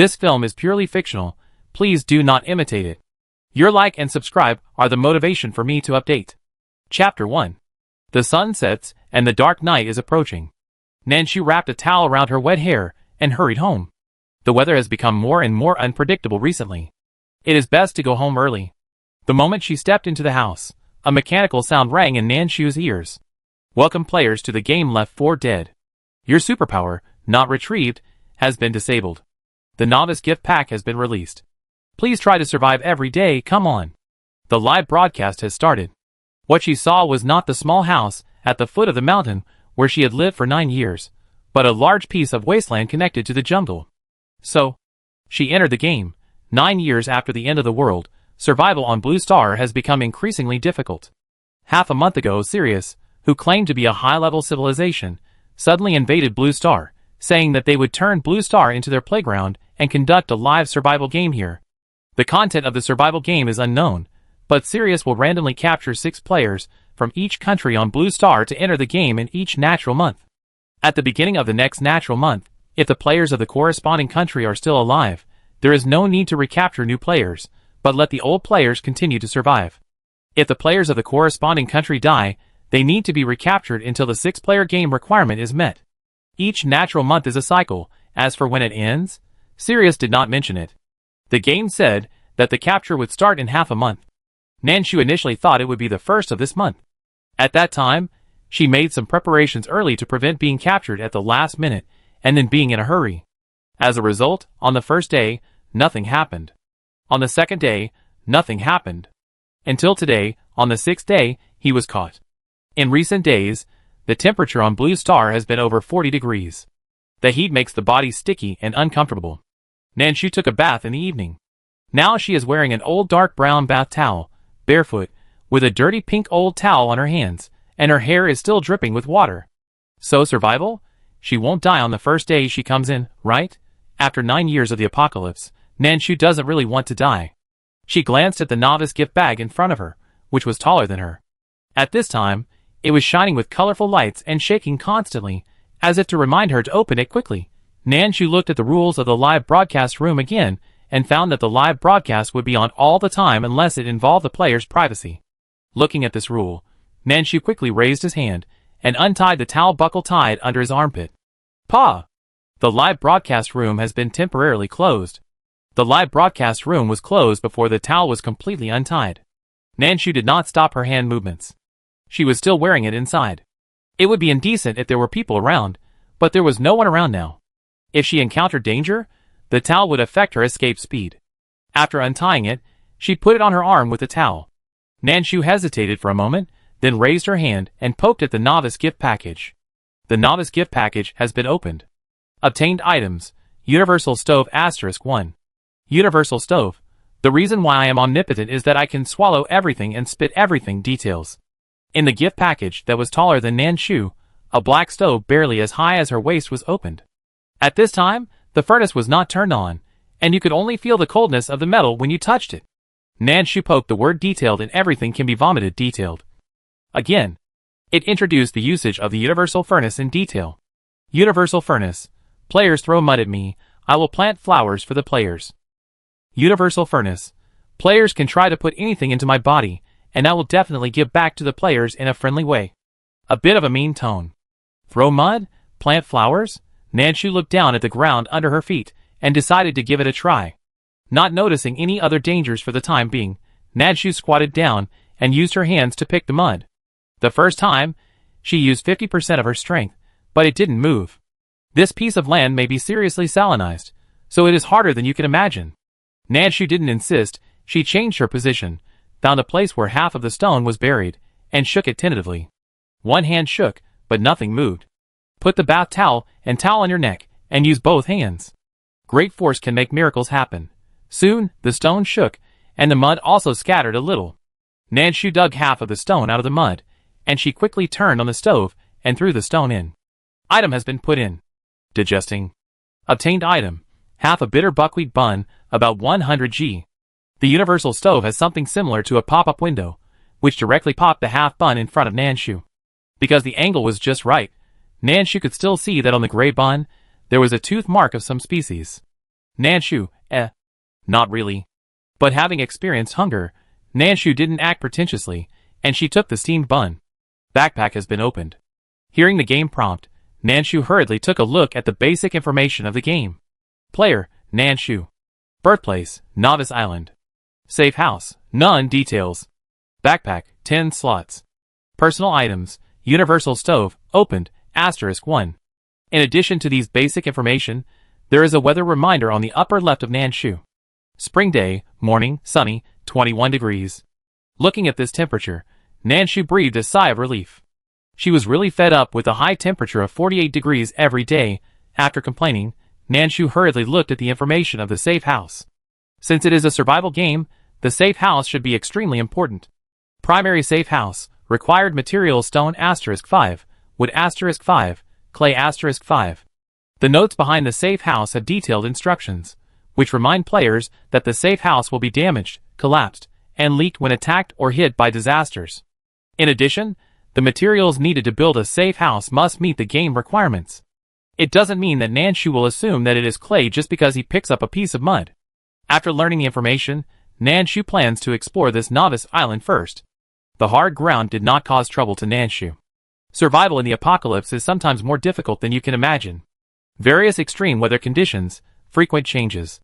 This film is purely fictional. Please do not imitate it. Your like and subscribe are the motivation for me to update. Chapter 1. The sun sets, and the dark night is approaching. Nanshu wrapped a towel around her wet hair and hurried home. The weather has become more and more unpredictable recently. It is best to go home early. The moment she stepped into the house, a mechanical sound rang in Nanshu's ears. Welcome players to the game Left 4 Dead. Your superpower, not retrieved, has been disabled. The novice gift pack has been released. Please try to survive every day, come on. The live broadcast has started. What she saw was not the small house at the foot of the mountain where she had lived for 9 years, but a large piece of wasteland connected to the jungle. So, she entered the game. 9 years after the end of the world, survival on Blue Star has become increasingly difficult. Half a month ago, Sirius, who claimed to be a high-level civilization, suddenly invaded Blue Star, saying that they would turn Blue Star into their playground and conduct a live survival game here. The content of the survival game is unknown, but Sirius will randomly capture 6 players from each country on Blue Star to enter the game in each natural month. At the beginning of the next natural month, if the players of the corresponding country are still alive, there is no need to recapture new players, but let the old players continue to survive. If the players of the corresponding country die, they need to be recaptured until the 6-player game requirement is met. Each natural month is a cycle. As for when it ends, Sirius did not mention it. The game said that the capture would start in half a month. Nanshu initially thought it would be the first of this month. At that time, she made some preparations early to prevent being captured at the last minute and then being in a hurry. As a result, on the first day, nothing happened. On the second day, nothing happened. Until today, on the 6th day, he was caught. In recent days, the temperature on Blue Star has been over 40 degrees. The heat makes the body sticky and uncomfortable. Nanshu took a bath in the evening. Now she is wearing an old dark brown bath towel, barefoot, with a dirty pink old towel on her hands, and her hair is still dripping with water. So survival? She won't die on the first day she comes in, right? After 9 years of the apocalypse, Nanshu doesn't really want to die. She glanced at the novice gift bag in front of her, which was taller than her. At this time, it was shining with colorful lights and shaking constantly, as if to remind her to open it quickly. Nanshu looked at the rules of the live broadcast room again and found that the live broadcast would be on all the time unless it involved the player's privacy. Looking at this rule, Nanshu quickly raised his hand and untied the towel buckle tied under his armpit. Pa! The live broadcast room has been temporarily closed. The live broadcast room was closed before the towel was completely untied. Nanshu did not stop her hand movements. She was still wearing it inside. It would be indecent if there were people around, but there was no one around now. If she encountered danger, the towel would affect her escape speed. After untying it, she put it on her arm with the towel. Nanshu hesitated for a moment, then raised her hand and poked at the novice gift package. The novice gift package has been opened. Obtained items: Universal Stove *1. Universal Stove. The reason why I am omnipotent is that I can swallow everything and spit everything. Details. In the gift package that was taller than Nanshu, a black stove barely as high as her waist was opened. At this time, the furnace was not turned on, and you could only feel the coldness of the metal when you touched it. Nanshu poked the word detailed and everything can be vomited. Detailed. Again. It introduced the usage of the universal furnace in detail. Universal furnace. Players throw mud at me, I will plant flowers for the players. Universal furnace. Players can try to put anything into my body, and I will definitely give back to the players in a friendly way. A bit of a mean tone. Throw mud? Plant flowers? Nanshu looked down at the ground under her feet, and decided to give it a try. Not noticing any other dangers for the time being, Nanshu squatted down, and used her hands to pick the mud. The first time, she used 50% of her strength, but it didn't move. This piece of land may be seriously salinized, so it is harder than you can imagine. Nanshu didn't insist, she changed her position, found a place where half of the stone was buried, and shook it tentatively. One hand shook, but nothing moved. Put the bath towel and towel on your neck, and use both hands. Great force can make miracles happen. Soon, the stone shook, and the mud also scattered a little. Nanshu dug half of the stone out of the mud, and she quickly turned on the stove and threw the stone in. Item has been put in. Digesting. Obtained item: half a bitter buckwheat bun, about 100 g. The universal stove has something similar to a pop-up window, which directly popped the half bun in front of Nanshu. Because the angle was just right, Nanshu could still see that on the gray bun, there was a tooth mark of some species. Nanshu, not really. But having experienced hunger, Nanshu didn't act pretentiously, and she took the steamed bun. Backpack has been opened. Hearing the game prompt, Nanshu hurriedly took a look at the basic information of the game. Player, Nanshu. Birthplace, Novice Island. Safe house, none details. Backpack, 10 slots. Personal items, universal stove, opened, *1. In addition to these basic information, there is a weather reminder on the upper left of Nanshu. Spring day, morning, sunny, 21 degrees. Looking at this temperature, Nanshu breathed a sigh of relief. She was really fed up with the high temperature of 48 degrees every day. After complaining, Nanshu hurriedly looked at the information of the safe house. Since it is a survival game, the safe house should be extremely important. Primary safe house, required materials stone *5, wood *5, clay *5. The notes behind the safe house have detailed instructions, which remind players that the safe house will be damaged, collapsed, and leaked when attacked or hit by disasters. In addition, the materials needed to build a safe house must meet the game requirements. It doesn't mean that Nanshu will assume that it is clay just because he picks up a piece of mud. After learning the information, Nanshu plans to explore this novice island first. The hard ground did not cause trouble to Nanshu. Survival in the apocalypse is sometimes more difficult than you can imagine. Various extreme weather conditions, frequent changes.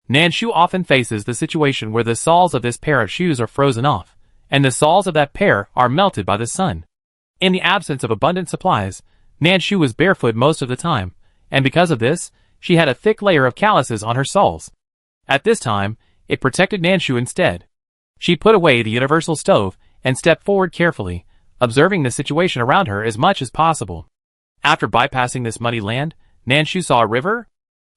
Nanshu often faces the situation where the soles of this pair of shoes are frozen off, and the soles of that pair are melted by the sun. In the absence of abundant supplies, Nanshu was barefoot most of the time, and because of this, she had a thick layer of calluses on her soles. At this time, it protected Nanshu instead. She put away the universal stove and stepped forward carefully, observing the situation around her as much as possible. After bypassing this muddy land, Nanshu saw a river.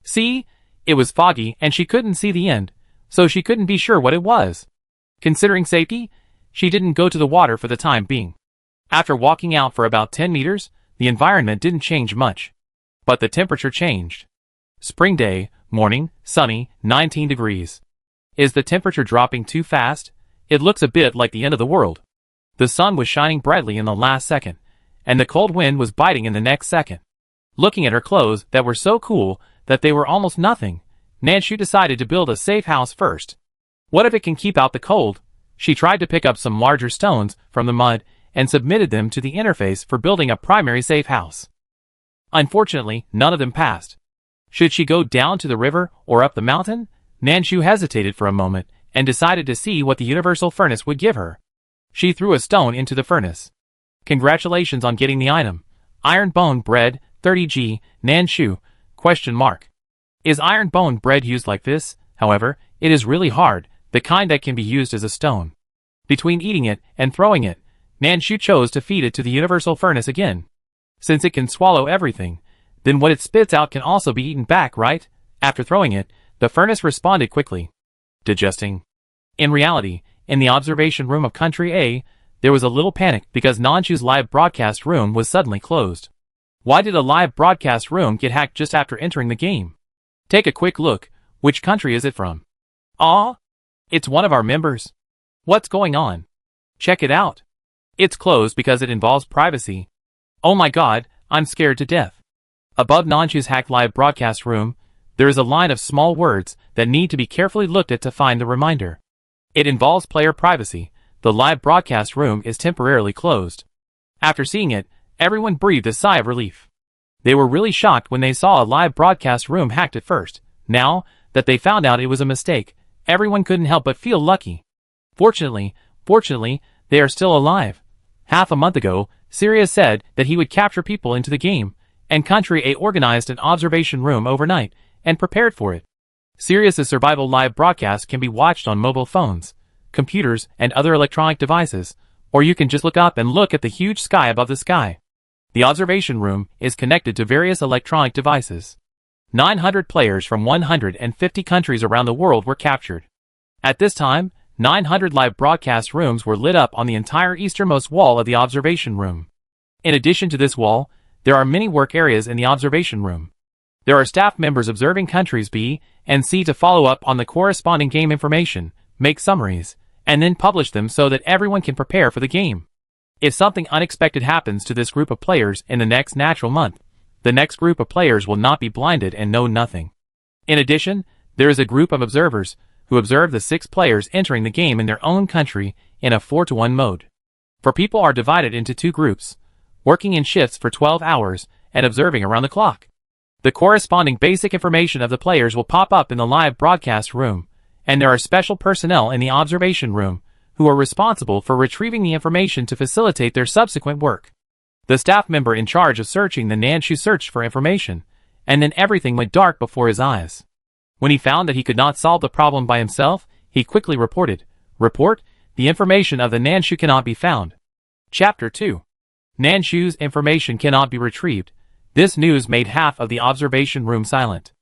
See, it was foggy and she couldn't see the end, so she couldn't be sure what it was. Considering safety, she didn't go to the water for the time being. After walking out for about 10 meters, the environment didn't change much. But the temperature changed. Spring day, morning, sunny, 19 degrees. Is the temperature dropping too fast? It looks a bit like the end of the world. The sun was shining brightly in the last second, and the cold wind was biting in the next second. Looking at her clothes that were so cool that they were almost nothing, Nanshu decided to build a safe house first. What if it can keep out the cold? She tried to pick up some larger stones from the mud and submitted them to the interface for building a primary safe house. Unfortunately, none of them passed. Should she go down to the river or up the mountain? Nanshu hesitated for a moment and decided to see what the universal furnace would give her. She threw a stone into the furnace. Congratulations on getting the item. Iron bone bread, 30G, Nanshu, ? Is iron bone bread used like this? However, it is really hard, the kind that can be used as a stone. Between eating it and throwing it, Nanshu chose to feed it to the universal furnace again. Since it can swallow everything, then what it spits out can also be eaten back, right? After throwing it, the furnace responded quickly. Digesting. In reality, in the observation room of Country A, there was a little panic because Nanshu's live broadcast room was suddenly closed. Why did a live broadcast room get hacked just after entering the game? Take a quick look. Which country is it from? Aw, it's one of our members. What's going on? Check it out. It's closed because it involves privacy. Oh my god, I'm scared to death. Above Nanshu's hacked live broadcast room, there is a line of small words that need to be carefully looked at to find the reminder. It involves player privacy. The live broadcast room is temporarily closed. After seeing it, everyone breathed a sigh of relief. They were really shocked when they saw a live broadcast room hacked at first. Now that they found out it was a mistake, everyone couldn't help but feel lucky. Fortunately, they are still alive. Half a month ago, Sirius said that he would capture people into the game, and Country A organized an observation room overnight and prepared for it. Sirius's survival live broadcast can be watched on mobile phones, computers, and other electronic devices, or you can just look up and look at the huge sky above the sky. The observation room is connected to various electronic devices. 900 players from 150 countries around the world were captured. At this time, 900 live broadcast rooms were lit up on the entire easternmost wall of the observation room. In addition to this wall, there are many work areas in the observation room. There are staff members observing countries B and C to follow up on the corresponding game information, make summaries, and then publish them so that everyone can prepare for the game. If something unexpected happens to this group of players in the next natural month, the next group of players will not be blinded and know nothing. In addition, There is a group of observers who observe the 6 players entering the game in their own country in a 4-to-1 mode. For people are divided into 2 groups, working in shifts for 12 hours and observing around the clock. The corresponding basic information of the players will pop up in the live broadcast room, and there are special personnel in the observation room who are responsible for retrieving the information to facilitate their subsequent work. The staff member in charge of searching the Nanshu searched for information, and then everything went dark before his eyes. When he found that he could not solve the problem by himself, he quickly reported, "Report, the information of the Nanshu cannot be found." Chapter 2. Nanshu's information cannot be retrieved. This news made half of the observation room silent.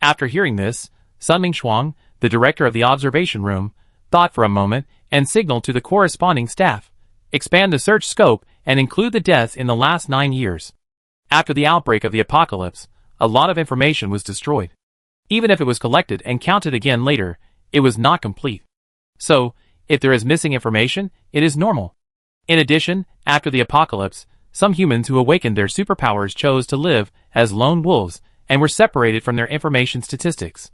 After hearing this, Sun Mingxuang, the director of the observation room, thought for a moment and signaled to the corresponding staff, expand the search scope and include the deaths in the last 9 years. After the outbreak of the apocalypse, a lot of information was destroyed. Even if it was collected and counted again later, it was not complete. So, if there is missing information, it is normal. In addition, after the apocalypse, some humans who awakened their superpowers chose to live as lone wolves and were separated from their information statistics.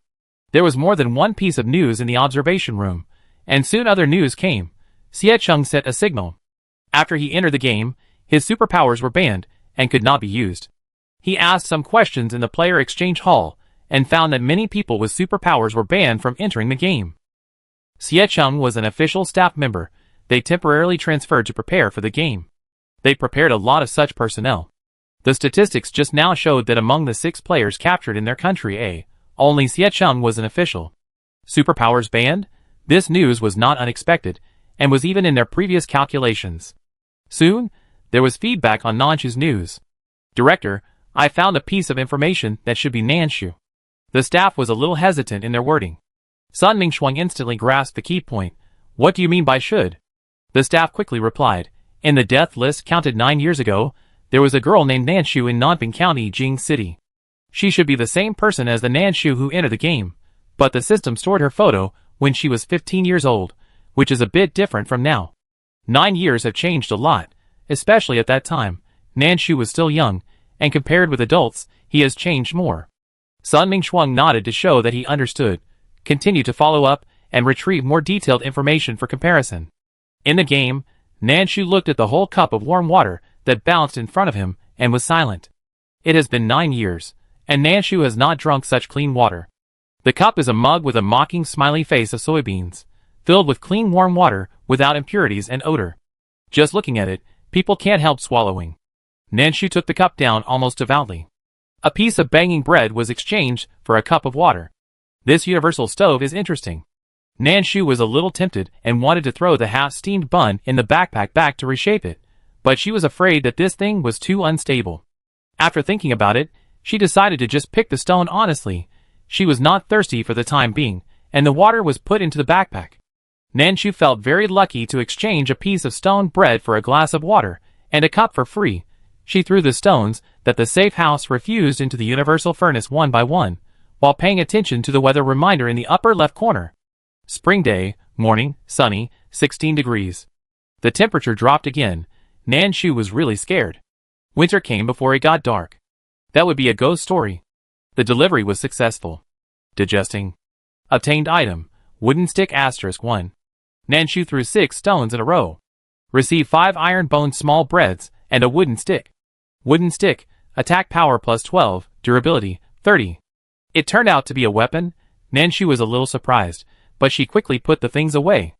There was more than one piece of news in the observation room, and soon other news came. Xie Cheng set a signal. After he entered the game, his superpowers were banned and could not be used. He asked some questions in the player exchange hall and found that many people with superpowers were banned from entering the game. Xie Cheng was an official staff member. They temporarily transferred to prepare for the game. They prepared a lot of such personnel. The statistics just now showed that among the 6 players captured in their country only Xie Cheng was an official. Superpowers banned? This news was not unexpected, and was even in their previous calculations. Soon, there was feedback on Nanshu's news. "Director, I found a piece of information that should be Nanshu." The staff was a little hesitant in their wording. Sun Mingxuang instantly grasped the key point. "What do you mean by should?" The staff quickly replied, "In the death list counted 9 years ago, there was a girl named Nanshu in Nanping County, Jing City. She should be the same person as the Nanshu who entered the game, but the system stored her photo when she was 15 years old, which is a bit different from now. 9 years have changed a lot, especially at that time. Nanshu was still young, and compared with adults, he has changed more." Sun Mingxuang nodded to show that he understood, continued to follow up, and retrieve more detailed information for comparison. In the game, Nanshu looked at the whole cup of warm water that bounced in front of him and was silent. It has been 9 years, and Nanshu has not drunk such clean water. The cup is a mug with a mocking smiley face of soybeans, filled with clean warm water without impurities and odor. Just looking at it, people can't help swallowing. Nanshu took the cup down almost devoutly. A piece of banging bread was exchanged for a cup of water. This universal stove is interesting. Nanshu was a little tempted and wanted to throw the half-steamed bun in the backpack back to reshape it, but she was afraid that this thing was too unstable. After thinking about it, she decided to just pick the stone honestly. She was not thirsty for the time being, and the water was put into the backpack. Nanshu felt very lucky to exchange a piece of stone bread for a glass of water, and a cup for free. She threw the stones that the safe house refused into the universal furnace one by one, while paying attention to the weather reminder in the upper left corner. Spring day, morning, sunny, 16 degrees. The temperature dropped again. Nanshu was really scared. Winter came before it got dark. That would be a ghost story. The delivery was successful. Digesting. Obtained item, wooden stick *1. Nanshu threw 6 stones in a row. Received 5 iron bone small breads and a wooden stick. Wooden stick, attack power +12, durability 30. It turned out to be a weapon. Nanshu was a little surprised, but she quickly put the things away.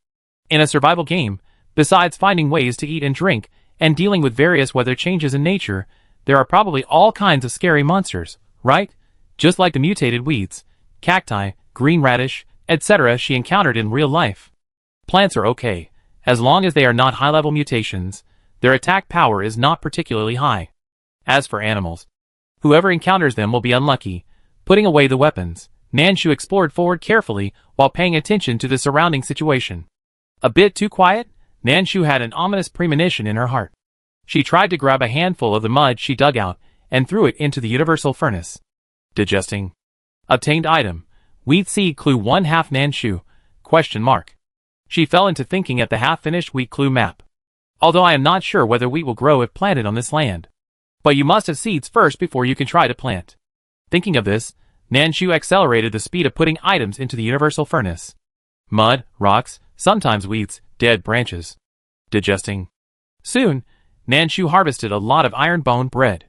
In a survival game, besides finding ways to eat and drink, and dealing with various weather changes in nature, there are probably all kinds of scary monsters, right? Just like the mutated weeds, cacti, green radish, etc. she encountered in real life. Plants are okay, as long as they are not high-level mutations. Their attack power is not particularly high. As for animals, whoever encounters them will be unlucky. Putting away the weapons, Nanshu explored forward carefully while paying attention to the surrounding situation. A bit too quiet, Nanshu had an ominous premonition in her heart. She tried to grab a handful of the mud she dug out and threw it into the universal furnace. Digesting. Obtained item, wheat seed clue 1/2 Nanshu, ? She fell into thinking at the half-finished wheat clue map. Although I am not sure whether wheat will grow if planted on this land. But you must have seeds first before you can try to plant. Thinking of this, Nanshu accelerated the speed of putting items into the universal furnace. Mud, rocks, sometimes weeds, dead branches. Digesting. Soon, Nanshu harvested a lot of iron bone bread.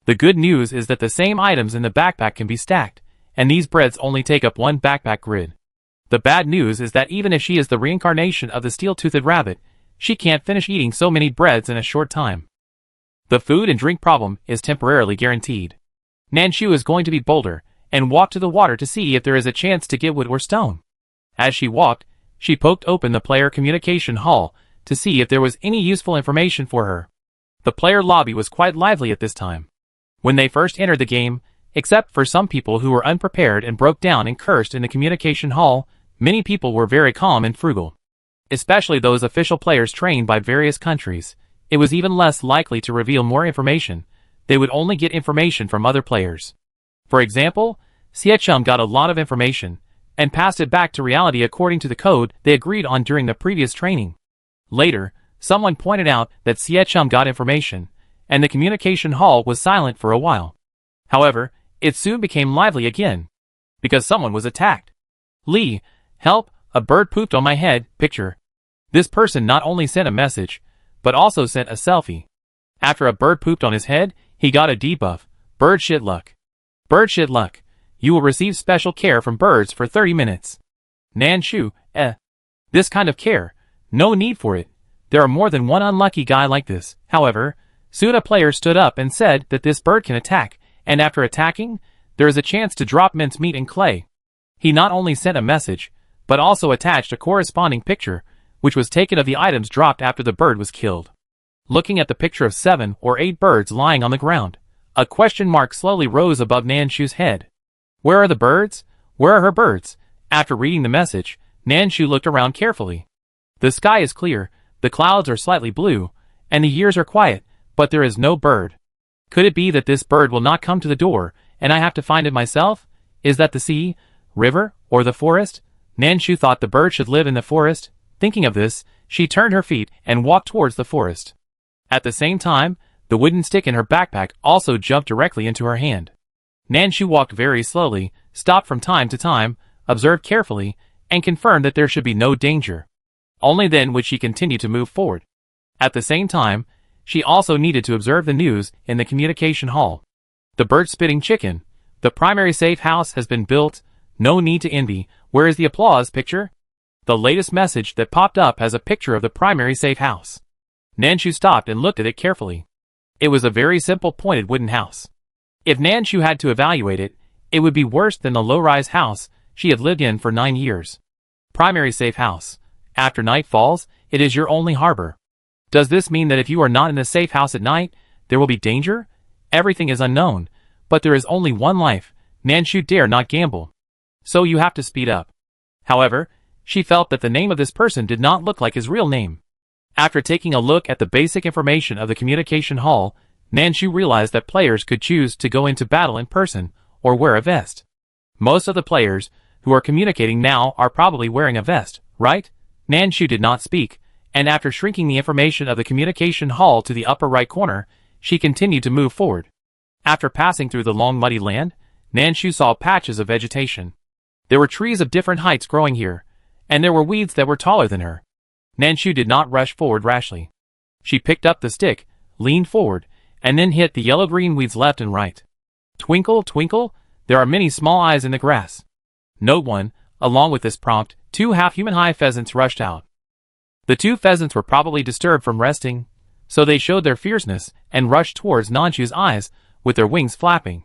The good news is that the same items in the backpack can be stacked, and these breads only take up one backpack grid. The bad news is that even if she is the reincarnation of the steel-toothed rabbit, she can't finish eating so many breads in a short time. The food and drink problem is temporarily guaranteed. Nanshu is going to be bolder, and walk to the water to see if there is a chance to get wood or stone. As she walked, she poked open the player communication hall to see if there was any useful information for her. The player lobby was quite lively at this time. When they first entered the game, except for some people who were unprepared and broke down and cursed in the communication hall, many people were very calm and frugal. Especially those official players trained by various countries. It was even less likely to reveal more information. They would only get information from other players. For example, Siechum got a lot of information, and passed it back to reality according to the code they agreed on during the previous training. Later, someone pointed out that Siechum got information, and the communication hall was silent for a while. However, it soon became lively again, because someone was attacked. Lee, help, a bird pooped on my head, picture. This person not only sent a message, but also sent a selfie. After a bird pooped on his head, he got a debuff, bird shit luck. Bird shit luck. You will receive special care from birds for 30 minutes. Nanshu, This kind of care. No need for it. There are more than one unlucky guy like this. However, soon a player stood up and said that this bird can attack, and after attacking, there is a chance to drop mincemeat and clay. He not only sent a message, but also attached a corresponding picture, which was taken of the items dropped after the bird was killed. Looking at the picture of 7 or 8 birds lying on the ground, a question mark slowly rose above Nanshu's head. Where are the birds? Where are her birds? After reading the message, Nanshu looked around carefully. The sky is clear, the clouds are slightly blue, and the years are quiet, but there is no bird. Could it be that this bird will not come to the door, and I have to find it myself? Is that the sea, river, or the forest? Nanshu thought the bird should live in the forest. Thinking of this, she turned her feet and walked towards the forest. At the same time, the wooden stick in her backpack also jumped directly into her hand. Nanshu walked very slowly, stopped from time to time, observed carefully, and confirmed that there should be no danger. Only then would she continue to move forward. At the same time, she also needed to observe the news in the communication hall. The bird-spitting chicken. The primary safe house has been built. No need to envy. Where is the applause picture? The latest message that popped up has a picture of the primary safe house. Nanshu stopped and looked at it carefully. It was a very simple pointed wooden house. If Nanshu had to evaluate it, it would be worse than the low-rise house she had lived in for 9 years. Primary safe house. After night falls, it is your only harbor. Does this mean that if you are not in the safe house at night, there will be danger? Everything is unknown, but there is only one life. Nanshu dare not gamble. So you have to speed up. However, she felt that the name of this person did not look like his real name. After taking a look at the basic information of the communication hall, Nanshu realized that players could choose to go into battle in person, or wear a vest. Most of the players who are communicating now are probably wearing a vest, right? Nanshu did not speak, and after shrinking the information of the communication hall to the upper right corner, she continued to move forward. After passing through the long muddy land, Nanshu saw patches of vegetation. There were trees of different heights growing here, and there were weeds that were taller than her. Nanshu did not rush forward rashly. She picked up the stick, leaned forward, and then hit the yellow-green weeds left and right. Twinkle, twinkle, there are many small eyes in the grass. Note 1, along with this prompt, 2 half-human-high pheasants rushed out. The 2 pheasants were probably disturbed from resting, so they showed their fierceness and rushed towards Nanshu's eyes with their wings flapping.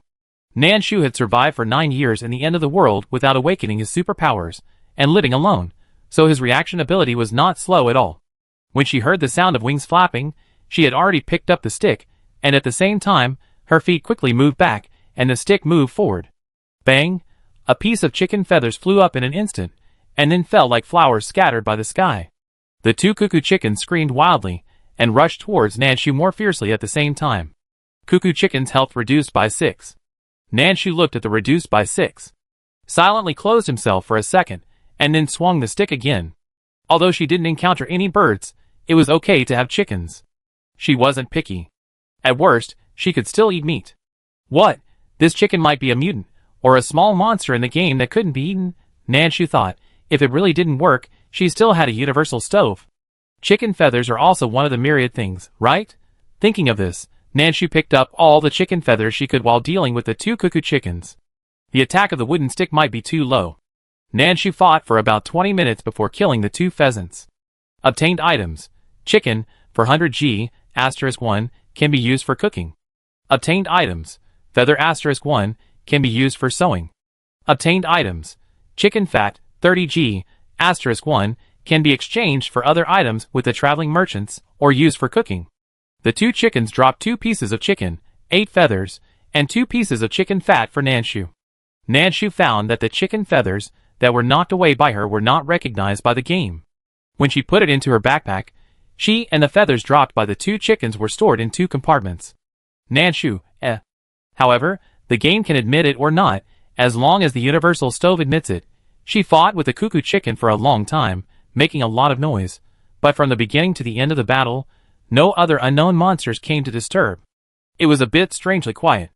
Nanshu had survived for 9 years in the end of the world without awakening his superpowers and living alone, so his reaction ability was not slow at all. When she heard the sound of wings flapping, she had already picked up the stick, and at the same time, her feet quickly moved back, and the stick moved forward. Bang! A piece of chicken feathers flew up in an instant, and then fell like flowers scattered by the sky. The 2 cuckoo chickens screamed wildly, and rushed towards Nanshu more fiercely at the same time. Cuckoo chicken's health reduced by 6. Nanshu looked at the reduced by 6. Silently closed himself for a second, and then swung the stick again. Although she didn't encounter any birds, it was okay to have chickens. She wasn't picky. At worst, she could still eat meat. What? This chicken might be a mutant. or a small monster in the game that couldn't be eaten? Nanshu thought, if it really didn't work, she still had a universal stove. Chicken feathers are also one of the myriad things, right? Thinking of this, Nanshu picked up all the chicken feathers she could while dealing with the 2 cuckoo chickens. The attack of the wooden stick might be too low. Nanshu fought for about 20 minutes before killing the 2 pheasants. Obtained items. Chicken, for 100G, *1, can be used for cooking. Obtained items. Feather *1, can be used for sewing. Obtained items. Chicken fat, 30G, *1, can be exchanged for other items with the traveling merchants, or used for cooking. The 2 chickens dropped 2 pieces of chicken, 8 feathers, and 2 pieces of chicken fat for Nanshu. Nanshu found that the chicken feathers that were knocked away by her were not recognized by the game. When she put it into her backpack, she and the feathers dropped by the 2 chickens were stored in 2 compartments. Nanshu, However, the game can admit it or not, as long as the universal stove admits it. She fought with the cuckoo chicken for a long time, making a lot of noise, but from the beginning to the end of the battle, no other unknown monsters came to disturb. It was a bit strangely quiet.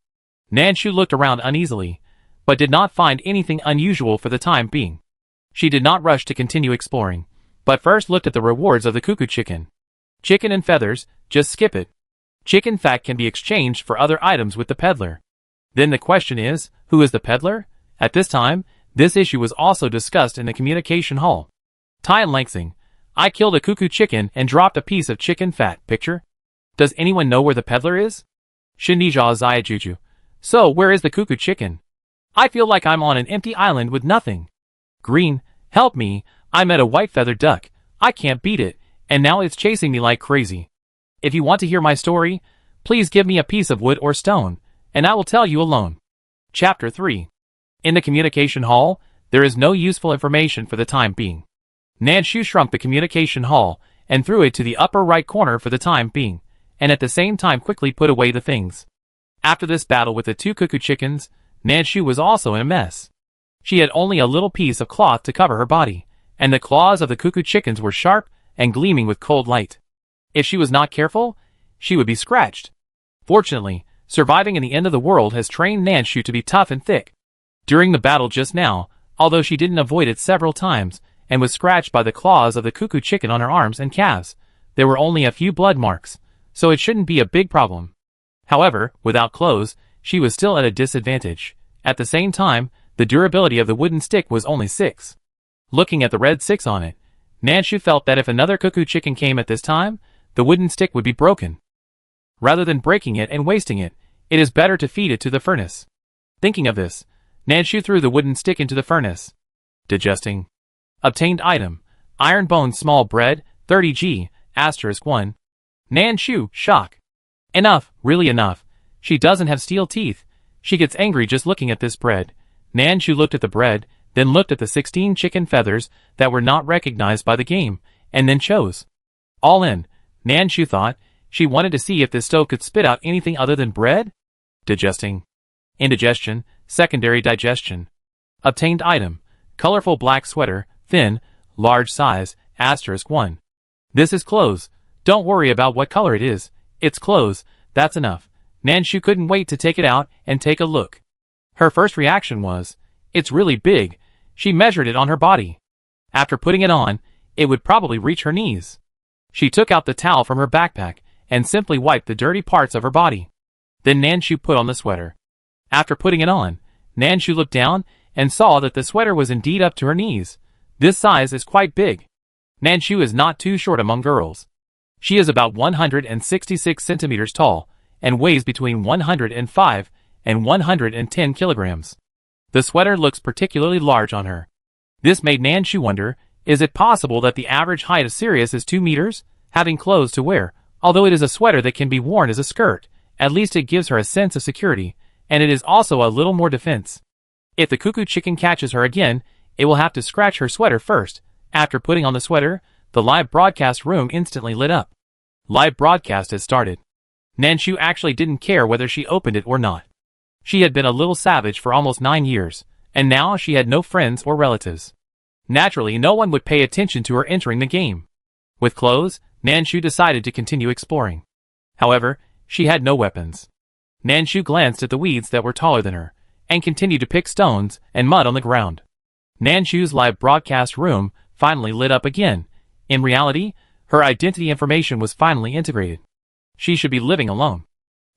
Nanshu looked around uneasily, but did not find anything unusual for the time being. She did not rush to continue exploring, but first looked at the rewards of the cuckoo chicken. Chicken and feathers, just skip it. Chicken fat can be exchanged for other items with the peddler. Then the question is, who is the peddler? At this time, this issue was also discussed in the communication hall. Tian Langsing, I killed a cuckoo chicken and dropped a piece of chicken fat. Picture? Does anyone know where the peddler is? Shinija Zayajuju. So where is the cuckoo chicken? I feel like I'm on an empty island with nothing. Green, help me, I met a white feathered duck. I can't beat it, and now it's chasing me like crazy. If you want to hear my story, please give me a piece of wood or stone, and I will tell you alone. Chapter 3. In the communication hall, there is no useful information for the time being. Nanshu shrunk the communication hall and threw it to the upper right corner for the time being, and at the same time quickly put away the things. After this battle with the 2 cuckoo chickens, Nanshu was also in a mess. She had only a little piece of cloth to cover her body, and the claws of the cuckoo chickens were sharp and gleaming with cold light. If she was not careful, she would be scratched. Fortunately, surviving in the end of the world has trained Nanshu to be tough and thick. During the battle just now, although she didn't avoid it several times, and was scratched by the claws of the cuckoo chicken on her arms and calves, there were only a few blood marks, so it shouldn't be a big problem. However, without clothes, she was still at a disadvantage. At the same time, the durability of the wooden stick was only 6. Looking at the red 6 on it, Nanshu felt that if another cuckoo chicken came at this time, the wooden stick would be broken. Rather than breaking it and wasting it, it is better to feed it to the furnace. Thinking of this, Nanshu threw the wooden stick into the furnace. Digesting. Obtained item. Iron bone small bread, 30G, *1. Nanshu, shock. Enough, really enough. She doesn't have steel teeth. She gets angry just looking at this bread. Nanshu looked at the bread, then looked at the 16 chicken feathers that were not recognized by the game, and then chose. All in, Nanshu thought. She wanted to see if this stove could spit out anything other than bread. Digesting. Indigestion, secondary digestion. Obtained item. Colorful black sweater, thin, large size, *1. This is clothes. Don't worry about what color it is. It's clothes, that's enough. Nanshu couldn't wait to take it out and take a look. Her first reaction was, it's really big. She measured it on her body. After putting it on, it would probably reach her knees. She took out the towel from her backpack and simply wiped the dirty parts of her body. Then Nanshu put on the sweater. After putting it on, Nanshu looked down and saw that the sweater was indeed up to her knees. This size is quite big. Nanshu is not too short among girls. She is about 166 centimeters tall and weighs between 105 and 110 kilograms. The sweater looks particularly large on her. This made Nanshu wonder, is it possible that the average height of Sirius is 2 meters? Having clothes to wear, although it is a sweater that can be worn as a skirt, at least it gives her a sense of security, and it is also a little more defense. If the cuckoo chicken catches her again, it will have to scratch her sweater first. After putting on the sweater, the live broadcast room instantly lit up. Live broadcast has started. Nanshu actually didn't care whether she opened it or not. She had been a little savage for almost 9 years, and now she had no friends or relatives. Naturally, no one would pay attention to her entering the game. With clothes, Nanshu decided to continue exploring. However, she had no weapons. Nanshu glanced at the weeds that were taller than her, and continued to pick stones and mud on the ground. Nanshu's live broadcast room finally lit up again. In reality, her identity information was finally integrated. She should be living alone.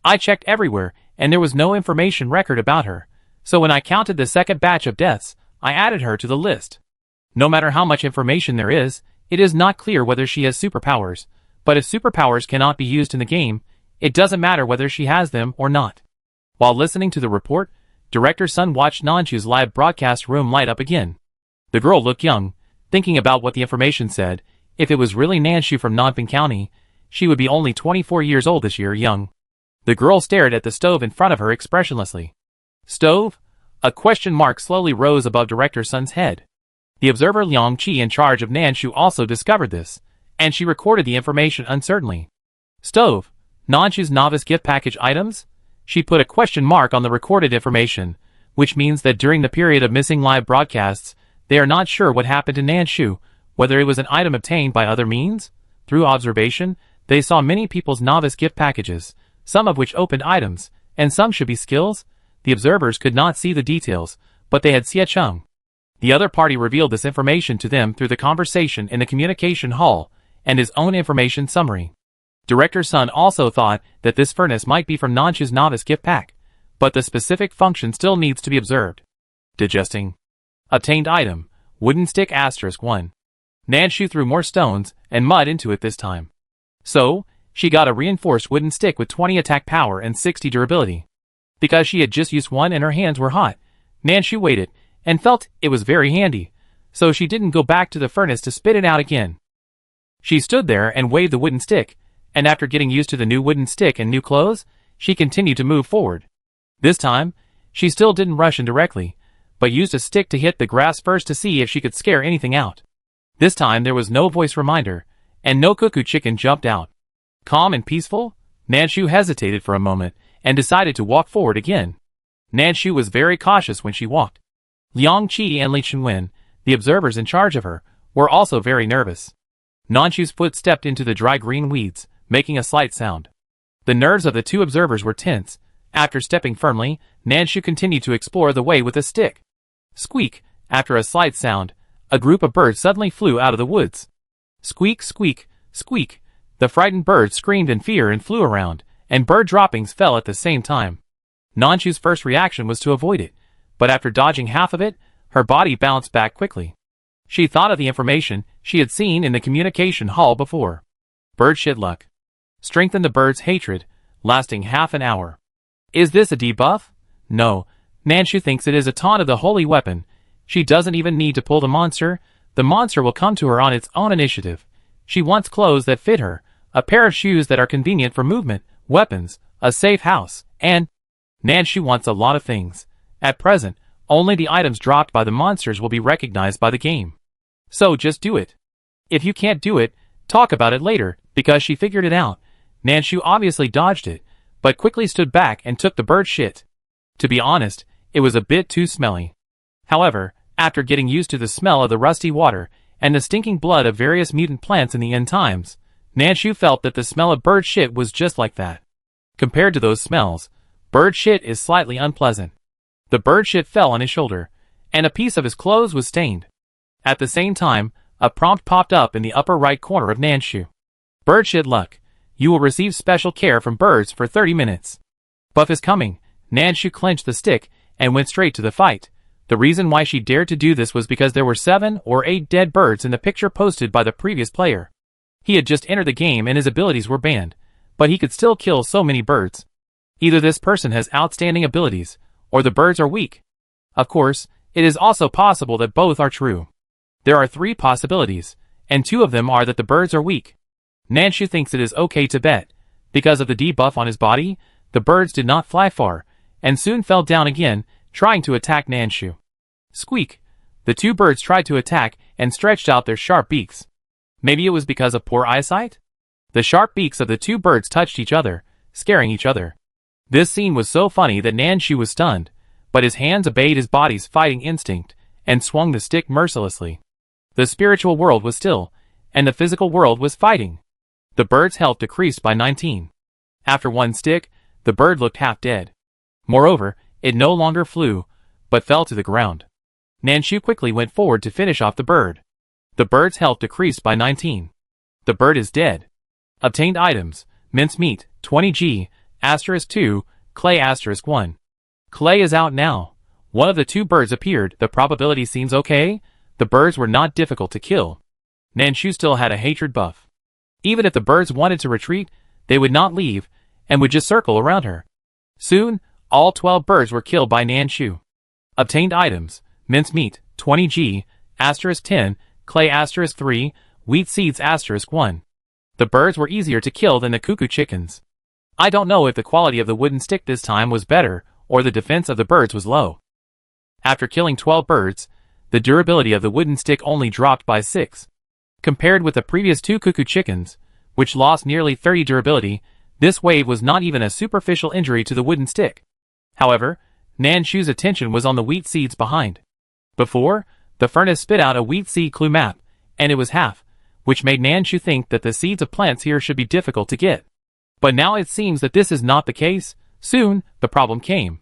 I checked everywhere, and there was no information record about her, so when I counted the second batch of deaths, I added her to the list. No matter how much information there is, it is not clear whether she has superpowers, but if superpowers cannot be used in the game, it doesn't matter whether she has them or not. While listening to the report, Director Sun watched Nanshu's live broadcast room light up again. The girl looked young, thinking about what the information said. If it was really Nanshu from Nonping County, she would be only 24 years old this year young. The girl stared at the stove in front of her expressionlessly. Stove? A question mark slowly rose above Director Sun's head. The observer Liang Qi in charge of Nanshu also discovered this, and she recorded the information uncertainly. Stove? Nanshu's novice gift package items? She put a question mark on the recorded information, which means that during the period of missing live broadcasts, they are not sure what happened to Nanshu, whether it was an item obtained by other means. Through observation, they saw many people's novice gift packages, some of which opened items, and some should be skills. The observers could not see the details, but they had Xie Cheng. The other party revealed this information to them through the conversation in the communication hall, and his own information summary. Director Sun also thought that this furnace might be from Nanshu's novice gift pack, but the specific function still needs to be observed. Digesting. Obtained item, wooden stick *1. Nanshu threw more stones and mud into it this time. So, she got a reinforced wooden stick with 20 attack power and 60 durability. Because she had just used one and her hands were hot, Nanshu waited and felt it was very handy, so she didn't go back to the furnace to spit it out again. She stood there and waved the wooden stick, and after getting used to the new wooden stick and new clothes, she continued to move forward. This time, she still didn't rush in directly, but used a stick to hit the grass first to see if she could scare anything out. This time there was no voice reminder, and no cuckoo chicken jumped out. Calm and peaceful, Nanshu hesitated for a moment, and decided to walk forward again. Nanshu was very cautious when she walked. Liang Qi and Li Chunwen, the observers in charge of her, were also very nervous. Nanshu's foot stepped into the dry green weeds, making a slight sound. The nerves of the two observers were tense. After stepping firmly, Nanshu continued to explore the way with a stick. Squeak! After a slight sound, a group of birds suddenly flew out of the woods. Squeak, squeak, squeak! The frightened birds screamed in fear and flew around, and bird droppings fell at the same time. Nanshu's first reaction was to avoid it, but after dodging half of it, her body bounced back quickly. She thought of the information she had seen in the communication hall before. Bird shit luck. Strengthen the bird's hatred, lasting half an hour. Is this a debuff? No. Nanshu thinks it is a taunt of the holy weapon. She doesn't even need to pull the monster will come to her on its own initiative. She wants clothes that fit her, a pair of shoes that are convenient for movement, weapons, a safe house, and Nanshu wants a lot of things. At present, only the items dropped by the monsters will be recognized by the game. So just do it. If you can't do it, talk about it later, because she figured it out. Nanshu obviously dodged it, but quickly stood back and took the bird shit. To be honest, it was a bit too smelly. However, after getting used to the smell of the rusty water and the stinking blood of various mutant plants in the end times, Nanshu felt that the smell of bird shit was just like that. Compared to those smells, bird shit is slightly unpleasant. The bird shit fell on his shoulder, and a piece of his clothes was stained. At the same time, a prompt popped up in the upper right corner of Nanshu. Bird shit luck. You will receive special care from birds for 30 minutes. Buff is coming. Nanshu clenched the stick and went straight to the fight. The reason why she dared to do this was because there were 7 or 8 dead birds in the picture posted by the previous player. He had just entered the game and his abilities were banned, but he could still kill so many birds. Either this person has outstanding abilities, or the birds are weak. Of course, it is also possible that both are true. There are 3 possibilities, and 2 of them are that the birds are weak. Nanshu thinks it is okay to bet. Because of the debuff on his body, the birds did not fly far, and soon fell down again, trying to attack Nanshu. Squeak! The 2 birds tried to attack and stretched out their sharp beaks. Maybe it was because of poor eyesight? The sharp beaks of the 2 birds touched each other, scaring each other. This scene was so funny that Nanshu was stunned, but his hands obeyed his body's fighting instinct, and swung the stick mercilessly. The spiritual world was still, and the physical world was fighting. The bird's health decreased by 19. After 1 stick, the bird looked half dead. Moreover, it no longer flew, but fell to the ground. Nanshu quickly went forward to finish off the bird. The bird's health decreased by 19. The bird is dead. Obtained items: mincemeat, 20G, *2, clay *1. Clay is out now. One of the two birds appeared. The probability seems okay. The birds were not difficult to kill. Nanshu still had a hatred buff. Even if the birds wanted to retreat, they would not leave, and would just circle around her. Soon, all 12 birds were killed by Nanshu. Obtained items: mincemeat, 20G, *10, clay *3, wheat seeds *1. The birds were easier to kill than the cuckoo chickens. I don't know if the quality of the wooden stick this time was better, or the defense of the birds was low. After killing 12 birds, the durability of the wooden stick only dropped by 6. Compared with the previous 2 cuckoo chickens, which lost nearly 30 durability, this wave was not even a superficial injury to the wooden stick. However, Nanshu's attention was on the wheat seeds behind. Before, the furnace spit out a wheat seed clue map, and it was half, which made Nanshu think that the seeds of plants here should be difficult to get. But now it seems that this is not the case. Soon, the problem came.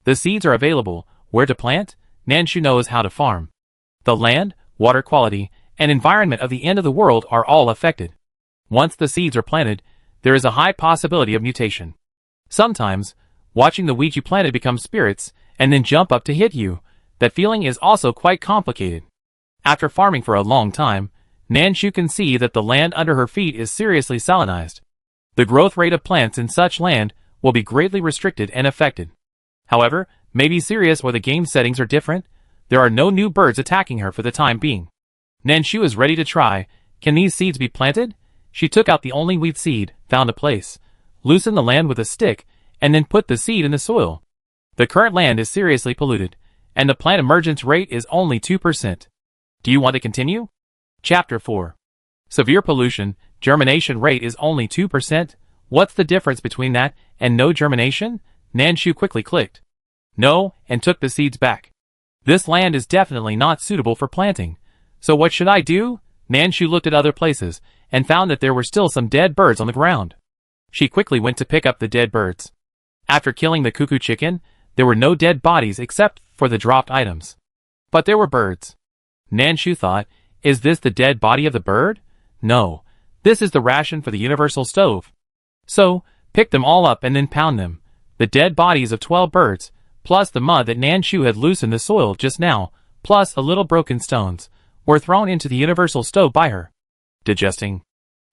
The seeds are available. Where to plant? Nanshu knows how to farm. The land, water quality, and environment of the end of the world are all affected. Once the seeds are planted, there is a high possibility of mutation. Sometimes, watching the wheat you planted become spirits, and then jump up to hit you, that feeling is also quite complicated. After farming for a long time, Nanshu can see that the land under her feet is seriously salinized. The growth rate of plants in such land will be greatly restricted and affected. However, maybe serious or the game settings are different. There are no new birds attacking her for the time being. Nanshu is ready to try. Can these seeds be planted? She took out the only wheat seed, found a place, loosened the land with a stick, and then put the seed in the soil. The current land is seriously polluted, and the plant emergence rate is only 2%. Do you want to continue? Chapter 4. Severe pollution, germination rate is only 2%. What's the difference between that and no germination? Nanshu quickly clicked no and took the seeds back. This land is definitely not suitable for planting. So what should I do? Nanshu looked at other places and found that there were still some dead birds on the ground. She quickly went to pick up the dead birds. After killing the cuckoo chicken, there were no dead bodies except for the dropped items. But there were birds. Nanshu thought, is this the dead body of the bird? No. This is the ration for the universal stove. So, pick them all up and then pound them. The dead bodies of 12 birds, plus the mud that Nanshu had loosened the soil just now, plus a little broken stones, were thrown into the universal stove by her. Digesting.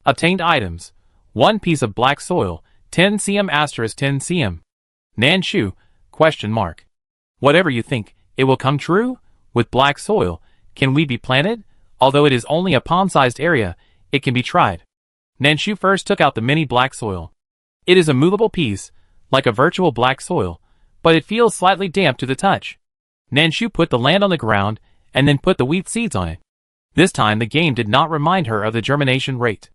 Obtained items: 1 piece of black soil, 10 cm *10 cm. Nanshu, ? Whatever you think, it will come true? With black soil, can we be planted? Although it is only a palm-sized area, it can be tried. Nanshu first took out the mini black soil. It is a movable piece, like a virtual black soil, but it feels slightly damp to the touch. Nanshu put the land on the ground, and then put the wheat seeds on it. This time the game did not remind her of the germination rate.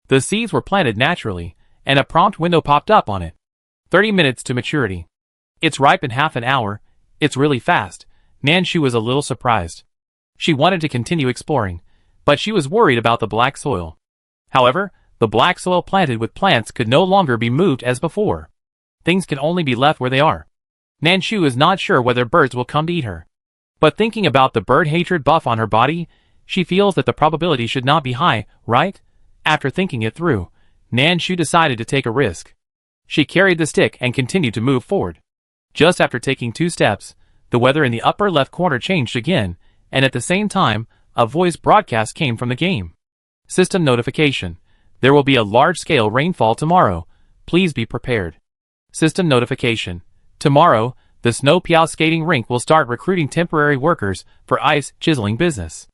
The seeds were planted naturally, and a prompt window popped up on it. 30 minutes to maturity. It's ripe in half an hour. It's really fast. Nanshu was a little surprised. She wanted to continue exploring, but she was worried about the black soil. However, the black soil planted with plants could no longer be moved as before. Things can only be left where they are. Nanshu is not sure whether birds will come to eat her. But thinking about the bird hatred buff on her body, she feels that the probability should not be high, right? After thinking it through, Nanshu decided to take a risk. She carried the stick and continued to move forward. Just after taking 2 steps, the weather in the upper left corner changed again, and at the same time, a voice broadcast came from the game. System notification. There will be a large-scale rainfall tomorrow. Please be prepared. System notification. Tomorrow, the Snow Plow skating rink will start recruiting temporary workers for ice chiseling business.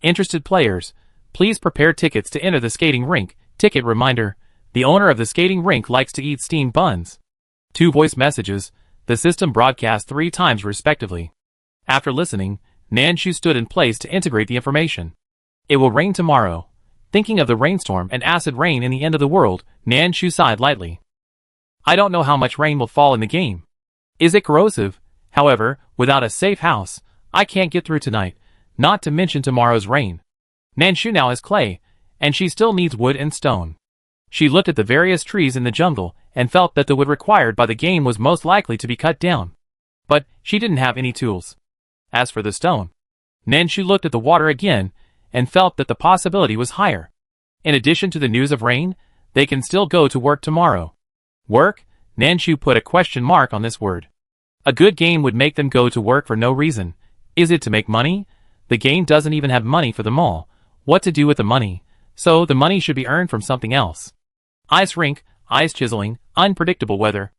Interested players, please prepare tickets to enter the skating rink. Ticket reminder. The owner of the skating rink likes to eat steamed buns. 2 voice messages. The system broadcast 3 times respectively. After listening, Nanshu stood in place to integrate the information. It will rain tomorrow. Thinking of the rainstorm and acid rain in the end of the world, Nanshu sighed lightly. I don't know how much rain will fall in the game. Is it corrosive? However, without a safe house, I can't get through tonight, not to mention tomorrow's rain. Nanshu now has clay, and she still needs wood and stone. She looked at the various trees in the jungle and felt that the wood required by the game was most likely to be cut down. But she didn't have any tools. As for the stone, Nanshu looked at the water again and felt that the possibility was higher. In addition to the news of rain, they can still go to work tomorrow. Work? Nanshu put a question mark on this word. A good game would make them go to work for no reason. Is it to make money? The game doesn't even have money for them all. What to do with the money? So the money should be earned from something else. Ice rink, ice chiseling, unpredictable weather.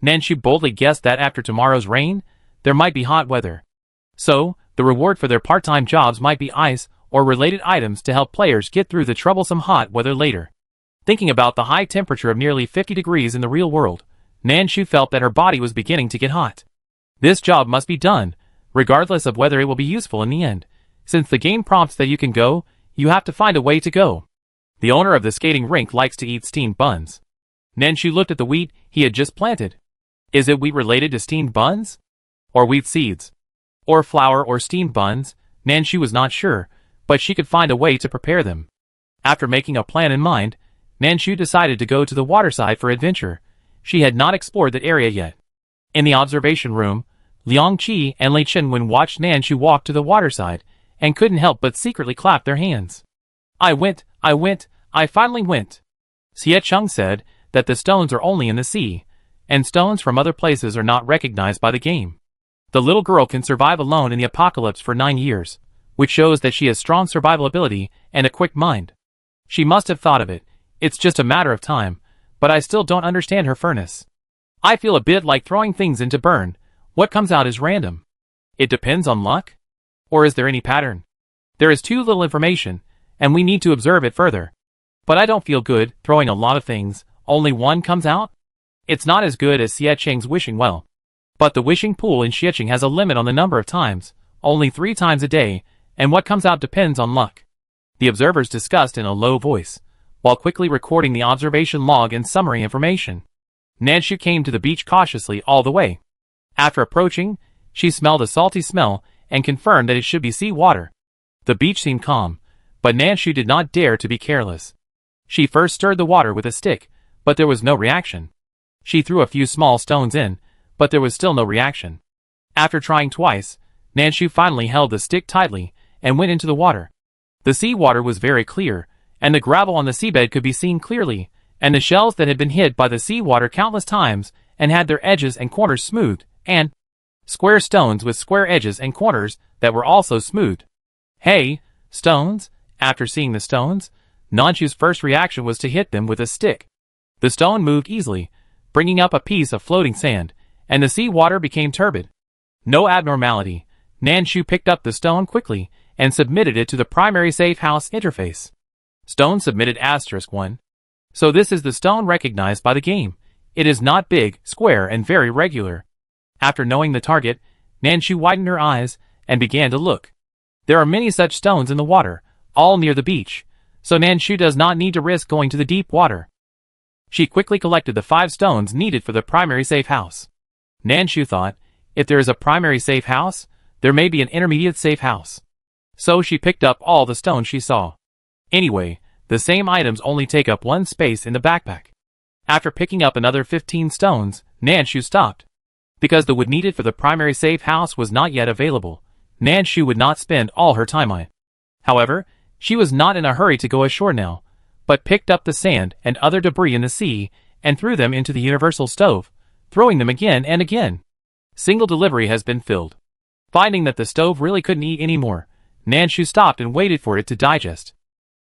Nanshu boldly guessed that after tomorrow's rain, there might be hot weather. So, the reward for their part-time jobs might be ice or related items to help players get through the troublesome hot weather later. Thinking about the high temperature of nearly 50 degrees in the real world, Nanshu felt that her body was beginning to get hot. This job must be done, regardless of whether it will be useful in the end. Since the game prompts that you can go, you have to find a way to go. The owner of the skating rink likes to eat steamed buns. Nanshu looked at the wheat he had just planted. Is it wheat related to steamed buns? Or wheat seeds? Or flour or steamed buns? Nanshu was not sure, but she could find a way to prepare them. After making a plan in mind, Nanshu decided to go to the waterside for adventure. She had not explored that area yet. In the observation room, Liang Qi and Lei Chenwen watched Nanshu walk to the waterside and couldn't help but secretly clap their hands. I finally went. Xie Cheng said that the stones are only in the sea, and stones from other places are not recognized by the game. The little girl can survive alone in the apocalypse for 9 years, which shows that she has strong survival ability and a quick mind. She must have thought of it. It's just a matter of time, but I still don't understand her furnace. I feel a bit like throwing things into burn. What comes out is random. It depends on luck? Or is there any pattern? There is too little information, and we need to observe it further. But I don't feel good throwing a lot of things. Only one comes out? It's not as good as Xie Cheng's wishing well. But the wishing pool in Xiecheng has a limit on the number of times, only 3 times a day, and what comes out depends on luck. The observers discussed in a low voice, while quickly recording the observation log and summary information. Nanshu came to the beach cautiously all the way. After approaching, she smelled a salty smell and confirmed that it should be sea water. The beach seemed calm, but Nanshu did not dare to be careless. She first stirred the water with a stick, but there was no reaction. She threw a few small stones in, but there was still no reaction. After trying twice, Nanshu finally held the stick tightly and went into the water. The sea water was very clear, and the gravel on the seabed could be seen clearly, and the shells that had been hit by the sea water countless times and had their edges and corners smoothed, and square stones with square edges and corners that were also smoothed. Hey, stones? After seeing the stones, Nanshu's first reaction was to hit them with a stick. The stone moved easily, bringing up a piece of floating sand, and the sea water became turbid. No abnormality. Nanshu picked up the stone quickly and submitted it to the primary safe house interface. Stone submitted *1. So this is the stone recognized by the game. It is not big, square, and very regular. After knowing the target, Nanshu widened her eyes and began to look. There are many such stones in the water, all near the beach, so Nanshu does not need to risk going to the deep water. She quickly collected the 5 stones needed for the primary safe house. Nanshu thought, if there is a primary safe house, there may be an intermediate safe house. So she picked up all the stones she saw. Anyway, the same items only take up 1 space in the backpack. After picking up another 15 stones, Nanshu stopped. Because the wood needed for the primary safe house was not yet available, Nanshu would not spend all her time on it. However, she was not in a hurry to go ashore now, but picked up the sand and other debris in the sea and threw them into the universal stove, throwing them again and again. Single delivery has been filled. Finding that the stove really couldn't eat anymore, Nanshu stopped and waited for it to digest.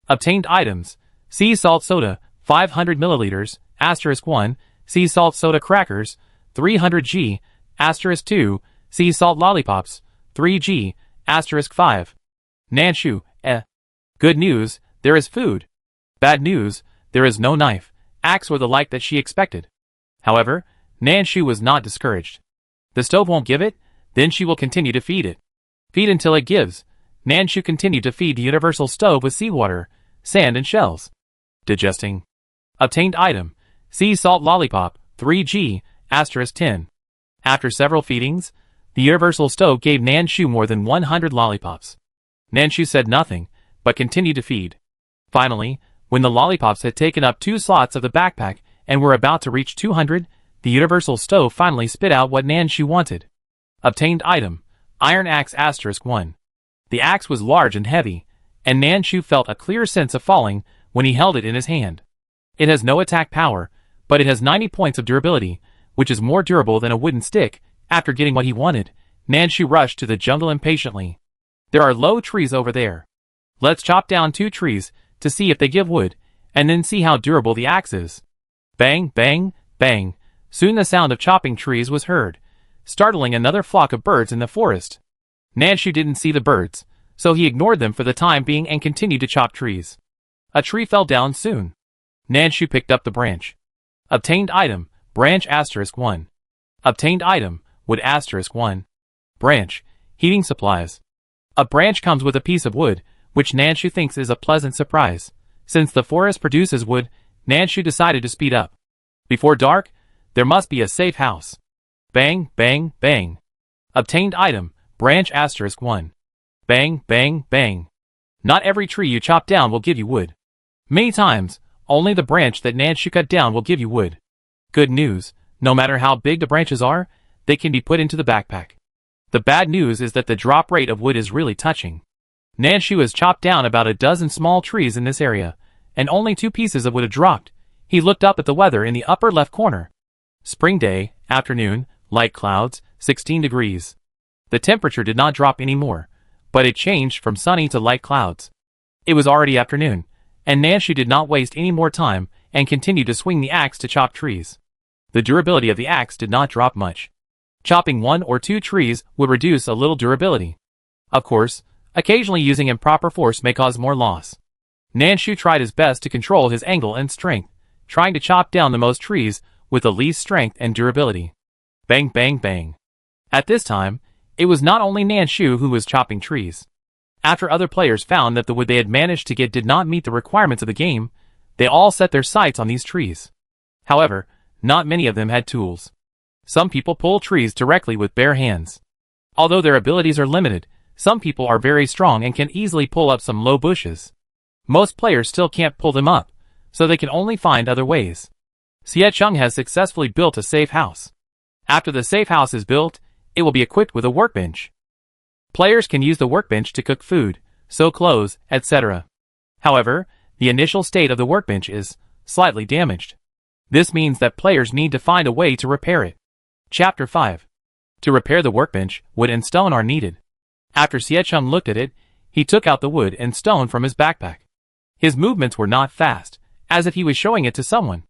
Obtained items: sea salt soda, 500 milliliters, *1, sea salt soda crackers, 300 g, *2, sea salt lollipops, 3 g, *5. Nanshu, Good news, there is food. Bad news, there is no knife, axe or the like that she expected. However, Nanshu was not discouraged. The stove won't give it, then she will continue to feed it. Feed until it gives. Nanshu continued to feed the universal stove with seawater, sand and shells. Digesting. Obtained item: sea salt lollipop, 3 g, *10. After several feedings, the universal stove gave Nanshu more than 100 lollipops. Nanshu said nothing, but continued to feed. Finally, when the lollipops had taken up 2 slots of the backpack and were about to reach 200, the universal stove finally spit out what Nanshu wanted. Obtained item, Iron Axe *1. The axe was large and heavy, and Nanshu felt a clear sense of falling when he held it in his hand. It has no attack power, but it has 90 points of durability, which is more durable than a wooden stick. After getting what he wanted, Nanshu rushed to the jungle impatiently. There are low trees over there. Let's chop down 2 trees to see if they give wood, and then see how durable the axe is. Bang, bang, bang. Soon the sound of chopping trees was heard, startling another flock of birds in the forest. Nanshu didn't see the birds, so he ignored them for the time being and continued to chop trees. A tree fell down soon. Nanshu picked up the branch. Obtained item, Branch *1. Obtained item, Wood *1. Branch, Heating supplies. A branch comes with a piece of wood, which Nanshu thinks is a pleasant surprise. Since the forest produces wood, Nanshu decided to speed up. Before dark, there must be a safe house. Bang, bang, bang. Obtained item, Branch *1. Bang, bang, bang. Not every tree you chop down will give you wood. Many times, only the branch that Nanshu cut down will give you wood. Good news, no matter how big the branches are, they can be put into the backpack. The bad news is that the drop rate of wood is really touching. Nanshu has chopped down about a dozen small trees in this area, and only 2 pieces of wood have dropped. He looked up at the weather in the upper left corner. Spring day, afternoon, light clouds, 16 degrees. The temperature did not drop any more, but it changed from sunny to light clouds. It was already afternoon, and Nanshu did not waste any more time and continued to swing the axe to chop trees. The durability of the axe did not drop much. Chopping 1 or 2 trees would reduce a little durability. Of course, occasionally using improper force may cause more loss. Nanshu tried his best to control his angle and strength, trying to chop down the most trees with the least strength and durability. Bang, bang, bang. At this time, it was not only Nanshu who was chopping trees. After other players found that the wood they had managed to get did not meet the requirements of the game, they all set their sights on these trees. However, not many of them had tools. Some people pull trees directly with bare hands. Although their abilities are limited, some people are very strong and can easily pull up some low bushes. Most players still can't pull them up, so they can only find other ways. Siecheng has successfully built a safe house. After the safe house is built, it will be equipped with a workbench. Players can use the workbench to cook food, sew clothes, etc. However, the initial state of the workbench is slightly damaged. This means that players need to find a way to repair it. Chapter 5. To repair the workbench, wood and stone are needed. After Siecheng looked at it, he took out the wood and stone from his backpack. His movements were not fast, as if he was showing it to someone.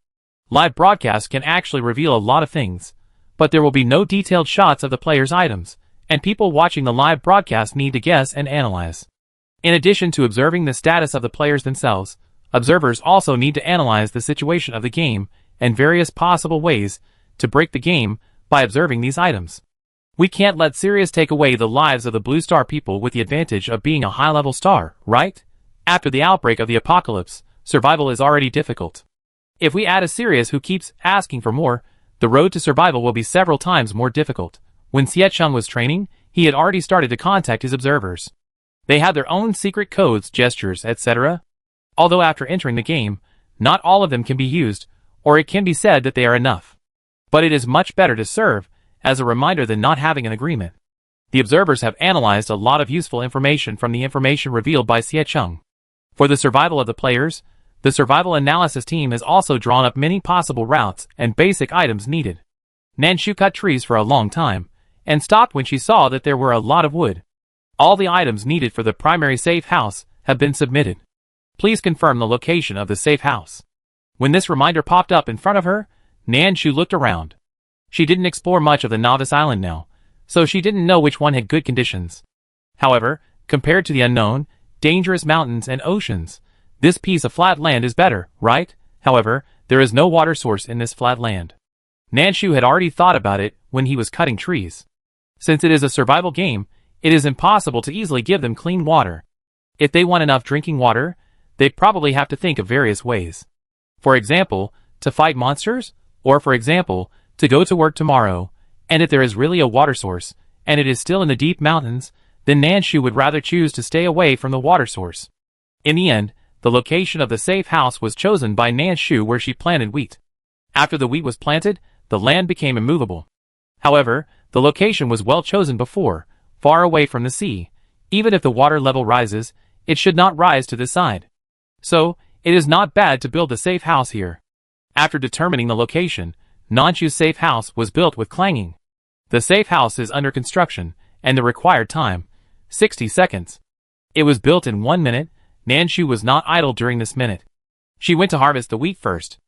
Live broadcasts can actually reveal a lot of things, but there will be no detailed shots of the player's items, and people watching the live broadcast need to guess and analyze. In addition to observing the status of the players themselves, observers also need to analyze the situation of the game and various possible ways to break the game by observing these items. We can't let Sirius take away the lives of the Blue Star people with the advantage of being a high-level star, right? After the outbreak of the apocalypse, survival is already difficult. If we add a Sirius who keeps asking for more, the road to survival will be several times more difficult. When Siecheng was training, he had already started to contact his observers. They had their own secret codes, gestures, etc. Although after entering the game, not all of them can be used, or it can be said that they are enough. But it is much better to serve as a reminder than not having an agreement. The observers have analyzed a lot of useful information from the information revealed by Siecheng. For the survival of the players, the survival analysis team has also drawn up many possible routes and basic items needed. Nanshu cut trees for a long time, and stopped when she saw that there were a lot of wood. All the items needed for the primary safe house have been submitted. Please confirm the location of the safe house. When this reminder popped up in front of her, Nanshu looked around. She didn't explore much of the novice island now, so she didn't know which one had good conditions. However, compared to the unknown, dangerous mountains and oceans, this piece of flat land is better, right? However, there is no water source in this flat land. Nanshu had already thought about it when he was cutting trees. Since it is a survival game, it is impossible to easily give them clean water. If they want enough drinking water, they probably have to think of various ways. For example, to fight monsters, or for example, to go to work tomorrow, and if there is really a water source, and it is still in the deep mountains, then Nanshu would rather choose to stay away from the water source. In the end, the location of the safe house was chosen by Nanshu where she planted wheat. After the wheat was planted, the land became immovable. However, The location was well chosen before, far away from the sea. Even if the water level rises, it should not rise to this side. So, it is not bad to build a safe house here. After determining the location, Nanshu's safe house was built with clanging. The safe house is under construction, and the required time, 60 seconds. It was built in 1 minute. Nanshu was not idle during this minute. She went to harvest the wheat first.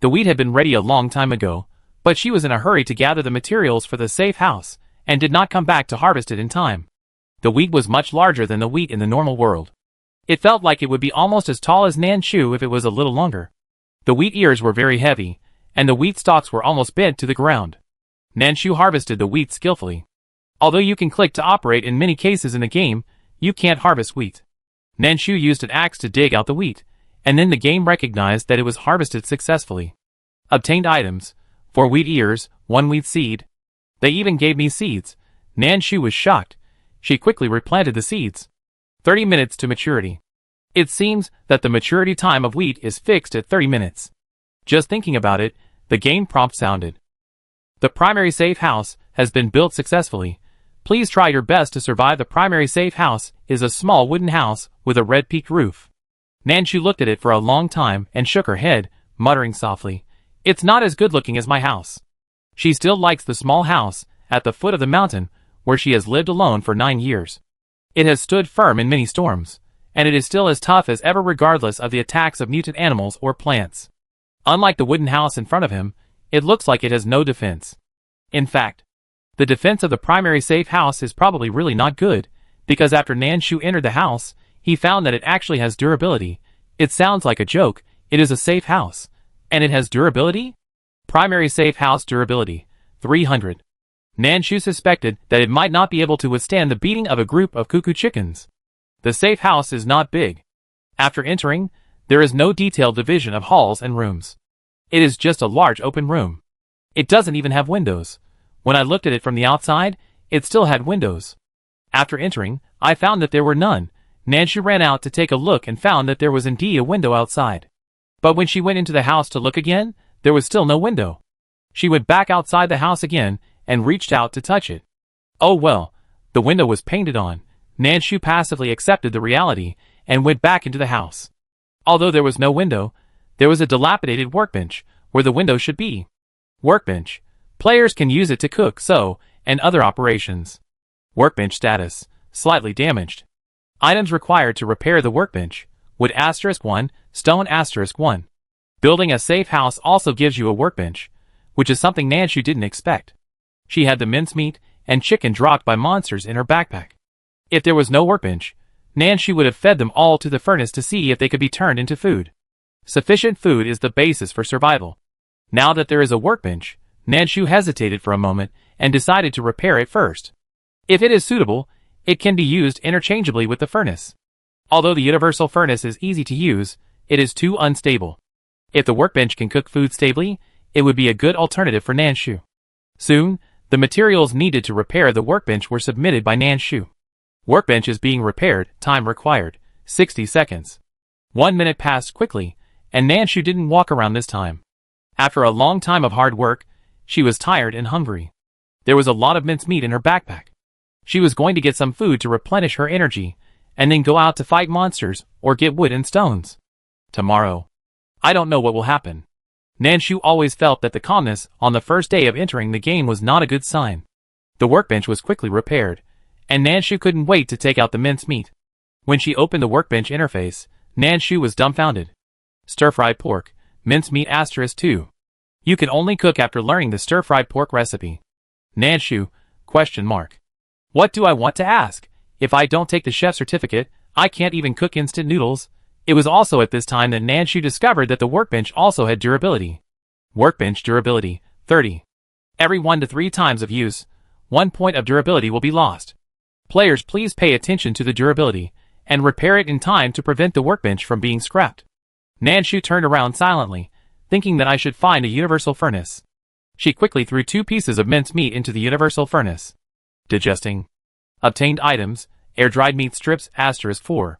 The wheat had been ready a long time ago, but she was in a hurry to gather the materials for the safe house, and did not come back to harvest it in time. The wheat was much larger than the wheat in the normal world. It felt like it would be almost as tall as Nanshu if it was a little longer. The wheat ears were very heavy, and the wheat stalks were almost bent to the ground. Nanshu harvested the wheat skillfully. Although you can click to operate in many cases in the game, you can't harvest wheat. Nanshu used an axe to dig out the wheat, and then the game recognized that it was harvested successfully. Obtained items: 4 wheat ears, 1 wheat seed. They even gave me seeds. Nanshu was shocked. She quickly replanted the seeds. 30 minutes to maturity. It seems that the maturity time of wheat is fixed at 30 minutes. Just thinking about it, the game prompt sounded. The primary safe house has been built successfully. Please try your best to survive. The primary safe house is a small wooden house with a red peaked roof. Nanshu looked at it for a long time and shook her head, muttering softly, "It's not as good looking as my house." She still likes the small house at the foot of the mountain where she has lived alone for 9 years. It has stood firm in many storms, and it is still as tough as ever regardless of the attacks of mutant animals or plants. Unlike the wooden house in front of him, it looks like it has no defense. In fact, the defense of the primary safe house is probably really not good, because after Nanshu entered the house, he found that it actually has durability. It sounds like a joke. It is a safe house, and it has durability? Primary safe house durability, 300. Nanshu suspected that it might not be able to withstand the beating of a group of cuckoo chickens. The safe house is not big. After entering, there is no detailed division of halls and rooms. It is just a large open room. It doesn't even have windows. When I looked at it from the outside, it still had windows. After entering, I found that there were none. Nanshu ran out to take a look and found that there was indeed a window outside. But when she went into the house to look again, there was still no window. She went back outside the house again and reached out to touch it. Oh well, the window was painted on. Nanshu passively accepted the reality and went back into the house. Although there was no window, there was a dilapidated workbench where the window should be. Workbench. Players can use it to cook, sew, and other operations. Workbench status: slightly damaged. Items required to repair the workbench: wood *1, stone *1. Building a safe house also gives you a workbench, which is something Nanshu didn't expect. She had the mincemeat and chicken dropped by monsters in her backpack. If there was no workbench, Nanshu would have fed them all to the furnace to see if they could be turned into food. Sufficient food is the basis for survival. Now that there is a workbench, Nanshu hesitated for a moment and decided to repair it first. If it is suitable, it can be used interchangeably with the furnace. Although the universal furnace is easy to use, it is too unstable. If the workbench can cook food stably, it would be a good alternative for Nanshu. Soon, the materials needed to repair the workbench were submitted by Nanshu. Workbench is being repaired, time required, 60 seconds. 1 minute passed quickly, and Nanshu didn't walk around this time. After a long time of hard work, she was tired and hungry. There was a lot of mincemeat in her backpack. She was going to get some food to replenish her energy, and then go out to fight monsters or get wood and stones. Tomorrow. I don't know what will happen. Nanshu always felt that the calmness on the first day of entering the game was not a good sign. The workbench was quickly repaired, and Nanshu couldn't wait to take out the mincemeat. When she opened the workbench interface, Nanshu was dumbfounded. Stir-fried pork, mincemeat *2. You can only cook after learning the stir-fried pork recipe. Nanshu, ? What do I want to ask? If I don't take the chef certificate, I can't even cook instant noodles. It was also at this time that Nanshu discovered that the workbench also had durability. Workbench durability, 30. Every 1 to 3 times of use, 1 point of durability will be lost. Players, please pay attention to the durability, and repair it in time to prevent the workbench from being scrapped. Nanshu turned around silently, thinking that I should find a universal furnace. She quickly threw 2 pieces of mincemeat into the universal furnace. Digesting. Obtained items: air-dried meat strips *4.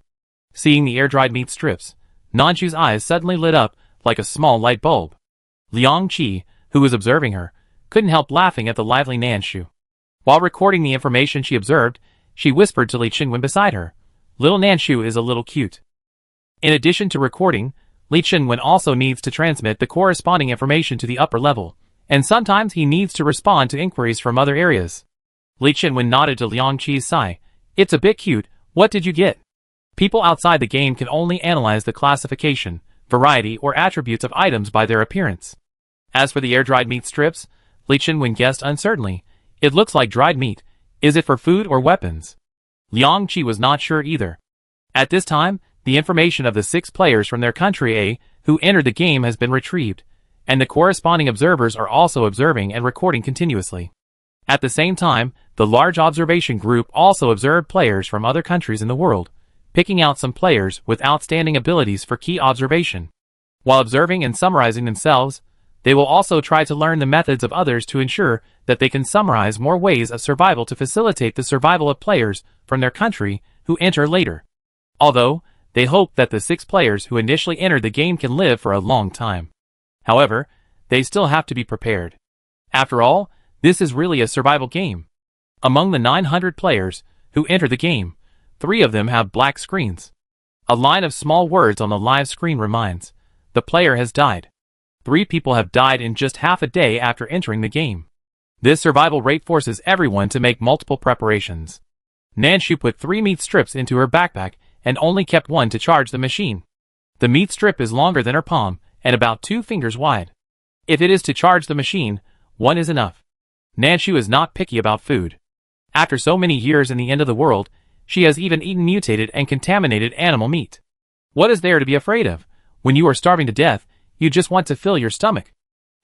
Seeing the air-dried meat strips, Nanshu's eyes suddenly lit up like a small light bulb. Liang Qi, who was observing her, couldn't help laughing at the lively Nanshu. While recording the information she observed, she whispered to Li Chenwen beside her, "Little Nanshu is a little cute." In addition to recording, Li Chenwen also needs to transmit the corresponding information to the upper level, and sometimes he needs to respond to inquiries from other areas. Li Chenwen nodded to Liang Qi's sigh. "It's a bit cute, what did you get?" People outside the game can only analyze the classification, variety, or attributes of items by their appearance. As for the air-dried meat strips, Li Chenwen guessed uncertainly, "It looks like dried meat. Is it for food or weapons?" Liang Qi was not sure either. At this time, the information of the 6 players from their country A who entered the game has been retrieved, and the corresponding observers are also observing and recording continuously. At the same time, the large observation group also observed players from other countries in the world, picking out some players with outstanding abilities for key observation. While observing and summarizing themselves, they will also try to learn the methods of others to ensure that they can summarize more ways of survival to facilitate the survival of players from their country who enter later. Although, they hope that the 6 players who initially entered the game can live for a long time. However, they still have to be prepared. After all, this is really a survival game. Among the 900 players who enter the game, 3 of them have black screens. A line of small words on the live screen reminds, "The player has died." 3 people have died in just half a day after entering the game. This survival rate forces everyone to make multiple preparations. Nanshu put 3 meat strips into her backpack and only kept 1 to charge the machine. The meat strip is longer than her palm and about 2 fingers wide. If it is to charge the machine, 1 is enough. Nanshu is not picky about food. After so many years in the end of the world, she has even eaten mutated and contaminated animal meat. What is there to be afraid of? When you are starving to death, you just want to fill your stomach.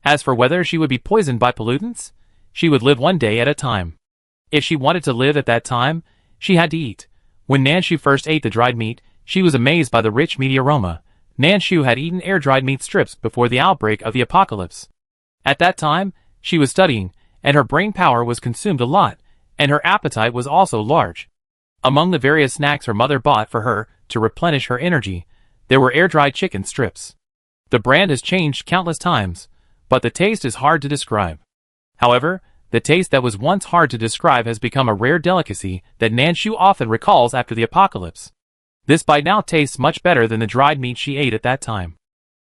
As for whether she would be poisoned by pollutants, she would live one day at a time. If she wanted to live at that time, she had to eat. When Nanshu first ate the dried meat, she was amazed by the rich meaty aroma. Nanshu had eaten air-dried meat strips before the outbreak of the apocalypse. At that time, she was studying, and her brain power was consumed a lot, and her appetite was also large. Among the various snacks her mother bought for her to replenish her energy, there were air-dried chicken strips. The brand has changed countless times, but the taste is hard to describe. However, the taste that was once hard to describe has become a rare delicacy that Nanshu often recalls after the apocalypse. This bite now tastes much better than the dried meat she ate at that time.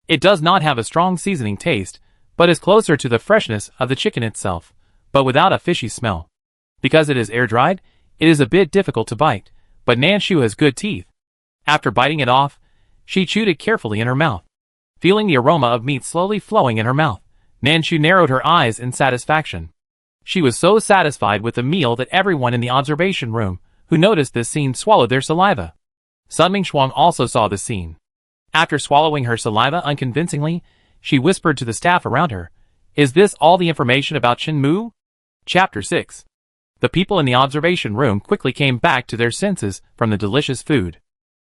It does not have a strong seasoning taste, but is closer to the freshness of the chicken itself, but without a fishy smell. Because it is air-dried, it is a bit difficult to bite, but Nanshu has good teeth. After biting it off, she chewed it carefully in her mouth. Feeling the aroma of meat slowly flowing in her mouth, Nanshu narrowed her eyes in satisfaction. She was so satisfied with the meal that everyone in the observation room who noticed this scene swallowed their saliva. Sun Mingxuang also saw the scene. After swallowing her saliva unconvincingly, she whispered to the staff around her, "Is this all the information about Shenmue?" Chapter 6. The people in the observation room quickly came back to their senses from the delicious food.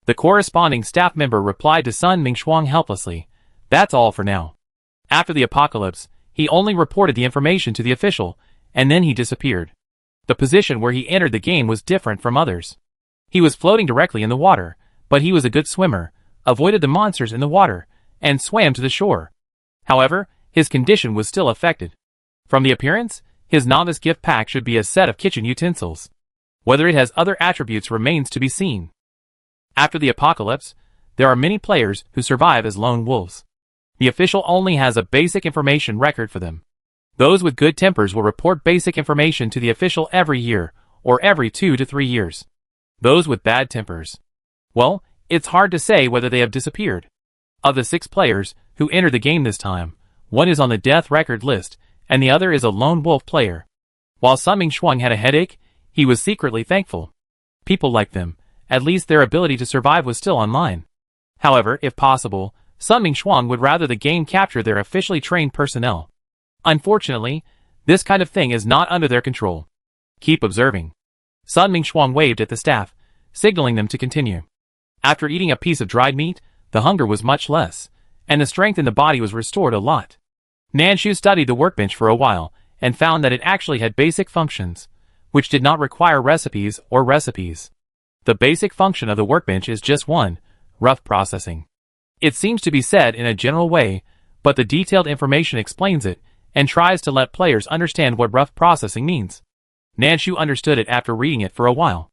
The corresponding staff member replied to Sun Mingxuang helplessly, "That's all for now." After the apocalypse, he only reported the information to the official, and then he disappeared. The position where he entered the game was different from others. He was floating directly in the water, but he was a good swimmer, avoided the monsters in the water, and swam to the shore. However, his condition was still affected. From the appearance, his novice gift pack should be a set of kitchen utensils. Whether it has other attributes remains to be seen. After the apocalypse, there are many players who survive as lone wolves. The official only has a basic information record for them. Those with good tempers will report basic information to the official every year, or every 2 to 3 years. Those with bad tempers, well, it's hard to say whether they have disappeared. Of the 6 players who entered the game this time, 1 is on the death record list, and the other is a lone wolf player. While Sun Mingxuang had a headache, he was secretly thankful. People like them, at least their ability to survive was still online. However, if possible, Sun Mingxuang would rather the game capture their officially trained personnel. Unfortunately, this kind of thing is not under their control. Keep observing. Sun Mingxuang waved at the staff, signaling them to continue. After eating a piece of dried meat, the hunger was much less, and the strength in the body was restored a lot. Nanshu studied the workbench for a while, and found that it actually had basic functions, which did not require recipes or recipes. The basic function of the workbench is just one, rough processing. It seems to be said in a general way, but the detailed information explains it, and tries to let players understand what rough processing means. Nanshu understood it after reading it for a while.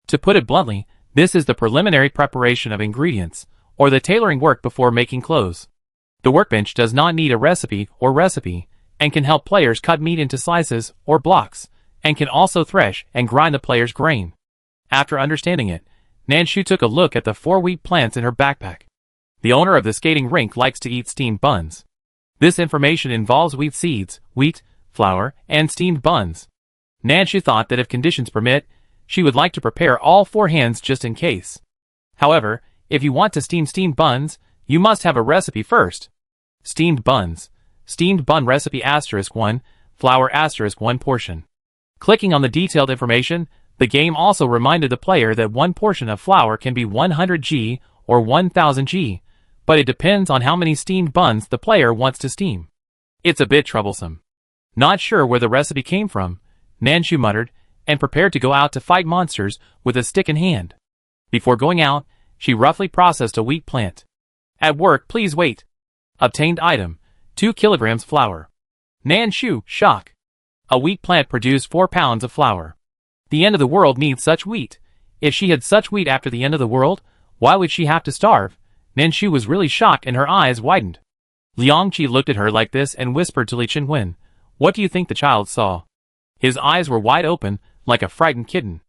To put it bluntly, this is the preliminary preparation of ingredients, or the tailoring work before making clothes. The workbench does not need a recipe, and can help players cut meat into slices or blocks, and can also thresh and grind the player's grain. After understanding it, Nanshu took a look at the 4 wheat plants in her backpack. The owner of the skating rink likes to eat steamed buns. This information involves wheat seeds, wheat, flour, and steamed buns. Nanshu thought that if conditions permit, she would like to prepare all 4 hands just in case. However, if you want to steam steamed buns, you must have a recipe first. Steamed buns. Steamed bun recipe *1, flour *1 portion. Clicking on the detailed information, the game also reminded the player that 1 portion of flour can be 100 g or 1000 g, but it depends on how many steamed buns the player wants to steam. It's a bit troublesome. Not sure where the recipe came from, Nanshu muttered, and prepared to go out to fight monsters with a stick in hand. Before going out, she roughly processed a wheat plant. At work, please wait. Obtained item, 2 kilograms flour. Nanshu, shock. A wheat plant produced 4 pounds of flour. The end of the world needs such wheat. If she had such wheat after the end of the world, why would she have to starve? Nanshu was really shocked and her eyes widened. Liangqi looked at her like this and whispered to Li Qinwen, "What do you think the child saw?" His eyes were wide open, like a frightened kitten.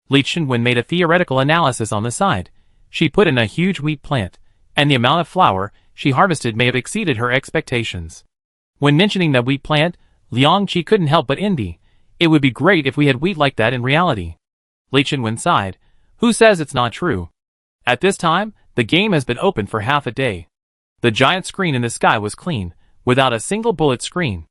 Li Qinwen made a theoretical analysis on the side. She put in a huge wheat plant, and the amount of flour she harvested may have exceeded her expectations. When mentioning that wheat plant, Liangqi couldn't help but envy. It would be great if we had wheat like that in reality. Li Qinwen sighed. Who says it's not true? At this time, the game has been open for half a day. The giant screen in the sky was clean, without a single bullet screen.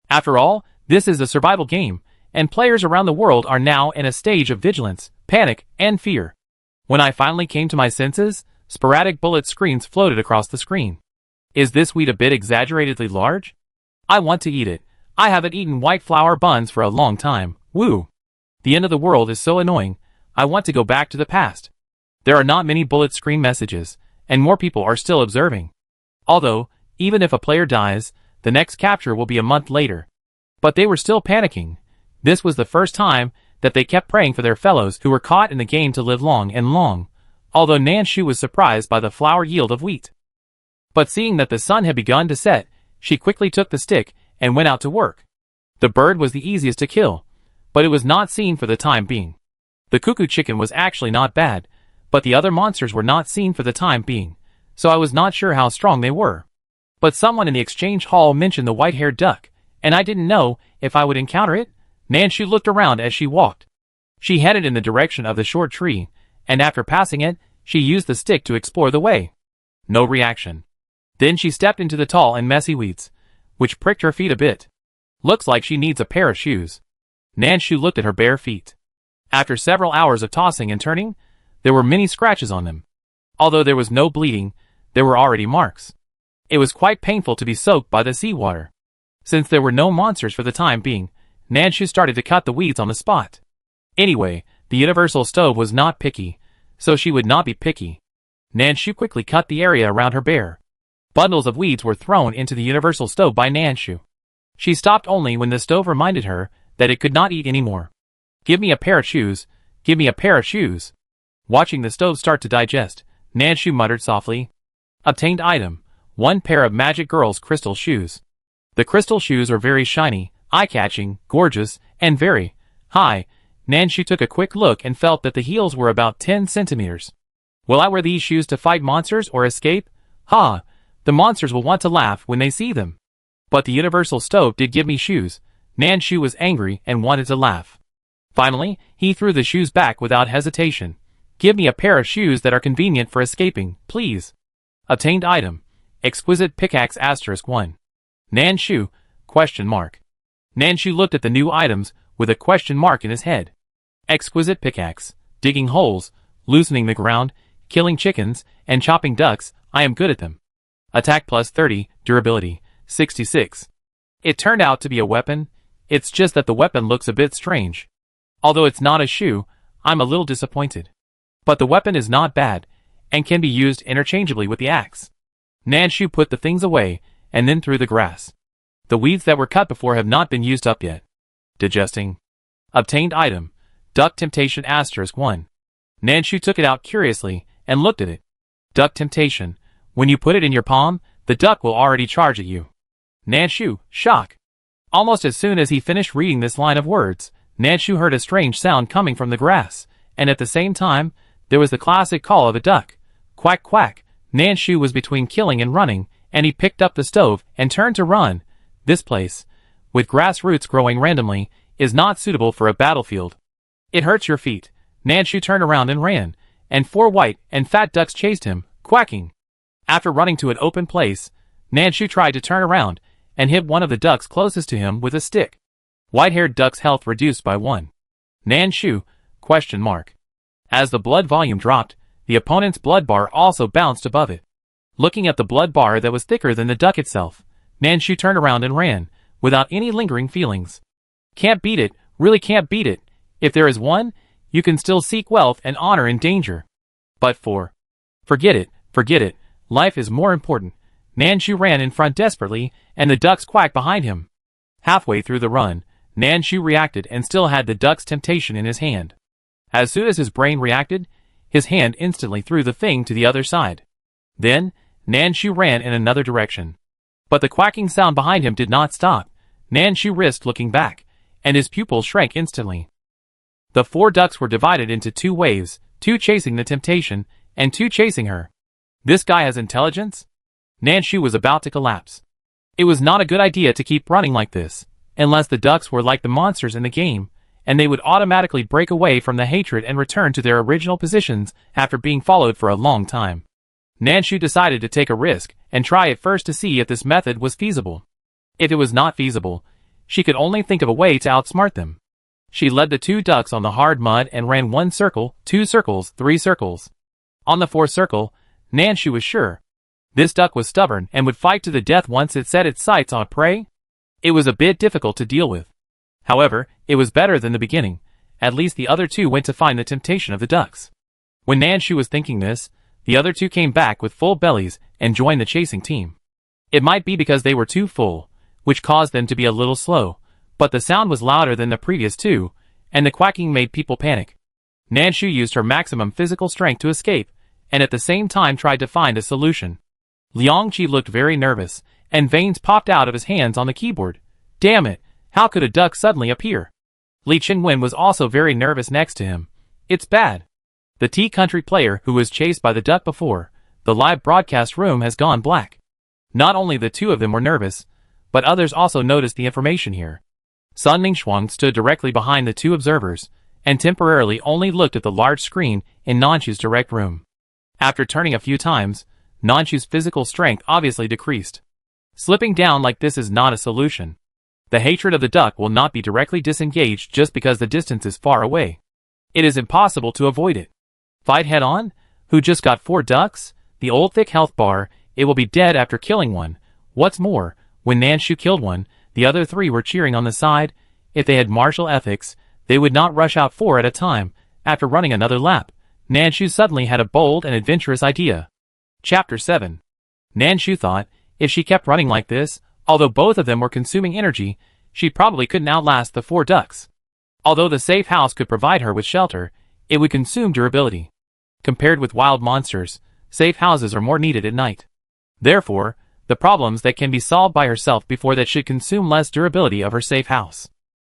After all, this is a survival game, and players around the world are now in a stage of vigilance, panic, and fear. When I finally came to my senses, sporadic bullet screens floated across the screen. Is this wheat a bit exaggeratedly large? I want to eat it. I haven't eaten white flour buns for a long time. Woo! The end of the world is so annoying. I want to go back to the past. There are not many bullet screen messages, and more people are still observing. Although, even if a player dies, the next capture will be a month later. But they were still panicking. This was the first time that they kept praying for their fellows who were caught in the game to live long and long, although Nanshu was surprised by the flour yield of wheat. But seeing that the sun had begun to set, she quickly took the stick and went out to work. The bird was the easiest to kill, but it was not seen for the time being. The cuckoo chicken was actually not bad, but the other monsters were not seen for the time being, so I was not sure how strong they were. But someone in the exchange hall mentioned the white-haired duck, and I didn't know if I would encounter it. Nanshu looked around as she walked. She headed in the direction of the short tree, and after passing it, she used the stick to explore the way. No reaction. Then she stepped into the tall and messy weeds, which pricked her feet a bit. Looks like she needs a pair of shoes. Nanshu looked at her bare feet. After several hours of tossing and turning, there were many scratches on them. Although there was no bleeding, there were already marks. It was quite painful to be soaked by the seawater. Since there were no monsters for the time being, Nanshu started to cut the weeds on the spot. Anyway, the universal stove was not picky, so she would not be picky. Nanshu quickly cut the area around her bare. Bundles of weeds were thrown into the universal stove by Nanshu. She stopped only when the stove reminded her that it could not eat anymore. Give me a pair of shoes. Give me a pair of shoes. Watching the stove start to digest, Nanshu muttered softly. Obtained item, 1 pair of Magic Girl's crystal shoes. The crystal shoes are very shiny, eye-catching, gorgeous, and very high. Nanshu took a quick look and felt that the heels were about 10 centimeters. Will I wear these shoes to fight monsters or escape? Ha! The monsters will want to laugh when they see them. But the universal stove did give me shoes. Nanshu was angry and wanted to laugh. Finally, he threw the shoes back without hesitation. Give me a pair of shoes that are convenient for escaping, please. Obtained item, exquisite pickaxe *1. Nanshu, ? Nanshu looked at the new items with a question mark in his head. Exquisite pickaxe, digging holes, loosening the ground, killing chickens, and chopping ducks. I am good at them. Attack plus 30, durability, 66. It turned out to be a weapon. It's just that the weapon looks a bit strange. Although it's not a shoe, I'm a little disappointed. But the weapon is not bad, and can be used interchangeably with the axe. Nanshu put the things away, and then threw the grass. The weeds that were cut before have not been used up yet. Digesting. Obtained item. Duck Temptation *1. Nanshu took it out curiously and looked at it. Duck Temptation. When you put it in your palm, the duck will already charge at you. Nanshu, shock. Almost as soon as he finished reading this line of words, Nanshu heard a strange sound coming from the grass, and at the same time, there was the classic call of a duck. Quack quack. Nanshu was between killing and running, and he picked up the stove and turned to run. This place, with grass roots growing randomly, is not suitable for a battlefield. It hurts your feet. Nanshu turned around and ran, and 4 white and fat ducks chased him, quacking. After running to an open place, Nanshu tried to turn around and hit one of the ducks closest to him with a stick. White-haired duck's health reduced by 1. Nanshu? ? As the blood volume dropped, the opponent's blood bar also bounced above it. Looking at the blood bar that was thicker than the duck itself, Nanshu turned around and ran, without any lingering feelings. Can't beat it, really can't beat it. If there is one, you can still seek wealth and honor in danger. But forget it, life is more important. Nanshu ran in front desperately, and the ducks quacked behind him. Halfway through the run, Nanshu reacted and still had the duck's temptation in his hand. As soon as his brain reacted, his hand instantly threw the thing to the other side. Then, Nanshu ran in another direction. But the quacking sound behind him did not stop. Nanshu risked looking back, and his pupils shrank instantly. The 4 ducks were divided into 2 waves, 2 chasing the temptation, and 2 chasing her. This guy has intelligence? Nanshu was about to collapse. It was not a good idea to keep running like this, unless the ducks were like the monsters in the game, and they would automatically break away from the hatred and return to their original positions after being followed for a long time. Nanshu decided to take a risk and try it first to see if this method was feasible. If it was not feasible, she could only think of a way to outsmart them. She led the 2 ducks on the hard mud and ran 1 circle, 2 circles, 3 circles. On the 4th circle, Nanshu was sure. This duck was stubborn and would fight to the death once it set its sights on prey. It was a bit difficult to deal with. However, it was better than the beginning. At least the other 2 went to find the temptation of the ducks. When Nanshu was thinking this, the other 2 came back with full bellies and joined the chasing team. It might be because they were too full, which caused them to be a little slow, but the sound was louder than the previous 2, and the quacking made people panic. Nanshu used her maximum physical strength to escape, and at the same time tried to find a solution. Liangqi looked very nervous, and veins popped out of his hands on the keyboard. Damn it, how could a duck suddenly appear? Li Qingwen was also very nervous next to him. It's bad. The T-Country player who was chased by the duck before, the live broadcast room has gone black. Not only the 2 of them were nervous, but others also noticed the information here. Sun Mingxuang stood directly behind the 2 observers, and temporarily only looked at the large screen in Nanshu's direct room. After turning a few times, Nanshu's physical strength obviously decreased. Slipping down like this is not a solution. The hatred of the duck will not be directly disengaged just because the distance is far away. It is impossible to avoid it. Fight head on? Who just got 4 ducks? The old thick health bar, it will be dead after killing one. What's more, when Nanshu killed one, the other 3 were cheering on the side. If they had martial ethics, they would not rush out 4 at a time. After running another lap, Nanshu suddenly had a bold and adventurous idea. Chapter 7. Nanshu thought, if she kept running like this, although both of them were consuming energy, she probably couldn't outlast the 4 ducks. Although the safe house could provide her with shelter, it would consume durability. Compared with wild monsters, safe houses are more needed at night. Therefore, the problems that can be solved by herself before that should consume less durability of her safe house.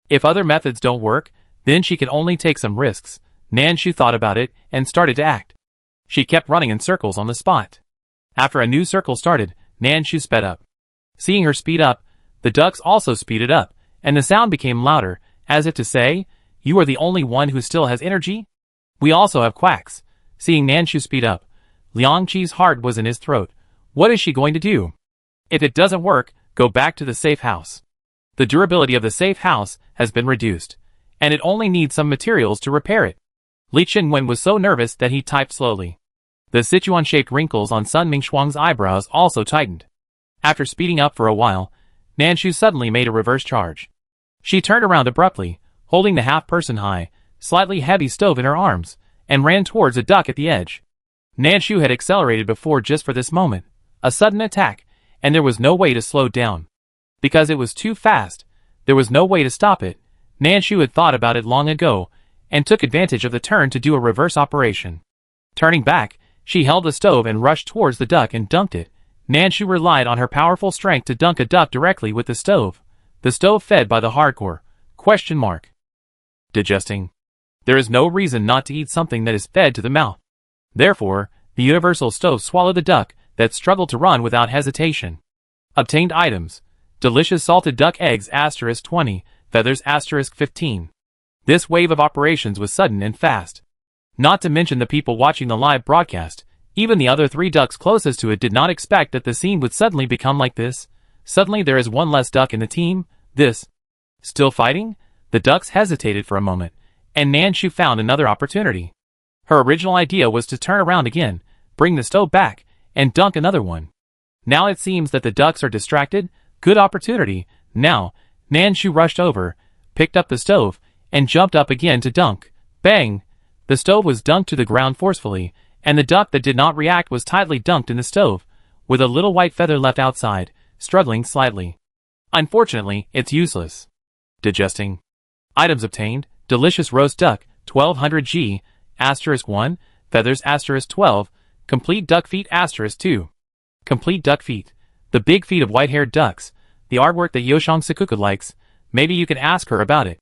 If other methods don't work, then she can only take some risks. Nanshu thought about it and started to act. She kept running in circles on the spot. After a new circle started, Nanshu sped up. Seeing her speed up, the ducks also speeded up, and the sound became louder, as if to say, "You are the only one who still has energy? We also have quacks." Seeing Nanshu speed up, Liangqi's heart was in his throat. What is she going to do? If it doesn't work, go back to the safe house. The durability of the safe house has been reduced, and it only needs some materials to repair it. Li Qingwen was so nervous that he typed slowly. The Sichuan-shaped wrinkles on Sun Mingxuang's eyebrows also tightened. After speeding up for a while, Nanshu suddenly made a reverse charge. She turned around abruptly, holding the half-person high, slightly heavy stove in her arms, and ran towards a duck at the edge. Nanshu had accelerated before just for this moment, a sudden attack, and there was no way to slow down. Because it was too fast, there was no way to stop it. Nanshu had thought about it long ago, and took advantage of the turn to do a reverse operation. Turning back, she held the stove and rushed towards the duck and dunked it. Nanshu relied on her powerful strength to dunk a duck directly with the stove. The stove fed by the hardcore. Question mark. Digesting. There is no reason not to eat something that is fed to the mouth. Therefore, the universal stove swallowed the duck that struggled to run without hesitation. Obtained items. Delicious salted duck eggs *20, feathers *15. This wave of operations was sudden and fast. Not to mention the people watching the live broadcast. Even the other 3 ducks closest to it did not expect that the scene would suddenly become like this. Suddenly there is one less duck in the team. This. Still fighting? The ducks hesitated for a moment, and Nanshu found another opportunity. Her original idea was to turn around again, bring the stove back, and dunk another one. Now it seems that the ducks are distracted. Good opportunity. Now, Nanshu rushed over, picked up the stove, and jumped up again to dunk. Bang! The stove was dunked to the ground forcefully, and the duck that did not react was tightly dunked in the stove, with a little white feather left outside, struggling slightly. Unfortunately, it's useless. Digesting. Items obtained. Delicious roast duck, 1200 G, *1, feathers *12, complete duck feet *2. Complete duck feet. The big feet of white-haired ducks, the artwork that Yoshong Sakuku likes. Maybe you can ask her about it.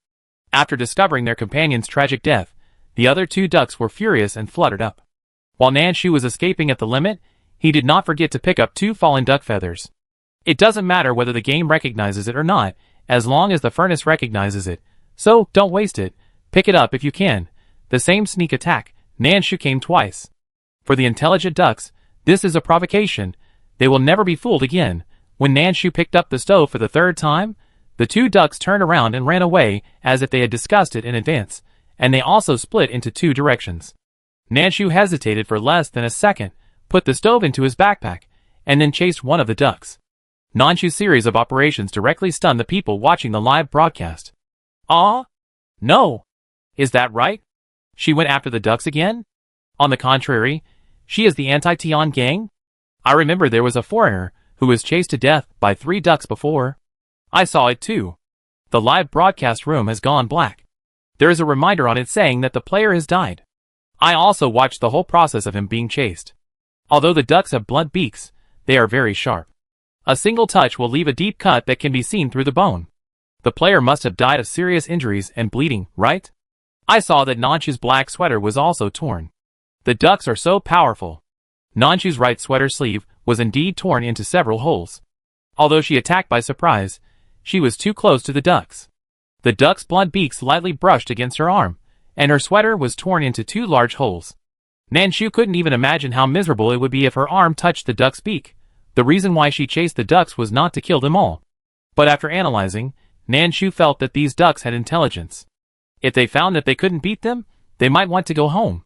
After discovering their companion's tragic death, the other 2 ducks were furious and fluttered up. While Nanshu was escaping at the limit, he did not forget to pick up 2 fallen duck feathers. It doesn't matter whether the game recognizes it or not, as long as the furnace recognizes it. So, don't waste it. Pick it up if you can. The same sneak attack. Nanshu came twice. For the intelligent ducks, this is a provocation. They will never be fooled again. When Nanshu picked up the stove for the 3rd time, the 2 ducks turned around and ran away as if they had discussed it in advance, and they also split into 2 directions. Nanshu hesitated for less than a second, put the stove into his backpack, and then chased one of the ducks. Nanshu's series of operations directly stunned the people watching the live broadcast. Ah? No. Is that right? She went after the ducks again? On the contrary, she is the anti-Tian gang? I remember there was a foreigner who was chased to death by 3 ducks before. I saw it too. The live broadcast room has gone black. There is a reminder on it saying that the player has died. I also watched the whole process of him being chased. Although the ducks have blunt beaks, they are very sharp. A single touch will leave a deep cut that can be seen through the bone. The player must have died of serious injuries and bleeding, right? I saw that Nanshu's black sweater was also torn. The ducks are so powerful. Nanshu's right sweater sleeve was indeed torn into several holes. Although she attacked by surprise, she was too close to the ducks. The duck's blunt beaks lightly brushed against her arm, and her sweater was torn into 2 large holes. Nanshu couldn't even imagine how miserable it would be if her arm touched the duck's beak. The reason why she chased the ducks was not to kill them all. But after analyzing, Nanshu felt that these ducks had intelligence. If they found that they couldn't beat them, they might want to go home.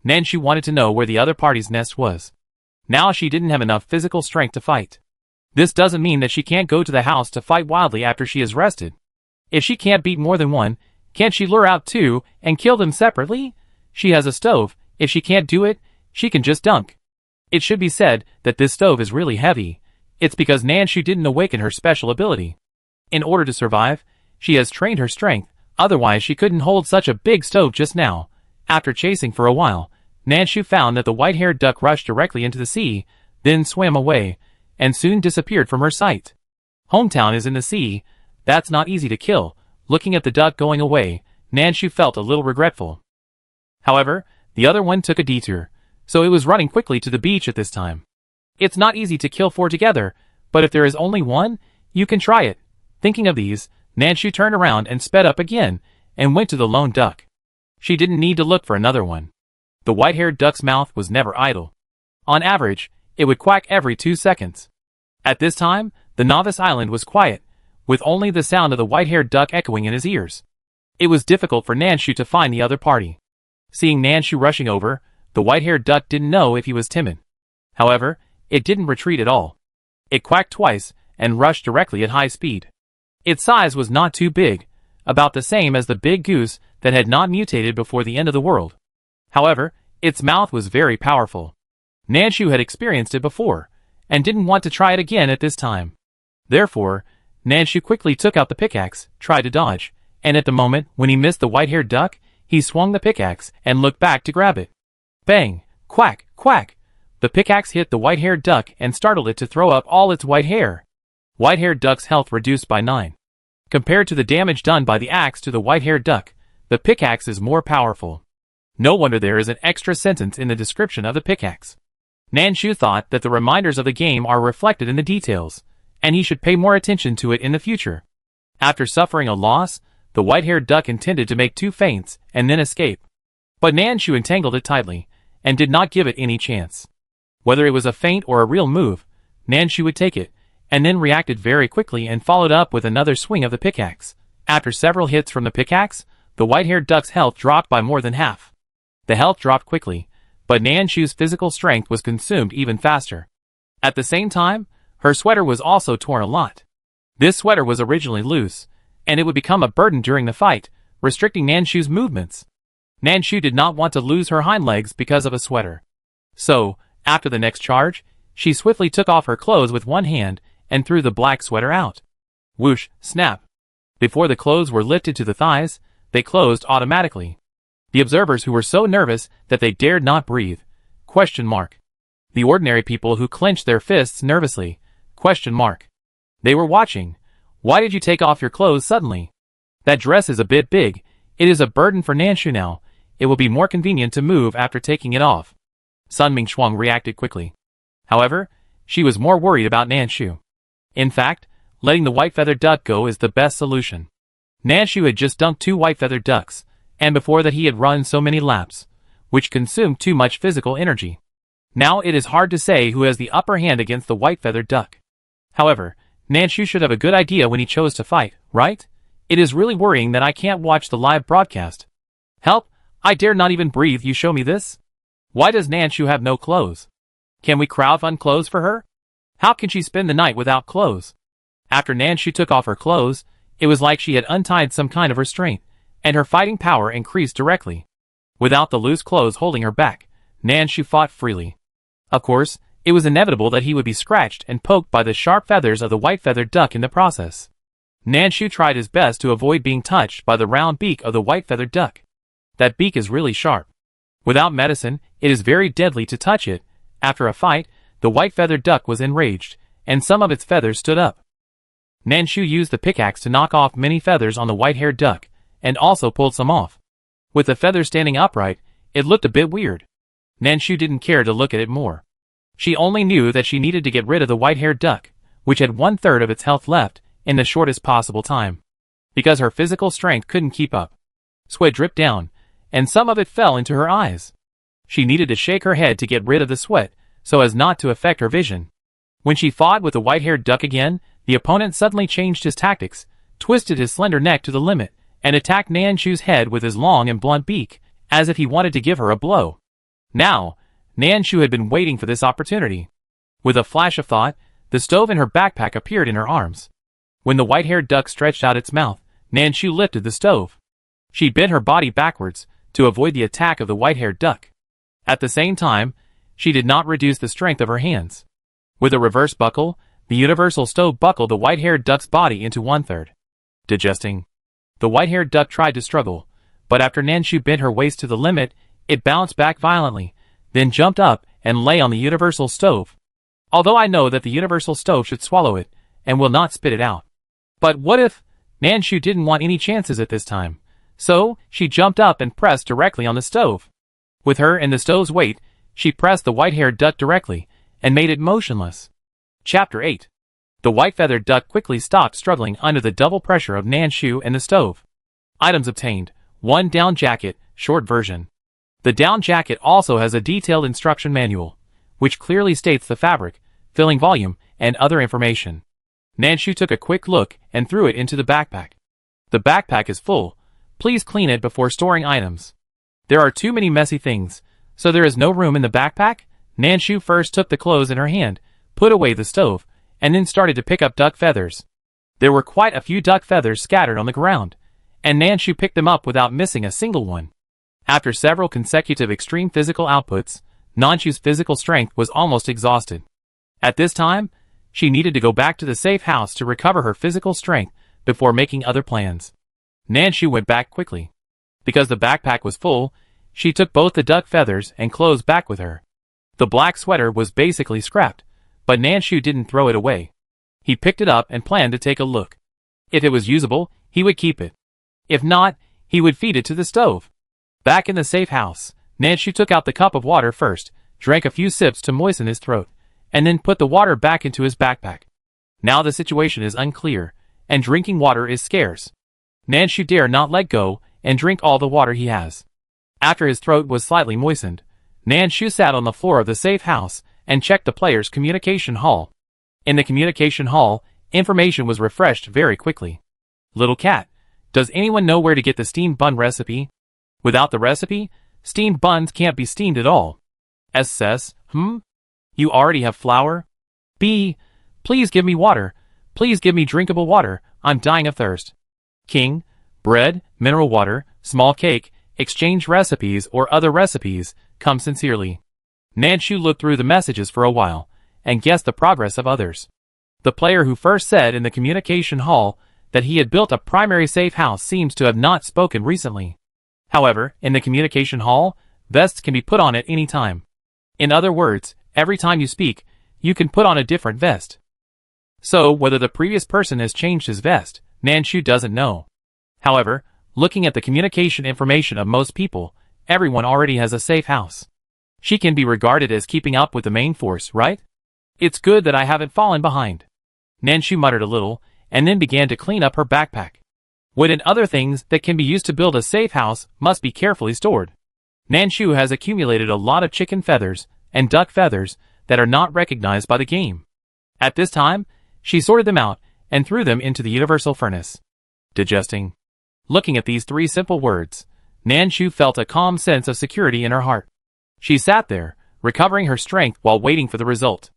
Nanshu wanted to know where the other party's nest was. Now she didn't have enough physical strength to fight. This doesn't mean that she can't go to the house to fight wildly after she is rested. If she can't beat more than one, can't she lure out 2 and kill them separately? She has a stove. If she can't do it, she can just dunk. It should be said that this stove is really heavy. It's because Nanshu didn't awaken her special ability. In order to survive, she has trained her strength, otherwise she couldn't hold such a big stove just now. After chasing for a while, Nanshu found that the white-haired duck rushed directly into the sea, then swam away, and soon disappeared from her sight. Hometown is in the sea. That's not easy to kill. Looking at the duck going away, Nanshu felt a little regretful. However, the other one took a detour, so it was running quickly to the beach at this time. It's not easy to kill 4 together, but if there is only one, you can try it. Thinking of these, Nanshu turned around and sped up again, and went to the lone duck. She didn't need to look for another one. The white-haired duck's mouth was never idle. On average, it would quack every 2 seconds. At this time, the novice island was quiet, with only the sound of the white-haired duck echoing in his ears. It was difficult for Nanshu to find the other party. Seeing Nanshu rushing over, the white-haired duck didn't know if he was timid. However, it didn't retreat at all. It quacked twice, and rushed directly at high speed. Its size was not too big, about the same as the big goose that had not mutated before the end of the world. However, its mouth was very powerful. Nanshu had experienced it before, and didn't want to try it again at this time. Therefore, Nanshu quickly took out the pickaxe, tried to dodge, and at the moment when he missed the white-haired duck, he swung the pickaxe and looked back to grab it. Bang! Quack! Quack! The pickaxe hit the white-haired duck and startled it to throw up all its white hair. White-haired duck's health reduced by 9. Compared to the damage done by the axe to the white-haired duck, the pickaxe is more powerful. No wonder there is an extra sentence in the description of the pickaxe. Nanshu thought that the reminders of the game are reflected in the details, and he should pay more attention to it in the future. After suffering a loss, the white-haired duck intended to make 2 feints and then escape. But Nanshu entangled it tightly, and did not give it any chance. Whether it was a feint or a real move, Nanshu would take it, and then reacted very quickly and followed up with another swing of the pickaxe. After several hits from the pickaxe, the white-haired duck's health dropped by more than half. The health dropped quickly, but Nanshu's physical strength was consumed even faster. At the same time, her sweater was also torn a lot. This sweater was originally loose, and it would become a burden during the fight, restricting Nanshu's movements. Nanshu did not want to lose her hind legs because of a sweater. So, after the next charge, she swiftly took off her clothes with one hand and threw the black sweater out. Whoosh, snap. Before the clothes were lifted to the thighs, they closed automatically. The observers who were so nervous that they dared not breathe. ? The ordinary people who clenched their fists nervously. ? They were watching. Why did you take off your clothes suddenly? That dress is a bit big. It is a burden for Nanshu now. It will be more convenient to move after taking it off. Sun Mingshuang reacted quickly. However, she was more worried about Nanshu. In fact, letting the white-feathered duck go is the best solution. Nanshu had just dunked 2 white-feathered ducks, and before that he had run so many laps, which consumed too much physical energy. Now it is hard to say who has the upper hand against the white-feathered duck. However, Nanshu should have a good idea when he chose to fight, right? It is really worrying that I can't watch the live broadcast. Help! I dare not even breathe, you show me this? Why does Nanshu have no clothes? Can we crowdfund clothes for her? How can she spend the night without clothes? After Nanshu took off her clothes, it was like she had untied some kind of restraint, and her fighting power increased directly. Without the loose clothes holding her back, Nanshu fought freely. Of course, it was inevitable that he would be scratched and poked by the sharp feathers of the white-feathered duck in the process. Nanshu tried his best to avoid being touched by the round beak of the white-feathered duck. That beak is really sharp. Without medicine, it is very deadly to touch it. After a fight, the white-feathered duck was enraged, and some of its feathers stood up. Nanshu used the pickaxe to knock off many feathers on the white-haired duck, and also pulled some off. With the feathers standing upright, it looked a bit weird. Nanshu didn't care to look at it more. She only knew that she needed to get rid of the white-haired duck, which had 1/3 of its health left, in the shortest possible time. Because her physical strength couldn't keep up. Sweat dripped down, and some of it fell into her eyes. She needed to shake her head to get rid of the sweat, so as not to affect her vision. When she fought with the white-haired duck again, the opponent suddenly changed his tactics, twisted his slender neck to the limit, and attacked Nanshu's head with his long and blunt beak, as if he wanted to give her a blow. Now, Nanshu had been waiting for this opportunity. With a flash of thought, the stove in her backpack appeared in her arms. When the white-haired duck stretched out its mouth, Nanshu lifted the stove. She bent her body backwards to avoid the attack of the white-haired duck. At the same time, she did not reduce the strength of her hands. With a reverse buckle, the universal stove buckled the white-haired duck's body into 1/3. Digesting. The white-haired duck tried to struggle, but after Nanshu bent her waist to the limit, it bounced back violently, then jumped up and lay on the universal stove. Although I know that the universal stove should swallow it, and will not spit it out. But what if? Nanshu didn't want any chances at this time. So, she jumped up and pressed directly on the stove. With her and the stove's weight, she pressed the white-haired duck directly, and made it motionless. Chapter 8. The white-feathered duck quickly stopped struggling under the double pressure of Nanshu and the stove. Items obtained. 1 down jacket, short version. The down jacket also has a detailed instruction manual, which clearly states the fabric, filling volume, and other information. Nanshu took a quick look and threw it into the backpack. The backpack is full. Please clean it before storing items. There are too many messy things, so there is no room in the backpack. Nanshu first took the clothes in her hand, put away the stove, and then started to pick up duck feathers. There were quite a few duck feathers scattered on the ground, and Nanshu picked them up without missing a single one. After several consecutive extreme physical outputs, Nanshu's physical strength was almost exhausted. At this time, she needed to go back to the safe house to recover her physical strength before making other plans. Nanshu went back quickly. Because the backpack was full, she took both the duck feathers and clothes back with her. The black sweater was basically scrapped, but Nanshu didn't throw it away. He picked it up and planned to take a look. If it was usable, he would keep it. If not, he would feed it to the stove. Back in the safe house, Nanshu took out the cup of water first, drank a few sips to moisten his throat, and then put the water back into his backpack. Now the situation is unclear, and drinking water is scarce. Nanshu dare not let go and drink all the water he has. After his throat was slightly moistened, Nanshu sat on the floor of the safe house and checked the player's communication hall. In the communication hall, information was refreshed very quickly. Little cat, does anyone know where to get the steamed bun recipe? Without the recipe, steamed buns can't be steamed at all. S says, You already have flour? B, please give me water. Please give me drinkable water. I'm dying of thirst. King, bread, mineral water, small cake, exchange recipes or other recipes, come sincerely. Nanshu looked through the messages for a while, and guessed the progress of others. The player who first said in the communication hall that he had built a primary safe house seems to have not spoken recently. However, in the communication hall, vests can be put on at any time. In other words, every time you speak, you can put on a different vest. So, whether the previous person has changed his vest, Nanshu doesn't know. However, looking at the communication information of most people, everyone already has a safe house. She can be regarded as keeping up with the main force, right? It's good that I haven't fallen behind. Nanshu muttered a little, and then began to clean up her backpack. Wood and other things that can be used to build a safe house must be carefully stored. Nanshu has accumulated a lot of chicken feathers and duck feathers that are not recognized by the game. At this time, she sorted them out and threw them into the universal furnace. Digesting. Looking at these three simple words, Nanshu felt a calm sense of security in her heart. She sat there, recovering her strength while waiting for the result.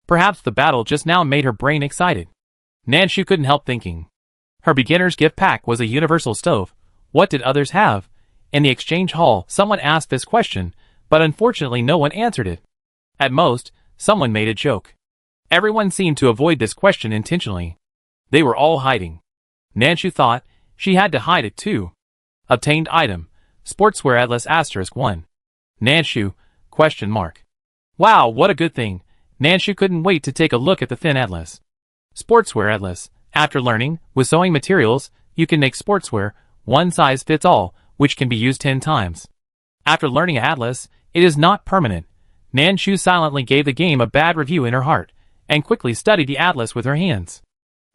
Perhaps the battle just now made her brain excited. Nanshu couldn't help thinking. Her beginner's gift pack was a universal stove. What did others have? In the exchange hall, someone asked this question, but unfortunately no one answered it. At most, someone made a joke. Everyone seemed to avoid this question intentionally. They were all hiding. Nanshu thought she had to hide it too. Obtained item, Sportswear Atlas *1. Nanshu, ? Wow, what a good thing. Nanshu couldn't wait to take a look at the thin atlas. Sportswear Atlas. After learning, with sewing materials, you can make sportswear, one size fits all, which can be used 10 times. After learning Atlas, it is not permanent. Nanshu silently gave the game a bad review in her heart, and quickly studied the atlas with her hands.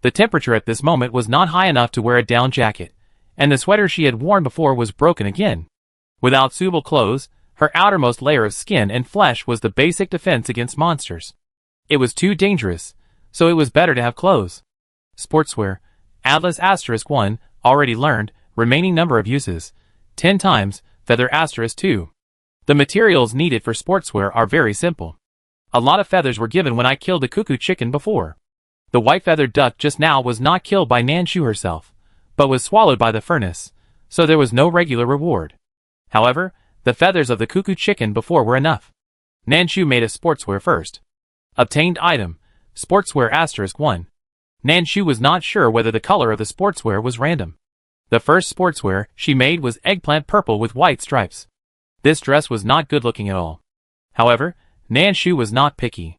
The temperature at this moment was not high enough to wear a down jacket, and the sweater she had worn before was broken again. Without suitable clothes, her outermost layer of skin and flesh was the basic defense against monsters. It was too dangerous, so it was better to have clothes. Sportswear, Atlas *1, already learned, remaining number of uses, 10 times, feather *2. The materials needed for sportswear are very simple. A lot of feathers were given when I killed the cuckoo chicken before. The white-feathered duck just now was not killed by Nanshu herself, but was swallowed by the furnace, so there was no regular reward. However, the feathers of the cuckoo chicken before were enough. Nanshu made a sportswear first. Obtained item, Sportswear *1. Nanshu was not sure whether the color of the sportswear was random. The first sportswear she made was eggplant purple with white stripes. This dress was not good looking at all. However, Nanshu was not picky.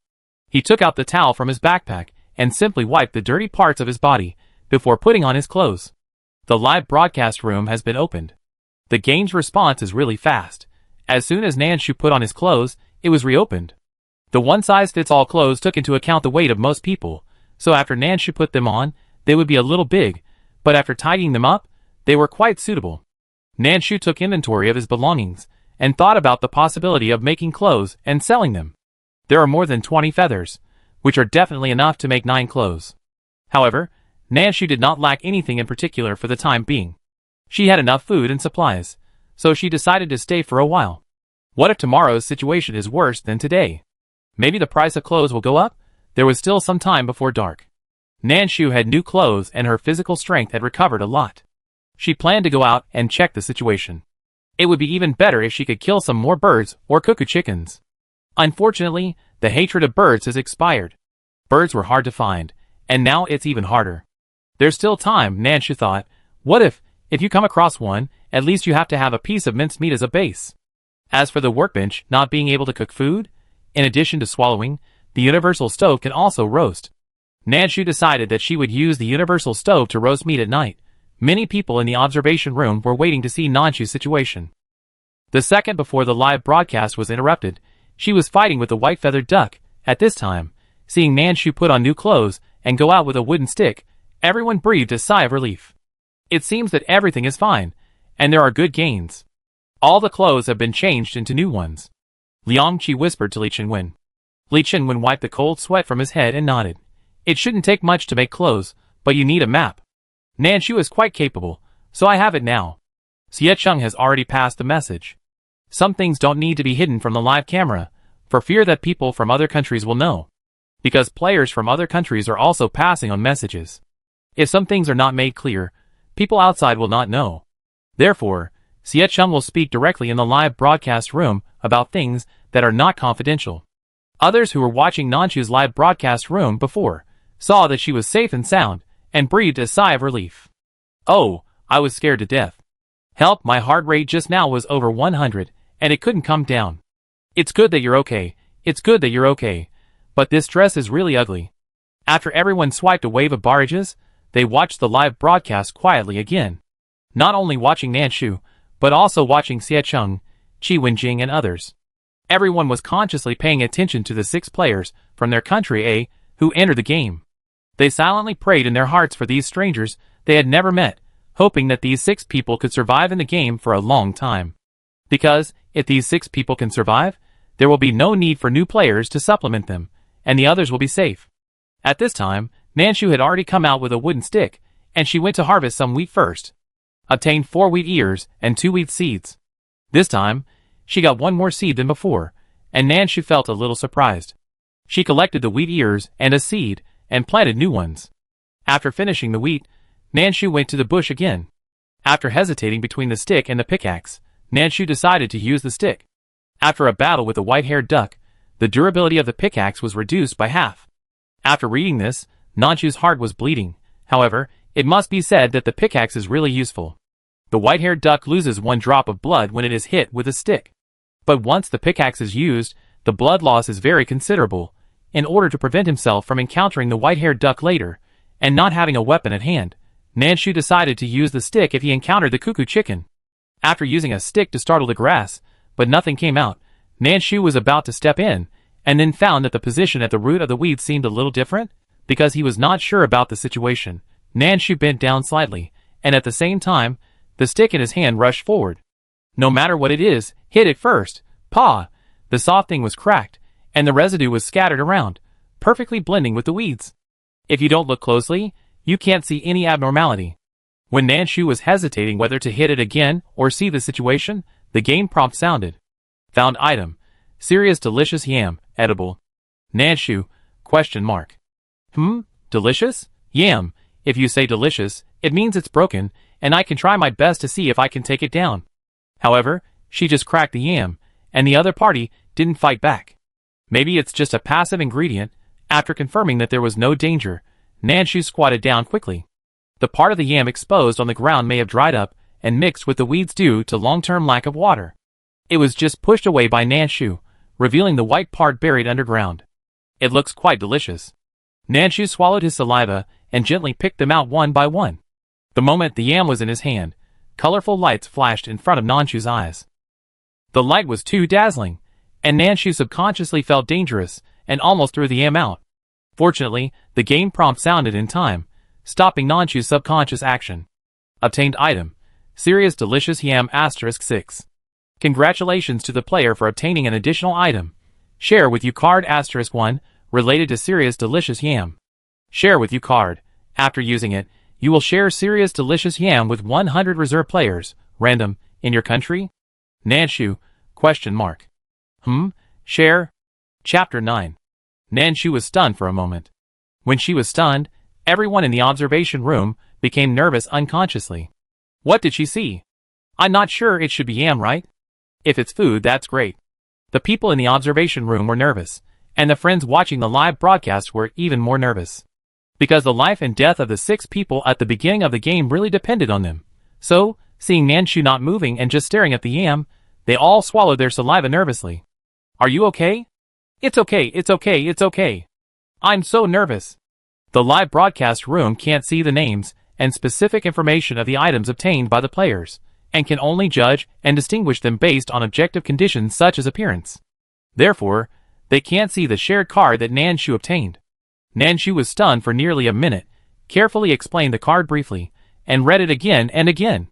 He took out the towel from his backpack and simply wiped the dirty parts of his body before putting on his clothes. The live broadcast room has been opened. The game's response is really fast. As soon as Nanshu put on his clothes, it was reopened. The one-size-fits-all clothes took into account the weight of most people, so after Nanshu put them on, they would be a little big, but after tidying them up, they were quite suitable. Nanshu took inventory of his belongings, and thought about the possibility of making clothes and selling them. There are more than 20 feathers, which are definitely enough to make 9 clothes. However, Nanshu did not lack anything in particular for the time being. She had enough food and supplies, so she decided to stay for a while. What if tomorrow's situation is worse than today? Maybe the price of clothes will go up? There was still some time before dark. Nanshu had new clothes and her physical strength had recovered a lot. She planned to go out and check the situation. It would be even better if she could kill some more birds or cuckoo chickens. Unfortunately, the hatred of birds has expired. Birds were hard to find, and now it's even harder. There's still time, Nanshu thought. What if If you come across one, at least you have to have a piece of mincemeat as a base. As for the workbench not being able to cook food, in addition to swallowing, the universal stove can also roast. Nanshu decided that she would use the universal stove to roast meat at night. Many people in the observation room were waiting to see Nanshu's situation. The second before the live broadcast was interrupted, she was fighting with the white-feathered duck. At this time, seeing Nanshu put on new clothes and go out with a wooden stick, everyone breathed a sigh of relief. It seems that everything is fine, and there are good gains. All the clothes have been changed into new ones. Liang Qi whispered to Li Chenwen. Li Chenwen wiped the cold sweat from his head and nodded. It shouldn't take much to make clothes, but you need a map. Nanshu is quite capable, so I have it now. Xie Cheng has already passed the message. Some things don't need to be hidden from the live camera, for fear that people from other countries will know. Because players from other countries are also passing on messages. If some things are not made clear, people outside will not know. Therefore, Xie Cheng will speak directly in the live broadcast room about things that are not confidential. Others who were watching Nanshu's live broadcast room before saw that she was safe and sound, and breathed a sigh of relief. Oh, I was scared to death. Help, my heart rate just now was over 100, and it couldn't come down. It's good that you're okay, it's good that you're okay, but this dress is really ugly. After everyone swiped a wave of barrages, they watched the live broadcast quietly again. Not only watching Nanshu, but also watching Xie Cheng, Qi Wenjing and others. Everyone was consciously paying attention to the 6 players from their country A who entered the game. They silently prayed in their hearts for these strangers they had never met, hoping that these 6 people could survive in the game for a long time. Because, if these 6 people can survive, there will be no need for new players to supplement them, and the others will be safe. At this time, Nanshu had already come out with a wooden stick, and she went to harvest some wheat first. Obtained 4 wheat ears and 2 wheat seeds. This time, she got 1 more seed than before, and Nanshu felt a little surprised. She collected the wheat ears and a seed, and planted new ones. After finishing the wheat, Nanshu went to the bush again. After hesitating between the stick and the pickaxe, Nanshu decided to use the stick. After a battle with the white-haired duck, the durability of the pickaxe was reduced by half. After reading this, Nanshu's heart was bleeding. However, it must be said that the pickaxe is really useful. The white-haired duck loses 1 drop of blood when it is hit with a stick. But once the pickaxe is used, the blood loss is very considerable. In order to prevent himself from encountering the white-haired duck later, and not having a weapon at hand, Nanshu decided to use the stick if he encountered the cuckoo chicken. After using a stick to startle the grass, but nothing came out, Nanshu was about to step in, and then found that the position at the root of the weeds seemed a little different. Because he was not sure about the situation, Nanshu bent down slightly, and at the same time, the stick in his hand rushed forward. No matter what it is, hit it first. Paw! The soft thing was cracked, and the residue was scattered around, perfectly blending with the weeds. If you don't look closely, you can't see any abnormality. When Nanshu was hesitating whether to hit it again or see the situation, the game prompt sounded. Found item. Serious delicious yam, edible. Nanshu, ? Delicious? Yam. If you say delicious, it means it's broken, and I can try my best to see if I can take it down. However, she just cracked the yam, and the other party didn't fight back. Maybe it's just a passive ingredient. After confirming that there was no danger, Nanshu squatted down quickly. The part of the yam exposed on the ground may have dried up and mixed with the weeds due to long-term lack of water. It was just pushed away by Nanshu, revealing the white part buried underground. It looks quite delicious. Nanshu swallowed his saliva and gently picked them out one by one. The moment the yam was in his hand, colorful lights flashed in front of Nanshu's eyes. The light was too dazzling, and Nanshu subconsciously felt dangerous and almost threw the yam out. Fortunately, the game prompt sounded in time, stopping Nanshu's subconscious action. Obtained item. Serious delicious yam *6. Congratulations to the player for obtaining an additional item. Share with you card *1, related to serious delicious yam. Share with you card. After using it, you will share serious delicious yam with 100 reserve players, random, in your country? Nanshu, ? Share? Chapter 9. Nanshu was stunned for a moment. When she was stunned, everyone in the observation room became nervous unconsciously. What did she see? I'm not sure it should be yam, right? If it's food, that's great. The people in the observation room were nervous, and the friends watching the live broadcast were even more nervous. Because the life and death of the 6 people at the beginning of the game really depended on them, So, seeing Nanshu not moving and just staring at the yam, they all swallowed their saliva nervously. Are you okay? It's okay, it's okay, it's okay. I'm so nervous. The live broadcast room can't see the names and specific information of the items obtained by the players, and can only judge and distinguish them based on objective conditions such as appearance. Therefore, they can't see the shared card that Nanshu obtained. Nanshu was stunned for nearly a minute, carefully explained the card briefly, and read it again and again.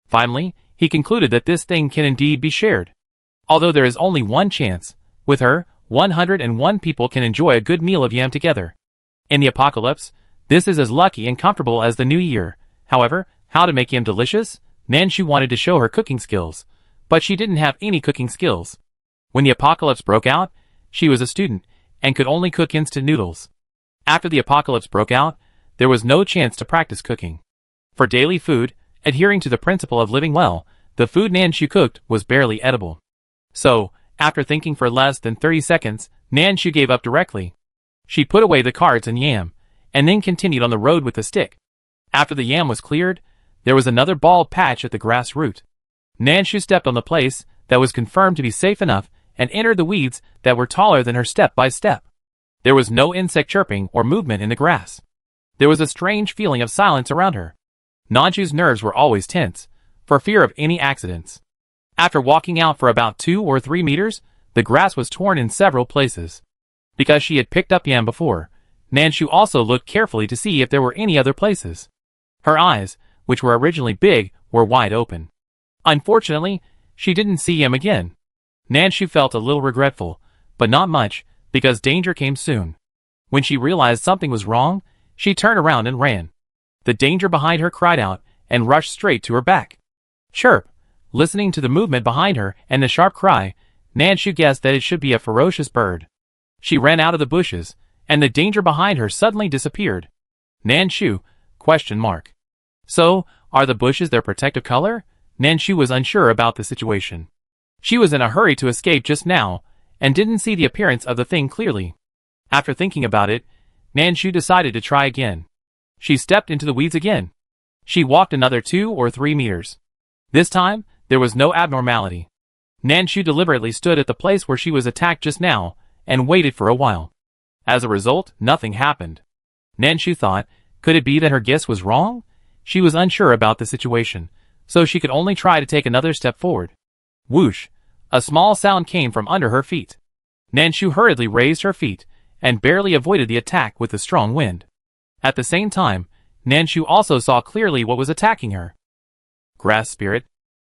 Finally, he concluded that this thing can indeed be shared. Although there is only one chance, with her, 101 people can enjoy a good meal of yam together. In the apocalypse, this is as lucky and comfortable as the new year. However, how to make yam delicious? Nanshu wanted to show her cooking skills, but she didn't have any cooking skills. When the apocalypse broke out, she was a student, and could only cook instant noodles. After the apocalypse broke out, there was no chance to practice cooking. For daily food, adhering to the principle of living well, the food Nanshu cooked was barely edible. So, after thinking for less than 30 seconds, Nanshu gave up directly. She put away the cards and yam, and then continued on the road with the stick. After the yam was cleared, there was another bald patch at the grass root. Nanshu stepped on the place that was confirmed to be safe enough and entered the weeds that were taller than her step by step. There was no insect chirping or movement in the grass. There was a strange feeling of silence around her. Nanshu's nerves were always tense, for fear of any accidents. After walking out for about 2 or 3 meters, the grass was torn in several places. Because she had picked up yam before, Nanshu also looked carefully to see if there were any other places. Her eyes, which were originally big, were wide open. Unfortunately, she didn't see him again. Nanshu felt a little regretful, but not much, because danger came soon. When she realized something was wrong, she turned around and ran. The danger behind her cried out and rushed straight to her back. Chirp! Listening to the movement behind her and the sharp cry, Nanshu guessed that it should be a ferocious bird. She ran out of the bushes, and the danger behind her suddenly disappeared. Nanshu? ? So, are the bushes their protective color? Nanshu was unsure about the situation. She was in a hurry to escape just now, and didn't see the appearance of the thing clearly. After thinking about it, Nanshu decided to try again. She stepped into the weeds again. She walked another 2 or 3 meters. This time, there was no abnormality. Nanshu deliberately stood at the place where she was attacked just now, and waited for a while. As a result, nothing happened. Nanshu thought, could it be that her guess was wrong? She was unsure about the situation, so she could only try to take another step forward. Whoosh! A small sound came from under her feet. Nanshu hurriedly raised her feet, and barely avoided the attack with the strong wind. At the same time, Nanshu also saw clearly what was attacking her. Grass spirit?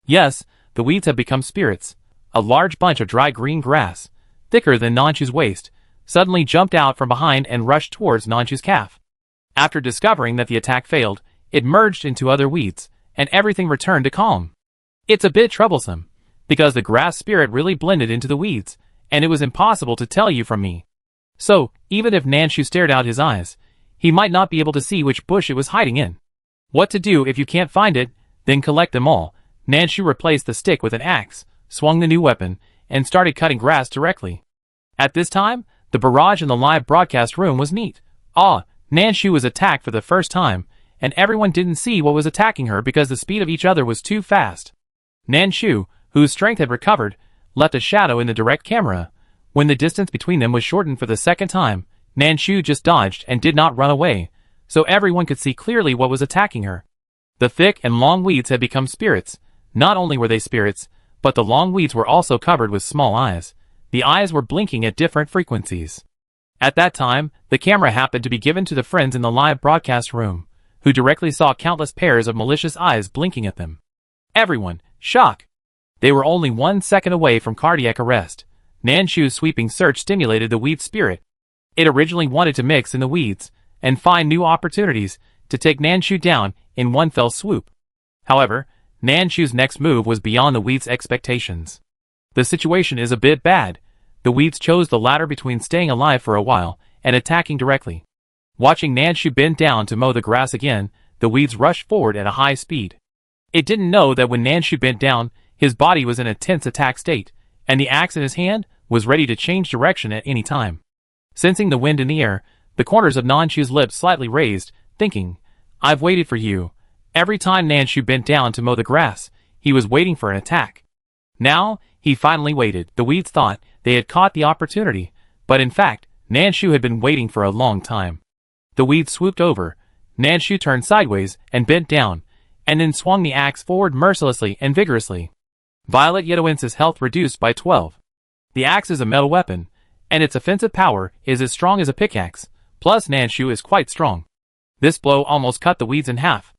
Yes, the weeds have become spirits. A large bunch of dry green grass, thicker than Nanshu's waist, suddenly jumped out from behind and rushed towards Nanshu's calf. After discovering that the attack failed, it merged into other weeds, and everything returned to calm. It's a bit troublesome, because the grass spirit really blended into the weeds, and it was impossible to tell you from me. So, even if Nanshu stared out his eyes, he might not be able to see which bush it was hiding in. What to do if you can't find it? Then collect them all. Nanshu replaced the stick with an axe, swung the new weapon, and started cutting grass directly. At this time, the barrage in the live broadcast room was neat. Nanshu was attacked for the first time, and everyone didn't see what was attacking her because the speed of each other was too fast. Nanshu, whose strength had recovered, left a shadow in the direct camera. When the distance between them was shortened for the second time, Nanshu just dodged and did not run away, so everyone could see clearly what was attacking her. The thick and long weeds had become spirits. Not only were they spirits, but the long weeds were also covered with small eyes. The eyes were blinking at different frequencies. At that time, the camera happened to be given to the friends in the live broadcast room, who directly saw countless pairs of malicious eyes blinking at them. Everyone, shock! They were only 1 second away from cardiac arrest. Nanshu's sweeping search stimulated the weed spirit. It originally wanted to mix in the weeds, and find new opportunities to take Nanshu down in one fell swoop. However, Nanshu's next move was beyond the weeds' expectations. The situation is a bit bad. The weeds chose the latter between staying alive for a while and attacking directly. Watching Nanshu bend down to mow the grass again, the weeds rushed forward at a high speed. It didn't know that when Nanshu bent down, his body was in a tense attack state, and the axe in his hand was ready to change direction at any time. Sensing the wind in the air, the corners of Nanshu's lips slightly raised, thinking, I've waited for you. Every time Nanshu bent down to mow the grass, he was waiting for an attack. Now, he finally waited. The weeds thought they had caught the opportunity, but in fact, Nanshu had been waiting for a long time. The weeds swooped over. Nanshu turned sideways and bent down, and then swung the axe forward mercilessly and vigorously. Violet Yedoence's health reduced by 12. The axe is a metal weapon, and its offensive power is as strong as a pickaxe, plus Nanshu is quite strong. This blow almost cut the weeds in half.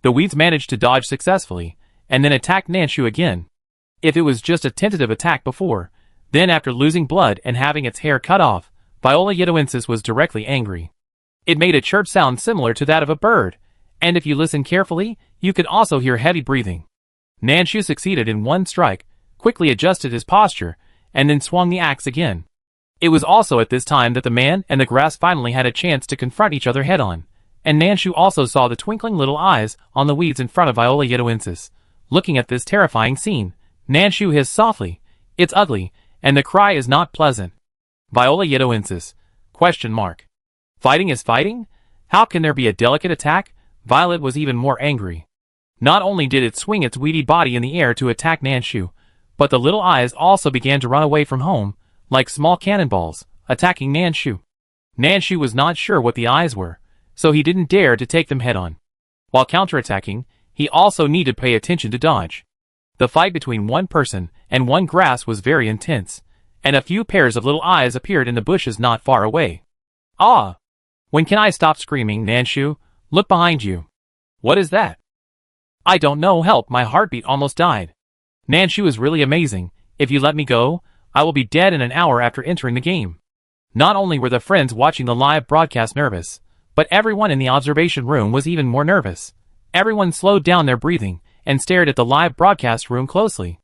The weeds managed to dodge successfully, and then attacked Nanshu again. If it was just a tentative attack before, then after losing blood and having its hair cut off, Viola Yedoence's was directly angry. It made a chirp sound similar to that of a bird, and if you listen carefully, you could also hear heavy breathing. Nanshu succeeded in one strike, quickly adjusted his posture, and then swung the axe again. It was also at this time that the man and the grass finally had a chance to confront each other head-on, and Nanshu also saw the twinkling little eyes on the weeds in front of Viola Yedoence's. Looking at this terrifying scene, Nanshu hissed softly, "It's ugly, and the cry is not pleasant." Viola Yedoence's? Question mark. Fighting is fighting? How can there be a delicate attack? Violet was even more angry. Not only did it swing its weedy body in the air to attack Nanshu, but the little eyes also began to run away from home, like small cannonballs, attacking Nanshu. Nanshu was not sure what the eyes were, so he didn't dare to take them head-on. While counterattacking, he also needed to pay attention to dodge. The fight between one person and one grass was very intense, and a few pairs of little eyes appeared in the bushes not far away. "Ah! When can I stop screaming, Nanshu? Look behind you." "What is that?" "I don't know, help, my heartbeat almost died." "Nanshu is really amazing. If you let me go, I will be dead in an hour after entering the game." Not only were the friends watching the live broadcast nervous, but everyone in the observation room was even more nervous. Everyone slowed down their breathing and stared at the live broadcast room closely.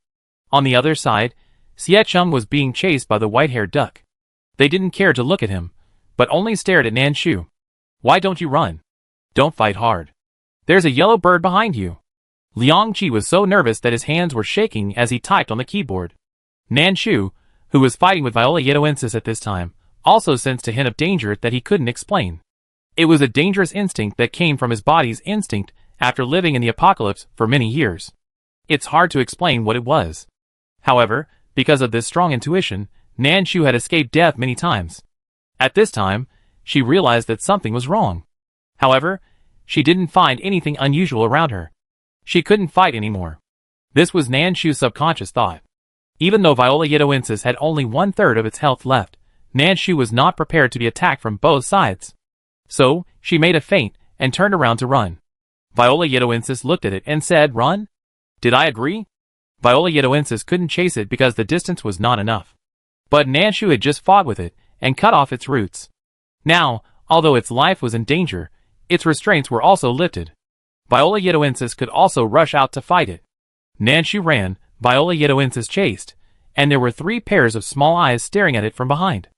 On the other side, Siechum was being chased by the white-haired duck. They didn't care to look at him, but only stared at Nanshu. "Why don't you run? Don't fight hard. There's a yellow bird behind you." Liang Qi was so nervous that his hands were shaking as he typed on the keyboard. Nanshu, who was fighting with Viola Yedoence's at this time, also sensed a hint of danger that he couldn't explain. It was a dangerous instinct that came from his body's instinct after living in the apocalypse for many years. It's hard to explain what it was. However, because of this strong intuition, Nanshu had escaped death many times. At this time, she realized that something was wrong. However, she didn't find anything unusual around her. She couldn't fight anymore. This was Nanshu's subconscious thought. Even though Viola Yedoence's had only 1/3 of its health left, Nanshu was not prepared to be attacked from both sides. So, she made a feint and turned around to run. Viola Yedoence's looked at it and said, "Run?" Did I agree? Viola Yedoence's couldn't chase it because the distance was not enough. But Nanshu had just fought with it and cut off its roots. Now, although its life was in danger, its restraints were also lifted. Viola Yedoence's could also rush out to fight it. Nanshu ran, Viola Yedoence's chased, and there were 3 pairs of small eyes staring at it from behind.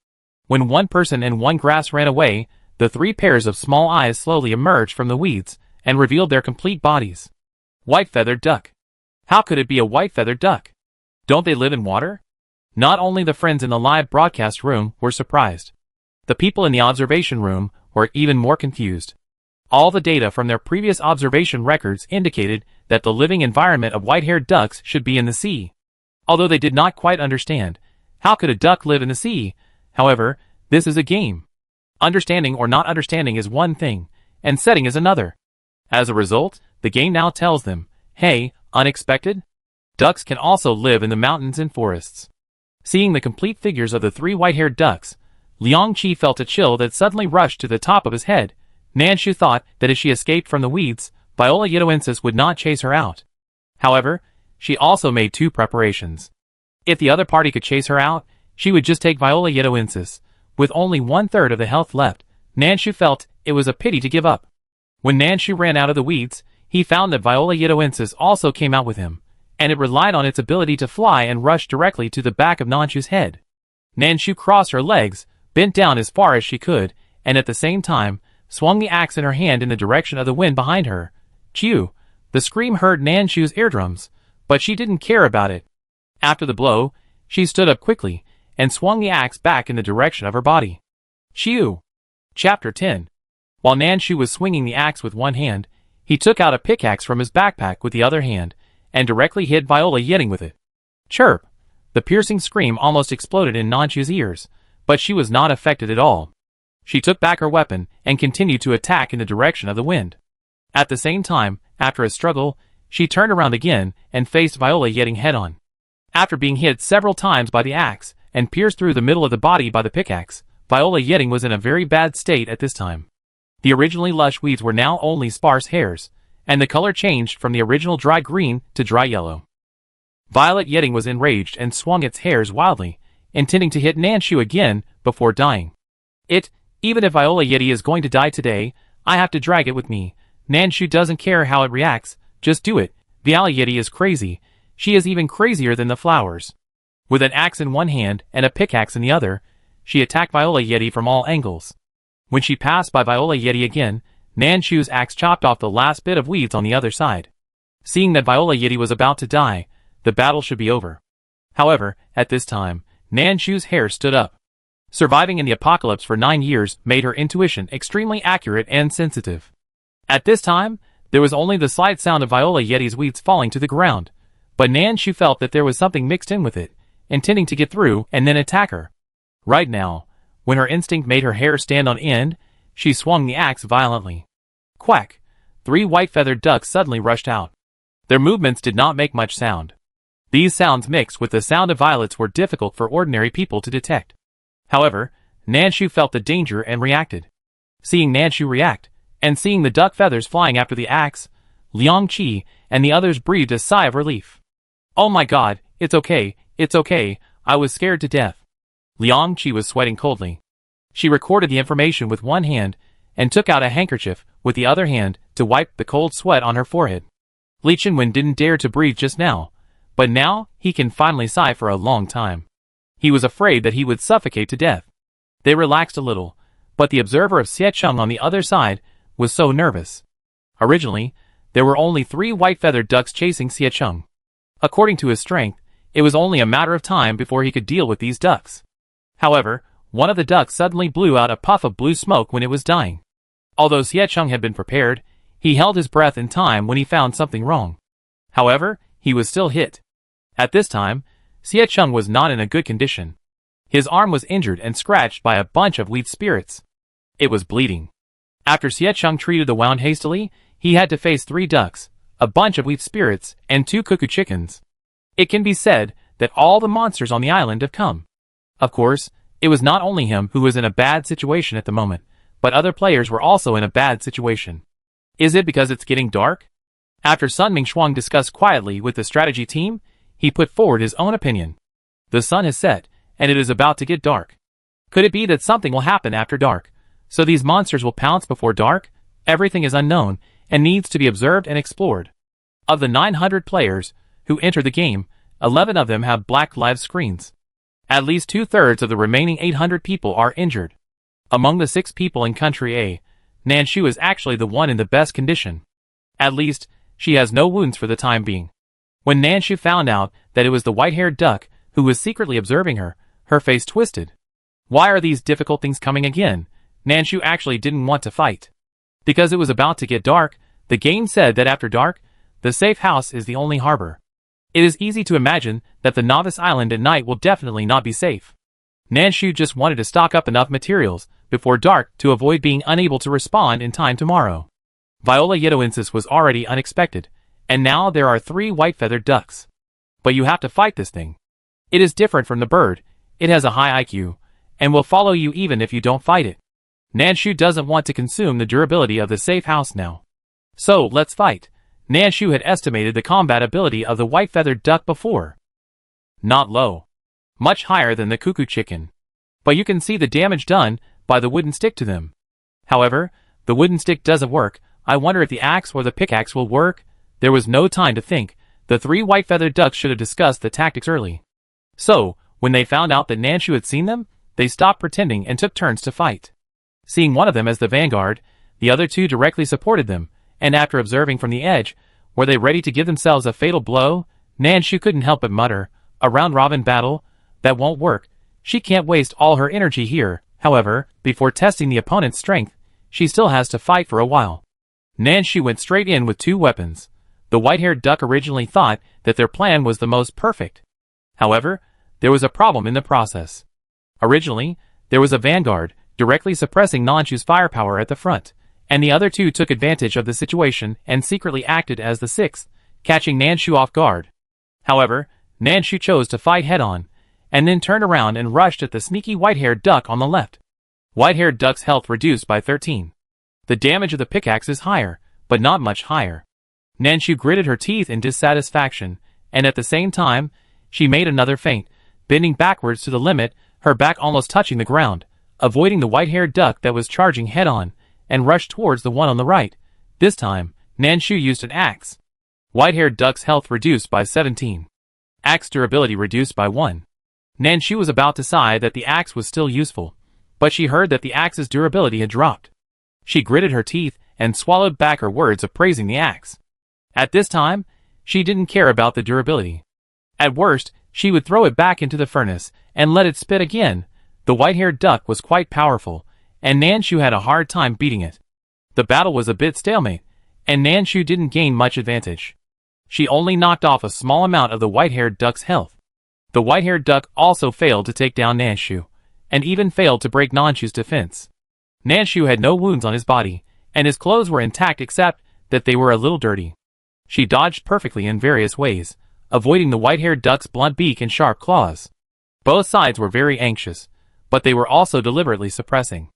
When one person and one grass ran away, the 3 pairs of small eyes slowly emerged from the weeds and revealed their complete bodies. White-feathered duck. How could it be a white-feathered duck? Don't they live in water? Not only the friends in the live broadcast room were surprised. The people in the observation room were even more confused. All the data from their previous observation records indicated that the living environment of white-haired ducks should be in the sea. Although they did not quite understand, how could a duck live in the sea? However, this is a game. Understanding or not understanding is one thing, and setting is another. As a result, the game now tells them, hey, unexpected? Ducks can also live in the mountains and forests. Seeing the complete figures of the 3 white-haired ducks, Liang Qi felt a chill that suddenly rushed to the top of his head. Nanshu thought that if she escaped from the weeds, Viola Yedoence's would not chase her out. However, she also made 2 preparations. If the other party could chase her out, she would just take Viola Yedoence's. With only 1/3 of the health left, Nanshu felt it was a pity to give up. When Nanshu ran out of the weeds, he found that Viola Yedoence's also came out with him, and it relied on its ability to fly and rush directly to the back of Nanshu's head. Nanshu crossed her legs, bent down as far as she could, and at the same time, swung the axe in her hand in the direction of the wind behind her. Chew! The scream hurt Nanshu's eardrums, but she didn't care about it. After the blow, she stood up quickly, and swung the axe back in the direction of her body. Chew! Chapter 10. While Nanshu was swinging the axe with one hand, He took out a pickaxe from his backpack with the other hand, and directly hit Viola Yeti with it. Chirp! The piercing scream almost exploded in Nanshu's ears, but she was not affected at all. She took back her weapon and continued to attack in the direction of the wind. At the same time, after a struggle, she turned around again and faced Viola Yeti head-on. After being hit several times by the axe and pierced through the middle of the body by the pickaxe, Viola Yeti was in a very bad state at this time. The originally lush weeds were now only sparse hairs, and the color changed from the original dry green to dry yellow. Violet Yeti was enraged and swung its hairs wildly, intending to hit Nanshu again before dying. Even if Viola Yeti is going to die today, I have to drag it with me. Nanshu doesn't care how it reacts, just do it. Viola Yeti is crazy. She is even crazier than the flowers. With an axe in one hand and a pickaxe in the other, she attacked Viola Yeti from all angles. When she passed by Viola Yeti again, Nanshu's axe chopped off the last bit of weeds on the other side. Seeing that Viola Yeti was about to die, the battle should be over. However, at this time, Nanshu's hair stood up. Surviving in the apocalypse for 9 years made her intuition extremely accurate and sensitive. At this time, there was only the slight sound of Viola Yeti's weeds falling to the ground, but Nanshu felt that there was something mixed in with it, intending to get through and then attack her. Right now, when her instinct made her hair stand on end, she swung the axe violently. Quack! 3 white-feathered ducks suddenly rushed out. Their movements did not make much sound. These sounds mixed with the sound of violets were difficult for ordinary people to detect. However, Nanshu felt the danger and reacted. Seeing Nanshu react, and seeing the duck feathers flying after the axe, Liang Qi and the others breathed a sigh of relief. Oh my god, it's okay, I was scared to death. Liang Qi was sweating coldly. She recorded the information with one hand, and took out a handkerchief with the other hand to wipe the cold sweat on her forehead. Li Chenwen didn't dare to breathe just now, but now he can finally sigh for a long time. He was afraid that he would suffocate to death. They relaxed a little, but the observer of Xie Cheng on the other side was so nervous. Originally, there were only 3 white-feathered ducks chasing Xie Cheng. According to his strength, it was only a matter of time before he could deal with these ducks. However, one of the ducks suddenly blew out a puff of blue smoke when it was dying. Although Xie Cheng had been prepared, he held his breath in time when he found something wrong. However, he was still hit. At this time, Xie Cheng was not in a good condition. His arm was injured and scratched by a bunch of weed spirits. It was bleeding. After Xie Cheng treated the wound hastily, he had to face 3 ducks, a bunch of weed spirits, and 2 cuckoo chickens. It can be said that all the monsters on the island have come. Of course, it was not only him who was in a bad situation at the moment, but other players were also in a bad situation. Is it because it's getting dark? After Sun Mingshuang discussed quietly with the strategy team, he put forward his own opinion. The sun has set, and it is about to get dark. Could it be that something will happen after dark, so these monsters will pounce before dark? Everything is unknown, and needs to be observed and explored. Of the 900 players who enter the game, 11 of them have black live screens. At least 2/3 of the remaining 800 people are injured. Among the 6 people in Country A, Nanshu is actually the one in the best condition. At least, she has no wounds for the time being. When Nanshu found out that it was the white-haired duck who was secretly observing her, her face twisted. Why are these difficult things coming again? Nanshu actually didn't want to fight. Because it was about to get dark, the game said that after dark, the safe house is the only harbor. It is easy to imagine that the novice island at night will definitely not be safe. Nanshu just wanted to stock up enough materials before dark to avoid being unable to respond in time tomorrow. Viola Yetoensis was already unexpected, and now there are 3 white-feathered ducks. But you have to fight this thing. It is different from the bird, it has a high IQ, and will follow you even if you don't fight it. Nanshu doesn't want to consume the durability of the safe house now. So, let's fight. Nanshu had estimated the combat ability of the white-feathered duck before. Not low. Much higher than the cuckoo chicken. But you can see the damage done by the wooden stick to them. However, the wooden stick doesn't work. I wonder if the axe or the pickaxe will work. There was no time to think. The 3 white-feathered ducks should have discussed the tactics early. So, when they found out that Nanshu had seen them, they stopped pretending and took turns to fight. Seeing one of them as the vanguard, the other 2 directly supported them, and after observing from the edge, were they ready to give themselves a fatal blow? Nanshu couldn't help but mutter, "A round-robin battle? That won't work. She can't waste all her energy here." However, before testing the opponent's strength, she still has to fight for a while. Nanshu went straight in with 2 weapons. The white-haired duck originally thought that their plan was the most perfect. However, there was a problem in the process. Originally, there was a vanguard, directly suppressing Nanshu's firepower at the front, and the other 2 took advantage of the situation and secretly acted as the 6th, catching Nanshu off guard. However, Nanshu chose to fight head-on, and then turned around and rushed at the sneaky white-haired duck on the left. White-haired duck's health reduced by 13. The damage of the pickaxe is higher, but not much higher. Nanshu gritted her teeth in dissatisfaction, and at the same time, she made another feint, bending backwards to the limit, her back almost touching the ground, avoiding the white-haired duck that was charging head-on, and rushed towards the one on the right. This time, Nanshu used an axe. White-haired duck's health reduced by 17. Axe durability reduced by 1. Nanshu was about to sigh that the axe was still useful, but she heard that the axe's durability had dropped. She gritted her teeth and swallowed back her words of praising the axe. At this time, she didn't care about the durability. At worst, she would throw it back into the furnace and let it spit again. The white-haired duck was quite powerful, and Nanshu had a hard time beating it. The battle was a bit stalemate, and Nanshu didn't gain much advantage. She only knocked off a small amount of the white-haired duck's health. The white-haired duck also failed to take down Nanshu, and even failed to break Nanshu's defense. Nanshu had no wounds on his body, and his clothes were intact except that they were a little dirty. She dodged perfectly in various ways, avoiding the white-haired duck's blunt beak and sharp claws. Both sides were very anxious, but they were also deliberately suppressing.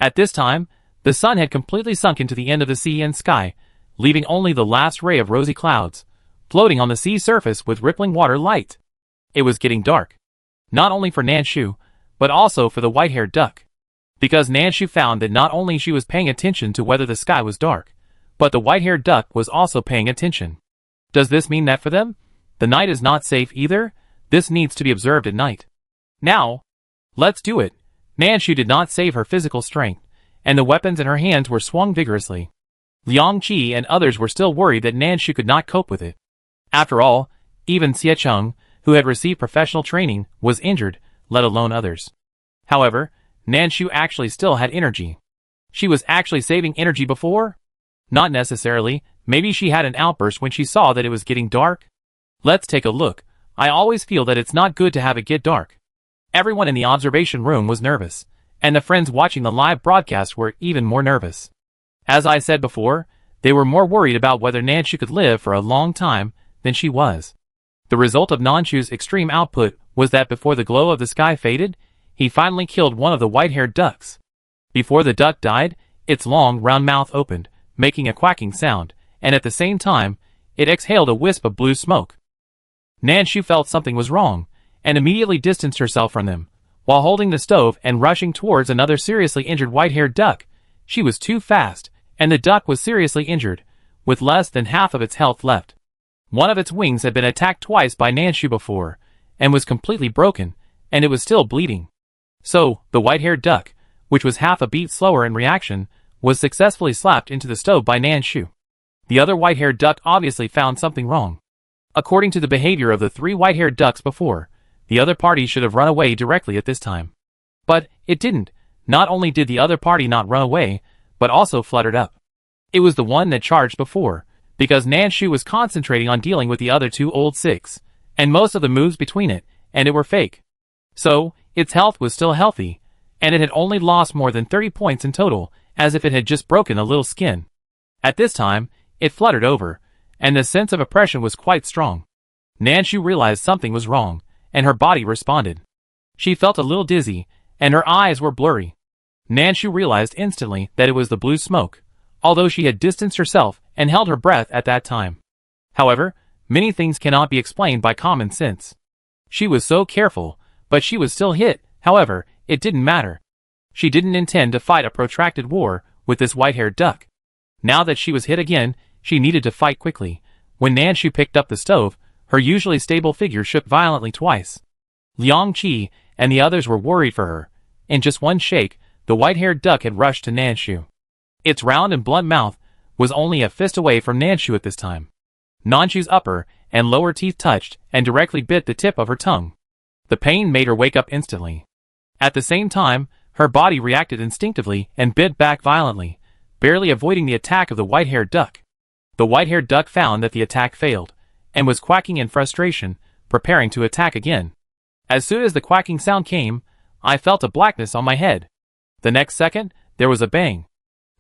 At this time, the sun had completely sunk into the end of the sea and sky, leaving only the last ray of rosy clouds, floating on the sea surface with rippling water light. It was getting dark. Not only for Nanshu, but also for the white-haired duck. Because Nanshu found that not only she was paying attention to whether the sky was dark, but the white-haired duck was also paying attention. Does this mean that for them, the night is not safe either? This needs to be observed at night. Now, let's do it. Nanshu did not save her physical strength, and the weapons in her hands were swung vigorously. Liang Qi and others were still worried that Nanshu could not cope with it. After all, even Xie Cheng, who had received professional training, was injured, let alone others. However, Nanshu actually still had energy. She was actually saving energy before? Not necessarily. Maybe she had an outburst when she saw that it was getting dark? Let's take a look. I always feel that it's not good to have it get dark. Everyone in the observation room was nervous, and the friends watching the live broadcast were even more nervous. As I said before, they were more worried about whether Nanshu could live for a long time than she was. The result of Nanshu's extreme output was that before the glow of the sky faded, he finally killed one of the white-haired ducks. Before the duck died, its long, round mouth opened, making a quacking sound, and at the same time, it exhaled a wisp of blue smoke. Nanshu felt something was wrong, and immediately distanced herself from them. While holding the stove and rushing towards another seriously injured white-haired duck, she was too fast, and the duck was seriously injured, with less than half of its health left. One of its wings had been attacked twice by Nanshu before, and was completely broken, and it was still bleeding. So, the white-haired duck, which was half a beat slower in reaction, was successfully slapped into the stove by Nanshu. The other white-haired duck obviously found something wrong. According to the behavior of the 3 white-haired ducks before, the other party should have run away directly at this time. But it didn't. Not only did the other party not run away, but also fluttered up. It was the one that charged before, because Nanshu was concentrating on dealing with the other 2 old 6, and most of the moves between it, and it were fake. So, its health was still healthy, and it had only lost more than 30 points in total, as if it had just broken a little skin. At this time, it fluttered over, and the sense of oppression was quite strong. Nanshu realized something was wrong, and her body responded. She felt a little dizzy, and her eyes were blurry. Nanshu realized instantly that it was the blue smoke, although she had distanced herself and held her breath at that time. However, many things cannot be explained by common sense. She was so careful, but she was still hit. However, it didn't matter. She didn't intend to fight a protracted war with this white-haired duck. Now that she was hit again, she needed to fight quickly. When Nanshu picked up the stove, her usually stable figure shook violently twice. Liang Qi and the others were worried for her. In just one shake, the white-haired duck had rushed to Nanshu. Its round and blunt mouth was only a fist away from Nanshu at this time. Nanshu's upper and lower teeth touched and directly bit the tip of her tongue. The pain made her wake up instantly. At the same time, her body reacted instinctively and bit back violently, barely avoiding the attack of the white-haired duck. The white-haired duck found that the attack failed, and was quacking in frustration, preparing to attack again. As soon as the quacking sound came, I felt a blackness on my head. The next second, there was a bang.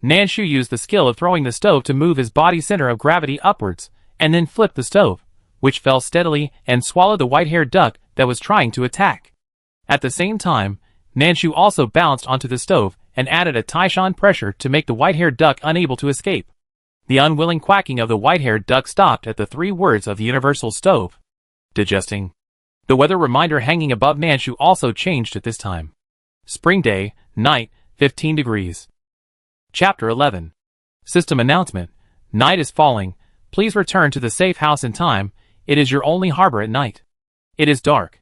Nanshu used the skill of throwing the stove to move his body's center of gravity upwards, and then flipped the stove, which fell steadily and swallowed the white-haired duck that was trying to attack. At the same time, Nanshu also bounced onto the stove and added a Taishan pressure to make the white-haired duck unable to escape. The unwilling quacking of the white-haired duck stopped at the 3 words of the universal stove. Digesting. The weather reminder hanging above Nanshu also changed at this time. Spring day, night, 15 degrees. Chapter 11. System announcement. Night is falling. Please return to the safe house in time. It is your only harbor at night. It is dark.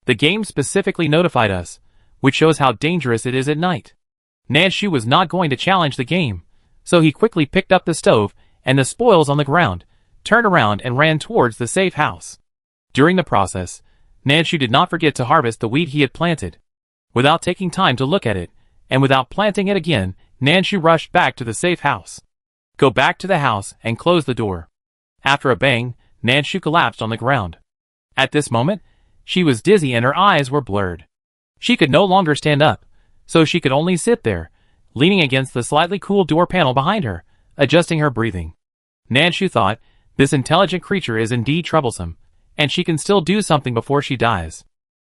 The game specifically notified us, which shows how dangerous it is at night. Nanshu was not going to challenge the game, so he quickly picked up the stove and the spoils on the ground, turned around and ran towards the safe house. During the process, Nanshu did not forget to harvest the wheat he had planted. Without taking time to look at it, and without planting it again, Nanshu rushed back to the safe house. Go back to the house and close the door. After a bang, Nanshu collapsed on the ground. At this moment, she was dizzy and her eyes were blurred. She could no longer stand up, so she could only sit there, leaning against the slightly cool door panel behind her, adjusting her breathing. Nanshu thought, this intelligent creature is indeed troublesome, and she can still do something before she dies.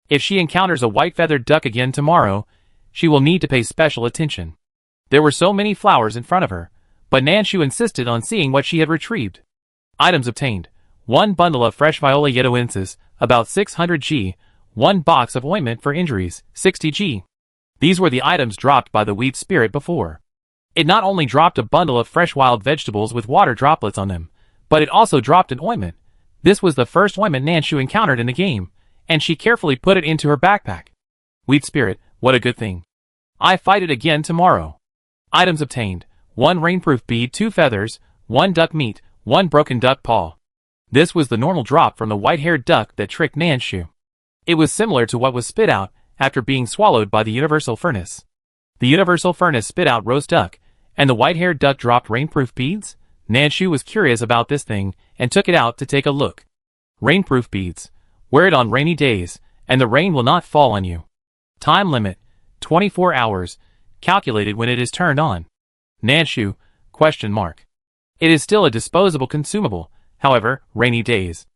If she encounters a white-feathered duck again tomorrow, she will need to pay special attention. There were so many flowers in front of her, but Nanshu insisted on seeing what she had retrieved. Items obtained. 1 bundle of fresh Viola yedoensis, about 600 G, 1 box of ointment for injuries, 60 G. These were the items dropped by the weed spirit before. It not only dropped a bundle of fresh wild vegetables with water droplets on them, but it also dropped an ointment. This was the first ointment Nanshu encountered in the game, and she carefully put it into her backpack. Weed spirit, what a good thing. I fight it again tomorrow. Items obtained. 1 rainproof bead, 2 feathers, 1 duck meat, 1 broken duck paw. This was the normal drop from the white-haired duck that tricked Nanshu. It was similar to what was spit out after being swallowed by the universal furnace. The universal furnace spit out roast duck, and the white-haired duck dropped rainproof beads? Nanshu was curious about this thing and took it out to take a look. Rainproof beads. Wear it on rainy days, and the rain will not fall on you. Time limit, 24 hours, calculated when it is turned on. Nanshu, ? It is still a disposable consumable, however, rainy days.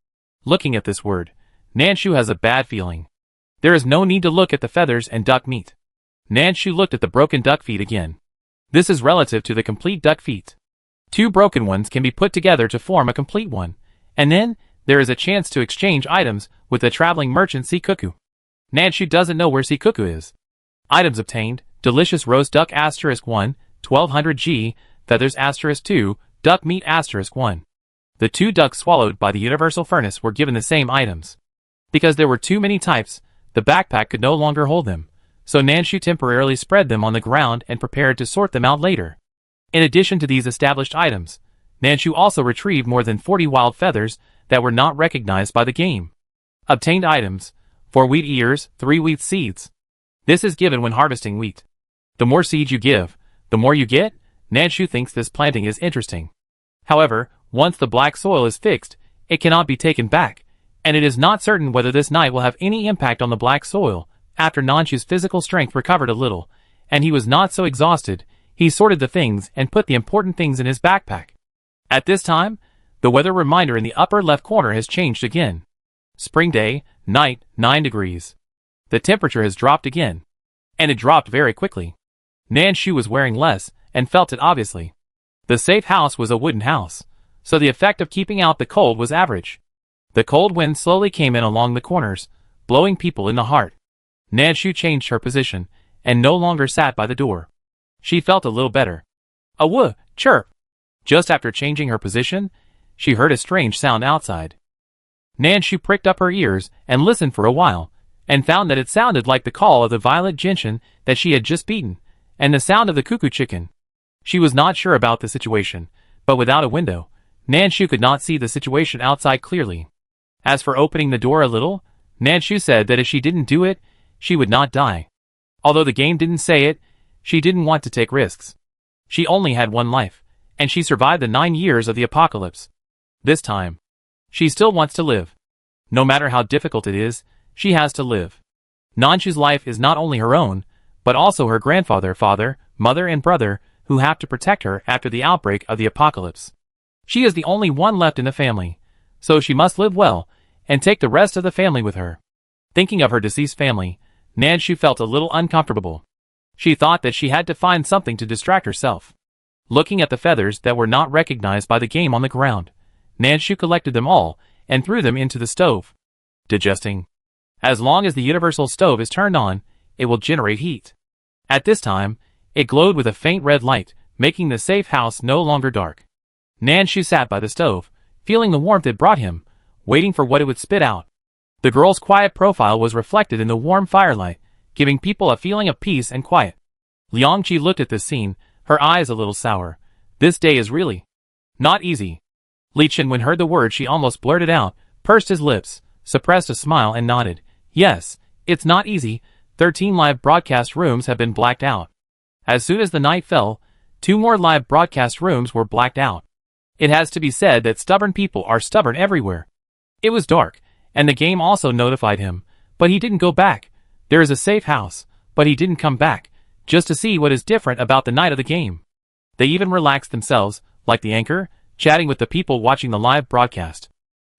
Looking at this word, Nanshu has a bad feeling. There is no need to look at the feathers and duck meat. Nanshu looked at the broken duck feet again. This is relative to the complete duck feet. 2 broken ones can be put together to form a complete one, and then there is a chance to exchange items with the traveling merchant Sikuku. Nanshu doesn't know where Sikuku is. Items obtained. Delicious roast duck *1, 1200 G, feathers *2, duck meat *1. The 2 ducks swallowed by the universal furnace were given the same items. Because there were too many types, the backpack could no longer hold them, so Nanshu temporarily spread them on the ground and prepared to sort them out later. In addition to these established items, Nanshu also retrieved more than 40 wild feathers that were not recognized by the game. Obtained items. 4 wheat ears, 3 wheat seeds. This is given when harvesting wheat. The more seeds you give, the more you get. Nanshu thinks this planting is interesting. However, once the black soil is fixed, it cannot be taken back, and it is not certain whether this night will have any impact on the black soil. After Nanshu's physical strength recovered a little, and he was not so exhausted, he sorted the things and put the important things in his backpack. At this time, the weather reminder in the upper left corner has changed again. Spring day, night, 9 degrees. The temperature has dropped again. And it dropped very quickly. Nanshu was wearing less, and felt it obviously. The safe house was a wooden house, so the effect of keeping out the cold was average. The cold wind slowly came in along the corners, blowing people in the heart. Nanshu changed her position, and no longer sat by the door. She felt a little better. A woo, chirp. Just after changing her position, she heard a strange sound outside. Nanshu pricked up her ears and listened for a while, and found that it sounded like the call of the violet gentian that she had just beaten, and the sound of the cuckoo chicken. She was not sure about the situation, but without a window, Nanshu could not see the situation outside clearly. As for opening the door a little, Nanshu said that if she didn't do it, she would not die. Although the game didn't say it, she didn't want to take risks. She only had one life, and she survived the 9 years of the apocalypse. This time, she still wants to live. No matter how difficult it is, she has to live. Nanshu's life is not only her own, but also her grandfather, father, mother and brother, who have to protect her after the outbreak of the apocalypse. She is the only one left in the family, so she must live well, and take the rest of the family with her. Thinking of her deceased family, Nanshu felt a little uncomfortable. She thought that she had to find something to distract herself. Looking at the feathers that were not recognized by the game on the ground, Nanshu collected them all and threw them into the stove. Digesting. As long as the universal stove is turned on, it will generate heat. At this time, it glowed with a faint red light, making the safe house no longer dark. Nanshu sat by the stove, feeling the warmth it brought him, waiting for what it would spit out. The girl's quiet profile was reflected in the warm firelight, giving people a feeling of peace and quiet. Liangqi looked at this scene, her eyes a little sour. This day is really not easy. Li Qinwen heard the word she almost blurted out, pursed his lips, suppressed a smile and nodded. Yes, it's not easy. 13 live broadcast rooms have been blacked out. As soon as the night fell, 2 more live broadcast rooms were blacked out. It has to be said that stubborn people are stubborn everywhere. It was dark, and the game also notified him, but he didn't go back. There is a safe house, but he didn't come back, just to see what is different about the night of the game. They even relaxed themselves, like the anchor, chatting with the people watching the live broadcast.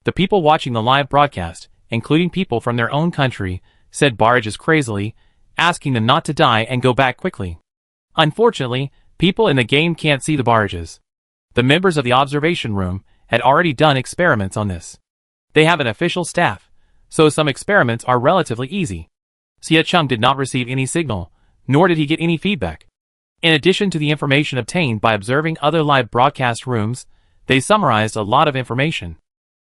The people watching the live broadcast, including people from their own country, said barrages crazily, asking them not to die and go back quickly. Unfortunately, people in the game can't see the barrages. The members of the observation room had already done experiments on this. They have an official staff, so some experiments are relatively easy. Xie Chung did not receive any signal, nor did he get any feedback. In addition to the information obtained by observing other live broadcast rooms, they summarized a lot of information.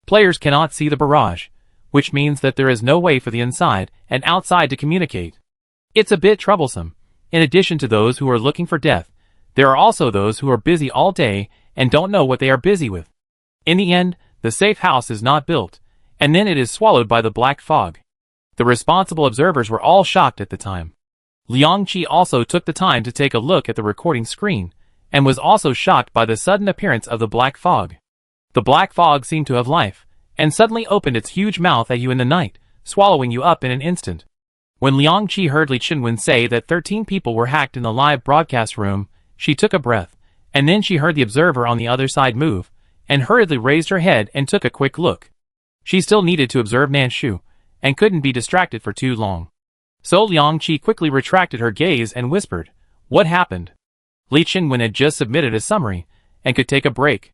Players cannot see the barrage, which means that there is no way for the inside and outside to communicate. It's a bit troublesome. In addition to those who are looking for death, there are also those who are busy all day and don't know what they are busy with. In the end, the safe house is not built, and then it is swallowed by the black fog. The responsible observers were all shocked at the time. Liangqi also took the time to take a look at the recording screen, and was also shocked by the sudden appearance of the black fog. The black fog seemed to have life, and suddenly opened its huge mouth at you in the night, swallowing you up in an instant. When Liangqi heard Li Qinwen say that 13 people were hacked in the live broadcast room, she took a breath, and then she heard the observer on the other side move, and hurriedly raised her head and took a quick look. She still needed to observe Nanshu, and couldn't be distracted for too long. So Liangqi quickly retracted her gaze and whispered, "What happened?" Li Qinwen had just submitted a summary, and could take a break.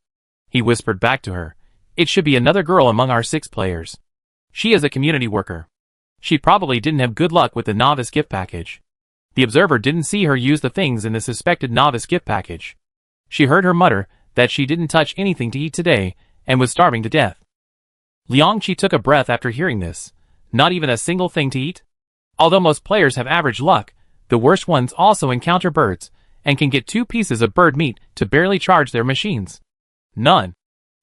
He whispered back to her, "It should be another girl among our 6 players. She is a community worker. She probably didn't have good luck with the novice gift package." The observer didn't see her use the things in the suspected novice gift package. She heard her mutter that she didn't touch anything to eat today, and was starving to death. Liangqi took a breath after hearing this. Not even a single thing to eat? Although most players have average luck, the worst ones also encounter birds, and can get 2 pieces of bird meat to barely charge their machines. None.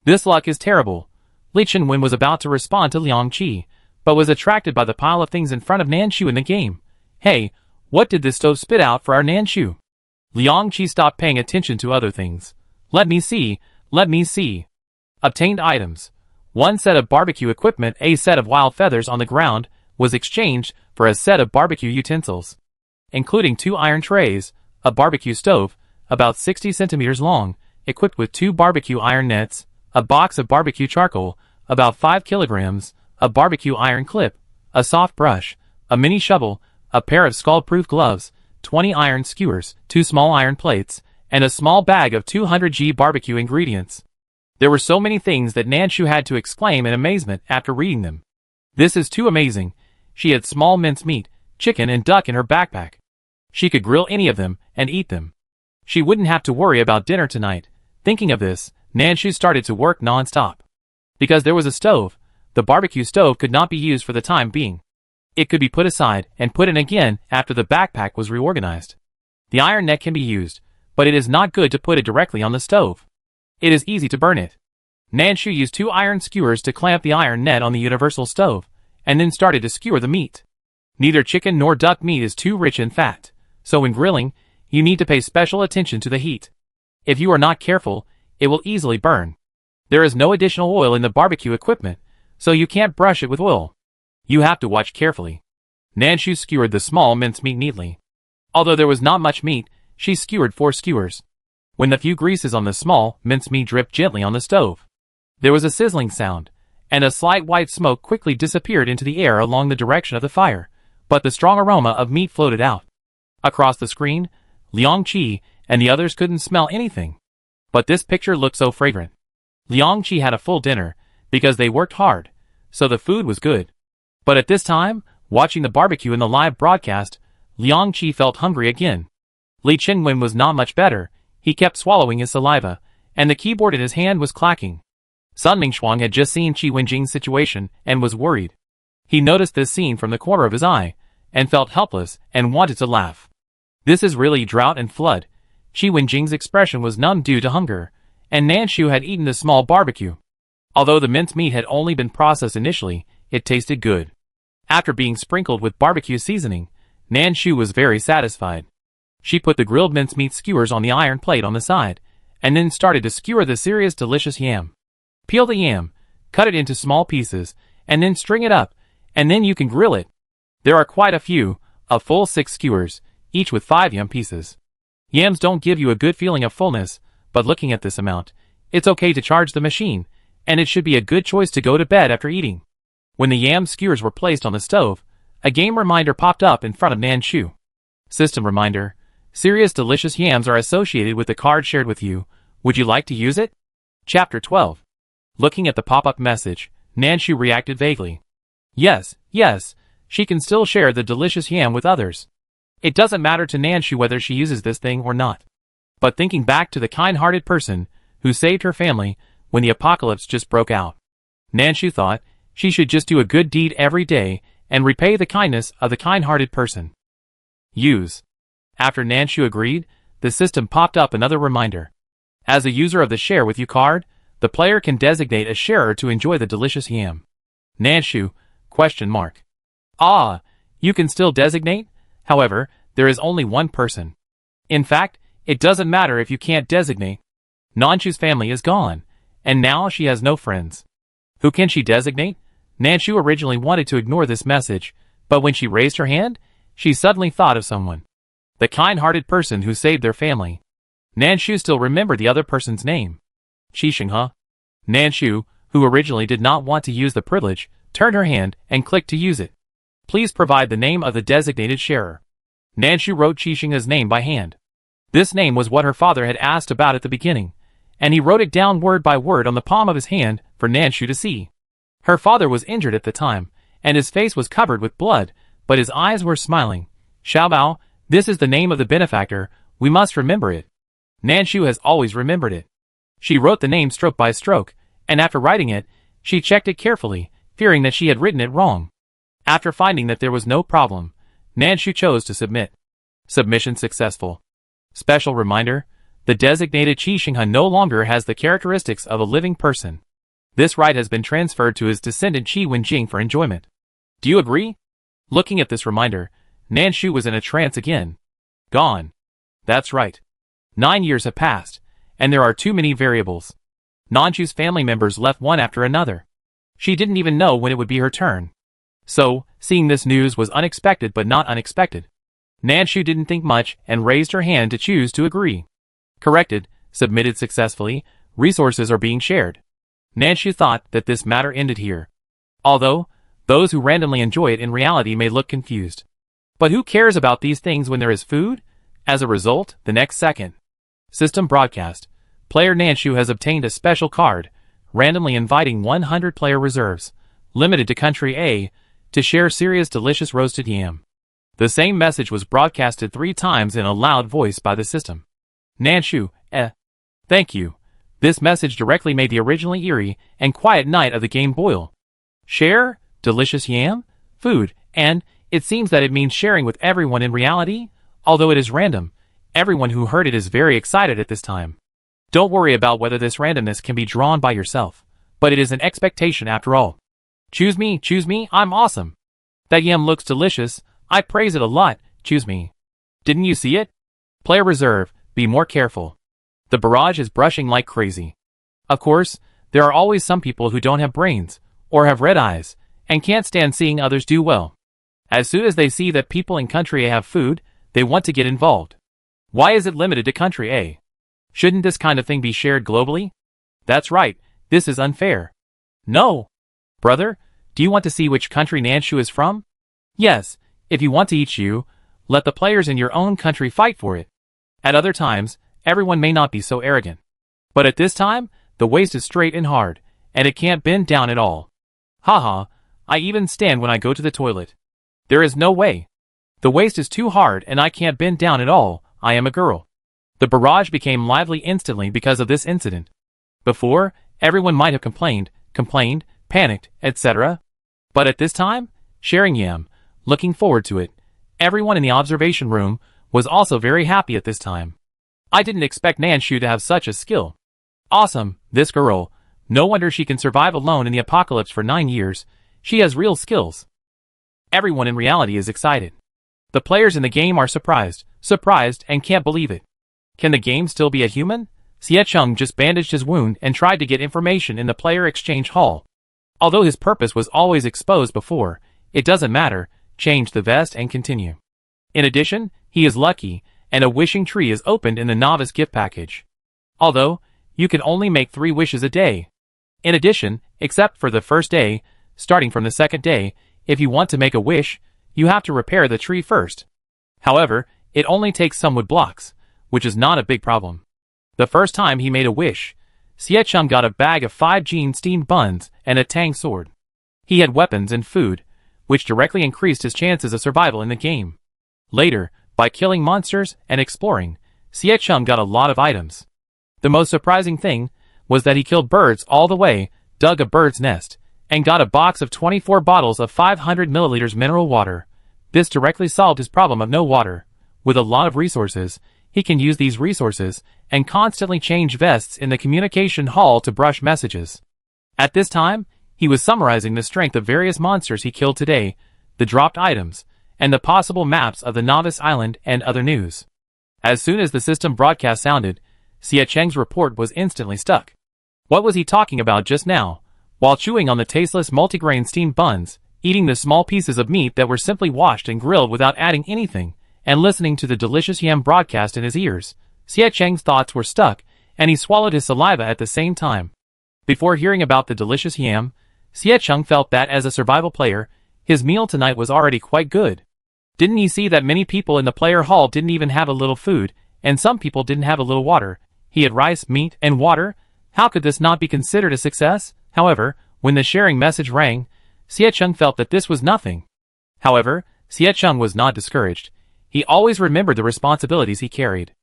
This luck is terrible. Li Qinwen was about to respond to Liangqi, but was attracted by the pile of things in front of Nanshu in the game. Hey, what did this stove spit out for our Nanshu? Liangqi stopped paying attention to other things. Let me see. Obtained items. 1 set of barbecue equipment, a set of wild feathers on the ground, was exchanged for a set of barbecue utensils, including 2 iron trays, a barbecue stove, about 60 centimeters long, equipped with 2 barbecue iron nets, a box of barbecue charcoal, about 5 kilograms, a barbecue iron clip, a soft brush, a mini shovel, a pair of scald-proof gloves, 20 iron skewers, 2 small iron plates, and a small bag of 200 barbecue ingredients. There were so many things that Nanshu had to exclaim in amazement after reading them. This is too amazing. She had small mincemeat, chicken and duck in her backpack. She could grill any of them and eat them. She wouldn't have to worry about dinner tonight. Thinking of this, Nanshu started to work non-stop. Because there was a stove, the barbecue stove could not be used for the time being. It could be put aside and put in again after the backpack was reorganized. The iron net can be used, but it is not good to put it directly on the stove. It is easy to burn it. Nanshu used 2 iron skewers to clamp the iron net on the universal stove, and then started to skewer the meat. Neither chicken nor duck meat is too rich in fat, so when grilling, you need to pay special attention to the heat. If you are not careful, it will easily burn. There is no additional oil in the barbecue equipment, so you can't brush it with oil. You have to watch carefully. Nanshu skewered the small mincemeat neatly. Although there was not much meat, she skewered 4 skewers. When the few greases on the small mincemeat dripped gently on the stove, there was a sizzling sound, and a slight white smoke quickly disappeared into the air along the direction of the fire, but the strong aroma of meat floated out. Across the screen, Liang Qi and the others couldn't smell anything. But this picture looked so fragrant. Liang Qi had a full dinner, because they worked hard, so the food was good. But at this time, watching the barbecue in the live broadcast, Liang Qi felt hungry again. Li Qingwen was not much better. He kept swallowing his saliva, and the keyboard in his hand was clacking. Sun Mingshuang had just seen Qi Wenjing's situation and was worried. He noticed this scene from the corner of his eye, and felt helpless and wanted to laugh. This is really drought and flood. Qi Wenjing's expression was numb due to hunger, and Nanshu had eaten the small barbecue. Although the minced meat had only been processed initially, it tasted good. After being sprinkled with barbecue seasoning, Nanshu was very satisfied. She put the grilled mincemeat skewers on the iron plate on the side, and then started to skewer the serious delicious yam. Peel the yam, cut it into small pieces, and then string it up, and then you can grill it. There are quite a few, a full 6 skewers, each with 5 yam pieces. Yams don't give you a good feeling of fullness, but looking at this amount, it's okay to charge the machine, and it should be a good choice to go to bed after eating. When the yam skewers were placed on the stove, a game reminder popped up in front of Nanshu. System reminder: serious delicious yams are associated with the card shared with you. Would you like to use it? Chapter 12. Looking at the pop-up message, Nanshu reacted vaguely. Yes, she can still share the delicious yam with others. It doesn't matter to Nanshu whether she uses this thing or not. But thinking back to the kind-hearted person who saved her family when the apocalypse just broke out, Nanshu thought she should just do a good deed every day and repay the kindness of the kind-hearted person. Use. After Nanshu agreed, the system popped up another reminder. As a user of the Share With You card, the player can designate a sharer to enjoy the delicious yam. Nanshu? ? Ah, you can still designate? However, there is only one person. In fact, it doesn't matter if you can't designate. Nanshu's family is gone, and now she has no friends. Who can she designate? Nanshu originally wanted to ignore this message, but when she raised her hand, she suddenly thought of someone. The kind-hearted person who saved their family. Nanshu still remembered the other person's name. Qixinghe. Nanshu, who originally did not want to use the privilege, turned her hand and clicked to use it. Please provide the name of the designated sharer. Nanshu wrote Qixinghe's name by hand. This name was what her father had asked about at the beginning, and he wrote it down word by word on the palm of his hand for Nanshu to see. Her father was injured at the time, and his face was covered with blood, but his eyes were smiling. Xiaobao, this is the name of the benefactor, we must remember it. Nanshu has always remembered it. She wrote the name stroke by stroke, and after writing it, she checked it carefully, fearing that she had written it wrong. After finding that there was no problem, Nanshu chose to submit. Submission successful. Special reminder: the designated Qixinghe no longer has the characteristics of a living person. This right has been transferred to his descendant Qi Wenjing for enjoyment. Do you agree? Looking at this reminder, Nanshu was in a trance again. Gone. That's right. 9 years have passed, and there are too many variables. Nanshu's family members left one after another. She didn't even know when it would be her turn. So, seeing this news was unexpected but not unexpected. Nanshu didn't think much and raised her hand to choose to agree. Corrected, submitted successfully, resources are being shared. Nanshu thought that this matter ended here. Although, those who randomly enjoy it in reality may look confused. But who cares about these things when there is food? As a result, the next second. System broadcast. Player Nanshu has obtained a special card, randomly inviting 100 player reserves, limited to country A, to share serious delicious roasted yam. The same message was broadcasted 3 times in a loud voice by the system. Nanshu, thank you. This message directly made the originally eerie and quiet night of the game boil. Share, delicious yam, food, and it seems that it means sharing with everyone in reality. Although it is random, everyone who heard it is very excited at this time. Don't worry about whether this randomness can be drawn by yourself, but it is an expectation after all. Choose me, I'm awesome. That yam looks delicious, I praise it a lot, choose me. Didn't you see it? Player reserve, be more careful. The barrage is brushing like crazy. Of course, there are always some people who don't have brains, or have red eyes, and can't stand seeing others do well. As soon as they see that people in Country A have food, they want to get involved. Why is it limited to Country A? Shouldn't this kind of thing be shared globally? That's right, this is unfair. No! Brother, do you want to see which country Nanshu is from? Yes, if you want to eat you, let the players in your own country fight for it. At other times, everyone may not be so arrogant. But at this time, the waist is straight and hard, and it can't bend down at all. Haha, I even stand when I go to the toilet. There is no way. The waist is too hard and I can't bend down at all, I am a girl. The barrage became lively instantly because of this incident. Before, everyone might have complained, panicked, etc. But at this time, sharing yam, looking forward to it. Everyone in the observation room was also very happy at this time. I didn't expect Nanshu to have such a skill. Awesome, this girl. No wonder she can survive alone in the apocalypse for 9 years. She has real skills. Everyone in reality is excited. The players in the game are surprised and can't believe it. Can the game still be a human? Siecheng just bandaged his wound and tried to get information in the player exchange hall. Although his purpose was always exposed before, it doesn't matter, change the vest and continue. In addition, he is lucky, and a wishing tree is opened in the novice gift package. Although, you can only make 3 wishes a day. In addition, except for the first day, starting from the second day, if you want to make a wish, you have to repair the tree first. However, it only takes some wood blocks, which is not a big problem. The first time he made a wish, Siecheng got a bag of 5 Jin steamed buns and a tang sword. He had weapons and food, which directly increased his chances of survival in the game. Later, by killing monsters and exploring, Siecheng got a lot of items. The most surprising thing was that he killed birds all the way, dug a bird's nest, and got a box of 24 bottles of 500 milliliters mineral water. This directly solved his problem of no water. With a lot of resources, he can use these resources and constantly change vests in the communication hall to brush messages. At this time, he was summarizing the strength of various monsters he killed today, the dropped items, and the possible maps of the Novice Island and other news. As soon as the system broadcast sounded, Siecheng's report was instantly stuck. What was he talking about just now? While chewing on the tasteless multigrain steamed buns, eating the small pieces of meat that were simply washed and grilled without adding anything, and listening to the delicious yam broadcast in his ears, Siecheng's thoughts were stuck, and he swallowed his saliva at the same time. Before hearing about the delicious yam, Siecheng felt that as a survival player, his meal tonight was already quite good. Didn't he see that many people in the player hall didn't even have a little food, and some people didn't have a little water? He had rice, meat, and water. How could this not be considered a success? However, when the sharing message rang, Siecheng felt that this was nothing. However, Siecheng was not discouraged. He always remembered the responsibilities he carried.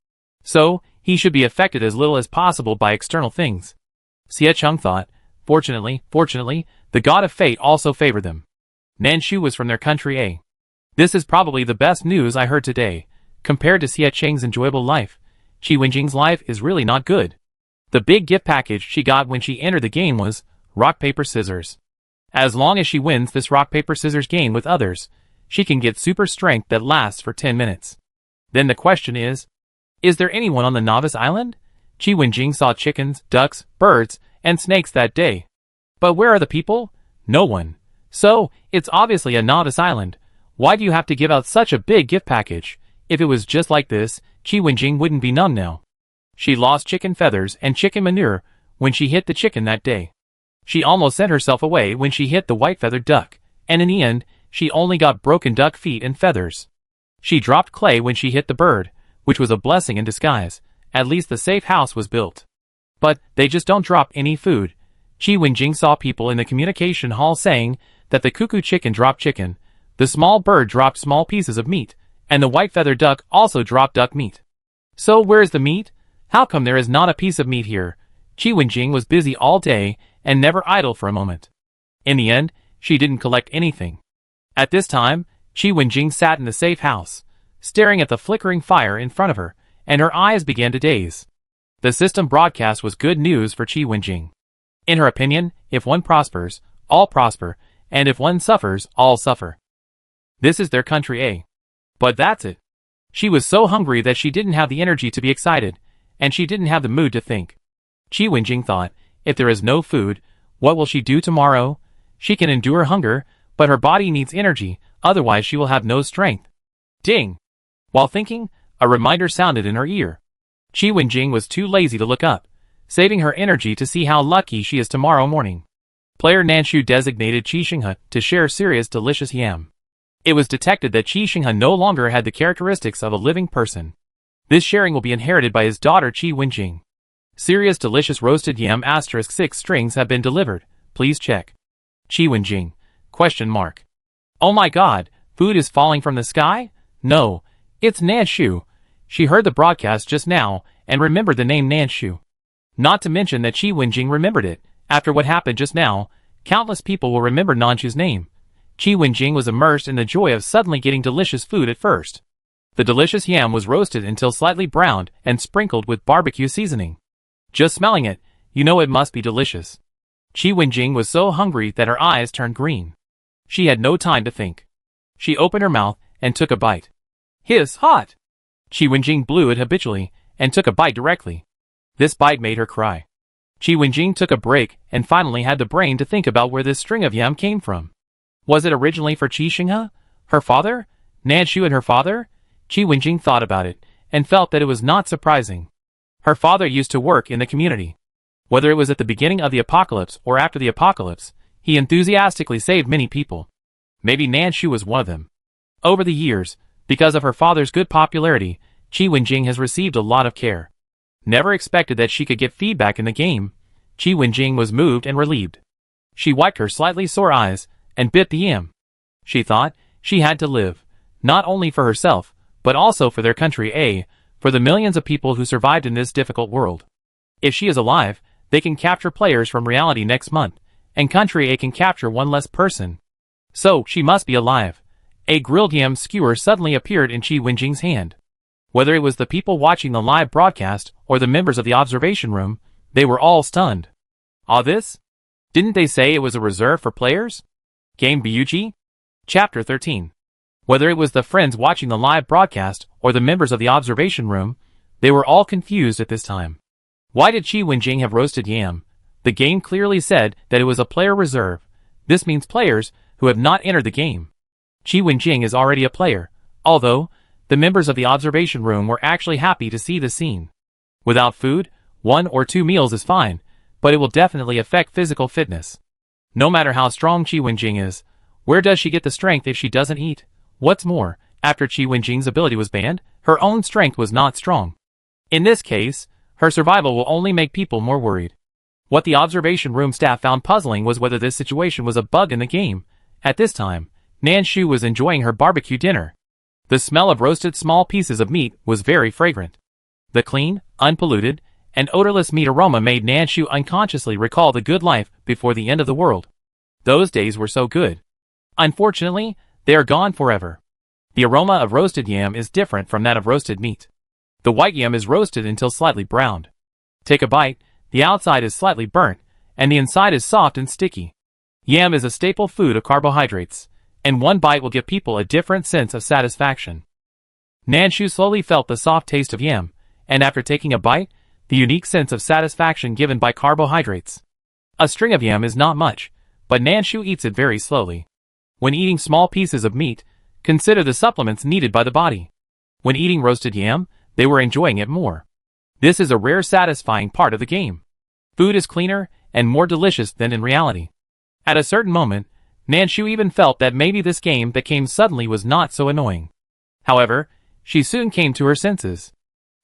So, he should be affected as little as possible by external things. Siecheng thought. Fortunately, the god of fate also favored them. Nanshu was from their country A. This is probably the best news I heard today. Compared to Siecheng's enjoyable life, Qi Wenjing's life is really not good. The big gift package she got when she entered the game was rock, paper, scissors. As long as she wins this rock, paper, scissors game with others, she can get super strength that lasts for 10 minutes. Then the question is there anyone on the Novice Island? Qi Wenjing saw chickens, ducks, birds, and snakes that day. But where are the people? No one. So, it's obviously a Novice Island. Why do you have to give out such a big gift package? If it was just like this, Qi Wenjing wouldn't be numb now. She lost chicken feathers and chicken manure when she hit the chicken that day. She almost sent herself away when she hit the white-feathered duck, and in the end, she only got broken duck feet and feathers. She dropped clay when she hit the bird, which was a blessing in disguise. At least the safe house was built. But they just don't drop any food. Qi Wenjing saw people in the communication hall saying that the cuckoo chicken dropped chicken, the small bird dropped small pieces of meat, and the white-feathered duck also dropped duck meat. So where's the meat? How come there is not a piece of meat here? Qi Wenjing was busy all day and never idle for a moment. In the end, she didn't collect anything. At this time, Qi Wenjing sat in the safe house, staring at the flickering fire in front of her, and her eyes began to daze. The system broadcast was good news for Qi Wenjing. In her opinion, if one prospers, all prosper, and if one suffers, all suffer. This is their country A. But that's it. She was so hungry that she didn't have the energy to be excited, and she didn't have the mood to think. Qi Wenjing thought, if there is no food, what will she do tomorrow? She can endure hunger, but her body needs energy, otherwise she will have no strength. Ding! While thinking, a reminder sounded in her ear. Qi Wenjing was too lazy to look up, saving her energy to see how lucky she is tomorrow morning. Player Nanshu designated Qi Xinghe to share Serious delicious yam. It was detected that Qi Xinghe no longer had the characteristics of a living person. This sharing will be inherited by his daughter Qi Wenjing. Serious delicious roasted yam * 6 strings have been delivered. Please check. Qi Wenjing. ? Oh my god, food is falling from the sky? No, it's Nanshu. She heard the broadcast just now, and remembered the name Nanshu. Not to mention that Qi Wenjing remembered it. After what happened just now, countless people will remember Nanshu's name. Qi Wenjing was immersed in the joy of suddenly getting delicious food at first. The delicious yam was roasted until slightly browned and sprinkled with barbecue seasoning. Just smelling it, you know it must be delicious. Qi Wenjing was so hungry that her eyes turned green. She had no time to think. She opened her mouth and took a bite. Hiss, hot! Qi Wenjing blew it habitually and took a bite directly. This bite made her cry. Qi Wenjing took a break and finally had the brain to think about where this string of yam came from. Was it originally for Qi Xinghe? Her father? Nanshu and her father? Qi Wenjing thought about it and felt that it was not surprising. Her father used to work in the community. Whether it was at the beginning of the apocalypse or after the apocalypse, he enthusiastically saved many people. Maybe Nanshu was one of them. Over the years, because of her father's good popularity, Qi Wenjing has received a lot of care. Never expected that she could get feedback in the game, Qi Wenjing was moved and relieved. She wiped her slightly sore eyes and bit the yam. She thought she had to live, not only for herself, but also for their country, for the millions of people who survived in this difficult world. If she is alive, they can capture players from reality next month, and country A can capture one less person. So, she must be alive. A grilled yam skewer suddenly appeared in Qi Wenjing's hand. Whether it was the people watching the live broadcast or the members of the observation room, they were all stunned. This? Didn't they say it was a reserve for players? Game Byuji? Chapter 13. Whether it was the friends watching the live broadcast or the members of the observation room, they were all confused at this time. Why did Qi Wenjing have roasted yam? The game clearly said that it was a player reserve. This means players who have not entered the game. Qi Wenjing is already a player, although the members of the observation room were actually happy to see the scene. Without food, 1 or 2 meals is fine, but it will definitely affect physical fitness. No matter how strong Qi Wenjing is, where does she get the strength if she doesn't eat? What's more, after Qi Wenjing's ability was banned, her own strength was not strong. In this case, her survival will only make people more worried. What the observation room staff found puzzling was whether this situation was a bug in the game. At this time, Nanshu was enjoying her barbecue dinner. The smell of roasted small pieces of meat was very fragrant. The clean, unpolluted, and odorless meat aroma made Nanshu unconsciously recall the good life before the end of the world. Those days were so good. Unfortunately, they are gone forever. The aroma of roasted yam is different from that of roasted meat. The white yam is roasted until slightly browned. Take a bite, the outside is slightly burnt, and the inside is soft and sticky. Yam is a staple food of carbohydrates, and one bite will give people a different sense of satisfaction. Nanshu slowly felt the soft taste of yam, and after taking a bite, the unique sense of satisfaction given by carbohydrates. A string of yam is not much, but Nanshu eats it very slowly. When eating small pieces of meat, consider the supplements needed by the body. When eating roasted yam, they were enjoying it more. This is a rare satisfying part of the game. Food is cleaner and more delicious than in reality. At a certain moment, Nanshu even felt that maybe this game that came suddenly was not so annoying. However, she soon came to her senses.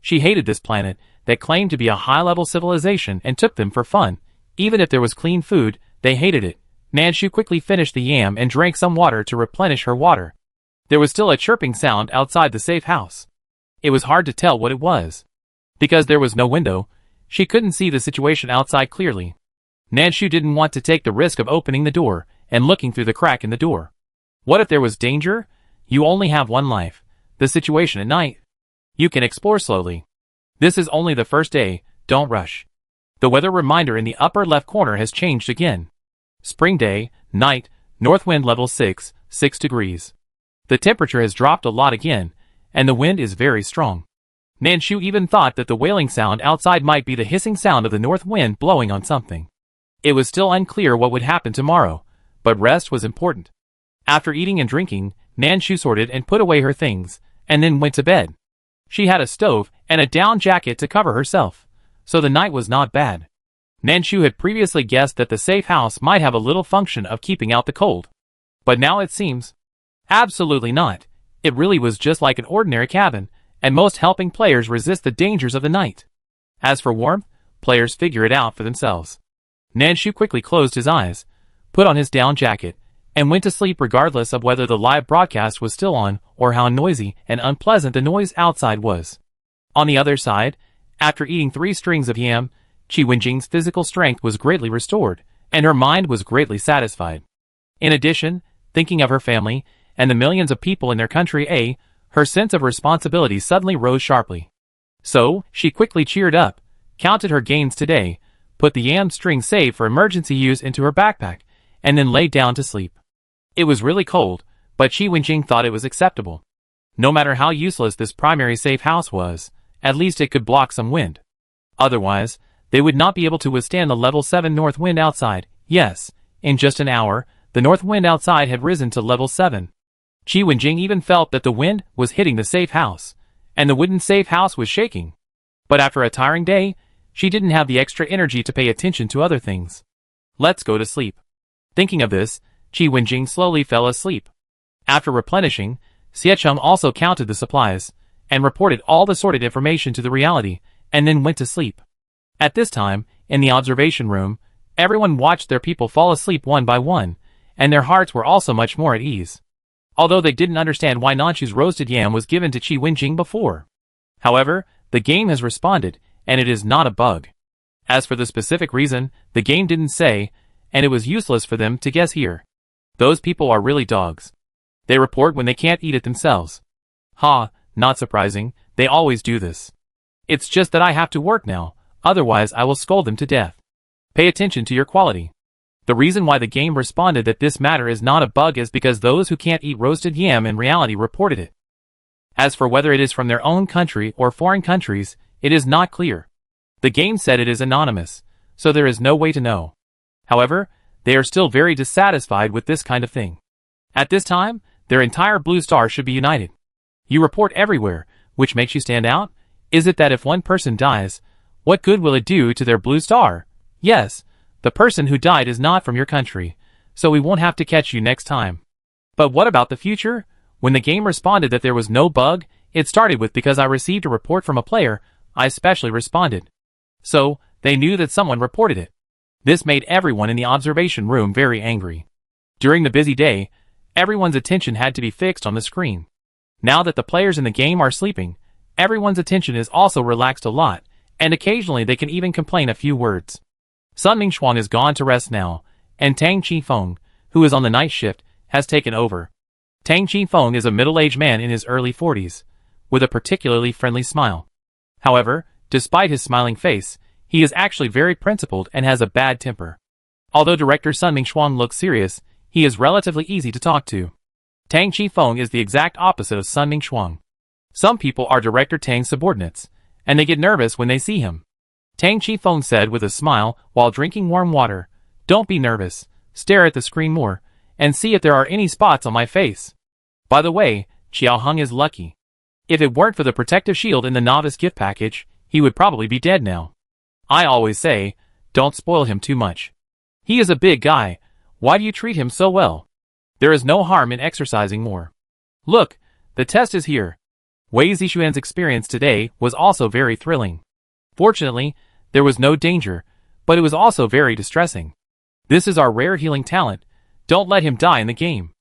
She hated this planet that claimed to be a high-level civilization and took them for fun. Even if there was clean food, they hated it. Nanshu quickly finished the yam and drank some water to replenish her water. There was still a chirping sound outside the safe house. It was hard to tell what it was. Because there was no window, she couldn't see the situation outside clearly. Nanshu didn't want to take the risk of opening the door and looking through the crack in the door. What if there was danger? You only have one life. The situation at night. You can explore slowly. This is only the first day, don't rush. The weather reminder in the upper left corner has changed again. Spring day, night, north wind level 6 degrees. The temperature has dropped a lot again, and the wind is very strong. Nanshu even thought that the wailing sound outside might be the hissing sound of the north wind blowing on something. It was still unclear what would happen tomorrow, but rest was important. After eating and drinking, Nanshu sorted and put away her things, and then went to bed. She had a stove and a down jacket to cover herself, so the night was not bad. Nanshu had previously guessed that the safe house might have a little function of keeping out the cold. But now it seems absolutely not. It really was just like an ordinary cabin, and most helping players resist the dangers of the night. As for warmth, players figure it out for themselves. Nanshu quickly closed his eyes, put on his down jacket, and went to sleep regardless of whether the live broadcast was still on or how noisy and unpleasant the noise outside was. On the other side, after eating 3 strings of yam, Qi Wenjing's physical strength was greatly restored, and her mind was greatly satisfied. In addition, thinking of her family and the millions of people in their country, her sense of responsibility suddenly rose sharply. So, she quickly cheered up, counted her gains today, put the yam string saved for emergency use into her backpack, and then laid down to sleep. It was really cold, but Qi Wenjing thought it was acceptable. No matter how useless this primary safe house was, at least it could block some wind. Otherwise, they would not be able to withstand the level 7 north wind outside. Yes, in just an hour, the north wind outside had risen to level 7. Qi Wenjing even felt that the wind was hitting the safe house, and the wooden safe house was shaking. But after a tiring day, she didn't have the extra energy to pay attention to other things. Let's go to sleep. Thinking of this, Qi Wenjing slowly fell asleep. After replenishing, Xiecheng also counted the supplies, and reported all the sorted information to the reality, and then went to sleep. At this time, in the observation room, everyone watched their people fall asleep one by one, and their hearts were also much more at ease. Although they didn't understand why Nanshu's roasted yam was given to Qi Wenjing before. However, the game has responded, and it is not a bug. As for the specific reason, the game didn't say, and it was useless for them to guess here. Those people are really dogs. They report when they can't eat it themselves. Ha, not surprising, they always do this. It's just that I have to work now, otherwise I will scold them to death. Pay attention to your quality. The reason why the game responded that this matter is not a bug is because those who can't eat roasted yam in reality reported it. As for whether it is from their own country or foreign countries, it is not clear. The game said it is anonymous, so there is no way to know. However, they are still very dissatisfied with this kind of thing. At this time, their entire blue star should be united. You report everywhere, which makes you stand out? Is it that if one person dies, what good will it do to their blue star? Yes, the person who died is not from your country, so we won't have to catch you next time. But what about the future? When the game responded that there was no bug, it started with because I received a report from a player, I specially responded. So, they knew that someone reported it. This made everyone in the observation room very angry. During the busy day, everyone's attention had to be fixed on the screen. Now that the players in the game are sleeping, everyone's attention is also relaxed a lot, and occasionally they can even complain a few words. Sun Mingxuang is gone to rest now, and Tang Qifeng, who is on the night shift, has taken over. Tang Qifeng is a middle-aged man in his early 40s, with a particularly friendly smile. However, despite his smiling face, he is actually very principled and has a bad temper. Although director Sun Mingxuang looks serious, he is relatively easy to talk to. Tang Qifeng is the exact opposite of Sun Mingxuang. Some people are director Tang's subordinates, and they get nervous when they see him. Tang Qifeng said with a smile while drinking warm water, "Don't be nervous, stare at the screen more, and see if there are any spots on my face." By the way, Xiao Heng is lucky. If it weren't for the protective shield in the novice gift package, he would probably be dead now. I always say, don't spoil him too much. He is a big guy, why do you treat him so well? There is no harm in exercising more. Look, the test is here. Wei Zixuan's experience today was also very thrilling. Fortunately, there was no danger, but it was also very distressing. This is our rare healing talent, don't let him die in the game.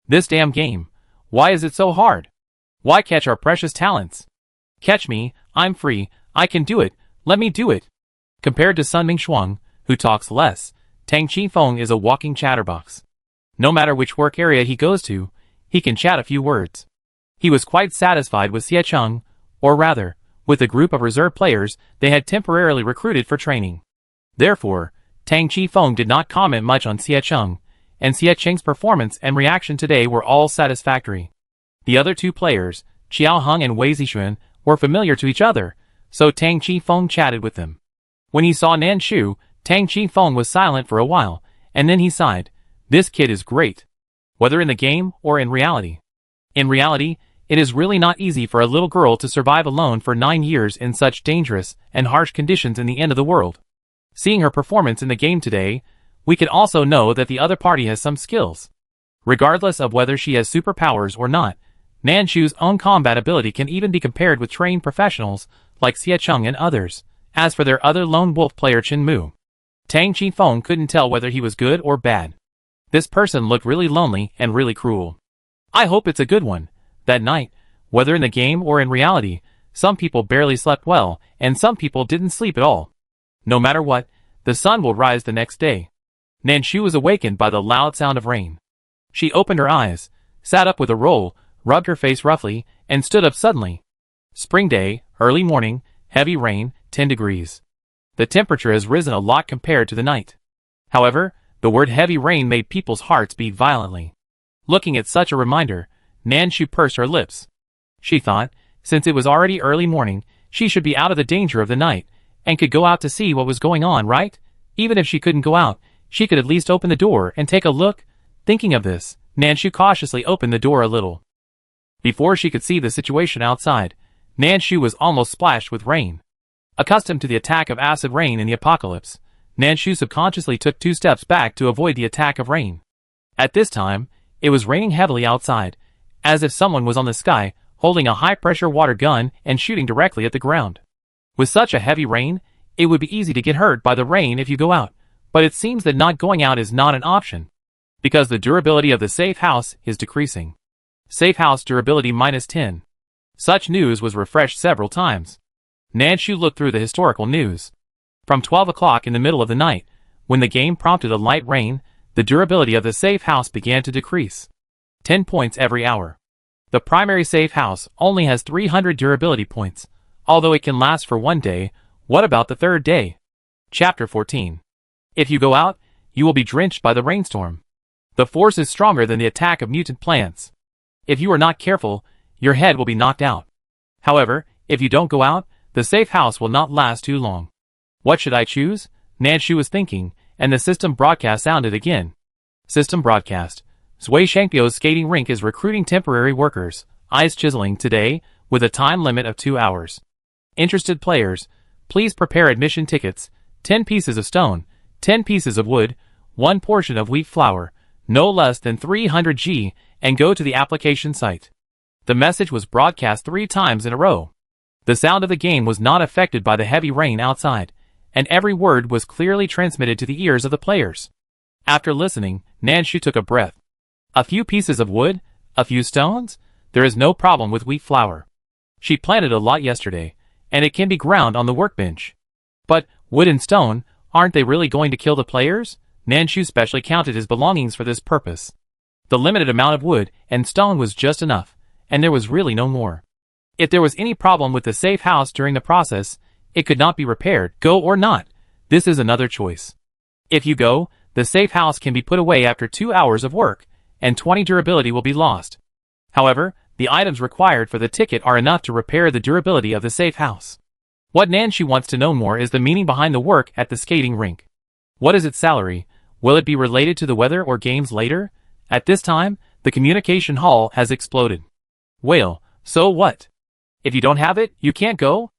This damn game, why is it so hard? Why catch our precious talents? Catch me, I'm free, I can do it, let me do it. Compared to Sun Mingxuang, who talks less, Tang Qifeng is a walking chatterbox. No matter which work area he goes to, he can chat a few words. He was quite satisfied with Xiecheng, or rather, with the group of reserve players they had temporarily recruited for training. Therefore, Tang Qifeng did not comment much on Xiecheng, and Xiecheng's performance and reaction today were all satisfactory. The other two players, Xiao Heng and Wei Zixuan, were familiar to each other, so Tang Chi-feng chatted with them. When he saw Nan Shu, Tang Chi-feng was silent for a while, and then he sighed. This kid is great. Whether in the game or in reality. In reality, it is really not easy for a little girl to survive alone for 9 years in such dangerous and harsh conditions in the end of the world. Seeing her performance in the game today, we can also know that the other party has some skills. Regardless of whether she has superpowers or not, Nan Shu's own combat ability can even be compared with trained professionals like Xie Cheng and others. As for their other lone wolf player Chen Mu, Tang Chi-feng couldn't tell whether he was good or bad. This person looked really lonely and really cruel. I hope it's a good one. That night, whether in the game or in reality, some people barely slept well, and some people didn't sleep at all. No matter what, the sun will rise the next day. Nan Shu was awakened by the loud sound of rain. She opened her eyes, sat up with a roll, rubbed her face roughly, and stood up suddenly. Spring day, early morning, heavy rain, 10 degrees. The temperature has risen a lot compared to the night. However, the word heavy rain made people's hearts beat violently. Looking at such a reminder, Nan Shu pursed her lips. She thought, since it was already early morning, she should be out of the danger of the night, and could go out to see what was going on, right? Even if she couldn't go out, she could at least open the door and take a look. Thinking of this, Nan Shu cautiously opened the door a little. Before she could see the situation outside, Nan Shu was almost splashed with rain. Accustomed to the attack of acid rain in the apocalypse, Nan Shu subconsciously took 2 steps back to avoid the attack of rain. At this time, it was raining heavily outside, as if someone was on the sky, holding a high-pressure water gun and shooting directly at the ground. With such a heavy rain, it would be easy to get hurt by the rain if you go out, but it seems that not going out is not an option, because the durability of the safe house is decreasing. Safe house durability -10. Such news was refreshed several times. Nan Shu looked through the historical news. From 12 o'clock in the middle of the night, when the game prompted a light rain, the durability of the safe house began to decrease. 10 points every hour. The primary safe house only has 300 durability points, although it can last for 1 day. What about the 3rd day? Chapter 14. If you go out, you will be drenched by the rainstorm. The force is stronger than the attack of mutant plants. If you are not careful, your head will be knocked out. However, if you don't go out, the safe house will not last too long. What should I choose? Nan Shu was thinking, and the system broadcast sounded again. System broadcast. Zui Shangpyo's skating rink is recruiting temporary workers, ice chiseling today, with a time limit of 2 hours. Interested players, please prepare admission tickets, 10 pieces of stone, 10 pieces of wood, 1 portion of wheat flour, no less than 300 G, and go to the application site. The message was broadcast 3 times in a row. The sound of the game was not affected by the heavy rain outside, and every word was clearly transmitted to the ears of the players. After listening, Nan Shu took a breath. A few pieces of wood? A few stones? There is no problem with wheat flour. She planted a lot yesterday, and it can be ground on the workbench. But, wood and stone, aren't they really going to kill the players? Nan Shu specially counted his belongings for this purpose. The limited amount of wood and stone was just enough, and there was really no more. If there was any problem with the safe house during the process, it could not be repaired. Go or not, this is another choice. If you go, the safe house can be put away after 2 hours of work, and 20 durability will be lost. However, the items required for the ticket are enough to repair the durability of the safe house. What Nan Shu wants to know more is the meaning behind the work at the skating rink. What is its salary? Will it be related to the weather or games later? At this time, the communication hall has exploded. Whale, so what? If you don't have it, you can't go?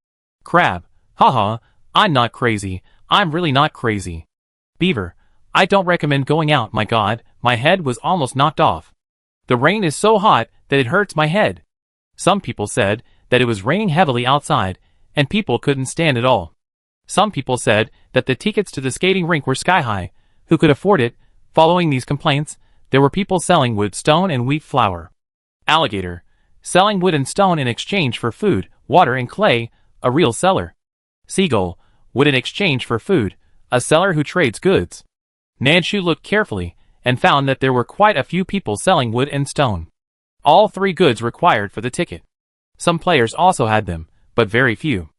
Crab, haha, I'm not crazy, I'm really not crazy. Beaver, I don't recommend going out, my god, my head was almost knocked off. The rain is so hot that it hurts my head. Some people said that it was raining heavily outside, and people couldn't stand it all. Some people said that the tickets to the skating rink were sky high. Who could afford it? Following these complaints, there were people selling wood, stone, and wheat flour. Alligator, selling wood and stone in exchange for food, water, and clay, a real seller. Seagull, wood in exchange for food, a seller who trades goods. Nan Shu looked carefully, and found that there were quite a few people selling wood and stone. All 3 goods required for the ticket. Some players also had them, but very few.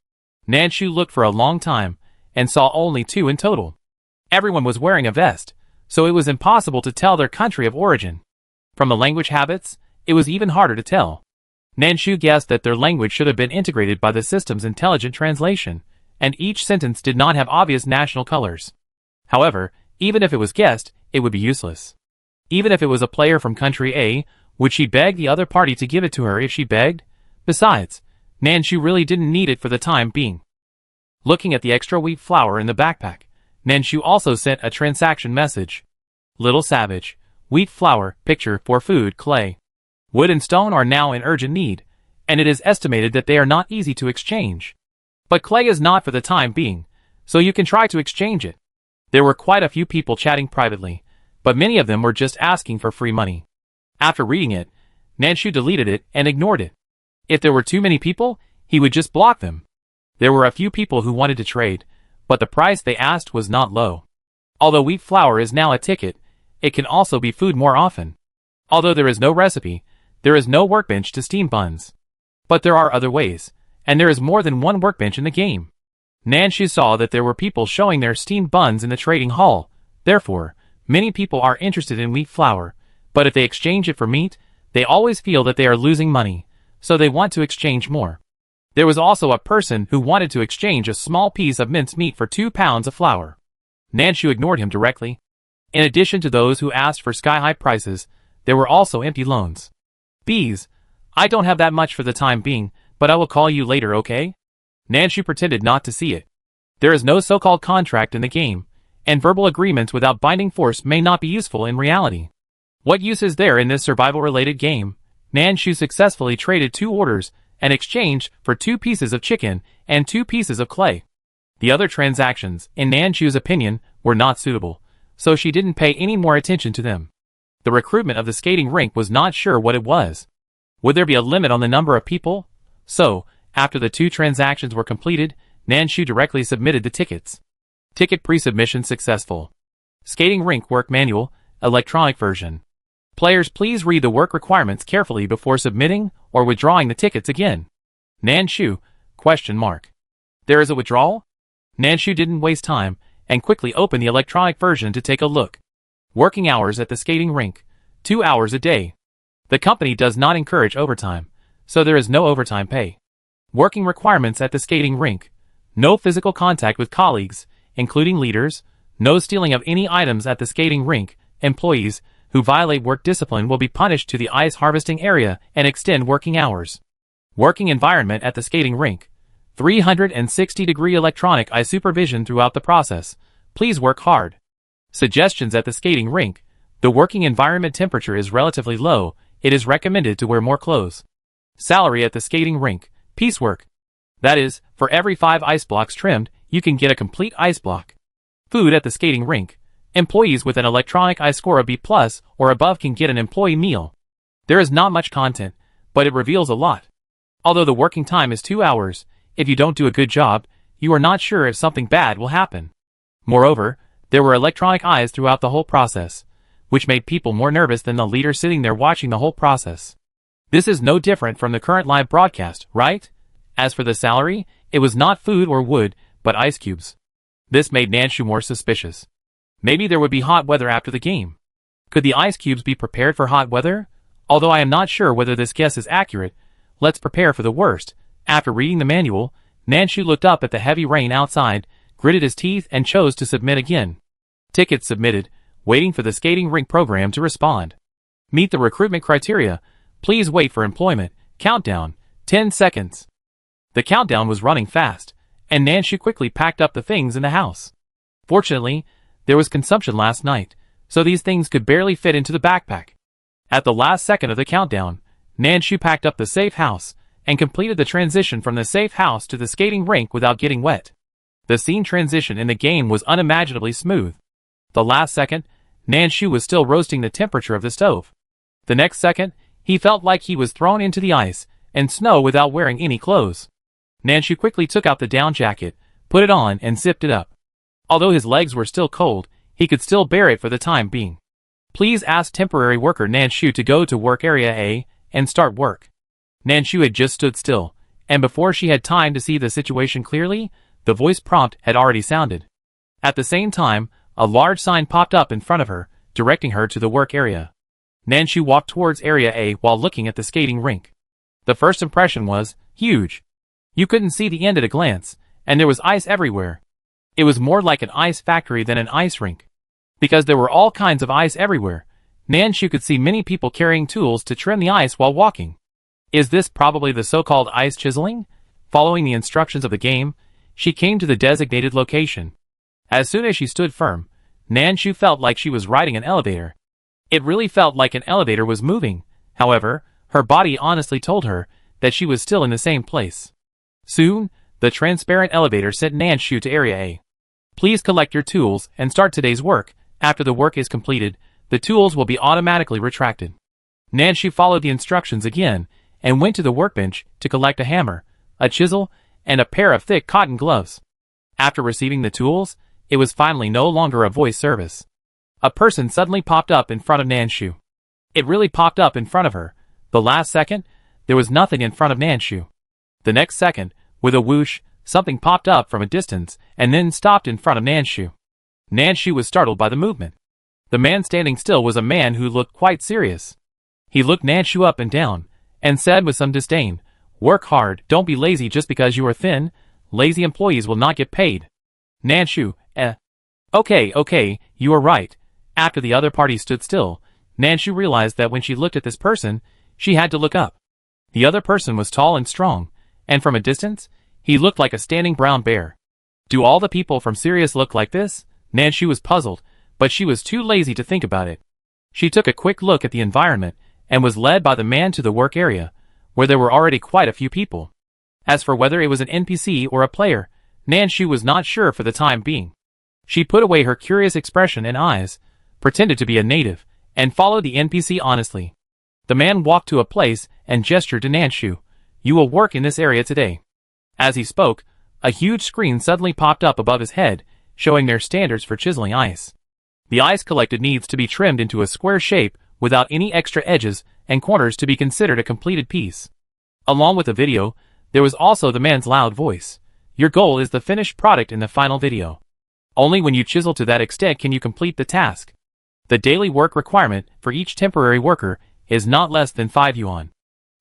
Nan Shu looked for a long time, and saw only 2 in total. Everyone was wearing a vest, so it was impossible to tell their country of origin. From the language habits, it was even harder to tell. Nanshu guessed that their language should have been integrated by the system's intelligent translation, and each sentence did not have obvious national colors. However, even if it was guessed, it would be useless. Even if it was a player from country A, would she beg the other party to give it to her if she begged? Besides, Nanshu really didn't need it for the time being. Looking at the extra wheat flour in the backpack, Nanshu also sent a transaction message. Little Savage, wheat flour, picture for food, clay. Wood and stone are now in urgent need, and it is estimated that they are not easy to exchange. But clay is not for the time being, so you can try to exchange it. There were quite a few people chatting privately, but many of them were just asking for free money. After reading it, Nanshu deleted it and ignored it. If there were too many people, he would just block them. There were a few people who wanted to trade, but the price they asked was not low. Although wheat flour is now a ticket, it can also be food more often. Although there is no recipe, there is no workbench to steam buns. But there are other ways, and there is more than one workbench in the game. Nanshu saw that there were people showing their steamed buns in the trading hall. Therefore, many people are interested in wheat flour, but if they exchange it for meat, they always feel that they are losing money, so they want to exchange more. There was also a person who wanted to exchange a small piece of minced meat for 2 pounds of flour. Nanshu ignored him directly. In addition to those who asked for sky-high prices, there were also empty loans. Bees, I don't have that much for the time being, but I will call you later, okay? Nanshu pretended not to see it. There is no so-called contract in the game, and verbal agreements without binding force may not be useful in reality. What use is there in this survival-related game? Nanshu successfully traded 2 orders and exchanged for 2 pieces of chicken and 2 pieces of clay. The other transactions, in Nanshu's opinion, were not suitable, so she didn't pay any more attention to them. The recruitment of the skating rink was not sure what it was. Would there be a limit on the number of people? So, after the 2 transactions were completed, Nanshu directly submitted the tickets. Ticket pre-submission successful. Skating rink work manual, electronic version. Players, please read the work requirements carefully before submitting or withdrawing the tickets again. Nanshu, ? There is a withdrawal? Nanshu didn't waste time and quickly opened the electronic version to take a look. Working hours at the skating rink, 2 hours a day. The company does not encourage overtime, so there is no overtime pay. Working requirements at the skating rink. No physical contact with colleagues, including leaders, no stealing of any items at the skating rink. Employees who violate work discipline will be punished to the ice harvesting area and extend working hours. Working environment at the skating rink. 360-degree electronic eye supervision throughout the process. Please work hard. Suggestions at the skating rink. The working environment temperature is relatively low. It is recommended to wear more clothes. Salary at the skating rink. Piecework. That is, for every 5 ice blocks trimmed, you can get a complete ice block. Food at the skating rink. Employees with an electronic eye score of B+ or above can get an employee meal. There is not much content, but it reveals a lot. Although the working time is 2 hours, if you don't do a good job, you are not sure if something bad will happen. Moreover, there were electronic eyes throughout the whole process, which made people more nervous than the leader sitting there watching the whole process. This is no different from the current live broadcast, right? As for the salary, it was not food or wood, but ice cubes. This made Nanshu more suspicious. Maybe there would be hot weather after the game. Could the ice cubes be prepared for hot weather? Although I am not sure whether this guess is accurate, let's prepare for the worst. After reading the manual, Nanshu looked up at the heavy rain outside, gritted his teeth and chose to submit again. Tickets submitted, waiting for the skating rink program to respond. Meet the recruitment criteria. Please wait for employment. Countdown, 10 seconds. The countdown was running fast, and Nanshu quickly packed up the things in the house. Fortunately, there was consumption last night, so these things could barely fit into the backpack. At the last second of the countdown, Nanshu packed up the safe house and completed the transition from the safe house to the skating rink without getting wet. The scene transition in the game was unimaginably smooth. The last second, Nanshu was still roasting the temperature of the stove. The next second, he felt like he was thrown into the ice and snow without wearing any clothes. Nanshu quickly took out the down jacket, put it on and zipped it up. Although his legs were still cold, he could still bear it for the time being. Please ask temporary worker Nanshu to go to work area A and start work. Nanshu had just stood still, and before she had time to see the situation clearly, the voice prompt had already sounded. At the same time, a large sign popped up in front of her, directing her to the work area. Nanshu walked towards area A while looking at the skating rink. The first impression was huge. You couldn't see the end at a glance, and there was ice everywhere. It was more like an ice factory than an ice rink. Because there were all kinds of ice everywhere, Nanshu could see many people carrying tools to trim the ice while walking. Is this probably the so-called ice chiseling? Following the instructions of the game, she came to the designated location. As soon as she stood firm, Nanshu felt like she was riding an elevator. It really felt like an elevator was moving. However, her body honestly told her that she was still in the same place. Soon, the transparent elevator sent Nanshu to Area A. Please collect your tools and start today's work. After the work is completed, the tools will be automatically retracted. Nanshu followed the instructions again and went to the workbench to collect a hammer, a chisel, and a pair of thick cotton gloves. After receiving the tools, it was finally no longer a voice service. A person suddenly popped up in front of Nanshu. It really popped up in front of her. The last second, there was nothing in front of Nanshu. The next second, with a whoosh, something popped up from a distance and then stopped in front of Nanshu. Nanshu was startled by the movement. The man standing still was a man who looked quite serious. He looked Nanshu up and down, and said with some disdain, "Work hard, don't be lazy just because you are thin. Lazy employees will not get paid." Nanshu, Okay, you are right. After the other party stood still, Nanshu realized that when she looked at this person, she had to look up. The other person was tall and strong, and from a distance, he looked like a standing brown bear. Do all the people from Sirius look like this? Nanshu was puzzled, but she was too lazy to think about it. She took a quick look at the environment and was led by the man to the work area, where there were already quite a few people. As for whether it was an NPC or a player, Nanshu was not sure for the time being. She put away her curious expression and eyes, pretended to be a native, and followed the NPC honestly. The man walked to a place and gestured to Nanshu. "You will work in this area today." As he spoke, a huge screen suddenly popped up above his head, showing their standards for chiseling ice. The ice collected needs to be trimmed into a square shape without any extra edges and corners to be considered a completed piece. Along with the video, there was also the man's loud voice. Your goal is the finished product in the final video. Only when you chisel to that extent can you complete the task. The daily work requirement for each temporary worker is not less than 5 yuan.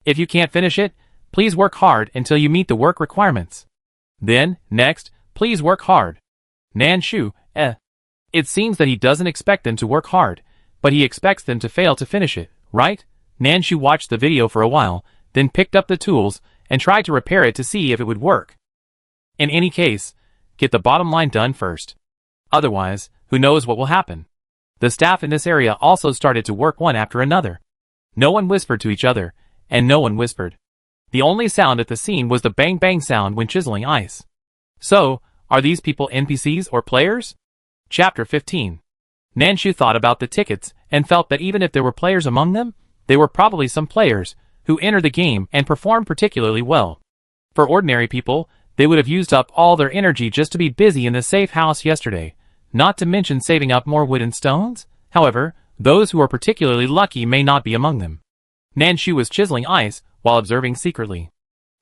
If you can't finish it, please work hard until you meet the work requirements. Then, next, please work hard. Nanshu, It seems that he doesn't expect them to work hard, but he expects them to fail to finish it, right? Nanshu watched the video for a while, then picked up the tools and tried to repair it to see if it would work. In any case, get the bottom line done first. Otherwise, who knows what will happen. The staff in this area also started to work one after another. No one whispered to each other, and no one whispered. The only sound at the scene was the bang-bang sound when chiseling ice. So, are these people NPCs or players? Chapter 15. Nanshu thought about the tickets and felt that even if there were players among them, they were probably some players who entered the game and performed particularly well. For ordinary people, they would have used up all their energy just to be busy in the safe house yesterday, not to mention saving up more wood and stones. However, those who are particularly lucky may not be among them. Nanshu was chiseling ice while observing secretly.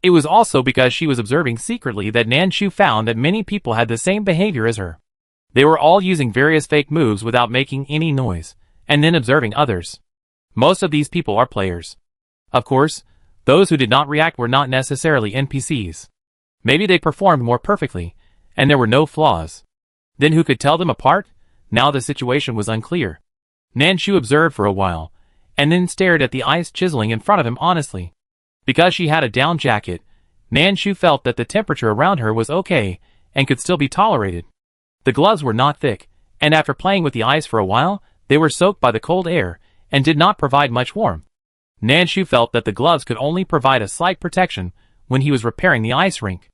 It was also because she was observing secretly that Nanshu found that many people had the same behavior as her. They were all using various fake moves without making any noise, and then observing others. Most of these people are players. Of course, those who did not react were not necessarily NPCs. Maybe they performed more perfectly, and there were no flaws. Then who could tell them apart? Now the situation was unclear. Nanshu observed for a while, and then stared at the ice chiseling in front of him honestly. Because she had a down jacket, Nanshu felt that the temperature around her was okay, and could still be tolerated. The gloves were not thick, and after playing with the ice for a while, they were soaked by the cold air, and did not provide much warmth. Nanshu felt that the gloves could only provide a slight protection when he was repairing the ice rink.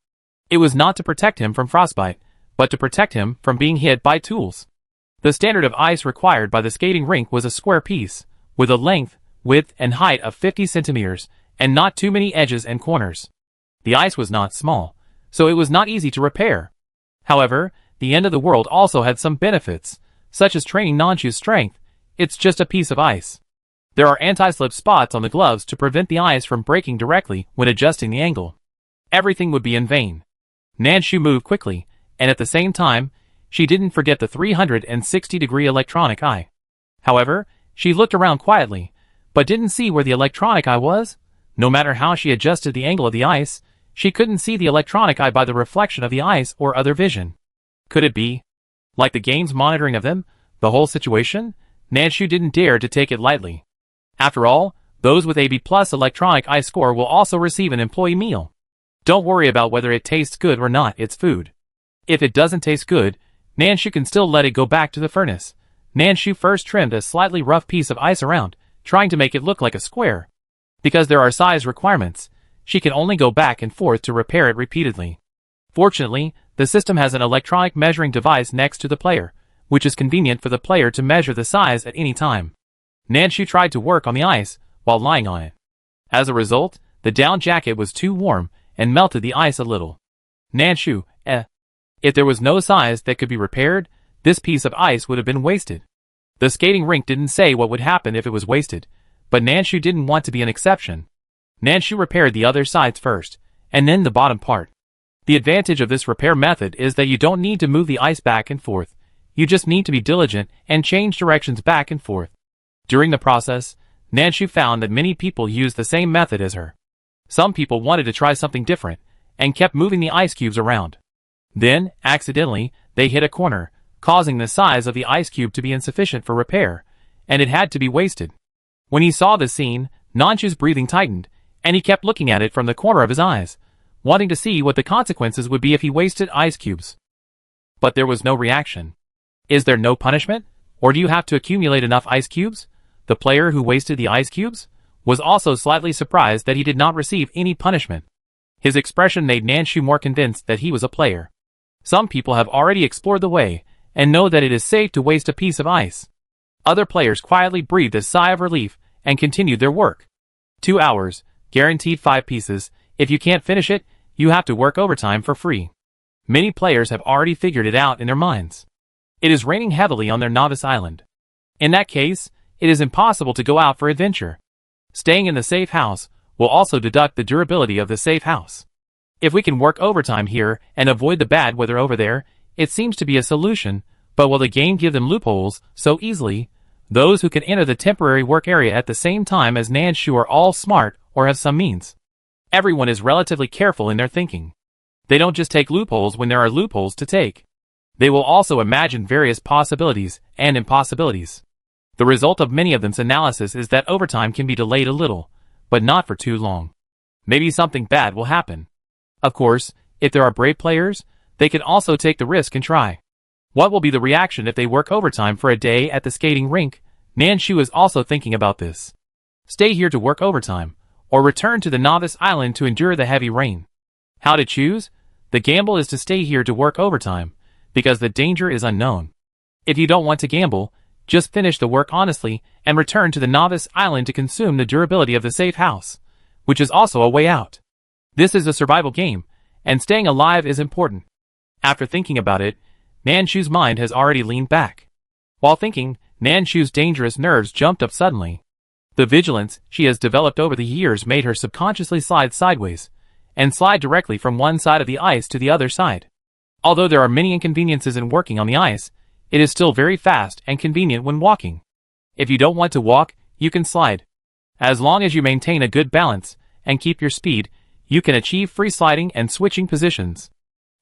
It was not to protect him from frostbite, but to protect him from being hit by tools. The standard of ice required by the skating rink was a square piece, with a length, width, and height of 50 centimeters, and not too many edges and corners. The ice was not small, so it was not easy to repair. However, the end of the world also had some benefits, such as training Nanshu's strength. It's just a piece of ice. There are anti-slip spots on the gloves to prevent the ice from breaking directly when adjusting the angle. Everything would be in vain. Nanshu moved quickly, and at the same time, she didn't forget the 360-degree electronic eye. However, she looked around quietly, but didn't see where the electronic eye was. No matter how she adjusted the angle of the ice, she couldn't see the electronic eye by the reflection of the ice or other vision. Could it be? Like the game's monitoring of them, the whole situation? Nanshu didn't dare to take it lightly. After all, those with AB+ electronic eye score will also receive an employee meal. Don't worry about whether it tastes good or not, it's food. If it doesn't taste good, Nanshu can still let it go back to the furnace. Nanshu first trimmed a slightly rough piece of ice around, trying to make it look like a square. Because there are size requirements, she can only go back and forth to repair it repeatedly. Fortunately, the system has an electronic measuring device next to the player, which is convenient for the player to measure the size at any time. Nanshu tried to work on the ice while lying on it. As a result, the down jacket was too warm and melted the ice a little. Nanshu, If there was no size that could be repaired, this piece of ice would have been wasted. The skating rink didn't say what would happen if it was wasted, but Nanshu didn't want to be an exception. Nanshu repaired the other sides first, and then the bottom part. The advantage of this repair method is that you don't need to move the ice back and forth. You just need to be diligent and change directions back and forth. During the process, Nanshu found that many people used the same method as her. Some people wanted to try something different, and kept moving the ice cubes around. Then, accidentally, they hit a corner, causing the size of the ice cube to be insufficient for repair, and it had to be wasted. When he saw the scene, Nanshu's breathing tightened, and he kept looking at it from the corner of his eyes, wanting to see what the consequences would be if he wasted ice cubes. But there was no reaction. Is there no punishment, or do you have to accumulate enough ice cubes? The player who wasted the ice cubes was also slightly surprised that he did not receive any punishment. His expression made Nanshu more convinced that he was a player. Some people have already explored the way, and know that it is safe to waste a piece of ice. Other players quietly breathed a sigh of relief, and continued their work. 2 hours, guaranteed 5 pieces. If you can't finish it, you have to work overtime for free. Many players have already figured it out in their minds. It is raining heavily on their novice island. In that case, it is impossible to go out for adventure. Staying in the safe house will also deduct the durability of the safe house. If we can work overtime here and avoid the bad weather over there, it seems to be a solution, but will the game give them loopholes so easily? Those who can enter the temporary work area at the same time as Nanshu are all smart or have some means. Everyone is relatively careful in their thinking. They don't just take loopholes when there are loopholes to take. They will also imagine various possibilities and impossibilities. The result of many of them's analysis is that overtime can be delayed a little, but not for too long. Maybe something bad will happen. Of course, if there are brave players, they can also take the risk and try. What will be the reaction if they work overtime for a day at the skating rink? Nanshu is also thinking about this. Stay here to work overtime, or return to the novice island to endure the heavy rain. How to choose? The gamble is to stay here to work overtime, because the danger is unknown. If you don't want to gamble, just finish the work honestly and return to the novice island to consume the durability of the safe house, which is also a way out. This is a survival game, and staying alive is important. After thinking about it, Nanshu's mind has already leaned back. While thinking, Nanshu's dangerous nerves jumped up suddenly. The vigilance she has developed over the years made her subconsciously slide sideways, and slide directly from one side of the ice to the other side. Although there are many inconveniences in working on the ice, it is still very fast and convenient when walking. If you don't want to walk, you can slide. As long as you maintain a good balance and keep your speed, you can achieve free sliding and switching positions.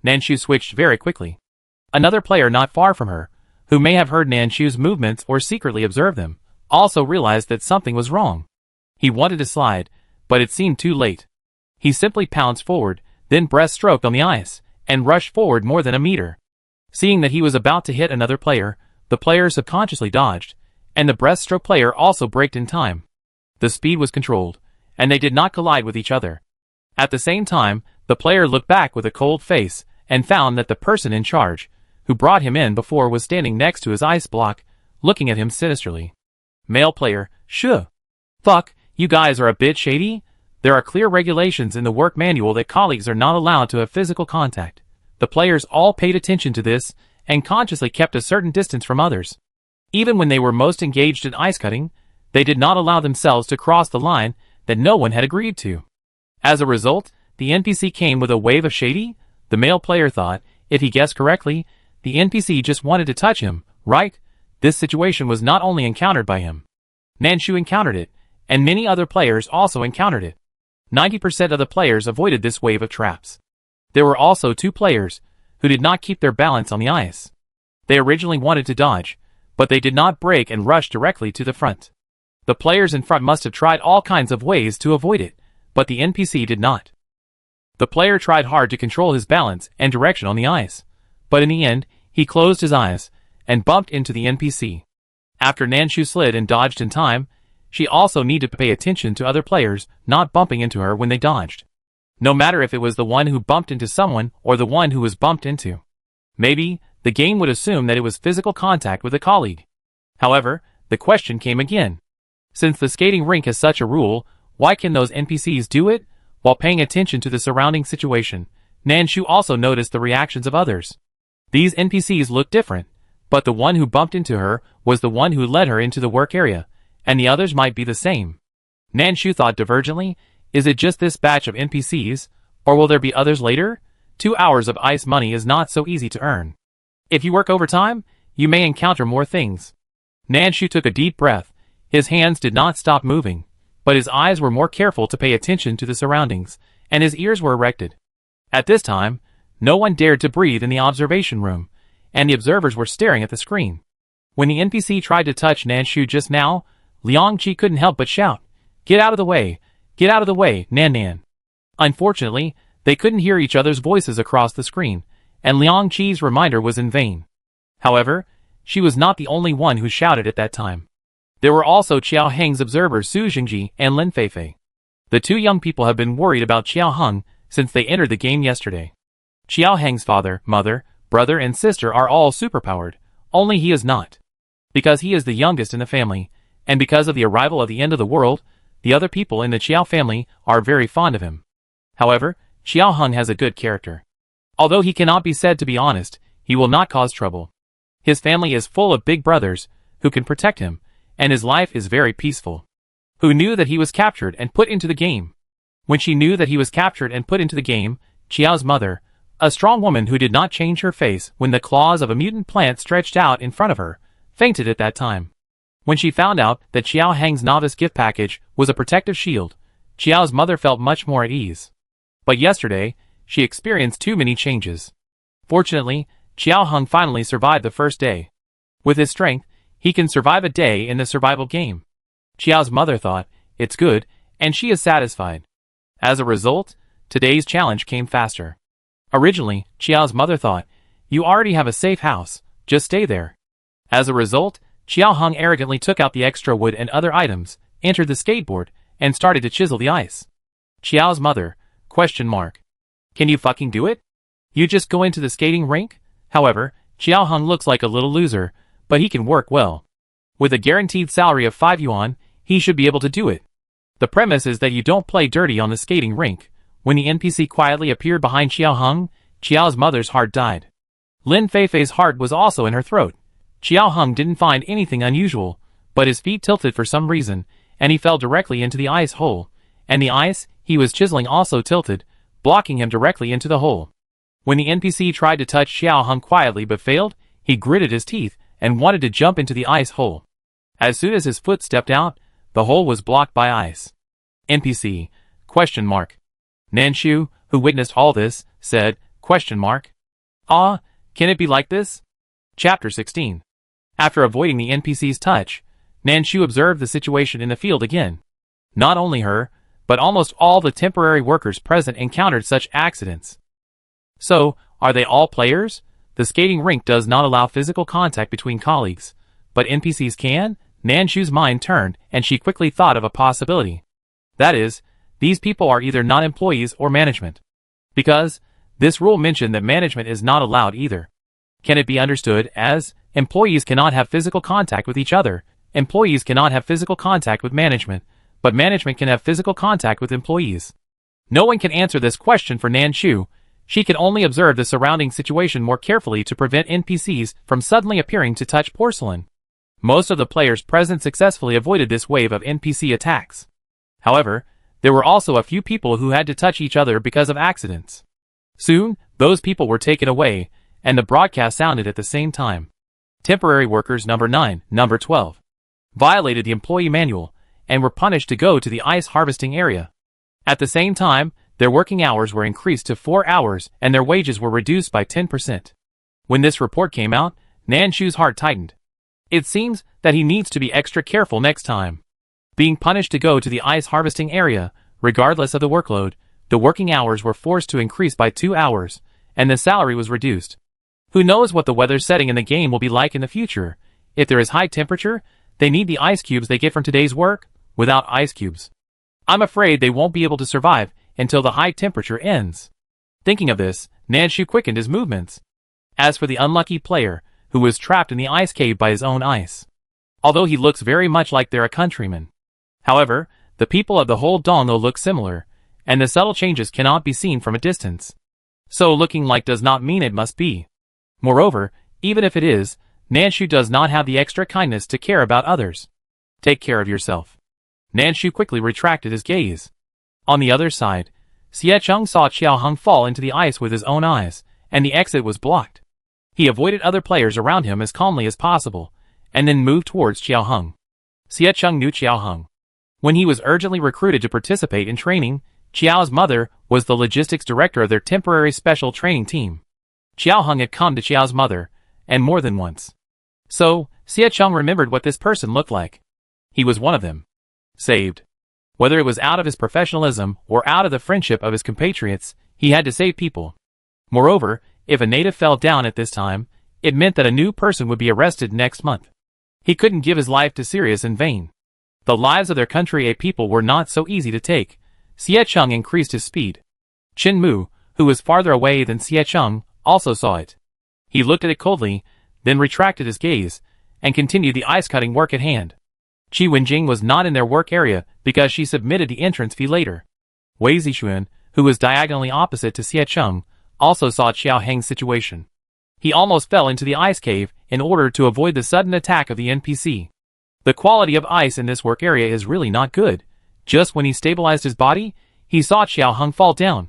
Nanshu switched very quickly. Another player not far from her, who may have heard Nanshu's movements or secretly observed them, also realized that something was wrong. He wanted to slide, but it seemed too late. He simply pounced forward, then breaststroked on the ice, and rushed forward more than a meter. Seeing that he was about to hit another player, the player subconsciously dodged, and the breaststroke player also braked in time. The speed was controlled, and they did not collide with each other. At the same time, the player looked back with a cold face, and found that the person in charge, who brought him in before, was standing next to his ice block, looking at him sinisterly. Male player, Shh. Fuck, you guys are a bit shady? There are clear regulations in the work manual that colleagues are not allowed to have physical contact. The players all paid attention to this, and consciously kept a certain distance from others. Even when they were most engaged in ice cutting, they did not allow themselves to cross the line that no one had agreed to. As a result, the NPC came with a wave of shady. The male player thought, if he guessed correctly, the NPC just wanted to touch him, right? This situation was not only encountered by him. Nanshu encountered it, and many other players also encountered it. 90% of the players avoided this wave of traps. There were also 2 players who did not keep their balance on the ice. They originally wanted to dodge, but they did not brake and rush directly to the front. The players in front must have tried all kinds of ways to avoid it, but the NPC did not. The player tried hard to control his balance and direction on the ice, but in the end, he closed his eyes and bumped into the NPC. After Nanshu slid and dodged in time, she also needed to pay attention to other players not bumping into her when they dodged. No matter if it was the one who bumped into someone or the one who was bumped into. Maybe, the game would assume that it was physical contact with a colleague. However, the question came again. Since the skating rink has such a rule, why can those NPCs do it? While paying attention to the surrounding situation, Nanshu also noticed the reactions of others. These NPCs looked different, but the one who bumped into her was the one who led her into the work area, and the others might be the same. Nanshu thought divergently, is it just this batch of NPCs, or will there be others later? 2 hours of ice money is not so easy to earn. If you work overtime, you may encounter more things. Nanshu took a deep breath. His hands did not stop moving, but his eyes were more careful to pay attention to the surroundings, and his ears were erected. At this time, no one dared to breathe in the observation room, and the observers were staring at the screen. When the NPC tried to touch Nanshu just now, Liang Qi couldn't help but shout, "Get out of the way! Get out of the way, Nan Nan!" Unfortunately, they couldn't hear each other's voices across the screen, and Liang Qi's reminder was in vain. However, she was not the only one who shouted at that time. There were also Qiao Heng's observers Su Jingji and Lin Feifei. The 2 young people have been worried about Qiao Heng since they entered the game yesterday. Qiao Heng's father, mother, brother and sister are all superpowered, only he is not. Because he is the youngest in the family, and because of the arrival of the end of the world, the other people in the Qiao family are very fond of him. However, Qiao Heng has a good character. Although he cannot be said to be honest, he will not cause trouble. His family is full of big brothers who can protect him, and his life is very peaceful. Who knew that he was captured and put into the game? When she knew that he was captured and put into the game, Qiao's mother, a strong woman who did not change her face when the claws of a mutant plant stretched out in front of her, fainted at that time. When she found out that Qiao Heng's novice gift package was a protective shield, Qiao's mother felt much more at ease. But yesterday, she experienced too many changes. Fortunately, Qiao Heng finally survived the first day. With his strength, he can survive a day in the survival game. Qiao's mother thought, it's good, and she is satisfied. As a result, today's challenge came faster. Originally, Qiao's mother thought, you already have a safe house, just stay there. As a result, Qiao Heng arrogantly took out the extra wood and other items, entered the skateboard, and started to chisel the ice. Qiao's mother, ? Can you fucking do it? You just go into the skating rink? However, Qiao Heng looks like a little loser, but he can work well. With a guaranteed salary of 5 yuan, he should be able to do it. The premise is that you don't play dirty on the skating rink. When the NPC quietly appeared behind Qiao Heng, Qiao's mother's heart died. Lin Feifei's heart was also in her throat. Qiao Heng didn't find anything unusual, but his feet tilted for some reason, and he fell directly into the ice hole, and the ice he was chiseling also tilted, blocking him directly into the hole. When the NPC tried to touch Qiao Heng quietly but failed, he gritted his teeth and wanted to jump into the ice hole. As soon as his foot stepped out, the hole was blocked by ice. NPC, ? Nanshu, who witnessed all this, said, ? Ah, can it be like this? Chapter 16. After avoiding the NPC's touch, Nanshu observed the situation in the field again. Not only her, but almost all the temporary workers present encountered such accidents. So, are they all players? The skating rink does not allow physical contact between colleagues, but NPCs can? Nanshu's mind turned, and she quickly thought of a possibility. That is, these people are either not employees or management. Because, this rule mentioned that management is not allowed either. Can it be understood as, employees cannot have physical contact with each other, employees cannot have physical contact with management, but management can have physical contact with employees? No one can answer this question for Nanshu. She can only observe the surrounding situation more carefully to prevent NPCs from suddenly appearing to touch porcelain. Most of the players present successfully avoided this wave of NPC attacks. However, there were also a few people who had to touch each other because of accidents. Soon, those people were taken away, and the broadcast sounded at the same time. Temporary workers number 9, number 12, violated the employee manual, and were punished to go to the ice harvesting area. At the same time, their working hours were increased to 4 hours and their wages were reduced by 10%. When this report came out, Nanshu's heart tightened. It seems that he needs to be extra careful next time. Being punished to go to the ice harvesting area, regardless of the workload, the working hours were forced to increase by 2 hours, and the salary was reduced. Who knows what the weather setting in the game will be like in the future? If there is high temperature, they need the ice cubes they get from today's work. Without ice cubes, I'm afraid they won't be able to survive until the high temperature ends. Thinking of this, Nanshu quickened his movements. As for the unlucky player, who was trapped in the ice cave by his own ice, although he looks very much like they're a countryman. However, the people of the whole Dongo look similar, and the subtle changes cannot be seen from a distance. So looking like does not mean it must be. Moreover, even if it is, Nanshu does not have the extra kindness to care about others. Take care of yourself. Nanshu quickly retracted his gaze. On the other side, Xiecheng saw Xiaoheng fall into the ice with his own eyes, and the exit was blocked. He avoided other players around him as calmly as possible, and then moved towards Xiaoheng. Xiecheng knew Xiaoheng. When he was urgently recruited to participate in training, Qiao's mother was the logistics director of their temporary special training team. Xiaoheng had come to Qiao's mother, and more than once. So, Xiecheng remembered what this person looked like. He was one of them. Saved. Whether it was out of his professionalism or out of the friendship of his compatriots, he had to save people. Moreover, if a native fell down at this time, it meant that a new person would be arrested next month. He couldn't give his life to Sirius in vain. The lives of their country A people were not so easy to take. Xiecheng increased his speed. Qin Mu, who was farther away than Xiecheng, also saw it. He looked at it coldly, then retracted his gaze, and continued the ice-cutting work at hand. Qi Wenjing was not in their work area because she submitted the entrance fee later. Wei Zixuan, who was diagonally opposite to Xiecheng, also saw Xiaoheng's situation. He almost fell into the ice cave in order to avoid the sudden attack of the NPC. The quality of ice in this work area is really not good. Just when he stabilized his body, he saw Xiaoheng fall down.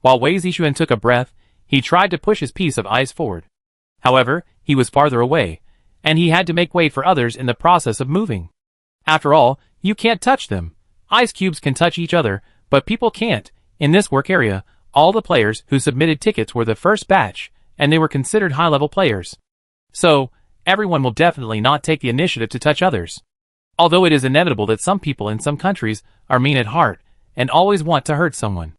While Wei Zixuan took a breath, he tried to push his piece of ice forward. However, he was farther away, and he had to make way for others in the process of moving. After all, you can't touch them. Ice cubes can touch each other, but people can't. In this work area, all the players who submitted tickets were the first batch, and they were considered high-level players. So, everyone will definitely not take the initiative to touch others. Although it is inevitable that some people in some countries are mean at heart, and always want to hurt someone.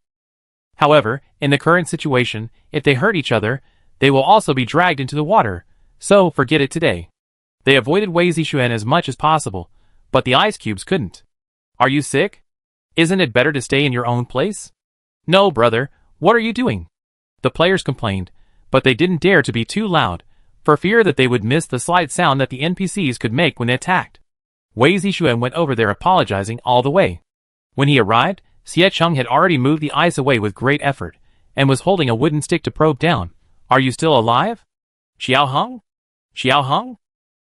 However, in the current situation, if they hurt each other, they will also be dragged into the water, so forget it today. They avoided Wei Zixuan as much as possible, but the ice cubes couldn't. Are you sick? Isn't it better to stay in your own place? No, brother, what are you doing? The players complained, but they didn't dare to be too loud, for fear that they would miss the slight sound that the NPCs could make when they attacked. Wei Zixuan went over there apologizing all the way. When he arrived, Xiecheng had already moved the ice away with great effort, and was holding a wooden stick to probe down. Are you still alive? Xiaoheng? Xiaoheng?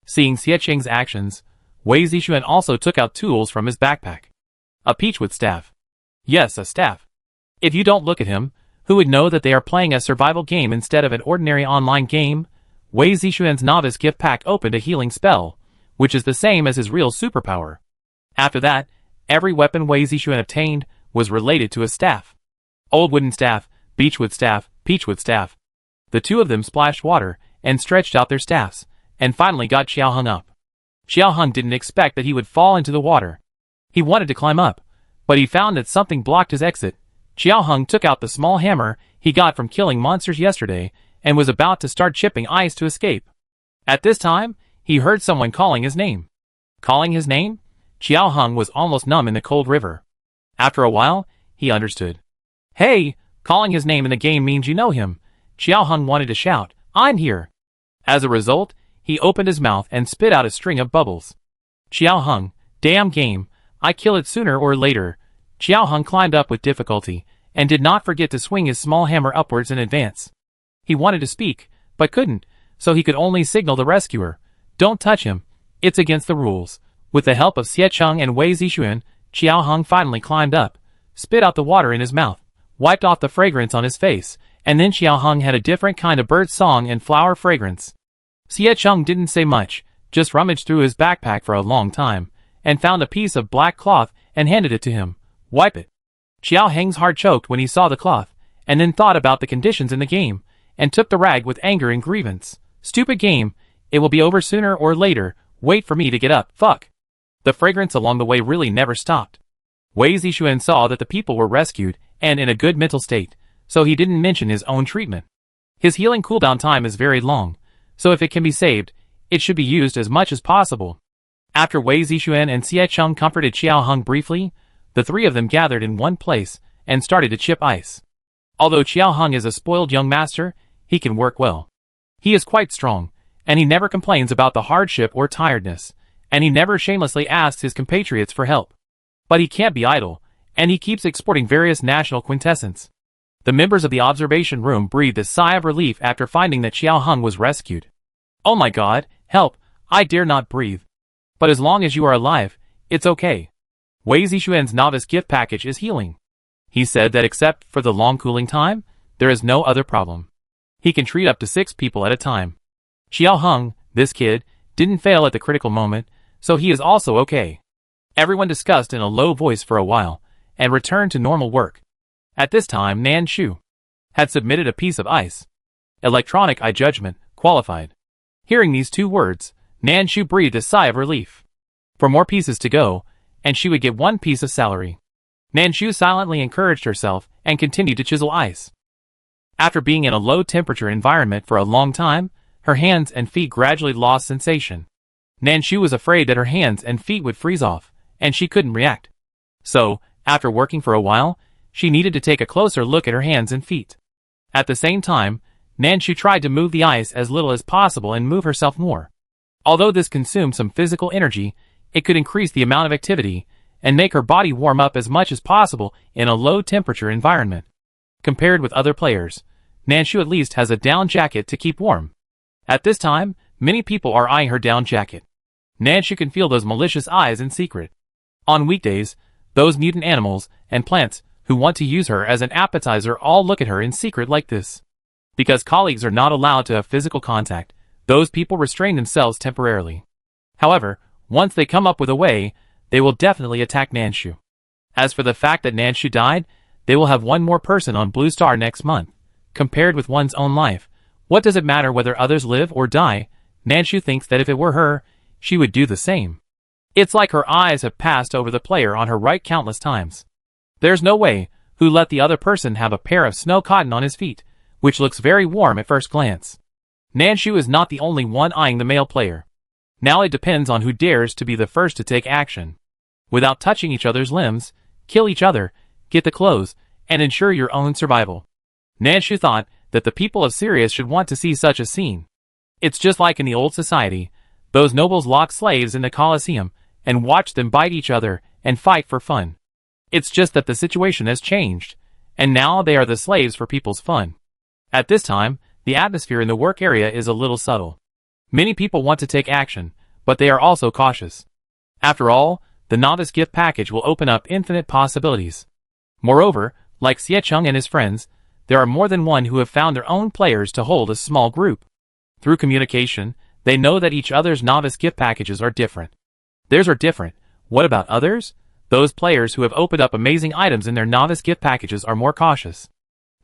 Seeing Xiecheng's actions, Wei Zixuan also took out tools from his backpack. A peachwood staff. Yes, a staff. If you don't look at him, who would know that they are playing a survival game instead of an ordinary online game? Wei Zixuan's novice gift pack opened a healing spell, which is the same as his real superpower. After that, every weapon Wei Zixuan obtained was related to a staff. Old wooden staff, beechwood staff, peachwood staff. The two of them splashed water and stretched out their staffs, and finally got Xiaoheng up. Xiaoheng didn't expect that he would fall into the water. He wanted to climb up, but he found that something blocked his exit. Xiaoheng took out the small hammer he got from killing monsters yesterday and was about to start chipping ice to escape. At this time, he heard someone calling his name. Calling his name? Xiaoheng was almost numb in the cold river. After a while, he understood. Hey, calling his name in the game means you know him. Xiaoheng wanted to shout, I'm here. As a result, he opened his mouth and spit out a string of bubbles. Xiaoheng, damn game, I kill it sooner or later. Xiaoheng climbed up with difficulty, and did not forget to swing his small hammer upwards in advance. He wanted to speak, but couldn't, so he could only signal the rescuer. Don't touch him, it's against the rules. With the help of Xiecheng and Wei Zixuan, Xiaoheng finally climbed up, spit out the water in his mouth, wiped off the fragrance on his face, and then Xiaoheng had a different kind of bird song and flower fragrance. Xiecheng didn't say much, just rummaged through his backpack for a long time, and found a piece of black cloth and handed it to him. Wipe it. Xiao Heng's heart choked when he saw the cloth, and then thought about the conditions in the game, and took the rag with anger and grievance. Stupid game, it will be over sooner or later, wait for me to get up, fuck. The fragrance along the way really never stopped. Wei Zixuan saw that the people were rescued, and in a good mental state, so he didn't mention his own treatment. His healing cooldown time is very long, so if it can be saved, it should be used as much as possible. After Wei Zixuan and Xie Cheng comforted Xiao Heng briefly, the three of them gathered in one place, and started to chip ice. Although Xiao Heng is a spoiled young master, he can work well. He is quite strong, and he never complains about the hardship or tiredness, and he never shamelessly asks his compatriots for help. But he can't be idle, and he keeps exporting various national quintessence. The members of the observation room breathed a sigh of relief after finding that Xiao Heng was rescued. Oh my god, help, I dare not breathe. But as long as you are alive, it's okay. Wei Zixuan's novice gift package is healing. He said that except for the long cooling time, there is no other problem. He can treat up to 6 people at a time. Xiao Heng, this kid, didn't fail at the critical moment, so he is also okay. Everyone discussed in a low voice for a while, and returned to normal work. At this time Nan Shu had submitted a piece of ice. Electronic eye judgment, qualified. Hearing these 2 words, Nan Shu breathed a sigh of relief. 4 more pieces to go, and she would get 1 piece of salary. Nan Shu silently encouraged herself and continued to chisel ice. After being in a low-temperature environment for a long time, her hands and feet gradually lost sensation. Nan Shu was afraid that her hands and feet would freeze off, and she couldn't react. So, after working for a while, she needed to take a closer look at her hands and feet. At the same time, Nan Shu tried to move the ice as little as possible and move herself more. Although this consumed some physical energy, it could increase the amount of activity and make her body warm up as much as possible in a low-temperature environment. Compared with other players, Nan Shu at least has a down jacket to keep warm. At this time, many people are eyeing her down jacket. Nan Shu can feel those malicious eyes in secret. On weekdays, those mutant animals and plants who want to use her as an appetizer all look at her in secret like this. Because colleagues are not allowed to have physical contact, those people restrain themselves temporarily. However, once they come up with a way, they will definitely attack Nan Shu. As for the fact that Nan Shu died, they will have 1 more person on Blue Star next month. Compared with one's own life, what does it matter whether others live or die? Nan Shu thinks that if it were her, she would do the same. It's like her eyes have passed over the player on her right countless times. There's no way who let the other person have a pair of snow cotton on his feet, which looks very warm at first glance. Nan Shu is not the only one eyeing the male player. Now it depends on who dares to be the first to take action. Without touching each other's limbs, kill each other, get the clothes, and ensure your own survival. Nan Shu thought that the people of Sirius should want to see such a scene. It's just like in the old society, those nobles lock slaves in the Colosseum and watch them bite each other and fight for fun. It's just that the situation has changed, and now they are the slaves for people's fun. At this time, the atmosphere in the work area is a little subtle. Many people want to take action, but they are also cautious. After all, the novice gift package will open up infinite possibilities. Moreover, like Xie Cheng and his friends, there are more than one who have found their own players to hold a small group. Through communication, they know that each other's novice gift packages are different. Theirs are different. What about others? Those players who have opened up amazing items in their novice gift packages are more cautious.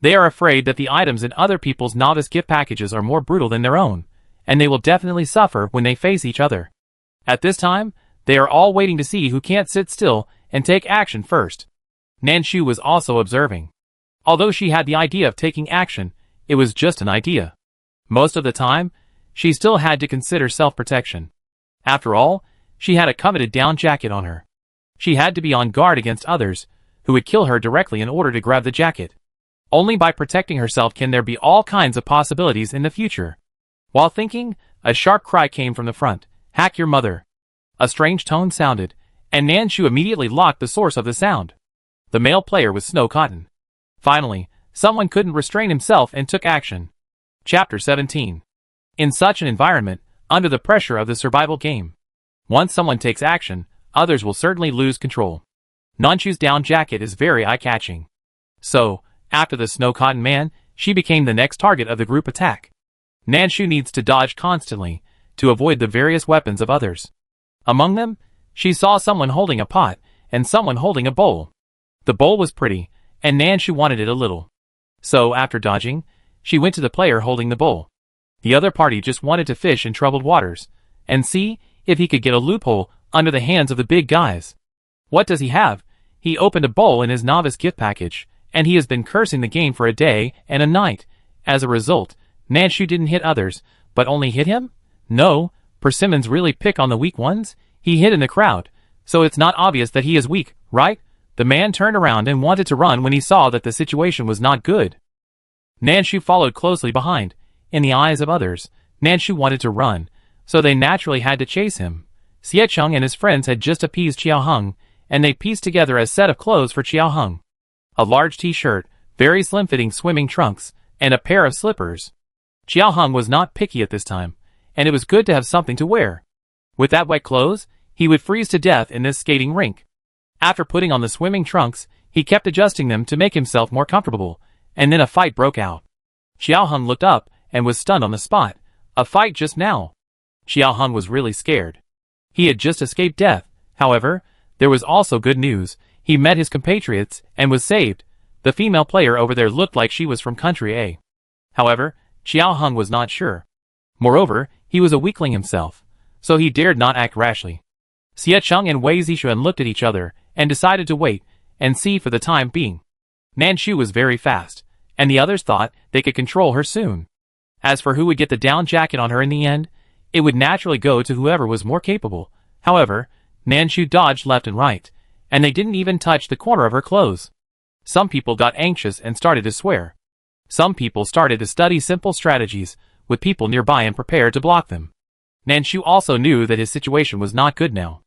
They are afraid that the items in other people's novice gift packages are more brutal than their own, and they will definitely suffer when they face each other. At this time, they are all waiting to see who can't sit still and take action first. Nan Shu was also observing. Although she had the idea of taking action, it was just an idea. Most of the time, she still had to consider self-protection. After all, she had a coveted down jacket on her. She had to be on guard against others, who would kill her directly in order to grab the jacket. Only by protecting herself can there be all kinds of possibilities in the future. While thinking, a sharp cry came from the front. Hack your mother. A strange tone sounded, and Nan Shu immediately locked the source of the sound. The male player was Snow Cotton. Finally, someone couldn't restrain himself and took action. Chapter 17. In such an environment, under the pressure of the survival game, once someone takes action, others will certainly lose control. Nan Shu's down jacket is very eye-catching. So, after the Snow Cotton man, she became the next target of the group attack. Nan Shu needs to dodge constantly to avoid the various weapons of others. Among them, she saw someone holding a pot and someone holding a bowl. The bowl was pretty, and Nanshu wanted it a little. So, after dodging, she went to the player holding the bowl. The other party just wanted to fish in troubled waters, and see if he could get a loophole under the hands of the big guys. What does he have? He opened a bowl in his novice gift package, and he has been cursing the game for a day and a night. As a result, Nanshu didn't hit others, but only hit him? No, persimmons really pick on the weak ones. He hid in the crowd, so it's not obvious that he is weak, right? The man turned around and wanted to run when he saw that the situation was not good. Nanshu followed closely behind. In the eyes of others, Nanshu wanted to run, so they naturally had to chase him. Xiecheng and his friends had just appeased Xiaoheng, and they pieced together a set of clothes for Xiaoheng. A large t-shirt, very slim-fitting swimming trunks, and a pair of slippers. Xiaoheng was not picky at this time, and it was good to have something to wear. With that wet clothes, he would freeze to death in this skating rink. After putting on the swimming trunks, he kept adjusting them to make himself more comfortable, and then a fight broke out. Xiaoheng looked up and was stunned on the spot. A fight just now. Xiaoheng was really scared. He had just escaped death. However, there was also good news. He met his compatriots and was saved. The female player over there looked like she was from country A. However, Xiaoheng was not sure. Moreover, he was a weakling himself, so he dared not act rashly. Xiecheng and Wei Zixuan looked at each other and decided to wait and see for the time being. Nanshu was very fast, and the others thought they could control her soon. As for who would get the down jacket on her in the end, it would naturally go to whoever was more capable. However, Nanshu dodged left and right, and they didn't even touch the corner of her clothes. Some people got anxious and started to swear. Some people started to study simple strategies with people nearby and prepared to block them. Nanshu also knew that his situation was not good now.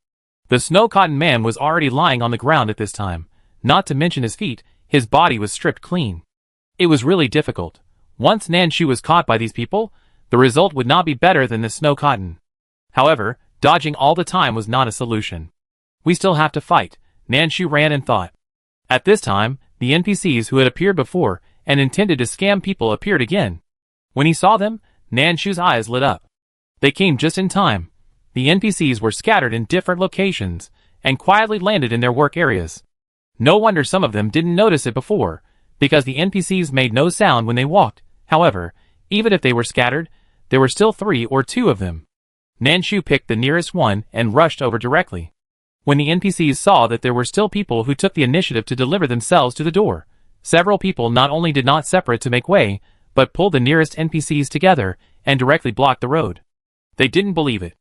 The snow cotton man was already lying on the ground at this time, not to mention his feet. His body was stripped clean. It was really difficult. Once Nanshu was caught by these people, the result would not be better than the snow cotton. However, dodging all the time was not a solution. We still have to fight, Nanshu ran and thought. At this time, the NPCs who had appeared before and intended to scam people appeared again. When he saw them, Nanshu's eyes lit up. They came just in time. The NPCs were scattered in different locations and quietly landed in their work areas. No wonder some of them didn't notice it before, because the NPCs made no sound when they walked. However, even if they were scattered, there were still 3 or 2 of them. Nanshu picked the nearest one and rushed over directly. When the NPCs saw that there were still people who took the initiative to deliver themselves to the door, several people not only did not separate to make way, but pulled the nearest NPCs together and directly blocked the road. They didn't believe it.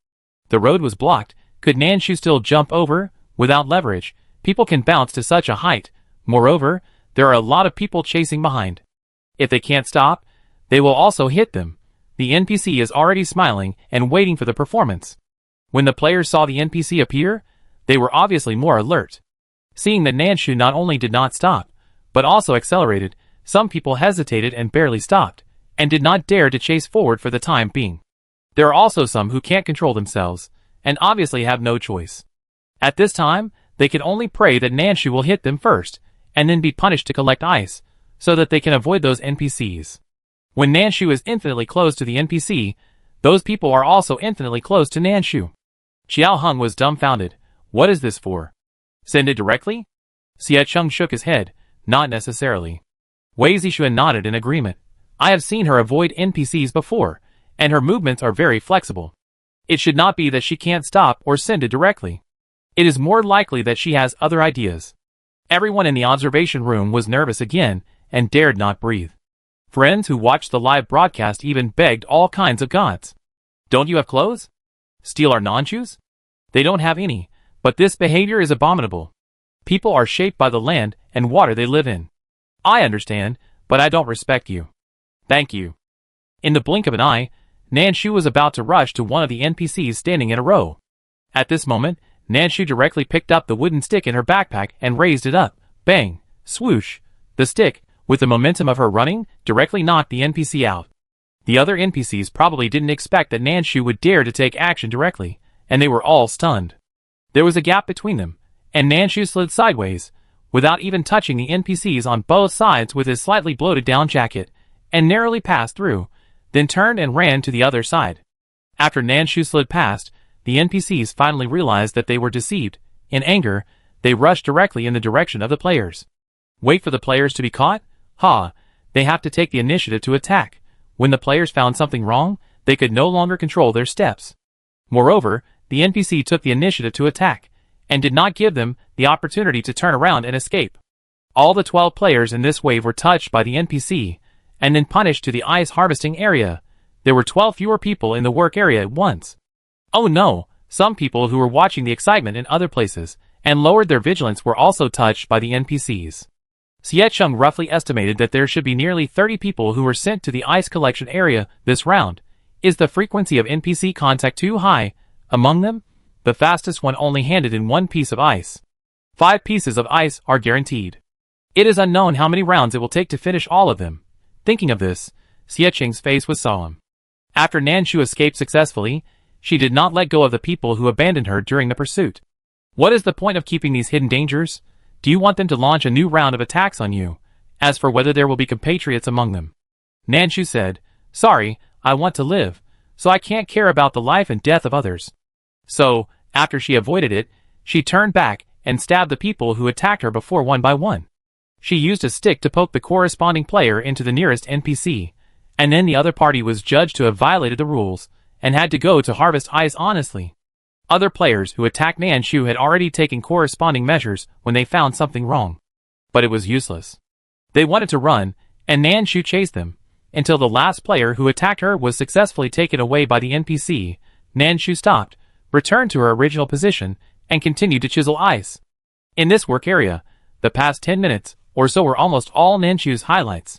The road was blocked. Could Nanshu still jump over? Without leverage, people can bounce to such a height. Moreover, there are a lot of people chasing behind. If they can't stop, they will also hit them. The NPC is already smiling and waiting for the performance. When the players saw the NPC appear, they were obviously more alert. Seeing that Nanshu not only did not stop, but also accelerated, some people hesitated and barely stopped, and did not dare to chase forward for the time being. There are also some who can't control themselves, and obviously have no choice. At this time, they can only pray that Nanshu will hit them first, and then be punished to collect ice, so that they can avoid those NPCs. When Nanshu is infinitely close to the NPC, those people are also infinitely close to Nanshu. Xiaoheng was dumbfounded. What is this for? Send it directly? Xiecheng shook his head. Not necessarily. Wei Zixuan nodded in agreement. I have seen her avoid NPCs before, and her movements are very flexible. It should not be that she can't stop or send it directly. It is more likely that she has other ideas. Everyone in the observation room was nervous again and dared not breathe. Friends who watched the live broadcast even begged all kinds of gods. Don't you have clothes? Steal our non-shoes? They don't have any, but this behavior is abominable. People are shaped by the land and water they live in. I understand, but I don't respect you. Thank you. In the blink of an eye, Nanshu was about to rush to one of the NPCs standing in a row. At this moment, Nanshu directly picked up the wooden stick in her backpack and raised it up. Bang! Swoosh! The stick, with the momentum of her running, directly knocked the NPC out. The other NPCs probably didn't expect that Nanshu would dare to take action directly, and they were all stunned. There was a gap between them, and Nanshu slid sideways, without even touching the NPCs on both sides with his slightly bloated down jacket, and narrowly passed through, then turned and ran to the other side. After Nanshu slid past, the NPCs finally realized that they were deceived. In anger, they rushed directly in the direction of the players. Wait for the players to be caught? Ha! They have to take the initiative to attack. When the players found something wrong, they could no longer control their steps. Moreover, the NPC took the initiative to attack, and did not give them the opportunity to turn around and escape. All the 12 players in this wave were touched by the NPC, and then punished to the ice harvesting area. There were 12 fewer people in the work area at once. Oh no! Some people who were watching the excitement in other places, and lowered their vigilance, were also touched by the NPCs. Xiecheng roughly estimated that there should be nearly 30 people who were sent to the ice collection area this round. Is the frequency of NPC contact too high? Among them, the fastest one only handed in 1 piece of ice. 5 pieces of ice are guaranteed. It is unknown how many rounds it will take to finish all of them. Thinking of this, Xiecheng's face was solemn. After Nanshu escaped successfully, she did not let go of the people who abandoned her during the pursuit. What is the point of keeping these hidden dangers? Do you want them to launch a new round of attacks on you? As for whether there will be compatriots among them, Nanshu said, "Sorry, I want to live, so I can't care about the life and death of others." So, after she avoided it, she turned back and stabbed the people who attacked her before one by one. She used a stick to poke the corresponding player into the nearest NPC, and then the other party was judged to have violated the rules, and had to go to harvest ice honestly. Other players who attacked Nanshu had already taken corresponding measures when they found something wrong. But it was useless. They wanted to run, and Nanshu chased them, until the last player who attacked her was successfully taken away by the NPC. Nanshu stopped, returned to her original position, and continued to chisel ice. In this work area, the past 10 minutes or so were almost all Nanshu's highlights.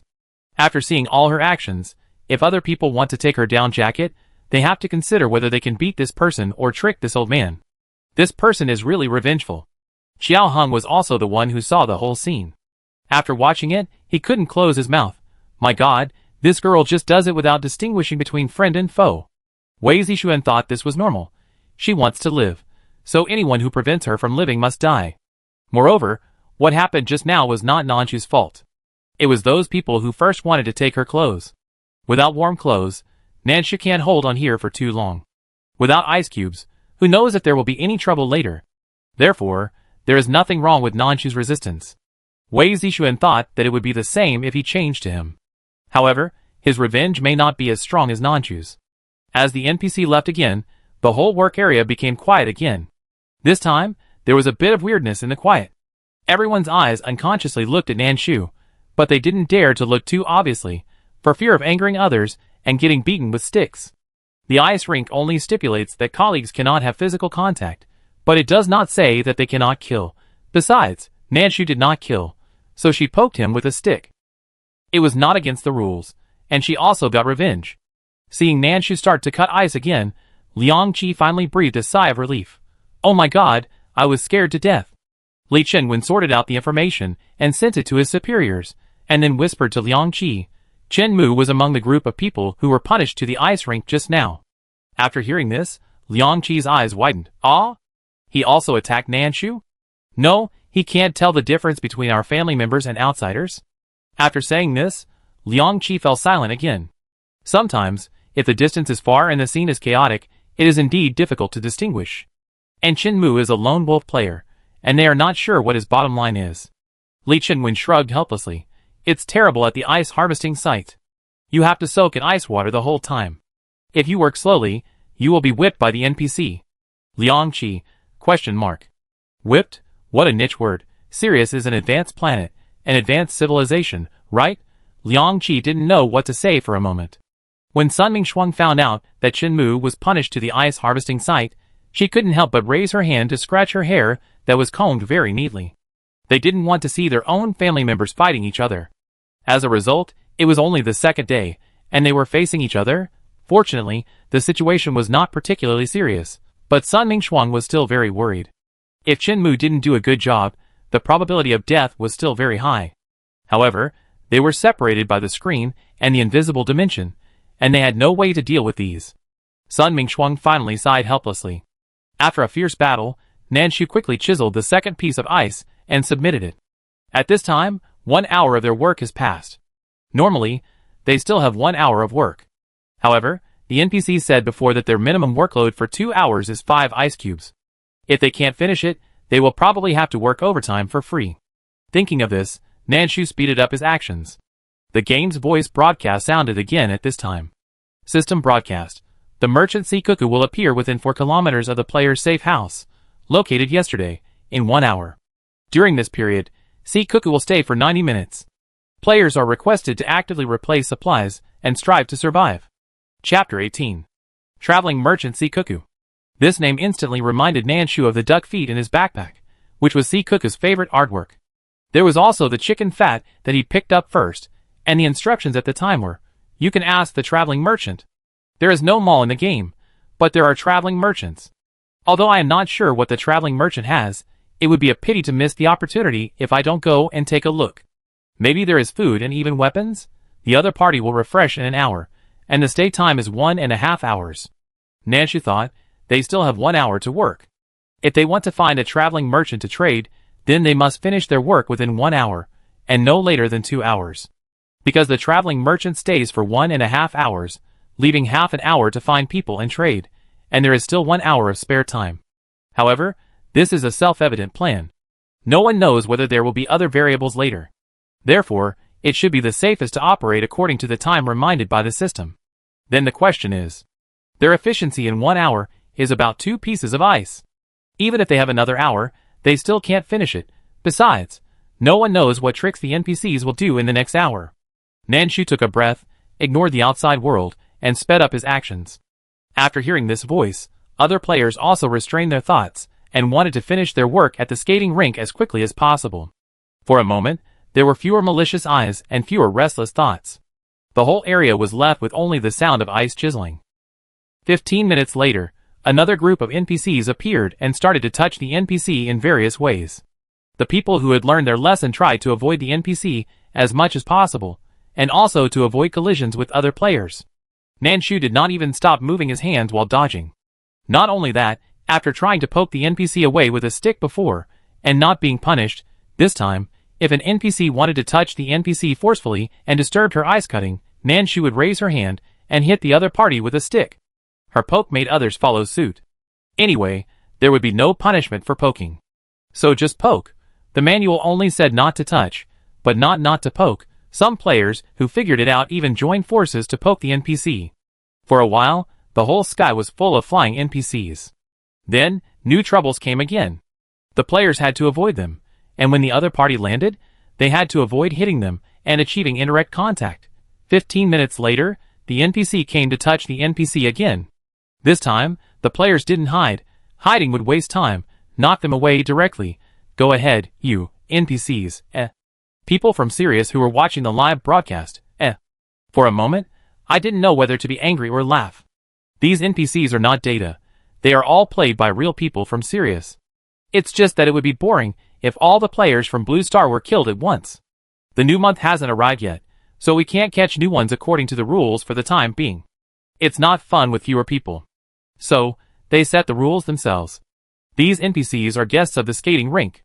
After seeing all her actions, if other people want to take her down jacket, they have to consider whether they can beat this person or trick this old man. This person is really revengeful. Xiao Heng was also the one who saw the whole scene. After watching it, he couldn't close his mouth. My god, this girl just does it without distinguishing between friend and foe. Wei Zixuan thought this was normal. She wants to live, so anyone who prevents her from living must die. Moreover, what happened just now was not Nanshu's fault. It was those people who first wanted to take her clothes. Without warm clothes, Nanshu can't hold on here for too long. Without ice cubes, who knows if there will be any trouble later. Therefore, there is nothing wrong with Nanshu's resistance. Wei Zixuan thought that it would be the same if he changed to him. However, his revenge may not be as strong as Nanshu's. As the NPC left again, the whole work area became quiet again. This time, there was a bit of weirdness in the quiet. Everyone's eyes unconsciously looked at Nanshu, but they didn't dare to look too obviously, for fear of angering others and getting beaten with sticks. The ice rink only stipulates that colleagues cannot have physical contact, but it does not say that they cannot kill. Besides, Nanshu did not kill, so she poked him with a stick. It was not against the rules, and she also got revenge. Seeing Nanshu start to cut ice again, Liang Qi finally breathed a sigh of relief. Oh my god, I was scared to death. Li Chenwen sorted out the information and sent it to his superiors, and then whispered to Liang Qi. Chen Mu was among the group of people who were punished to the ice rink just now. After hearing this, Liang Qi's eyes widened. Ah? He also attacked Nanshu? No, he can't tell the difference between our family members and outsiders. After saying this, Liang Qi fell silent again. Sometimes, if the distance is far and the scene is chaotic, it is indeed difficult to distinguish. And Chen Mu is a lone wolf player, and they are not sure what his bottom line is. Li Chenwen shrugged helplessly. It's terrible at the ice harvesting site. You have to soak in ice water the whole time. If you work slowly, you will be whipped by the NPC. Liang Qi, ? Whipped? What a niche word. Sirius is an advanced planet, an advanced civilization, right? Liang Qi didn't know what to say for a moment. When Sun Mingshuang found out that Chen Mu was punished to the ice harvesting site, she couldn't help but raise her hand to scratch her hair that was combed very neatly. They didn't want to see their own family members fighting each other. As a result, it was only the second day, and they were facing each other. Fortunately, the situation was not particularly serious, but Sun Mingshuang was still very worried. If Chen Mu didn't do a good job, the probability of death was still very high. However, they were separated by the screen and the invisible dimension, and they had no way to deal with these. Sun Mingshuang finally sighed helplessly. After a fierce battle, Nanshu quickly chiseled the second piece of ice and submitted it. At this time, 1 hour of their work has passed. Normally, they still have 1 hour of work. However, the NPC said before that their minimum workload for 2 hours is 5 ice cubes. If they can't finish it, they will probably have to work overtime for free. Thinking of this, Nanshu speeded up his actions. The game's voice broadcast sounded again at this time. System broadcast. The merchant sea cuckoo will appear within 4 kilometers of the player's safe house, located yesterday, in 1 hour. During this period, sea cuckoo will stay for 90 minutes. Players are requested to actively replace supplies and strive to survive. Chapter 18. Traveling Merchant Sea Cuckoo. This name instantly reminded Nanshu of the duck feet in his backpack, which was Sea Cuckoo's favorite artwork. There was also the chicken fat that he picked up first, and the instructions at the time were, "You can ask the traveling merchant." There is no mall in the game, but there are traveling merchants. Although I am not sure what the traveling merchant has, it would be a pity to miss the opportunity if I don't go and take a look. Maybe there is food and even weapons? The other party will refresh in an hour, and the stay time is 1.5 hours. Nanshu thought, they still have 1 hour to work. If they want to find a traveling merchant to trade, then they must finish their work within 1 hour, and no later than 2 hours. Because the traveling merchant stays for 1.5 hours, leaving half an hour to find people and trade, and there is still 1 hour of spare time. However, this is a self-evident plan. No one knows whether there will be other variables later. Therefore, it should be the safest to operate according to the time reminded by the system. Then the question is, their efficiency in 1 hour is about 2 pieces of ice. Even if they have another hour, they still can't finish it. Besides, no one knows what tricks the NPCs will do in the next hour. Nanshu took a breath, ignored the outside world, and sped up his actions. After hearing this voice, other players also restrained their thoughts and wanted to finish their work at the skating rink as quickly as possible. For a moment, there were fewer malicious eyes and fewer restless thoughts. The whole area was left with only the sound of ice chiseling. 15 minutes later, another group of NPCs appeared and started to touch the NPC in various ways. The people who had learned their lesson tried to avoid the NPC as much as possible, and also to avoid collisions with other players. Nanshu did not even stop moving his hands while dodging. Not only that, after trying to poke the NPC away with a stick before, and not being punished, this time, if an NPC wanted to touch the NPC forcefully and disturbed her ice cutting, Nanshu would raise her hand and hit the other party with a stick. Her poke made others follow suit. Anyway, there would be no punishment for poking. So just poke. The manual only said not to touch, but not to poke. Some players who figured it out even joined forces to poke the NPC. For a while, the whole sky was full of flying NPCs. Then, new troubles came again. The players had to avoid them, and when the other party landed, they had to avoid hitting them and achieving indirect contact. 15 minutes later, the NPC came to touch the NPC again. This time, the players didn't hide. Hiding would waste time. Knock them away directly. Go ahead, you, NPCs, People from Sirius who were watching the live broadcast, For a moment, I didn't know whether to be angry or laugh. These NPCs are not data. They are all played by real people from Sirius. It's just that it would be boring if all the players from Blue Star were killed at once. The new month hasn't arrived yet, so we can't catch new ones according to the rules for the time being. It's not fun with fewer people. So, they set the rules themselves. These NPCs are guests of the skating rink.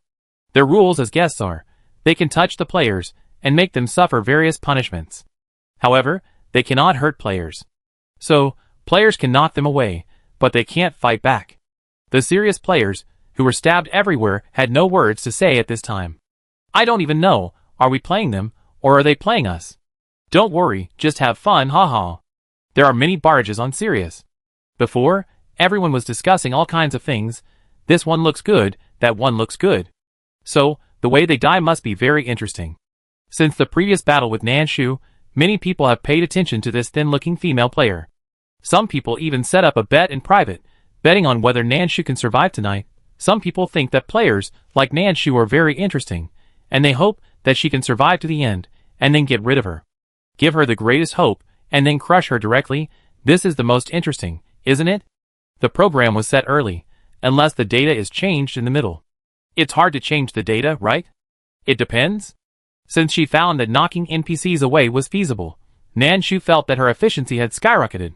Their rules as guests are, they can touch the players and make them suffer various punishments. However, they cannot hurt players. So, players can knock them away, but they can't fight back. The serious players, who were stabbed everywhere, had no words to say at this time. I don't even know, are we playing them, or are they playing us? Don't worry, just have fun, haha. There are many barges on Sirius. Before, everyone was discussing all kinds of things. This one looks good, that one looks good. So, the way they die must be very interesting. Since the previous battle with Nanshu, many people have paid attention to this thin-looking female player. Some people even set up a bet in private, betting on whether Nanshu can survive tonight. Some people think that players like Nanshu are very interesting, and they hope that she can survive to the end, and then get rid of her. Give her the greatest hope, and then crush her directly. This is the most interesting, isn't it? The program was set early, unless the data is changed in the middle. It's hard to change the data, right? It depends. Since she found that knocking NPCs away was feasible, Nanshu felt that her efficiency had skyrocketed.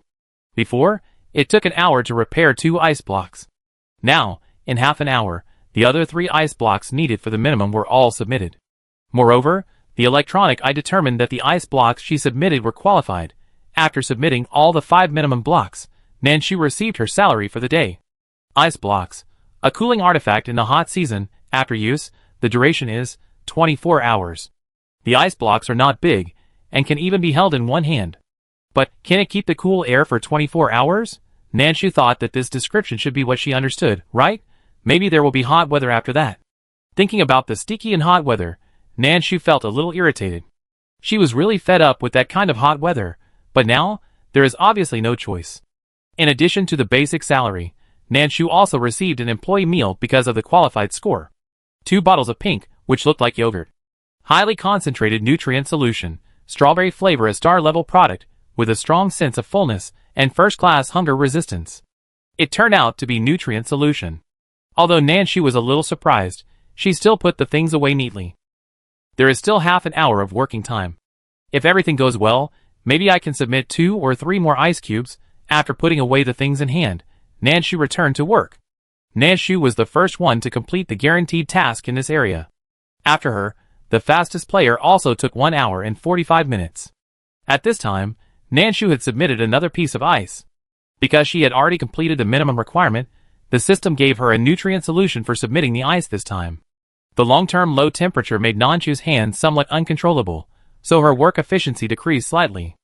Before, it took an hour to repair 2 ice blocks. Now, in half an hour, the other 3 ice blocks needed for the minimum were all submitted. Moreover, the electronic eye determined that the ice blocks she submitted were qualified. After submitting all the 5 minimum blocks, Nanshu received her salary for the day. Ice blocks. A cooling artifact in the hot season. After use, the duration is 24 hours. The ice blocks are not big, and can even be held in one hand. But can it keep the cool air for 24 hours? Nanshu thought that this description should be what she understood, right? Maybe there will be hot weather after that. Thinking about the sticky and hot weather, Nanshu felt a little irritated. She was really fed up with that kind of hot weather, but now, there is obviously no choice. In addition to the basic salary, Nanshu also received an employee meal because of the qualified score. 2 bottles of pink, which looked like yogurt. Highly concentrated nutrient solution, strawberry flavor, a star-level product, with a strong sense of fullness and first-class hunger resistance. It turned out to be nutrient solution. Although Nanshu was a little surprised, she still put the things away neatly. There is still half an hour of working time. If everything goes well, maybe I can submit 2 or 3 more ice cubes. After putting away the things in hand, Nanshu returned to work. Nanshu was the first one to complete the guaranteed task in this area. After her, the fastest player also took 1 hour and 45 minutes. At this time, Nanshu had submitted another piece of ice. Because she had already completed the minimum requirement, the system gave her a nutrient solution for submitting the ice this time. The long-term low temperature made Nanshu's hands somewhat uncontrollable, so her work efficiency decreased slightly.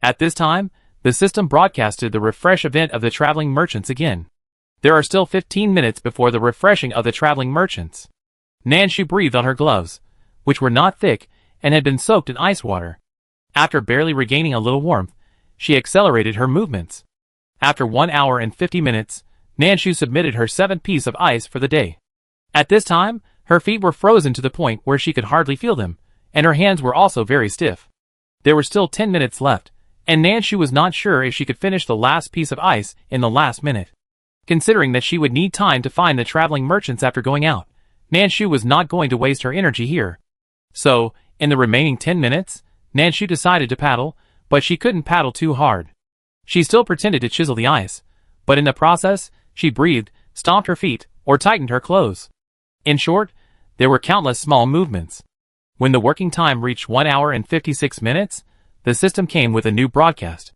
At this time, the system broadcasted the refresh event of the traveling merchants again. There are still 15 minutes before the refreshing of the traveling merchants. Nanshu breathed on her gloves, which were not thick and had been soaked in ice water. After barely regaining a little warmth, she accelerated her movements. After 1 hour and 50 minutes, Nanshu submitted her 7th piece of ice for the day. At this time, her feet were frozen to the point where she could hardly feel them, and her hands were also very stiff. There were still 10 minutes left, and Nanshu was not sure if she could finish the last piece of ice in the last minute. Considering that she would need time to find the traveling merchants after going out, Nanshu was not going to waste her energy here. So, in the remaining 10 minutes, Nanshu decided to paddle, but she couldn't paddle too hard. She still pretended to chisel the ice, but in the process, she breathed, stomped her feet, or tightened her clothes. In short, there were countless small movements. When the working time reached 1 hour and 56 minutes, the system came with a new broadcast.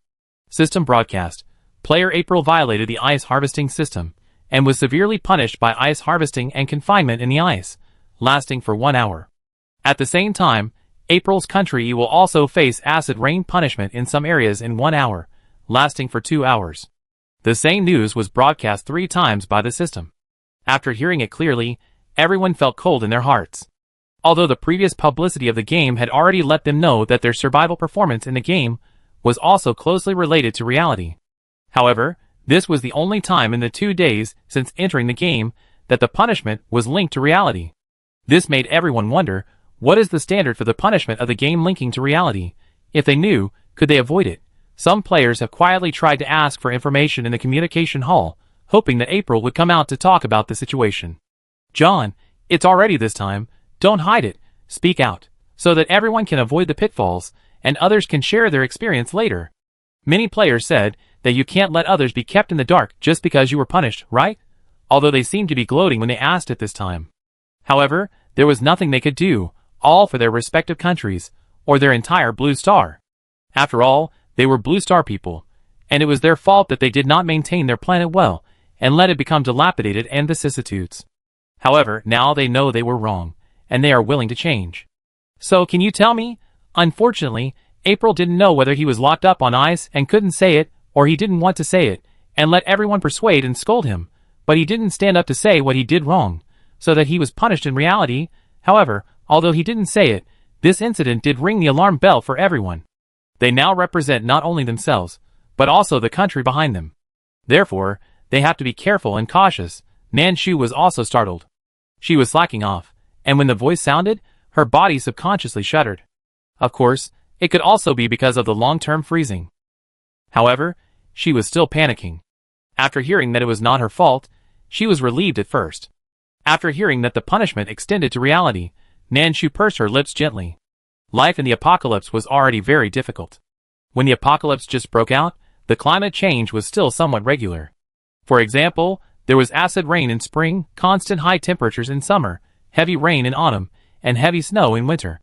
System broadcast. Player April violated the ice harvesting system, and was severely punished by ice harvesting and confinement in the ice, lasting for 1 hour. At the same time, April's country will also face acid rain punishment in some areas in 1 hour, lasting for 2 hours. The same news was broadcast 3 times by the system. After hearing it clearly, everyone felt cold in their hearts. Although the previous publicity of the game had already let them know that their survival performance in the game was also closely related to reality. However, this was the only time in the 2 days since entering the game that the punishment was linked to reality. This made everyone wonder, what is the standard for the punishment of the game linking to reality? If they knew, could they avoid it? Some players have quietly tried to ask for information in the communication hall, hoping that April would come out to talk about the situation. John, it's already this time. Don't hide it, speak out, so that everyone can avoid the pitfalls, and others can share their experience later. Many players said that you can't let others be kept in the dark just because you were punished, right? Although they seemed to be gloating when they asked it this time. However, there was nothing they could do, all for their respective countries, or their entire Blue Star. After all, they were Blue Star people, and it was their fault that they did not maintain their planet well, and let it become dilapidated and vicissitudes. However, now they know they were wrong, and they are willing to change. So can you tell me? Unfortunately, April didn't know whether he was locked up on ice and couldn't say it, or he didn't want to say it, and let everyone persuade and scold him, but he didn't stand up to say what he did wrong, so that he was punished in reality. However, although he didn't say it, this incident did ring the alarm bell for everyone. They now represent not only themselves, but also the country behind them. Therefore, they have to be careful and cautious. Nanshu was also startled. She was slacking off, and when the voice sounded, her body subconsciously shuddered. Of course, it could also be because of the long-term freezing. However, she was still panicking. After hearing that it was not her fault, she was relieved at first. After hearing that the punishment extended to reality, Nanshu pursed her lips gently. Life in the apocalypse was already very difficult. When the apocalypse just broke out, the climate change was still somewhat regular. For example, there was acid rain in spring, constant high temperatures in summer, heavy rain in autumn, and heavy snow in winter.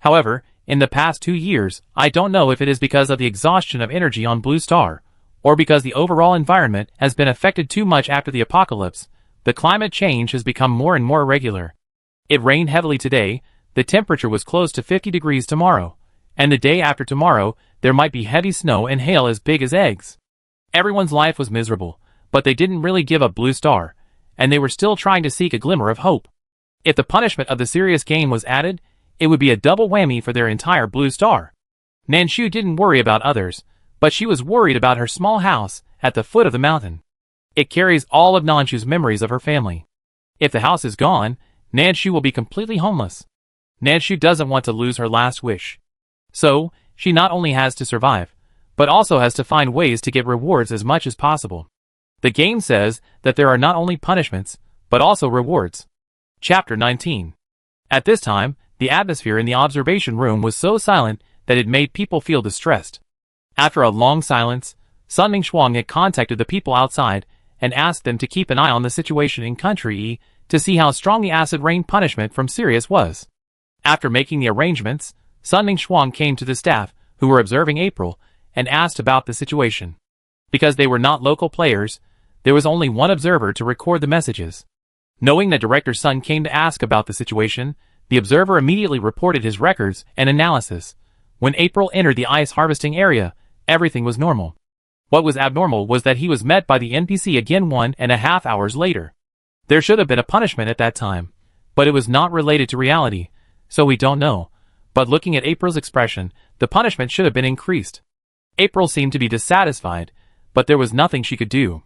However, in the past 2 years, I don't know if it is because of the exhaustion of energy on Blue Star, or because the overall environment has been affected too much after the apocalypse, the climate change has become more and more irregular. It rained heavily today, the temperature was close to 50 degrees tomorrow, and the day after tomorrow, there might be heavy snow and hail as big as eggs. Everyone's life was miserable, but they didn't really give up Blue Star, and they were still trying to seek a glimmer of hope. If the punishment of the serious game was added, it would be a double whammy for their entire Blue Star. Nanshu didn't worry about others, but she was worried about her small house at the foot of the mountain. It carries all of Nanshu's memories of her family. If the house is gone, Nanshu will be completely homeless. Nanshu doesn't want to lose her last wish. So, she not only has to survive, but also has to find ways to get rewards as much as possible. The game says that there are not only punishments, but also rewards. Chapter 19. At this time, the atmosphere in the observation room was so silent that it made people feel distressed. After a long silence, Sun Mingxuang had contacted the people outside and asked them to keep an eye on the situation in Country E to see how strong the acid rain punishment from Sirius was. After making the arrangements, Sun Mingxuang came to the staff, who were observing April, and asked about the situation. Because they were not local players, there was only one observer to record the messages. Knowing that Director Sun came to ask about the situation, the observer immediately reported his records and analysis. When April entered the ice harvesting area, everything was normal. What was abnormal was that he was met by the NPC again 1.5 hours later. There should have been a punishment at that time, but it was not related to reality, so we don't know. But looking at April's expression, the punishment should have been increased. April seemed to be dissatisfied, but there was nothing she could do.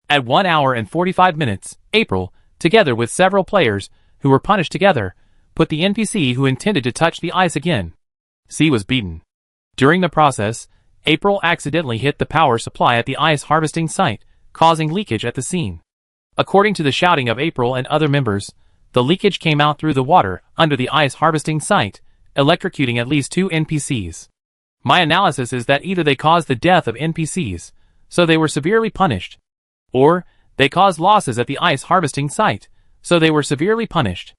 At 1 hour and 45 minutes, April, together with several players, who were punished together, put the NPC who intended to touch the ice again. C was beaten. During the process, April accidentally hit the power supply at the ice harvesting site, causing leakage at the scene. According to the shouting of April and other members, the leakage came out through the water under the ice harvesting site, electrocuting at least 2 NPCs. My analysis is that either they caused the death of NPCs, so they were severely punished, or they caused losses at the ice harvesting site, so they were severely punished.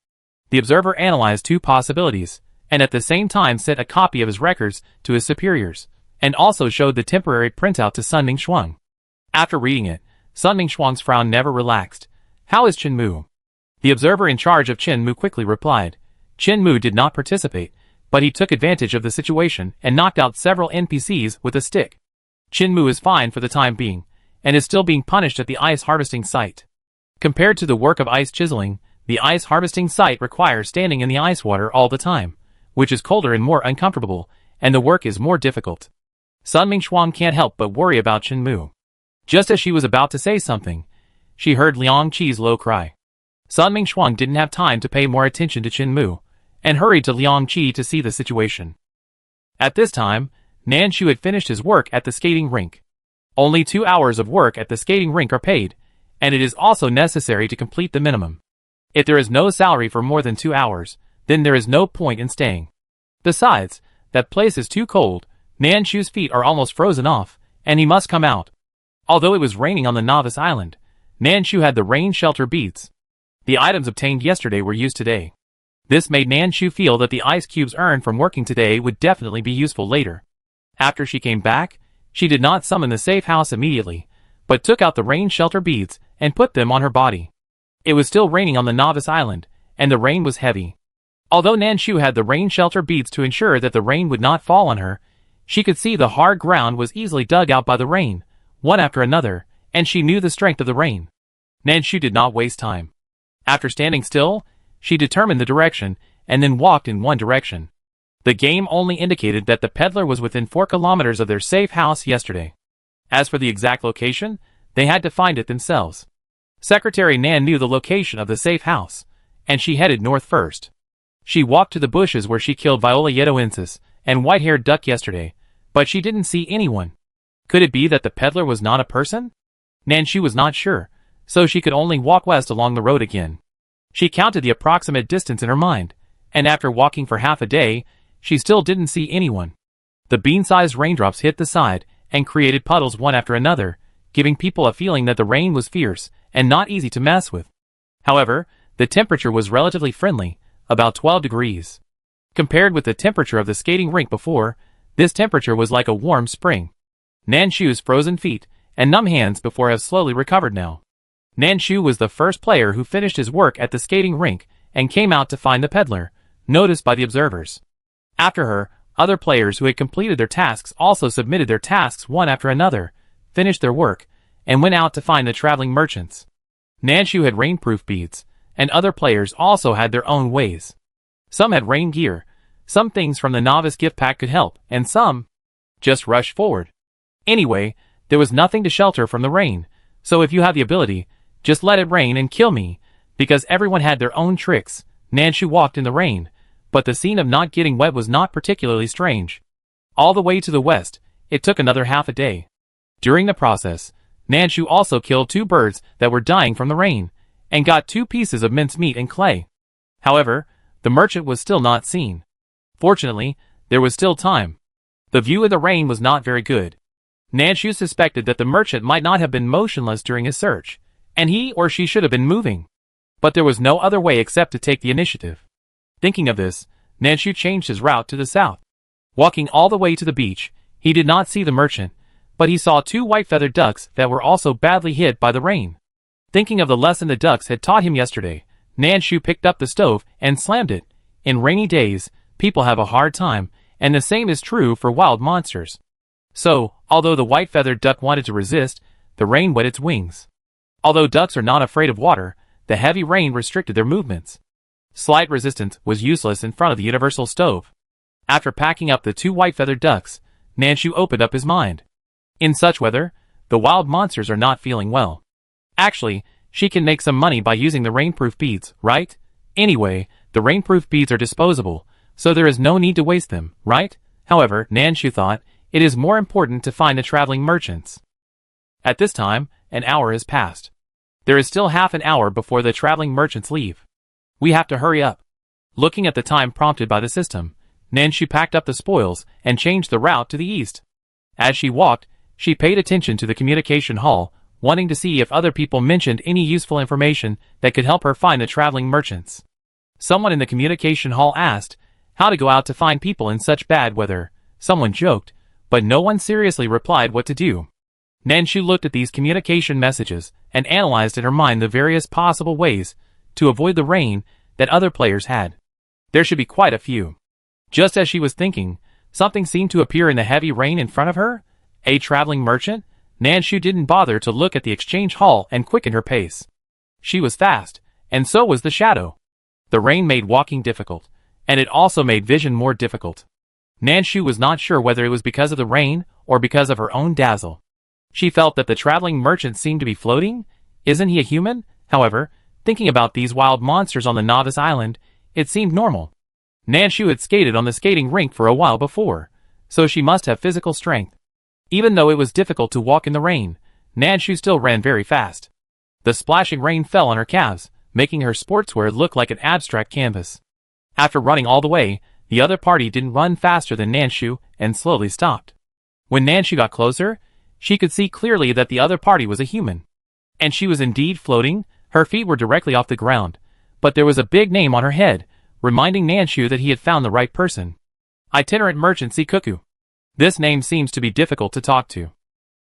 The observer analyzed 2 possibilities, and at the same time sent a copy of his records to his superiors, and also showed the temporary printout to Sun Mingxuang. After reading it, Sun Mingxuang's frown never relaxed. How is Chen Mu? The observer in charge of Chen Mu quickly replied. Chen Mu did not participate, but he took advantage of the situation and knocked out several NPCs with a stick. Chen Mu is fine for the time being, and is still being punished at the ice harvesting site. Compared to the work of ice chiseling, the ice harvesting site requires standing in the ice water all the time, which is colder and more uncomfortable, and the work is more difficult. Sun Mingxuang can't help but worry about Chen Mu. Just as she was about to say something, she heard Liang Qi's low cry. Sun Mingxuang didn't have time to pay more attention to Chen Mu, and hurried to Liang Qi to see the situation. At this time, Nanshu had finished his work at the skating rink. Only 2 hours of work at the skating rink are paid, and it is also necessary to complete the minimum. If there is no salary for more than 2 hours, then there is no point in staying. Besides, that place is too cold, Nanshu's feet are almost frozen off, and he must come out. Although it was raining on the novice island, Nanshu had the rain shelter beads. The items obtained yesterday were used today. This made Nanshu feel that the ice cubes earned from working today would definitely be useful later. After she came back, she did not summon the safe house immediately, but took out the rain shelter beads and put them on her body. It was still raining on the novice island, and the rain was heavy. Although Nanshu had the rain shelter beads to ensure that the rain would not fall on her, she could see the hard ground was easily dug out by the rain, one after another, and she knew the strength of the rain. Nanshu did not waste time. After standing still, she determined the direction, and then walked in one direction. The game only indicated that the peddler was within 4 kilometers of their safe house yesterday. As for the exact location, they had to find it themselves. Secretary Nan knew the location of the safe house, and she headed north first. She walked to the bushes where she killed Viola Yedoensis and white-haired duck yesterday, but she didn't see anyone. Could it be that the peddler was not a person? Nanshu was not sure, so she could only walk west along the road again. She counted the approximate distance in her mind, and after walking for half a day, she still didn't see anyone. The bean-sized raindrops hit the side and created puddles one after another, giving people a feeling that the rain was fierce and not easy to mess with. However, the temperature was relatively friendly, about 12 degrees. Compared with the temperature of the skating rink before, this temperature was like a warm spring. Nanshu's frozen feet and numb hands before have slowly recovered now. Nanshu was the first player who finished his work at the skating rink and came out to find the peddler, noticed by the observers. After her, other players who had completed their tasks also submitted their tasks one after another, finished their work, and went out to find the traveling merchants. Nanshu had rainproof beads, and other players also had their own ways. Some had rain gear, some things from the novice gift pack could help, and some just rushed forward. Anyway, there was nothing to shelter from the rain, so if you have the ability, just let it rain and kill me, because everyone had their own tricks. Nanshu walked in the rain, but the scene of not getting wet was not particularly strange. All the way to the west, it took another half a day. During the process, Nanshu also killed 2 birds that were dying from the rain, and got 2 pieces of mincemeat and clay. However, the merchant was still not seen. Fortunately, there was still time. The view of the rain was not very good. Nanshu suspected that the merchant might not have been motionless during his search, and he or she should have been moving. But there was no other way except to take the initiative. Thinking of this, Nanshu changed his route to the south. Walking all the way to the beach, he did not see the merchant, but he saw 2 white-feathered ducks that were also badly hit by the rain. Thinking of the lesson the ducks had taught him yesterday, Nanshu picked up the stove and slammed it. In rainy days, people have a hard time, and the same is true for wild monsters. So, although the white-feathered duck wanted to resist, the rain wet its wings. Although ducks are not afraid of water, the heavy rain restricted their movements. Slight resistance was useless in front of the universal stove. After packing up the 2 white-feathered ducks, Nanshu opened up his mind. In such weather, the wild monsters are not feeling well. Actually, she can make some money by using the rainproof beads, right? Anyway, the rainproof beads are disposable, so there is no need to waste them, right? However, Nanshu thought, it is more important to find the traveling merchants. At this time, an hour has passed. There is still half an hour before the traveling merchants leave. We have to hurry up. Looking at the time prompted by the system, Nanshu packed up the spoils and changed the route to the east. As she walked, she paid attention to the communication hall, wanting to see if other people mentioned any useful information that could help her find the traveling merchants. Someone in the communication hall asked how to go out to find people in such bad weather. Someone joked, but no one seriously replied what to do. Nanshu looked at these communication messages and analyzed in her mind the various possible ways to avoid the rain that other players had. There should be quite a few. Just as she was thinking, something seemed to appear in the heavy rain in front of her. A traveling merchant? Nanshu didn't bother to look at the exchange hall and quickened her pace. She was fast, and so was the shadow. The rain made walking difficult, and it also made vision more difficult. Nanshu was not sure whether it was because of the rain or because of her own dazzle. She felt that the traveling merchant seemed to be floating. Isn't he a human? However, thinking about these wild monsters on the novice island, it seemed normal. Nanshu had skated on the skating rink for a while before, so she must have physical strength. Even though it was difficult to walk in the rain, Nanshu still ran very fast. The splashing rain fell on her calves, making her sportswear look like an abstract canvas. After running all the way, the other party didn't run faster than Nanshu and slowly stopped. When Nanshu got closer, she could see clearly that the other party was a human. And she was indeed floating. Her feet were directly off the ground, but there was a big name on her head, reminding Nanshu that he had found the right person. Itinerant Merchant Sikuku. This name seems to be difficult to talk to.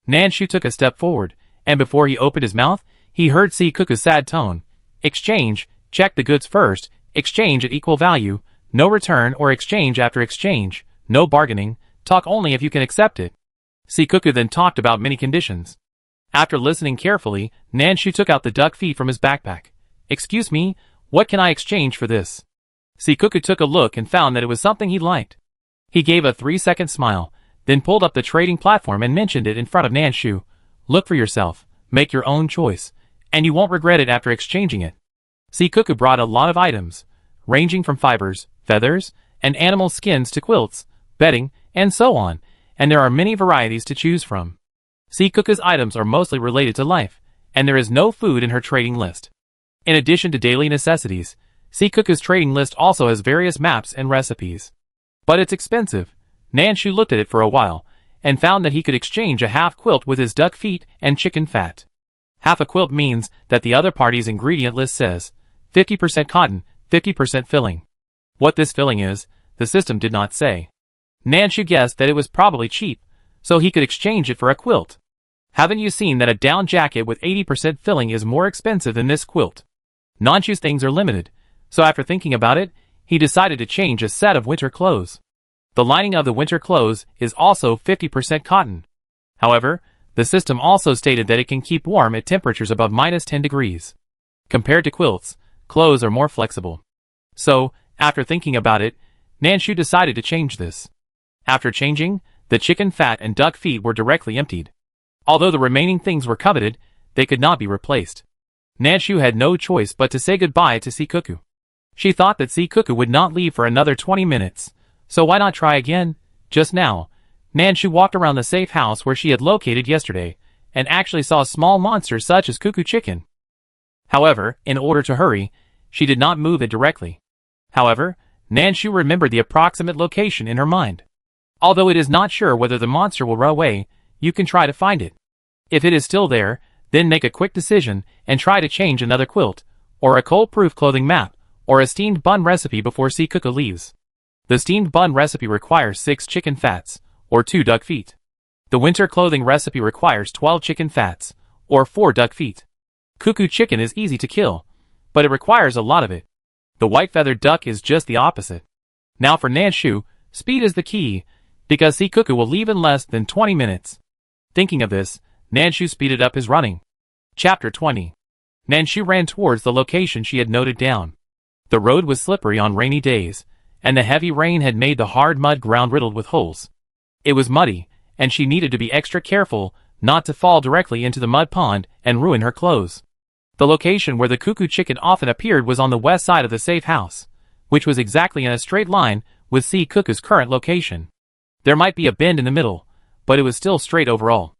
Nanshu took a step forward, and before he opened his mouth, he heard Sikuku's sad tone. Exchange, check the goods first, exchange at equal value, no return or exchange after exchange, no bargaining, talk only if you can accept it. Sikuku then talked about many conditions. After listening carefully, Nanshu took out the duck feet from his backpack. Excuse me, what can I exchange for this? Sikuku took a look and found that it was something he liked. He gave a 3-second smile, then pulled up the trading platform and mentioned it in front of Nanshu. Look for yourself, make your own choice, and you won't regret it after exchanging it. Sikuku brought a lot of items, ranging from fibers, feathers, and animal skins to quilts, bedding, and so on, and there are many varieties to choose from. Sikuku's items are mostly related to life, and there is no food in her trading list. In addition to daily necessities, Sikuku's trading list also has various maps and recipes. But it's expensive. Nanshu looked at it for a while, and found that he could exchange a half quilt with his duck feet and chicken fat. Half a quilt means that the other party's ingredient list says 50% cotton, 50% filling. What this filling is, the system did not say. Nanshu guessed that it was probably cheap, so he could exchange it for a quilt. Haven't you seen that a down jacket with 80% filling is more expensive than this quilt? Nanshu's things are limited, so after thinking about it, he decided to change a set of winter clothes. The lining of the winter clothes is also 50% cotton. However, the system also stated that it can keep warm at temperatures above -10 degrees. Compared to quilts, clothes are more flexible. So, after thinking about it, Nanshu decided to change this. After changing, the chicken fat and duck feet were directly emptied. Although the remaining things were coveted, they could not be replaced. Nanshu had no choice but to say goodbye to Sea Cuckoo. She thought that Sea Cuckoo would not leave for another 20 minutes, so why not try again? Just now, Nanshu walked around the safe house where she had located yesterday, and actually saw small monsters such as Cuckoo Chicken. However, in order to hurry, she did not move it directly. However, Nanshu remembered the approximate location in her mind. Although it is not sure whether the monster will run away, you can try to find it. If it is still there, then make a quick decision and try to change another quilt, or a cold-proof clothing map, or a steamed bun recipe before Sea Cuckoo leaves. The steamed bun recipe requires 6 chicken fats, or 2 duck feet. The winter clothing recipe requires 12 chicken fats, or 4 duck feet. Cuckoo Chicken is easy to kill, but it requires a lot of it. The white-feathered duck is just the opposite. Now for Nanshu, speed is the key, because Sea Cuckoo will leave in less than 20 minutes. Thinking of this, Nanshu speeded up his running. Chapter 20. Nanshu ran towards the location she had noted down. The road was slippery on rainy days, and the heavy rain had made the hard mud ground riddled with holes. It was muddy, and she needed to be extra careful not to fall directly into the mud pond and ruin her clothes. The location where the Cuckoo Chicken often appeared was on the west side of the safe house, which was exactly in a straight line with Sea Cuckoo's current location. There might be a bend in the middle, but it was still straight overall.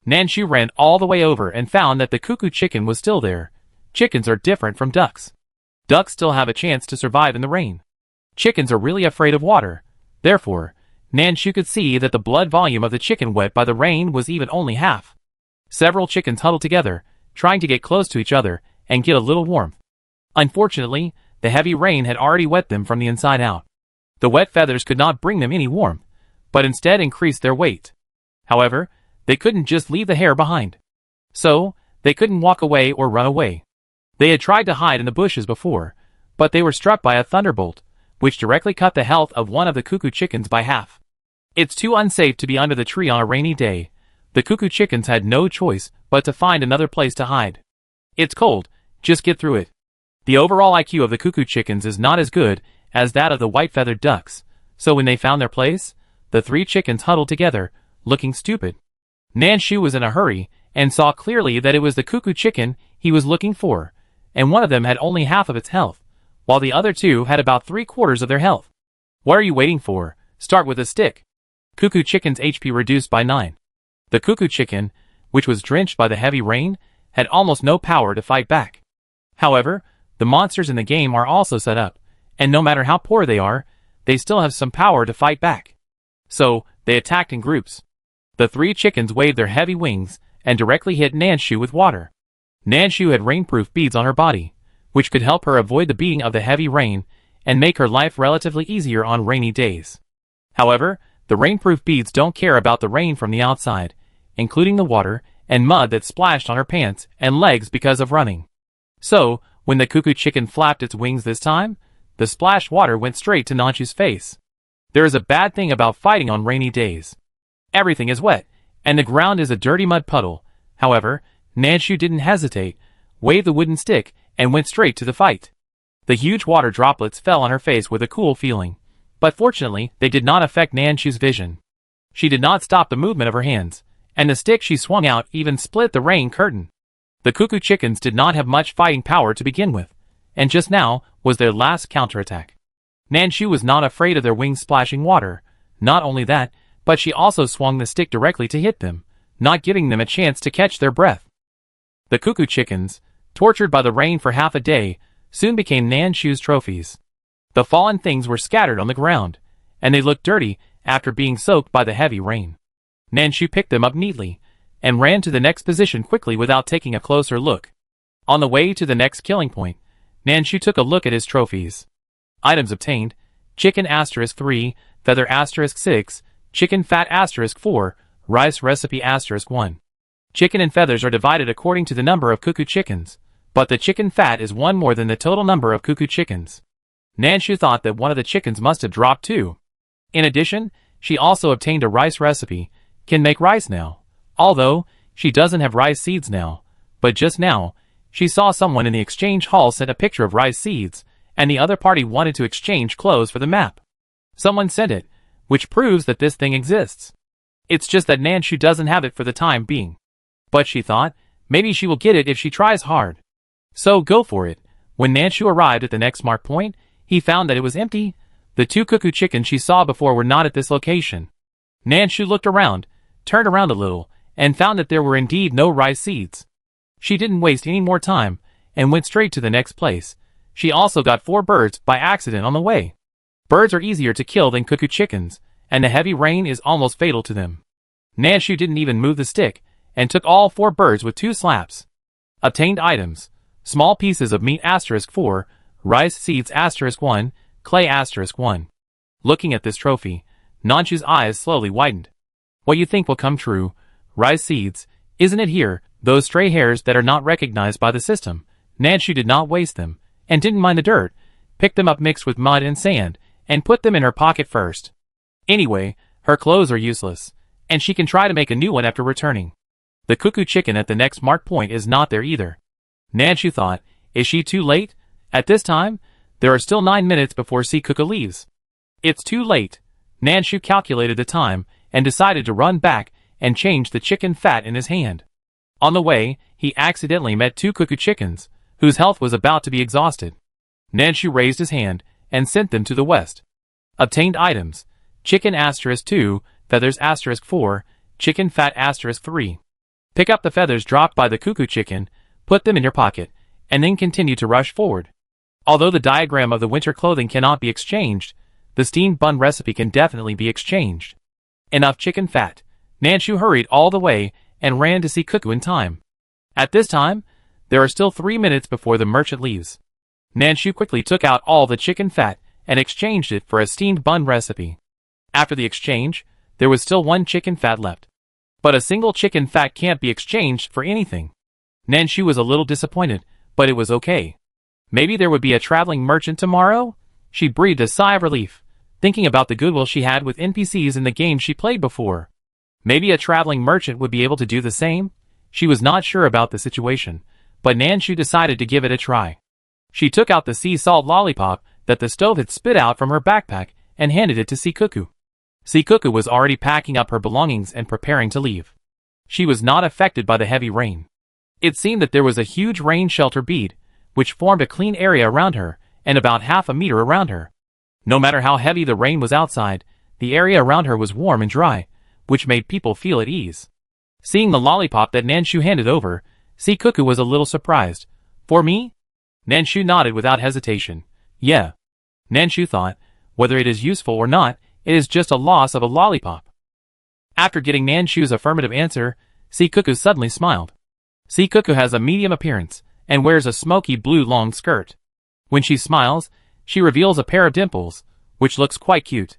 Nanshu ran all the way over and found that the Cuckoo Chicken was still there. Chickens are different from ducks. Ducks still have a chance to survive in the rain. Chickens are really afraid of water. Therefore, Nanshu could see that the blood volume of the chicken wet by the rain was even only half. Several chickens huddled together, trying to get close to each other and get a little warmth. Unfortunately, the heavy rain had already wet them from the inside out. The wet feathers could not bring them any warmth, but instead increased their weight. However, they couldn't just leave the hair behind. So, they couldn't walk away or run away. They had tried to hide in the bushes before, but they were struck by a thunderbolt, which directly cut the health of one of the Cuckoo Chickens by half. It's too unsafe to be under the tree on a rainy day. The Cuckoo Chickens had no choice but to find another place to hide. It's cold, just get through it. The overall IQ of the Cuckoo Chickens is not as good as that of the white-feathered ducks, so when they found their place, the 3 chickens huddled together, looking stupid. Nanshu was in a hurry and saw clearly that it was the Cuckoo Chicken he was looking for, and one of them had only half of its health, while the other 2 had about 3/4 of their health. What are you waiting for? Start with a stick. Cuckoo Chicken's HP reduced by 9. The Cuckoo Chicken, which was drenched by the heavy rain, had almost no power to fight back. However, the monsters in the game are also set up, and no matter how poor they are, they still have some power to fight back. So, they attacked in groups. The 3 chickens waved their heavy wings and directly hit Nanshu with water. Nanshu had rainproof beads on her body, which could help her avoid the beating of the heavy rain and make her life relatively easier on rainy days. However, the rainproof beads don't care about the rain from the outside, including the water and mud that splashed on her pants and legs because of running. So, when the Cuckoo Chicken flapped its wings this time, the splashed water went straight to Nanshu's face. There is a bad thing about fighting on rainy days. Everything is wet, and the ground is a dirty mud puddle. However, Nanshu didn't hesitate, waved the wooden stick, and went straight to the fight. The huge water droplets fell on her face with a cool feeling, but fortunately they did not affect Nanshu's vision. She did not stop the movement of her hands, and the stick she swung out even split the rain curtain. The Cuckoo Chickens did not have much fighting power to begin with, and just now was their last counterattack. Nanshu was not afraid of their wings splashing water. Not only that, but she also swung the stick directly to hit them, not giving them a chance to catch their breath. The Cuckoo Chickens, tortured by the rain for half a day, soon became Nanshu's trophies. The fallen things were scattered on the ground, and they looked dirty after being soaked by the heavy rain. Nanshu picked them up neatly, and ran to the next position quickly without taking a closer look. On the way to the next killing point, Nanshu took a look at his trophies. Items obtained: Chicken *3, Feather *6, Chicken Fat *4, Rice Recipe *1. Chicken and feathers are divided according to the number of Cuckoo Chickens, but the chicken fat is one more than the total number of Cuckoo Chickens. Nanshu thought that one of the chickens must have dropped too. In addition, she also obtained a rice recipe, can make rice now. Although, she doesn't have rice seeds now, but just now, she saw someone in the exchange hall sent a picture of rice seeds, and the other party wanted to exchange clothes for the map. Someone sent it, which proves that this thing exists. It's just that Nanshu doesn't have it for the time being. But she thought, maybe she will get it if she tries hard. So go for it. When Nanshu arrived at the next mark point, he found that it was empty. The 2 cuckoo chickens she saw before were not at this location. Nanshu looked around, turned around a little, and found that there were indeed no rice seeds. She didn't waste any more time, and went straight to the next place. She also got 4 birds by accident on the way. Birds are easier to kill than cuckoo chickens, and the heavy rain is almost fatal to them. Nanshu didn't even move the stick, and took all 4 birds with 2 slaps. Obtained items: small pieces of meat *4, rice seeds *1, clay *1. Looking at this trophy, Nanshu's eyes slowly widened. What you think will come true? Rice seeds, isn't it here? Those stray hairs that are not recognized by the system. Nanshu did not waste them, and didn't mind the dirt, picked them up mixed with mud and sand, and put them in her pocket first. Anyway, her clothes are useless, and she can try to make a new one after returning. The cuckoo chicken at the next mark point is not there either. Nanshu thought, is she too late? At this time, there are still 9 minutes before Sea Cuckoo leaves. It's too late. Nanshu calculated the time, and decided to run back and change the chicken fat in his hand. On the way, he accidentally met 2 cuckoo chickens, whose health was about to be exhausted. Nanshu raised his hand, and sent them to the west. Obtained items: chicken *2, feathers *4, chicken fat *3. Pick up the feathers dropped by the cuckoo chicken, put them in your pocket, and then continue to rush forward. Although the diagram of the winter clothing cannot be exchanged, the steamed bun recipe can definitely be exchanged. Enough chicken fat. Nanshu hurried all the way, and ran to see Cuckoo in time. At this time, there are still 3 minutes before the merchant leaves. Nanshu quickly took out all the chicken fat, and exchanged it for a steamed bun recipe. After the exchange, there was still 1 chicken fat left. But a single chicken fat can't be exchanged for anything. Nanshu was a little disappointed, but it was okay. Maybe there would be a traveling merchant tomorrow? She breathed a sigh of relief, thinking about the goodwill she had with NPCs in the games she played before. Maybe a traveling merchant would be able to do the same? She was not sure about the situation, but Nanshu decided to give it a try. She took out the sea salt lollipop that the stove had spit out from her backpack and handed it to Sea Cuckoo. Sea Cuckoo was already packing up her belongings and preparing to leave. She was not affected by the heavy rain. It seemed that there was a huge rain shelter bead, which formed a clean area around her, and about half a meter around her. No matter how heavy the rain was outside, the area around her was warm and dry, which made people feel at ease. Seeing the lollipop that Nanshu handed over, Sea Cuckoo was a little surprised. For me? Nanshu nodded without hesitation. Yeah. Nanshu thought, whether it is useful or not, it is just a loss of a lollipop. After getting Nanshu's affirmative answer, Sea Cuckoo suddenly smiled. Sea Cuckoo has a medium appearance, and wears a smoky blue long skirt. When she smiles, she reveals a pair of dimples, which looks quite cute.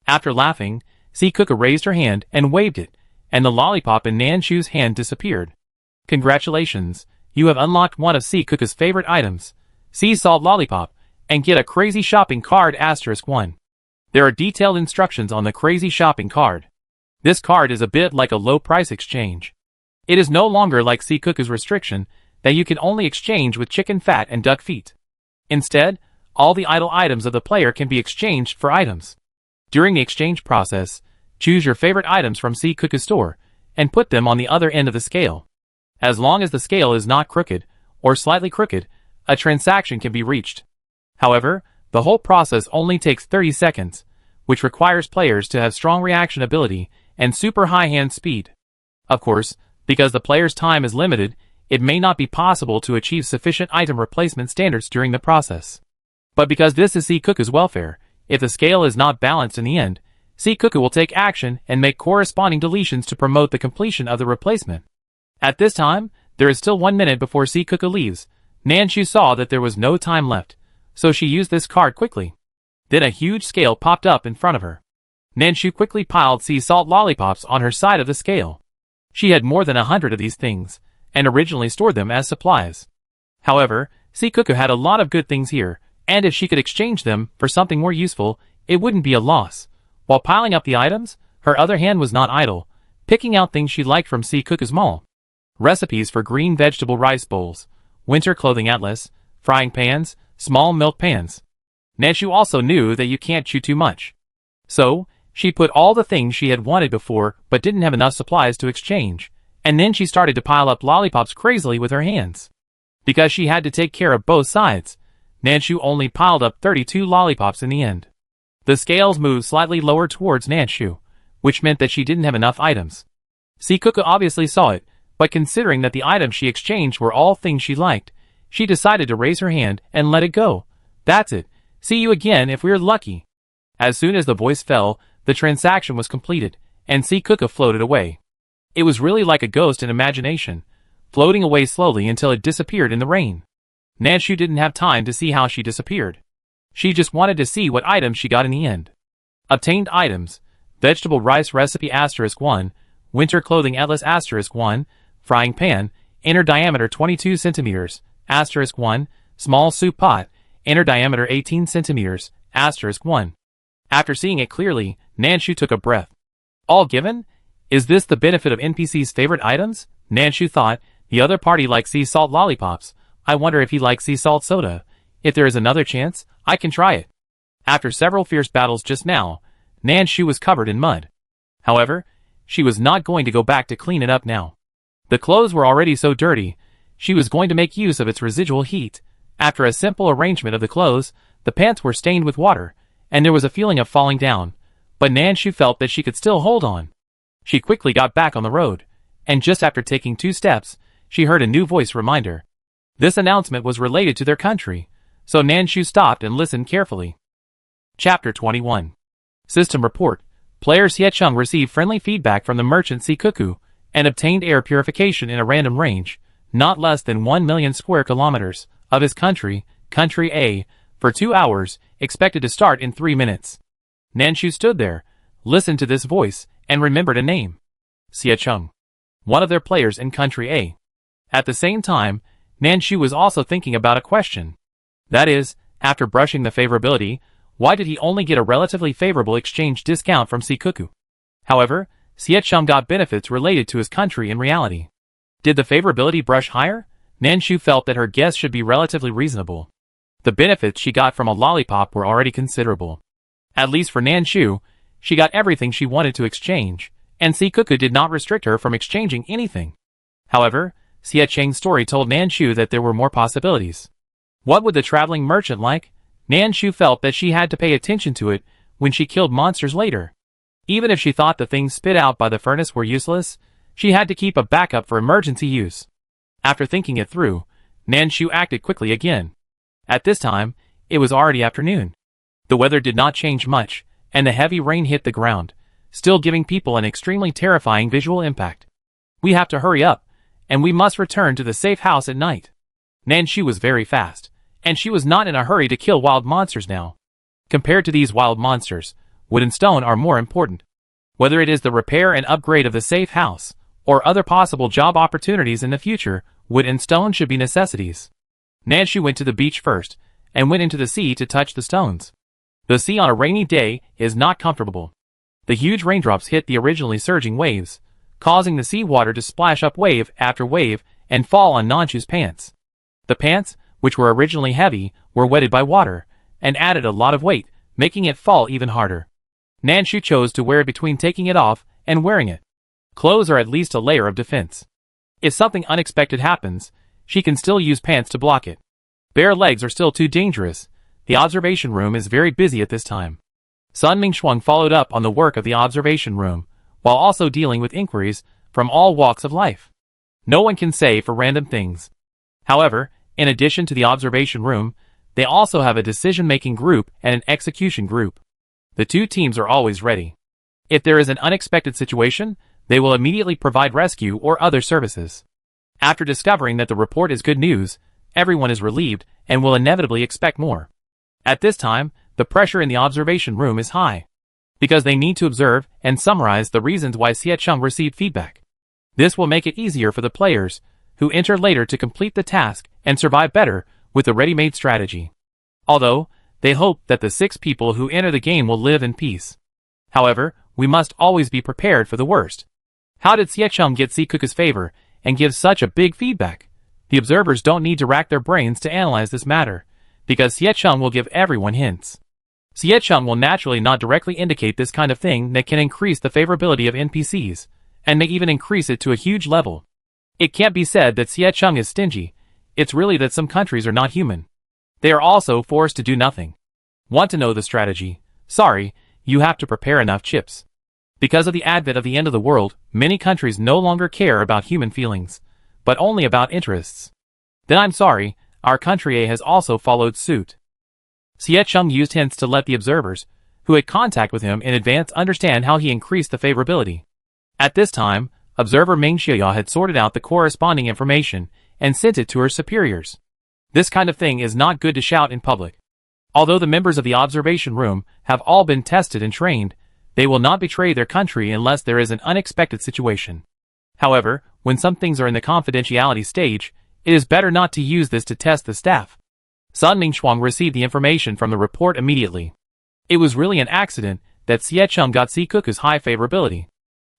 After laughing, Sea Cuckoo raised her hand and waved it, and the lollipop in Nanshu's hand disappeared. Congratulations, you have unlocked one of Sea Cuckoo's favorite items, Sea Salt Lollipop, and get a crazy shopping card *1. There are detailed instructions on the crazy shopping card. This card is a bit like a low price exchange. It is no longer like Sea Cuckoo's restriction that you can only exchange with chicken fat and duck feet. Instead, all the idle items of the player can be exchanged for items. During the exchange process, choose your favorite items from Sea Cuckoo's store, and put them on the other end of the scale. As long as the scale is not crooked, or slightly crooked, a transaction can be reached. However, the whole process only takes 30 seconds, which requires players to have strong reaction ability and super high hand speed. Of course, because the player's time is limited, it may not be possible to achieve sufficient item replacement standards during the process. But because this is Sea Cuckoo's welfare, if the scale is not balanced in the end, Sea Cuckoo will take action and make corresponding deletions to promote the completion of the replacement. At this time, there is still 1 minute before Sea Cuckoo leaves. Nanshu saw that there was no time left, so she used this card quickly. Then a huge scale popped up in front of her. Nanshu quickly piled sea salt lollipops on her side of the scale. She had more than 100 of these things, and originally stored them as supplies. However, Sea Cuckoo had a lot of good things here, And if she could exchange them for something more useful, it wouldn't be a loss. While piling up the items, her other hand was not idle, picking out things she liked from C. Cuckoo's mall. Recipes for green vegetable rice bowls, winter clothing atlas, frying pans, small milk pans. Nanshu also knew that you can't chew too much. So, she put all the things she had wanted before but didn't have enough supplies to exchange, and then she started to pile up lollipops crazily with her hands. Because she had to take care of both sides, Nanshu only piled up 32 lollipops in the end. The scales moved slightly lower towards Nanshu, which meant that she didn't have enough items. C. Cuckoo obviously saw it, but considering that the items she exchanged were all things she liked, she decided to raise her hand and let it go. That's it. See you again if we're lucky. As soon as the voice fell, the transaction was completed, and C. Cuckoo floated away. It was really like a ghost in imagination, floating away slowly until it disappeared in the rain. Nanshu didn't have time to see how she disappeared. She just wanted to see what items she got in the end. Obtained items: vegetable rice recipe *1, winter clothing atlas *1, frying pan, inner diameter 22 centimeters, *1, small soup pot, inner diameter 18 centimeters, *1. After seeing it clearly, Nanshu took a breath. All given? Is this the benefit of NPC's favorite items? Nanshu thought. The other party likes sea salt lollipops. I wonder if he likes sea salt soda. If there is another chance, I can try it. After several fierce battles just now, Nanshu was covered in mud. However, she was not going to go back to clean it up now. The clothes were already so dirty, she was going to make use of its residual heat. After a simple arrangement of the clothes, the pants were stained with water, and there was a feeling of falling down, but Nanshu felt that she could still hold on. She quickly got back on the road, and just after taking 2 steps, she heard a new voice remind her. This announcement was related to their country, so Nanshu stopped and listened carefully. Chapter 21. System Report. Player Xiecheng received friendly feedback from the merchant C. Cuckoo, and obtained air purification in a random range, not less than 1 million square kilometers, of his country, Country A, for 2 hours, expected to start in 3 minutes. Nanshu stood there, listened to this voice, and remembered a name. Xiecheng. One of their players in Country A. At the same time, Nanshu was also thinking about a question. That is, after brushing the favorability, why did he only get a relatively favorable exchange discount from C. Cuckoo? However, Xiecheng got benefits related to his country in reality. Did the favorability brush higher? Nanshu felt that her guess should be relatively reasonable. The benefits she got from a lollipop were already considerable. At least for Nanshu, she got everything she wanted to exchange, and C. Cuckoo did not restrict her from exchanging anything. However, Xiecheng's story told Nanshu that there were more possibilities. What would the traveling merchant like? Nanshu felt that she had to pay attention to it when she killed monsters later. Even if she thought the things spit out by the furnace were useless, she had to keep a backup for emergency use. After thinking it through, Nanshu acted quickly again. At this time, it was already afternoon. The weather did not change much, and the heavy rain hit the ground, still giving people an extremely terrifying visual impact. We have to hurry up, and we must return to the safe house at night. Nanshu was very fast, and she was not in a hurry to kill wild monsters now. Compared to these wild monsters, wood and stone are more important. Whether it is the repair and upgrade of the safe house, or other possible job opportunities in the future, wood and stone should be necessities. Nanshu went to the beach first, and went into the sea to touch the stones. The sea on a rainy day is not comfortable. The huge raindrops hit the originally surging waves, causing the seawater to splash up wave after wave and fall on Nanshu's pants. The pants, which were originally heavy, were wetted by water, and added a lot of weight, making it fall even harder. Nanshu chose to wear it between taking it off and wearing it. Clothes are at least a layer of defense. If something unexpected happens, she can still use pants to block it. Bare legs are still too dangerous. The observation room is very busy at this time. Sun Mingshuang followed up on the work of the observation room, while also dealing with inquiries from all walks of life. No one can say for random things. However, in addition to the observation room, they also have a decision-making group and an execution group. The 2 teams are always ready. If there is an unexpected situation, they will immediately provide rescue or other services. After discovering that the report is good news, everyone is relieved and will inevitably expect more. At this time, the pressure in the observation room is high, because they need to observe and summarize the reasons why Xiecheng received feedback. This will make it easier for the players who enter later to complete the task and survive better with the ready-made strategy. Although, they hope that the 6 people who enter the game will live in peace. However, we must always be prepared for the worst. How did Siecheng get Sikuku's favor and give such a big feedback? The observers don't need to rack their brains to analyze this matter, because Siecheng will give everyone hints. Siecheng will naturally not directly indicate this kind of thing that can increase the favorability of NPCs, and may even increase it to a huge level. It can't be said that Siecheng is stingy, it's really that some countries are not human. They are also forced to do nothing. Want to know the strategy? Sorry, you have to prepare enough chips. Because of the advent of the end of the world, many countries no longer care about human feelings, but only about interests. Then I'm sorry, our country A has also followed suit. Siecheng used hints to let the observers, who had contact with him in advance, understand how he increased the favorability. At this time, observer Meng Xiaya had sorted out the corresponding information and sent it to her superiors. This kind of thing is not good to shout in public. Although the members of the observation room have all been tested and trained, they will not betray their country unless there is an unexpected situation. However, when some things are in the confidentiality stage, it is better not to use this to test the staff. Sun Ningxuang received the information from the report immediately. It was really an accident that Siecheng got Sikuku's high favorability.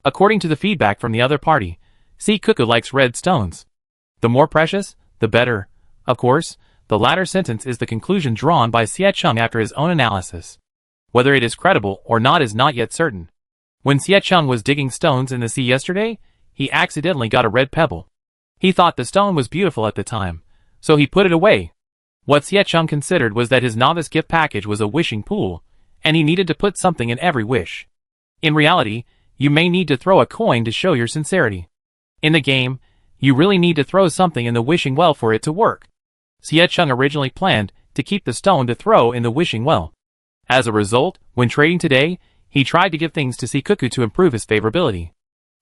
According to the feedback from the other party, Sikuku likes red stones. The more precious, the better. Of course, the latter sentence is the conclusion drawn by Siecheng after his own analysis. Whether it is credible or not is not yet certain. When Siecheng was digging stones in the sea yesterday, he accidentally got a red pebble. He thought the stone was beautiful at the time, so he put it away. What Siecheng considered was that his novice gift package was a wishing pool, and he needed to put something in every wish. In reality, you may need to throw a coin to show your sincerity. In the game, you really need to throw something in the wishing well for it to work. Siecheng originally planned to keep the stone to throw in the wishing well. As a result, when trading today, he tried to give things to Sikuku to improve his favorability.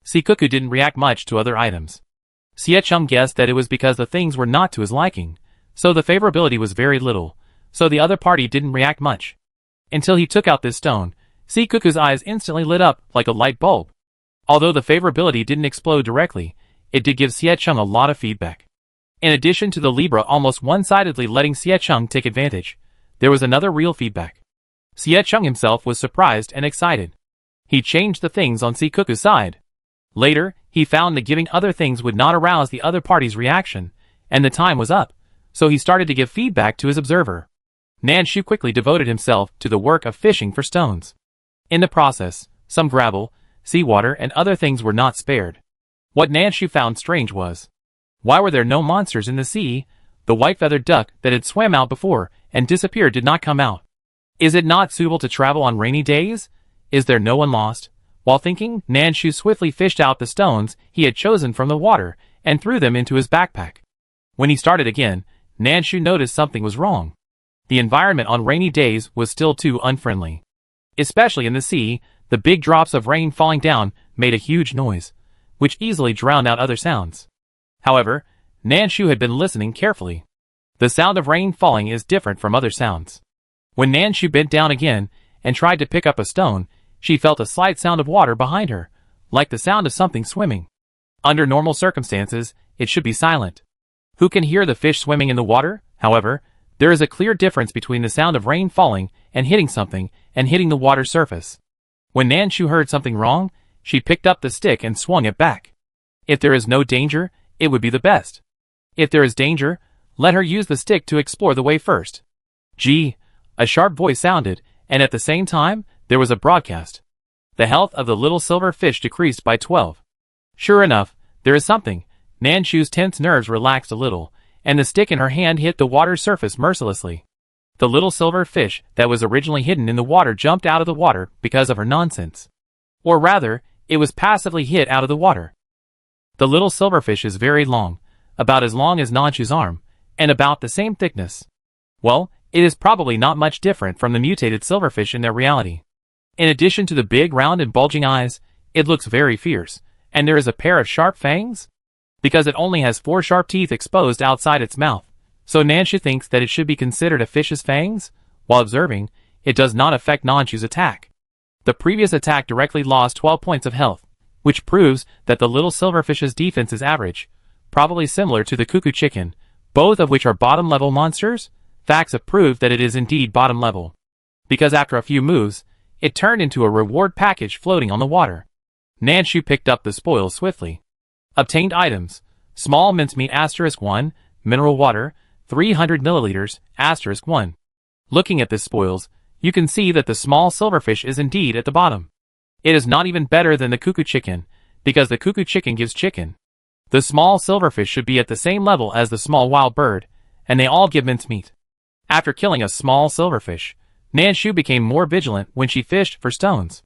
Sikuku didn't react much to other items. Siecheng guessed that it was because the things were not to his liking, so the favorability was very little, so the other party didn't react much. Until he took out this stone, Sikuku's eyes instantly lit up like a light bulb. Although the favorability didn't explode directly, it did give Siecheng a lot of feedback. In addition to the Libra almost one-sidedly letting Siecheng take advantage, there was another real feedback. Siecheng himself was surprised and excited. He changed the things on Sikuku's side. Later, he found that giving other things would not arouse the other party's reaction, and the time was up, so he started to give feedback to his observer. Nanshu quickly devoted himself to the work of fishing for stones. In the process, some gravel, seawater, and other things were not spared. What Nanshu found strange was, why were there no monsters in the sea? The white-feathered duck that had swam out before and disappeared did not come out. Is it not suitable to travel on rainy days? Is there no one lost? While thinking, Nanshu swiftly fished out the stones he had chosen from the water and threw them into his backpack. When he started again, Nanshu noticed something was wrong. The environment on rainy days was still too unfriendly. Especially in the sea, the big drops of rain falling down made a huge noise, which easily drowned out other sounds. However, Nanshu had been listening carefully. The sound of rain falling is different from other sounds. When Nanshu bent down again and tried to pick up a stone, she felt a slight sound of water behind her, like the sound of something swimming. Under normal circumstances, it should be silent. Who can hear the fish swimming in the water? However, there is a clear difference between the sound of rain falling and hitting something and hitting the water surface. When Nanshu heard something wrong, she picked up the stick and swung it back. If there is no danger, it would be the best. If there is danger, let her use the stick to explore the way first. Gee, a sharp voice sounded, and at the same time, there was a broadcast. The health of the little silver fish decreased by 12. Sure enough, there is something. Nanshu's tense nerves relaxed a little, and the stick in her hand hit the water's surface mercilessly. The little silver fish that was originally hidden in the water jumped out of the water because of her nonsense. Or rather, it was passively hit out of the water. The little silverfish is very long, about as long as Nanshu's arm, and about the same thickness. Well, it is probably not much different from the mutated silverfish in their reality. In addition to the big round and bulging eyes, it looks very fierce, and there is a pair of sharp fangs? Because it only has 4 sharp teeth exposed outside its mouth, so Nanshu thinks that it should be considered a fish's fangs? While observing, it does not affect Nanshu's attack. The previous attack directly lost 12 points of health, which proves that the little silverfish's defense is average, probably similar to the cuckoo chicken, both of which are bottom-level monsters. facts have proved that it is indeed bottom level. Because after a few moves, it turned into a reward package floating on the water. Nanshu picked up the spoils swiftly. Obtained items: small mincemeat *1, mineral water, 300 milliliters *1. Looking at this spoils, you can see that the small silverfish is indeed at the bottom. It is not even better than the cuckoo chicken, because the cuckoo chicken gives chicken. The small silverfish should be at the same level as the small wild bird, and they all give mincemeat. After killing a small silverfish, Nanshu became more vigilant when she fished for stones.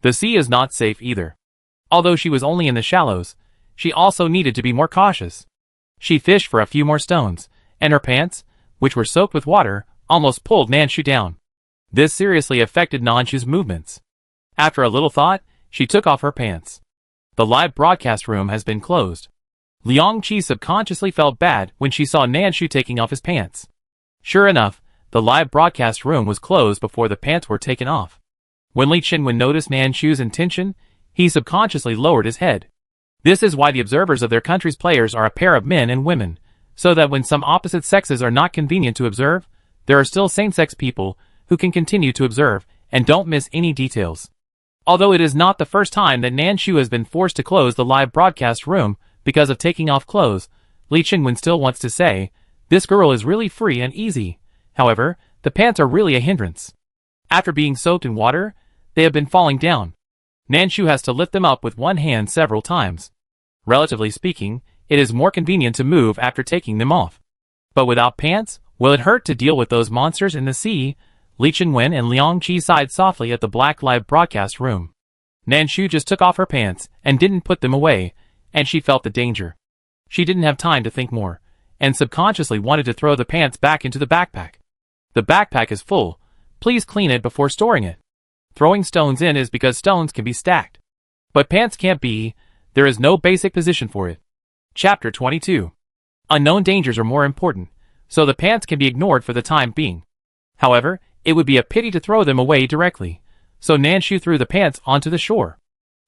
The sea is not safe either. Although she was only in the shallows, she also needed to be more cautious. She fished for a few more stones, and her pants, which were soaked with water, almost pulled Nanshu down. This seriously affected Nanshu's movements. After a little thought, she took off her pants. The live broadcast room has been closed. Liang Qi subconsciously felt bad when she saw Nanshu taking off his pants. Sure enough, the live broadcast room was closed before the pants were taken off. When Li Qinwen noticed Nanshu's intention, he subconsciously lowered his head. This is why the observers of their country's players are a pair of men and women, so that when some opposite sexes are not convenient to observe, there are still same-sex people who can continue to observe and don't miss any details. Although it is not the first time that Nanshu has been forced to close the live broadcast room because of taking off clothes, Li Qinwen still wants to say, this girl is really free and easy. However, the pants are really a hindrance. After being soaked in water, they have been falling down. Nanshu has to lift them up with one hand several times. Relatively speaking, it is more convenient to move after taking them off. But without pants, will it hurt to deal with those monsters in the sea? Li Qinwen and Liang Qi sighed softly at the black live broadcast room. Nanshu just took off her pants and didn't put them away, and she felt the danger. She didn't have time to think more, and subconsciously wanted to throw the pants back into the backpack. The backpack is full. Please clean it before storing it. Throwing stones in is because stones can be stacked. But pants can't be. There is no basic position for it. Chapter 22. Unknown dangers are more important, so the pants can be ignored for the time being. However, it would be a pity to throw them away directly, so Nanshu threw the pants onto the shore.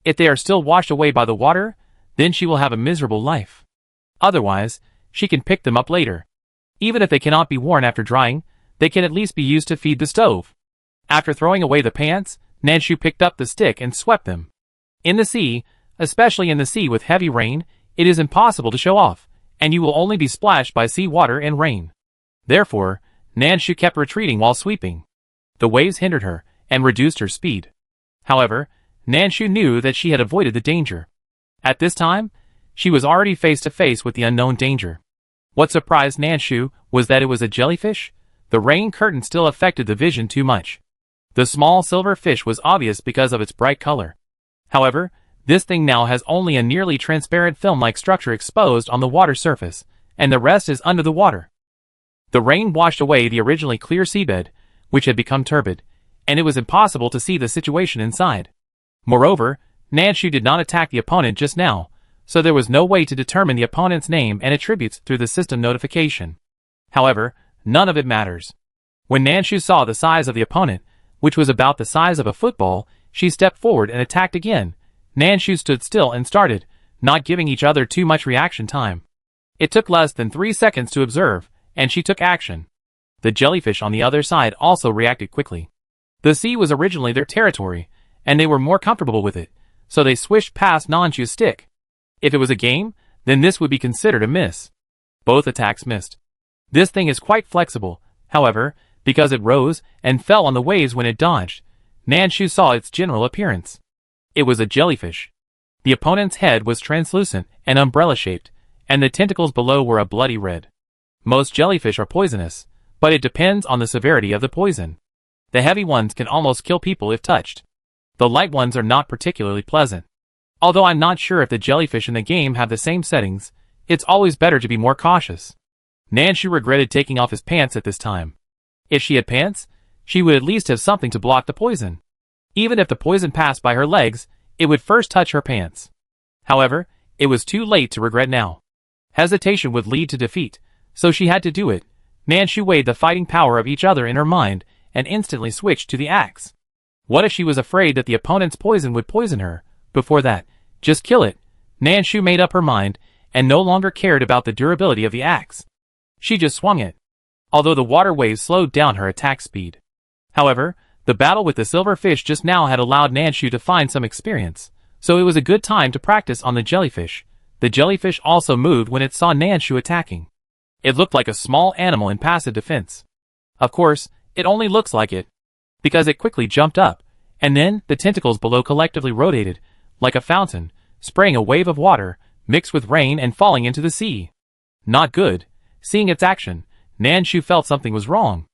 If they are still washed away by the water, then she will have a miserable life. Otherwise, she can pick them up later. Even if they cannot be worn after drying, they can at least be used to feed the stove. After throwing away the pants, Nanshu picked up the stick and swept them. In the sea, especially in the sea with heavy rain, it is impossible to show off, and you will only be splashed by sea water and rain. Therefore, Nanshu kept retreating while sweeping. The waves hindered her and reduced her speed. However, Nanshu knew that she had avoided the danger. At this time, she was already face to face with the unknown danger. What surprised Nanshu was that it was a jellyfish. The rain curtain still affected the vision too much. The small silver fish was obvious because of its bright color. However, this thing now has only a nearly transparent film-like structure exposed on the water surface, and the rest is under the water. The rain washed away the originally clear seabed, which had become turbid, and it was impossible to see the situation inside. Moreover, Nanshu did not attack the opponent just now, so there was no way to determine the opponent's name and attributes through the system notification. However, none of it matters. When Nanshu saw the size of the opponent, which was about the size of a football, she stepped forward and attacked again. Nanshu stood still and started, not giving each other too much reaction time. It took less than 3 seconds to observe, and she took action. The jellyfish on the other side also reacted quickly. The sea was originally their territory, and they were more comfortable with it, so they swished past Nanshu's stick. If it was a game, then this would be considered a miss. Both attacks missed. This thing is quite flexible, however, because it rose and fell on the waves when it dodged. Nanshu saw its general appearance. It was a jellyfish. The opponent's head was translucent and umbrella-shaped, and the tentacles below were a bloody red. Most jellyfish are poisonous, but it depends on the severity of the poison. The heavy ones can almost kill people if touched. The light ones are not particularly pleasant. Although I'm not sure if the jellyfish in the game have the same settings, it's always better to be more cautious. Nanshu regretted taking off his pants at this time. If she had pants, she would at least have something to block the poison. Even if the poison passed by her legs, it would first touch her pants. However, it was too late to regret now. Hesitation would lead to defeat, so she had to do it. Nanshu weighed the fighting power of each other in her mind, and instantly switched to the axe. What if she was afraid that the opponent's poison would poison her? Before that, just kill it. Nanshu made up her mind, and no longer cared about the durability of the axe. She just swung it. although the water waves slowed down her attack speed. However, the battle with the silver fish just now had allowed Nanshu to find some experience, so it was a good time to practice on the jellyfish. The jellyfish also moved when it saw Nanshu attacking. It looked like a small animal in passive defense. Of course, it only looks like it, because it quickly jumped up, and then the tentacles below collectively rotated, like a fountain, spraying a wave of water, mixed with rain and falling into the sea. Not good. Seeing its action, Nanshu felt something was wrong.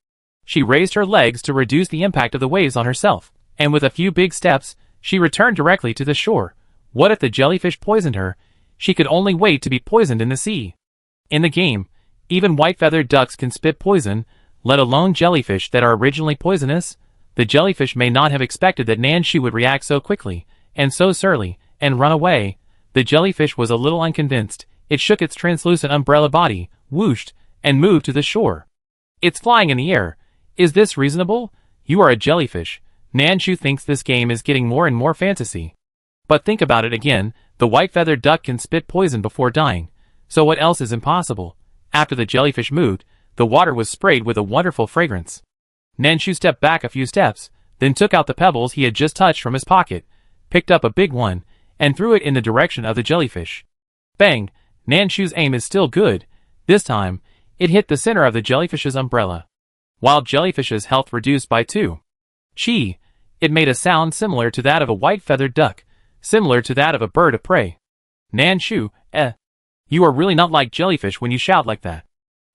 She raised her legs to reduce the impact of the waves on herself, and with a few big steps, she returned directly to the shore. What if the jellyfish poisoned her? She could only wait to be poisoned in the sea. In the game, even white-feathered ducks can spit poison, let alone jellyfish that are originally poisonous. The jellyfish may not have expected that Nanshu would react so quickly, and so surly, and run away. The jellyfish was a little unconvinced. It shook its translucent umbrella body, whooshed, and moved to the shore. It's flying in the air. Is this reasonable? You are a jellyfish. Nanshu thinks this game is getting more and more fantasy. But think about it again, the white-feathered duck can spit poison before dying. So what else is impossible? After the jellyfish moved, the water was sprayed with a wonderful fragrance. Nanshu stepped back a few steps, then took out the pebbles he had just touched from his pocket, picked up a big one, and threw it in the direction of the jellyfish. Bang! Nanshu's aim is still good. This time, it hit the center of the jellyfish's umbrella. Wild jellyfish's health reduced by 2. Chee! It made a sound similar to that of a white-feathered duck, similar to that of a bird of prey. Nanshu, you are really not like jellyfish when you shout like that.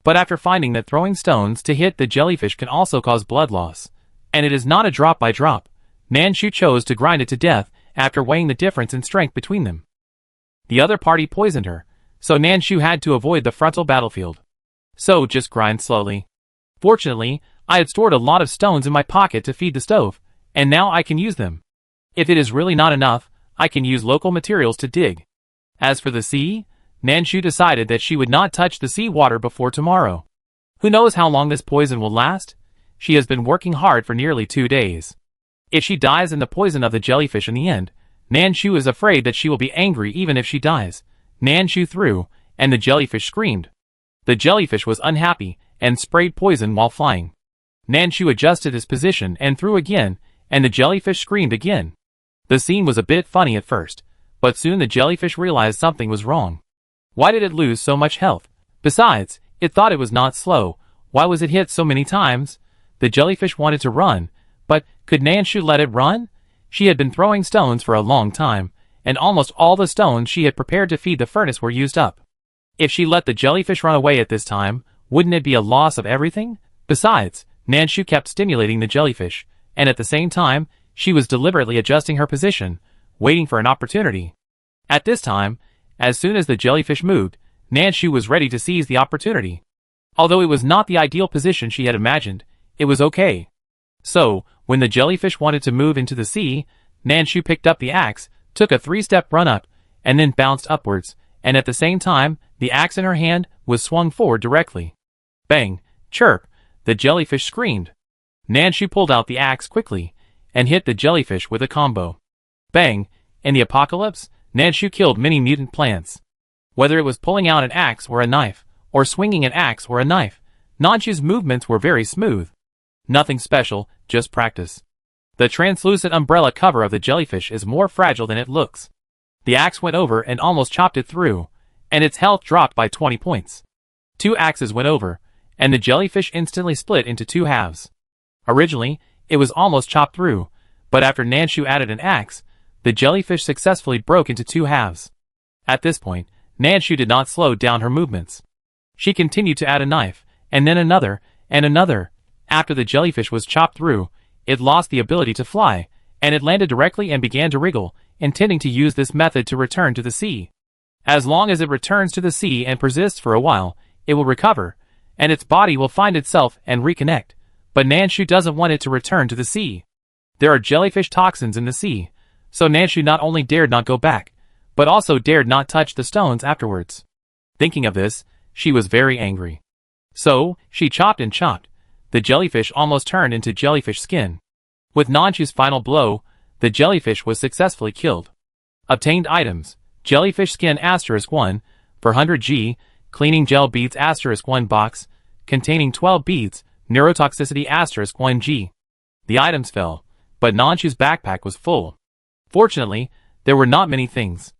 But after finding that throwing stones to hit the jellyfish can also cause blood loss, and it is not a drop by drop, Nanshu chose to grind it to death after weighing the difference in strength between them. The other party poisoned her, so Nanshu had to avoid the frontal battlefield. So just grind slowly. Fortunately, I had stored a lot of stones in my pocket to feed the stove, and now I can use them. If it is really not enough, I can use local materials to dig. As for the sea, Nanshu decided that she would not touch the sea water before tomorrow. Who knows how long this poison will last? She has been working hard for nearly 2 days. If she dies in the poison of the jellyfish in the end, Nanshu is afraid that she will be angry even if she dies. Nanshu threw, and the jellyfish screamed. The jellyfish was unhappy, and sprayed poison while flying. Nanshu adjusted his position and threw again, and the jellyfish screamed again. The scene was a bit funny at first, but soon the jellyfish realized something was wrong. Why did it lose so much health? Besides, it thought it was not slow. Why was it hit so many times? The jellyfish wanted to run, but could Nanshu let it run? She had been throwing stones for a long time, and almost all the stones she had prepared to feed the furnace were used up. If she let the jellyfish run away at this time, wouldn't it be a loss of everything? Besides, Nanshu kept stimulating the jellyfish, and at the same time, she was deliberately adjusting her position, waiting for an opportunity. At this time, as soon as the jellyfish moved, Nanshu was ready to seize the opportunity. Although it was not the ideal position she had imagined, it was okay. So, when the jellyfish wanted to move into the sea, Nanshu picked up the axe, took a 3-step run up, and then bounced upwards, and at the same time, the axe in her hand was swung forward directly. Bang! Chirp! The jellyfish screamed. Nanshu pulled out the axe quickly, and hit the jellyfish with a combo. Bang! In the apocalypse, Nanshu killed many mutant plants. Whether it was pulling out an axe or a knife, or swinging an axe or a knife, Nanshu's movements were very smooth. Nothing special, just practice. The translucent umbrella cover of the jellyfish is more fragile than it looks. The axe went over and almost chopped it through, and its health dropped by 20 points. 2 axes went over, and the jellyfish instantly split into 2 halves. Originally, it was almost chopped through, but after Nanshu added an axe, the jellyfish successfully broke into 2 halves. At this point, Nanshu did not slow down her movements. She continued to add a knife, and then another, and another. After the jellyfish was chopped through, it lost the ability to fly, and it landed directly and began to wriggle, intending to use this method to return to the sea. As long as it returns to the sea and persists for a while, it will recover, and its body will find itself and reconnect. But Nanshu doesn't want it to return to the sea. There are jellyfish toxins in the sea, so Nanshu not only dared not go back, but also dared not touch the stones afterwards. Thinking of this, she was very angry. So, she chopped and chopped. The jellyfish almost turned into jellyfish skin. With Nanshu's final blow, the jellyfish was successfully killed. Obtained items: jellyfish skin *1 for 100 G, cleaning gel beads *1 box, containing 12 beads, neurotoxicity *1G. The items fell, but Nanshu's backpack was full. Fortunately, there were not many things.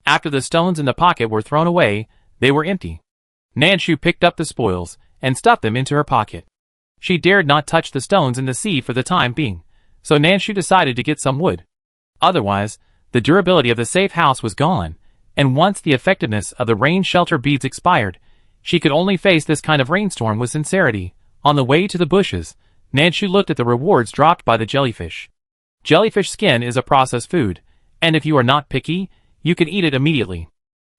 After the stones in the pocket were thrown away, they were empty. Nanshu picked up the spoils and stuffed them into her pocket. She dared not touch the stones in the sea for the time being, so Nanshu decided to get some wood. Otherwise, the durability of the safe house was gone, and once the effectiveness of the rain shelter beads expired, she could only face this kind of rainstorm with sincerity. On the way to the bushes, Nanshu looked at the rewards dropped by the jellyfish. Jellyfish skin is a processed food, and if you are not picky, you can eat it immediately.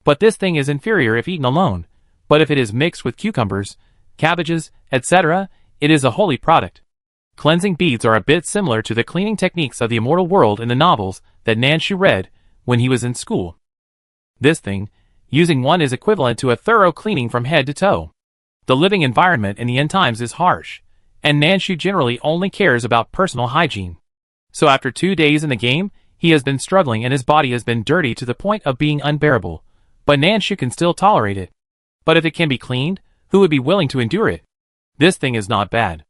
But this thing is inferior if eaten alone, but if it is mixed with cucumbers, cabbages, etc., it is a holy product. Cleansing beads are a bit similar to the cleaning techniques of the immortal world in the novels that Nanshu read when he was in school. This thing, using one is equivalent to a thorough cleaning from head to toe. The living environment in the end times is harsh, and Nanshu generally only cares about personal hygiene. So after 2 days in the game, he has been struggling and his body has been dirty to the point of being unbearable, but Nanshu can still tolerate it. But if it can be cleaned, who would be willing to endure it? This thing is not bad.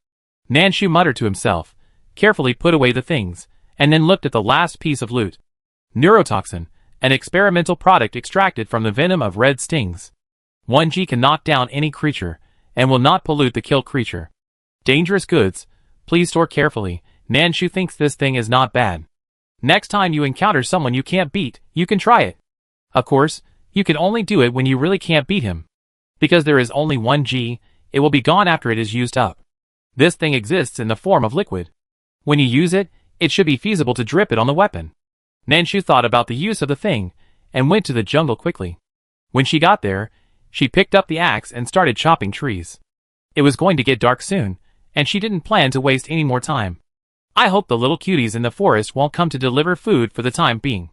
Nanshu muttered to himself, carefully put away the things, and then looked at the last piece of loot. Neurotoxin, an experimental product extracted from the venom of red stings. 1G can knock down any creature, and will not pollute the kill creature. Dangerous goods, please store carefully. Nanshu thinks this thing is not bad. Next time you encounter someone you can't beat, you can try it. Of course, you can only do it when you really can't beat him. Because there is only 1G, it will be gone after it is used up. This thing exists in the form of liquid. When you use it, it should be feasible to drip it on the weapon. Nanshu thought about the use of the thing, and went to the jungle quickly. When she got there, she picked up the axe and started chopping trees. It was going to get dark soon, and she didn't plan to waste any more time. I hope the little cuties in the forest won't come to deliver food for the time being.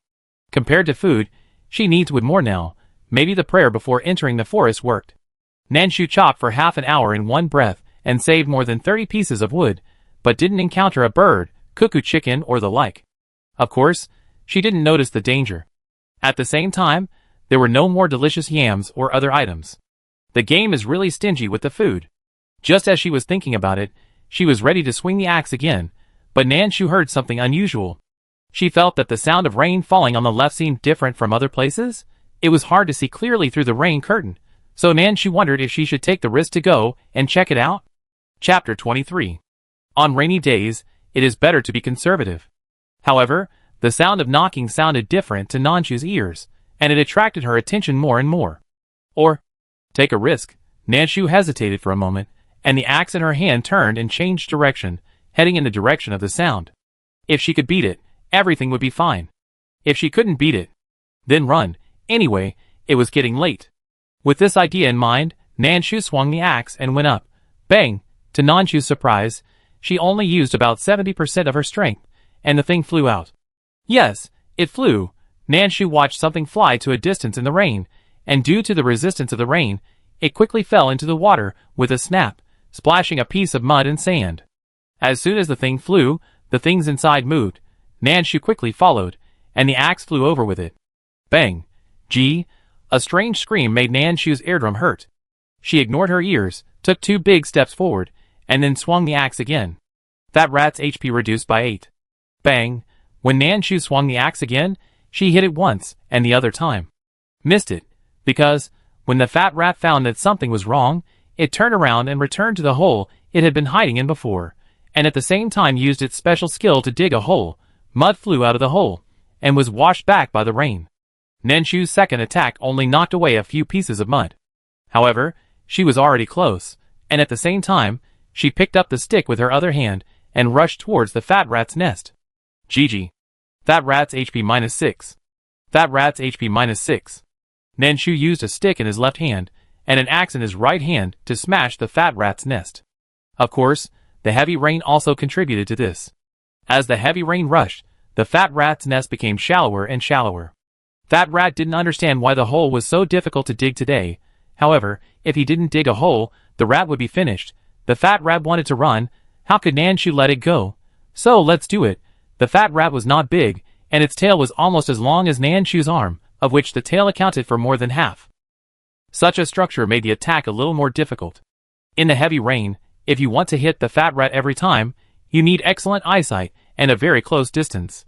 Compared to food, she needs wood more now. Maybe the prayer before entering the forest worked. Nanshu chopped for half an hour in one breath and saved more than 30 pieces of wood, but didn't encounter a bird, cuckoo chicken or the like. Of course, she didn't notice the danger. At the same time, there were no more delicious yams or other items. The game is really stingy with the food. Just as she was thinking about it, she was ready to swing the axe again, but Nanshu heard something unusual. She felt that the sound of rain falling on the left seemed different from other places. It was hard to see clearly through the rain curtain, so Nanshu wondered if she should take the risk to go and check it out. Chapter 23. On rainy days, it is better to be conservative. However, the sound of knocking sounded different to Nanshu's ears, and it attracted her attention more and more. Or, take a risk. Nanshu hesitated for a moment, and the axe in her hand turned and changed direction, heading in the direction of the sound. If she could beat it, everything would be fine. If she couldn't beat it, then run. Anyway, it was getting late. With this idea in mind, Nanshu swung the axe and went up. Bang! To Nanshu's surprise, she only used about 70% of her strength, and the thing flew out. Yes, it flew. Nanshu watched something fly to a distance in the rain, and due to the resistance of the rain, it quickly fell into the water with a snap, splashing a piece of mud and sand. As soon as the thing flew, the things inside moved. Nanshu quickly followed, and the axe flew over with it. Bang! Gee! A strange scream made Nanshu's eardrum hurt. She ignored her ears, took 2 big steps forward, and then swung the axe again. That rat's HP reduced by 8. Bang! When Nanshu swung the axe again, she hit it once, and the other time missed it, because, when the fat rat found that something was wrong, it turned around and returned to the hole it had been hiding in before, and at the same time used its special skill to dig a hole. Mud flew out of the hole, and was washed back by the rain. Nanshu's second attack only knocked away a few pieces of mud. However, she was already close, and at the same time, she picked up the stick with her other hand, and rushed towards the fat rat's nest. GG. That rat's HP -6. That rat's HP -6. Nanshu used a stick in his left hand, and an axe in his right hand to smash the fat rat's nest. Of course, the heavy rain also contributed to this. As the heavy rain rushed, the fat rat's nest became shallower and shallower. Fat rat didn't understand why the hole was so difficult to dig today. However, if he didn't dig a hole, the rat would be finished. The fat rat wanted to run. How could Nanshu let it go? So let's do it. The fat rat was not big, and its tail was almost as long as Nanshu's arm, of which the tail accounted for more than half. Such a structure made the attack a little more difficult. In the heavy rain, if you want to hit the fat rat every time, you need excellent eyesight and a very close distance.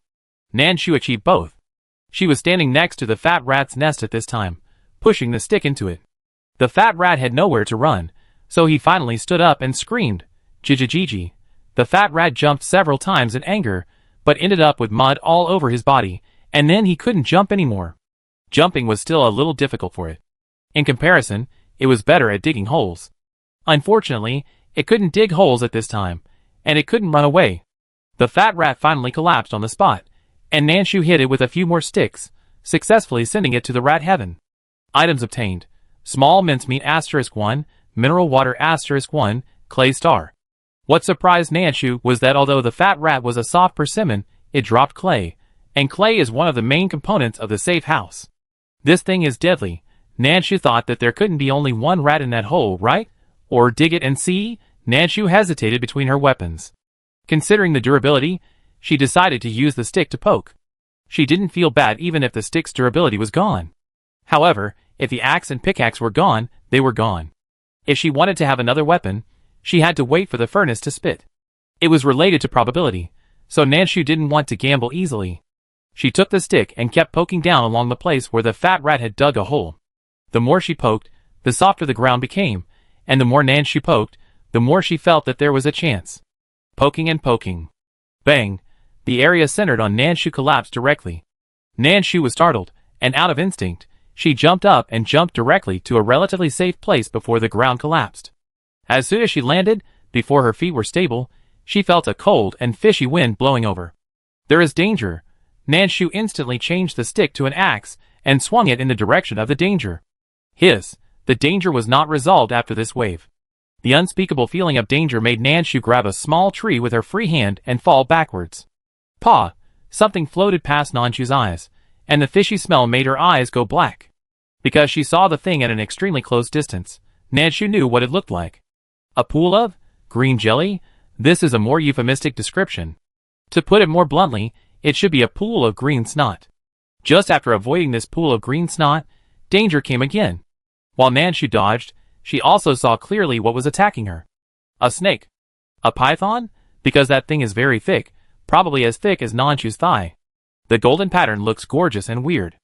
Nanshu achieved both. She was standing next to the fat rat's nest at this time, pushing the stick into it. The fat rat had nowhere to run, so he finally stood up and screamed, "Jijijiji." The fat rat jumped several times in anger, but ended up with mud all over his body, and then he couldn't jump anymore. Jumping was still a little difficult for it. In comparison, it was better at digging holes. Unfortunately, it couldn't dig holes at this time, and it couldn't run away. The fat rat finally collapsed on the spot, and Nanshu hit it with a few more sticks, successfully sending it to the rat heaven. Items obtained: small mincemeat *1, mineral water *1, clay star. What surprised Nanshu was that although the fat rat was a soft persimmon, it dropped clay, and clay is one of the main components of the safe house. This thing is deadly. Nanshu thought that there couldn't be only one rat in that hole, right? Or dig it and see? Nanshu hesitated between her weapons. Considering the durability, she decided to use the stick to poke. She didn't feel bad even if the stick's durability was gone. However, if the axe and pickaxe were gone, they were gone. If she wanted to have another weapon, she had to wait for the furnace to spit. It was related to probability, so Nanshu didn't want to gamble easily. She took the stick and kept poking down along the place where the fat rat had dug a hole. The more she poked, the softer the ground became, and the more Nanshu poked, the more she felt that there was a chance. Poking and poking. Bang! The area centered on Nanshu collapsed directly. Nanshu was startled, and out of instinct, she jumped up and jumped directly to a relatively safe place before the ground collapsed. As soon as she landed, before her feet were stable, she felt a cold and fishy wind blowing over. "There is danger." Nanshu instantly changed the stick to an axe and swung it in the direction of the danger. The danger was not resolved after this wave. The unspeakable feeling of danger made Nanshu grab a small tree with her free hand and fall backwards. Paw! Something floated past Nanshu's eyes, and the fishy smell made her eyes go black. Because she saw the thing at an extremely close distance, Nanshu knew what it looked like. A pool of green jelly? This is a more euphemistic description. To put it more bluntly, it should be a pool of green snot. Just after avoiding this pool of green snot, danger came again. While Nanshu dodged, she also saw clearly what was attacking her. A snake. A python? Because that thing is very thick, probably as thick as Nanshu's thigh. The golden pattern looks gorgeous and weird.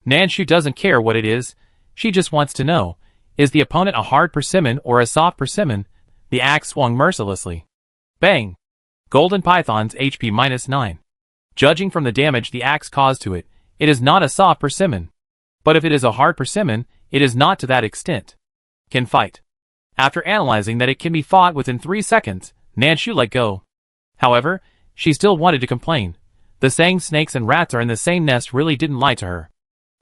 Nanshu doesn't care what it is, she just wants to know, is the opponent a hard persimmon or a soft persimmon? The axe swung mercilessly. Bang! Golden python's HP -9. Judging from the damage the axe caused to it, it is not a soft persimmon. But if it is a hard persimmon, it is not to that extent. Can fight. After analyzing that it can be fought within 3 seconds, Nanshu let go. However, she still wanted to complain. The saying snakes and rats are in the same nest really didn't lie to her.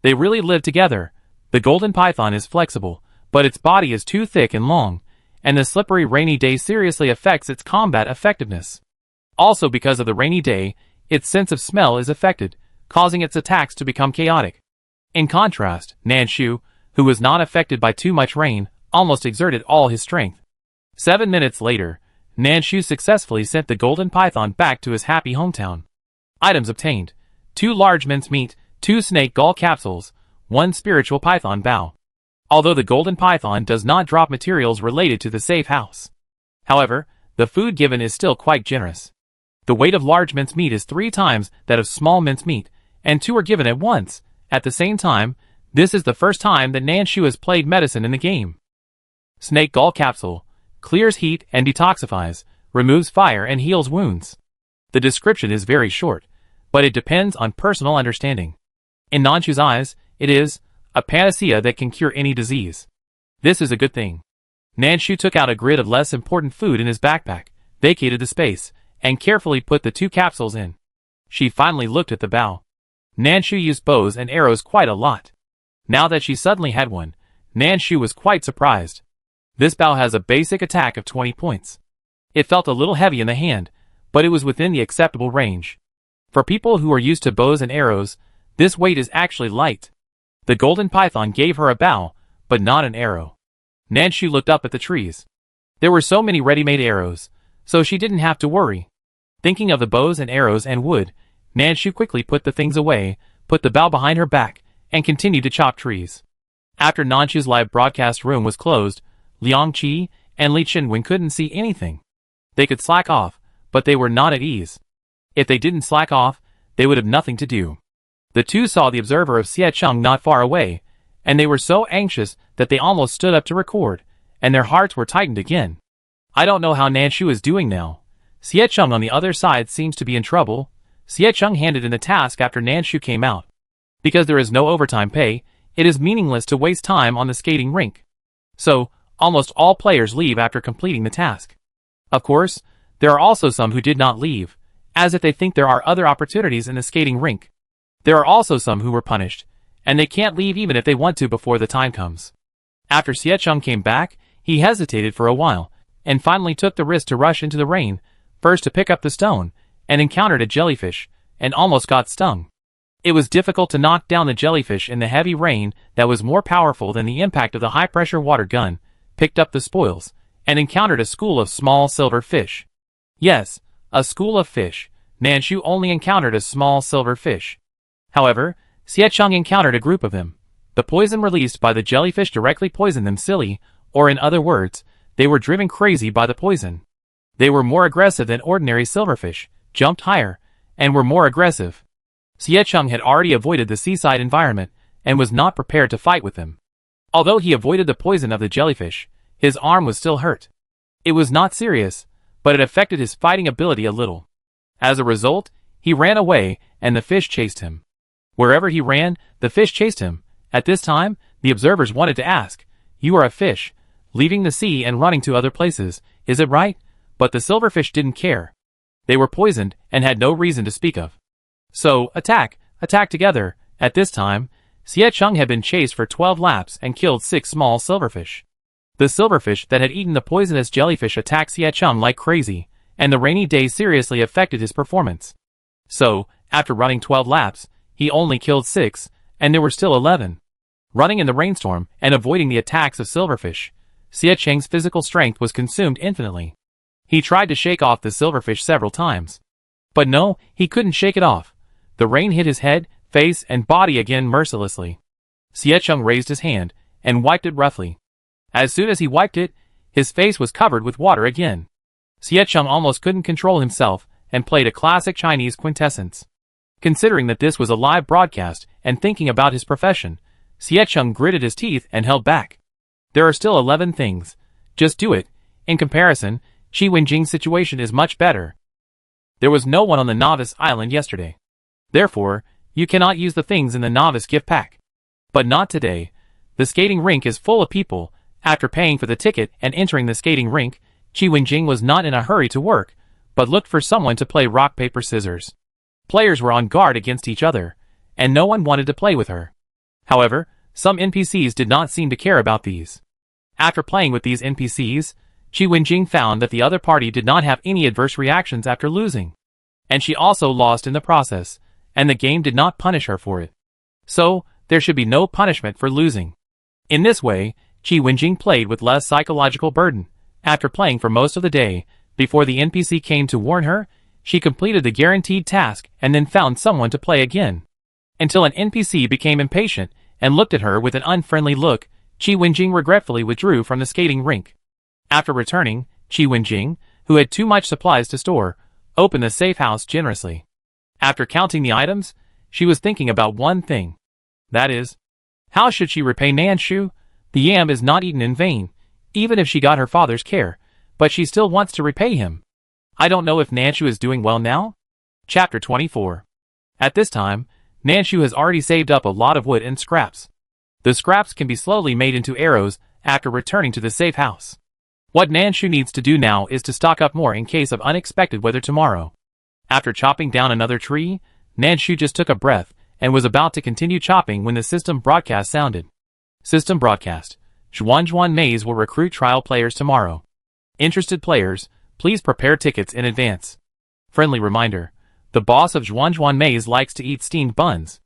They really live together. The golden python is flexible, but its body is too thick and long, and the slippery rainy day seriously affects its combat effectiveness. Also because of the rainy day, its sense of smell is affected, causing its attacks to become chaotic. In contrast, Nanshu, who was not affected by too much rain, almost exerted all his strength. 7 minutes later, Nanshu successfully sent the golden python back to his happy hometown. Items obtained: 2 large mincemeat, 2 snake gall capsules, 1 spiritual python bow. Although the golden python does not drop materials related to the safe house. However, the food given is still quite generous. The weight of large mincemeat is 3 times that of small mincemeat, and 2 are given at once. At the same time, this is the first time that Nanshu has played medicine in the game. Snake gall capsule. Clears heat and detoxifies, removes fire and heals wounds. The description is very short, but it depends on personal understanding. In Nanshu's eyes, it is a panacea that can cure any disease. This is a good thing. Nanshu took out a grid of less important food in his backpack, vacated the space, and carefully put the 2 capsules in. She finally looked at the bow. Nanshu used bows and arrows quite a lot. Now that she suddenly had one, Nanshu was quite surprised. This bow has a basic attack of 20 points. It felt a little heavy in the hand, but it was within the acceptable range. For people who are used to bows and arrows, this weight is actually light. The golden python gave her a bow, but not an arrow. Nanshu looked up at the trees. There were so many ready-made arrows, so she didn't have to worry. Thinking of the bows and arrows and wood, Nanshu quickly put the things away, put the bow behind her back, and continued to chop trees. After Nanshu's live broadcast room was closed, Liang Qi and Li Qinwen couldn't see anything. They could slack off, but they were not at ease. If they didn't slack off, they would have nothing to do. The two saw the observer of Xie Cheng not far away, and they were so anxious that they almost stood up to record, and their hearts were tightened again. I don't know how Nanshu is doing now. Xie Cheng on the other side seems to be in trouble. Xie Cheng handed in the task after Nanshu came out. Because there is no overtime pay, it is meaningless to waste time on the skating rink. So, almost all players leave after completing the task. Of course, there are also some who did not leave, as if they think there are other opportunities in the skating rink. There are also some who were punished, and they can't leave even if they want to before the time comes. After Xie Cheng came back, he hesitated for a while, and finally took the risk to rush into the rain, first to pick up the stone, and encountered a jellyfish, and almost got stung. It was difficult to knock down the jellyfish in the heavy rain that was more powerful than the impact of the high-pressure water gun, picked up the spoils, and encountered a school of small silver fish. Yes, a school of fish. Nanshu only encountered a small silver fish. However, Xie Cheng encountered a group of them. The poison released by the jellyfish directly poisoned them silly, or in other words, they were driven crazy by the poison. They were more aggressive than ordinary silverfish, jumped higher, and were more aggressive. Xie Cheng had already avoided the seaside environment, and was not prepared to fight with them. Although he avoided the poison of the jellyfish, his arm was still hurt. It was not serious, but it affected his fighting ability a little. As a result, he ran away, and the fish chased him. Wherever he ran, the fish chased him. At this time, the observers wanted to ask, "You are a fish, leaving the sea and running to other places, is it right?" But the silverfish didn't care. They were poisoned, and had no reason to speak of. So, attack together. At this time, Xie Cheng had been chased for 12 laps and killed 6 small silverfish. The silverfish that had eaten the poisonous jellyfish attacked Xie Cheng like crazy, and the rainy day seriously affected his performance. So, after running 12 laps, he only killed 6, and there were still 11. Running in the rainstorm and avoiding the attacks of silverfish, Xie Cheng's physical strength was consumed infinitely. He tried to shake off the silverfish several times. But no, he couldn't shake it off. The rain hit his head, face, and body again mercilessly. Xie Cheng raised his hand, and wiped it roughly. As soon as he wiped it, his face was covered with water again. Xie Cheng almost couldn't control himself, and played a classic Chinese quintessence. Considering that this was a live broadcast, and thinking about his profession, Xie Cheng gritted his teeth and held back. There are still 11 things. Just do it. In comparison, Qi Wenjing's situation is much better. There was no one on the novice island yesterday. Therefore, you cannot use the things in the novice gift pack. But not today. The skating rink is full of people. After paying for the ticket and entering the skating rink, Qi Wenjing was not in a hurry to work, but looked for someone to play rock paper scissors. Players were on guard against each other, and no one wanted to play with her. However, some NPCs did not seem to care about these. After playing with these NPCs, Qi Wenjing found that the other party did not have any adverse reactions after losing. And she also lost in the process, and the game did not punish her for it. So, there should be no punishment for losing. In this way, Qi Wenjing played with less psychological burden. After playing for most of the day, before the NPC came to warn her, she completed the guaranteed task and then found someone to play again. Until an NPC became impatient and looked at her with an unfriendly look, Qi Wenjing regretfully withdrew from the skating rink. After returning, Qi Wenjing, who had too much supplies to store, opened the safe house generously. After counting the items, she was thinking about one thing. That is, how should she repay Nanshu? The yam is not eaten in vain, even if she got her father's care, but she still wants to repay him. I don't know if Nanshu is doing well now? Chapter 24. At this time, Nanshu has already saved up a lot of wood and scraps. The scraps can be slowly made into arrows after returning to the safe house. What Nanshu needs to do now is to stock up more in case of unexpected weather tomorrow. After chopping down another tree, Nanshu just took a breath and was about to continue chopping when the system broadcast sounded. System broadcast. Zhuanzhuan Maze will recruit trial players tomorrow. Interested players, please prepare tickets in advance. Friendly reminder. The boss of Zhuanzhuan Maze likes to eat steamed buns.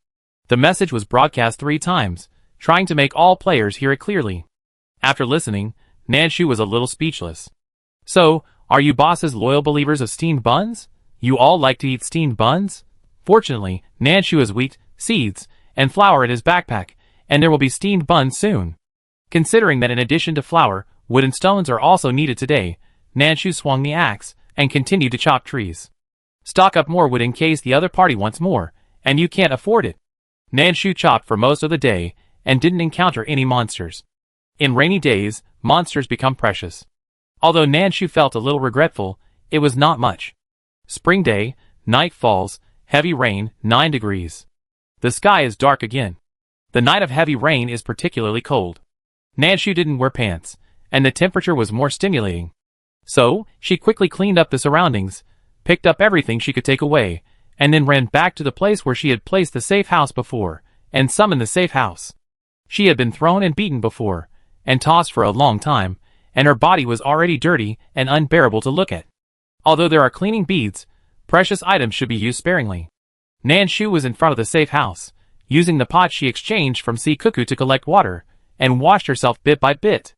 The message was broadcast 3 times, trying to make all players hear it clearly. After listening, Nanshu was a little speechless. So, are you bosses loyal believers of steamed buns? You all like to eat steamed buns? Fortunately, Nanshu has wheat, seeds, and flour in his backpack, and there will be steamed buns soon. Considering that in addition to flour, Wood and stones are also needed today. Nanshu swung the axe and continued to chop trees. Stock up more wood in case the other party wants more, and you can't afford it. Nanshu chopped for most of the day and didn't encounter any monsters. In rainy days, monsters become precious. Although Nanshu felt a little regretful, it was not much. Spring day, night falls, heavy rain, 9 degrees. The sky is dark again. The night of heavy rain is particularly cold. Nanshu didn't wear pants, and the temperature was more stimulating. So, she quickly cleaned up the surroundings, picked up everything she could take away, and then ran back to the place where she had placed the safe house before, and summoned the safe house. She had been thrown and beaten before, and tossed for a long time, and her body was already dirty and unbearable to look at. Although there are cleaning beads, precious items should be used sparingly. Nanshu was in front of the safe house, using the pot she exchanged from Sea Cuckoo to collect water, and washed herself bit by bit.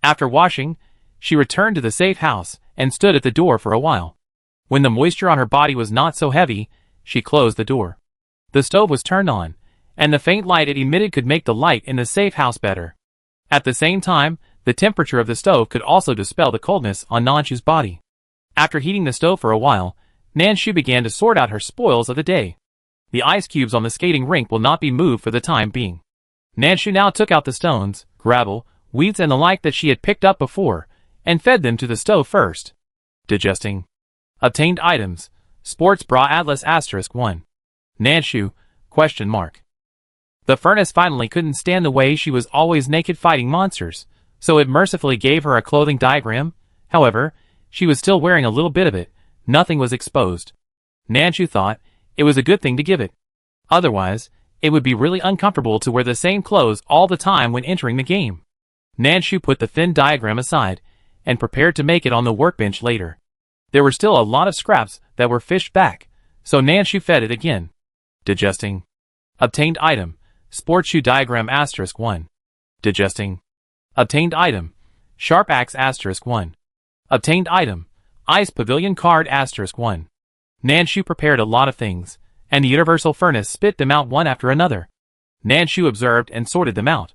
After washing, she returned to the safe house and stood at the door for a while. When the moisture on her body was not so heavy, she closed the door. The stove was turned on, and the faint light it emitted could make the light in the safe house better. At the same time, the temperature of the stove could also dispel the coldness on Nanshu's body. After heating the stove for a while, Nanshu began to sort out her spoils of the day. The ice cubes on the skating rink will not be moved for the time being. Nanshu now took out the stones, gravel, weeds and the like that she had picked up before, and fed them to the stove first. Digesting. Obtained items. Sports bra Atlas *1. Nanshu, ? The furnace finally couldn't stand the way she was always naked fighting monsters, so it mercifully gave her a clothing diagram. However, she was still wearing a little bit of it. Nothing was exposed. Nanshu thought it was a good thing to give it. Otherwise, it would be really uncomfortable to wear the same clothes all the time when entering the game. Nanshu put the thin diagram aside, and prepared to make it on the workbench later. There were still a lot of scraps that were fished back, so Nanshu fed it again. Digesting. Obtained item. Sports shoe diagram *1. Digesting. Obtained item. Sharp axe *1. Obtained item. Ice pavilion card *1. Nanshu prepared a lot of things, and the universal furnace spit them out one after another. Nanshu observed and sorted them out.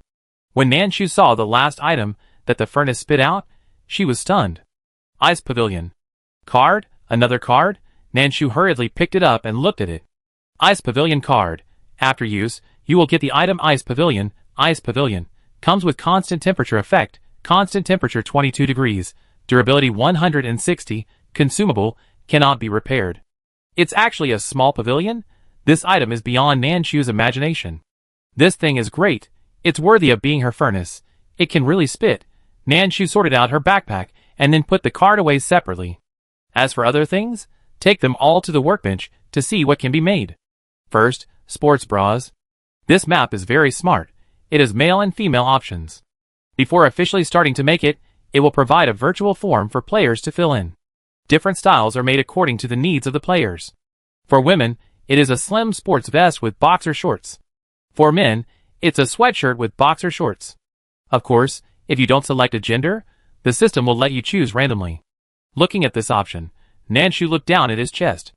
When Nanshu saw the last item that the furnace spit out, she was stunned. Ice pavilion. Card, another card. Nanshu hurriedly picked it up and looked at it. Ice pavilion card. After use, you will get the item Ice pavilion. Ice pavilion. Comes with constant temperature effect. Constant temperature 22 degrees. Durability 160. Consumable. Cannot be repaired. It's actually a small pavilion? This item is beyond Nanshu's imagination. This thing is great. It's worthy of being her furnace. It can really spit. Nanshu sorted out her backpack and then put the card away separately. As for other things, take them all to the workbench to see what can be made. First, sports bras. This map is very smart. It has male and female options. Before officially starting to make it, it will provide a virtual form for players to fill in. Different styles are made according to the needs of the players. For women, it is a slim sports vest with boxer shorts. For men, it's a sweatshirt with boxer shorts. Of course, if you don't select a gender, the system will let you choose randomly. Looking at this option, Nanshu looked down at his chest.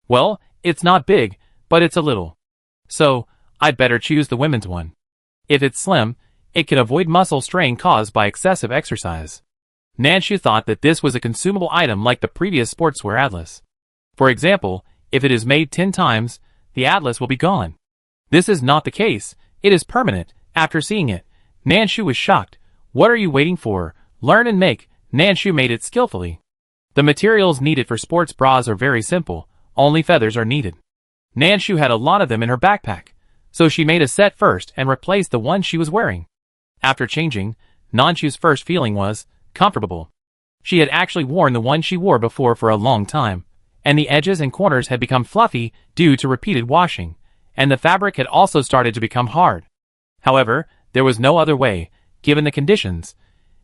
Well, it's not big, but it's a little. So, I'd better choose the women's one. If it's slim, it can avoid muscle strain caused by excessive exercise. Nanshu thought that this was a consumable item like the previous sportswear Atlas. For example, if it is made 10 times, the Atlas will be gone. This is not the case. It is permanent. After seeing it, Nanshu was shocked. What are you waiting for? Learn and make. Nanshu made it skillfully. The materials needed for sports bras are very simple. Only feathers are needed. Nanshu had a lot of them in her backpack, so she made a set first and replaced the one she was wearing. After changing, Nanshu's first feeling was comfortable. She had actually worn the one she wore before for a long time, and the edges and corners had become fluffy due to repeated washing, and the fabric had also started to become hard. However, there was no other way. Given the conditions,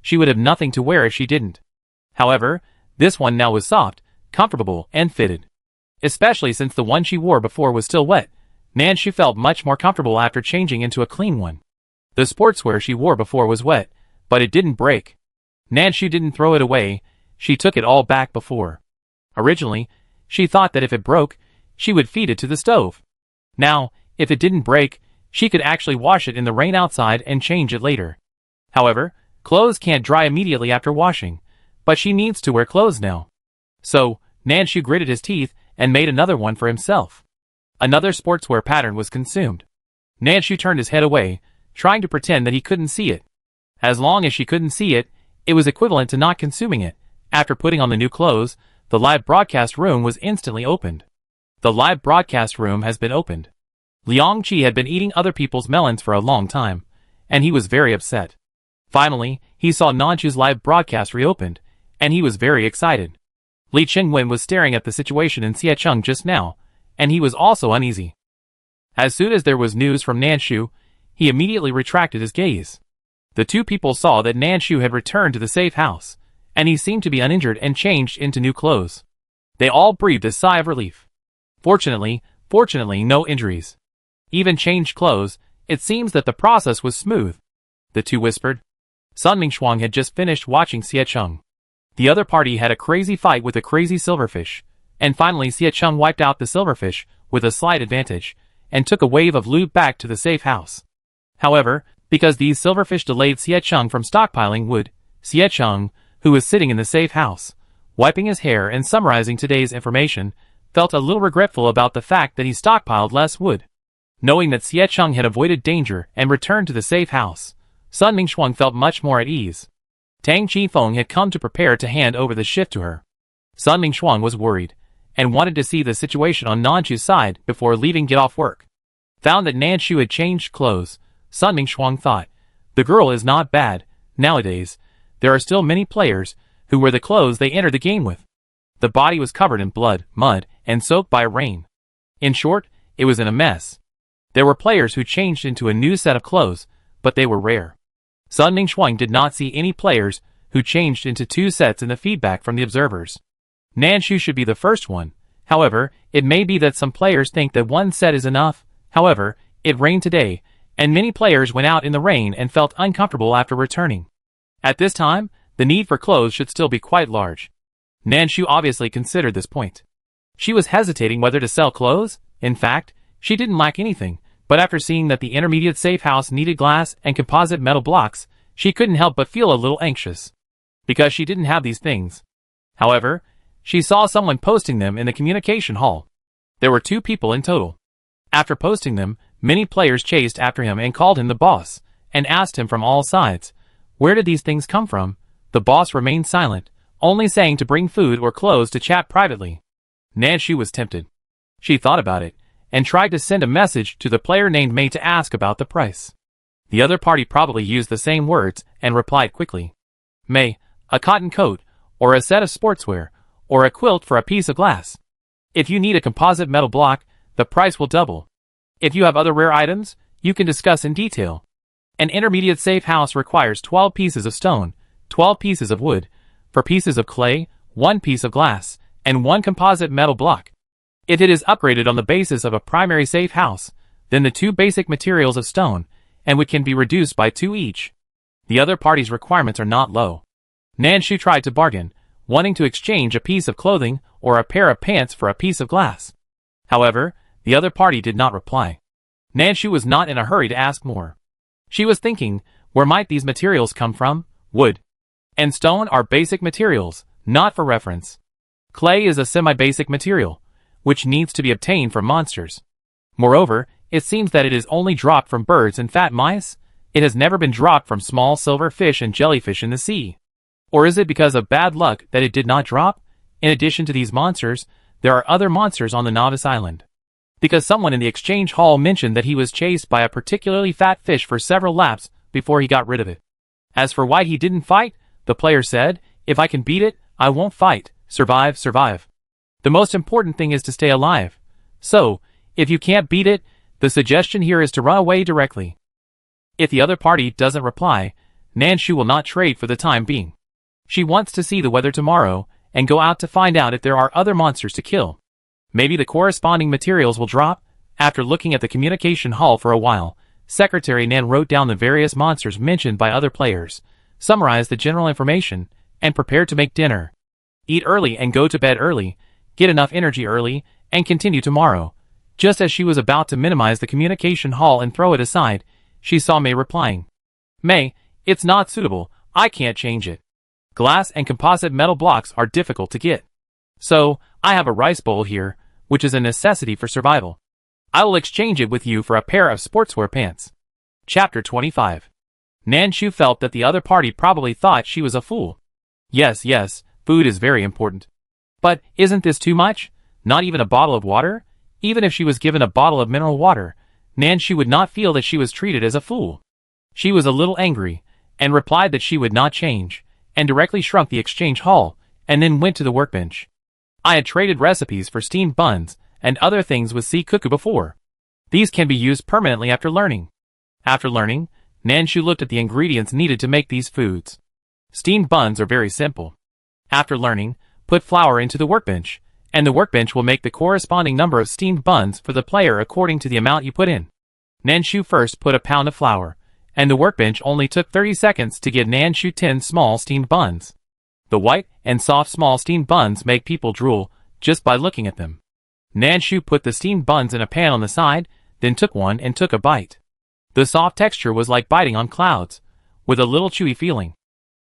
she would have nothing to wear if she didn't. However, this one now was soft, comfortable, and fitted. Especially since the one she wore before was still wet, Nanshu felt much more comfortable after changing into a clean one. The sportswear she wore before was wet, but it didn't break. Nanshu didn't throw it away, she took it all back before. Originally, she thought that if it broke, she would feed it to the stove. Now, if it didn't break, she could actually wash it in the rain outside and change it later. However, Clothes can't dry immediately after washing, but she needs to wear clothes now. So, Nanshu gritted his teeth and made another one for himself. Another sportswear pattern was consumed. Nanshu turned his head away, trying to pretend that he couldn't see it. As long as she couldn't see it, it was equivalent to not consuming it. After putting on the new clothes, the live broadcast room was instantly opened. The live broadcast room has been opened. Liang Qi had been eating other people's melons for a long time, and he was very upset. Finally, he saw Nanshu's live broadcast reopened, and he was very excited. Li Qingwen was staring at the situation in Xiecheng just now, and he was also uneasy. As soon as there was news from Nanshu, he immediately retracted his gaze. The two people saw that Nanshu had returned to the safe house, and he seemed to be uninjured and changed into new clothes. They all breathed a sigh of relief. Fortunately, no injuries. Even changed clothes, it seems that the process was smooth. The two whispered. Sun Mingshuang had just finished watching Xiecheng. The other party had a crazy fight with a crazy silverfish, and finally Xiecheng wiped out the silverfish with a slight advantage, and took a wave of loot back to the safe house. However, because these silverfish delayed Xiecheng from stockpiling wood, Xiecheng, who was sitting in the safe house, wiping his hair and summarizing today's information, felt a little regretful about the fact that he stockpiled less wood. Knowing that Xiecheng had avoided danger and returned to the safe house, Sun Mingshuang felt much more at ease. Tang Qifeng had come to prepare to hand over the shift to her. Sun Mingshuang was worried, and wanted to see the situation on Nanshu's side before leaving get off work. Found that Nanshu had changed clothes, Sun Mingshuang thought, the girl is not bad. Nowadays, there are still many players who wear the clothes they enter the game with. The body was covered in blood, mud, and soaked by rain. In short, it was in a mess. There were players who changed into a new set of clothes, but they were rare. Sun Mingshuang did not see any players who changed into two sets in the feedback from the observers. Nanshu should be the first one. However, it may be that some players think that one set is enough. However, it rained today, and many players went out in the rain and felt uncomfortable after returning. At this time, the need for clothes should still be quite large. Nanshu obviously considered this point. She was hesitating whether to sell clothes. In fact, she didn't lack anything, but after seeing that the intermediate safe house needed glass and composite metal blocks, she couldn't help but feel a little anxious. Because she didn't have these things. However, she saw someone posting them in the communication hall. There were 2 people in total. After posting them, many players chased after him and called him the boss, and asked him from all sides, where did these things come from? The boss remained silent, only saying to bring food or clothes to chat privately. Nanshu was tempted. She thought about it, and tried to send a message to the player named Mei to ask about the price. The other party probably used the same words, and replied quickly. Mei, a cotton coat, or a set of sportswear, or a quilt for a piece of glass. If you need a composite metal block, the price will double. If you have other rare items, you can discuss in detail. An intermediate safe house requires 12 pieces of stone, 12 pieces of wood, 4 pieces of clay, 1 piece of glass, and 1 composite metal block. If it is upgraded on the basis of a primary safe house, then the 2 basic materials of stone, and wood can be reduced by 2 each. The other party's requirements are not low. Nanshu tried to bargain, wanting to exchange a piece of clothing or a pair of pants for a piece of glass. However, the other party did not reply. Nanshu was not in a hurry to ask more. She was thinking, where might these materials come from? Wood and stone are basic materials, not for reference. Clay is a semi-basic material, which needs to be obtained from monsters. Moreover, it seems that it is only dropped from birds and fat mice. It has never been dropped from small silver fish and jellyfish in the sea. Or is it because of bad luck that it did not drop? In addition to these monsters, there are other monsters on the novice island. Because someone in the exchange hall mentioned that he was chased by a particularly fat fish for several laps before he got rid of it. As for why he didn't fight, the player said, if I can beat it, I won't fight. Survive, survive. The most important thing is to stay alive. So, if you can't beat it, the suggestion here is to run away directly. If the other party doesn't reply, Nanshu will not trade for the time being. She wants to see the weather tomorrow, and go out to find out if there are other monsters to kill. Maybe the corresponding materials will drop. After looking at the communication hall for a while, Secretary Nan wrote down the various monsters mentioned by other players, summarized the general information, and prepared to make dinner. Eat early and go to bed early, get enough energy early, and continue tomorrow. Just as she was about to minimize the communication hall and throw it aside, she saw Mei replying. Mei, it's not suitable, I can't change it. Glass and composite metal blocks are difficult to get. So, I have a rice bowl here, which is a necessity for survival. I will exchange it with you for a pair of sportswear pants. Chapter 25. Nanshu felt that the other party probably thought she was a fool. Yes, food is very important. But isn't this too much? Not even a bottle of water? Even if she was given a bottle of mineral water, Nanshu would not feel that she was treated as a fool. She was a little angry, and replied that she would not change, and directly shrunk the exchange hall, and then went to the workbench. I had traded recipes for steamed buns and other things with sea cuckoo before. These can be used permanently after learning. After learning, Nanshu looked at the ingredients needed to make these foods. Steamed buns are very simple. After learning, put flour into the workbench, and the workbench will make the corresponding number of steamed buns for the player according to the amount you put in. Nanshu first put a pound of flour, and the workbench only took 30 seconds to give Nanshu 10 small steamed buns. The white and soft small steamed buns make people drool just by looking at them. Nanshu put the steamed buns in a pan on the side, then took one and took a bite. The soft texture was like biting on clouds, with a little chewy feeling.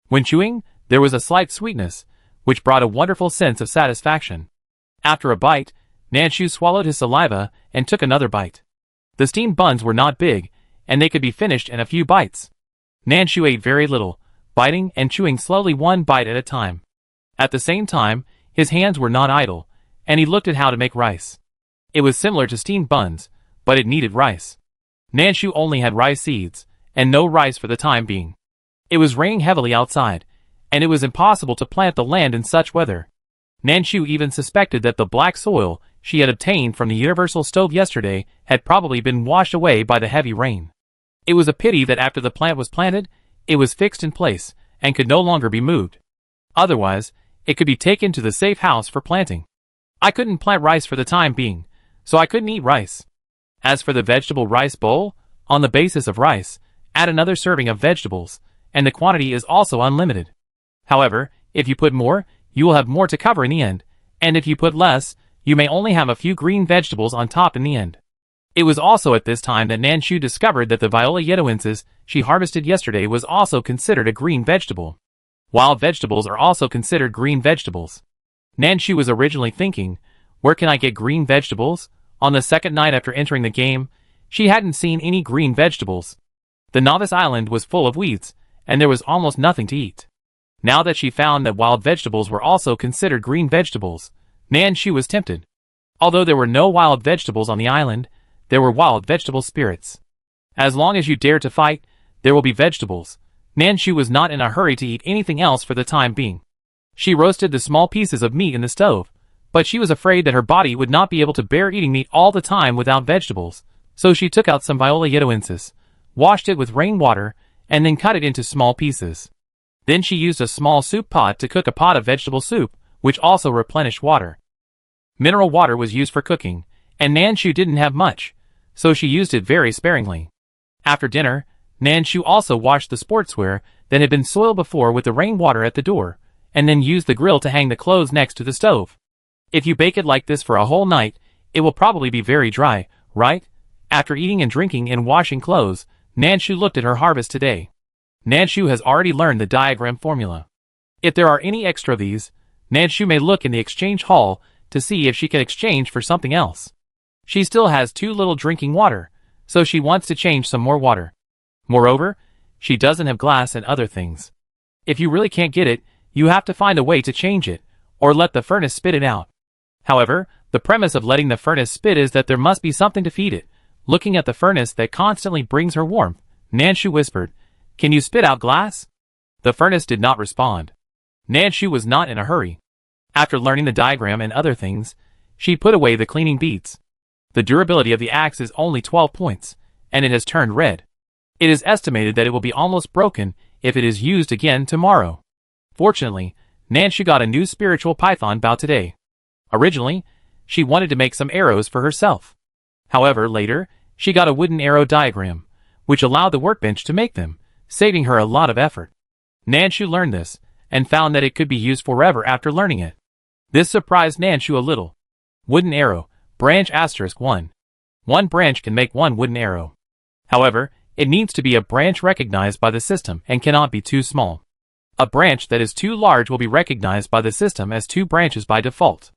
When chewing, there was a slight sweetness, which brought a wonderful sense of satisfaction. After a bite, Nanshu swallowed his saliva and took another bite. The steamed buns were not big, and they could be finished in a few bites. Nanshu ate very little, biting and chewing slowly one bite at a time. At the same time, his hands were not idle, and he looked at how to make rice. It was similar to steamed buns, but it needed rice. Nanshu only had rice seeds, and no rice for the time being. It was raining heavily outside, and it was impossible to plant the land in such weather. Nanshu even suspected that the black soil she had obtained from the universal stove yesterday had probably been washed away by the heavy rain. It was a pity that after the plant was planted, it was fixed in place, and could no longer be moved. Otherwise, it could be taken to the safe house for planting. I couldn't plant rice for the time being, so I couldn't eat rice. As for the vegetable rice bowl, on the basis of rice, add another serving of vegetables, and the quantity is also unlimited. However, if you put more, you will have more to cover in the end, and if you put less, you may only have a few green vegetables on top in the end. It was also at this time that Nanshu discovered that the Viola yedoensis she harvested yesterday was also considered a green vegetable. Wild vegetables are also considered green vegetables. Nanshu was originally thinking, where can I get green vegetables? On the second night after entering the game, she hadn't seen any green vegetables. The novice island was full of weeds, and there was almost nothing to eat. Now that she found that wild vegetables were also considered green vegetables, Nanshu was tempted. Although there were no wild vegetables on the island, there were wild vegetable spirits. As long as you dare to fight, there will be vegetables. Nanshu was not in a hurry to eat anything else for the time being. She roasted the small pieces of meat in the stove, but she was afraid that her body would not be able to bear eating meat all the time without vegetables, so she took out some Viola yedoensis, washed it with rainwater, and then cut it into small pieces. Then she used a small soup pot to cook a pot of vegetable soup, which also replenished water. Mineral water was used for cooking, and Nanshu didn't have much, so she used it very sparingly. After dinner, Nanshu also washed the sportswear that had been soiled before with the rainwater at the door, and then used the grill to hang the clothes next to the stove. If you bake it like this for a whole night, it will probably be very dry, right? After eating and drinking and washing clothes, Nanshu looked at her harvest today. Nanshu has already learned the diagram formula. If there are any extra of these, Nanshu may look in the exchange hall to see if she can exchange for something else. She still has too little drinking water, so she wants to change some more water. Moreover, she doesn't have glass and other things. If you really can't get it, you have to find a way to change it, or let the furnace spit it out. However, the premise of letting the furnace spit is that there must be something to feed it. Looking at the furnace that constantly brings her warmth, Nanshu whispered, "Can you spit out glass?" The furnace did not respond. Nanshu was not in a hurry. After learning the diagram and other things, she put away the cleaning beads. The durability of the axe is only 12 points, and it has turned red. It is estimated that it will be almost broken if it is used again tomorrow. Fortunately, Nanshu got a new spiritual python bow today. Originally, she wanted to make some arrows for herself. However, later, she got a wooden arrow diagram, which allowed the workbench to make them, saving her a lot of effort. Nanshu learned this, and found that it could be used forever after learning it. This surprised Nanshu a little. Wooden arrow, branch *1. One branch can make one wooden arrow. However, it needs to be a branch recognized by the system and cannot be too small. A branch that is too large will be recognized by the system as 2 branches by default.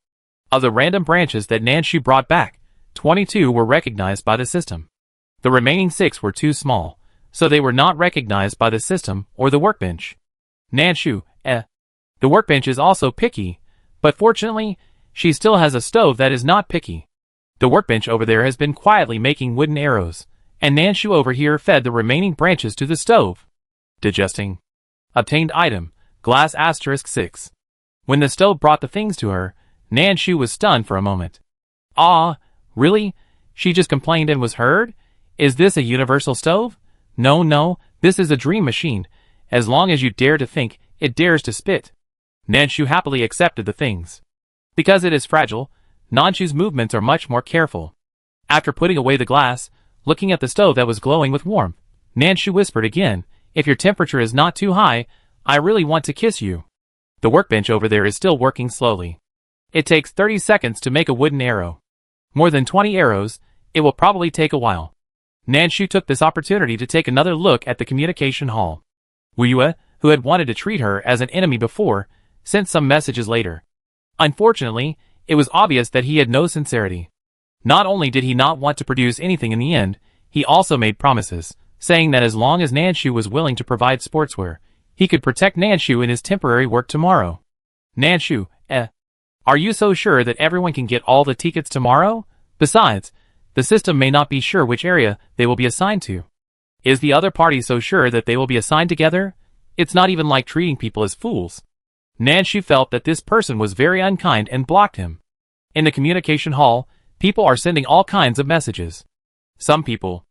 Of the random branches that Nanshu brought back, 22 were recognized by the system. The remaining 6 were too small, so they were not recognized by the system or the workbench. Nanshu, The workbench is also picky, but fortunately, she still has a stove that is not picky. The workbench over there has been quietly making wooden arrows, and Nanshu over here fed the remaining branches to the stove. Digesting. Obtained item, glass *6. When the stove brought the things to her, Nanshu was stunned for a moment. Ah, really? She just complained and was heard? Is this a universal stove? No, this is a dream machine. As long as you dare to think, it dares to spit. Nanshu happily accepted the things. Because it is fragile, Nanshu's movements are much more careful. After putting away the glass, looking at the stove that was glowing with warmth, Nanshu whispered again, "If your temperature is not too high, I really want to kiss you." The workbench over there is still working slowly. It takes 30 seconds to make a wooden arrow. More than 20 arrows, it will probably take a while. Nanshu took this opportunity to take another look at the communication hall. Wuyue, who had wanted to treat her as an enemy before, sent some messages later. Unfortunately, it was obvious that he had no sincerity. Not only did he not want to produce anything in the end, he also made promises, saying that as long as Nanshu was willing to provide sportswear, he could protect Nanshu in his temporary work tomorrow. Nanshu, Are you so sure that everyone can get all the tickets tomorrow? Besides, the system may not be sure which area they will be assigned to. Is the other party so sure that they will be assigned together? It's not even like treating people as fools. Nanshu felt that this person was very unkind and blocked him. In the communication hall, people are sending all kinds of messages. Some people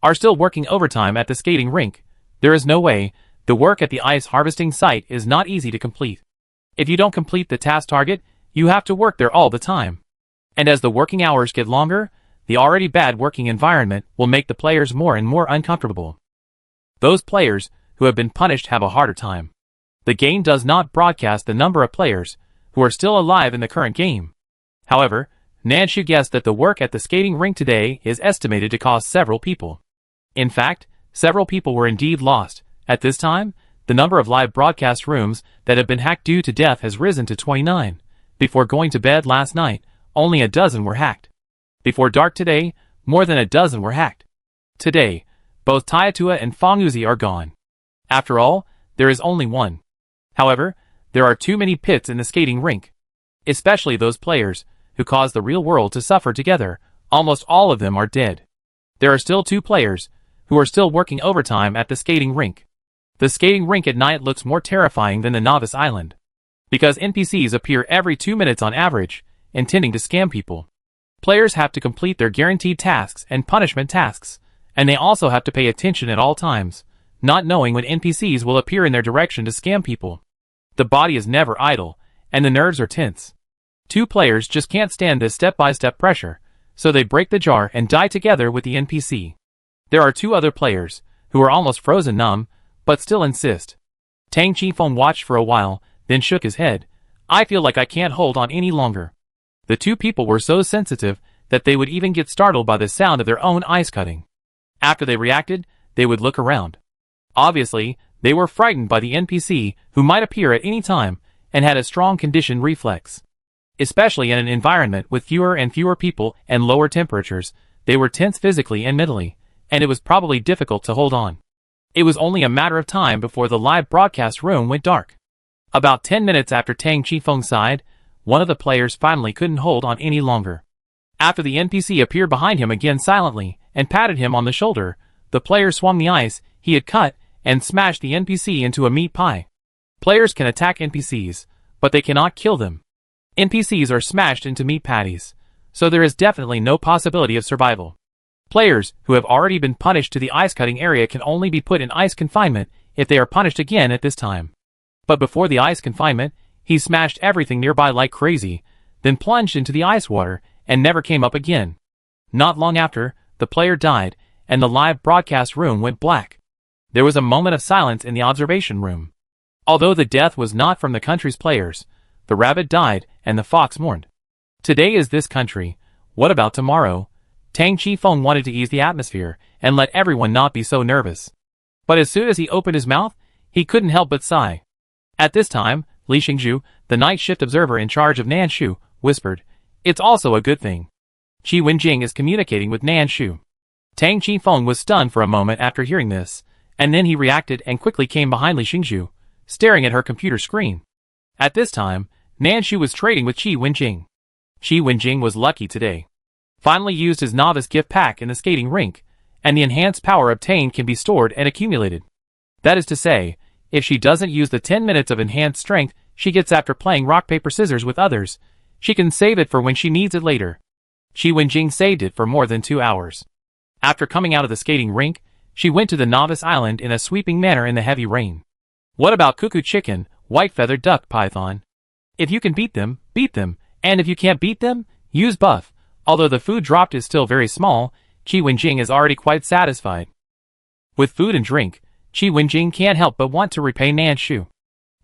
are still working overtime at the skating rink. There is no way. The work at the ice harvesting site is not easy to complete. If you don't complete the task target, you have to work there all the time. And as the working hours get longer, the already bad working environment will make the players more and more uncomfortable. Those players who have been punished have a harder time. The game does not broadcast the number of players who are still alive in the current game. However, Nanshu guessed that the work at the skating rink today is estimated to cost several people. In fact, several people were indeed lost. At this time, the number of live broadcast rooms that have been hacked due to death has risen to 29. Before going to bed last night, only a dozen were hacked. Before dark today, more than a dozen were hacked. Today, both Taiatua and Fanguzzi are gone. After all, there is only one. However, there are too many pits in the skating rink. Especially those players who caused the real world to suffer together, almost all of them are dead. There are still 2 players who are still working overtime at the skating rink. The skating rink at night looks more terrifying than the novice island. Because NPCs appear every 2 minutes on average, intending to scam people. Players have to complete their guaranteed tasks and punishment tasks, and they also have to pay attention at all times, not knowing when NPCs will appear in their direction to scam people. The body is never idle, and the nerves are tense. 2 players just can't stand this step-by-step pressure, so they break the jar and die together with the NPC. There are 2 other players, who are almost frozen numb, but still insist. Tang Qifeng watched for a while, then shook his head. "I feel like I can't hold on any longer." The 2 people were so sensitive that they would even get startled by the sound of their own ice cutting. After they reacted, they would look around. Obviously, they were frightened by the NPC, who might appear at any time, and had a strong conditioned reflex. Especially in an environment with fewer and fewer people and lower temperatures, they were tense physically and mentally, and it was probably difficult to hold on. It was only a matter of time before the live broadcast room went dark. About 10 minutes after Tang Qifeng sighed, one of the players finally couldn't hold on any longer. After the NPC appeared behind him again silently and patted him on the shoulder, the player swung the ice he had cut and smashed the NPC into a meat pie. Players can attack NPCs, but they cannot kill them. NPCs are smashed into meat patties, so there is definitely no possibility of survival. Players who have already been punished to the ice cutting area can only be put in ice confinement if they are punished again at this time. But before the ice confinement, he smashed everything nearby like crazy, then plunged into the ice water and never came up again. Not long after, the player died, and the live broadcast room went black. There was a moment of silence in the observation room. Although the death was not from the country's players, the rabbit died and the fox mourned. Today is this country. What about tomorrow? Tang Qifeng wanted to ease the atmosphere and let everyone not be so nervous. But as soon as he opened his mouth, he couldn't help but sigh. At this time, Li Xingzhu, the night shift observer in charge of Nanshu, whispered, "It's also a good thing. Qi Wenjing is communicating with Nanshu." Tang Qifeng was stunned for a moment after hearing this, and then he reacted and quickly came behind Li Xingzhu, staring at her computer screen. At this time, Nanshu was trading with Qi Wenjing. Qi Wenjing was lucky today. Finally used his novice gift pack in the skating rink, and the enhanced power obtained can be stored and accumulated. That is to say, if she doesn't use the 10 minutes of enhanced strength she gets after playing rock paper scissors with others, she can save it for when she needs it later. Qi Wenjing saved it for more than 2 hours. After coming out of the skating rink, she went to the novice island in a sweeping manner in the heavy rain. What about cuckoo chicken, white-feathered duck python? If you can beat them, and if you can't beat them, use buff. Although the food dropped is still very small, Qi Wenjing is already quite satisfied. With food and drink, Qi Wenjing can't help but want to repay Nanshu.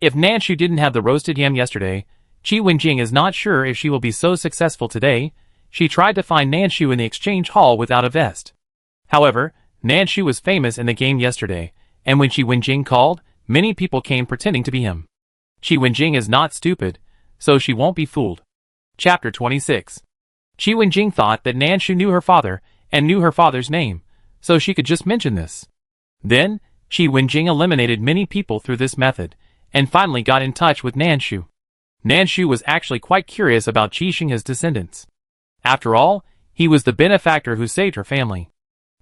If Nanshu didn't have the roasted yam yesterday, Qi Wenjing is not sure if she will be so successful today. She tried to find Nanshu in the exchange hall without a vest. However, Nanshu was famous in the game yesterday, and when Qi Wenjing called, many people came pretending to be him. Qi Wenjing is not stupid, so she won't be fooled. Chapter 26. Qi Wenjing thought that Nanshu knew her father, and knew her father's name, so she could just mention this. Then, Qi Wenjing eliminated many people through this method, and finally got in touch with Nanshu. Nanshu was actually quite curious about Qi Xinghe's descendants. After all, he was the benefactor who saved her family.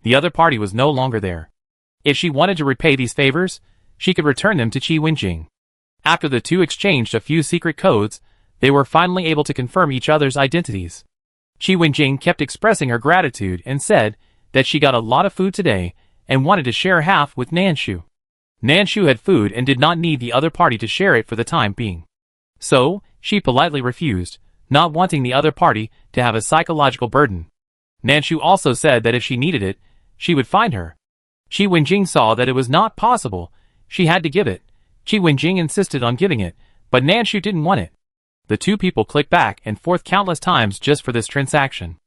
The other party was no longer there. If she wanted to repay these favors, she could return them to Qi Wenjing. After the two exchanged a few secret codes, they were finally able to confirm each other's identities. Qi Wenjing kept expressing her gratitude and said that she got a lot of food today and wanted to share half with Nanshu. Nanshu had food and did not need the other party to share it for the time being. So, she politely refused, not wanting the other party to have a psychological burden. Nanshu also said that if she needed it, she would find her. Qi Wenjing saw that it was not possible. She had to give it. Qi Wenjing insisted on giving it, but Nanshu didn't want it. The two people clicked back and forth countless times just for this transaction.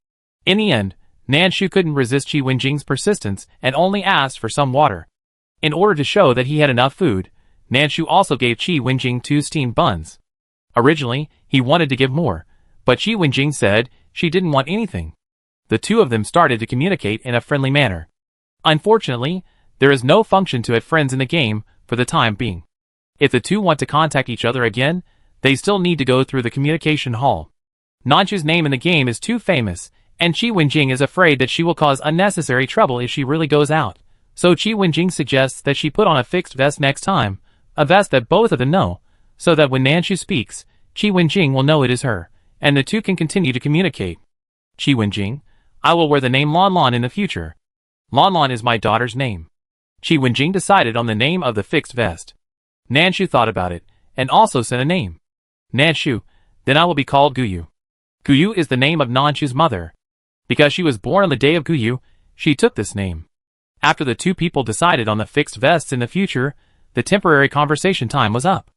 In the end, Nanshu couldn't resist Qi Wenjing's persistence and only asked for some water. In order to show that he had enough food, Nanshu also gave Qi Wenjing 2 steamed buns. Originally, he wanted to give more, but Qi Wenjing said she didn't want anything. The two of them started to communicate in a friendly manner. Unfortunately, there is no function to add friends in the game for the time being. If the two want to contact each other again, they still need to go through the communication hall. Nanshu's name in the game is too famous, and Qi Wenjing is afraid that she will cause unnecessary trouble if she really goes out. So Qi Wenjing suggests that she put on a fixed vest next time, a vest that both of them know, so that when Nanshu speaks, Qi Wenjing will know it is her, and the two can continue to communicate. Qi Wenjing, I will wear the name Lan Lan in the future. Lan Lan is my daughter's name. Qi Wenjing decided on the name of the fixed vest. Nanshu thought about it, and also sent a name. Nanshu, then I will be called Guyu. Guyu is the name of Nanshu's mother. Because she was born on the day of Guyu, she took this name. After the two people decided on the fixed vests in the future, the temporary conversation time was up.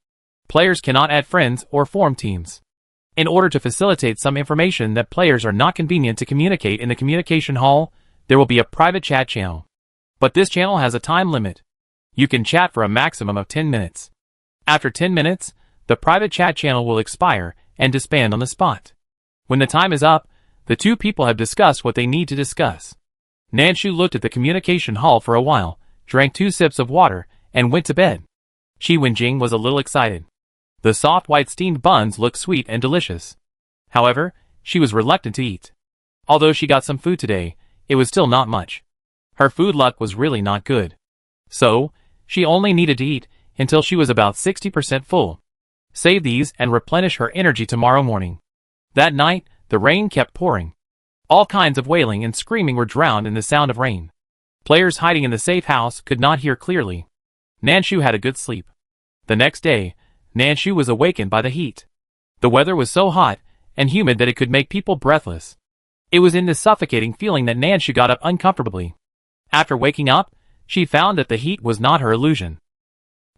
Players cannot add friends or form teams. In order to facilitate some information that players are not convenient to communicate in the communication hall, there will be a private chat channel. But this channel has a time limit. You can chat for a maximum of 10 minutes. After 10 minutes, the private chat channel will expire and disband on the spot. When the time is up, the two people have discussed what they need to discuss. Nanshu looked at the communication hall for a while, drank 2 sips of water, and went to bed. Qi Wenjing was a little excited. The soft white steamed buns looked sweet and delicious. However, she was reluctant to eat. Although she got some food today, it was still not much. Her food luck was really not good. So, she only needed to eat until she was about 60% full. Save these and replenish her energy tomorrow morning. That night, the rain kept pouring. All kinds of wailing and screaming were drowned in the sound of rain. Players hiding in the safe house could not hear clearly. Nanshu had a good sleep. The next day, Nanshu was awakened by the heat. The weather was so hot and humid that it could make people breathless. It was in this suffocating feeling that Nanshu got up uncomfortably. After waking up, she found that the heat was not her illusion.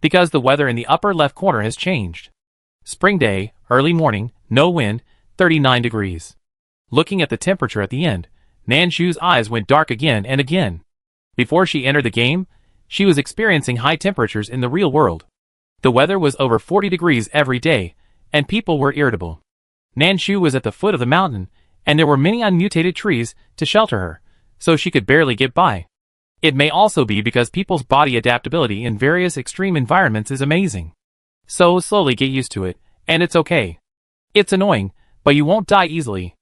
Because the weather in the upper left corner has changed. Spring day, early morning, no wind, 39 degrees. Looking at the temperature at the end, Nanshu's eyes went dark again and again. Before she entered the game, she was experiencing high temperatures in the real world. The weather was over 40 degrees every day, and people were irritable. Nanshu was at the foot of the mountain, and there were many unmutated trees to shelter her, so she could barely get by. It may also be because people's body adaptability in various extreme environments is amazing. So slowly get used to it, and it's okay. It's annoying, but you won't die easily.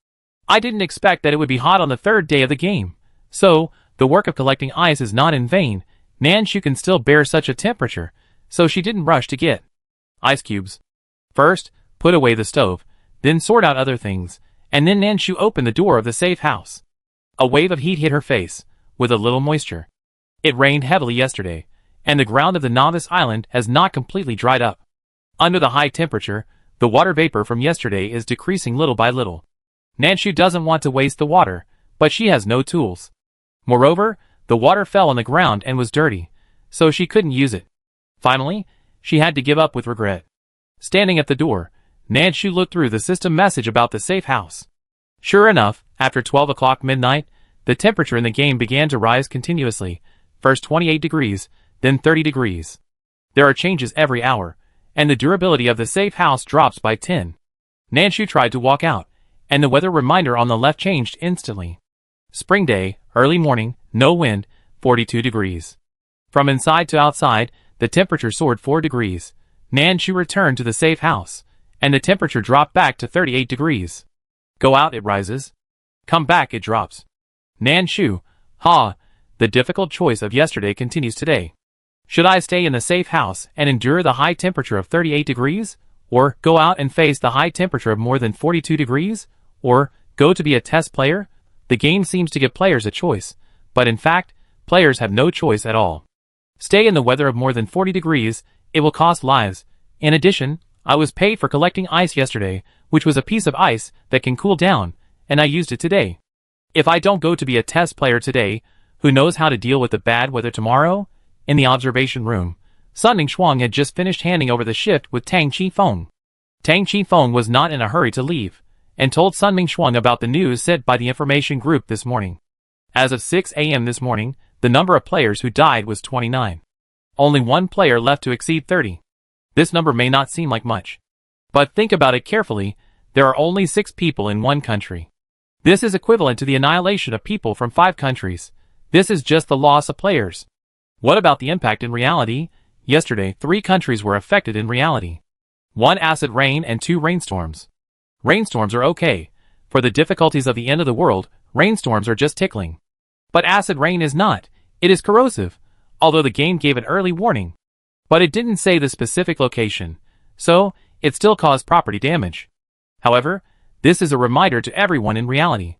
I didn't expect that it would be hot on the third day of the game, so the work of collecting ice is not in vain. Nanshu can still bear such a temperature, so she didn't rush to get ice cubes. First, put away the stove, then sort out other things, and then Nanshu opened the door of the safe house. A wave of heat hit her face, with a little moisture. It rained heavily yesterday, and the ground of the novice island has not completely dried up. Under the high temperature, the water vapor from yesterday is decreasing little by little. Nanshu doesn't want to waste the water, but she has no tools. Moreover, the water fell on the ground and was dirty, so she couldn't use it. Finally, she had to give up with regret. Standing at the door, Nanshu looked through the system message about the safe house. Sure enough, after 12 o'clock midnight, the temperature in the game began to rise continuously, first 28 degrees, then 30 degrees. There are changes every hour, and the durability of the safe house drops by 10. Nanshu tried to walk out, and the weather reminder on the left changed instantly. Spring day, early morning, no wind, 42 degrees. From inside to outside, the temperature soared 4 degrees. Nanshu returned to the safe house, and the temperature dropped back to 38 degrees. Go out, it rises. Come back, it drops. Nanshu, the difficult choice of yesterday continues today. Should I stay in the safe house and endure the high temperature of 38 degrees? Or go out and face the high temperature of more than 42 degrees? Or go to be a test player? The game seems to give players a choice, but in fact, players have no choice at all. Stay in the weather of more than 40 degrees, it will cost lives. In addition, I was paid for collecting ice yesterday, which was a piece of ice that can cool down, and I used it today. If I don't go to be a test player today, who knows how to deal with the bad weather tomorrow? In the observation room, Sun Mingxuang had just finished handing over the shift with Tang Qifeng. Tang Qifeng was not in a hurry to leave, and told Sun Mingxuang about the news sent by the information group this morning. As of 6 a.m. this morning, the number of players who died was 29. Only one player left to exceed 30. This number may not seem like much. But think about it carefully, there are only 6 people in one country. This is equivalent to the annihilation of people from 5 countries. This is just the loss of players. What about the impact in reality? Yesterday, 3 countries were affected in reality. 1 acid rain and 2 rainstorms. Rainstorms are okay. For the difficulties of the end of the world, rainstorms are just tickling. But acid rain is not. It is corrosive, although the game gave an early warning. But it didn't say the specific location, so it still caused property damage. However, this is a reminder to everyone in reality.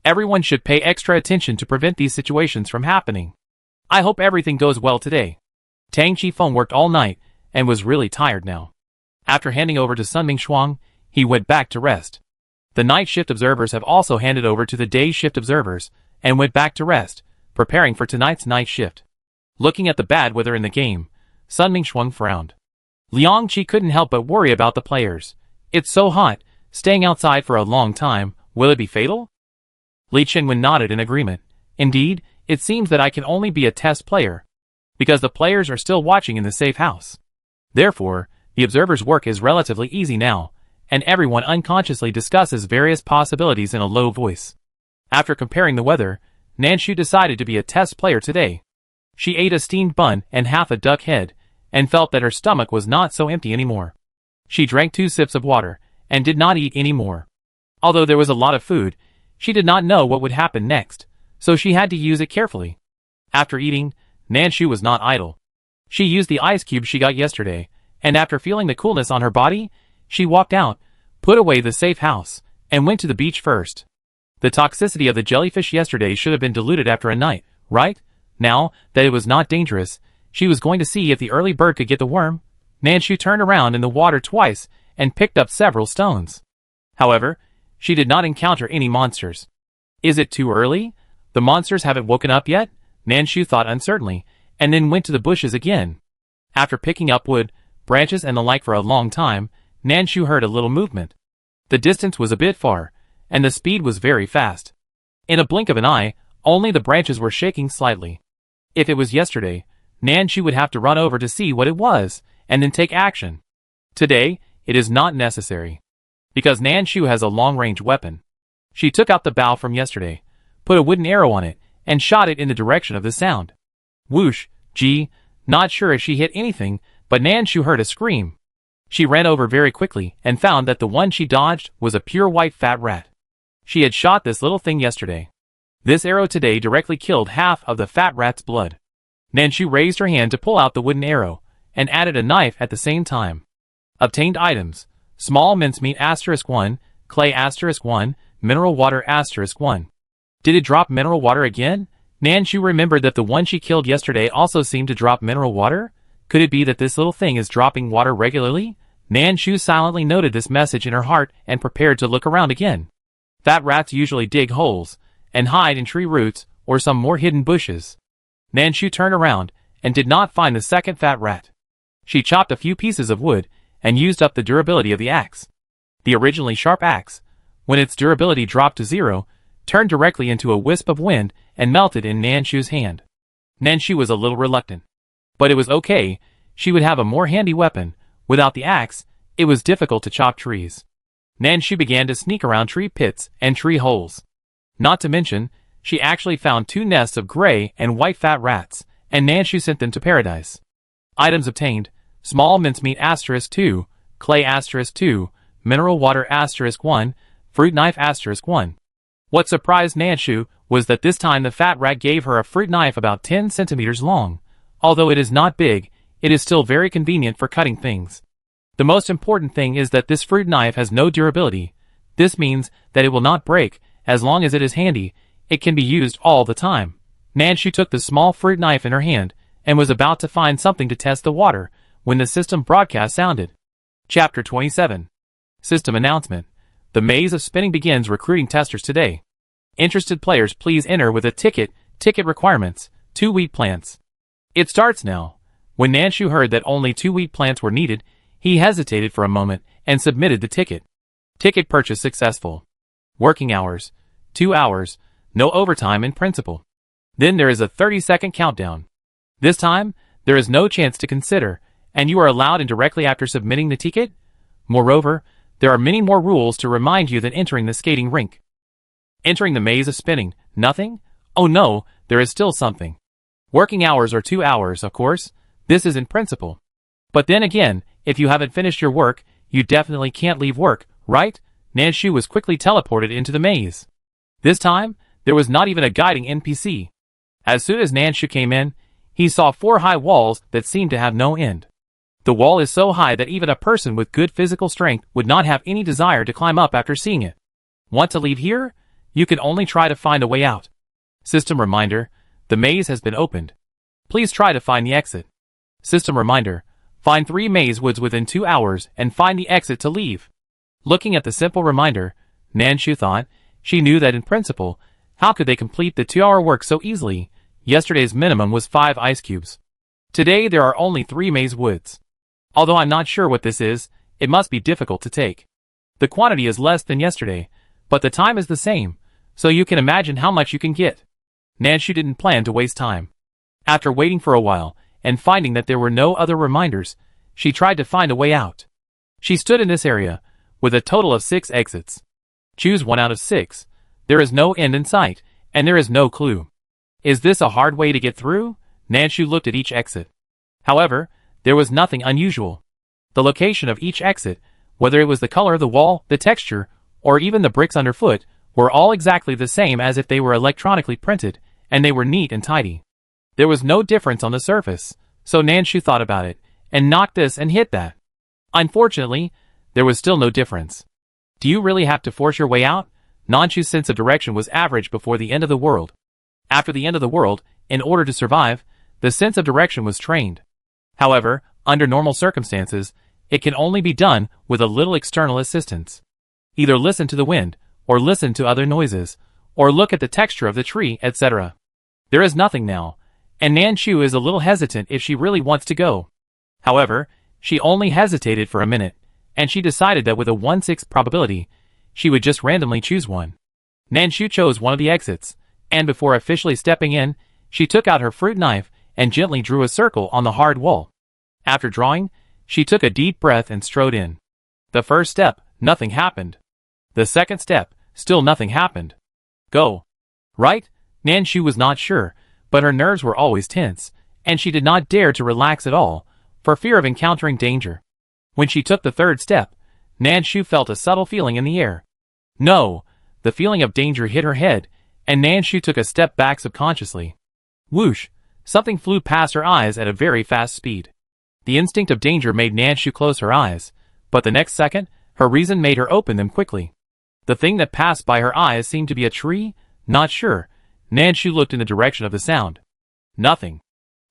Everyone should pay extra attention to prevent these situations from happening. I hope everything goes well today. Tang Qifeng worked all night and was really tired now. After handing over to Sun Mingxuang, he went back to rest. The night shift observers have also handed over to the day shift observers and went back to rest, preparing for tonight's night shift. Looking at the bad weather in the game, Sun Mingxuang frowned. Liang Qi couldn't help but worry about the players. It's so hot, staying outside for a long time, will it be fatal? Li Qinwen nodded in agreement. Indeed, it seems that I can only be a test player, because the players are still watching in the safe house. Therefore, the observer's work is relatively easy now, and everyone unconsciously discusses various possibilities in a low voice. After comparing the weather, Nanshu decided to be a test player today. She ate a steamed bun and half a duck head, and felt that her stomach was not so empty anymore. She drank 2 sips of water, and did not eat any more. Although there was a lot of food, she did not know what would happen next, so she had to use it carefully. After eating, Nanshu was not idle. She used the ice cube she got yesterday, and after feeling the coolness on her body, she walked out, put away the safe house, and went to the beach first. The toxicity of the jellyfish yesterday should have been diluted after a night, right? Now that it was not dangerous, she was going to see if the early bird could get the worm. Nanshu turned around in the water twice and picked up several stones. However, she did not encounter any monsters. Is it too early? The monsters haven't woken up yet? Nanshu thought uncertainly, and then went to the bushes again. After picking up wood, branches and the like for a long time, Nanshu heard a little movement. The distance was a bit far, and the speed was very fast. In a blink of an eye, only the branches were shaking slightly. If it was yesterday, Nanshu would have to run over to see what it was, and then take action. Today, it is not necessary. Because Nanshu has a long-range weapon. She took out the bow from yesterday, put a wooden arrow on it, and shot it in the direction of the sound. Whoosh, gee, not sure if she hit anything, but Nanshu heard a scream. She ran over very quickly and found that the one she dodged was a pure white fat rat. She had shot this little thing yesterday. This arrow today directly killed half of the fat rat's blood. Nanshu raised her hand to pull out the wooden arrow, and added a knife at the same time. Obtained items: small mincemeat *1, clay *1, mineral water *1. Did it drop mineral water again? Nanshu remembered that the one she killed yesterday also seemed to drop mineral water. Could it be that this little thing is dropping water regularly? Nanshu silently noted this message in her heart and prepared to look around again. Fat rats usually dig holes and hide in tree roots or some more hidden bushes. Nanshu turned around and did not find the second fat rat. She chopped a few pieces of wood and used up the durability of the axe. The originally sharp axe, when its durability dropped to 0, turned directly into a wisp of wind and melted in Nanshu's hand. Nanshu was a little reluctant. But it was okay, she would have a more handy weapon. Without the axe, it was difficult to chop trees. Nanshu began to sneak around tree pits and tree holes. Not to mention, she actually found 2 nests of gray and white fat rats, and Nanshu sent them to paradise. Items obtained: small mincemeat *2, clay *2, mineral water *1, fruit knife *1. What surprised Nanshu was that this time the fat rat gave her a fruit knife about 10 centimeters long. Although it is not big, it is still very convenient for cutting things. The most important thing is that this fruit knife has no durability. This means that it will not break. As long as it is handy, it can be used all the time. Nanshu took the small fruit knife in her hand and was about to find something to test the water when the system broadcast sounded. Chapter 27. System Announcement. The Maze of Spinning begins recruiting testers today. Interested players please enter with a ticket. Ticket requirements: 2 wheat plants. It starts now. When Nanshu heard that only 2 wheat plants were needed, he hesitated for a moment and submitted the ticket. Ticket purchase successful. Working hours: 2 hours, no overtime in principle. Then there is a 30-second countdown. This time, there is no chance to consider, and you are allowed in directly after submitting the ticket. Moreover, there are many more rules to remind you than entering the skating rink. Entering the maze of spinning: nothing? Oh no, there is still something. Working hours are 2 hours, of course. This is in principle. But then again, if you haven't finished your work, you definitely can't leave work, right? Nanshu was quickly teleported into the maze. This time, there was not even a guiding NPC. As soon as Nanshu came in, he saw 4 high walls that seemed to have no end. The wall is so high that even a person with good physical strength would not have any desire to climb up after seeing it. Want to leave here? You can only try to find a way out. System reminder: the maze has been opened. Please try to find the exit. System reminder: find 3 maze woods within 2 hours and find the exit to leave. Looking at the simple reminder, Nanshu thought, she knew that in principle, how could they complete the 2-hour work so easily? Yesterday's minimum was 5 ice cubes. Today there are only 3 maze woods. Although I'm not sure what this is, it must be difficult to take. The quantity is less than yesterday, but the time is the same, so you can imagine how much you can get. Nanshu didn't plan to waste time. After waiting for a while, and finding that there were no other reminders, she tried to find a way out. She stood in this area, with a total of 6 exits. Choose 1 out of 6. There is no end in sight, and there is no clue. Is this a hard way to get through? Nanshu looked at each exit. However, there was nothing unusual. The location of each exit, whether it was the color of the wall, the texture, or even the bricks underfoot, were all exactly the same as if they were electronically printed, and they were neat and tidy. There was no difference on the surface, so Nanshu thought about it, and knocked this and hit that. Unfortunately, there was still no difference. Do you really have to force your way out? Nanshu's sense of direction was average before the end of the world. After the end of the world, in order to survive, the sense of direction was trained. However, under normal circumstances, it can only be done with a little external assistance. Either listen to the wind, or listen to other noises, or look at the texture of the tree, etc. There is nothing now, and Nanshu is a little hesitant if she really wants to go. However, she only hesitated for a minute, and she decided that with a 1/6 probability, she would just randomly choose one. Nanshu chose one of the exits, and before officially stepping in, she took out her fruit knife and gently drew a circle on the hard wall. After drawing, She took a deep breath and strode in. The first step, nothing happened. The second step, still nothing happened. Go. Right? Nanshu was not sure, but her nerves were always tense, and she did not dare to relax at all, for fear of encountering danger. When she took the third step, Nanshu felt a subtle feeling in the air. No! The feeling of danger hit her head, and Nanshu took a step back subconsciously. Whoosh! Something flew past her eyes at a very fast speed. The instinct of danger made Nanshu close her eyes, but the next second, her reason made her open them quickly. The thing that passed by her eyes seemed to be a tree? Not sure. Nanshu looked in the direction of the sound. Nothing.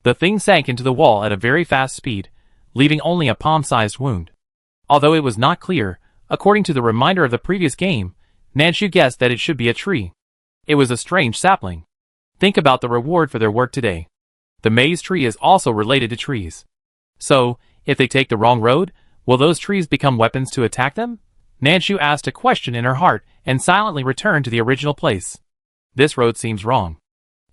The thing sank into the wall at a very fast speed, leaving only a palm-sized wound. Although it was not clear, according to the reminder of the previous game, Nanshu guessed that it should be a tree. It was a strange sapling. Think about the reward for their work today. The maze tree is also related to trees. So, if they take the wrong road, will those trees become weapons to attack them? Nanshu asked a question in her heart and silently returned to the original place. This road seems wrong.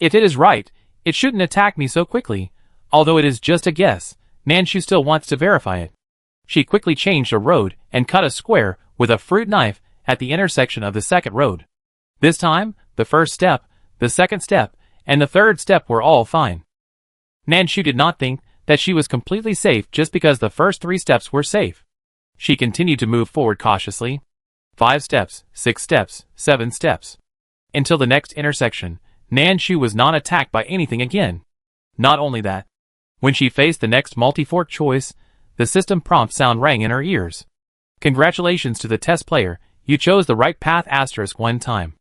If it is right, it shouldn't attack me so quickly. Although it is just a guess, Nanshu still wants to verify it. She quickly changed a road and cut a square with a fruit knife at the intersection of the second road. This time, the first step, the second step, and the third step were all fine. Nanshu did not think that she was completely safe just because the first 3 steps were safe. She continued to move forward cautiously. 5 steps, 6 steps, 7 steps. Until the next intersection, Nanshu was not attacked by anything again. Not only that, when she faced the next multi-fork choice, the system prompt sound rang in her ears. Congratulations to the test player, you chose the right path *1 time.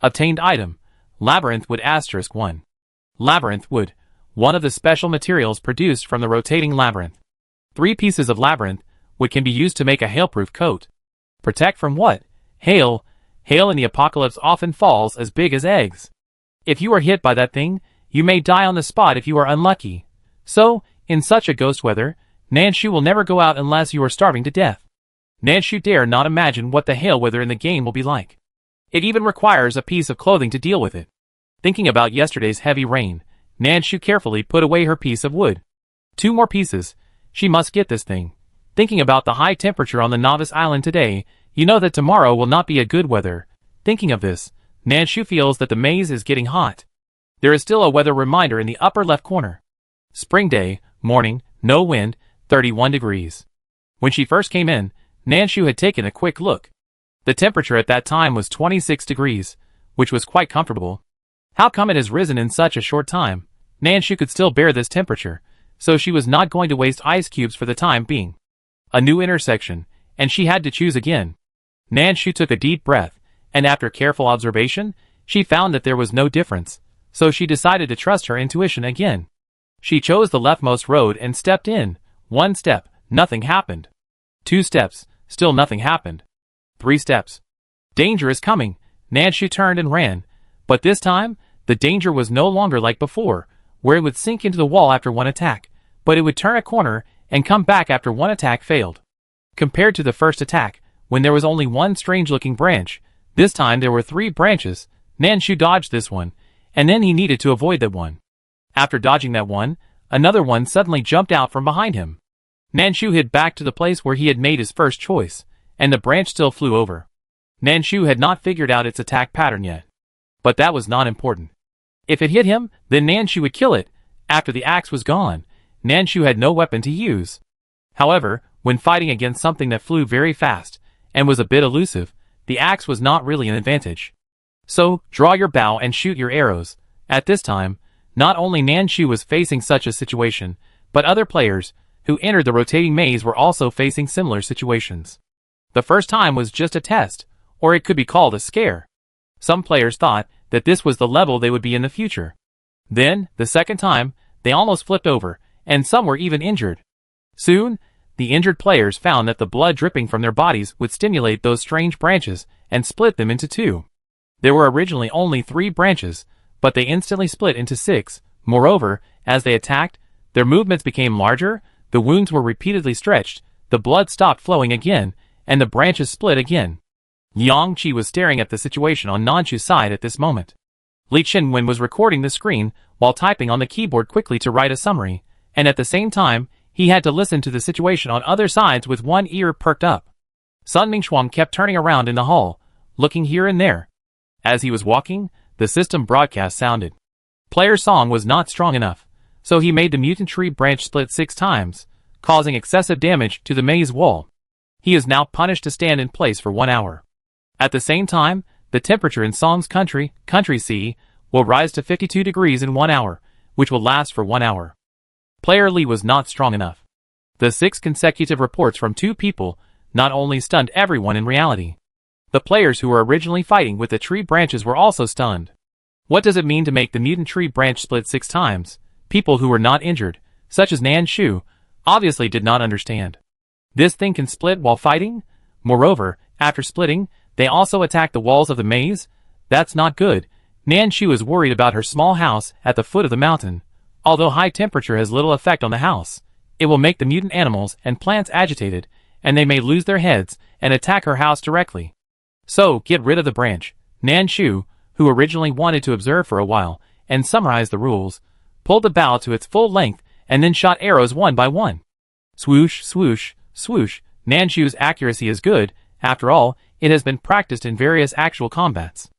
Obtained item, Labyrinth Wood *1. Labyrinth Wood, one of the special materials produced from the rotating labyrinth. 3 pieces of labyrinth wood can be used to make a hail-proof coat. Protect from what? Hail. Hail in the apocalypse often falls as big as eggs. If you are hit by that thing, you may die on the spot if you are unlucky. So, in such a ghost weather, Nanshu will never go out unless you are starving to death. Nanshu dare not imagine what the hail weather in the game will be like. It even requires a piece of clothing to deal with it. Thinking about yesterday's heavy rain, Nanshu carefully put away her piece of wood. 2 more pieces. She must get this thing. Thinking about the high temperature on the Novice Island today, you know that tomorrow will not be a good weather. Thinking of this, Nanshu feels that the maze is getting hot. There is still a weather reminder in the upper left corner. Spring day, morning, no wind, 31 degrees. When she first came in, Nanshu had taken a quick look. The temperature at that time was 26 degrees, which was quite comfortable. How come it has risen in such a short time? Nanshu could still bear this temperature, so she was not going to waste ice cubes for the time being. A new intersection, and she had to choose again. Nanshu took a deep breath, and after careful observation, she found that there was no difference, so she decided to trust her intuition again. She chose the leftmost road and stepped in. 1 step, nothing happened. 2 steps, still nothing happened. 3 steps. Danger is coming. Nanshu turned and ran, but this time, the danger was no longer like before, where it would sink into the wall after 1 attack, but it would turn a corner and come back after 1 attack failed. Compared to the first attack, when there was only 1 strange-looking branch, this time there were 3 branches. Nanshu dodged this one, and then he needed to avoid that one. After dodging that one, another one suddenly jumped out from behind him. Nanshu hid back to the place where he had made his first choice, and the branch still flew over. Nanshu had not figured out its attack pattern yet. But that was not important. If it hit him, then Nanshu would kill it. After the axe was gone, Nanshu had no weapon to use. However, when fighting against something that flew very fast, and was a bit elusive, the axe was not really an advantage. So, draw your bow and shoot your arrows. At this time, not only Nanshu was facing such a situation, but other players, who entered the rotating maze were also facing similar situations. The first time was just a test, or it could be called a scare. Some players thought that this was the level they would be in the future. Then, the second time, they almost flipped over, and some were even injured. Soon, the injured players found that the blood dripping from their bodies would stimulate those strange branches and split them into 2. There were originally only 3 branches, but they instantly split into 6. Moreover, as they attacked, their movements became larger, the wounds were repeatedly stretched, the blood stopped flowing again, and the branches split again. Liang Qi was staring at the situation on Nanshu's side at this moment. Li Chenwen was recording the screen while typing on the keyboard quickly to write a summary, and at the same time, He had to listen to the situation on other sides with one ear perked up. Sun Mingxuang kept turning around in the hall, looking here and there. As he was walking, the system broadcast sounded. Player's song was not strong enough, so he made the mutant tree branch split 6 times, causing excessive damage to the maze wall. He is now punished to stand in place for 1 hour. At the same time, the temperature in Song's country C, will rise to 52 degrees in 1 hour, which will last for 1 hour. Player Li was not strong enough. The 6 consecutive reports from 2 people not only stunned everyone in reality. The players who were originally fighting with the tree branches were also stunned. What does it mean to make the mutant tree branch split 6 times? People who were not injured, such as Nan Shu, obviously did not understand. This thing can split while fighting? Moreover, after splitting, they also attack the walls of the maze? That's not good. Nan Shu is worried about her small house at the foot of the mountain. Although high temperature has little effect on the house, it will make the mutant animals and plants agitated, and they may lose their heads and attack her house directly. So, get rid of the branch. Nan Shu, who originally wanted to observe for a while and summarize the rules, pulled the bow to its full length and then shot arrows one by one. Swoosh, swoosh, swoosh. Nan Shu's accuracy is good. After all, it has been practiced in various actual combats.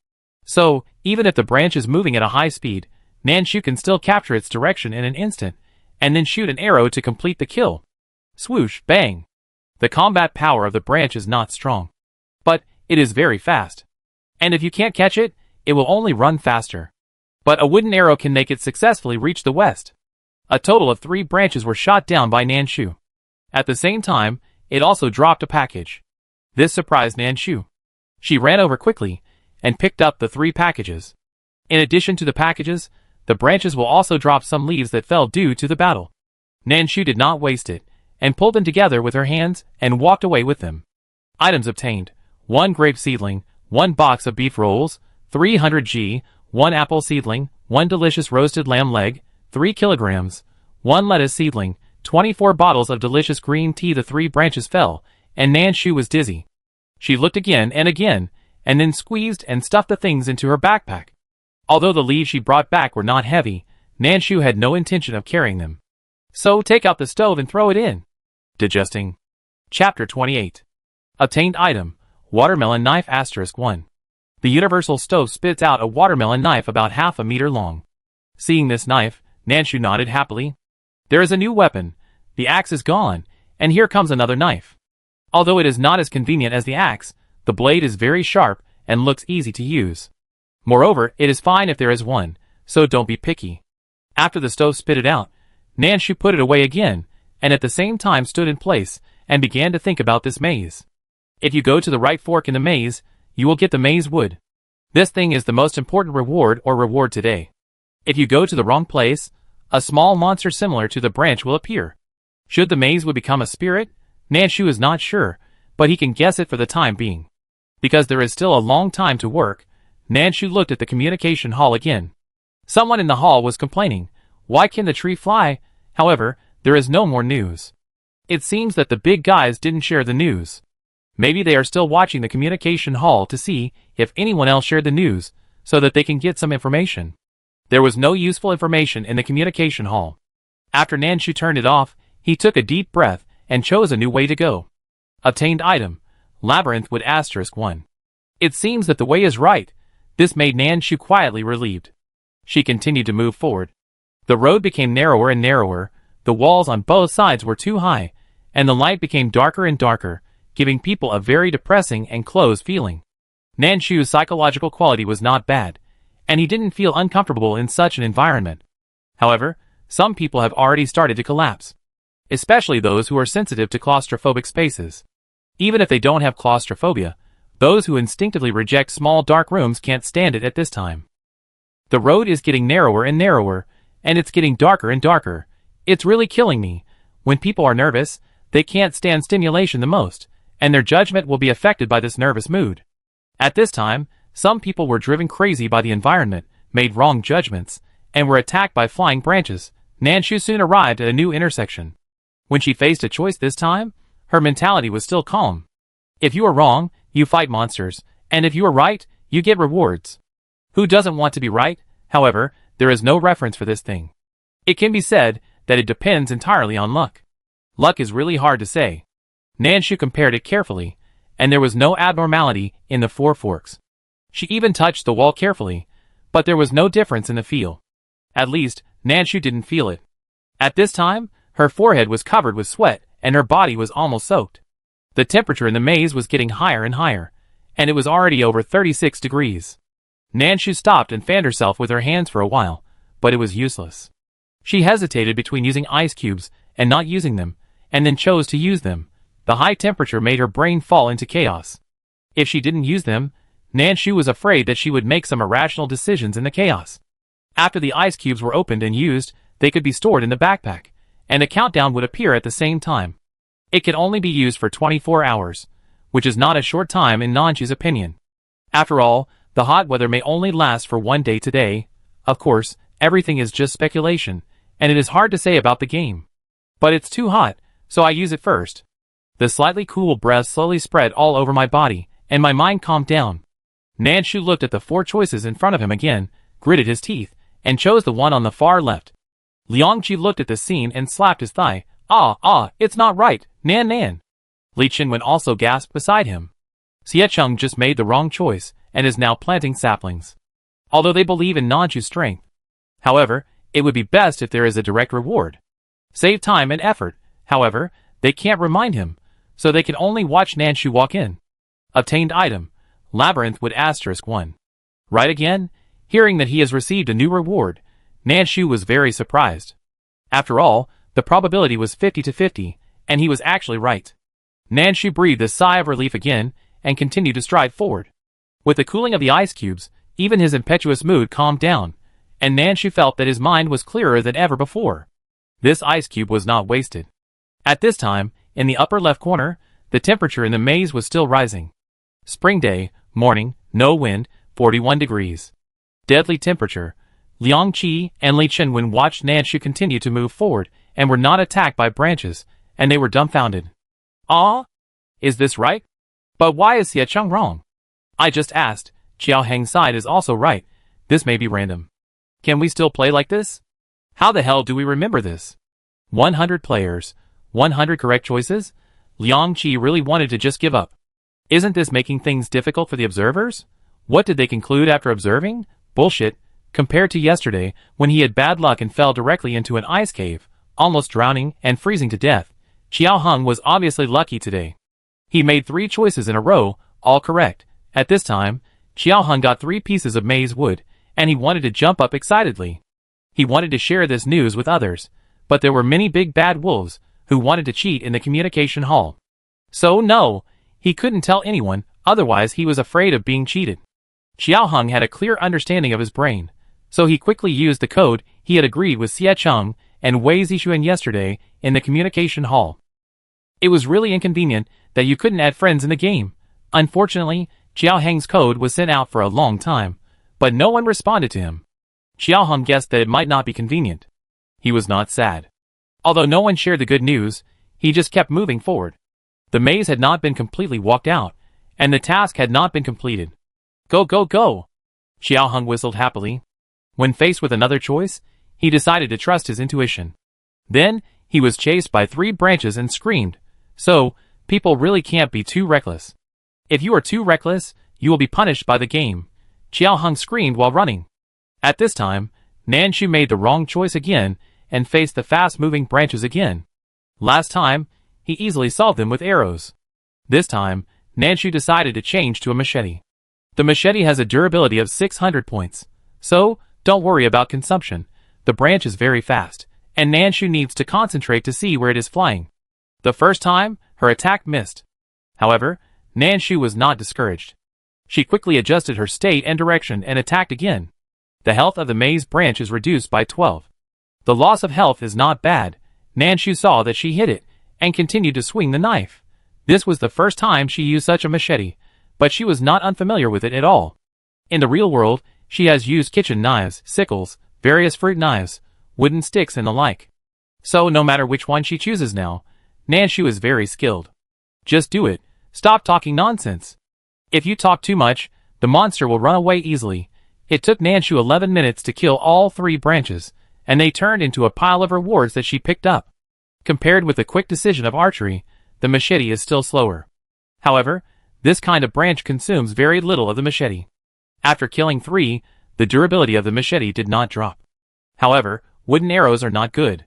So, even if the branch is moving at a high speed, Nan Shu can still capture its direction in an instant, and then shoot an arrow to complete the kill. Swoosh, bang. The combat power of the branch is not strong, but it is very fast. And if you can't catch it, it will only run faster. But a wooden arrow can make it successfully reach the west. A total of 3 branches were shot down by Nan Shu. At the same time, it also dropped a package. This surprised Nan Shu. She ran over quickly and picked up the 3 packages. In addition to the packages, the branches will also drop some leaves that fell due to the battle. Nan Shu did not waste it, and pulled them together with her hands and walked away with them. Items obtained: 1 grape seedling, 1 box of beef rolls, 300 G, 1 apple seedling, 1 delicious roasted lamb leg, 3 kilograms, 1 lettuce seedling, 24 bottles of delicious green tea. The 3 branches fell, and Nan Shu was dizzy. She looked again, and then squeezed and stuffed the things into her backpack. Although the leaves she brought back were not heavy, Nan Shu had no intention of carrying them. So take out the stove and throw it in. Digesting. Chapter 28. Obtained item: watermelon knife *1. The universal stove spits out a watermelon knife about half a meter long. Seeing this knife, Nan Shu nodded happily. There is a new weapon. The axe is gone, and here comes another knife. Although it is not as convenient as the axe, the blade is very sharp and looks easy to use. Moreover, it is fine if there is one, so don't be picky. After the stove spit it out, Nan Shu put it away again, and at the same time stood in place and began to think about this maze. If you go to the right fork in the maze, you will get the maze wood. This thing is the most important reward today. If you go to the wrong place, a small monster similar to the branch will appear. Should the maze would become a spirit? Nan Shu is not sure, but he can guess it for the time being. Because there is still a long time to work, Nan Shu looked at the communication hall again. Someone in the hall was complaining, "Why can the tree fly?" However, there is no more news. It seems that the big guys didn't share the news. Maybe they are still watching the communication hall to see if anyone else shared the news, so that they can get some information. There was no useful information in the communication hall. After Nan Shu turned it off, he took a deep breath and chose a new way to go. Obtained item: labyrinth wood *1. It seems that the way is right. This made Nan Shu quietly relieved. She continued to move forward. The road became narrower and narrower, the walls on both sides were too high, and the light became darker and darker, giving people a very depressing and closed feeling. Nan Shu's psychological quality was not bad, and he didn't feel uncomfortable in such an environment. However, some people have already started to collapse, especially those who are sensitive to claustrophobic spaces. Even if they don't have claustrophobia, those who instinctively reject small dark rooms can't stand it at this time. The road is getting narrower and narrower, and it's getting darker and darker. It's really killing me. When people are nervous, they can't stand stimulation the most, and their judgment will be affected by this nervous mood. At this time, some people were driven crazy by the environment, made wrong judgments, and were attacked by flying branches. Nan Shu soon arrived at a new intersection. When she faced a choice this time, her mentality was still calm. If you are wrong, you fight monsters, and if you are right, you get rewards. Who doesn't want to be right? However, there is no reference for this thing. It can be said that it depends entirely on luck. Luck is really hard to say. Nanshu compared it carefully, and there was no abnormality in the four forks. She even touched the wall carefully, but there was no difference in the feel. At least, Nanshu didn't feel it. At this time, her forehead was covered with sweat, and her body was almost soaked. The temperature in the maze was getting higher and higher, and it was already over 36 degrees. Nanshu stopped and fanned herself with her hands for a while, but it was useless. She hesitated between using ice cubes and not using them, and then chose to use them. The high temperature made her brain fall into chaos. If she didn't use them, Nanshu was afraid that she would make some irrational decisions in the chaos. After the ice cubes were opened and used, they could be stored in the backpack, and a countdown would appear at the same time. It could only be used for 24 hours, which is not a short time in Nanshu's opinion. After all, the hot weather may only last for one day today. Of course, everything is just speculation, and it is hard to say about the game. But it's too hot, so I use it first. The slightly cool breath slowly spread all over my body, and my mind calmed down. Nanshu looked at the four choices in front of him again, gritted his teeth, and chose the one on the far left. Liangqi looked at the scene and slapped his thigh. It's not right, Nan. Li Qinwen also gasped beside him. Xiecheng just made the wrong choice, and is now planting saplings. Although they believe in Nanshu's strength. However, it would be best if there is a direct reward. Save time and effort, however, they can't remind him, so they can only watch Nanshu walk in. Obtained item, Labyrinth with *1. Right again? Hearing that he has received a new reward, Nanshu was very surprised. After all, the probability was 50-50, and he was actually right. Nanshu breathed a sigh of relief again, and continued to stride forward. With the cooling of the ice cubes, even his impetuous mood calmed down, and Nanshu felt that his mind was clearer than ever before. This ice cube was not wasted. At this time, in the upper left corner, the temperature in the maze was still rising. Spring day, morning, no wind, 41 degrees. Deadly temperature. Liangqi and Li Qinwen watched Nanshu continue to move forward, and were not attacked by branches, and they were dumbfounded. Is this right? But why is Xiecheng wrong? I just asked. Qiao Heng's side is also right. This may be random. Can we still play like this? How the hell do we remember this? 100 players, 100 correct choices? Liangqi really wanted to just give up. Isn't this making things difficult for the observers? What did they conclude after observing? Bullshit. Compared to yesterday, when he had bad luck and fell directly into an ice cave, almost drowning and freezing to death, Qiao Heng was obviously lucky today. He made 3 choices in a row, all correct. At this time, Qiao Heng got 3 pieces of maize wood, and he wanted to jump up excitedly. He wanted to share this news with others, but there were many big bad wolves who wanted to cheat in the communication hall. So no, he couldn't tell anyone, otherwise he was afraid of being cheated. Qiao Heng had a clear understanding of his brain, so he quickly used the code he had agreed with Xiecheng and Wei Zixuan yesterday in the communication hall. It was really inconvenient that you couldn't add friends in the game. Unfortunately, Qiao Heng's code was sent out for a long time, but no one responded to him. Qiao Heng guessed that it might not be convenient. He was not sad. Although no one shared the good news, he just kept moving forward. The maze had not been completely walked out, and the task had not been completed. Go, go, go! Qiao Heng whistled happily. When faced with another choice, he decided to trust his intuition. Then, he was chased by 3 branches and screamed. So, people really can't be too reckless. If you are too reckless, you will be punished by the game. Qiao Heng screamed while running. At this time, Nanshu made the wrong choice again and faced the fast-moving branches again. Last time, he easily solved them with arrows. This time, Nanshu decided to change to a machete. The machete has a durability of 600 points, so don't worry about consumption. The branch is very fast, and Nanshu needs to concentrate to see where it is flying. The first time, her attack missed. However, Nanshu was not discouraged. She quickly adjusted her state and direction and attacked again. The health of the maze branch is reduced by 12. The loss of health is not bad. Nanshu saw that she hit it, and continued to swing the knife. This was the first time she used such a machete, but she was not unfamiliar with it at all. In the real world, she has used kitchen knives, sickles, various fruit knives, wooden sticks and the like. So no matter which one she chooses now, Nanshu is very skilled. Just do it. Stop talking nonsense. If you talk too much, the monster will run away easily. It took Nanshu 11 minutes to kill all 3 branches, and they turned into a pile of rewards that she picked up. Compared with the quick decision of archery, the machete is still slower. However, this kind of branch consumes very little of the machete. After killing 3, the durability of the machete did not drop. However, wooden arrows are not good.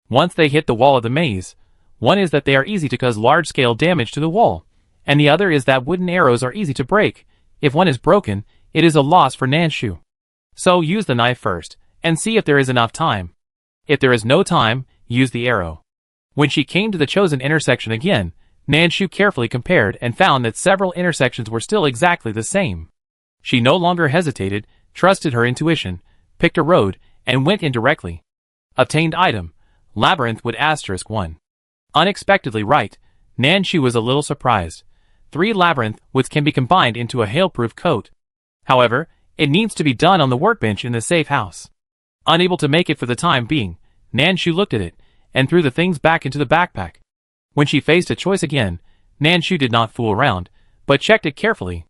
Once they hit the wall of the maze, one is that they are easy to cause large-scale damage to the wall, and the other is that wooden arrows are easy to break. If one is broken, it is a loss for Nanshu. So use the knife first, and see if there is enough time. If there is no time, use the arrow. When she came to the chosen intersection again, Nanshu carefully compared and found that several intersections were still exactly the same. She no longer hesitated, trusted her intuition, picked a road, and went in directly. Obtained item, Labyrinth Wood *1. Unexpectedly right, Nanshu was a little surprised. 3 labyrinth woods can be combined into a hail-proof coat. However, it needs to be done on the workbench in the safe house. Unable to make it for the time being, Nanshu looked at it, and threw the things back into the backpack. When she faced a choice again, Nanshu did not fool around, but checked it carefully.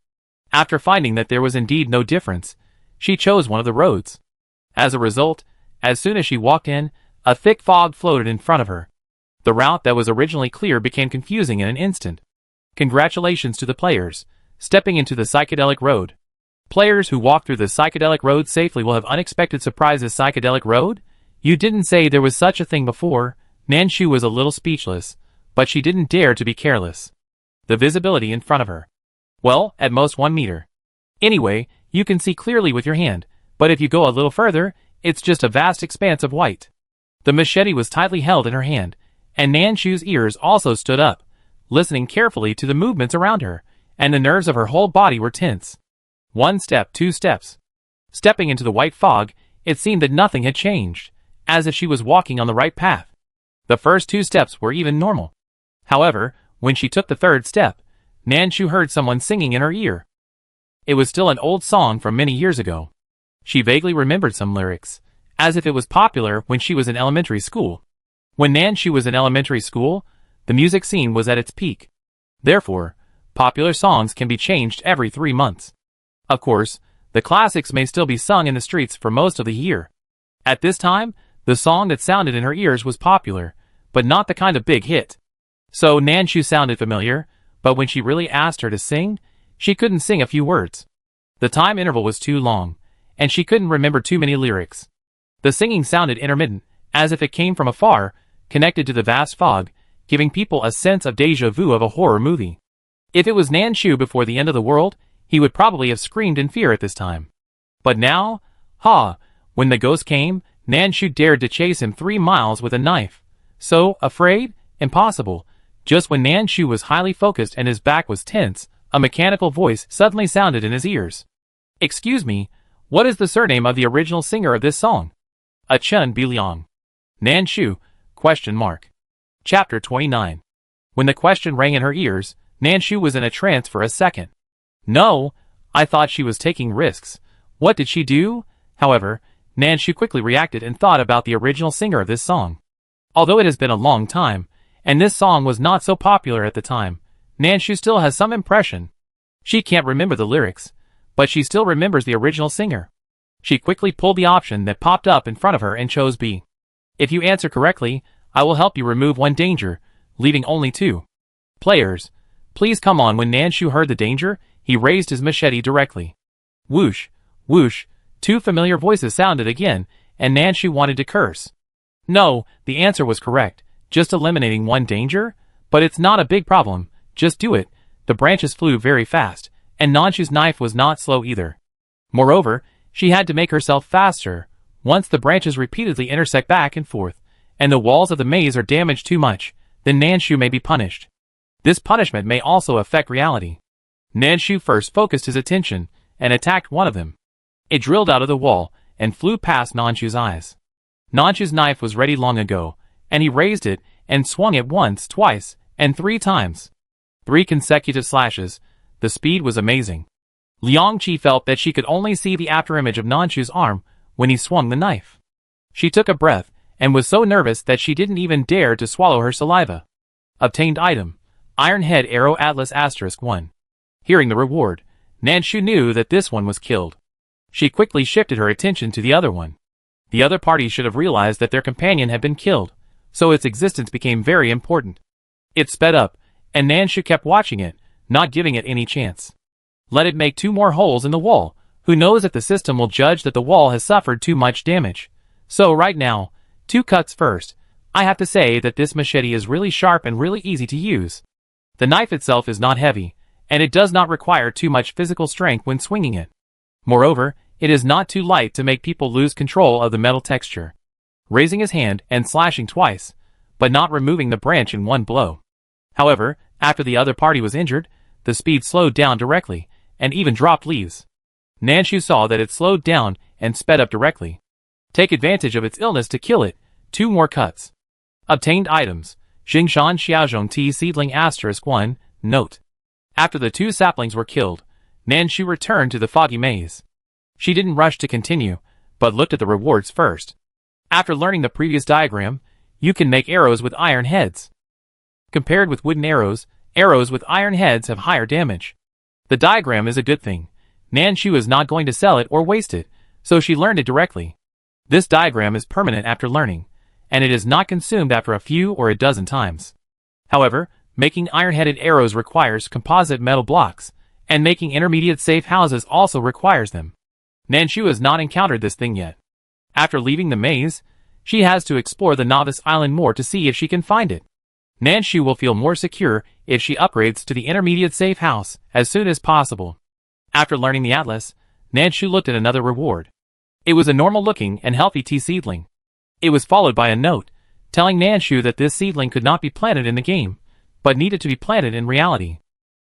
After finding that there was indeed no difference, she chose one of the roads. As a result, as soon as she walked in, a thick fog floated in front of her. The route that was originally clear became confusing in an instant. Congratulations to the players, stepping into the psychedelic road. Players who walk through the psychedelic road safely will have unexpected surprises. Psychedelic road? You didn't say there was such a thing before. Nanshu was a little speechless, but she didn't dare to be careless. The visibility in front of her. Well, at most 1 meter. Anyway, you can see clearly with your hand, but if you go a little further, it's just a vast expanse of white. The machete was tightly held in her hand, and Nanshu's ears also stood up, listening carefully to the movements around her, and the nerves of her whole body were tense. 1 step, 2 steps. Stepping into the white fog, it seemed that nothing had changed, as if she was walking on the right path. The first 2 steps were even normal. However, when she took the 3rd step, Nanshu heard someone singing in her ear. It was still an old song from many years ago. She vaguely remembered some lyrics, as if it was popular when she was in elementary school. When Nanshu was in elementary school, the music scene was at its peak. Therefore, popular songs can be changed every 3 months. Of course, the classics may still be sung in the streets for most of the year. At this time, the song that sounded in her ears was popular, but not the kind of big hit. So Nanshu sounded familiar, but when she really asked her to sing, she couldn't sing a few words. The time interval was too long, and she couldn't remember too many lyrics. The singing sounded intermittent, as if it came from afar, connected to the vast fog, giving people a sense of déjà vu of a horror movie. If it was Nanshu before the end of the world, he would probably have screamed in fear at this time. But now, when the ghost came, Nanshu dared to chase him 3 miles with a knife. So, afraid? Impossible. Just when Nanshu was highly focused and his back was tense, a mechanical voice suddenly sounded in his ears. Excuse me, what is the surname of the original singer of this song? Chun Biliang. Nanshu? ? Chapter 29. When the question rang in her ears, Nanshu was in a trance for a second. No, I thought she was taking risks. What did she do? However, Nanshu quickly reacted and thought about the original singer of this song. Although it has been a long time, and this song was not so popular at the time, Nanshu still has some impression. She can't remember the lyrics, but she still remembers the original singer. She quickly pulled the option that popped up in front of her and chose B. If you answer correctly, I will help you remove 1 danger, leaving only 2. Players, please come on. When Nanshu heard the danger, he raised his machete directly. Whoosh, whoosh, 2 familiar voices sounded again, and Nanshu wanted to curse. No, the answer was correct, just eliminating 1 danger? But it's not a big problem, just do it. The branches flew very fast, and Nanshu's knife was not slow either. Moreover, she had to make herself faster. Once the branches repeatedly intersect back and forth, and the walls of the maze are damaged too much, then Nanshu may be punished. This punishment may also affect reality. Nanshu first focused his attention, and attacked one of them. It drilled out of the wall, and flew past Nanshu's eyes. Nanshu's knife was ready long ago, and he raised it, and swung it once, twice, and 3 times. 3 consecutive slashes. The speed was amazing. Liang Qi felt that she could only see the afterimage of Nanshu's arm when he swung the knife. She took a breath, and was so nervous that she didn't even dare to swallow her saliva. Obtained item, Iron Head Arrow Atlas *1. Hearing the reward, Nanshu knew that this one was killed. She quickly shifted her attention to the other one. The other party should have realized that their companion had been killed, so its existence became very important. It sped up, and Nanshu kept watching it, not giving it any chance. Let it make 2 more holes in the wall. Who knows if the system will judge that the wall has suffered too much damage. So right now, 2 cuts first. I have to say that this machete is really sharp and really easy to use. The knife itself is not heavy, and it does not require too much physical strength when swinging it. Moreover, it is not too light to make people lose control of the metal texture. Raising his hand and slashing twice, but not removing the branch in one blow. However, after the other party was injured, the speed slowed down directly, and even dropped leaves. Nanshu saw that it slowed down and sped up directly. Take advantage of its illness to kill it. 2 more cuts. Obtained items. Jingshan Xiaozhong Tea Seedling *1. Note. After the 2 saplings were killed, Nanshu returned to the foggy maze. She didn't rush to continue, but looked at the rewards first. After learning the previous diagram, you can make arrows with iron heads. Compared with wooden arrows, arrows with iron heads have higher damage. The diagram is a good thing. Nanshu is not going to sell it or waste it, so she learned it directly. This diagram is permanent after learning, and it is not consumed after a few or a dozen times. However, making iron-headed arrows requires composite metal blocks, and making intermediate safe houses also requires them. Nanshu has not encountered this thing yet. After leaving the maze, she has to explore the novice island more to see if she can find it. Nanshu will feel more secure if she upgrades to the intermediate safe house as soon as possible. After learning the atlas, Nanshu looked at another reward. It was a normal-looking and healthy tea seedling. It was followed by a note, telling Nanshu that this seedling could not be planted in the game, but needed to be planted in reality.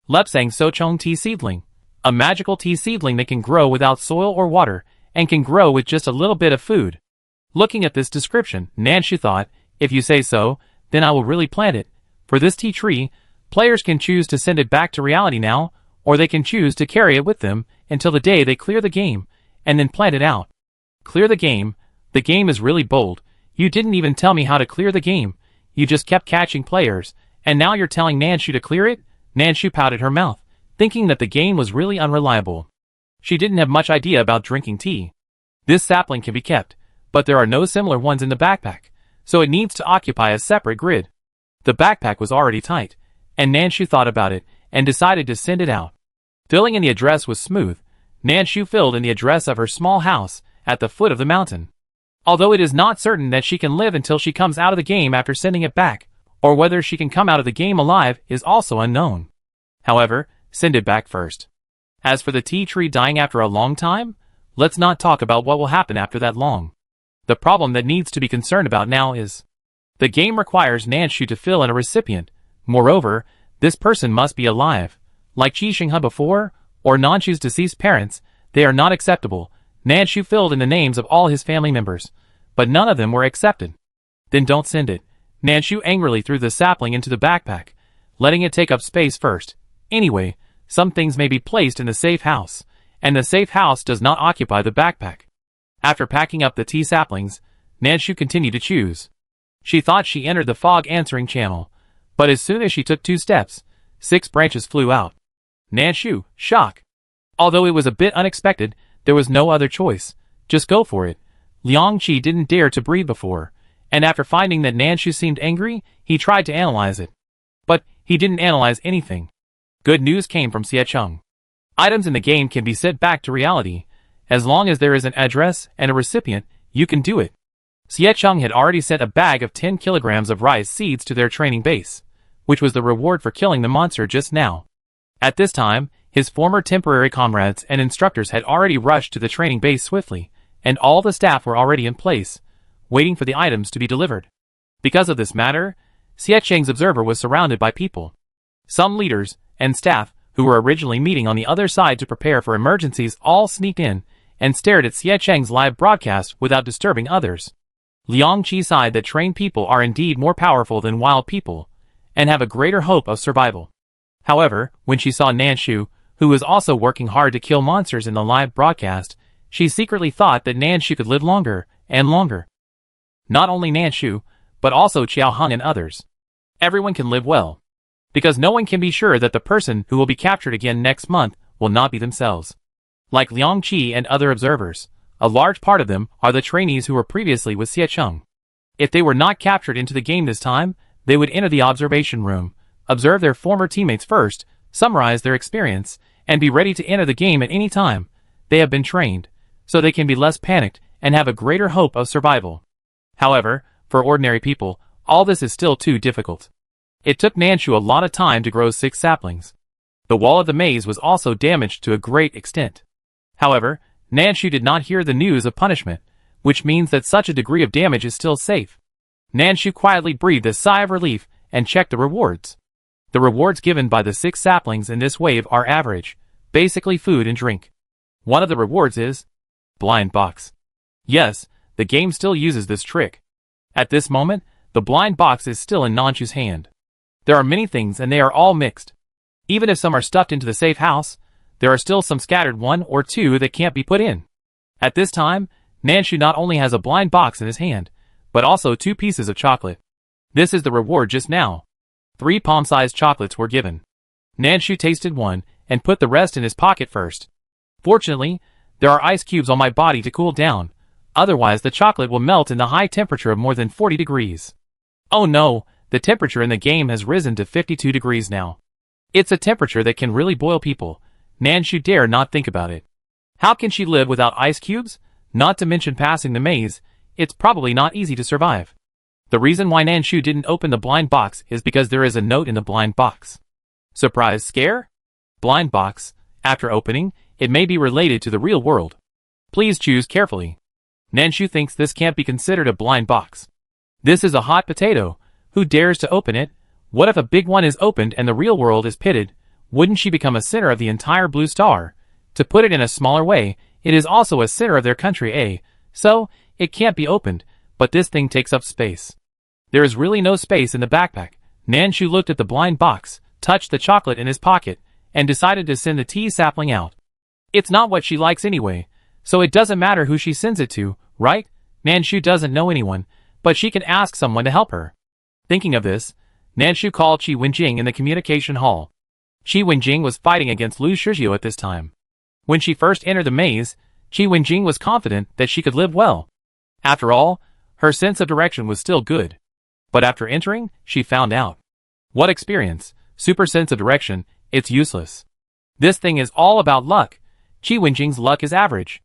Lepsang Sochong tea seedling. A magical tea seedling that can grow without soil or water, and can grow with just a little bit of food. Looking at this description, Nanshu thought, if you say so, then I will really plant it. For this tea tree, players can choose to send it back to reality now, or they can choose to carry it with them until the day they clear the game, and then plant it out. Clear the game? The game is really bold. You didn't even tell me how to clear the game. You just kept catching players, and now you're telling Nanshu to clear it? Nanshu pouted her mouth, thinking that the game was really unreliable. She didn't have much idea about drinking tea. This sapling can be kept, but there are no similar ones in the backpack, so it needs to occupy a separate grid. The backpack was already tight, and Nanshu thought about it, and decided to send it out. Filling in the address was smooth. Nanshu filled in the address of her small house at the foot of the mountain. Although it is not certain that she can live until she comes out of the game after sending it back, or whether she can come out of the game alive is also unknown. However, send it back first. As for the tea tree dying after a long time, let's not talk about what will happen after that long. The problem that needs to be concerned about now is the game requires Nanshu to fill in a recipient. Moreover, this person must be alive. Like Qi Xinghe before, or Nanshu's deceased parents, they are not acceptable. Nanshu filled in the names of all his family members, but none of them were accepted. Then don't send it. Nanshu angrily threw the sapling into the backpack, letting it take up space first. Anyway, some things may be placed in the safe house, and the safe house does not occupy the backpack. After packing up the tea saplings, Nanshu continued to choose. She thought she entered the fog answering channel, but as soon as she took 2 steps, 6 branches flew out. Nanshu, shock. Although it was a bit unexpected, there was no other choice. Just go for it. Liang Qi didn't dare to breathe before, and after finding that Nanshu seemed angry, he tried to analyze it. But he didn't analyze anything. Good news came from Xiecheng. Items in the game can be sent back to reality. As long as there is an address and a recipient, you can do it. Xiecheng had already sent a bag of 10 kilograms of rice seeds to their training base, which was the reward for killing the monster just now. At this time, his former temporary comrades and instructors had already rushed to the training base swiftly, and all the staff were already in place, waiting for the items to be delivered. Because of this matter, Xiecheng's observer was surrounded by people. Some leaders and staff, who were originally meeting on the other side to prepare for emergencies, all sneaked in and stared at Xiecheng's live broadcast without disturbing others. Liang Qi sighed that trained people are indeed more powerful than wild people, and have a greater hope of survival. However, when she saw Nanshu, who was also working hard to kill monsters in the live broadcast, she secretly thought that Nanshu could live longer and longer. Not only Nanshu, but also Qiao Heng and others. Everyone can live well, because no one can be sure that the person who will be captured again next month will not be themselves. Like Liang Qi and other observers, a large part of them are the trainees who were previously with Xiecheng. If they were not captured into the game this time, they would enter the observation room, observe their former teammates first, summarize their experience, and be ready to enter the game at any time. They have been trained, so they can be less panicked and have a greater hope of survival. However, for ordinary people, all this is still too difficult. It took Nanshu a lot of time to grow 6 saplings. The wall of the maze was also damaged to a great extent. However, Nanshu did not hear the news of punishment, which means that such a degree of damage is still safe. Nanshu quietly breathed a sigh of relief and checked the rewards. The rewards given by the 6 saplings in this wave are average, basically food and drink. One of the rewards is blind box. Yes, the game still uses this trick. At this moment, the blind box is still in Nanshu's hand. There are many things and they are all mixed. Even if some are stuffed into the safe house, there are still some scattered 1 or 2 that can't be put in. At this time, Nanshu not only has a blind box in his hand, but also 2 pieces of chocolate. This is the reward just now. 3 palm-sized chocolates were given. Nanshu tasted one and put the rest in his pocket first. Fortunately, there are ice cubes on my body to cool down, otherwise the chocolate will melt in the high temperature of more than 40 degrees. Oh no, the temperature in the game has risen to 52 degrees now. It's a temperature that can really boil people. Nanshu dare not think about it. How can she live without ice cubes? Not to mention passing the maze, it's probably not easy to survive. The reason why Nanshu didn't open the blind box is because there is a note in the blind box. Surprise scare? Blind box. After opening, it may be related to the real world. Please choose carefully. Nanshu thinks this can't be considered a blind box. This is a hot potato. Who dares to open it? What if a big one is opened and the real world is pitted? Wouldn't she become a center of the entire blue star? To put it in a smaller way, it is also a center of their country, eh? So, it can't be opened, but this thing takes up space. There is really no space in the backpack. Nanshu looked at the blind box, touched the chocolate in his pocket, and decided to send the tea sapling out. It's not what she likes anyway, so it doesn't matter who she sends it to, right? Nanshu doesn't know anyone, but she can ask someone to help her. Thinking of this, Nanshu called Qi Wenjing in the communication hall. Qi Wenjing was fighting against Lu Shizhou at this time. When she first entered the maze, Qi Wenjing was confident that she could live well. After all, her sense of direction was still good. But after entering, she found out. What experience? Super sense of direction, it's useless. This thing is all about luck. Qi Wenjing's luck is average.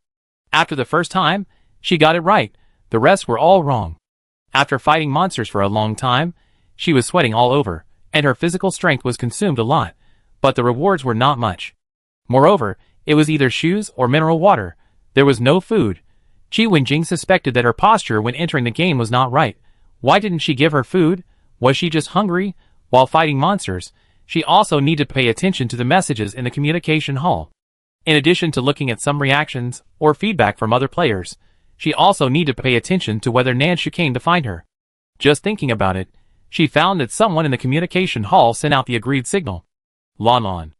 After the first time, she got it right, the rest were all wrong. After fighting monsters for a long time, she was sweating all over, and her physical strength was consumed a lot, but the rewards were not much. Moreover, it was either shoes or mineral water. There was no food. Qi Wenjing suspected that her posture when entering the game was not right. Why didn't she give her food? Was she just hungry? While fighting monsters, she also needed to pay attention to the messages in the communication hall. In addition to looking at some reactions or feedback from other players, she also needed to pay attention to whether Nanshu came to find her. Just thinking about it, she found that someone in the communication hall sent out the agreed signal. Lon Lon.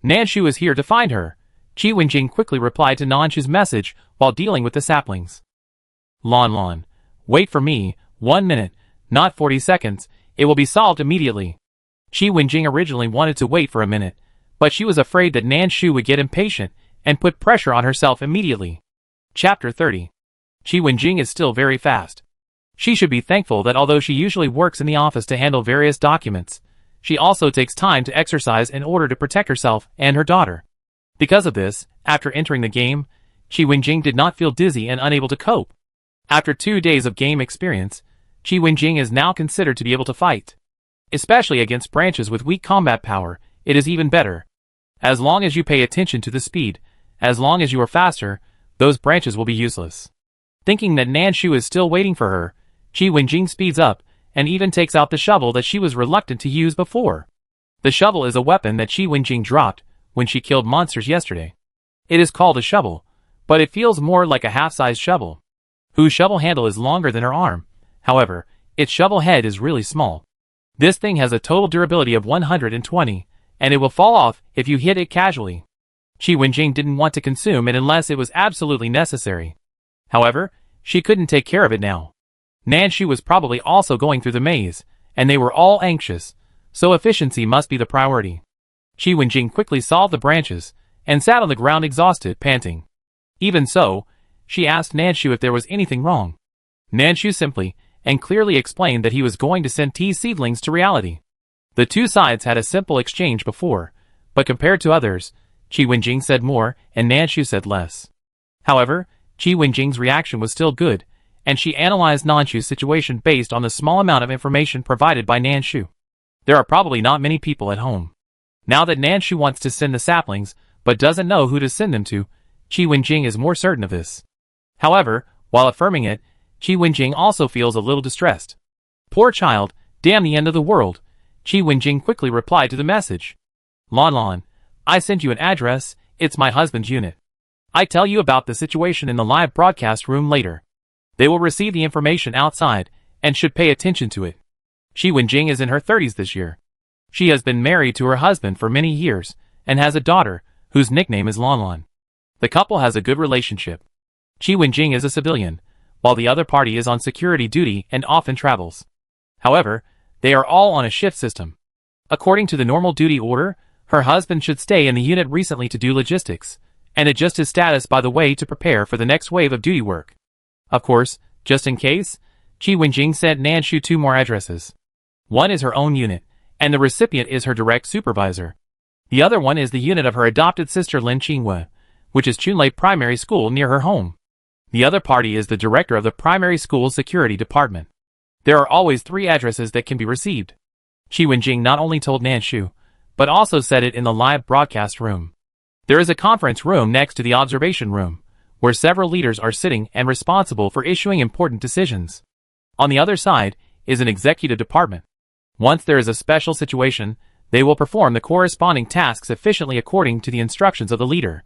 Nanshu is here to find her. Qi Wenjing quickly replied to Nanshu's message while dealing with the saplings. Lon Lon. Wait for me, 1 minute, not 40 seconds, it will be solved immediately. Qi Wenjing originally wanted to wait for a minute, but she was afraid that Nanshu would get impatient and put pressure on herself immediately. Chapter 30. Qi Wenjing is still very fast. She should be thankful that although she usually works in the office to handle various documents, she also takes time to exercise in order to protect herself and her daughter. Because of this, after entering the game, Qi Wenjing did not feel dizzy and unable to cope. After 2 days of game experience, Qi Wenjing is now considered to be able to fight. Especially against branches with weak combat power, it is even better. As long as you pay attention to the speed, as long as you are faster, those branches will be useless. Thinking that Nanshu is still waiting for her, Qi Wenjing speeds up, and even takes out the shovel that she was reluctant to use before. The shovel is a weapon that Qi Wenjing dropped when she killed monsters yesterday. It is called a shovel, but it feels more like a half-sized shovel, whose shovel handle is longer than her arm. However, its shovel head is really small. This thing has a total durability of 120, and it will fall off if you hit it casually. Qi Wenjing didn't want to consume it unless it was absolutely necessary. However, she couldn't take care of it now. Nanshu was probably also going through the maze, and they were all anxious, so efficiency must be the priority. Qi Wenjing quickly solved the branches, and sat on the ground exhausted, panting. Even so, she asked Nanshu if there was anything wrong. Nanshu simply and clearly explained that he was going to send tea seedlings to reality. The two sides had a simple exchange before, but compared to others, Qi Wenjing said more and Nanshu said less. However, Qi Wenjing's reaction was still good, and she analyzed Nanshu's situation based on the small amount of information provided by Nanshu. There are probably not many people at home. Now that Nanshu wants to send the saplings, but doesn't know who to send them to, Qi Wenjing is more certain of this. However, while affirming it, Qi Wenjing also feels a little distressed. Poor child, damn the end of the world. Qi Wenjing quickly replied to the message. Lan, I sent you an address, it's my husband's unit. I tell you about the situation in the live broadcast room later. They will receive the information outside, and should pay attention to it. Qi Wenjing is in her 30s this year. She has been married to her husband for many years, and has a daughter, whose nickname is Lan. The couple has a good relationship. Qi Wenjing is a civilian, while the other party is on security duty and often travels. However, they are all on a shift system. According to the normal duty order, her husband should stay in the unit recently to do logistics, and adjust his status by the way to prepare for the next wave of duty work. Of course, just in case, Qi Wenjing sent Nanshu 2 more addresses. One is her own unit, and the recipient is her direct supervisor. The other one is the unit of her adopted sister Lin Qinghua, which is Chunlei Primary School near her home. The other party is the director of the primary school's security department. There are always 3 addresses that can be received. Qi Wenjing not only told Nanshu, but also said it in the live broadcast room. There is a conference room next to the observation room, where several leaders are sitting and responsible for issuing important decisions. On the other side is an executive department. Once there is a special situation, they will perform the corresponding tasks efficiently according to the instructions of the leader.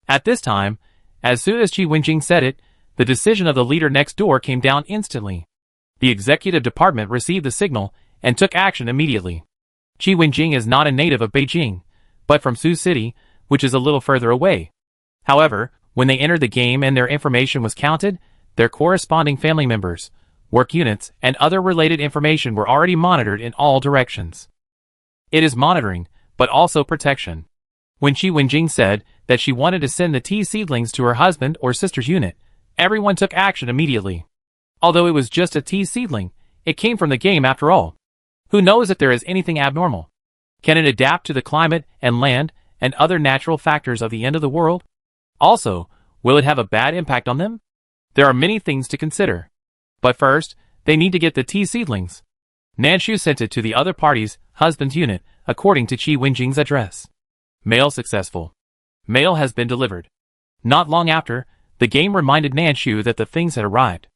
At this time, as soon as Qi Wenjing said it, the decision of the leader next door came down instantly. The executive department received the signal and took action immediately. Qi Wenjing is not a native of Beijing, but from Sioux City, which is a little further away. However, when they entered the game and their information was counted, their corresponding family members, work units, and other related information were already monitored in all directions. It is monitoring, but also protection. When Qi Wenjing said that she wanted to send the tea seedlings to her husband or sister's unit, everyone took action immediately. Although it was just a tea seedling, it came from the game after all. Who knows if there is anything abnormal? Can it adapt to the climate and land and other natural factors of the end of the world? Also, will it have a bad impact on them? There are many things to consider. But first, they need to get the tea seedlings. Nanshu sent it to the other party's husband's unit, according to Qi Wenjing's address. Mail successful. Mail has been delivered. Not long after, the game reminded Nanshu that the things had arrived.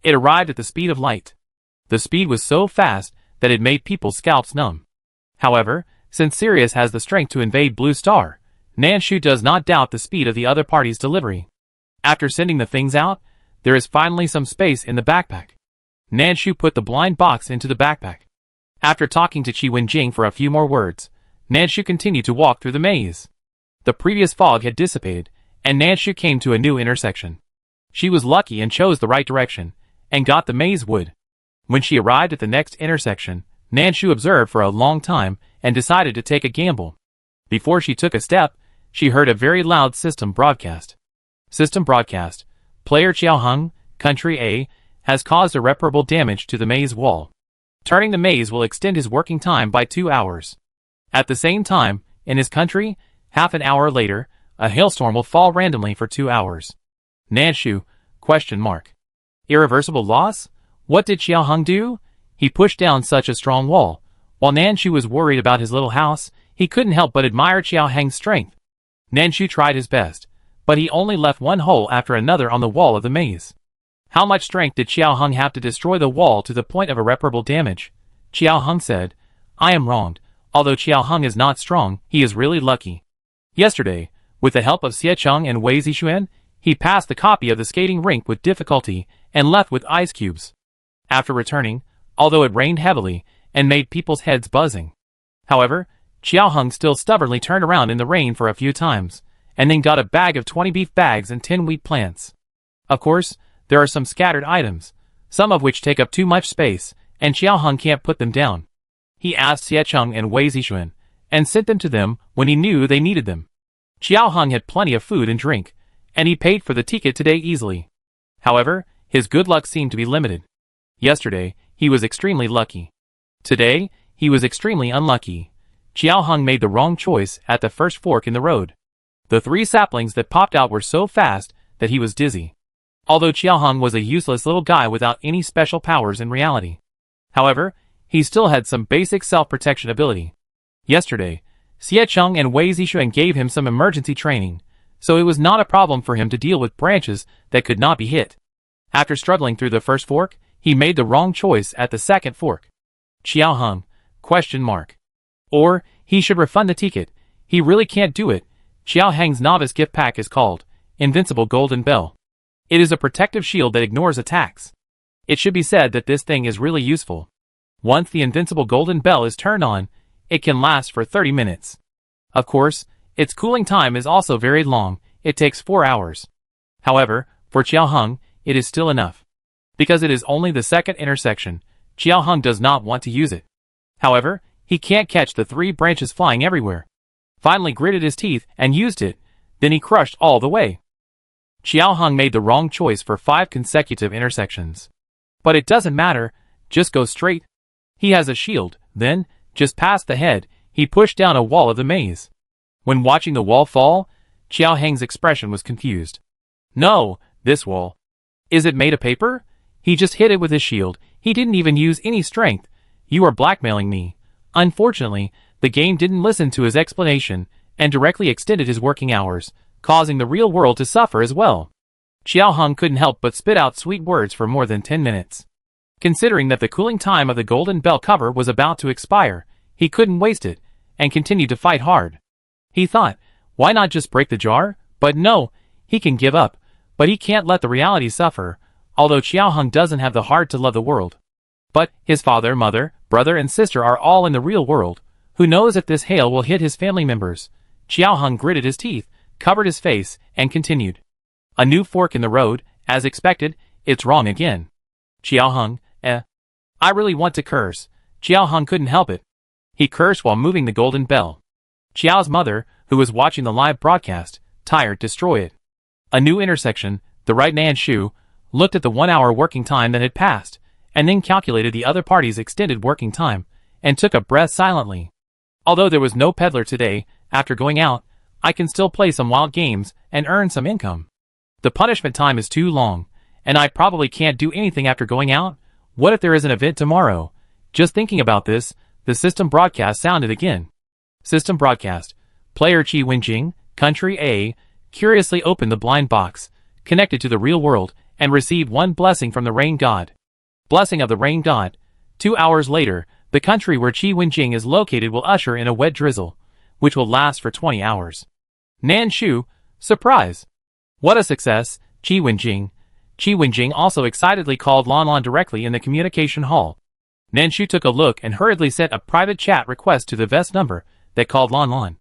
It arrived at the speed of light. The speed was so fast that it made people's scalps numb. However, since Sirius has the strength to invade Blue Star, Nanshu does not doubt the speed of the other party's delivery. After sending the things out, there is finally some space in the backpack. Nanshu put the blind box into the backpack. After talking to Qi Wenjing for a few more words, Nanshu continued to walk through the maze. The previous fog had dissipated, and Nanshu came to a new intersection. She was lucky and chose the right direction, and got the maze wood. When she arrived at the next intersection, Nanshu observed for a long time and decided to take a gamble. Before she took a step, she heard a very loud system broadcast. System broadcast. Player Xiaoheng, Country A, has caused irreparable damage to the maze wall. Turning the maze will extend his working time by 2 hours. At the same time, in his country, half an hour later, a hailstorm will fall randomly for 2 hours. Nanshu, ? Irreversible loss? What did Xiaoheng do? He pushed down such a strong wall. While Nanshu was worried about his little house, he couldn't help but admire Xiaoheng's strength. Nanshu tried his best, but he only left one hole after another on the wall of the maze. How much strength did Xiaoheng have to destroy the wall to the point of irreparable damage? Xiaoheng said, I am wronged. Although Xiaoheng is not strong, he is really lucky. Yesterday, with the help of Xie Cheng and Wei Zixuan, he passed the copy of the skating rink with difficulty and left with ice cubes. After returning, although it rained heavily and made people's heads buzzing. However, Xiaoheng still stubbornly turned around in the rain for a few times, and then got a bag of 20 beef bags and 10 wheat plants. Of course, there are some scattered items, some of which take up too much space, and Xiaoheng can't put them down. He asked Xie Cheng and Wei Zixuan, and sent them to them when he knew they needed them. Xiaoheng had plenty of food and drink, and he paid for the ticket today easily. However, his good luck seemed to be limited. Yesterday, he was extremely lucky. Today, he was extremely unlucky. Qiao Heng made the wrong choice at the first fork in the road. The 3 saplings that popped out were so fast that he was dizzy. Although Qiao Heng was a useless little guy without any special powers in reality. However, he still had some basic self-protection ability. Yesterday, Xie Cheng and Wei Zixuan gave him some emergency training, so it was not a problem for him to deal with branches that could not be hit. After struggling through the first fork, he made the wrong choice at the second fork. Qiao Heng? Or, he should refund the ticket. He really can't do it. Qiao Heng's novice gift pack is called Invincible Golden Bell. It is a protective shield that ignores attacks. It should be said that this thing is really useful. Once the Invincible Golden Bell is turned on, it can last for 30 minutes. Of course, its cooling time is also very long. It takes 4 hours. However, for Qiao Heng, it is still enough. Because it is only the second intersection, Qiao Heng does not want to use it. However, he can't catch the 3 branches flying everywhere. Finally gritted his teeth and used it, then he crushed all the way. Qiao Heng made the wrong choice for 5 consecutive intersections. But it doesn't matter, just go straight. He has a shield, then, just past the head, he pushed down a wall of the maze. When watching the wall fall, Qiao Heng's expression was confused. No, this wall. Is it made of paper? He just hit it with his shield, he didn't even use any strength. You are blackmailing me. Unfortunately, the game didn't listen to his explanation, and directly extended his working hours, causing the real world to suffer as well. Qiao Heng couldn't help but spit out sweet words for more than 10 minutes. Considering that the cooling time of the Golden Bell cover was about to expire, he couldn't waste it, and continued to fight hard. He thought, why not just break the jar? But no, he can give up, but he can't let the reality suffer, although Qiao Heng doesn't have the heart to love the world. But his father, mother, brother and sister are all in the real world. Who knows if this hail will hit his family members? Qiao Heng gritted his teeth, covered his face, and continued. A new fork in the road, as expected, it's wrong again. Qiao Heng, I really want to curse. Qiao Heng couldn't help it. He cursed while moving the golden bell. Qiao's mother, who was watching the live broadcast, tired, destroy it. A new intersection, the right Nan Shu, looked at the 1-hour working time that had passed, and then calculated the other party's extended working time, and took a breath silently. Although there was no peddler today, after going out, I can still play some wild games and earn some income. The punishment time is too long, and I probably can't do anything after going out. What if there is an event tomorrow? Just thinking about this, the system broadcast sounded again. System broadcast. Player Qi Wenjing, Country A, curiously opened the blind box, connected to the real world, and received 1 blessing from the rain god. Blessing of the rain god. 2 hours later, the country where Qi Wenjing is located will usher in a wet drizzle, which will last for 20 hours. Nan Shu, surprise! What a success, Qi Wenjing. Qi Wenjing also excitedly called Lan Lan directly in the communication hall. Nan Shu took a look and hurriedly sent a private chat request to the VEST number that called Lan Lan.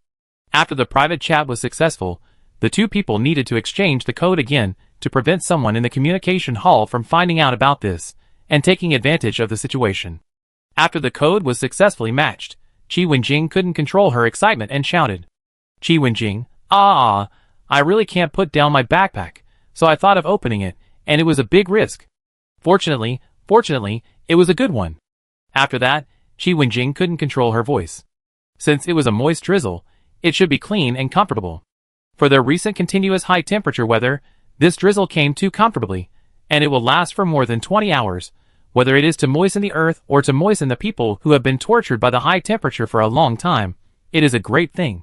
After the private chat was successful, the 2 people needed to exchange the code again to prevent someone in the communication hall from finding out about this and taking advantage of the situation. After the code was successfully matched, Qi Wenjing couldn't control her excitement and shouted. Qi Wenjing, I really can't put down my backpack, so I thought of opening it, and it was a big risk. Fortunately, it was a good one. After that, Qi Wenjing couldn't control her voice. Since it was a moist drizzle, it should be clean and comfortable. For their recent continuous high-temperature weather, this drizzle came too comfortably, and it will last for more than 20 hours, whether it is to moisten the earth or to moisten the people who have been tortured by the high temperature for a long time. It is a great thing.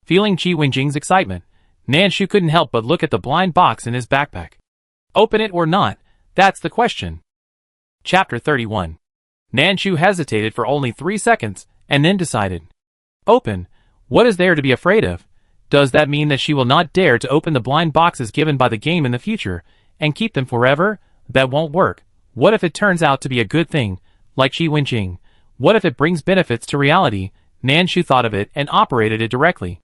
Feeling Qi Wenjing's excitement, Nan Shu couldn't help but look at the blind box in his backpack. Open it or not, that's the question. Chapter 31. Nan Shu hesitated for only 3 seconds, and then decided. Open? What is there to be afraid of? Does that mean that she will not dare to open the blind boxes given by the game in the future, and keep them forever? That won't work. What if it turns out to be a good thing, like Qi Wenjing? What if it brings benefits to reality? Nan Shu thought of it and operated it directly.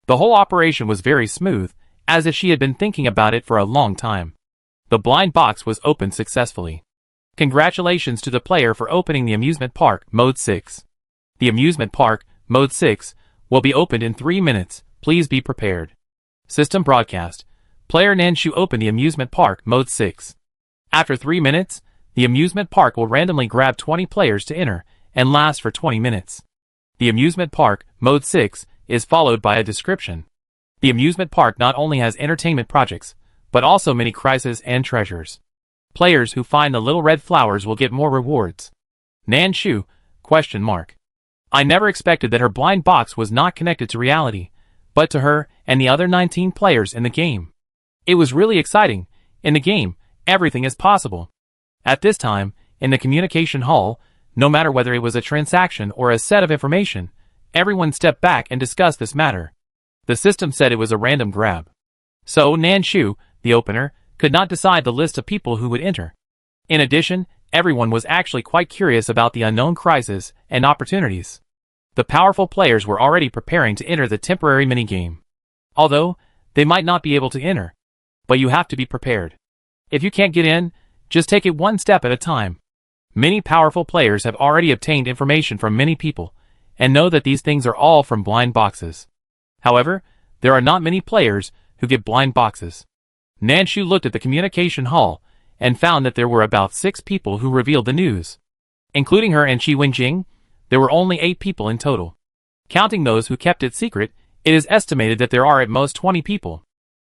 The whole operation was very smooth, as if she had been thinking about it for a long time. The blind box was opened successfully. Congratulations to the player for opening the Amusement Park, Mode 6. The Amusement Park, Mode 6, will be opened in 3 minutes. Please be prepared. System broadcast. Player Nan Shu opened the Amusement Park, Mode 6. After 3 minutes, The amusement park will randomly grab 20 players to enter and last for 20 minutes. The amusement park, Mode 6, is followed by a description. The amusement park not only has entertainment projects, but also many prizes and treasures. Players who find the little red flowers will get more rewards. Nan Shu? I never expected that her blind box was not connected to reality, but to her and the other 19 players in the game. It was really exciting. In the game, everything is possible. At this time, in the communication hall, no matter whether it was a transaction or a set of information, everyone stepped back and discussed this matter. The system said it was a random grab. So Nan Shu, the opener, could not decide the list of people who would enter. In addition, everyone was actually quite curious about the unknown crises and opportunities. The powerful players were already preparing to enter the temporary minigame. Although, they might not be able to enter. But you have to be prepared. If you can't get in, just take it one step at a time. Many powerful players have already obtained information from many people, and know that these things are all from blind boxes. However, there are not many players who get blind boxes. Nan Shu looked at the communication hall, and found that there were about 6 people who revealed the news. Including her and Qi Wenjing, there were only 8 people in total. Counting those who kept it secret, it is estimated that there are at most 20 people.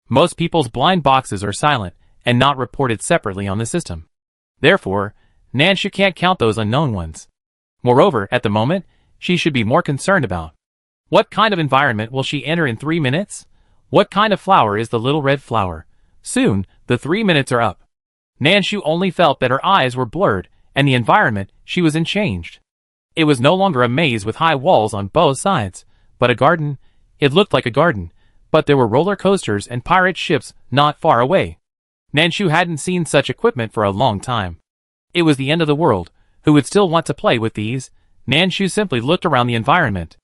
Most people's blind boxes are silent, and not reported separately on the system. Therefore, Nan Shu can't count those unknown ones. Moreover, at the moment, she should be more concerned about. What kind of environment will she enter in 3 minutes? What kind of flower is the little red flower? Soon, the 3 minutes are up. Nan Shu only felt that her eyes were blurred, and the environment she was in changed. It was no longer a maze with high walls on both sides, but a garden. It looked like a garden, but there were roller coasters and pirate ships not far away. Nan Shu hadn't seen such equipment for a long time. It was the end of the world. Who would still want to play with these? Nan Shu simply looked around the environment.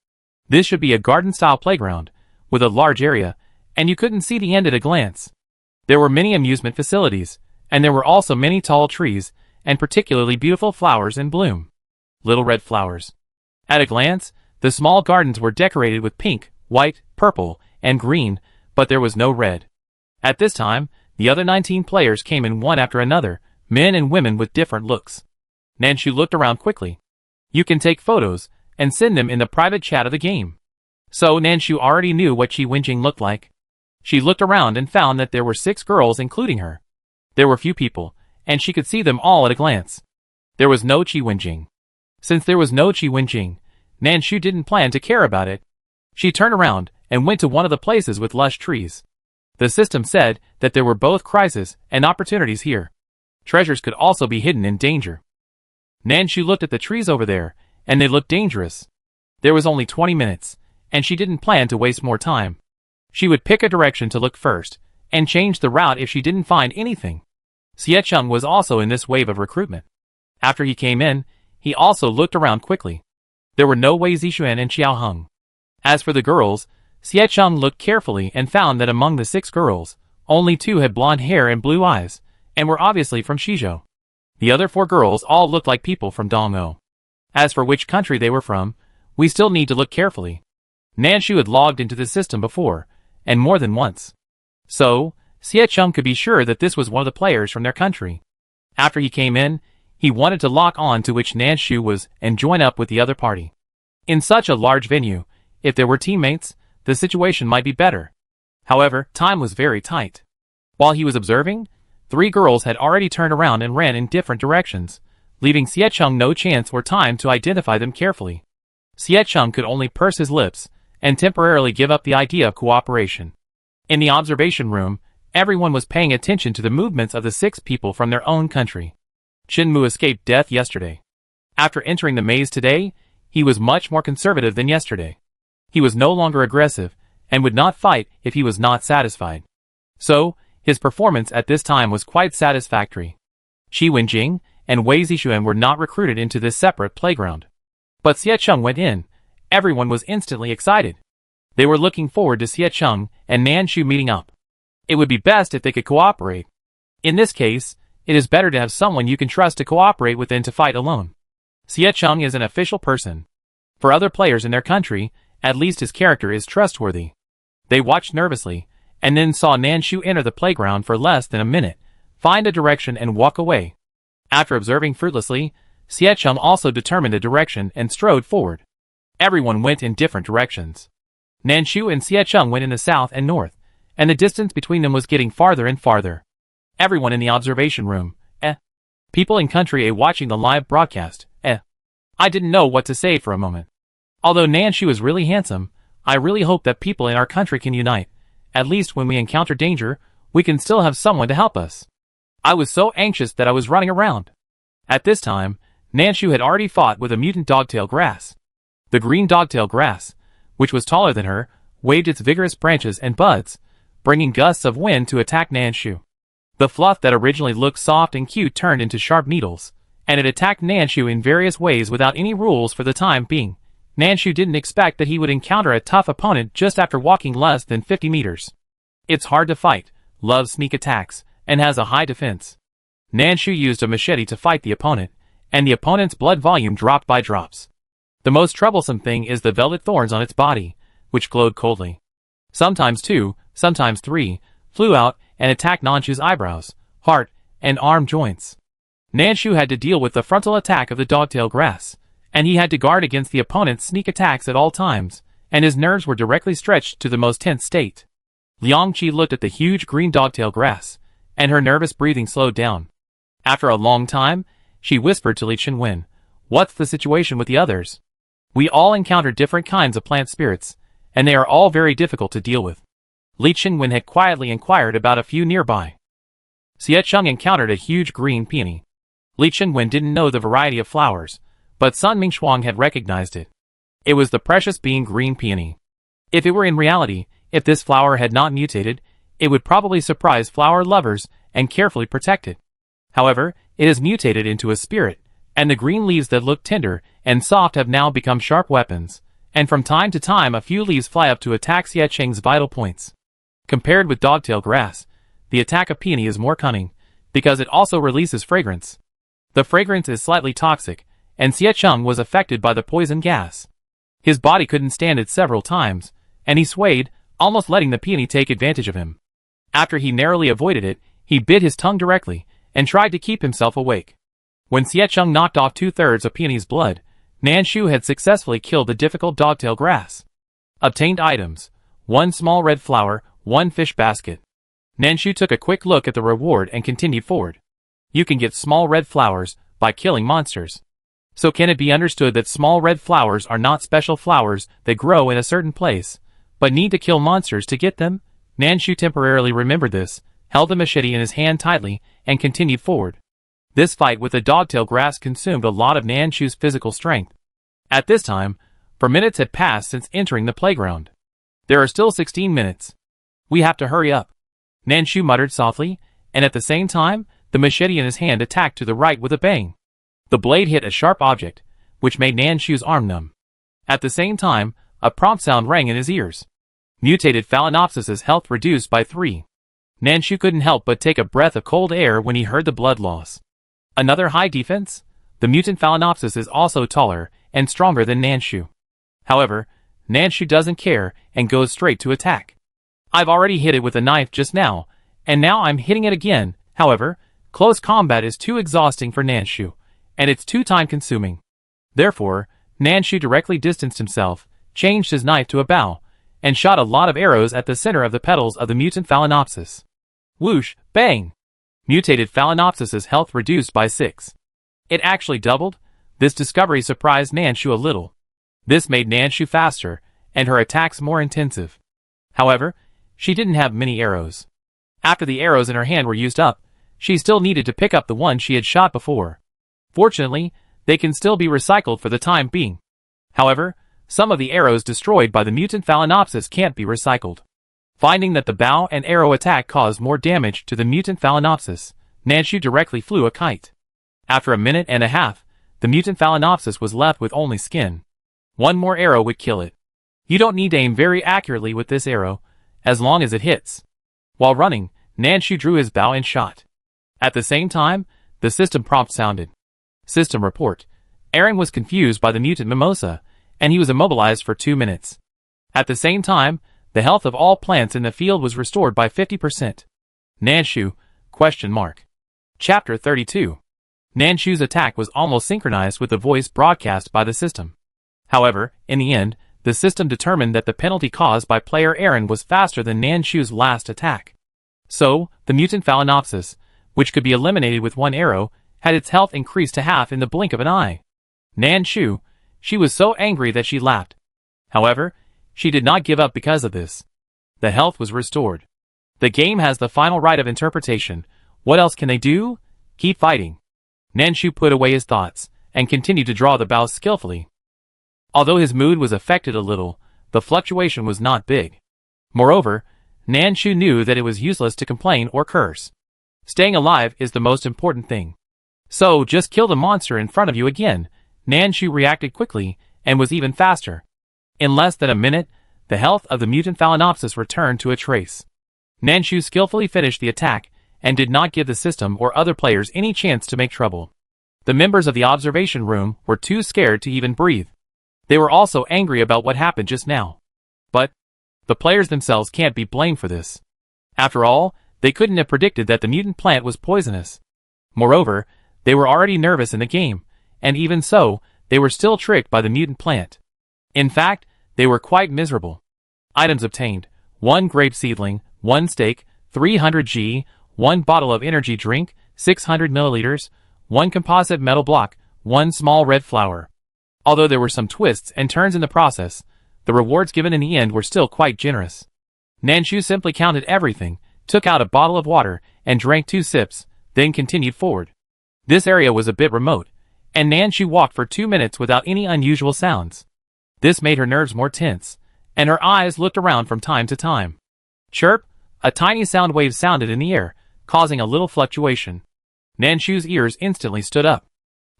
This should be a garden-style playground, with a large area, and you couldn't see the end at a glance. There were many amusement facilities, and there were also many tall trees, and particularly beautiful flowers in bloom. Little red flowers. At a glance, the small gardens were decorated with pink, white, purple, and green, but there was no red. At this time, the other 19 players came in one after another, men and women with different looks. Nan Shu looked around quickly. You can take photos, and send them in the private chat of the game. So Nan Shu already knew what Qi Wenjing looked like. She looked around and found that there were 6 girls including her. There were few people, and she could see them all at a glance. There was no Qi Wenjing. Since there was no Qi Wenjing, Nan Shu didn't plan to care about it. She turned around and went to one of the places with lush trees. The system said that there were both crises and opportunities here. Treasures could also be hidden in danger. Nan Shu looked at the trees over there, and they looked dangerous. There was only 20 minutes, and she didn't plan to waste more time. She would pick a direction to look first, and change the route if she didn't find anything. Xie Cheng was also in this wave of recruitment. After he came in, he also looked around quickly. There were no Wei Zixuan and Xiao Heng. As for the girls, Xie Cheng looked carefully and found that among the 6 girls, only 2 had blonde hair and blue eyes, and were obviously from Shizhou. The other 4 girls all looked like people from Dongou. As for which country they were from, we still need to look carefully. Nan Shu had logged into the system before, and more than once. So, Xie Cheng could be sure that this was one of the players from their country. After he came in, he wanted to lock on to which Nan Shu was and join up with the other party. In such a large venue, if there were teammates, the situation might be better. However, time was very tight. While he was observing, 3 girls had already turned around and ran in different directions, leaving Xie Cheng no chance or time to identify them carefully. Xie Cheng could only purse his lips and temporarily give up the idea of cooperation. In the observation room, everyone was paying attention to the movements of the 6 people from their own country. Qin Mu escaped death yesterday. After entering the maze today, he was much more conservative than yesterday. He was no longer aggressive, and would not fight if he was not satisfied. So, his performance at this time was quite satisfactory. Qi Wenjing and Wei Zixuan were not recruited into this separate playground. But Xie Cheng went in. Everyone was instantly excited. They were looking forward to Xie Cheng and Nan Shu meeting up. It would be best if they could cooperate. In this case, it is better to have someone you can trust to cooperate with than to fight alone. Xie Cheng is an official person. For other players in their country, at least his character is trustworthy. They watched nervously, and then saw Nan Shu enter the playground for less than a minute, find a direction and walk away. After observing fruitlessly, Xiecheng also determined a direction and strode forward. Everyone went in different directions. Nanshu and Xiecheng went in the south and north, and the distance between them was getting farther and farther. Everyone in the observation room, People in Country A watching the live broadcast, I didn't know what to say for a moment. Although Nanshu is really handsome, I really hope that people in our country can unite. At least when we encounter danger, we can still have someone to help us. I was so anxious that I was running around. At this time, Nanshu had already fought with a mutant dogtail grass. The green dogtail grass, which was taller than her, waved its vigorous branches and buds, bringing gusts of wind to attack Nanshu. The fluff that originally looked soft and cute turned into sharp needles, and it attacked Nanshu in various ways without any rules for the time being. Nanshu didn't expect that he would encounter a tough opponent just after walking less than 50 meters. It's hard to fight, loves sneak attacks, and has a high defense. Nanshu used a machete to fight the opponent, and the opponent's blood volume dropped by drops. The most troublesome thing is the velvet thorns on its body, which glowed coldly. Sometimes two, sometimes three, flew out and attacked Nanshu's eyebrows, heart, and arm joints. Nanshu had to deal with the frontal attack of the dogtail grass, and he had to guard against the opponent's sneak attacks at all times, and his nerves were directly stretched to the most tense state. Liang Qi looked at the huge green dogtail grass, and her nervous breathing slowed down. After a long time, she whispered to Li Chenwen, "What's the situation with the others? We all encounter different kinds of plant spirits, and they are all very difficult to deal with." Li Chenwen had quietly inquired about a few nearby. Xiecheng encountered a huge green peony. Li Chenwen didn't know the variety of flowers, but Sun Mingshuang had recognized it. It was the precious being green peony. If it were in reality, if this flower had not mutated, it would probably surprise flower lovers and carefully protect it. However, it has mutated into a spirit, and the green leaves that looked tender and soft have now become sharp weapons, and from time to time a few leaves fly up to attack Xiecheng's vital points. Compared with dogtail grass, the attack of peony is more cunning, because it also releases fragrance. The fragrance is slightly toxic, and Xiecheng was affected by the poison gas. His body couldn't stand it several times, and he swayed, almost letting the peony take advantage of him. After he narrowly avoided it, he bit his tongue directly, and tried to keep himself awake. When Xiecheng knocked off 2/3 of peony's blood, Nanshu had successfully killed the difficult dogtail grass. Obtained items: 1 small red flower, 1 fish basket. Nanshu took a quick look at the reward and continued forward. You can get small red flowers by killing monsters. So can it be understood that small red flowers are not special flowers that grow in a certain place, but need to kill monsters to get them? Nanshu temporarily remembered this, held the machete in his hand tightly, and continued forward. This fight with the dogtail grass consumed a lot of Nanshu's physical strength. At this time, for minutes had passed since entering the playground. There are still 16 minutes. We have to hurry up. Nanshu muttered softly, and at the same time, the machete in his hand attacked to the right with a bang. The blade hit a sharp object, which made Nanshu's arm numb. At the same time, a prompt sound rang in his ears. Mutated Phalaenopsis' health reduced by 3. Nanshu couldn't help but take a breath of cold air when he heard the blood loss. Another high defense? The mutant Phalaenopsis is also taller and stronger than Nanshu. However, Nanshu doesn't care and goes straight to attack. I've already hit it with a knife just now, and now I'm hitting it again. However, close combat is too exhausting for Nanshu, and it's too time-consuming. Therefore, Nanshu directly distanced himself, changed his knife to a bow, and shot a lot of arrows at the center of the petals of the mutant Phalaenopsis. Whoosh, bang! Mutated Phalaenopsis' health reduced by 6. It actually doubled? This discovery surprised Nanshu a little. This made Nanshu faster, and her attacks more intensive. However, she didn't have many arrows. After the arrows in her hand were used up, she still needed to pick up the one she had shot before. Fortunately, they can still be recycled for the time being. However, some of the arrows destroyed by the mutant Phalaenopsis can't be recycled. Finding that the bow and arrow attack caused more damage to the mutant Phalaenopsis, Nanshu directly flew a kite. After a minute and a half, the mutant Phalaenopsis was left with only skin. One more arrow would kill it. You don't need to aim very accurately with this arrow, as long as it hits. While running, Nanshu drew his bow and shot. At the same time, the system prompt sounded. System report. Aaron was confused by the mutant mimosa, and he was immobilized for 2 minutes. At the same time, the health of all plants in the field was restored by 50%. Nanshu? Chapter 32. Nanshu's attack was almost synchronized with the voice broadcast by the system. However, in the end, the system determined that the penalty caused by player Aaron was faster than Nanshu's last attack. So, the mutant Phalaenopsis, which could be eliminated with one arrow, had its health increased to half in the blink of an eye. Nanshu, she was so angry that she laughed. However, she did not give up because of this. The health was restored. The game has the final right of interpretation. What else can they do? Keep fighting. Nanshu put away his thoughts, and continued to draw the bows skillfully. Although his mood was affected a little, the fluctuation was not big. Moreover, Nanshu knew that it was useless to complain or curse. Staying alive is the most important thing. So just kill the monster in front of you again. Nanshu reacted quickly, and was even faster. In less than a minute, the health of the mutant Phalaenopsis returned to a trace. Nanshu skillfully finished the attack, and did not give the system or other players any chance to make trouble. The members of the observation room were too scared to even breathe. They were also angry about what happened just now. But the players themselves can't be blamed for this. After all, they couldn't have predicted that the mutant plant was poisonous. Moreover, they were already nervous in the game, and even so, they were still tricked by the mutant plant. In fact, they were quite miserable. Items obtained: 1 grape seedling, 1 steak, 300 G, 1 bottle of energy drink, 600 milliliters, 1 composite metal block, 1 small red flower. Although there were some twists and turns in the process, the rewards given in the end were still quite generous. Nanshu simply counted everything, took out a bottle of water, and drank 2 sips, then continued forward. This area was a bit remote, and Nanshu walked for 2 minutes without any unusual sounds. This made her nerves more tense, and her eyes looked around from time to time. Chirp! A tiny sound wave sounded in the air, causing a little fluctuation. Nanshu's ears instantly stood up.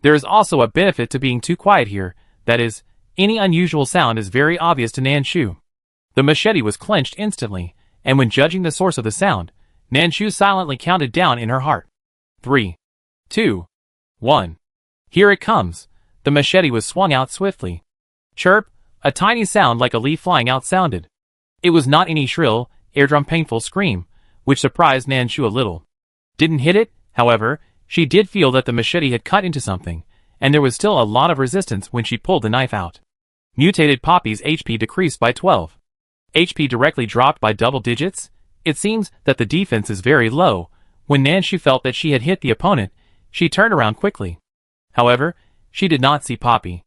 There is also a benefit to being too quiet here, that is, any unusual sound is very obvious to Nanshu. The machete was clenched instantly, and when judging the source of the sound, Nanshu silently counted down in her heart. 3, 2, 1. Here it comes. The machete was swung out swiftly. Chirp! A tiny sound like a leaf flying out sounded. It was not any shrill, eardrum painful scream, which surprised Nanshu a little. Didn't hit it, however, she did feel that the machete had cut into something, and there was still a lot of resistance when she pulled the knife out. Mutated Poppy's HP decreased by 12. HP directly dropped by double digits. It seems that the defense is very low. When Nanshu felt that she had hit the opponent, she turned around quickly. However, she did not see Poppy.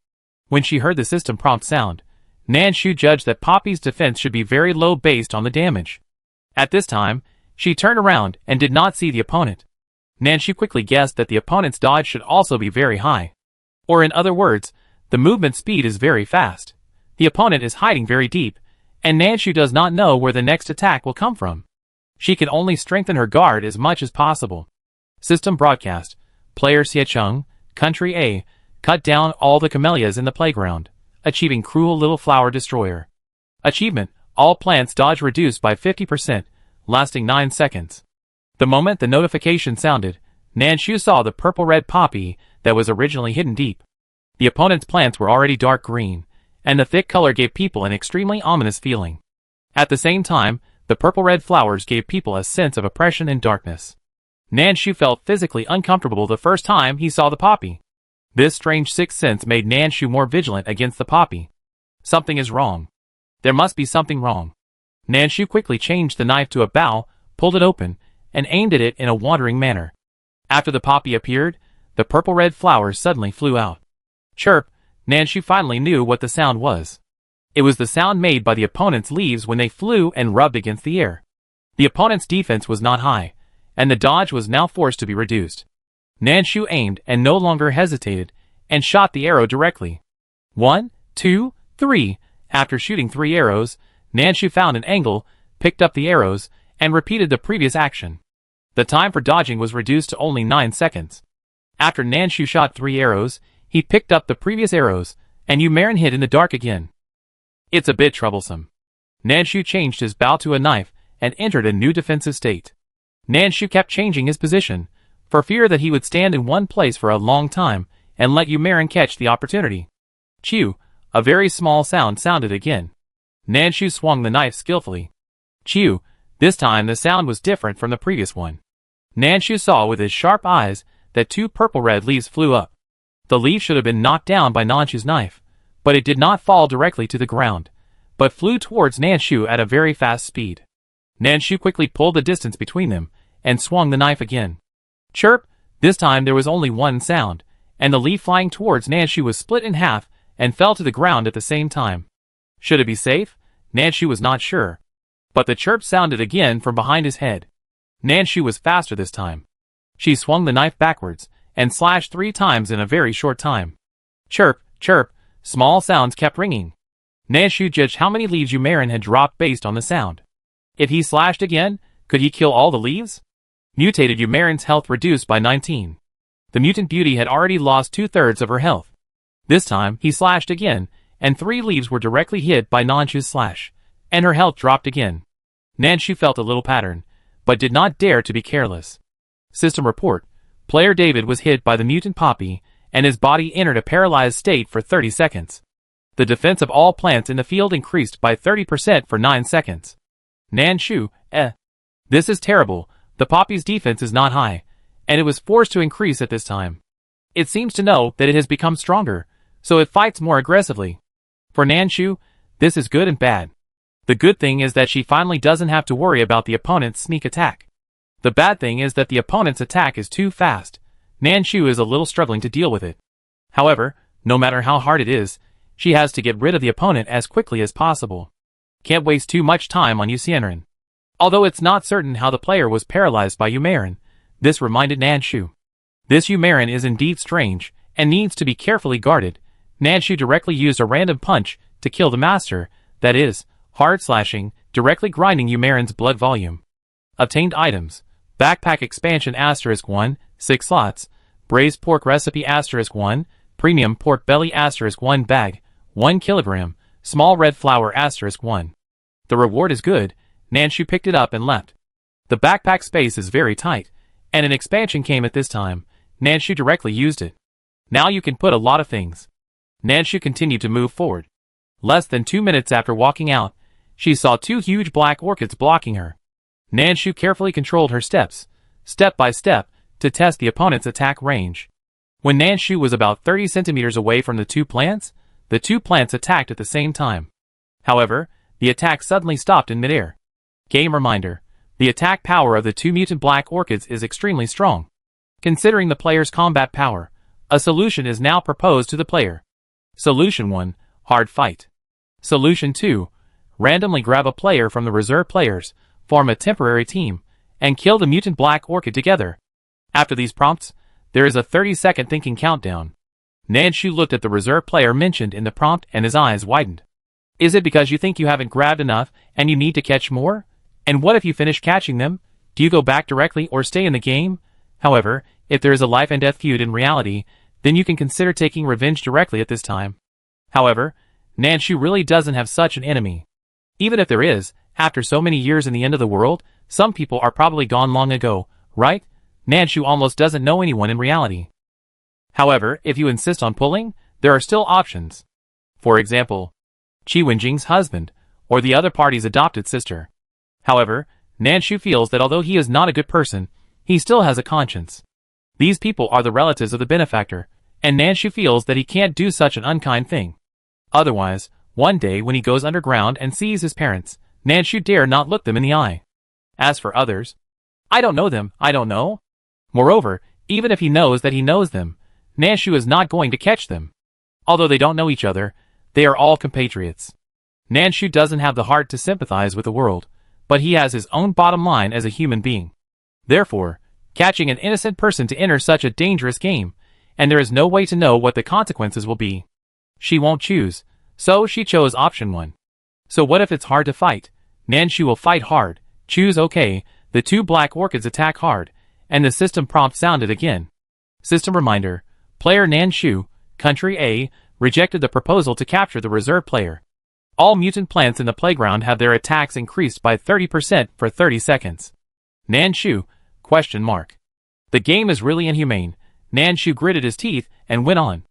When she heard the system prompt sound, Nanshu judged that Poppy's defense should be very low based on the damage. At this time, she turned around and did not see the opponent. Nanshu quickly guessed that the opponent's dodge should also be very high. Or in other words, the movement speed is very fast. The opponent is hiding very deep, and Nanshu does not know where the next attack will come from. She can only strengthen her guard as much as possible. System broadcast: Player Xiecheng, Country A, cut down all the camellias in the playground, achieving Cruel Little Flower Destroyer. Achievement: all plants dodge reduced by 50%, lasting 9 seconds. The moment the notification sounded, Nanshu saw the purple-red poppy that was originally hidden deep. The opponent's plants were already dark green, and the thick color gave people an extremely ominous feeling. At the same time, the purple-red flowers gave people a sense of oppression and darkness. Nanshu felt physically uncomfortable the first time he saw the poppy. This strange sixth sense made Nanshu more vigilant against the poppy. Something is wrong. There must be something wrong. Nanshu quickly changed the knife to a bow, pulled it open, and aimed at it in a wandering manner. After the poppy appeared, the purple-red flowers suddenly flew out. Chirp! Nanshu finally knew what the sound was. It was the sound made by the opponent's leaves when they flew and rubbed against the air. The opponent's defense was not high, and the dodge was now forced to be reduced. Nanshu aimed and no longer hesitated, and shot the arrow directly. 1, 2, 3. After shooting 3 arrows, Nanshu found an angle, picked up the arrows, and repeated the previous action. The time for dodging was reduced to only 9 seconds. After Nanshu shot 3 arrows, he picked up the previous arrows, and Umarin hid in the dark again. It's a bit troublesome. Nanshu changed his bow to a knife, and entered a new defensive state. Nanshu kept changing his position, for fear that he would stand in one place for a long time, and let Umarin catch the opportunity. Chew! A very small sound sounded again. Nanshu swung the knife skillfully. Chew! This time the sound was different from the previous one. Nanshu saw with his sharp eyes that 2 purple-red leaves flew up. The leaf should have been knocked down by Nanshu's knife, but it did not fall directly to the ground, but flew towards Nanshu at a very fast speed. Nanshu quickly pulled the distance between them, and swung the knife again. Chirp! This time there was only one sound, and the leaf flying towards Nanshu was split in half and fell to the ground at the same time. Should it be safe? Nanshu was not sure. But the chirp sounded again from behind his head. Nanshu was faster this time. She swung the knife backwards, and slashed 3 times in a very short time. Chirp, chirp, small sounds kept ringing. Nanshu judged how many leaves Yumerin had dropped based on the sound. If he slashed again, could he kill all the leaves? Mutated Yumerin's health reduced by 19. The mutant beauty had already lost 2/3 of her health. This time, he slashed again, and 3 leaves were directly hit by Nanshu's slash, and her health dropped again. Nanshu felt a little pattern, but did not dare to be careless. System report: Player David was hit by the mutant Poppy, and his body entered a paralyzed state for 30 seconds. The defense of all plants in the field increased by 30% for 9 seconds. Nanshu, This is terrible. The Poppy's defense is not high, and it was forced to increase at this time. It seems to know that it has become stronger, so it fights more aggressively. For Nanshu, this is good and bad. The good thing is that she finally doesn't have to worry about the opponent's sneak attack. The bad thing is that the opponent's attack is too fast. Nanshu is a little struggling to deal with it. However, no matter how hard it is, she has to get rid of the opponent as quickly as possible. Can't waste too much time on Yumerin. Although it's not certain how the player was paralyzed by Yumerin, this reminded Nanshu. This Yumerin is indeed strange, and needs to be carefully guarded. Nanshu directly used a random punch to kill the master, that is, hard slashing, directly grinding Yumerin's blood volume. Obtained items: Backpack Expansion *1, 6 slots, Braised Pork Recipe *1, Premium Pork Belly *1 bag, 1 kilogram, Small Red Flour *1. The reward is good. Nanshu picked it up and left. The backpack space is very tight, and an expansion came at this time. Nanshu directly used it. Now you can put a lot of things. Nanshu continued to move forward. Less than 2 minutes after walking out, she saw 2 huge black orchids blocking her. Nanshu carefully controlled her steps, step by step, to test the opponent's attack range. When Nanshu was about 30 centimeters away from the 2 plants, the 2 plants attacked at the same time. However, the attack suddenly stopped in midair. Game reminder: the attack power of the 2 mutant black orchids is extremely strong. Considering the player's combat power, a solution is now proposed to the player. Solution 1: Hard fight. Solution 2: Randomly grab a player from the reserve players, form a temporary team, and kill the mutant black orchid together. After these prompts, there is a 30-second thinking countdown. Nanshu looked at the reserve player mentioned in the prompt and his eyes widened. Is it because you think you haven't grabbed enough and you need to catch more? And what if you finish catching them? Do you go back directly or stay in the game? However, if there is a life and death feud in reality, then you can consider taking revenge directly at this time. However, Nanshu really doesn't have such an enemy. Even if there is, after so many years in the end of the world, some people are probably gone long ago, right? Nanshu almost doesn't know anyone in reality. However, if you insist on pulling, there are still options. For example, Chi Wenjing's husband, or the other party's adopted sister. However, Nanshu feels that although he is not a good person, he still has a conscience. These people are the relatives of the benefactor, and Nanshu feels that he can't do such an unkind thing. Otherwise, one day when he goes underground and sees his parents, Nanshu dare not look them in the eye. As for others, I don't know them, I don't know. Moreover, even if he knows that he knows them, Nanshu is not going to catch them. Although they don't know each other, they are all compatriots. Nanshu doesn't have the heart to sympathize with the world, but he has his own bottom line as a human being. Therefore, catching an innocent person to enter such a dangerous game, and there is no way to know what the consequences will be. She won't choose, so she chose option 1. So what if it's hard to fight? Nanshu will fight hard, choose okay, the 2 black orchids attack hard, and the system prompt sounded again. System reminder: Player Nanshu, Country A, rejected the proposal to capture the reserve player. All mutant plants in the playground have their attacks increased by 30% for 30 seconds. Nanshu? ? The game is really inhumane. Nanshu gritted his teeth and went on.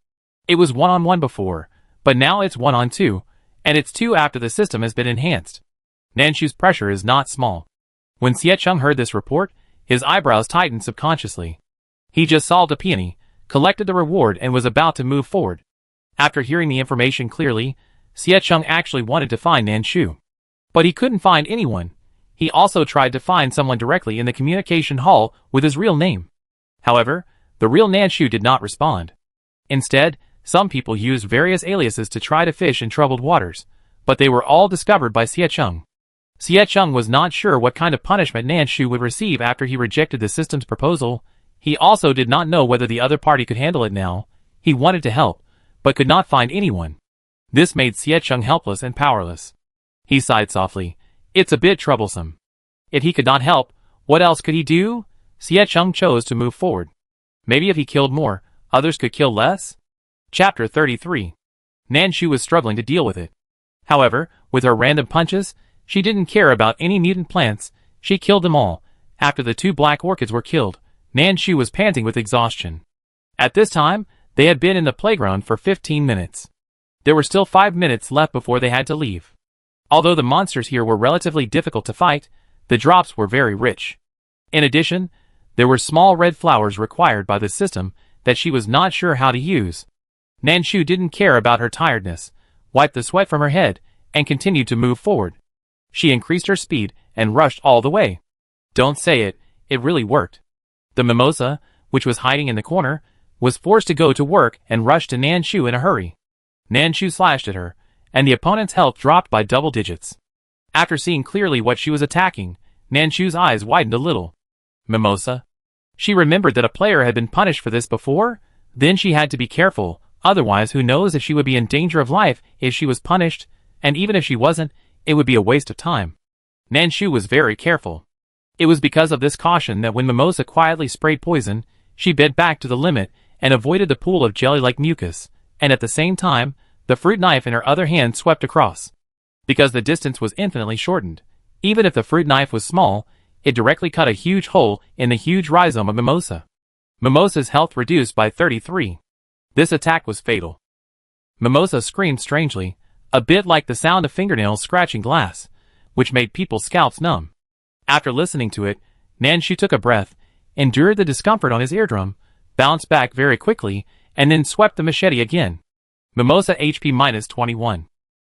It was 1-on-1 before, but now it's 1-on-2, and it's 2 after the system has been enhanced. Nanshu's pressure is not small. When Xiecheng heard this report, his eyebrows tightened subconsciously. He just solved a peony, collected the reward and was about to move forward. After hearing the information clearly, Xiecheng actually wanted to find Nanshu. But he couldn't find anyone. He also tried to find someone directly in the communication hall with his real name. However, the real Nanshu did not respond. Instead, some people used various aliases to try to fish in troubled waters, but they were all discovered by Xiecheng. Xiecheng was not sure what kind of punishment Nanshu would receive after he rejected the system's proposal. He also did not know whether the other party could handle it now. He wanted to help, but could not find anyone. This made Xiecheng helpless and powerless. He sighed softly. It's a bit troublesome. If he could not help, what else could he do? Xiecheng chose to move forward. Maybe if he killed more, others could kill less? Chapter 33. Nanshu was struggling to deal with it. However, with her random punches, she didn't care about any mutant plants. She killed them all. After the 2 black orchids were killed, Nanshu was panting with exhaustion. At this time, they had been in the playground for 15 minutes. There were still 5 minutes left before they had to leave. Although the monsters here were relatively difficult to fight, the drops were very rich. In addition, there were small red flowers required by the system that she was not sure how to use. Nanshu didn't care about her tiredness, wiped the sweat from her head, and continued to move forward. She increased her speed and rushed all the way. Don't say it, it really worked. The mimosa, which was hiding in the corner, was forced to go to work and rushed to Nanshu in a hurry. Nanshu slashed at her, and the opponent's health dropped by double digits. After seeing clearly what she was attacking, Nanshu's eyes widened a little. Mimosa? She remembered that a player had been punished for this before. Then she had to be careful, otherwise who knows if she would be in danger of life if she was punished, and even if she wasn't, it would be a waste of time. Nanshu was very careful. It was because of this caution that when Mimosa quietly sprayed poison, she bent back to the limit and avoided the pool of jelly-like mucus, and at the same time, the fruit knife in her other hand swept across. Because the distance was infinitely shortened, even if the fruit knife was small, it directly cut a huge hole in the huge rhizome of Mimosa. Mimosa's health reduced by 33. This attack was fatal. Mimosa screamed strangely, a bit like the sound of fingernails scratching glass, which made people's scalps numb. After listening to it, Nanshu took a breath, endured the discomfort on his eardrum, bounced back very quickly, and then swept the machete again. Mimosa HP minus 21.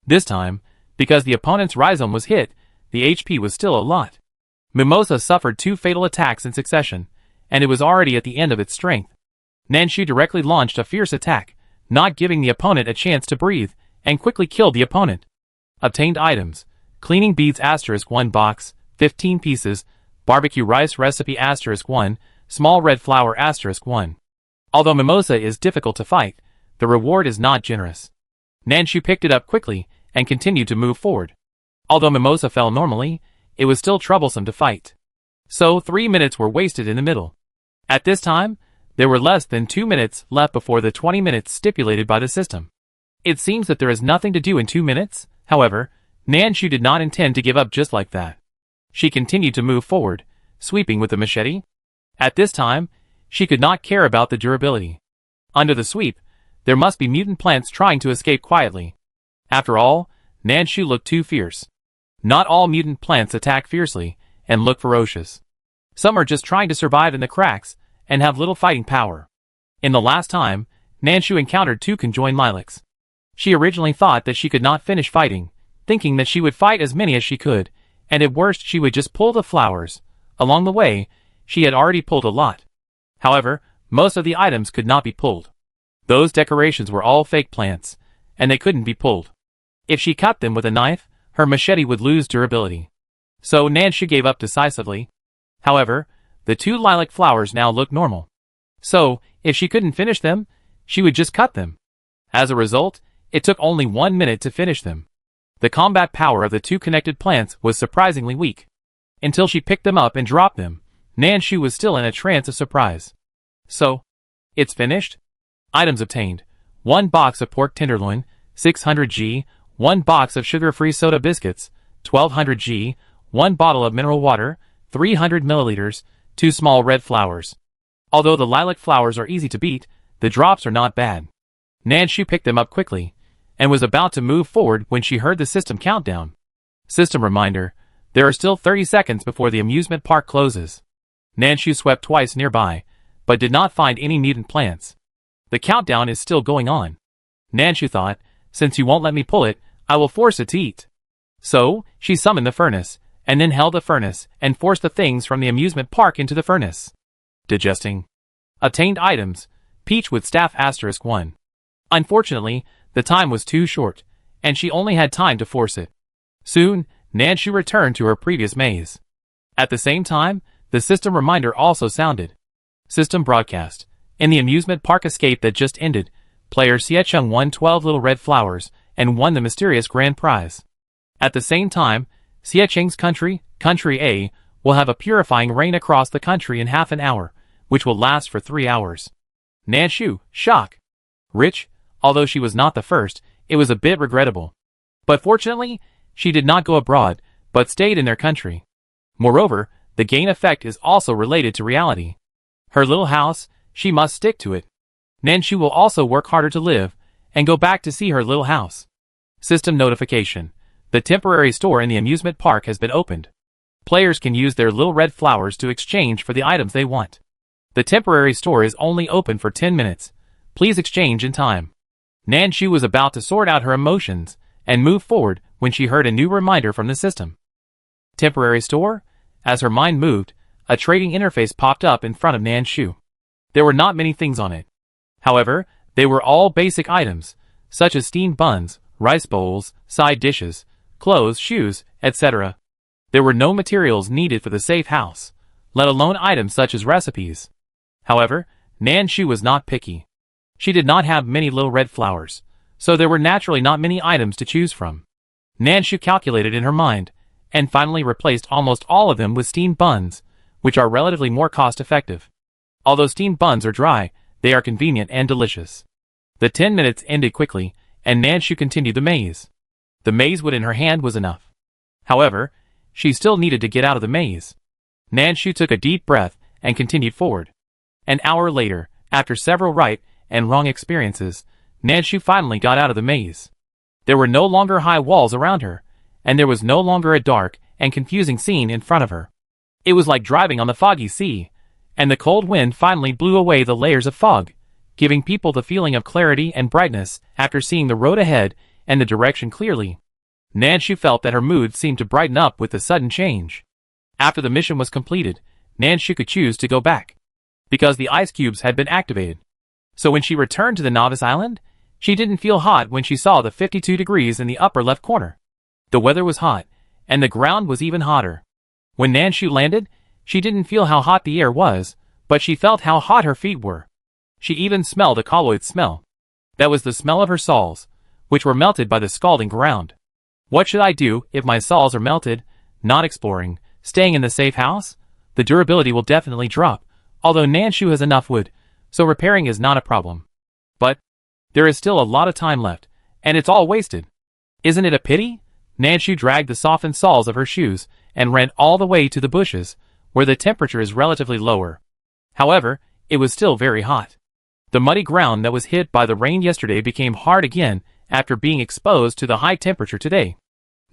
This time, because the opponent's rhizome was hit, the HP was still a lot. Mimosa suffered 2 fatal attacks in succession, and it was already at the end of its strength. Nanshu directly launched a fierce attack, not giving the opponent a chance to breathe, and quickly killed the opponent. Obtained items: cleaning beads *1 box, 15 pieces, barbecue rice recipe *1, small red flower *1. Although Mimosa is difficult to fight, the reward is not generous. Nanshu picked it up quickly and continued to move forward. Although Mimosa fell normally, it was still troublesome to fight. So 3 minutes were wasted in the middle. At this time, there were less than 2 minutes left before the 20 minutes stipulated by the system. It seems that there is nothing to do in 2 minutes. However, Nanshu did not intend to give up just like that. She continued to move forward, sweeping with the machete. At this time, she could not care about the durability. Under the sweep, there must be mutant plants trying to escape quietly. After all, Nanshu looked too fierce. Not all mutant plants attack fiercely and look ferocious. Some are just trying to survive in the cracks and have little fighting power. In the last time, Nanshu encountered 2 conjoined lilacs. She originally thought that she could not finish fighting, thinking that she would fight as many as she could, and at worst she would just pull the flowers. Along the way, she had already pulled a lot. However, most of the items could not be pulled. Those decorations were all fake plants, and they couldn't be pulled. If she cut them with a knife, her machete would lose durability. So Nanshu gave up decisively. However, the 2 lilac flowers now looked normal. So, if she couldn't finish them, she would just cut them. As a result, it took only 1 minute to finish them. The combat power of the 2 connected plants was surprisingly weak. Until she picked them up and dropped them, Nanshu was still in a trance of surprise. So, it's finished? Items obtained: 1 box of pork tenderloin, 600 G, 1 box of sugar-free soda biscuits, 1200 G, 1 bottle of mineral water, 300 milliliters, 2 small red flowers. Although the lilac flowers are easy to beat, the drops are not bad. Nanshu picked them up quickly, and was about to move forward when she heard the system countdown. System reminder: there are still 30 seconds before the amusement park closes. Nanshu swept twice nearby, but did not find any mutant plants. The countdown is still going on. Nanshu thought, since you won't let me pull it, I will force it to eat. So, she summoned the furnace, and then held the furnace and forced the things from the amusement park into the furnace. Digesting. Obtained items, Peach with staff *1. Unfortunately, the time was too short, and she only had time to force it. Soon, Nanshu returned to her previous maze. At the same time, the system reminder also sounded. System broadcast. In the amusement park escape that just ended, player Xiecheng won 12 little red flowers and won the mysterious grand prize. At the same time, Xiecheng's country, Country A, will have a purifying rain across the country in half an hour, which will last for 3 hours. Nanshu, shock. Rich, although she was not the first, it was a bit regrettable. But fortunately, she did not go abroad, but stayed in their country. Moreover, the gain effect is also related to reality. Her little house, she must stick to it. Nanshu will also work harder to live, and go back to see her little house. System notification. The temporary store in the amusement park has been opened. Players can use their little red flowers to exchange for the items they want. The temporary store is only open for 10 minutes. Please exchange in time. Nanshu was about to sort out her emotions and move forward when she heard a new reminder from the system. Temporary store? As her mind moved, a trading interface popped up in front of Nanshu. There were not many things on it. However, they were all basic items, such as steamed buns, rice bowls, side dishes, clothes, shoes, etc. There were no materials needed for the safe house, let alone items such as recipes. However, Nanshu was not picky. She did not have many little red flowers, so there were naturally not many items to choose from. Nanshu calculated in her mind, and finally replaced almost all of them with steamed buns, which are relatively more cost-effective. Although steamed buns are dry, they are convenient and delicious. The 10 minutes ended quickly, and Nanshu continued the maze. The maze wood in her hand was enough. However, she still needed to get out of the maze. Nanshu took a deep breath and continued forward. An hour later, after several right and wrong experiences, Nanshu finally got out of the maze. There were no longer high walls around her, and there was no longer a dark and confusing scene in front of her. It was like driving on the foggy sea, and the cold wind finally blew away the layers of fog, giving people the feeling of clarity and brightness after seeing the road ahead and the direction clearly. Nanshu felt that her mood seemed to brighten up with the sudden change. After the mission was completed, Nanshu could choose to go back, because the ice cubes had been activated. So when she returned to the Novice Island, she didn't feel hot when she saw the 52 degrees in the upper left corner. The weather was hot, and the ground was even hotter. When Nanshu landed, she didn't feel how hot the air was, but she felt how hot her feet were. She even smelled a colloid smell. That was the smell of her soles, which were melted by the scalding ground. What should I do if my soles are melted? Not exploring, staying in the safe house? The durability will definitely drop, although Nanshu has enough wood, so repairing is not a problem. But there is still a lot of time left, and it's all wasted. Isn't it a pity? Nanshu dragged the softened soles of her shoes and ran all the way to the bushes, where the temperature is relatively lower. However, it was still very hot. The muddy ground that was hit by the rain yesterday became hard again after being exposed to the high temperature today.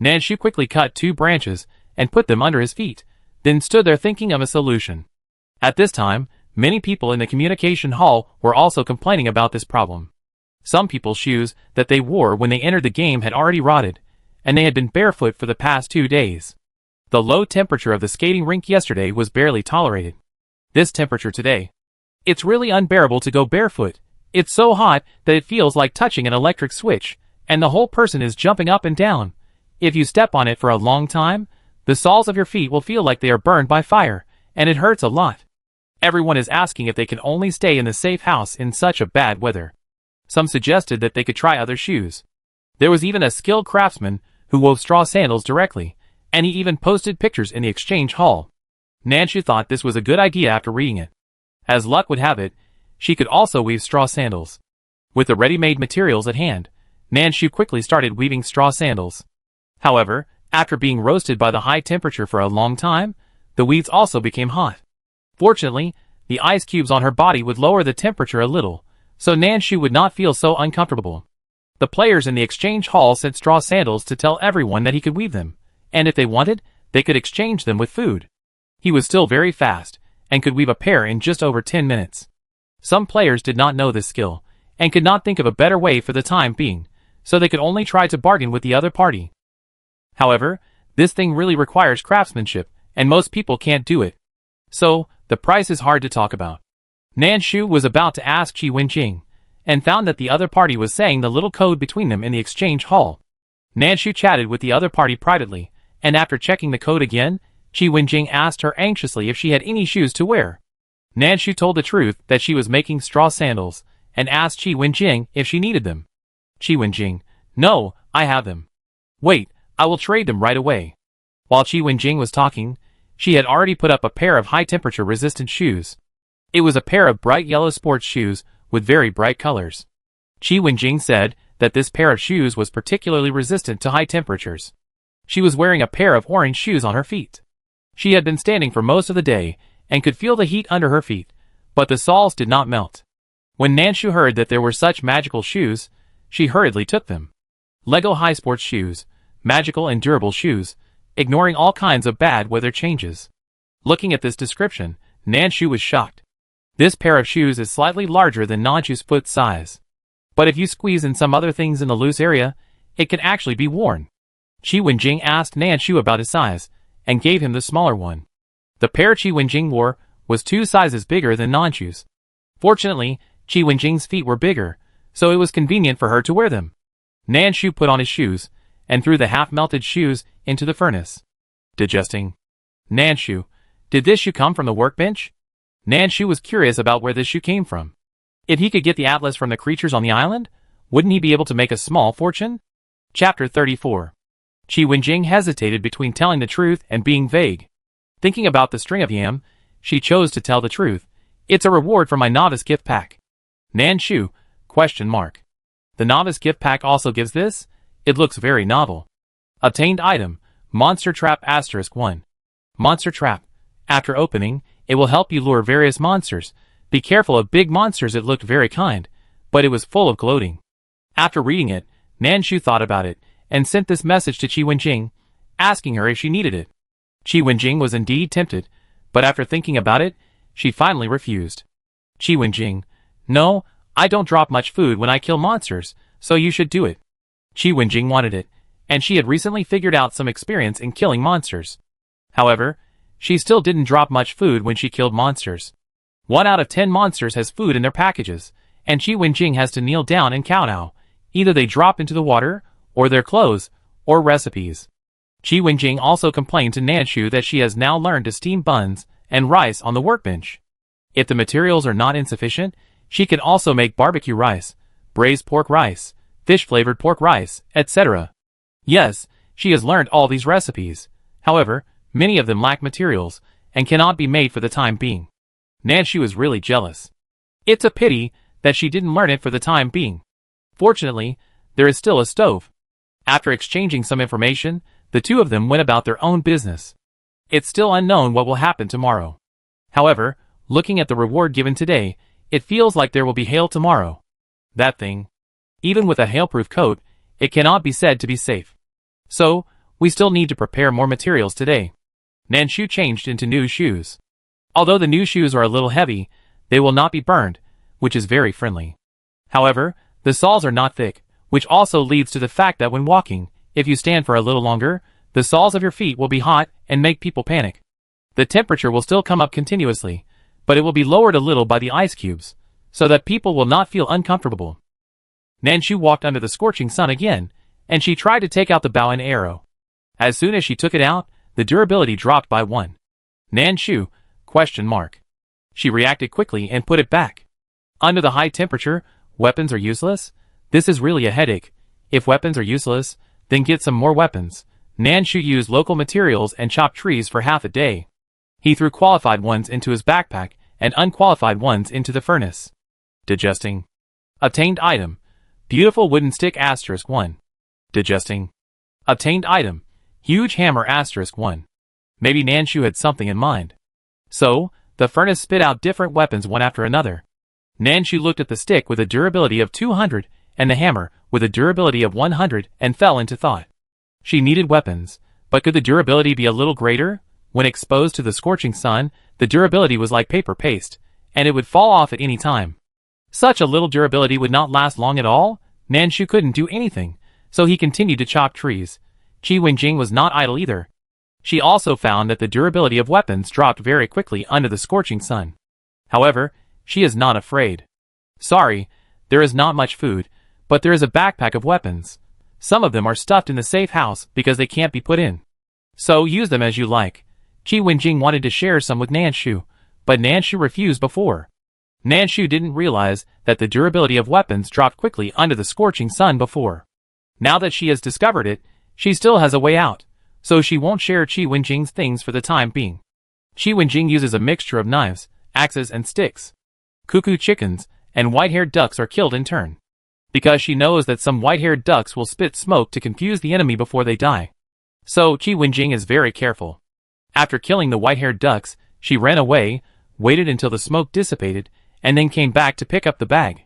Nanshu quickly cut 2 branches and put them under his feet, then stood there thinking of a solution. At this time, many people in the communication hall were also complaining about this problem. Some people's shoes that they wore when they entered the game had already rotted, and they had been barefoot for the past 2 days. The low temperature of the skating rink yesterday was barely tolerated. This temperature today. It's really unbearable to go barefoot. It's so hot that it feels like touching an electric switch, and the whole person is jumping up and down. If you step on it for a long time, the soles of your feet will feel like they are burned by fire, and it hurts a lot. Everyone is asking if they can only stay in the safe house in such a bad weather. Some suggested that they could try other shoes. There was even a skilled craftsman who wove straw sandals directly, and he even posted pictures in the exchange hall. Nanshu thought this was a good idea after reading it. As luck would have it, she could also weave straw sandals. With the ready-made materials at hand, Nanshu quickly started weaving straw sandals. However, after being roasted by the high temperature for a long time, the weaves also became hot. Fortunately, the ice cubes on her body would lower the temperature a little, so Nanshu would not feel so uncomfortable. The players in the exchange hall sent straw sandals to tell everyone that he could weave them, and if they wanted, they could exchange them with food. He was still very fast, and could weave a pair in just over 10 minutes. Some players did not know this skill, and could not think of a better way for the time being, so they could only try to bargain with the other party. However, this thing really requires craftsmanship, and most people can't do it. So, the price is hard to talk about. Nanshu was about to ask Qi Wenjing, and found that the other party was saying the little code between them in the exchange hall. Nanshu chatted with the other party privately, and after checking the code again, Qi Wenjing asked her anxiously if she had any shoes to wear. Nanshu told the truth that she was making straw sandals, and asked Qi Wenjing if she needed them. Qi Wenjing, no, I have them. Wait, I will trade them right away. While Qi Wenjing was talking, she had already put up a pair of high-temperature resistant shoes. It was a pair of bright yellow sports shoes with very bright colors. Qi Wenjing said that this pair of shoes was particularly resistant to high temperatures. She was wearing a pair of orange shoes on her feet. She had been standing for most of the day and could feel the heat under her feet, but the soles did not melt. When Nanshu heard that there were such magical shoes, she hurriedly took them. Lego high sports shoes, magical and durable shoes, ignoring all kinds of bad weather changes. Looking at this description, Nanshu was shocked. This pair of shoes is slightly larger than Nanshu's foot size. But if you squeeze in some other things in the loose area, it can actually be worn. Qi Wenjing asked Nanshu about his size, and gave him the smaller one. The pair Qi Wenjing wore was 2 sizes bigger than Nanshu's. Fortunately, Qi Wenjing's feet were bigger, so it was convenient for her to wear them. Nanshu put on his shoes, and threw the half-melted shoes into the furnace. Digesting. Nanshu, did this shoe come from the workbench? Nanshu was curious about where this shoe came from. If he could get the atlas from the creatures on the island, wouldn't he be able to make a small fortune? Chapter 34. Qi Wenjing hesitated between telling the truth and being vague. Thinking about the string of yam, she chose to tell the truth. It's a reward for my novice gift pack. Nanshu, ? The novice gift pack also gives this? It looks very novel. Obtained item, Monster Trap *1. Monster Trap. After opening, it will help you lure various monsters. Be careful of big monsters. It looked very kind, but it was full of gloating. After reading it, Nanshu thought about it, and sent this message to Qi Wenjing, asking her if she needed it. Qi Wenjing was indeed tempted, but after thinking about it, she finally refused. Qi Wenjing, no, I don't drop much food when I kill monsters, so you should do it. Qi Wenjing wanted it, and she had recently figured out some experience in killing monsters. However, she still didn't drop much food when she killed monsters. 1 out of 10 monsters has food in their packages, and Qi Wenjing has to kneel down and kowtow. Either they drop into the water, or their clothes, or recipes. Qi Wenjing also complained to Nanshu that she has now learned to steam buns and rice on the workbench. If the materials are not insufficient, she can also make barbecue rice, braised pork rice, fish-flavored pork rice, etc. Yes, she has learned all these recipes. However, many of them lack materials, and cannot be made for the time being. Nanshu is really jealous. It's a pity that she didn't learn it for the time being. Fortunately, there is still a stove. After exchanging some information, the two of them went about their own business. It's still unknown what will happen tomorrow. However, looking at the reward given today, it feels like there will be hail tomorrow. That thing. Even with a hail-proof coat, it cannot be said to be safe. So, we still need to prepare more materials today. Nanshu changed into new shoes. Although the new shoes are a little heavy, they will not be burned, which is very friendly. However, the soles are not thick, which also leads to the fact that when walking, if you stand for a little longer, the soles of your feet will be hot and make people panic. The temperature will still come up continuously, but it will be lowered a little by the ice cubes, so that people will not feel uncomfortable. Nanshu walked under the scorching sun again, and she tried to take out the bow and arrow. As soon as she took it out, the durability dropped by 1. Nanshu, ? She reacted quickly and put it back. Under the high temperature, weapons are useless? This is really a headache. If weapons are useless, then get some more weapons. Nanshu used local materials and chopped trees for half a day. He threw qualified ones into his backpack and unqualified ones into the furnace. Digesting. Obtained item. Beautiful wooden stick *1. Digesting. Obtained item. Huge hammer *1. Maybe Nanshu had something in mind. So, the furnace spit out different weapons one after another. Nanshu looked at the stick with a durability of 200 and the hammer with a durability of 100 and fell into thought. She needed weapons, but could the durability be a little greater? When exposed to the scorching sun, the durability was like paper paste, and it would fall off at any time. Such a little durability would not last long at all. Nanshu couldn't do anything, so he continued to chop trees. Qi Wenjing was not idle either. She also found that the durability of weapons dropped very quickly under the scorching sun. However, she is not afraid. Sorry, there is not much food, but there is a backpack of weapons. Some of them are stuffed in the safe house because they can't be put in. So use them as you like. Qi Wenjing wanted to share some with Nanshu, but Nanshu refused before. Nanshu didn't realize that the durability of weapons dropped quickly under the scorching sun before. Now that she has discovered it, she still has a way out, so she won't share Qi Wenjing's things for the time being. Qi Wenjing uses a mixture of knives, axes and sticks. Cuckoo chickens and white-haired ducks are killed in turn, because she knows that some white-haired ducks will spit smoke to confuse the enemy before they die. So Qi Wenjing is very careful. After killing the white-haired ducks, she ran away, waited until the smoke dissipated, and then came back to pick up the bag.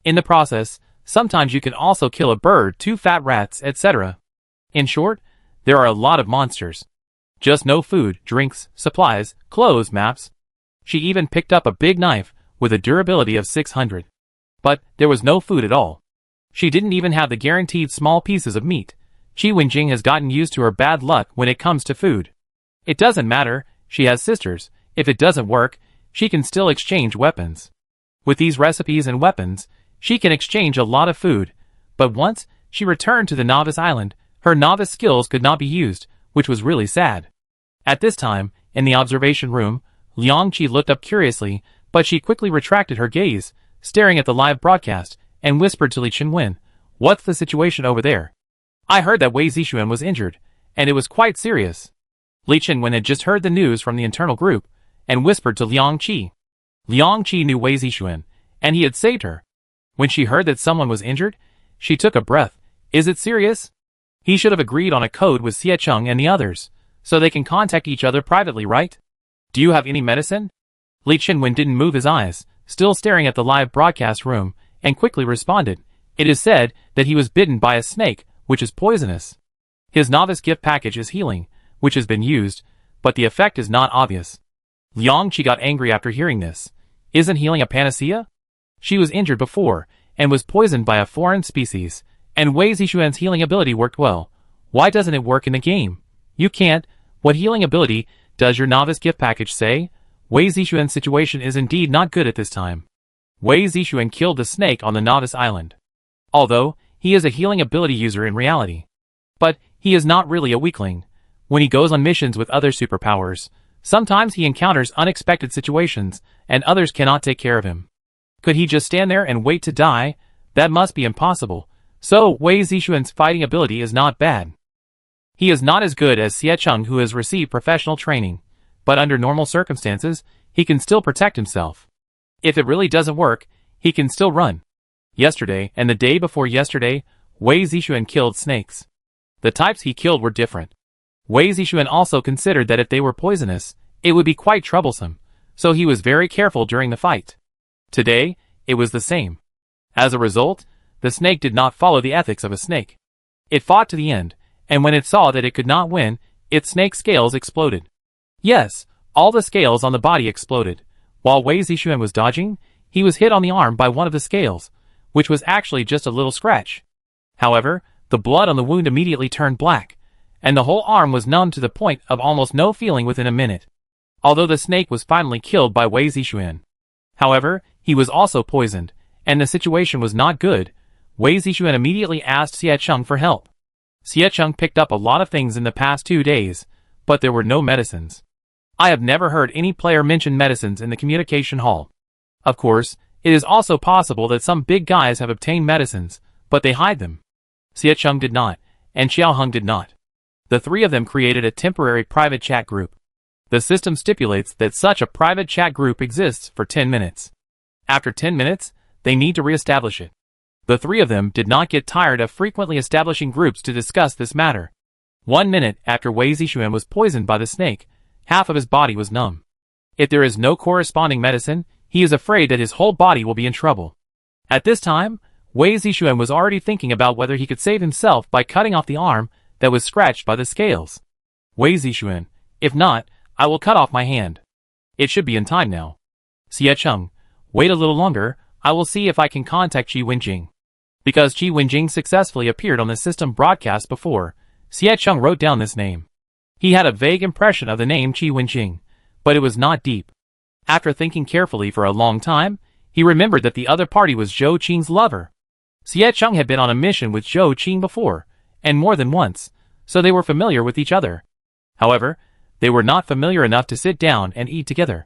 In the process, sometimes you can also kill a bird, 2 fat rats, etc. In short, there are a lot of monsters. Just no food, drinks, supplies, clothes, maps. She even picked up a big knife with a durability of 600. But there was no food at all. She didn't even have the guaranteed small pieces of meat. Qi Wenjing has gotten used to her bad luck when it comes to food. It doesn't matter, she has sisters. If it doesn't work, she can still exchange weapons. With these recipes and weapons, she can exchange a lot of food. But once she returned to the novice island, her novice skills could not be used, which was really sad. At this time, in the observation room, Liang Qi looked up curiously, but she quickly retracted her gaze, staring at the live broadcast, and whispered to Li Chenwen, "What's the situation over there? I heard that Wei Zixuan was injured, and it was quite serious." Li Chenwen had just heard the news from the internal group, and whispered to Liang Qi. Liang Qi knew Wei Zixuan, and he had saved her. When she heard that someone was injured, she took a breath. Is it serious? He should have agreed on a code with Xie Cheng and the others, so they can contact each other privately, right? Do you have any medicine? Li Chenwen didn't move his eyes, still staring at the live broadcast room, and quickly responded. It is said that he was bitten by a snake, which is poisonous. His novice gift package is healing, which has been used, but the effect is not obvious. Liang Qi got angry after hearing this. Isn't healing a panacea? She was injured before, and was poisoned by a foreign species, and Wei Zixuan's healing ability worked well. Why doesn't it work in the game? You can't. What healing ability does your novice gift package say? Wei Zixuan's situation is indeed not good at this time. Wei Zixuan killed the snake on the novice island. Although, he is a healing ability user in reality. But, he is not really a weakling. When he goes on missions with other superpowers, sometimes he encounters unexpected situations, and others cannot take care of him. Could he just stand there and wait to die? That must be impossible. So, Wei Zixuan's fighting ability is not bad. He is not as good as Xie Cheng, who has received professional training, but under normal circumstances, he can still protect himself. If it really doesn't work, he can still run. Yesterday, and the day before yesterday, Wei Zixuan killed snakes. The types he killed were different. Wei Zixuan also considered that if they were poisonous, it would be quite troublesome, so he was very careful during the fight. Today, it was the same. As a result, the snake did not follow the ethics of a snake. It fought to the end, and when it saw that it could not win, its snake scales exploded. Yes, all the scales on the body exploded. While Wei Zixuan was dodging, he was hit on the arm by one of the scales, which was actually just a little scratch. However, the blood on the wound immediately turned black, and the whole arm was numb to the point of almost no feeling within a minute. Although the snake was finally killed by Wei Zixuan. However, he was also poisoned, and the situation was not good. Wei Zixuan immediately asked Xie Cheng for help. Xie Cheng picked up a lot of things in the past 2 days, but there were no medicines. I have never heard any player mention medicines in the communication hall. Of course, it is also possible that some big guys have obtained medicines, but they hide them. Xie Cheng did not, and Xiao Heng did not. The 3 of them created a temporary private chat group. The system stipulates that such a private chat group exists for 10 minutes. After 10 minutes, they need to re-establish it. The 3 of them did not get tired of frequently establishing groups to discuss this matter. 1 minute after Wei Zixuan was poisoned by the snake, half of his body was numb. If there is no corresponding medicine, he is afraid that his whole body will be in trouble. At this time, Wei Zixuan was already thinking about whether he could save himself by cutting off the arm that was scratched by the scales. Wei Zixuan, if not, I will cut off my hand. It should be in time now. Xie Cheng, wait a little longer, I will see if I can contact Qi Wenjing. Because Qi Wenjing successfully appeared on the system broadcast before, Xie Cheng wrote down this name. He had a vague impression of the name Qi Wenjing, but it was not deep. After thinking carefully for a long time, he remembered that the other party was Zhou Qing's lover. Xie Cheng had been on a mission with Zhou Qing before, and more than once, so they were familiar with each other. However, they were not familiar enough to sit down and eat together.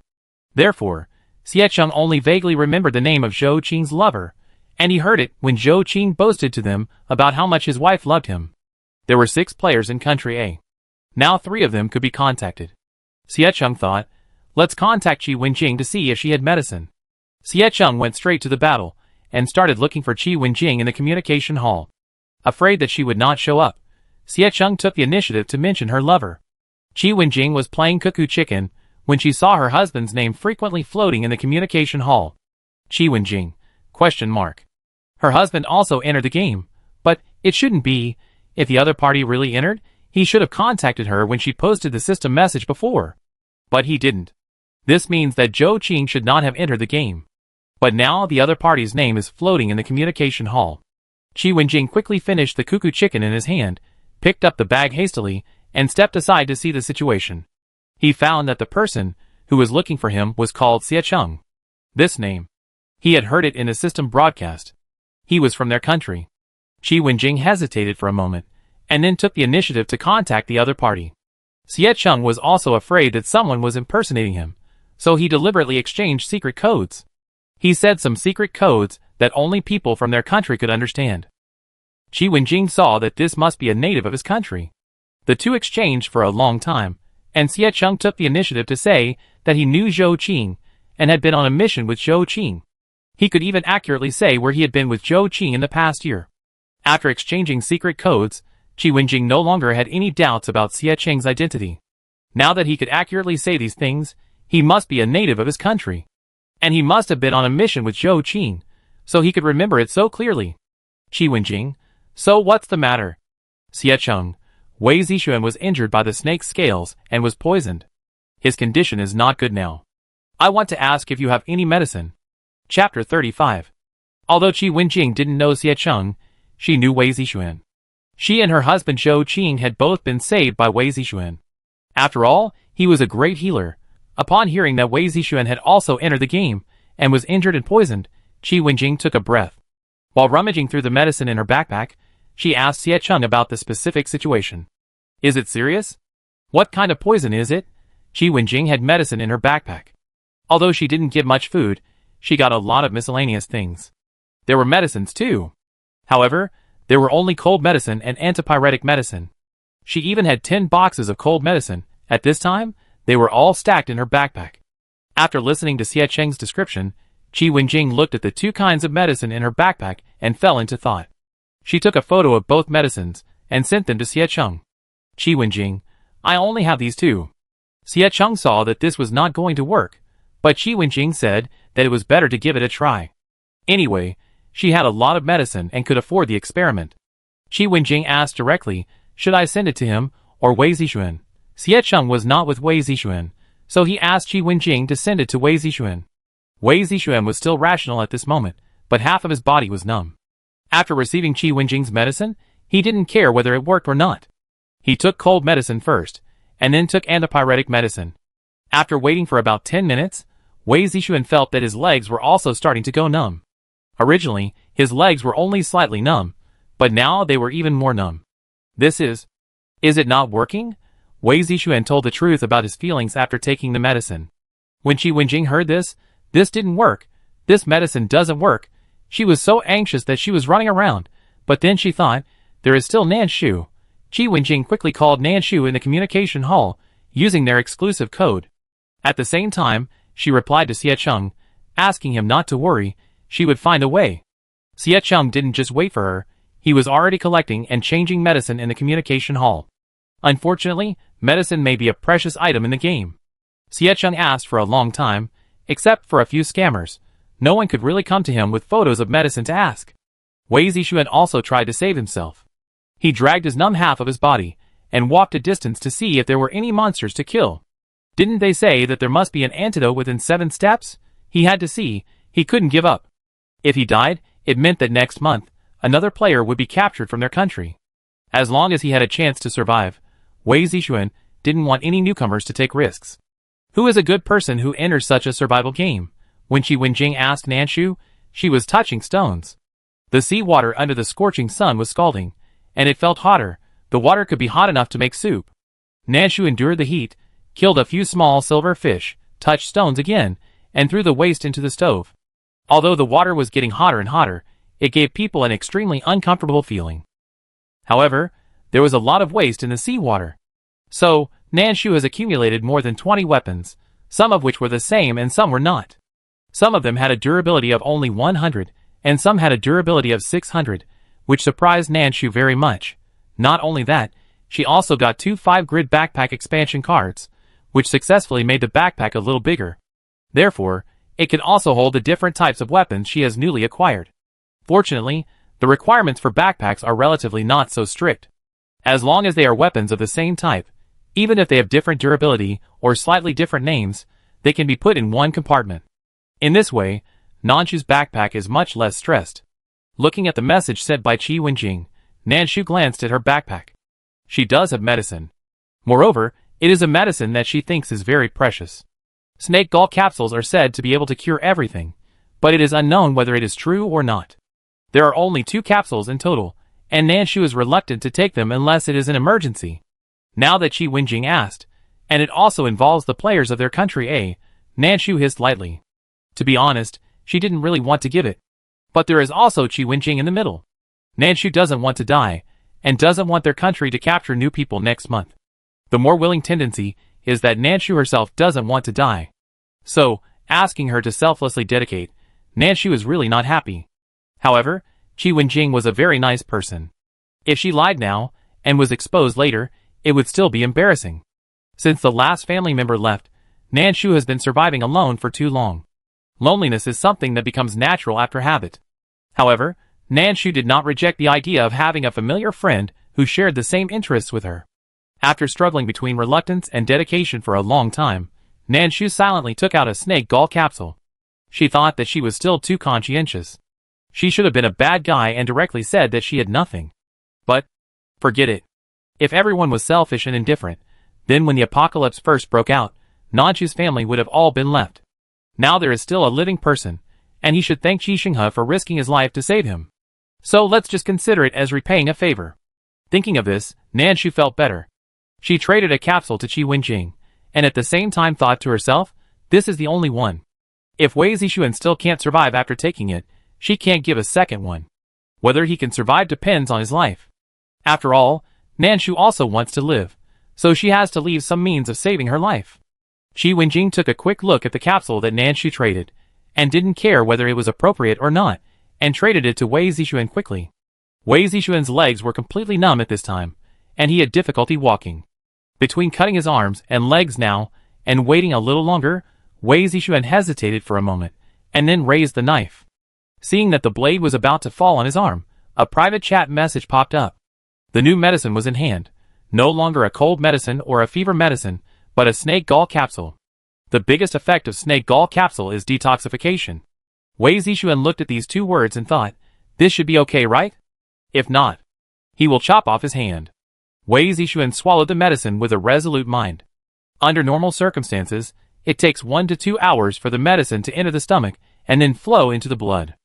Therefore, Xie Cheng only vaguely remembered the name of Zhou Qing's lover, and he heard it when Zhou Qing boasted to them about how much his wife loved him. There were 6 players in Country A. Now 3 of them could be contacted. Xie Cheng thought, let's contact Qi Wenjing to see if she had medicine. Xie Cheng went straight to the battle, and started looking for Qi Wenjing in the communication hall. Afraid that she would not show up, Xie Cheng took the initiative to mention her lover. Qi Wenjing was playing cuckoo chicken when she saw her husband's name frequently floating in the communication hall. Qi Wenjing? ? Her husband also entered the game, but it shouldn't be. If the other party really entered, he should have contacted her when she posted the system message before. But he didn't. This means that Zhou Qing should not have entered the game. But now the other party's name is floating in the communication hall. Qi Wenjing quickly finished the cuckoo chicken in his hand, picked up the bag hastily, and stepped aside to see the situation. He found that the person who was looking for him was called Xie Cheng. This name. He had heard it in a system broadcast. He was from their country. Qi Wenjing hesitated for a moment, and then took the initiative to contact the other party. Xie Cheng was also afraid that someone was impersonating him, so he deliberately exchanged secret codes. He said some secret codes that only people from their country could understand. Qi Wenjing saw that this must be a native of his country. The two exchanged for a long time, and Xie Cheng took the initiative to say that he knew Zhou Qing and had been on a mission with Zhou Qing. He could even accurately say where he had been with Zhou Qing in the past year. After exchanging secret codes, Qi Wenjing no longer had any doubts about Xie Cheng's identity. Now that he could accurately say these things, he must be a native of his country. And he must have been on a mission with Zhou Qing, so he could remember it so clearly. Qi Wenjing, so what's the matter? Xie Cheng, Wei Zixuan was injured by the snake's scales and was poisoned. His condition is not good now. I want to ask if you have any medicine. Chapter 35. Although Qi Wenjing didn't know Xie Cheng, she knew Wei Zixuan. She and her husband Zhou Qing had both been saved by Wei Zixuan. After all, he was a great healer. Upon hearing that Wei Zixuan had also entered the game, and was injured and poisoned, Qi Wenjing took a breath. While rummaging through the medicine in her backpack, she asked Xie Cheng about the specific situation. Is it serious? What kind of poison is it? Qi Wenjing had medicine in her backpack. Although she didn't get much food, she got a lot of miscellaneous things. There were medicines too. However, there were only cold medicine and antipyretic medicine. She even had 10 boxes of cold medicine. At this time, they were all stacked in her backpack. After listening to Xie Cheng's description, Qi Wenjing looked at the 2 kinds of medicine in her backpack and fell into thought. She took a photo of both medicines and sent them to Xie Cheng. Qi Wenjing, I only have these 2. Xie Cheng saw that this was not going to work, but Qi Wenjing said that it was better to give it a try. Anyway, she had a lot of medicine and could afford the experiment. Qi Wenjing asked directly, should I send it to him or Wei Zixuan? Xie Cheng was not with Wei Zixuan, so he asked Qi Wenjing to send it to Wei Zixuan. Wei Zixuan was still rational at this moment, but half of his body was numb. After receiving Qi Wenjing's medicine, he didn't care whether it worked or not. He took cold medicine first, and then took antipyretic medicine. After waiting for about 10 minutes, Wei Zixuan felt that his legs were also starting to go numb. Originally, his legs were only slightly numb, but now they were even more numb. Is it not working? Wei Zixuan told the truth about his feelings after taking the medicine. When Qi Wenjing heard this didn't work. This medicine doesn't work. She was so anxious that she was running around, but then she thought, there is still Nanshu. Qi Wenjing quickly called Nanshu in the communication hall, using their exclusive code. At the same time, she replied to Xie Cheng, asking him not to worry, she would find a way. Xie Cheng didn't just wait for her, he was already collecting and changing medicine in the communication hall. Unfortunately, medicine may be a precious item in the game. Xie Cheng asked for a long time, except for a few scammers. No one could really come to him with photos of medicine to ask. Wei Zixuan also tried to save himself. He dragged his numb half of his body, and walked a distance to see if there were any monsters to kill. Didn't they say that there must be an antidote within 7 steps? He had to see. He couldn't give up. If he died, it meant that next month, another player would be captured from their country. As long as he had a chance to survive, Wei Zixuan didn't want any newcomers to take risks. Who is a good person who enters such a survival game? When Qi Wenjing asked Nanshu, she was touching stones. The sea water under the scorching sun was scalding, and it felt hotter. The water could be hot enough to make soup. Nanshu endured the heat, killed a few small silver fish, touched stones again, and threw the waste into the stove. Although the water was getting hotter and hotter, it gave people an extremely uncomfortable feeling. However, there was a lot of waste in the seawater. So, Nanshu has accumulated more than 20 weapons, some of which were the same and some were not. Some of them had a durability of only 100, and some had a durability of 600, which surprised Nanshu very much. Not only that, she also got 2 5-grid backpack expansion cards, which successfully made the backpack a little bigger. Therefore, it can also hold the different types of weapons she has newly acquired. Fortunately, the requirements for backpacks are relatively not so strict. As long as they are weapons of the same type, even if they have different durability or slightly different names, they can be put in one compartment. In this way, Nanshu's backpack is much less stressed. Looking at the message sent by Qi Wenjing, Nanshu glanced at her backpack. She does have medicine. Moreover, it is a medicine that she thinks is very precious. Snake gall capsules are said to be able to cure everything, but it is unknown whether it is true or not. There are only 2 capsules in total, and Nanshu is reluctant to take them unless it is an emergency. Now that Qi Wenjing asked, and it also involves the players of their country Nanshu hissed lightly. To be honest, she didn't really want to give it. But there is also Qi Wenjing in the middle. Nanshu doesn't want to die, and doesn't want their country to capture new people next month. The more willing tendency is that Nanshu herself doesn't want to die. So, asking her to selflessly dedicate, Nanshu is really not happy. However, Qi Wenjing was a very nice person. If she lied now, and was exposed later, it would still be embarrassing. Since the last family member left, Nanshu has been surviving alone for too long. Loneliness is something that becomes natural after habit. However, Nanshu did not reject the idea of having a familiar friend who shared the same interests with her. After struggling between reluctance and dedication for a long time, Nanshu silently took out a snake gall capsule. She thought that she was still too conscientious. She should have been a bad guy and directly said that she had nothing. But, forget it. If everyone was selfish and indifferent, then when the apocalypse first broke out, Nanshu's family would have all been left. Now there is still a living person, and he should thank Qi Xinghe for risking his life to save him. So let's just consider it as repaying a favor. Thinking of this, Nanshu felt better. She traded a capsule to Qi Wenjing, and at the same time thought to herself, this is the only one. If Wei Zixuan still can't survive after taking it, she can't give a second one. Whether he can survive depends on his life. After all, Nanshu also wants to live, so she has to leave some means of saving her life. Qi Wenjing took a quick look at the capsule that Nanshu traded, and didn't care whether it was appropriate or not, and traded it to Wei Zixuan quickly. Wei Zixuan's legs were completely numb at this time, and he had difficulty walking. Between cutting his arms and legs now, and waiting a little longer, Wei Zixuan hesitated for a moment, and then raised the knife. Seeing that the blade was about to fall on his arm, a private chat message popped up. The new medicine was in hand, no longer a cold medicine or a fever medicine, but a snake gall capsule. The biggest effect of snake gall capsule is detoxification. Wei Zixuan looked at these 2 words and thought, this should be okay, right? If not, he will chop off his hand. Wei Zixuan swallowed the medicine with a resolute mind. Under normal circumstances, it takes 1 to 2 hours for the medicine to enter the stomach and then flow into the blood.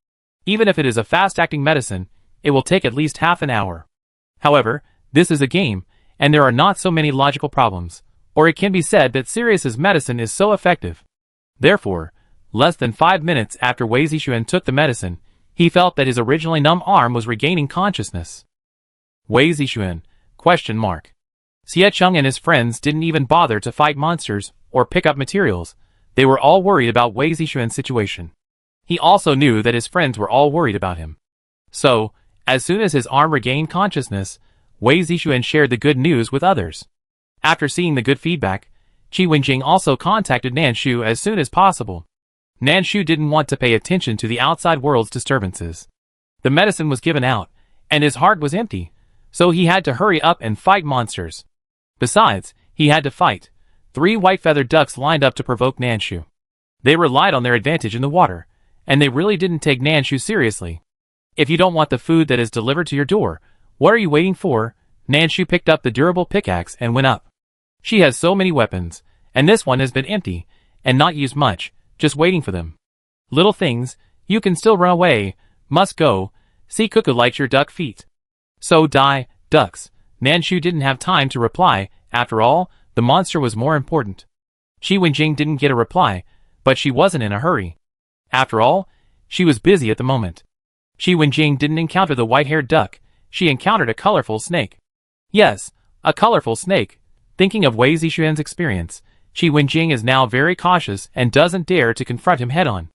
Even if it is a fast-acting medicine, it will take at least half an hour. However, this is a game, and there are not so many logical problems, or it can be said that Sirius's medicine is so effective. Therefore, less than 5 minutes after Wei Zixuan took the medicine, he felt that his originally numb arm was regaining consciousness. Wei Zixuan? Xie Cheng and his friends didn't even bother to fight monsters or pick up materials. They were all worried about Wei Zixuan's situation. He also knew that his friends were all worried about him. So, as soon as his arm regained consciousness, Wei Zixuan shared the good news with others. After seeing the good feedback, Qi Wenjing also contacted Nanshu as soon as possible. Nanshu didn't want to pay attention to the outside world's disturbances. The medicine was given out, and his heart was empty, so he had to hurry up and fight monsters. Besides, he had to fight 3 white-feathered ducks lined up to provoke Nanshu. They relied on their advantage in the water, and they really didn't take Nanshu seriously. If you don't want the food that is delivered to your door, what are you waiting for? Nanshu picked up the durable pickaxe and went up. She has so many weapons, and this one has been empty, and not used much, just waiting for them. Little things, you can still run away, must go, see Cuckoo likes your duck feet. So die, ducks. Nanshu didn't have time to reply, after all, the monster was more important. Qi Wenjing didn't get a reply, but she wasn't in a hurry. After all, she was busy at the moment. Qi Wenjing didn't encounter the white-haired duck, she encountered a colorful snake. Yes, a colorful snake. Thinking of Wei Zixuan's experience, Qi Wenjing is now very cautious and doesn't dare to confront him head-on.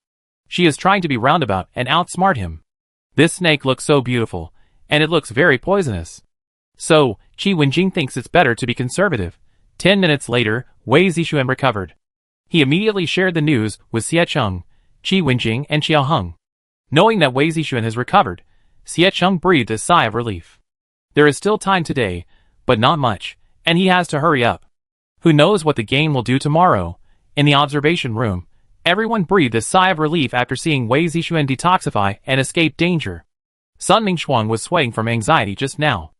She is trying to be roundabout and outsmart him. This snake looks so beautiful, and it looks very poisonous. So, Qi Wenjing thinks it's better to be conservative. 10 minutes later, Wei Zixuan recovered. He immediately shared the news with Xie Cheng, Qi Wenjing, and Xiao Heng. Knowing that Wei Zixuan has recovered, Xie Cheng breathed a sigh of relief. There is still time today, but not much, and he has to hurry up. Who knows what the game will do tomorrow? In the observation room, everyone breathed a sigh of relief after seeing Wei Zixuan detoxify and escape danger. Sun Mingxuang was sweating from anxiety just now.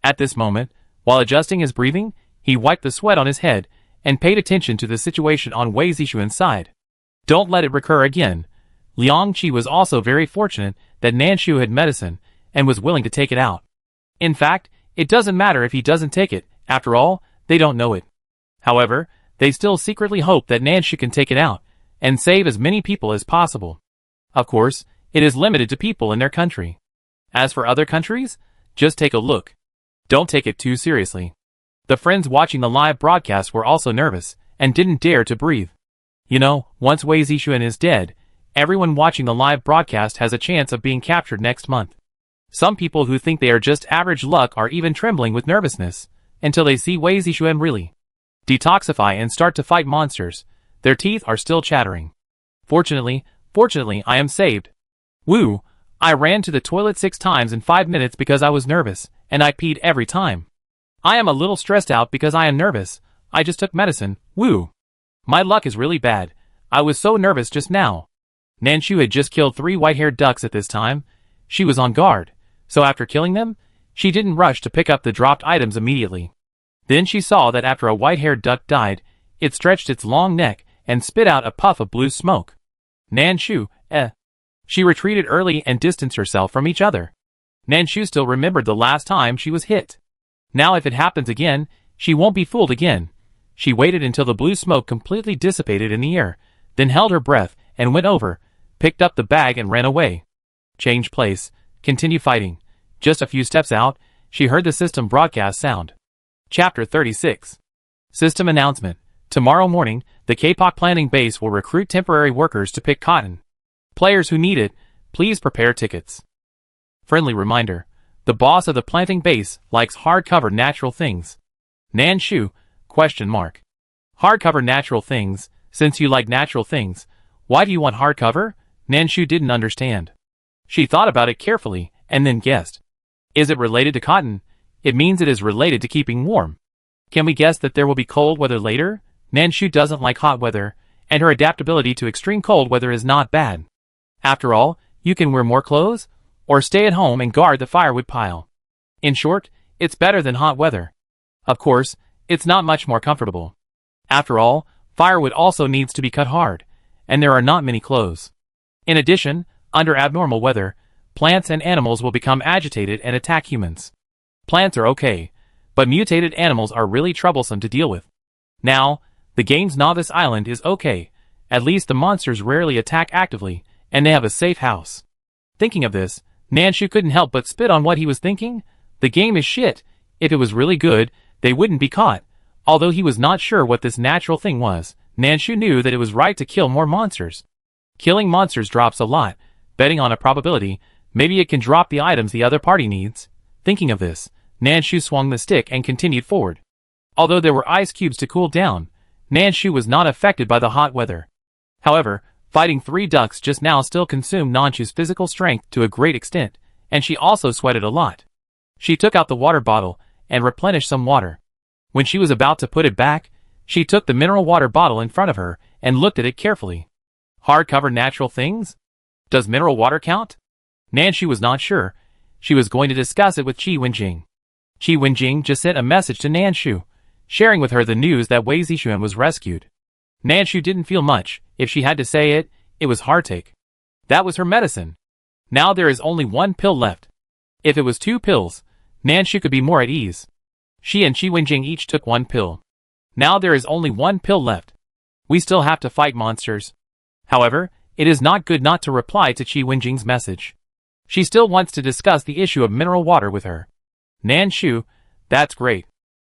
At this moment, while adjusting his breathing, he wiped the sweat on his head and paid attention to the situation on Wei Zixuan's side. Don't let it recur again. Liang Qi was also very fortunate that Nanshu had medicine and was willing to take it out. In fact, it doesn't matter if he doesn't take it, after all, they don't know it. However, they still secretly hope that Nanshu can take it out and save as many people as possible. Of course, it is limited to people in their country. As for other countries, just take a look. Don't take it too seriously. The friends watching the live broadcast were also nervous and didn't dare to breathe. You know, once Wei Zixuan is dead, everyone watching the live broadcast has a chance of being captured next month. Some people who think they are just average luck are even trembling with nervousness, until they see Wei Zixuan really detoxify and start to fight monsters. Their teeth are still chattering. Fortunately, I am saved. Woo! I ran to the toilet 6 times in 5 minutes because I was nervous, and I peed every time. I am a little stressed out because I am nervous. I just took medicine. Woo! My luck is really bad. I was so nervous just now. Nanshu had just killed 3 white-haired ducks at this time. She was on guard, so after killing them, she didn't rush to pick up the dropped items immediately. Then she saw that after a white-haired duck died, it stretched its long neck and spit out a puff of blue smoke. Nanshu, She retreated early and distanced herself from each other. Nanshu still remembered the last time she was hit. Now if it happens again, she won't be fooled again. She waited until the blue smoke completely dissipated in the air, then held her breath and went over, picked up the bag and ran away. Change place, continue fighting. Just a few steps out, she heard the system broadcast sound. Chapter 36. System announcement. Tomorrow morning, the K-pop planting base will recruit temporary workers to pick cotton. Players who need it, please prepare tickets. Friendly reminder. The boss of the planting base likes hardcover natural things. Nanshu? ? Hardcover natural things. Since you like natural things, why do you want hardcover? Nanshu didn't understand. She thought about it carefully, and then guessed. Is it related to cotton? It means it is related to keeping warm. Can we guess that there will be cold weather later? Nanshu doesn't like hot weather, and her adaptability to extreme cold weather is not bad. After all, you can wear more clothes, or stay at home and guard the firewood pile. In short, it's better than hot weather. Of course, it's not much more comfortable. After all, firewood also needs to be cut hard, and there are not many clothes. In addition, under abnormal weather, plants and animals will become agitated and attack humans. Plants are okay, but mutated animals are really troublesome to deal with. Now, the game's novice island is okay. At least the monsters rarely attack actively, and they have a safe house. Thinking of this, Nanshu couldn't help but spit on what he was thinking. The game is shit. If it was really good, they wouldn't be caught. Although he was not sure what this natural thing was, Nanshu knew that it was right to kill more monsters. Killing monsters drops a lot. Betting on a probability, maybe it can drop the items the other party needs. Thinking of this, Nanshu swung the stick and continued forward. Although there were ice cubes to cool down, Nanshu was not affected by the hot weather. However, fighting 3 ducks just now still consumed Nanshu's physical strength to a great extent, and she also sweated a lot. She took out the water bottle and replenished some water. When she was about to put it back, She took the mineral water bottle in front of her and looked at it carefully. Hardcover natural things? Does mineral water count? Nanshu was not sure. She was going to discuss it with Qi Wenjing. Qi Wenjing just sent a message to Nanshu, sharing with her the news that Wei Zixuan was rescued. Nanshu didn't feel much. If she had to say it, it was heartache. That was her medicine. Now there is only one pill left. If it was 2 pills, Nanshu could be more at ease. She and Qi Wenjing each took 1 pill. Now there is only 1 pill left. We still have to fight monsters. However, it is not good not to reply to Qi Wenjing's message. She still wants to discuss the issue of mineral water with her. Nanshu, that's great.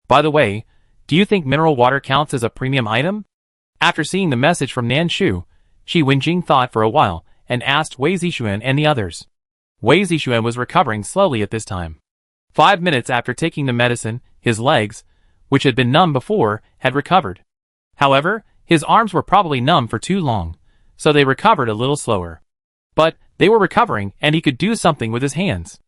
By the way, do you think mineral water counts as a premium item? After seeing the message from Nanshu, Qi Wenjing thought for a while and asked Wei Zixuan and the others. Wei Zixuan was recovering slowly at this time. 5 minutes after taking the medicine, his legs, which had been numb before, had recovered. However, his arms were probably numb for too long, so they recovered a little slower. But they were recovering and he could do something with his hands.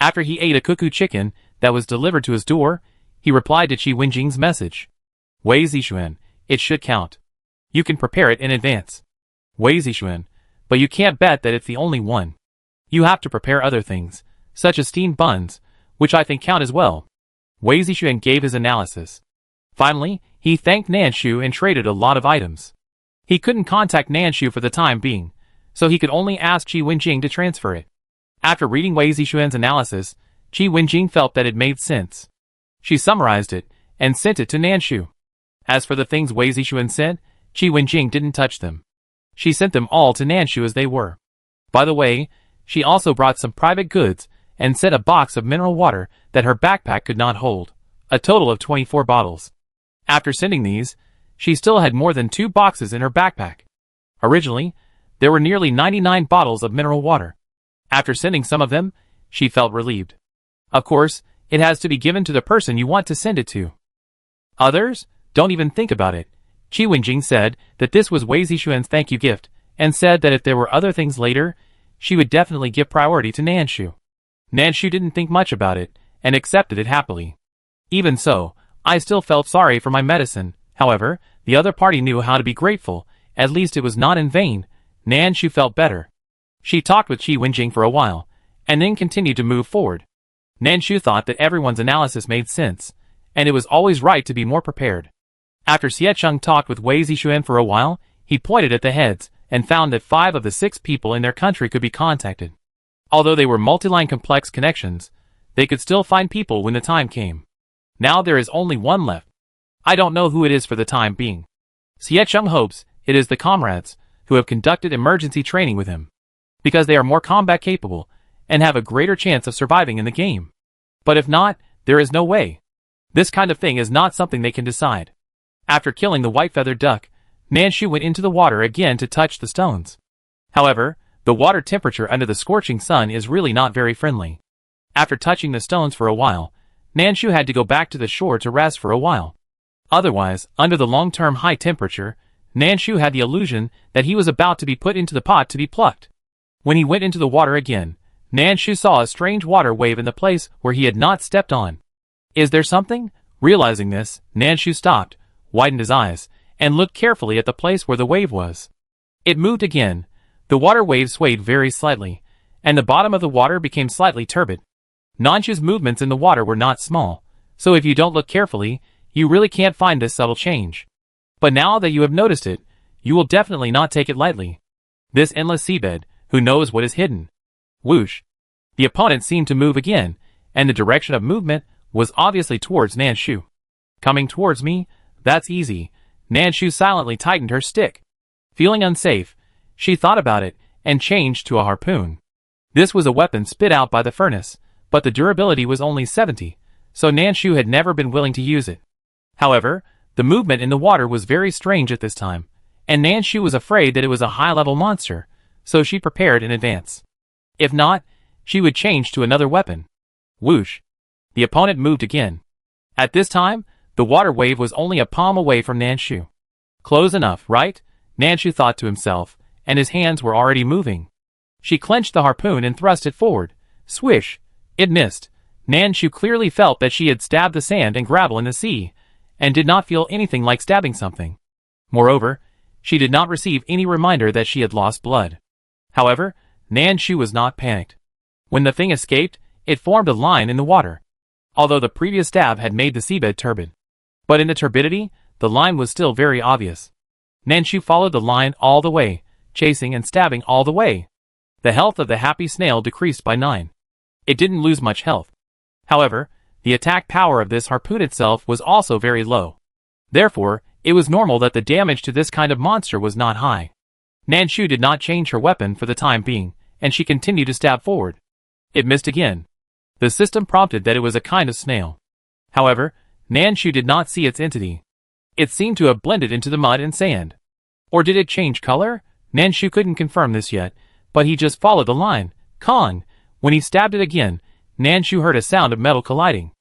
After he ate a cuckoo chicken that was delivered to his door, he replied to Qi Wenjing's message. Wei Zixuan, it should count. You can prepare it in advance. Wei Zixuan, but you can't bet that it's the only one. You have to prepare other things, such as steamed buns, which I think count as well. Wei Zixuan gave his analysis. Finally, he thanked Nanshu and traded a lot of items. He couldn't contact Nanshu for the time being, so he could only ask Qi Wenjing to transfer it. After reading Wei Zixuan's analysis, Qi Wenjing felt that it made sense. She summarized it and sent it to Nanshu. As for the things Wei Zixuan sent, Qi Wenjing didn't touch them. She sent them all to Nanshu as they were. By the way, she also brought some private goods and sent a box of mineral water that her backpack could not hold, a total of 24 bottles. After sending these, she still had more than 2 boxes in her backpack. Originally, there were nearly 99 bottles of mineral water. After sending some of them, she felt relieved. Of course, it has to be given to the person you want to send it to. Others? Don't even think about it. Qi Wenjing said that this was Wei Zixuan's thank you gift, and said that if there were other things later, she would definitely give priority to Nanshu. Nanshu didn't think much about it, and accepted it happily. Even so, I still felt sorry for my medicine. However, the other party knew how to be grateful. At least it was not in vain. Nanshu felt better. She talked with Qi Wenjing for a while, and then continued to move forward. Nanshu thought that everyone's analysis made sense, and it was always right to be more prepared. After Xiecheng talked with Wei Zixuan for a while, he pointed at the heads, and found that 5 of the 6 people in their country could be contacted. Although they were multi-line complex connections, they could still find people when the time came. Now there is only one left. I don't know who it is for the time being. Xiecheng hopes it is the comrades who have conducted emergency training with him, because they are more combat capable and have a greater chance of surviving in the game. But if not, there is no way. This kind of thing is not something they can decide. After killing the white-feathered duck, Nanshu went into the water again to touch the stones. However, the water temperature under the scorching sun is really not very friendly. After touching the stones for a while, Nanshu had to go back to the shore to rest for a while. Otherwise, under the long-term high temperature, Nanshu had the illusion that he was about to be put into the pot to be plucked. When he went into the water again, Nanshu saw a strange water wave in the place where he had not stepped on. Is there something? Realizing this, Nanshu stopped, widened his eyes, and looked carefully at the place where the wave was. It moved again. The water wave swayed very slightly, and the bottom of the water became slightly turbid. Nanshu's movements in the water were not small, so if you don't look carefully, you really can't find this subtle change. But now that you have noticed it, you will definitely not take it lightly. This endless seabed, who knows what is hidden? Whoosh! The opponent seemed to move again, and the direction of movement was obviously towards Nanshu. Coming towards me? That's easy. Nanshu silently tightened her stick. Feeling unsafe, she thought about it, and changed to a harpoon. This was a weapon spit out by the furnace, but the durability was only 70, so Nanshu had never been willing to use it. However, the movement in the water was very strange at this time, and Nanshu was afraid that it was a high-level monster, so she prepared in advance. If not, she would change to another weapon. Whoosh! The opponent moved again. At this time, the water wave was only a palm away from Nanshu. Close enough, right? Nanshu thought to himself, and his hands were already moving. She clenched the harpoon and thrust it forward. Swish! It missed. Nanshu clearly felt that she had stabbed the sand and gravel in the sea, and did not feel anything like stabbing something. Moreover, she did not receive any reminder that she had lost blood. However, Nan Shu was not panicked. When the thing escaped, it formed a line in the water, although the previous stab had made the seabed turbid. But in the turbidity, the line was still very obvious. Nan Shu followed the line all the way, chasing and stabbing all the way. The health of the happy snail decreased by 9. It didn't lose much health. However, the attack power of this harpoon itself was also very low. Therefore, it was normal that the damage to this kind of monster was not high. Nan Shu did not change her weapon for the time being, and she continued to stab forward. It missed again. The system prompted that it was a kind of snail. However, Nan Shu did not see its entity. It seemed to have blended into the mud and sand. Or did it change color? Nan Shu couldn't confirm this yet, but he just followed the line. Kong! When he stabbed it again, Nan Shu heard a sound of metal colliding.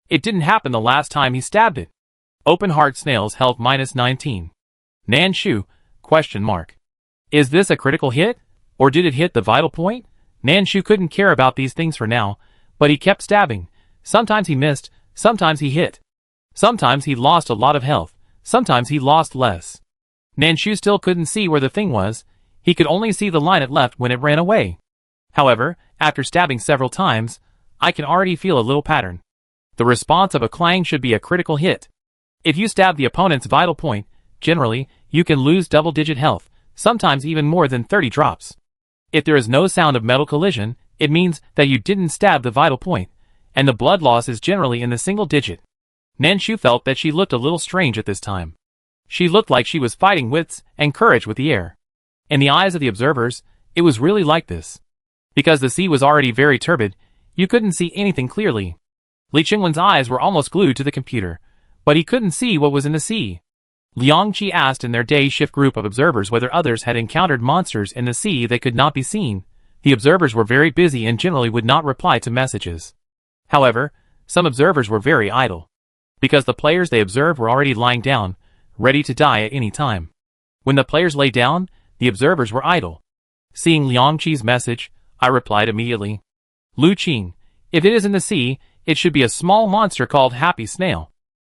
It didn't happen the last time he stabbed it. Open heart snail's health minus 19. Nan Shu? ? Is this a critical hit? Or did it hit the vital point? Nan Shu couldn't care about these things for now, but he kept stabbing. Sometimes he missed, sometimes he hit. Sometimes he lost a lot of health, sometimes he lost less. Nan Shu still couldn't see where the thing was. He could only see the line it left when it ran away. However, after stabbing several times, I can already feel a little pattern. The response of a clang should be a critical hit. If you stab the opponent's vital point, generally, you can lose double-digit health, sometimes even more than 30 drops. If there is no sound of metal collision, it means that you didn't stab the vital point, and the blood loss is generally in the single digit. Nan Shu felt that she looked a little strange at this time. She looked like she was fighting wits and courage with the air. In the eyes of the observers, it was really like this. Because the sea was already very turbid, you couldn't see anything clearly. Li Qingwen's eyes were almost glued to the computer, but he couldn't see what was in the sea. Liang Qi asked in their day shift group of observers whether others had encountered monsters in the sea that could not be seen. The observers were very busy and generally would not reply to messages. However, some observers were very idle. Because the players they observed were already lying down, ready to die at any time. When the players lay down, the observers were idle. Seeing Liang Qi's message, I replied immediately. Lu Qing, if it is in the sea, it should be a small monster called Happy Snail.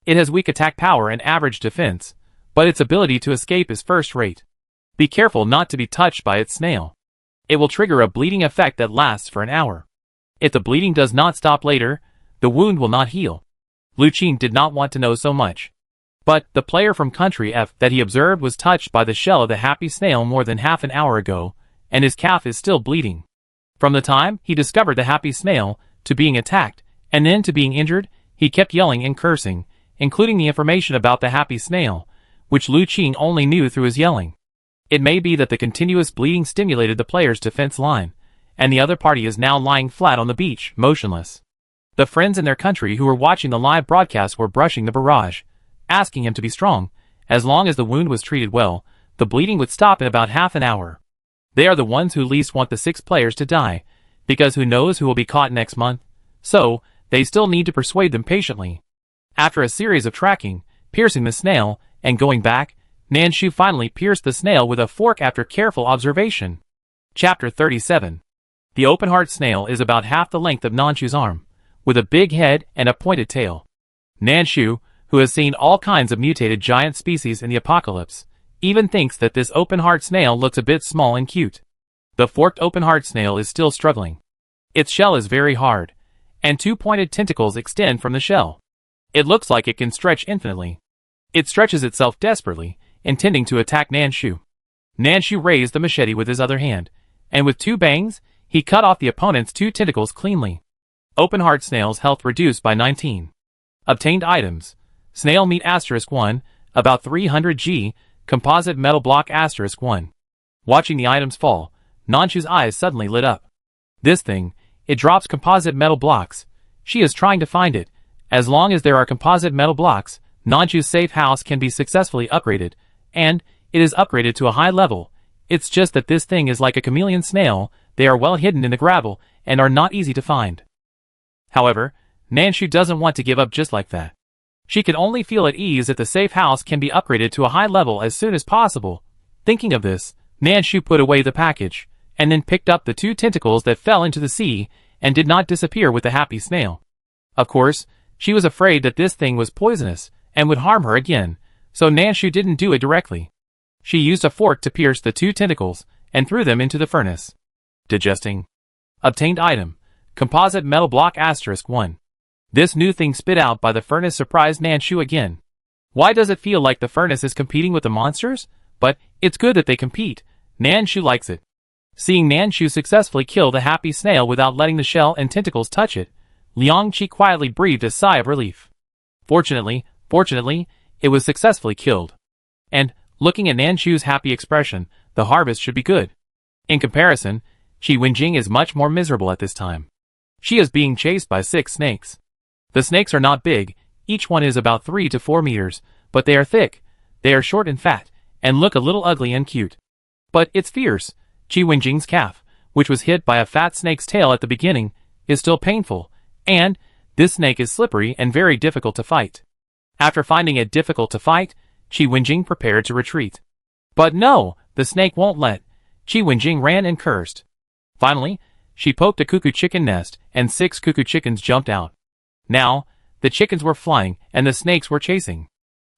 It has weak attack power and average defense, but its ability to escape is first rate. Be careful not to be touched by its snail. It will trigger a bleeding effect that lasts for an hour. If the bleeding does not stop later, the wound will not heal. Lu Qing did not want to know so much. But the player from country F that he observed was touched by the shell of the happy snail more than half an hour ago, and his calf is still bleeding. From the time he discovered the happy snail, to being attacked, and then to being injured, he kept yelling and cursing, including the information about the happy snail, which Lu Qing only knew through his yelling. It may be that the continuous bleeding stimulated the player's defense line, and the other party is now lying flat on the beach, motionless. The friends in their country who were watching the live broadcast were brushing the barrage, asking him to be strong. As long as the wound was treated well, the bleeding would stop in about half an hour. They are the ones who least want the 6 players to die, because who knows who will be caught next month. So, they still need to persuade them patiently. After a series of tracking, piercing the snail, and going back, Nan Shu finally pierced the snail with a fork after careful observation. Chapter 37. The open heart snail is about half the length of Nan Shu's arm, with a big head and a pointed tail. Nan Shu, who has seen all kinds of mutated giant species in the apocalypse, even thinks that this open heart snail looks a bit small and cute. The forked open heart snail is still struggling. Its shell is very hard, and 2 pointed tentacles extend from the shell. It looks like it can stretch infinitely. It stretches itself desperately, intending to attack Nan Shu. Nan Shu raised the machete with his other hand, and with 2 bangs, he cut off the opponent's 2 tentacles cleanly. Open heart snail's health reduced by 19. Obtained items. Snail meat *1, about 300 G, composite metal block *1. Watching the items fall, Nan Shu's eyes suddenly lit up. This thing, it drops composite metal blocks. She is trying to find it. As long as there are composite metal blocks, Nan Shu's safe house can be successfully upgraded, and it is upgraded to a high level. It's just that this thing is like a chameleon snail. They are well hidden in the gravel, and are not easy to find. However, Nan Shu doesn't want to give up just like that. She can only feel at ease if the safe house can be upgraded to a high level as soon as possible. Thinking of this, Nan Shu put away the package, and then picked up the 2 tentacles that fell into the sea, and did not disappear with the happy snail. Of course, she was afraid that this thing was poisonous, and would harm her again, so Nanshu didn't do it directly. She used a fork to pierce the 2 tentacles and threw them into the furnace. Digesting. Obtained item. Composite metal block *1. This new thing spit out by the furnace surprised Nanshu again. Why does it feel like the furnace is competing with the monsters? But it's good that they compete. Nanshu likes it. Seeing Nanshu successfully kill the happy snail without letting the shell and tentacles touch it, Liangqi quietly breathed a sigh of relief. Fortunately, it was successfully killed. And, looking at Nanshu's happy expression, the harvest should be good. In comparison, Qi Wenjing is much more miserable at this time. She is being chased by 6 snakes. The snakes are not big, each one is about 3 to 4 meters, but they are thick, they are short and fat, and look a little ugly and cute. But it's fierce. Qi Wenjing's calf, which was hit by a fat snake's tail at the beginning, is still painful, and this snake is slippery and very difficult to fight. After finding it difficult to fight, Qi Wenjing prepared to retreat. But no, the snake won't let. Qi Wenjing ran and cursed. Finally, she poked a cuckoo chicken nest, and 6 cuckoo chickens jumped out. Now, the chickens were flying, and the snakes were chasing.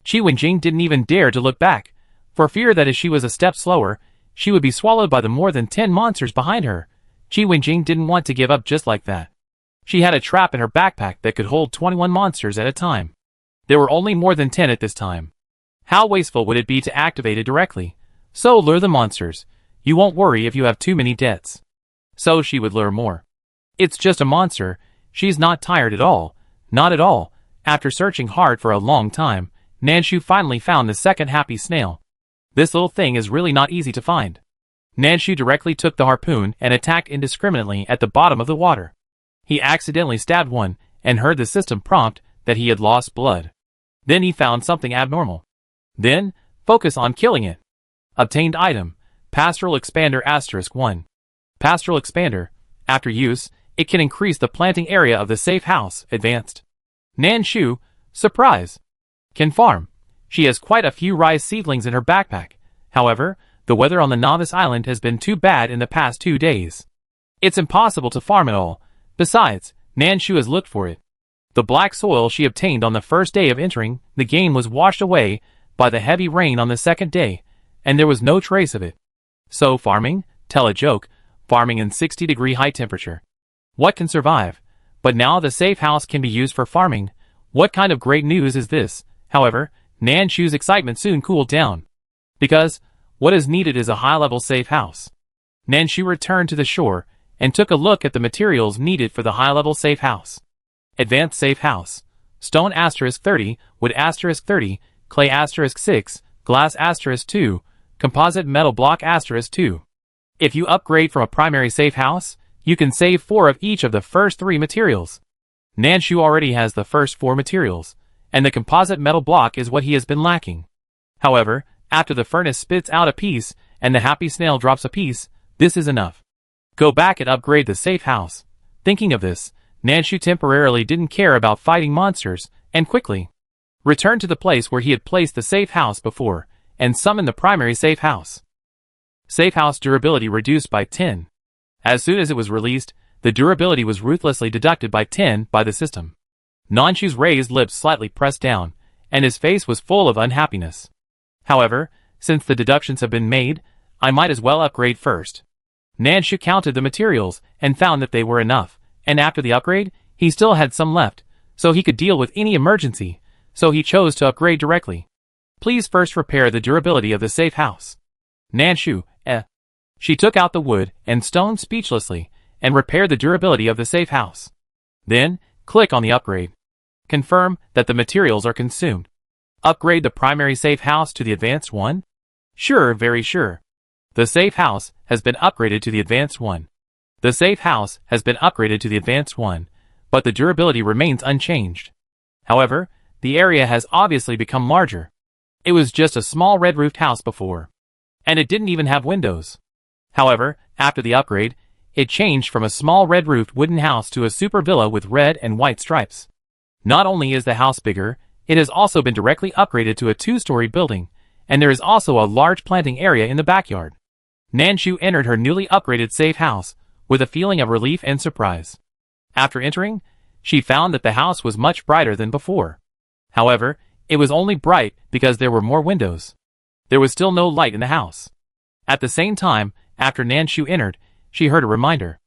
Qi Wenjing didn't even dare to look back, for fear that if she was a step slower, she would be swallowed by the more than 10 monsters behind her. Qi Wenjing didn't want to give up just like that. She had a trap in her backpack that could hold 21 monsters at a time. There were only more than 10 at this time. How wasteful would it be to activate it directly? So lure the monsters. You won't worry if you have too many deaths. So she would lure more. It's just a monster. She's not tired at all. Not at all. After searching hard for a long time, Nanshu finally found the second happy snail. This little thing is really not easy to find. Nanshu directly took the harpoon and attacked indiscriminately at the bottom of the water. He accidentally stabbed one and heard the system prompt that he had lost blood. Then he found something abnormal. Then, focus on killing it. Obtained item. Pastoral Expander *1. Pastoral Expander. After use, it can increase the planting area of the safe house. Advanced. Nanshu, surprise, can farm. She has quite a few rice seedlings in her backpack. However, the weather on the novice island has been too bad in the past 2 days. It's impossible to farm it all. Besides, Nanshu has looked for it. The black soil she obtained on the first day of entering the game was washed away by the heavy rain on the second day, and there was no trace of it. So farming? Tell a joke. Farming in 60-degree high temperature. What can survive? But now the safe house can be used for farming. What kind of great news is this? However, Nanshu's excitement soon cooled down. Because, what is needed is a high-level safe house. Nanshu returned to the shore and took a look at the materials needed for the high-level safe house. Advanced safe house. Stone *30, wood *30, clay *6, glass *2, composite metal block *2. If you upgrade from a primary safe house, you can save 4 of each of the first 3 materials. Nanshu already has the first 4 materials, and the composite metal block is what he has been lacking. However, after the furnace spits out a piece, and the happy snail drops a piece, this is enough. Go back and upgrade the safe house. Thinking of this, Nanshu temporarily didn't care about fighting monsters, and quickly returned to the place where he had placed the safe house before, and summoned the primary safe house. Safe house durability reduced by 10. As soon as it was released, the durability was ruthlessly deducted by 10 by the system. Nanshu's raised lips slightly pressed down, and his face was full of unhappiness. However, since the deductions have been made, I might as well upgrade first. Nanshu counted the materials and found that they were enough, and after the upgrade, he still had some left, so he could deal with any emergency, so he chose to upgrade directly. Please first repair the durability of the safe house. Nanshu, She took out the wood and stone speechlessly, and repaired the durability of the safe house. Then, click on the upgrade. Confirm that the materials are consumed. Upgrade the primary safe house to the advanced one? Sure, very sure. The safe house has been upgraded to the advanced one. The safe house has been upgraded to the advanced one, but the durability remains unchanged. However, the area has obviously become larger. It was just a small red-roofed house before, and it didn't even have windows. However, after the upgrade, it changed from a small red-roofed wooden house to a super villa with red and white stripes. Not only is the house bigger, it has also been directly upgraded to a 2-story building, and there is also a large planting area in the backyard. Nanshu entered her newly upgraded safe house with a feeling of relief and surprise. After entering, she found that the house was much brighter than before. However, It was only bright because there were more windows. There was still no light in the house. At the same time, after Nanshu entered, she heard a reminder.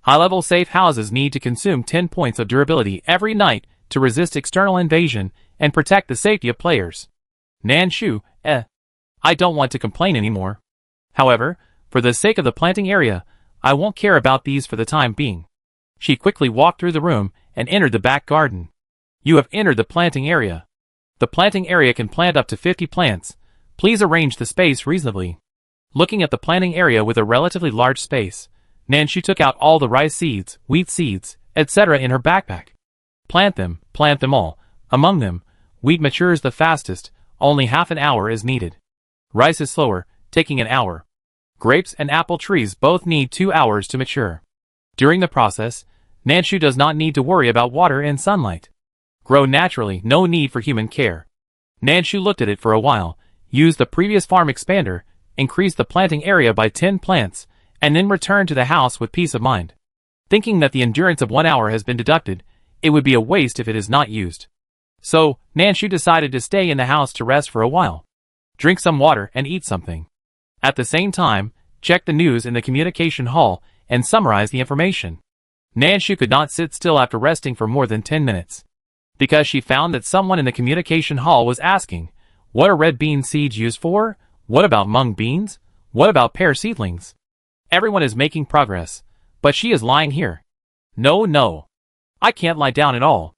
High-level safe houses need to consume 10 points of durability every night to resist external invasion and protect the safety of players. Nanshu, I don't want to complain anymore. However, for the sake of the planting area, I won't care about these for the time being. She quickly walked through the room and entered the back garden. You have entered the planting area. The planting area can plant up to 50 plants. Please arrange the space reasonably. Looking at the planting area with a relatively large space, Nanshu took out all the rice seeds, wheat seeds, etc. in her backpack. Plant them all. Among them, wheat matures the fastest, only half an hour is needed. Rice is slower, taking an hour. Grapes and apple trees both need 2 hours to mature. During the process, Nanshu does not need to worry about water and sunlight. Grow naturally, no need for human care. Nanshu looked at it for a while, used the previous farm expander, increased the planting area by 10 plants, and then returned to the house with peace of mind. Thinking that the endurance of 1 hour has been deducted, it would be a waste if it is not used. So, Nanshu decided to stay in the house to rest for a while. Drink some water and eat something. At the same time, check the news in the communication hall and summarize the information. Nanshu could not sit still after resting for more than 10 minutes. Because she found that someone in the communication hall was asking, what are red bean seeds used for? What about mung beans? What about pear seedlings? Everyone is making progress, but she is lying here. No. I can't lie down at all.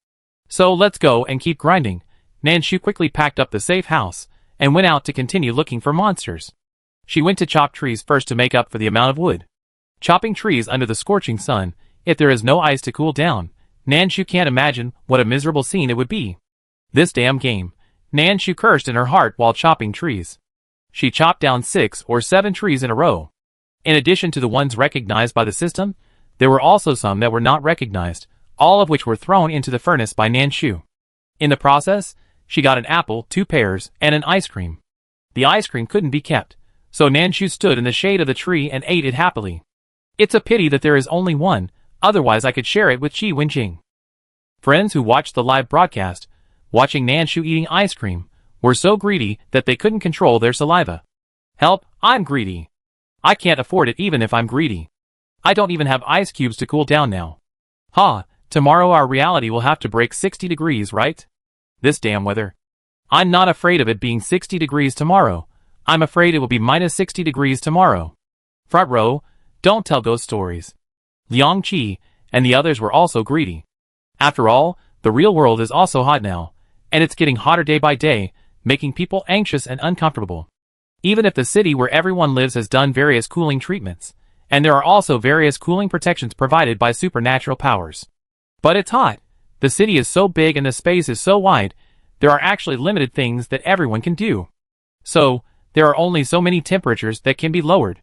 So let's go and keep grinding. Nanshu quickly packed up the safe house and went out to continue looking for monsters. She went to chop trees first to make up for the amount of wood. Chopping trees under the scorching sun, if there is no ice to cool down, Nanshu can't imagine what a miserable scene it would be. This damn game. Nanshu cursed in her heart while chopping trees. She chopped down 6 or 7 trees in a row. In addition to the ones recognized by the system, there were also some that were not recognized, all of which were thrown into the furnace by Nanshu. In the process, she got an apple, 2 pears, and an ice cream. The ice cream couldn't be kept, so Nanshu stood in the shade of the tree and ate it happily. It's a pity that there is only one, otherwise I could share it with Chi Wenjing. Friends who watched the live broadcast, watching Nanshu eating ice cream, were so greedy that they couldn't control their saliva. Help, I'm greedy. I can't afford it even if I'm greedy. I don't even have ice cubes to cool down now. Tomorrow our reality will have to break 60 degrees, right? This damn weather. I'm not afraid of it being 60 degrees tomorrow. I'm afraid it will be minus 60 degrees tomorrow. Front row, don't tell ghost stories. Liang Qi and the others were also greedy. After all, the real world is also hot now, and it's getting hotter day by day, making people anxious and uncomfortable. Even if the city where everyone lives has done various cooling treatments, and there are also various cooling protections provided by supernatural powers. But it's hot. The city is so big and the space is so wide, there are actually limited things that everyone can do. So, there are only so many temperatures that can be lowered.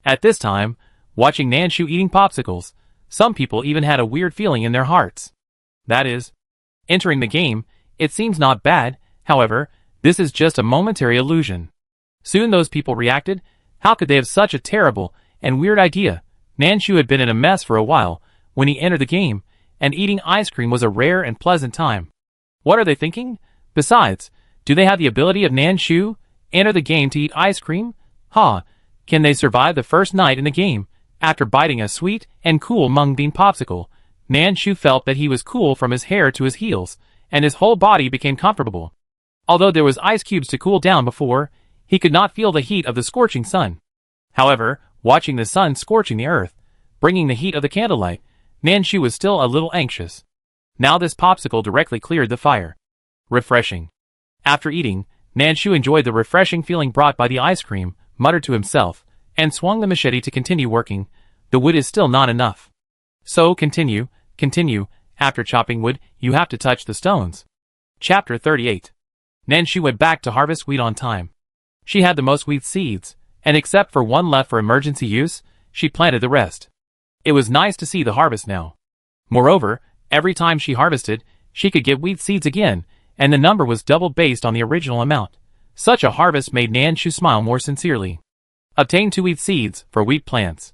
At this time, watching Nanshu eating popsicles, some people even had a weird feeling in their hearts. That is, entering the game, it seems not bad, however, this is just a momentary illusion. Soon those people reacted, how could they have such a terrible and weird idea? Nanshu had been in a mess for a while when he entered the game, and eating ice cream was a rare and pleasant time. What are they thinking? Besides, do they have the ability of Nanshu? Enter the game to eat ice cream? Can they survive the first night in the game? After biting a sweet and cool mung bean popsicle, Nanshu felt that he was cool from his hair to his heels, and his whole body became comfortable. Although there was ice cubes to cool down before, he could not feel the heat of the scorching sun. However, watching the sun scorching the earth, bringing the heat of the candlelight, Nanshu was still a little anxious. Now this popsicle directly cleared the fire. Refreshing. After eating, Nanshu enjoyed the refreshing feeling brought by the ice cream, muttered to himself, and swung the machete to continue working. The wood is still not enough. So continue. After chopping wood, you have to touch the stones. Chapter 38. Nanshu went back to harvest wheat on time. She had the most wheat seeds, and except for one left for emergency use, she planted the rest. It was nice to see the harvest now. Moreover, every time she harvested, she could get wheat seeds again, and the number was doubled based on the original amount. Such a harvest made Nanshu smile more sincerely. Obtain 2 wheat seeds for wheat plants.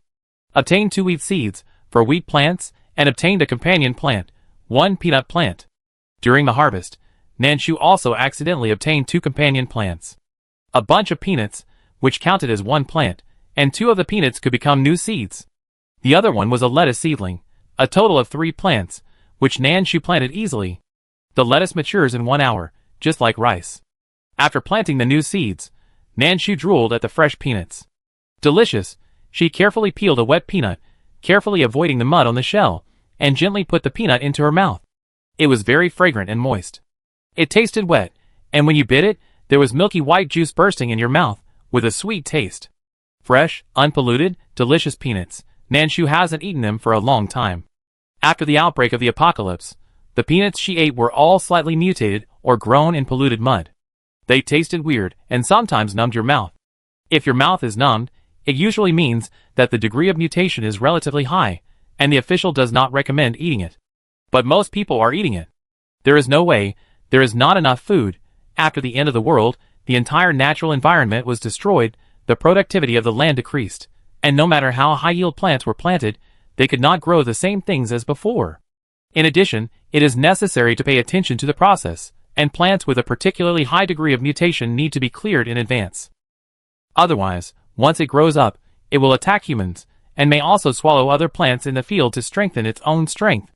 Obtain 2 wheat seeds for wheat plants, and obtained a companion plant, 1 peanut plant. During the harvest, Nanshu also accidentally obtained 2 companion plants. A bunch of peanuts, which counted as 1 plant, and 2 of the peanuts could become new seeds. The other one was a lettuce seedling, a total of 3 plants, which Nanshu planted easily. The lettuce matures in 1 hour, just like rice. After planting the new seeds, Nanshu drooled at the fresh peanuts. Delicious, she carefully peeled a wet peanut, carefully avoiding the mud on the shell, and gently put the peanut into her mouth. It was very fragrant and moist. It tasted wet, and when you bit it, there was milky white juice bursting in your mouth, with a sweet taste. Fresh, unpolluted, delicious peanuts. Nanshu hasn't eaten them for a long time. After the outbreak of the apocalypse, the peanuts she ate were all slightly mutated or grown in polluted mud. They tasted weird and sometimes numbed your mouth. If your mouth is numbed, it usually means that the degree of mutation is relatively high, and the official does not recommend eating it. But most people are eating it. There is no way, there is not enough food. After the end of the world, the entire natural environment was destroyed, the productivity of the land decreased, and no matter how high-yield plants were planted, they could not grow the same things as before. In addition, it is necessary to pay attention to the process, and plants with a particularly high degree of mutation need to be cleared in advance. Otherwise, once it grows up, it will attack humans, and may also swallow other plants in the field to strengthen its own strength.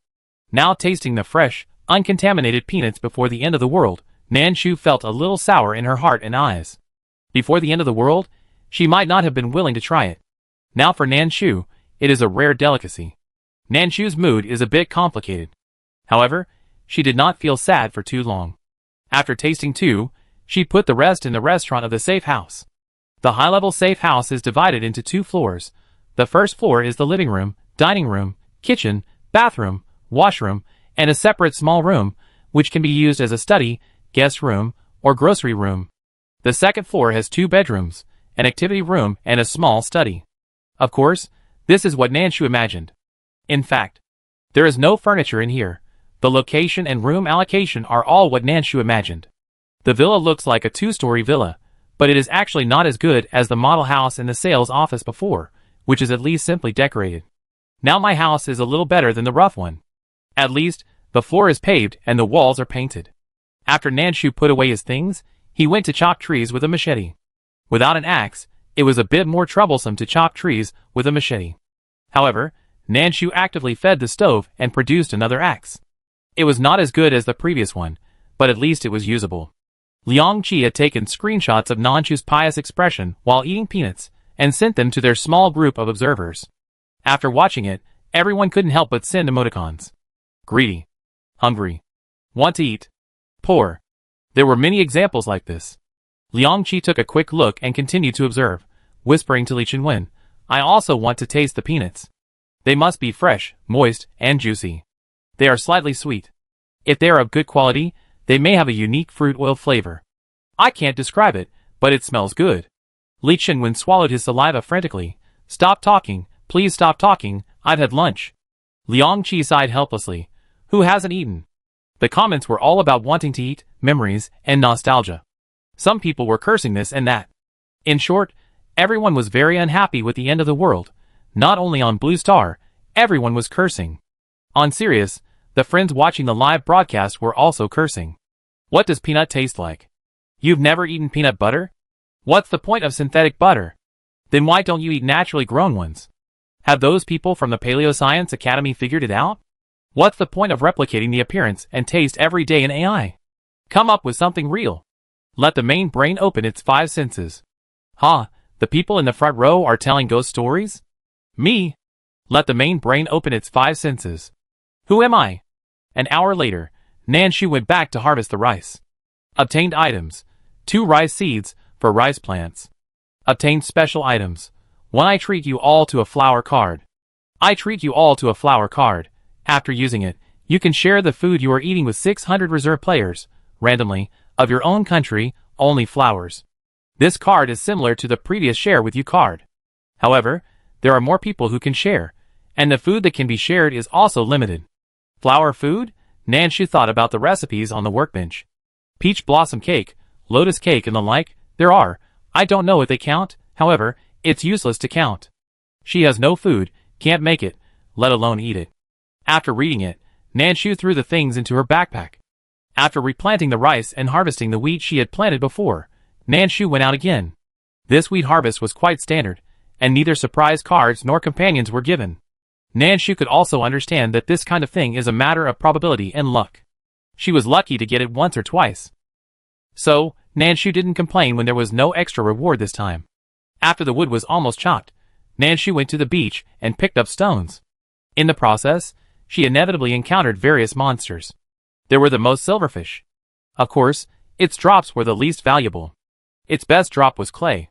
Now tasting the fresh, uncontaminated peanuts before the end of the world, Nanshu felt a little sour in her heart and eyes. Before the end of the world, she might not have been willing to try it. Now for Nanshu, it is a rare delicacy. Nanshu's mood is a bit complicated. However, she did not feel sad for too long. After tasting 2, she put the rest in the restaurant of the safe house. The high-level safe house is divided into 2 floors. The first floor is the living room, dining room, kitchen, bathroom, washroom, and a separate small room, which can be used as a study, guest room, or grocery room. The second floor has 2 bedrooms, an activity room, and a small study. Of course, this is what Nanshu imagined. In fact, there is no furniture in here. The location and room allocation are all what Nanshu imagined. The villa looks like a 2-story villa, but it is actually not as good as the model house in the sales office before, which is at least simply decorated. Now my house is a little better than the rough one. At least, the floor is paved and the walls are painted. After Nanshu put away his things, he went to chop trees with a machete. Without an axe, it was a bit more troublesome to chop trees with a machete. However, Nanshu actively fed the stove and produced another axe. It was not as good as the previous one, but at least it was usable. Liang Qi had taken screenshots of Nanshu's pious expression while eating peanuts and sent them to their small group of observers. After watching it, everyone couldn't help but send emoticons. Greedy. Hungry. Want to eat. Poor. There were many examples like this. Liang Qi took a quick look and continued to observe, whispering to Li Chenwen, I also want to taste the peanuts. They must be fresh, moist, and juicy. They are slightly sweet. If they are of good quality, they may have a unique fruit oil flavor. I can't describe it, but it smells good. Li Chenwen swallowed his saliva frantically. Stop talking, please stop talking, I've had lunch. Liang Qi sighed helplessly. Who hasn't eaten? The comments were all about wanting to eat, memories, and nostalgia. Some people were cursing this and that. In short, everyone was very unhappy with the end of the world. Not only on Blue Star, everyone was cursing. On Sirius, the friends watching the live broadcast were also cursing. What does peanut taste like? You've never eaten peanut butter? What's the point of synthetic butter? Then why don't you eat naturally grown ones? Have those people from the Paleoscience Academy figured it out? What's the point of replicating the appearance and taste every day in AI? Come up with something real. Let the main brain open its 5 senses. The people in the front row are telling ghost stories? Me? Let the main brain open its 5 senses. Who am I? An hour later, Nanshu went back to harvest the rice. Obtained items. 2 rice seeds for rice plants. Obtained special items. 1 I treat you all to a flower card. I treat you all to a flower card. After using it, you can share the food you are eating with 600 reserve players, randomly, of your own country, only flowers. This card is similar to the previous Share With You card. However, there are more people who can share, and the food that can be shared is also limited. Flower food? Nanshu thought about the recipes on the workbench. Peach blossom cake, lotus cake and the like, there are. I don't know if they count, however, it's useless to count. She has no food, can't make it, let alone eat it. After reading it, Nanshu threw the things into her backpack. After replanting the rice and harvesting the wheat she had planted before, Nanshu went out again. This wheat harvest was quite standard, and neither surprise cards nor companions were given. Nanshu could also understand that this kind of thing is a matter of probability and luck. She was lucky to get it once or twice. So, Nanshu didn't complain when there was no extra reward this time. After the wood was almost chopped, Nanshu went to the beach and picked up stones. In the process, she inevitably encountered various monsters. There were the most silverfish. Of course, its drops were the least valuable. Its best drop was clay.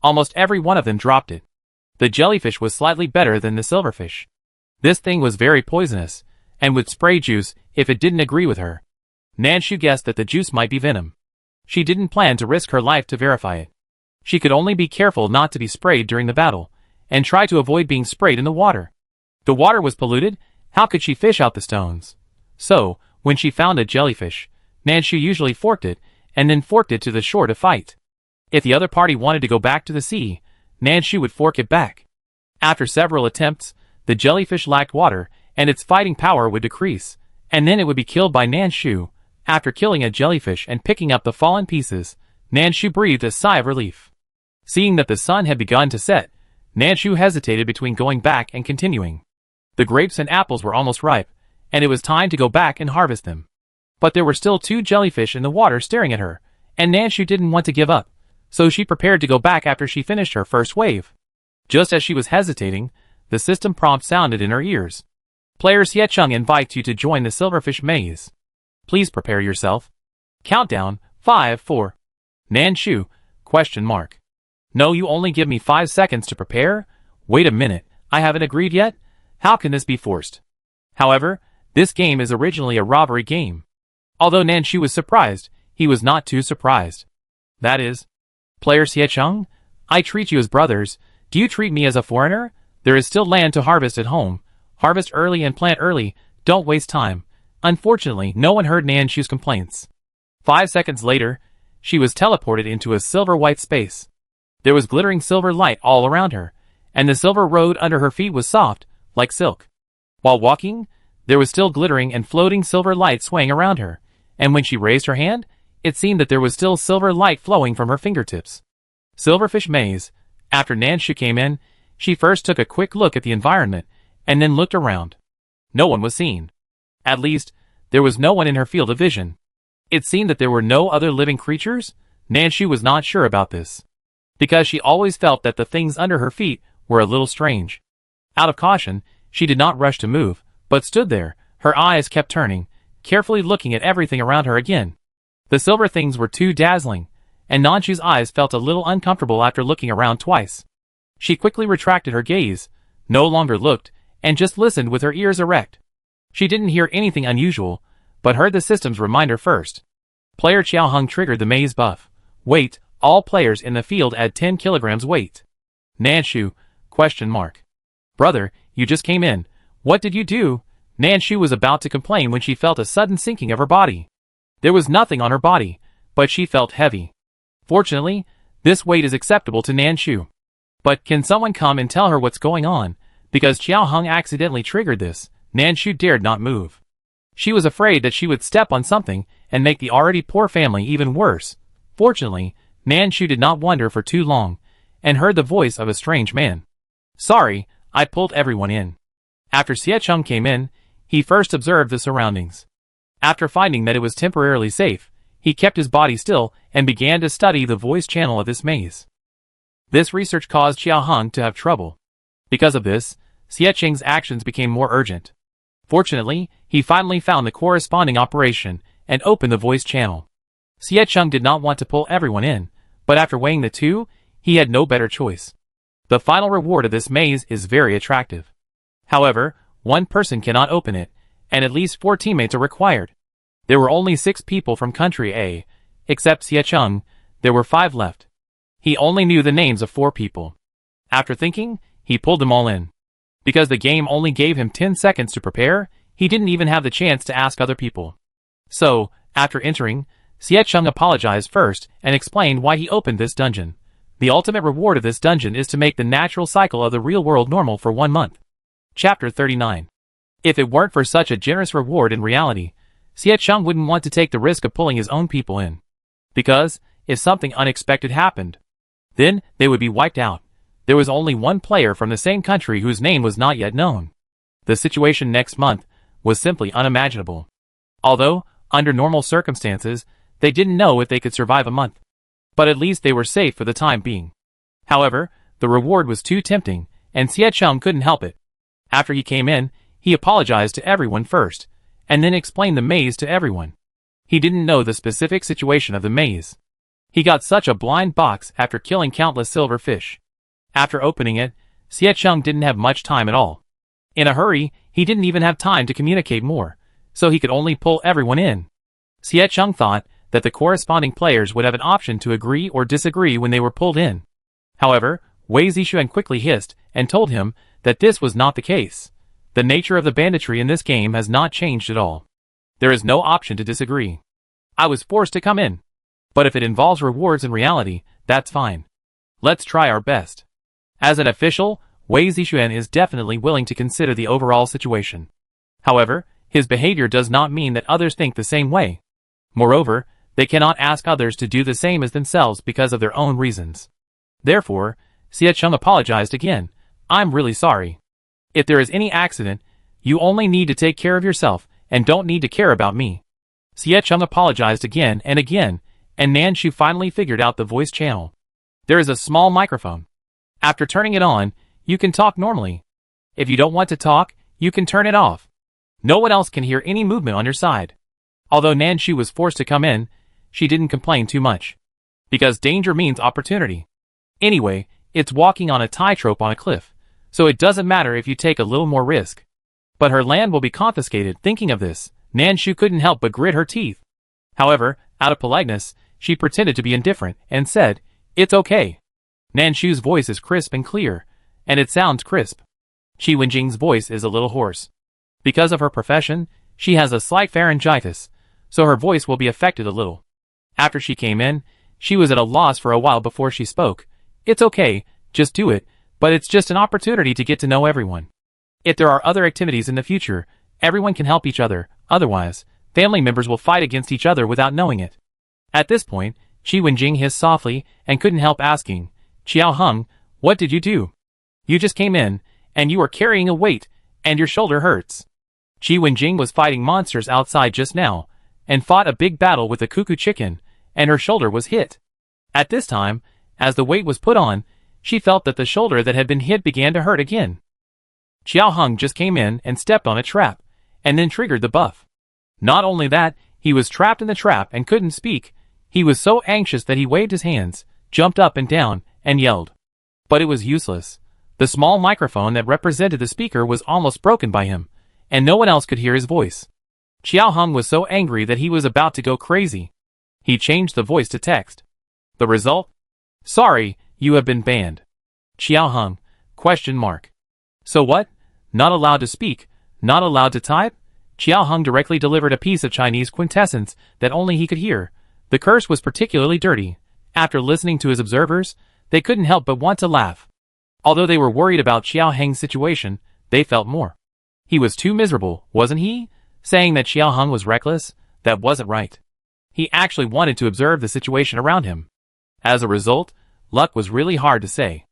Almost every one of them dropped it. The jellyfish was slightly better than the silverfish. This thing was very poisonous, and would spray juice if it didn't agree with her. Nanshu guessed that the juice might be venom. She didn't plan to risk her life to verify it. She could only be careful not to be sprayed during the battle, and try to avoid being sprayed in the water. The water was polluted, how could she fish out the stones? So, when she found a jellyfish, Nanshu usually forked it, and then forked it to the shore to fight. If the other party wanted to go back to the sea, Nanshu would fork it back. After several attempts, the jellyfish lacked water, and its fighting power would decrease, and then it would be killed by Nanshu. After killing a jellyfish and picking up the fallen pieces, Nanshu breathed a sigh of relief. Seeing that the sun had begun to set, Nanshu hesitated between going back and continuing. The grapes and apples were almost ripe, and it was time to go back and harvest them. But there were still 2 jellyfish in the water staring at her, and Nanshu didn't want to give up, so she prepared to go back after she finished her first wave. Just as she was hesitating, the system prompt sounded in her ears. Player Xiecheng invites you to join the Silverfish Maze. Please prepare yourself. Countdown, 5, 4. Nanshu, ? No, you only give me 5 seconds to prepare? Wait a minute, I haven't agreed yet? How can this be forced? However, this game is originally a robbery game. Although Nanshu was surprised, he was not too surprised. That is, Player Xiecheng, I treat you as brothers, do you treat me as a foreigner? There is still land to harvest at home. Harvest early and plant early, don't waste time. Unfortunately, no one heard Nanshu's complaints. 5 seconds later, she was teleported into a silver-white space. There was glittering silver light all around her, and the silver road under her feet was soft, like silk. While walking, there was still glittering and floating silver light swaying around her, and when she raised her hand, it seemed that there was still silver light flowing from her fingertips. Silverfish Maze. After Nanshu came in, she first took a quick look at the environment, and then looked around. No one was seen. At least, there was no one in her field of vision. It seemed that there were no other living creatures. Nanshu was not sure about this, because she always felt that the things under her feet were a little strange. Out of caution, she did not rush to move, but stood there, her eyes kept turning, carefully looking at everything around her again. The silver things were too dazzling, and Nanshu's eyes felt a little uncomfortable after looking around twice. She quickly retracted her gaze, no longer looked, and just listened with her ears erect. She didn't hear anything unusual, but heard the system's reminder first. Player Xiaoheng triggered the maze buff. Weight, all players in the field add 10 kilograms weight. Nanshu, ? Brother, you just came in. What did you do? Nanshu was about to complain when she felt a sudden sinking of her body. There was nothing on her body, but she felt heavy. Fortunately, this weight is acceptable to Nanshu. But can someone come and tell her what's going on? Because Xiaoheng accidentally triggered this, Nanshu dared not move. She was afraid that she would step on something and make the already poor family even worse. Fortunately, Nanshu did not wonder for too long, and heard the voice of a strange man. Sorry, I pulled everyone in. After Xiecheng came in, he first observed the surroundings. After finding that it was temporarily safe, he kept his body still and began to study the voice channel of this maze. This research caused Xiaoheng to have trouble. Because of this, Xiecheng's actions became more urgent. Fortunately, he finally found the corresponding operation and opened the voice channel. Xiecheng did not want to pull everyone in, but after weighing the two, he had no better choice. The final reward of this maze is very attractive. However, one person cannot open it, and at least 4 teammates are required. There were only 6 people from country A. Except Xiecheng, there were 5 left. He only knew the names of 4 people. After thinking, he pulled them all in. Because the game only gave him 10 seconds to prepare, he didn't even have the chance to ask other people. So, after entering, Xiecheng apologized first and explained why he opened this dungeon. The ultimate reward of this dungeon is to make the natural cycle of the real world normal for 1 month. Chapter 39. If it weren't for such a generous reward in reality, Xiecheng wouldn't want to take the risk of pulling his own people in. Because, if something unexpected happened, then they would be wiped out. There was only one player from the same country whose name was not yet known. The situation next month was simply unimaginable. Although, under normal circumstances, they didn't know if they could survive a month. But at least they were safe for the time being. However, the reward was too tempting, and Xiecheng couldn't help it. After he came in, he apologized to everyone first, and then explained the maze to everyone. He didn't know the specific situation of the maze. He got such a blind box after killing countless silver fish. After opening it, Xiecheng didn't have much time at all. In a hurry, he didn't even have time to communicate more, so he could only pull everyone in. Xiecheng thought that the corresponding players would have an option to agree or disagree when they were pulled in. However, Wei Zixuan quickly hissed and told him that this was not the case. The nature of the banditry in this game has not changed at all. There is no option to disagree. I was forced to come in. But if it involves rewards in reality, that's fine. Let's try our best. As an official, Wei Zixuan is definitely willing to consider the overall situation. However, his behavior does not mean that others think the same way. Moreover, they cannot ask others to do the same as themselves because of their own reasons. Therefore, Xiecheng apologized again. I'm really sorry. If there is any accident, you only need to take care of yourself and don't need to care about me. Xiecheng apologized again, and Nanshu finally figured out the voice channel. There is a small microphone. After turning it on, you can talk normally. If you don't want to talk, you can turn it off. No one else can hear any movement on your side. Although Nanshu was forced to come in, she didn't complain too much. Because danger means opportunity. Anyway, it's walking on a tightrope on a cliff, so it doesn't matter if you take a little more risk. But her land will be confiscated. Thinking of this, Nanshu couldn't help but grit her teeth. However, out of politeness, she pretended to be indifferent and said, "It's okay." Nanshu's voice is crisp and clear, and it sounds crisp. Qi Wenjing's voice is a little hoarse. Because of her profession, she has a slight pharyngitis, so her voice will be affected a little. After she came in, she was at a loss for a while before she spoke. "It's okay, just do it, but it's just an opportunity to get to know everyone. If there are other activities in the future, everyone can help each other, otherwise, family members will fight against each other without knowing it." At this point, Qi Wenjing hissed softly and couldn't help asking, "Qiao Heng, what did you do? You just came in, and you are carrying a weight, and your shoulder hurts." Qi Wenjing was fighting monsters outside just now, and fought a big battle with a cuckoo chicken, and her shoulder was hit. At this time, as the weight was put on, she felt that the shoulder that had been hit began to hurt again. Qiao Heng just came in and stepped on a trap, and then triggered the buff. Not only that, he was trapped in the trap and couldn't speak. He was so anxious that he waved his hands, jumped up and down, and yelled. But it was useless. The small microphone that represented the speaker was almost broken by him, and no one else could hear his voice. Qiao Heng was so angry that he was about to go crazy. He changed the voice to text. The result? "Sorry, you have been banned." Qiao Heng, ? So what? Not allowed to speak? Not allowed to type? Qiao Heng directly delivered a piece of Chinese quintessence that only he could hear. The curse was particularly dirty. After listening to his observers, they couldn't help but want to laugh. Although they were worried about Qiao Heng's situation, they felt more. He was too miserable, wasn't he? Saying that Qiao Heng was reckless? That wasn't right. He actually wanted to observe the situation around him. As a result, luck was really hard to say.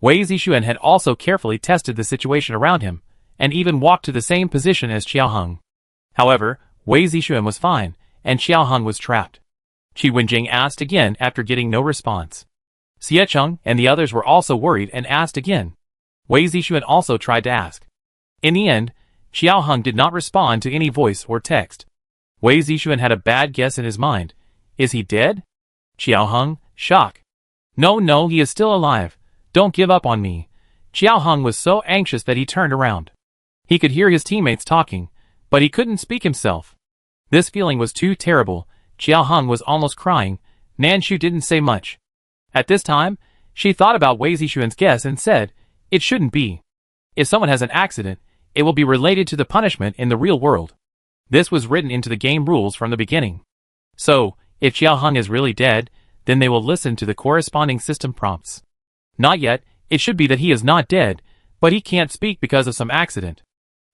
Wei Zixuan had also carefully tested the situation around him, and even walked to the same position as Qiao Heng. However, Wei Zixuan was fine, and Qiao Heng was trapped. Qi Wenjing asked again after getting no response. Xiecheng and the others were also worried and asked again. Wei Zixuan also tried to ask. In the end, Qiao Heng did not respond to any voice or text. Wei Zixuan had a bad guess in his mind. Is he dead? Qiao Heng, shock. No, he is still alive. Don't give up on me. Qiao Heng was so anxious that he turned around. He could hear his teammates talking, but he couldn't speak himself. This feeling was too terrible. Qiao Heng was almost crying. Nanshu didn't say much. At this time, she thought about Wei Zixuan's guess and said, "It shouldn't be. If someone has an accident, it will be related to the punishment in the real world." This was written into the game rules from the beginning. So, if Qiao Heng is really dead, then they will listen to the corresponding system prompts. Not yet, it should be that he is not dead, but he can't speak because of some accident.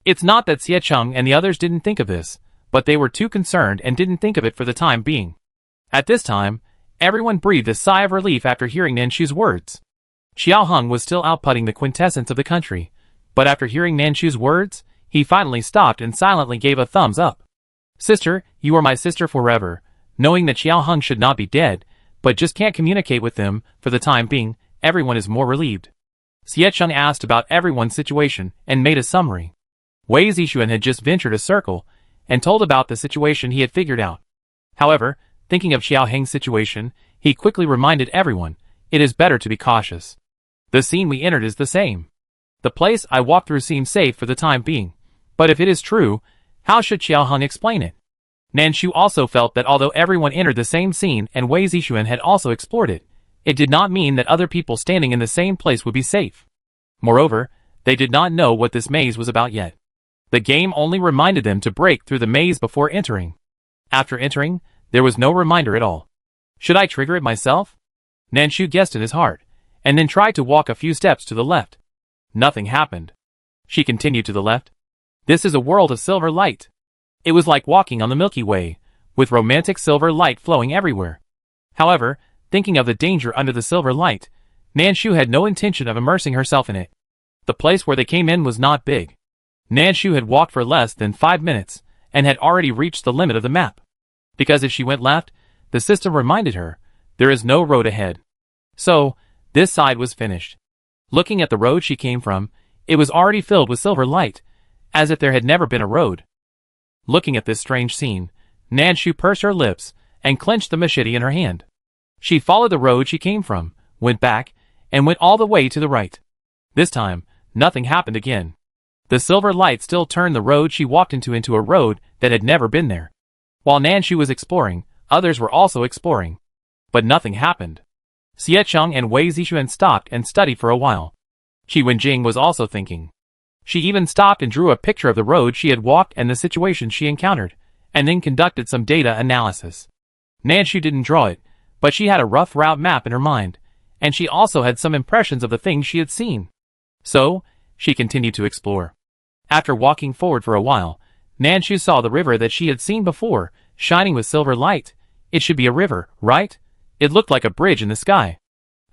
It's not that Xiecheng and the others didn't think of this, but they were too concerned and didn't think of it for the time being. At this time, everyone breathed a sigh of relief after hearing Nanshu's words. Xiao Hung was still outputting the quintessence of the country, but after hearing Nanshu's words, he finally stopped and silently gave a thumbs up. Sister, you are my sister forever. Knowing that Xiao Hung should not be dead, but just can't communicate with them for the time being, everyone is more relieved. Xie Cheng asked about everyone's situation and made a summary. Wei Zixuan had just ventured a circle and told about the situation he had figured out. However, thinking of Xiao Heng's situation, he quickly reminded everyone, it is better to be cautious. The scene we entered is the same. The place I walked through seems safe for the time being, but if it is true, how should Xiao Heng explain it? Nanshu also felt that although everyone entered the same scene and Wei Zixuan had also explored it, it did not mean that other people standing in the same place would be safe. Moreover, they did not know what this maze was about yet. The game only reminded them to break through the maze before entering. After entering, there was no reminder at all. Should I trigger it myself? Nanshu guessed in his heart, and then tried to walk a few steps to the left. Nothing happened. She continued to the left. This is a world of silver light. It was like walking on the Milky Way, with romantic silver light flowing everywhere. However, thinking of the danger under the silver light, Nanshu had no intention of immersing herself in it. The place where they came in was not big. Nanshu had walked for less than 5 minutes, and had already reached the limit of the map. Because if she went left, the system reminded her, there is no road ahead. So, this side was finished. Looking at the road she came from, it was already filled with silver light, as if there had never been a road. Looking at this strange scene, Nanshu pursed her lips, and clenched the machete in her hand. She followed the road she came from, went back, and went all the way to the right. This time, nothing happened again. The silver light still turned the road she walked into a road that had never been there. While Nanshu was exploring, others were also exploring. But nothing happened. Xie Cheng and Wei Zixuan stopped and studied for a while. Qi Wenjing was also thinking. She even stopped and drew a picture of the road she had walked and the situation she encountered, and then conducted some data analysis. Nanshu didn't draw it, but she had a rough route map in her mind, and she also had some impressions of the things she had seen. So, she continued to explore. After walking forward for a while, Nanshu saw the river that she had seen before, shining with silver light. It should be a river, right? It looked like a bridge in the sky.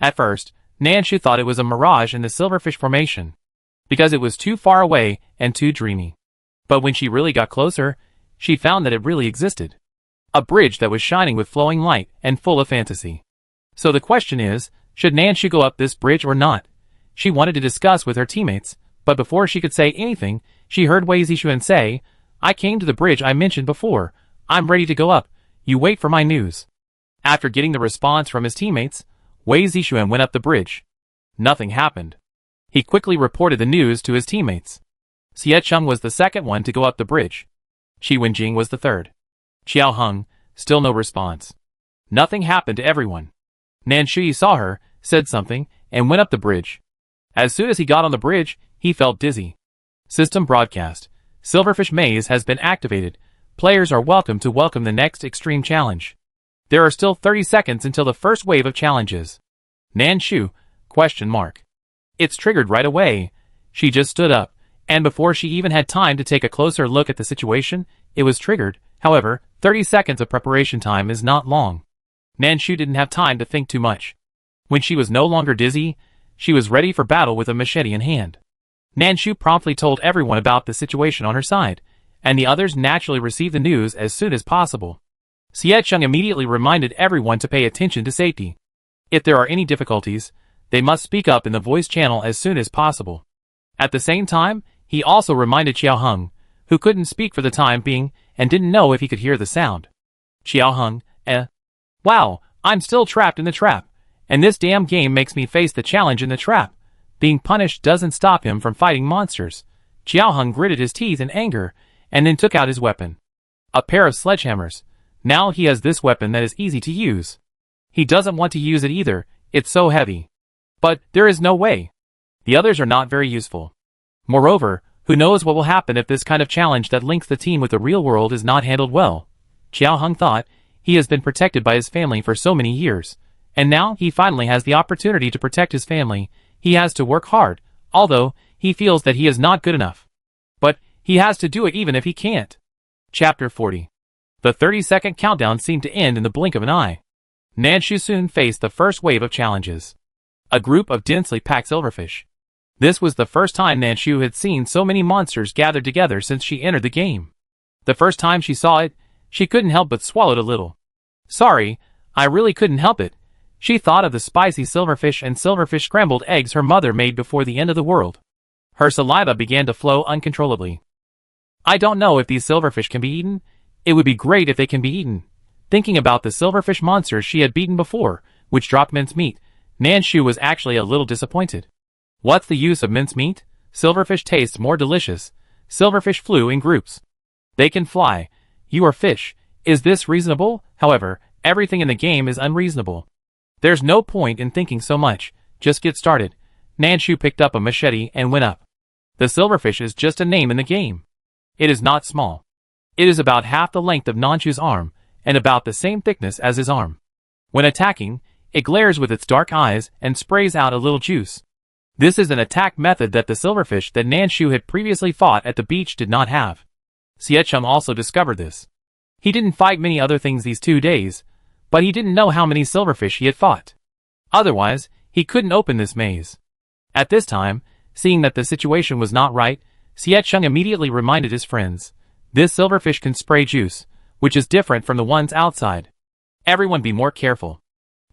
At first, Nanshu thought it was a mirage in the silverfish formation, because it was too far away and too dreamy. But when she really got closer, she found that it really existed. A bridge that was shining with flowing light and full of fantasy. So the question is, should Nanshu go up this bridge or not? She wanted to discuss with her teammates, but before she could say anything, she heard Wei Zixuan say, I came to the bridge I mentioned before. I'm ready to go up. You wait for my news. After getting the response from his teammates, Wei Zixuan went up the bridge. Nothing happened. He quickly reported the news to his teammates. Xie Cheng was the second one to go up the bridge. Qi Wenjing was the third. Xiao Heng, still no response. Nothing happened to everyone. Nanshu saw her, said something, and went up the bridge. As soon as he got on the bridge, he felt dizzy. System broadcast. Silverfish Maze has been activated. Players are welcome to welcome the next extreme challenge. There are still 30 seconds until the first wave of challenges. Nanshu? ? It's triggered right away. She just stood up, and before she even had time to take a closer look at the situation, it was triggered. However, 30 seconds of preparation time is not long. Nanshu didn't have time to think too much. When she was no longer dizzy, she was ready for battle with a machete in hand. Nanshu promptly told everyone about the situation on her side, and the others naturally received the news as soon as possible. Xie Cheng immediately reminded everyone to pay attention to safety. If there are any difficulties, they must speak up in the voice channel as soon as possible. At the same time, he also reminded Xiao Heng, who couldn't speak for the time being and didn't know if he could hear the sound. Xiao Heng, Wow, I'm still trapped in the trap, and this damn game makes me face the challenge in the trap. Being punished doesn't stop him from fighting monsters. Xiao Heng gritted his teeth in anger, and then took out his weapon. A pair of sledgehammers. Now he has this weapon that is easy to use. He doesn't want to use it either, it's so heavy. But there is no way. The others are not very useful. Moreover, who knows what will happen if this kind of challenge that links the team with the real world is not handled well. Xiao Heng thought, he has been protected by his family for so many years, and now he finally has the opportunity to protect his family. He has to work hard, although he feels that he is not good enough. But he has to do it even if he can't. Chapter 40. The 30-second countdown seemed to end in the blink of an eye. Nanshu soon faced the first wave of challenges. A group of densely packed silverfish. This was the first time Nanshu had seen so many monsters gathered together since she entered the game. The first time she saw it, she couldn't help but swallowed a little. Sorry, I really couldn't help it. She thought of the spicy silverfish and silverfish scrambled eggs her mother made before the end of the world. Her saliva began to flow uncontrollably. I don't know if these silverfish can be eaten. It would be great if they can be eaten. Thinking about the silverfish monsters she had beaten before, which dropped mincemeat, Nanshu was actually a little disappointed. What's the use of mincemeat? Silverfish tastes more delicious. Silverfish flew in groups. They can fly. You are fish. Is this reasonable? However, everything in the game is unreasonable. There's no point in thinking so much. Just get started. Nanshu picked up a machete and went up. The silverfish is just a name in the game. It is not small. It is about half the length of Nanshu's arm, and about the same thickness as his arm. When attacking, it glares with its dark eyes and sprays out a little juice. This is an attack method that the silverfish that Nanshu had previously fought at the beach did not have. Siechum also discovered this. He didn't fight many other things these 2 days, but he didn't know how many silverfish he had fought. Otherwise, he couldn't open this maze. At this time, seeing that the situation was not right, Siechung immediately reminded his friends. This silverfish can spray juice, which is different from the ones outside. Everyone be more careful.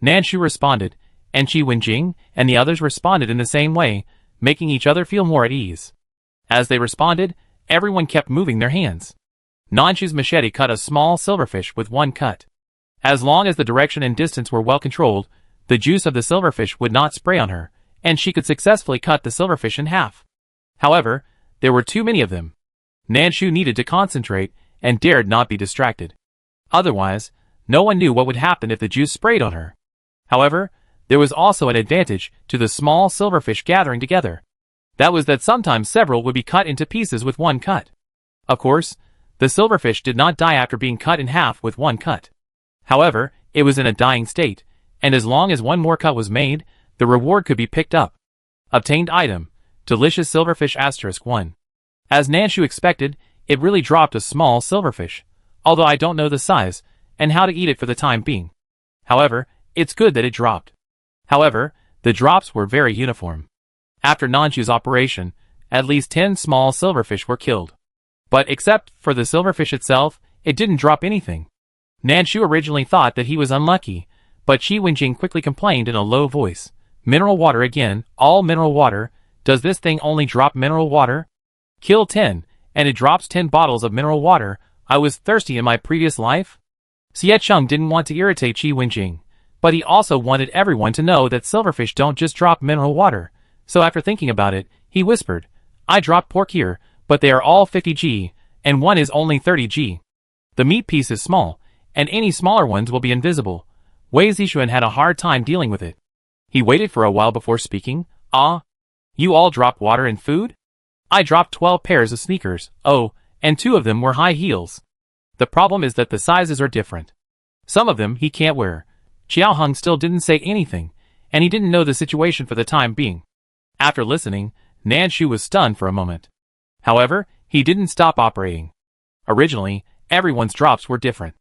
Nanshu responded, and Qi Wenjing and the others responded in the same way, making each other feel more at ease. As they responded, everyone kept moving their hands. Nanshu's machete cut a small silverfish with one cut. As long as the direction and distance were well controlled, the juice of the silverfish would not spray on her, and she could successfully cut the silverfish in half. However, there were too many of them. Nanshu needed to concentrate and dared not be distracted. Otherwise, no one knew what would happen if the juice sprayed on her. However, there was also an advantage to the small silverfish gathering together. That was that sometimes several would be cut into pieces with one cut. Of course, the silverfish did not die after being cut in half with one cut. However, it was in a dying state, and as long as one more cut was made, the reward could be picked up. Obtained item, delicious silverfish *1. As Nanshu expected, it really dropped a small silverfish, although I don't know the size, and how to eat it for the time being. However, it's good that it dropped. However, the drops were very uniform. After Nanshu's operation, at least 10 small silverfish were killed. But except for the silverfish itself, it didn't drop anything. Nanshu originally thought that he was unlucky, but Qi Wenjing quickly complained in a low voice. Mineral water again, all mineral water. Does this thing only drop mineral water? Kill 10, and it drops 10 bottles of mineral water. I was thirsty in my previous life? Siechung didn't want to irritate Qi Wenjing, but he also wanted everyone to know that silverfish don't just drop mineral water. So after thinking about it, he whispered, I dropped pork here, but they are all 50g, and one is only 30g. The meat piece is small, and any smaller ones will be invisible. Wei Zixuan had a hard time dealing with it. He waited for a while before speaking. Ah, you all dropped water and food? I dropped 12 pairs of sneakers, oh, and 2 of them were high heels. The problem is that the sizes are different. Some of them he can't wear. Qiao Heng still didn't say anything, and he didn't know the situation for the time being. After listening, Nanshu was stunned for a moment. However, he didn't stop operating. Originally, everyone's drops were different.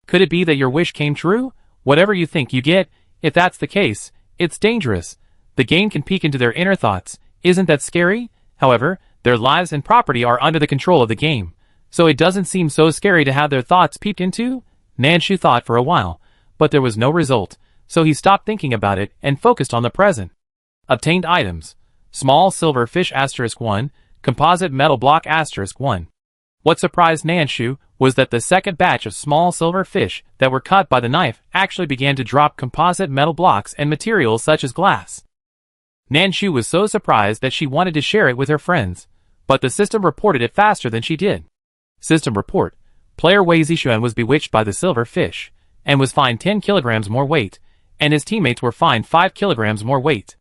Could it be that your wish came true? Whatever you think you get, if that's the case, it's dangerous. The game can peek into their inner thoughts. Isn't that scary? However, their lives and property are under the control of the game, so it doesn't seem so scary to have their thoughts peeped into? Nanshu thought for a while, but there was no result, so he stopped thinking about it and focused on the present. Obtained items. Small silver fish *1, composite metal block *1. What surprised Nanshu was that the second batch of small silver fish that were cut by the knife actually began to drop composite metal blocks and materials such as glass. Nanshu was so surprised that she wanted to share it with her friends, but the system reported it faster than she did. System report. Player Wei Zixuan was bewitched by the silver fish, and was fined 10 kilograms more weight, and his teammates were fined 5 kilograms more weight.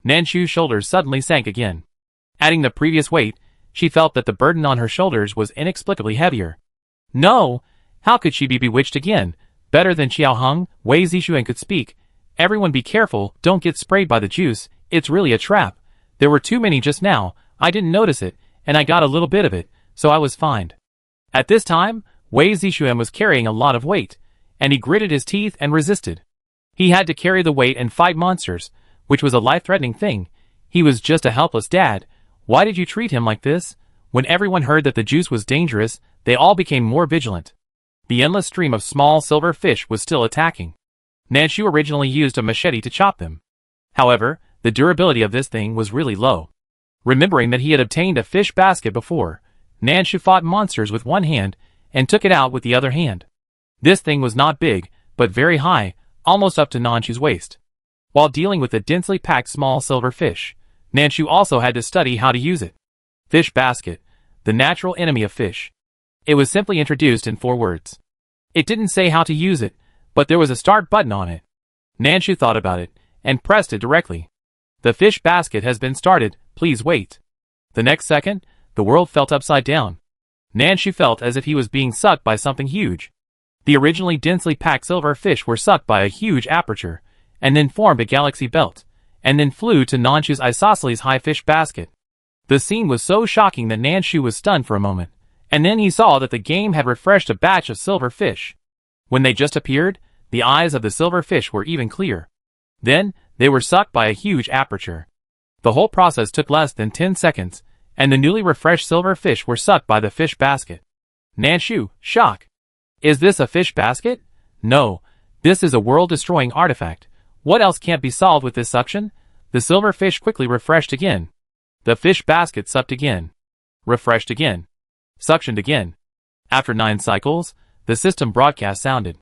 Nanshu's shoulders suddenly sank again. Adding the previous weight, she felt that the burden on her shoulders was inexplicably heavier. No! How could she be bewitched again? Better than Qiao Heng, Wei Zixuan could speak. Everyone be careful, don't get sprayed by the juice, it's really a trap. There were too many just now, I didn't notice it, and I got a little bit of it, so I was fined. At this time, Wei Zixuan was carrying a lot of weight, and he gritted his teeth and resisted. He had to carry the weight and fight monsters, which was a life-threatening thing. He was just a helpless dad. Why did you treat him like this? When everyone heard that the juice was dangerous, they all became more vigilant. The endless stream of small silver fish was still attacking. Nanshu originally used a machete to chop them. However, the durability of this thing was really low. Remembering that he had obtained a fish basket before, Nanshu fought monsters with one hand and took it out with the other hand. This thing was not big, but very high, almost up to Nanshu's waist. While dealing with the densely packed small silver fish, Nanshu also had to study how to use it. Fish basket, the natural enemy of fish. It was simply introduced in 4 words. It didn't say how to use it, but there was a start button on it. Nanshu thought about it, and pressed it directly. The fish basket has been started, please wait. The next second, the world felt upside down. Nanshu felt as if he was being sucked by something huge. The originally densely packed silver fish were sucked by a huge aperture, and then formed a galaxy belt, and then flew to Nanshu's isosceles high fish basket. The scene was so shocking that Nanshu was stunned for a moment, and then he saw that the game had refreshed a batch of silver fish. When they just appeared, the eyes of the silver fish were even clear. Then, they were sucked by a huge aperture. The whole process took less than 10 seconds, and the newly refreshed silver fish were sucked by the fish basket. Nanshu, shock. Is this a fish basket? No, this is a world-destroying artifact. What else can't be solved with this suction? The silver fish quickly refreshed again. The fish basket sucked again. Refreshed again. Suctioned again. After 9 cycles, the system broadcast sounded.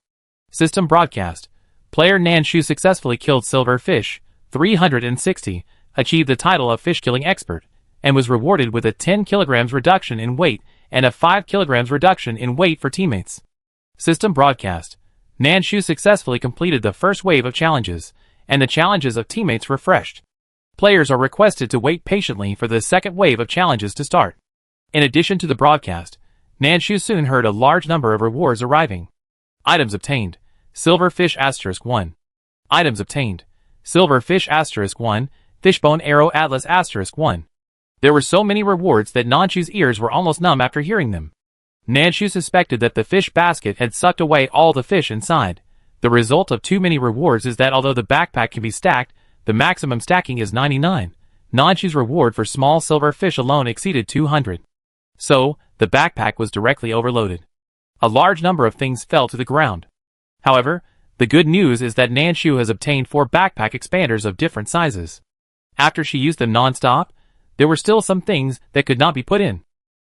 System broadcast. Player Nanshu successfully killed silver fish, 360, achieved the title of fish killing expert, and was rewarded with a 10 kilograms reduction in weight and a 5 kilograms reduction in weight for teammates. System broadcast. Nanshu successfully completed the first wave of challenges, and the challenges of teammates refreshed. Players are requested to wait patiently for the second wave of challenges to start. In addition to the broadcast, Nanshu soon heard a large number of rewards arriving. Items obtained. Silver fish *1. Items obtained. Silver fish *1, fishbone arrow atlas *1. There were so many rewards that Nanshu's ears were almost numb after hearing them. Nanshu suspected that the fish basket had sucked away all the fish inside. The result of too many rewards is that although the backpack can be stacked, the maximum stacking is 99. Nanshu's reward for small silver fish alone exceeded 200. So, the backpack was directly overloaded. A large number of things fell to the ground. However, the good news is that Nanshu has obtained 4 backpack expanders of different sizes. After she used them non-stop, there were still some things that could not be put in.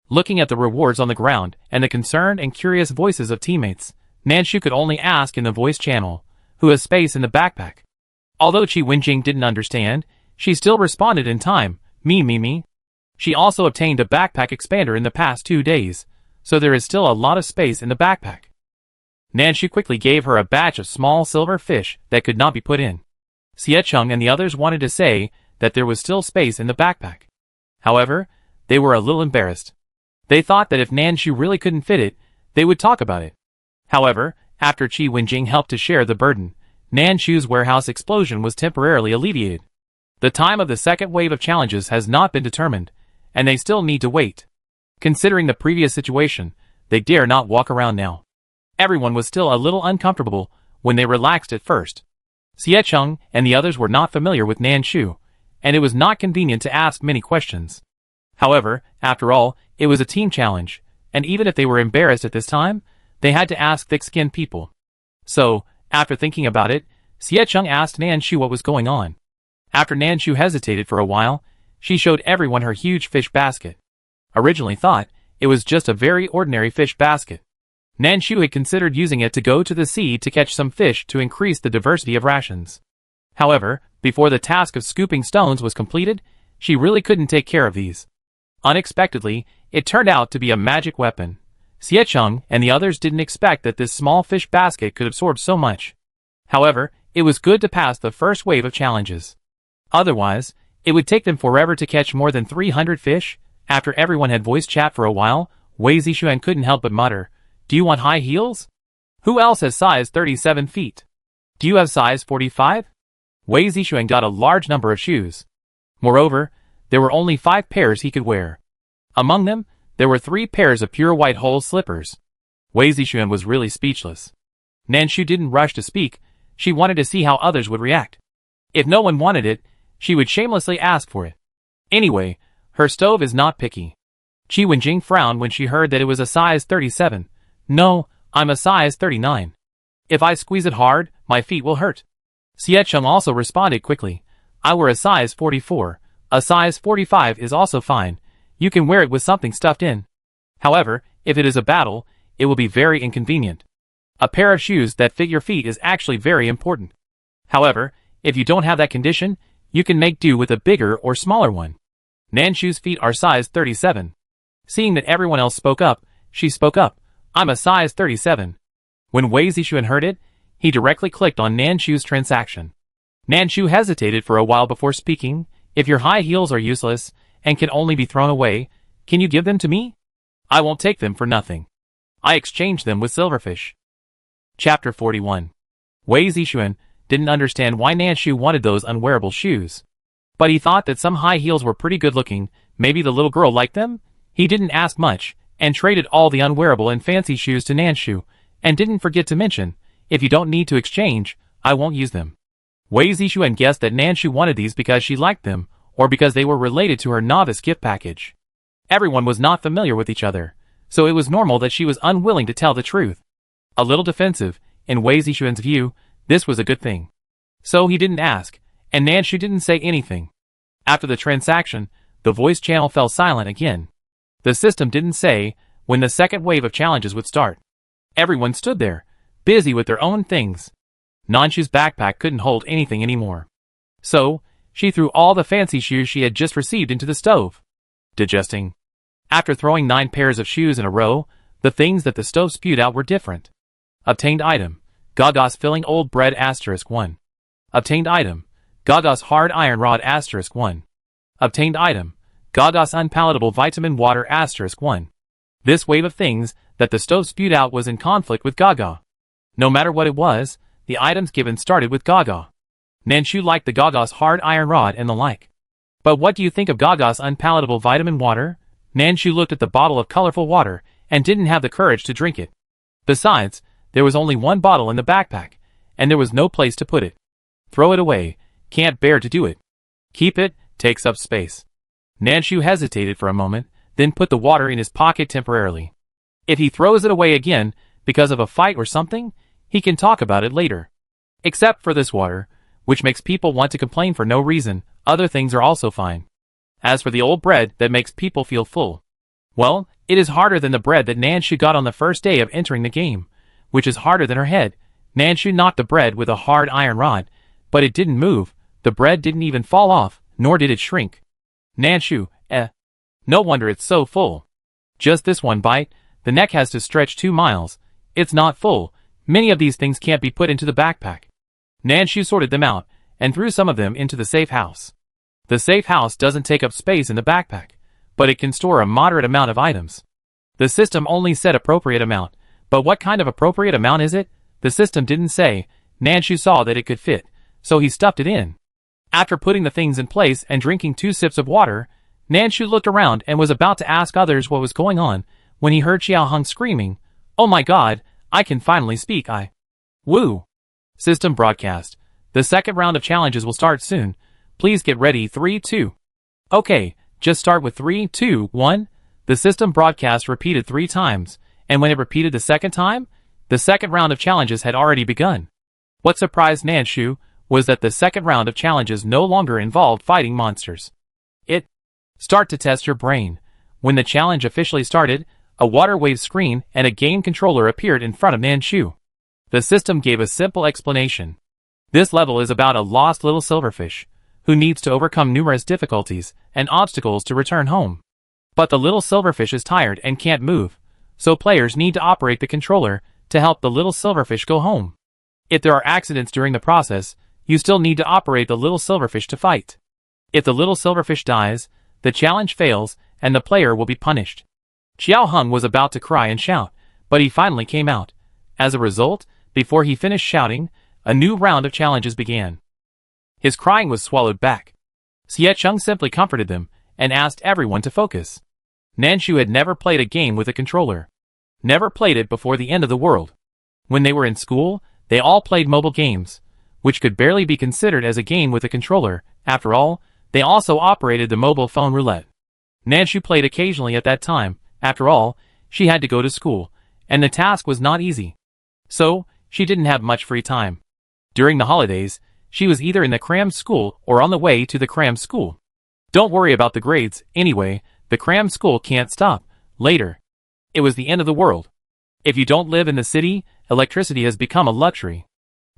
Looking at the rewards on the ground and the concerned and curious voices of teammates, Nanshu could only ask in the voice channel, who has space in the backpack. Although Qi Wenjing didn't understand, she still responded in time, me. She also obtained a backpack expander in the past 2 days, so there is still a lot of space in the backpack. Nanshu quickly gave her a batch of small silver fish that could not be put in. Xiecheng and the others wanted to say that there was still space in the backpack. However, they were a little embarrassed. They thought that if Nanshu really couldn't fit it, they would talk about it. However, after Qi Wenjing helped to share the burden, Nanshu's warehouse explosion was temporarily alleviated. The time of the second wave of challenges has not been determined, and they still need to wait. Considering the previous situation, they dare not walk around now. Everyone was still a little uncomfortable when they relaxed at first. Xiecheng and the others were not familiar with Nanshu, and it was not convenient to ask many questions. However, after all, it was a team challenge, and even if they were embarrassed at this time, they had to ask thick-skinned people. So, after thinking about it, Xiecheng asked Nanshu what was going on. After Nanshu hesitated for a while, she showed everyone her huge fish basket. Originally thought, it was just a very ordinary fish basket. Nanshu had considered using it to go to the sea to catch some fish to increase the diversity of rations. However, before the task of scooping stones was completed, she really couldn't take care of these. Unexpectedly, it turned out to be a magic weapon. Xiecheng and the others didn't expect that this small fish basket could absorb so much. However, it was good to pass the first wave of challenges. Otherwise, it would take them forever to catch more than 300 fish. After everyone had voice chat for a while, Wei Zixuan couldn't help but mutter, "Do you want high heels? Who else has size 37 feet? Do you have size 45? Wei Zixuan got a large number of shoes. Moreover, there were only 5 pairs he could wear. Among them, there were 3 pairs of pure white whole slippers. Wei Zixuan was really speechless. Nanshu didn't rush to speak, she wanted to see how others would react. If no one wanted it, she would shamelessly ask for it. Anyway, her stove is not picky. Qi Wenjing frowned when she heard that it was a size 37. No, I'm a size 39. If I squeeze it hard, my feet will hurt. Xie Cheng also responded quickly. I wear a size 44. A size 45 is also fine. You can wear it with something stuffed in. However, if it is a battle, it will be very inconvenient. A pair of shoes that fit your feet is actually very important. However, if you don't have that condition, you can make do with a bigger or smaller one. Nanshu's feet are size 37. Seeing that everyone else spoke up, she spoke up. I'm a size 37. When Wei Zixuan heard it, he directly clicked on Nanshu's transaction. Nanshu hesitated for a while before speaking. If your high heels are useless and can only be thrown away, can you give them to me? I won't take them for nothing. I exchange them with silverfish. Chapter 41. Wei Zixuan didn't understand why Nanshu wanted those unwearable shoes. But he thought that some high heels were pretty good looking, maybe the little girl liked them? He didn't ask much, and traded all the unwearable and fancy shoes to Nanshu, and didn't forget to mention, if you don't need to exchange, I won't use them. Wei Zixuan guessed that Nanshu wanted these because she liked them, or because they were related to her novice gift package. Everyone was not familiar with each other, so it was normal that she was unwilling to tell the truth. A little defensive, in Wei Zixuan's view, this was a good thing. So he didn't ask, and Nanshu didn't say anything. After the transaction, the voice channel fell silent again. The system didn't say when the second wave of challenges would start. Everyone stood there, busy with their own things. Nanshu's backpack couldn't hold anything anymore. So, she threw all the fancy shoes she had just received into the stove. Digesting. After throwing 9 pairs of shoes in a row, the things that the stove spewed out were different. Obtained item. Gaga's filling old bread *1. Obtained item. Gaga's hard iron rod *1. Obtained item. Gaga's unpalatable vitamin water *1. This wave of things that the stove spewed out was in conflict with Gaga. No matter what it was, the items given started with Gaga. Nanshu liked the Gaga's hard iron rod and the like. But what do you think of Gaga's unpalatable vitamin water? Nanshu looked at the bottle of colorful water and didn't have the courage to drink it. Besides, there was only one bottle in the backpack, and there was no place to put it. Throw it away, can't bear to do it. Keep it, takes up space. Nanshu hesitated for a moment, then put the water in his pocket temporarily. If he throws it away again, because of a fight or something, he can talk about it later. Except for this water, which makes people want to complain for no reason, other things are also fine. As for the old bread that makes people feel full, well, it is harder than the bread that Nanshu got on the first day of entering the game, which is harder than her head. Nanshu knocked the bread with a hard iron rod, but it didn't move, the bread didn't even fall off, nor did it shrink. Nanshu, no wonder it's so full. Just this one bite, the neck has to stretch 2 miles. It's not full, many of these things can't be put into the backpack. Nanshu sorted them out, and threw some of them into the safe house. The safe house doesn't take up space in the backpack, but it can store a moderate amount of items. The system only said appropriate amount, but what kind of appropriate amount is it? The system didn't say. Nanshu saw that it could fit, so he stuffed it in. After putting the things in place and drinking 2 sips of water, Nanshu looked around and was about to ask others what was going on, when he heard Xiao Heng screaming, "Oh my god, I can finally speak, Woo! System broadcast. The second round of challenges will start soon. Please get ready 3, 2. Okay, just start with 3, 2, 1. The system broadcast repeated 3 times, and when it repeated the second time, the second round of challenges had already begun. What surprised Nanshu was that the second round of challenges no longer involved fighting monsters. It start to test your brain. When the challenge officially started, a water wave screen and a game controller appeared in front of Nanshu. The system gave a simple explanation. This level is about a lost little silverfish, who needs to overcome numerous difficulties and obstacles to return home. But the little silverfish is tired and can't move, so players need to operate the controller to help the little silverfish go home. If there are accidents during the process, you still need to operate the little silverfish to fight. If the little silverfish dies, the challenge fails and the player will be punished. Xiao Heng was about to cry and shout, but he finally came out. As a result, before he finished shouting, a new round of challenges began. His crying was swallowed back. Xie Cheng simply comforted them and asked everyone to focus. Nanshu had never played a game with a controller. never played it before the end of the world. When they were in school, they all played mobile games, which could barely be considered as a game with a controller. After all, they also operated the mobile phone roulette. Nanshu played occasionally at that time. After all, she had to go to school, and the task was not easy. So, she didn't have much free time. During the holidays, she was either in the crammed school or on the way to the crammed school. Don't worry about the grades, anyway, the crammed school can't stop. Later. It was the end of the world. If you don't live in the city, electricity has become a luxury.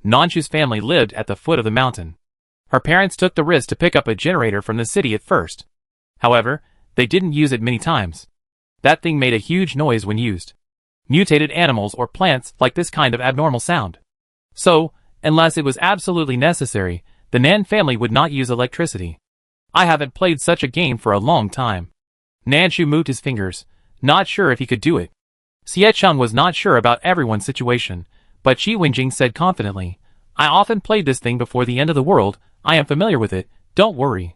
Nanshu's family lived at the foot of the mountain. Her parents took the risk to pick up a generator from the city at first. However, they didn't use it many times. That thing made a huge noise when used. Mutated animals or plants like this kind of abnormal sound. So, unless it was absolutely necessary, the Nan family would not use electricity. I haven't played such a game for a long time. Nanshu moved his fingers, not sure if he could do it. Xiecheng was not sure about everyone's situation, but Qi Wenjing said confidently, I often played this thing before the end of the world, I am familiar with it, don't worry.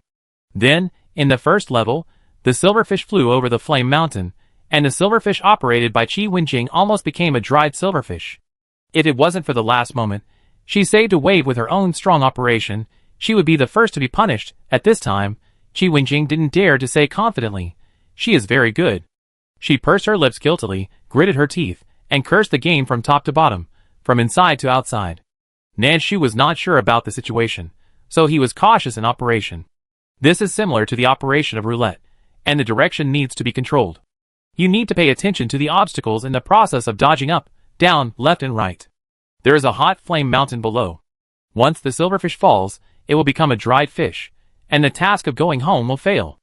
Then, in the first level, the silverfish flew over the flame mountain, and the silverfish operated by Qi Wenjing almost became a dried silverfish. If it wasn't for the last moment, she saved a wave with her own strong operation, she would be the first to be punished. At this time, Qi Wenjing didn't dare to say confidently, she is very good. She pursed her lips guiltily, gritted her teeth, and cursed the game from top to bottom, from inside to outside. Nanshu was not sure about the situation, so he was cautious in operation. This is similar to the operation of roulette, and the direction needs to be controlled. You need to pay attention to the obstacles in the process of dodging up, down, left and right. There is a hot flame mountain below. Once the silverfish falls, it will become a dried fish, and the task of going home will fail.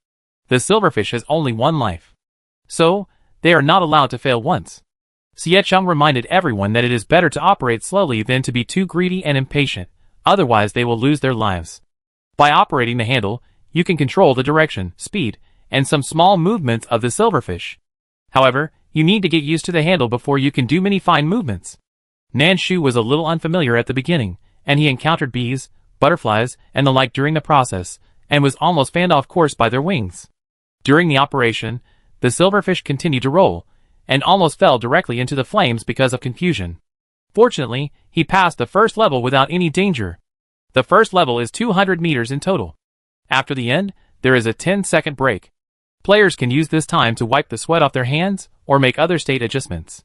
The silverfish has only one life. So, they are not allowed to fail once. Xiecheng reminded everyone that it is better to operate slowly than to be too greedy and impatient, otherwise they will lose their lives. By operating the handle, you can control the direction, speed, and some small movements of the silverfish. However, you need to get used to the handle before you can do many fine movements. Nanshu was a little unfamiliar at the beginning, and he encountered bees, butterflies, and the like during the process, and was almost fanned off course by their wings. During the operation, the silverfish continued to roll, and almost fell directly into the flames because of confusion. Fortunately, he passed the first level without any danger. The first level is 200 meters in total. After the end, there is a 10-second break. Players can use this time to wipe the sweat off their hands, or make other state adjustments.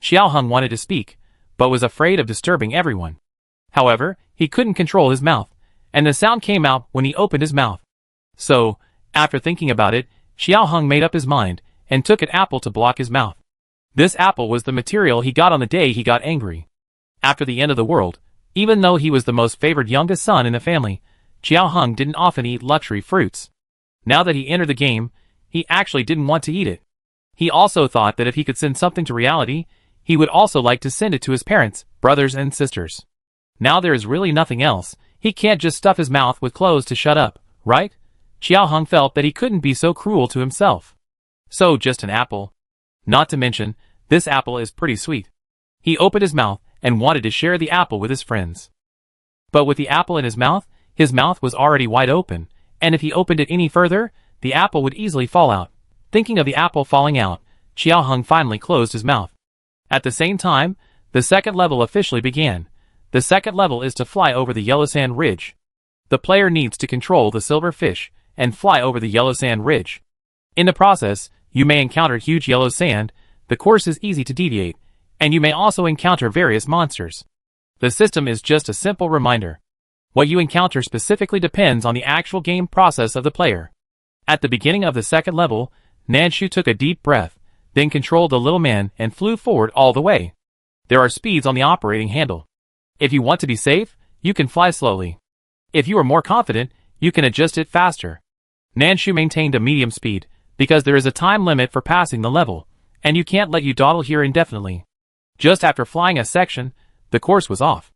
Xiaoheng wanted to speak, but was afraid of disturbing everyone. However, he couldn't control his mouth, and the sound came out when he opened his mouth. So, after thinking about it, Xiaoheng made up his mind, and took an apple to block his mouth. This apple was the material he got on the day he got angry. After the end of the world, even though he was the most favored youngest son in the family, Xiaoheng didn't often eat luxury fruits. Now that he entered the game, he actually didn't want to eat it. He also thought that if he could send something to reality, he would also like to send it to his parents, brothers and sisters. Now there is really nothing else, he can't just stuff his mouth with clothes to shut up, right? Xiaoheng felt that he couldn't be so cruel to himself. So just an apple. Not to mention, this apple is pretty sweet. He opened his mouth and wanted to share the apple with his friends. But with the apple in his mouth was already wide open, and if he opened it any further, the apple would easily fall out. Thinking of the apple falling out, Xiaoheng finally closed his mouth. At the same time, the second level officially began. The second level is to fly over the yellow sand ridge. The player needs to control the silver fish and fly over the yellow sand ridge. In the process, you may encounter huge yellow sand, the course is easy to deviate, and you may also encounter various monsters. The system is just a simple reminder. What you encounter specifically depends on the actual game process of the player. At the beginning of the second level, Nanshu took a deep breath, then controlled the little man and flew forward all the way. There are speeds on the operating handle. If you want to be safe, you can fly slowly. If you are more confident, you can adjust it faster. Nanshu maintained a medium speed, because there is a time limit for passing the level, and you can't let you dawdle here indefinitely. Just after flying a section, the course was off.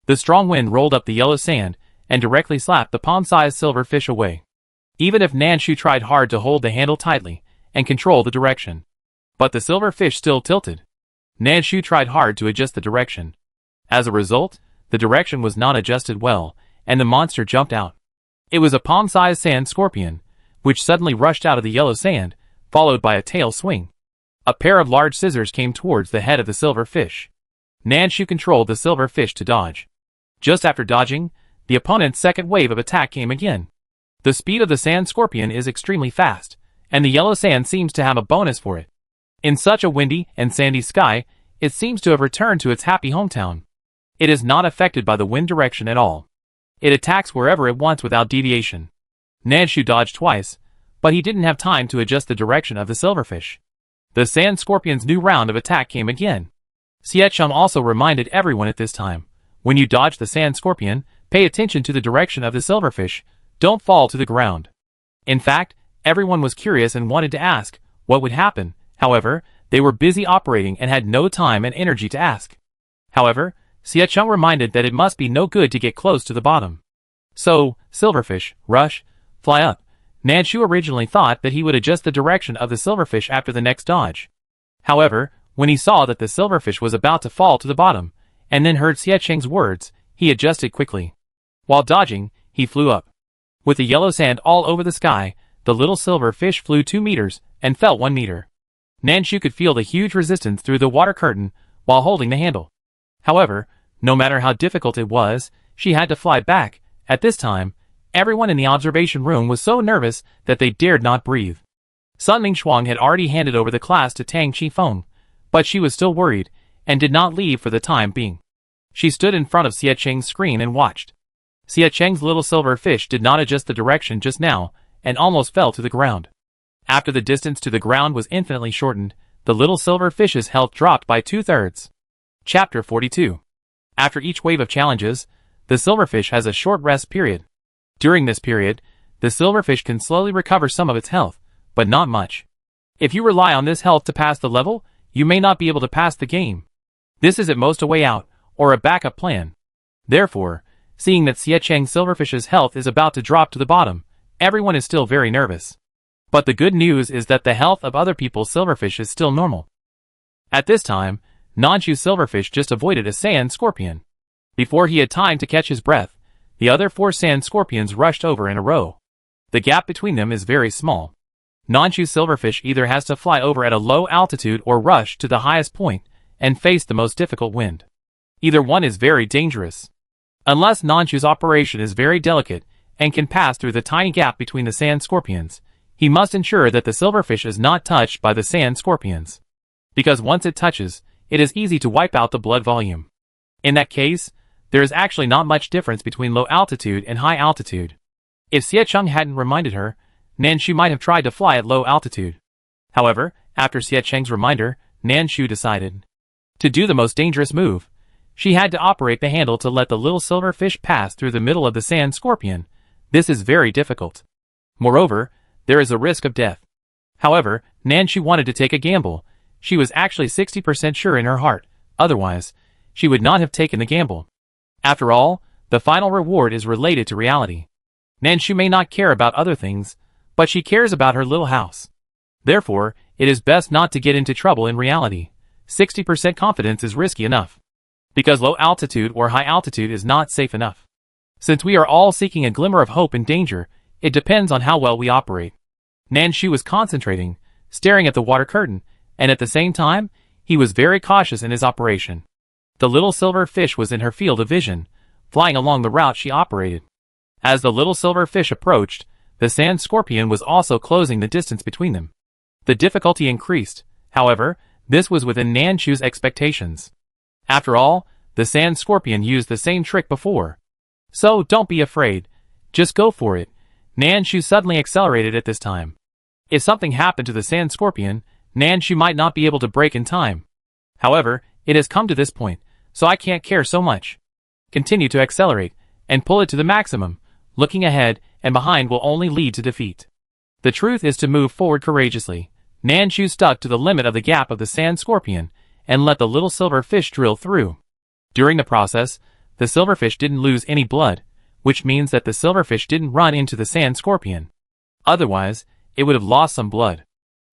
The strong wind rolled up the yellow sand, and directly slapped the palm-sized silver fish away. Even if Nanshu tried hard to hold the handle tightly, and control the direction. But the silver fish still tilted. Nanshu tried hard to adjust the direction. As a result, the direction was not adjusted well, and the monster jumped out. It was a palm-sized sand scorpion, which suddenly rushed out of the yellow sand, followed by a tail swing. A pair of large scissors came towards the head of the silver fish. Nanshu controlled the silver fish to dodge. Just after dodging, the opponent's second wave of attack came again. The speed of the sand scorpion is extremely fast, and the yellow sand seems to have a bonus for it. In such a windy and sandy sky, it seems to have returned to its happy hometown. It is not affected by the wind direction at all. It attacks wherever it wants without deviation. Nanshu dodged twice, but he didn't have time to adjust the direction of the silverfish. The sand scorpion's new round of attack came again. Siecheng also reminded everyone at this time, when you dodge the sand scorpion, pay attention to the direction of the silverfish, don't fall to the ground. In fact, everyone was curious and wanted to ask what would happen. However, they were busy operating and had no time and energy to ask. However, Siecheng reminded that it must be no good to get close to the bottom. So, silverfish, rush, fly up. Nanshu originally thought that he would adjust the direction of the silverfish after the next dodge. However, when he saw that the silverfish was about to fall to the bottom, and then heard Siecheng's words, he adjusted quickly. While dodging, he flew up. With the yellow sand all over the sky, the little silver fish flew 2 meters and fell 1 meter. Nanshu could feel the huge resistance through the water curtain while holding the handle. However, no matter how difficult it was, she had to fly back. At this time, everyone in the observation room was so nervous that they dared not breathe. Sun Lingshuang had already handed over the class to Tang Qifeng, but she was still worried and did not leave for the time being. She stood in front of Siecheng's screen and watched. Siecheng's little silver fish did not adjust the direction just now and almost fell to the ground. After the distance to the ground was infinitely shortened, the little silver fish's health dropped by 2/3. Chapter 42. After each wave of challenges, the silverfish has a short rest period. During this period, the silverfish can slowly recover some of its health, but not much. If you rely on this health to pass the level, you may not be able to pass the game. This is at most a way out, or a backup plan. Therefore, seeing that Siecheng's silverfish's health is about to drop to the bottom, everyone is still very nervous. But the good news is that the health of other people's silverfish is still normal. At this time, Nanshu's silverfish just avoided a sand scorpion. Before he had time to catch his breath, the other 4 sand scorpions rushed over in a row. The gap between them is very small. Nanshu's silverfish either has to fly over at a low altitude or rush to the highest point and face the most difficult wind. Either one is very dangerous. Unless Nanshu's operation is very delicate and can pass through the tiny gap between the sand scorpions, he must ensure that the silverfish is not touched by the sand scorpions. Because once it touches, it is easy to wipe out the blood volume. In that case, there is actually not much difference between low altitude and high altitude. If Siecheng hadn't reminded her, Nanshu might have tried to fly at low altitude. However, after Siecheng's reminder, Nanshu decided to do the most dangerous move. She had to operate the handle to let the little silver fish pass through the middle of the sand scorpion. This is very difficult. Moreover, there is a risk of death. However, Nanshu wanted to take a gamble. She was actually 60% sure in her heart, otherwise, she would not have taken the gamble. After all, the final reward is related to reality. Nanshu may not care about other things, but she cares about her little house. Therefore, it is best not to get into trouble in reality. 60% confidence is risky enough. Because low altitude or high altitude is not safe enough. Since we are all seeking a glimmer of hope in danger, it depends on how well we operate. Nanshu was concentrating, staring at the water curtain, and at the same time, he was very cautious in his operation. The little silver fish was in her field of vision, flying along the route she operated. As the little silver fish approached, the sand scorpion was also closing the distance between them. The difficulty increased, however, this was within Nanshu's expectations. After all, the sand scorpion used the same trick before. So don't be afraid, just go for it. Nanshu suddenly accelerated at this time. If something happened to the sand scorpion, Nanshu might not be able to brake in time. However, it has come to this point, so I can't care so much. Continue to accelerate, and pull it to the maximum. Looking ahead and behind will only lead to defeat. The truth is to move forward courageously. Nanshu stuck to the limit of the gap of the sand scorpion, and let the little silver fish drill through. During the process, the silverfish didn't lose any blood, which means that the silverfish didn't run into the sand scorpion. Otherwise, it would have lost some blood.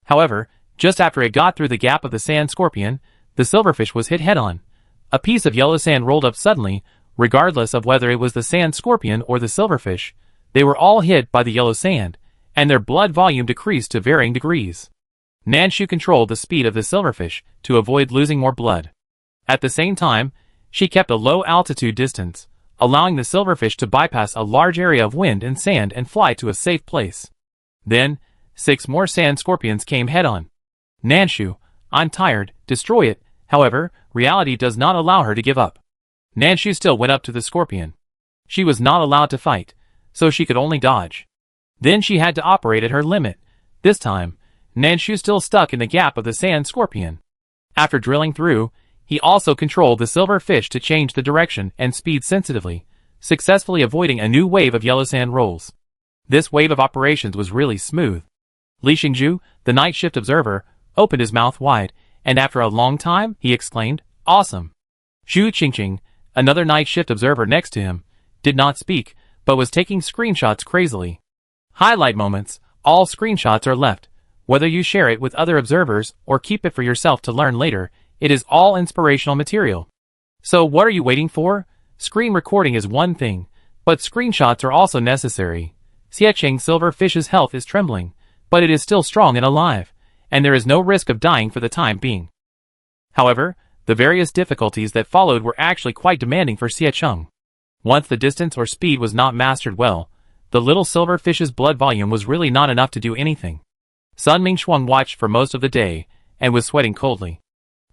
However, just after it got through the gap of the sand scorpion, the silverfish was hit head-on. A piece of yellow sand rolled up suddenly, regardless of whether it was the sand scorpion or the silverfish. They were all hit by the yellow sand, and their blood volume decreased to varying degrees. Nanshu controlled the speed of the silverfish to avoid losing more blood. At the same time, she kept a low altitude distance, allowing the silverfish to bypass a large area of wind and sand and fly to a safe place. Then, 6 more sand scorpions came head-on. Nanshu, I'm tired, destroy it. However, reality does not allow her to give up. Nanshu still went up to the scorpion. She was not allowed to fight, so she could only dodge. Then she had to operate at her limit. This time, Nanshu still stuck in the gap of the sand scorpion. After drilling through, he also controlled the silver fish to change the direction and speed sensitively, successfully avoiding a new wave of yellow sand rolls. This wave of operations was really smooth. Li Xingju, the night shift observer, opened his mouth wide, and after a long time, he exclaimed, "Awesome!" Xu Qingqing, another night shift observer next to him, did not speak, but was taking screenshots crazily. Highlight moments, all screenshots are left. Whether you share it with other observers or keep it for yourself to learn later, it is all inspirational material. So what are you waiting for? Screen recording is one thing, but screenshots are also necessary. Xiecheng's silverfish's health is trembling, but it is still strong and alive, and there is no risk of dying for the time being. However, the various difficulties that followed were actually quite demanding for Xiecheng. Once the distance or speed was not mastered well, the little silverfish's blood volume was really not enough to do anything. Sun Mingshuang watched for most of the day, and was sweating coldly.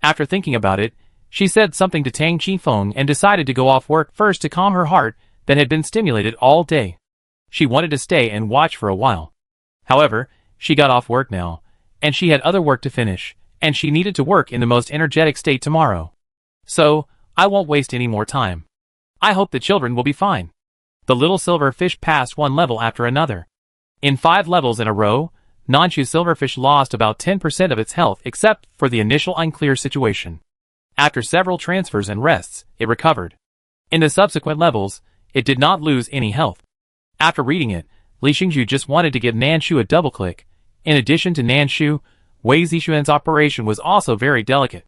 After thinking about it, she said something to Tang Qifeng and decided to go off work first to calm her heart that had been stimulated all day. She wanted to stay and watch for a while. However, she got off work now, and she had other work to finish, and she needed to work in the most energetic state tomorrow. So, I won't waste any more time. I hope the children will be fine. The little silver fish passed one level after another. In 5 levels in a row, Nanshu silverfish lost about 10% of its health except for the initial unclear situation. After several transfers and rests, it recovered. In the subsequent levels, it did not lose any health. After reading it, Li Xingju just wanted to give Nanshu a double click. In addition to Nanshu, Wei Zixuan's operation was also very delicate.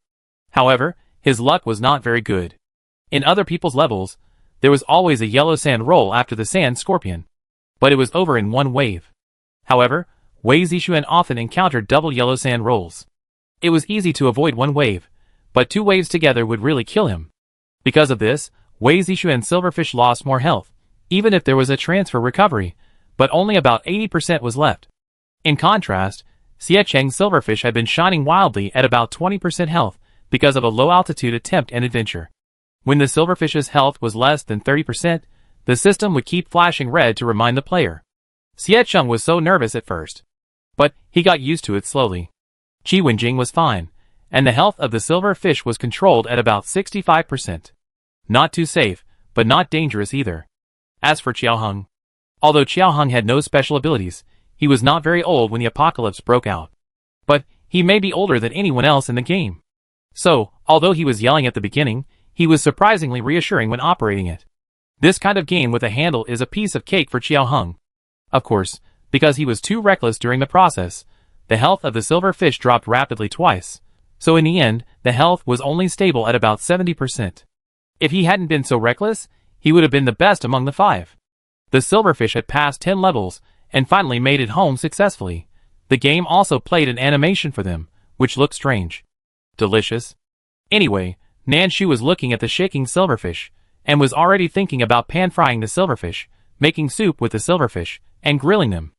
However, his luck was not very good. In other people's levels, there was always a yellow sand roll after the sand scorpion. But it was over in one wave. However, Wei Zixuan often encountered double yellow sand rolls. It was easy to avoid one wave, but 2 waves together would really kill him. Because of this, Wei Zixuan's silverfish lost more health, even if there was a transfer recovery, but only about 80% was left. In contrast, Xiecheng's silverfish had been shining wildly at about 20% health because of a low-altitude attempt and adventure. When the silverfish's health was less than 30%, the system would keep flashing red to remind the player. Xiecheng was so nervous at first, but he got used to it slowly. Qi Wenjing was fine, and the health of the silverfish was controlled at about 65%. Not too safe, but not dangerous either. As for Qiaoheng, although Qiaoheng had no special abilities, he was not very old when the apocalypse broke out. But he may be older than anyone else in the game. So, although he was yelling at the beginning, he was surprisingly reassuring when operating it. This kind of game with a handle is a piece of cake for Qiaoheng. Of course, because he was too reckless during the process, the health of the silverfish dropped rapidly twice, so in the end, the health was only stable at about 70%. If he hadn't been so reckless, he would have been the best among the 5. The silverfish had passed 10 levels, and finally made it home successfully. The game also played an animation for them, which looked strange. Delicious. Anyway, Nanshu was looking at the shaking silverfish, and was already thinking about pan-frying the silverfish, making soup with the silverfish, and grilling them.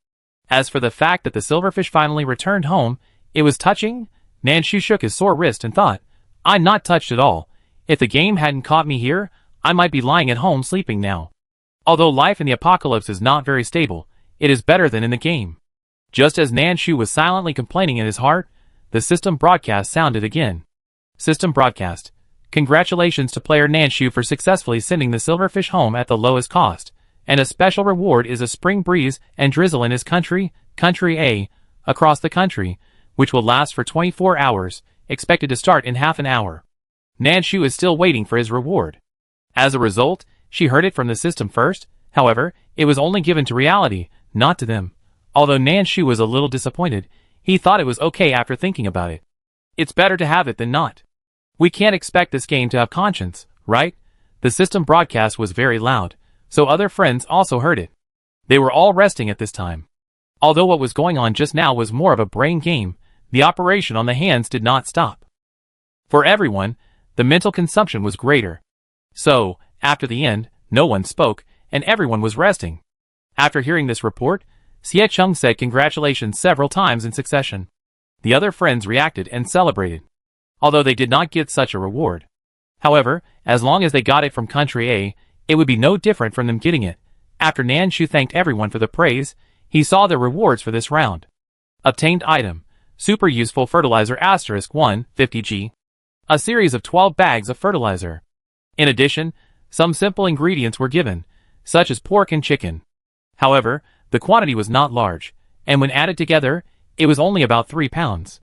As for the fact that the silverfish finally returned home, it was touching. Nanshu shook his sore wrist and thought, I'm not touched at all. If the game hadn't caught me here, I might be lying at home sleeping now. Although life in the apocalypse is not very stable, it is better than in the game. Just as Nanshu was silently complaining in his heart, the system broadcast sounded again. System broadcast. Congratulations to player Nanshu for successfully sending the silverfish home at the lowest cost, and a special reward is a spring breeze and drizzle in his country, Country A, across the country, which will last for 24 hours, expected to start in half an hour. Nanshu is still waiting for his reward. As a result, she heard it from the system first. However, it was only given to reality, not to them. Although Nanshu was a little disappointed, he thought it was okay after thinking about it. It's better to have it than not. We can't expect this game to have conscience, right? The system broadcast was very loud, so other friends also heard it. They were all resting at this time. Although what was going on just now was more of a brain game, the operation on the hands did not stop. For everyone, the mental consumption was greater. So, after the end, no one spoke, and everyone was resting. After hearing this report, Xie Chung said congratulations several times in succession. The other friends reacted and celebrated, although they did not get such a reward. However, as long as they got it from country A, it would be no different from them getting it. After Nan Shu thanked everyone for the praise, he saw the rewards for this round. Obtained item: Super Useful Fertilizer *1, 50G. A series of 12 bags of fertilizer. In addition, some simple ingredients were given, such as pork and chicken. However, the quantity was not large, and when added together, it was only about 3 pounds.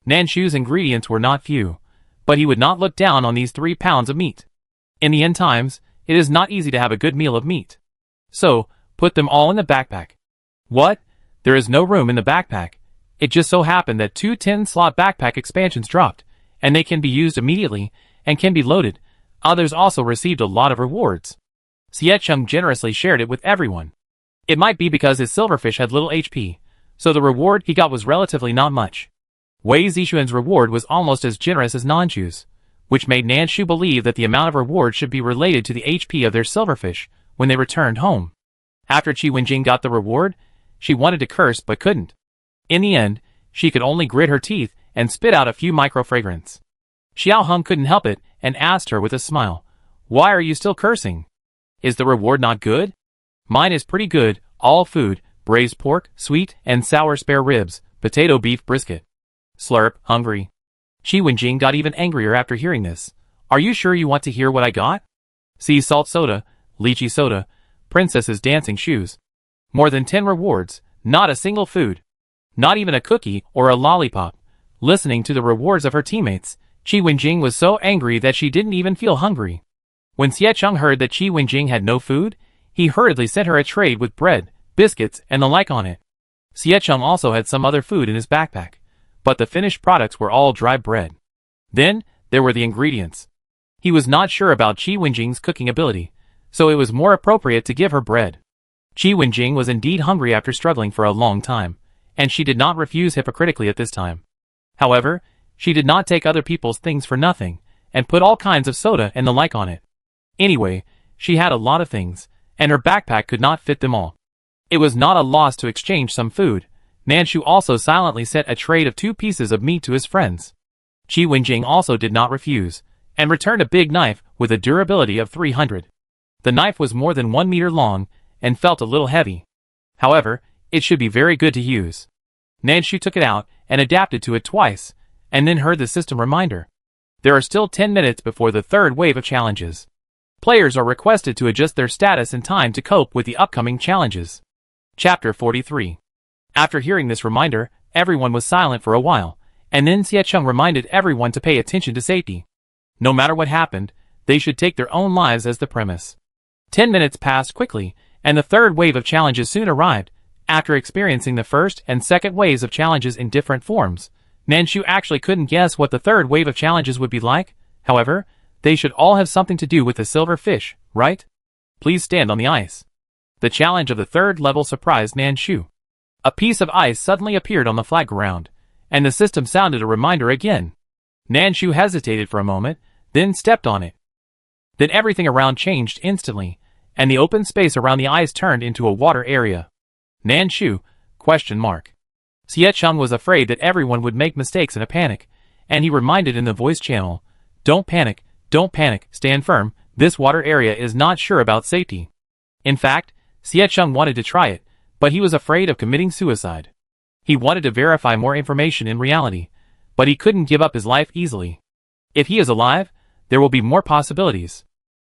Nan Shu's ingredients were not few, but he would not look down on these 3 pounds of meat. In the end times, it is not easy to have a good meal of meat. So, put them all in the backpack. What? There is no room in the backpack. It just so happened that 2 10-slot backpack expansions dropped, and they can be used immediately, and can be loaded. Others also received a lot of rewards. Xie Chung generously shared it with everyone. It might be because his silverfish had little HP, so the reward he got was relatively not much. Wei Zixuan's reward was almost as generous as Nanshu's, which made Nan Shu believe that the amount of reward should be related to the HP of their silverfish when they returned home. After Qi Wenjing got the reward, she wanted to curse but couldn't. In the end, she could only grit her teeth and spit out a few micro-fragrance. Xiao Hung couldn't help it and asked her with a smile, "Why are you still cursing? Is the reward not good?" "Mine is pretty good, all food, braised pork, sweet and sour spare ribs, potato beef brisket." Slurp, hungry. Qi Wenjing got even angrier after hearing this. "Are you sure you want to hear what I got? Sea salt soda, lychee soda, princess's dancing shoes. More than 10 rewards, not a single food. Not even a cookie or a lollipop." Listening to the rewards of her teammates, Qi Wenjing was so angry that she didn't even feel hungry. When Xie Chung heard that Qi Wenjing had no food, he hurriedly sent her a tray with bread, biscuits, and the like on it. Xie Chung also had some other food in his backpack, but the finished products were all dry bread. Then, there were the ingredients. He was not sure about Qi Wenjing's cooking ability, so it was more appropriate to give her bread. Qi Wenjing was indeed hungry after struggling for a long time, and she did not refuse hypocritically at this time. However, she did not take other people's things for nothing, and put all kinds of soda and the like on it. Anyway, she had a lot of things, and her backpack could not fit them all. It was not a loss to exchange some food. Nanshu also silently sent a tray of 2 pieces of meat to his friends. Qi Wenjing also did not refuse, and returned a big knife with a durability of 300. The knife was more than 1 meter long, and felt a little heavy. However, it should be very good to use. Nanshu took it out and adapted to it twice, and then heard the system reminder. There are still 10 minutes before the third wave of challenges. Players are requested to adjust their status in time to cope with the upcoming challenges. Chapter 43. After hearing this reminder, everyone was silent for a while, and then Xie Chung reminded everyone to pay attention to safety. No matter what happened, they should take their own lives as the premise. 10 minutes passed quickly, and the third wave of challenges soon arrived. After experiencing the first and second waves of challenges in different forms, Nanshu actually couldn't guess what the third wave of challenges would be like. However, they should all have something to do with the silver fish, right? Please stand on the ice. The challenge of the third level surprised Nanshu. A piece of ice suddenly appeared on the flat ground, and the system sounded a reminder again. Nanshu hesitated for a moment, then stepped on it. Then everything around changed instantly, and the open space around the ice turned into a water area. Nanshu? Xie Chung was afraid that everyone would make mistakes in a panic, and he reminded in the voice channel, don't panic, stand firm, this water area is not sure about safety." In fact, Xie Chung wanted to try it, but he was afraid of committing suicide. He wanted to verify more information in reality, but he couldn't give up his life easily. If he is alive, there will be more possibilities.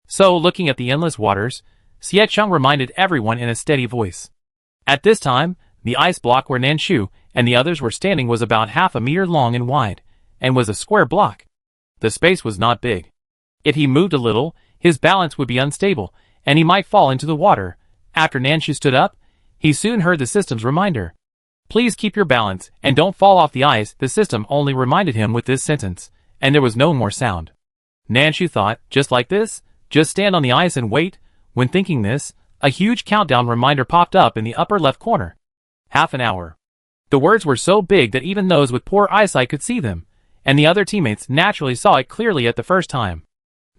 So, looking at the endless waters, Xie Chung reminded everyone in a steady voice. At this time, the ice block where Nanshu and the others were standing was about half a meter long and wide, and was a square block. The space was not big. If he moved a little, his balance would be unstable, and he might fall into the water. After Nanshu stood up, he soon heard the system's reminder. "Please keep your balance, and don't fall off the ice." The system only reminded him with this sentence, and there was no more sound. Nanshu thought, just like this, just stand on the ice and wait. When thinking this, a huge countdown reminder popped up in the upper left corner. Half an hour. The words were so big that even those with poor eyesight could see them, and the other teammates naturally saw it clearly at the first time.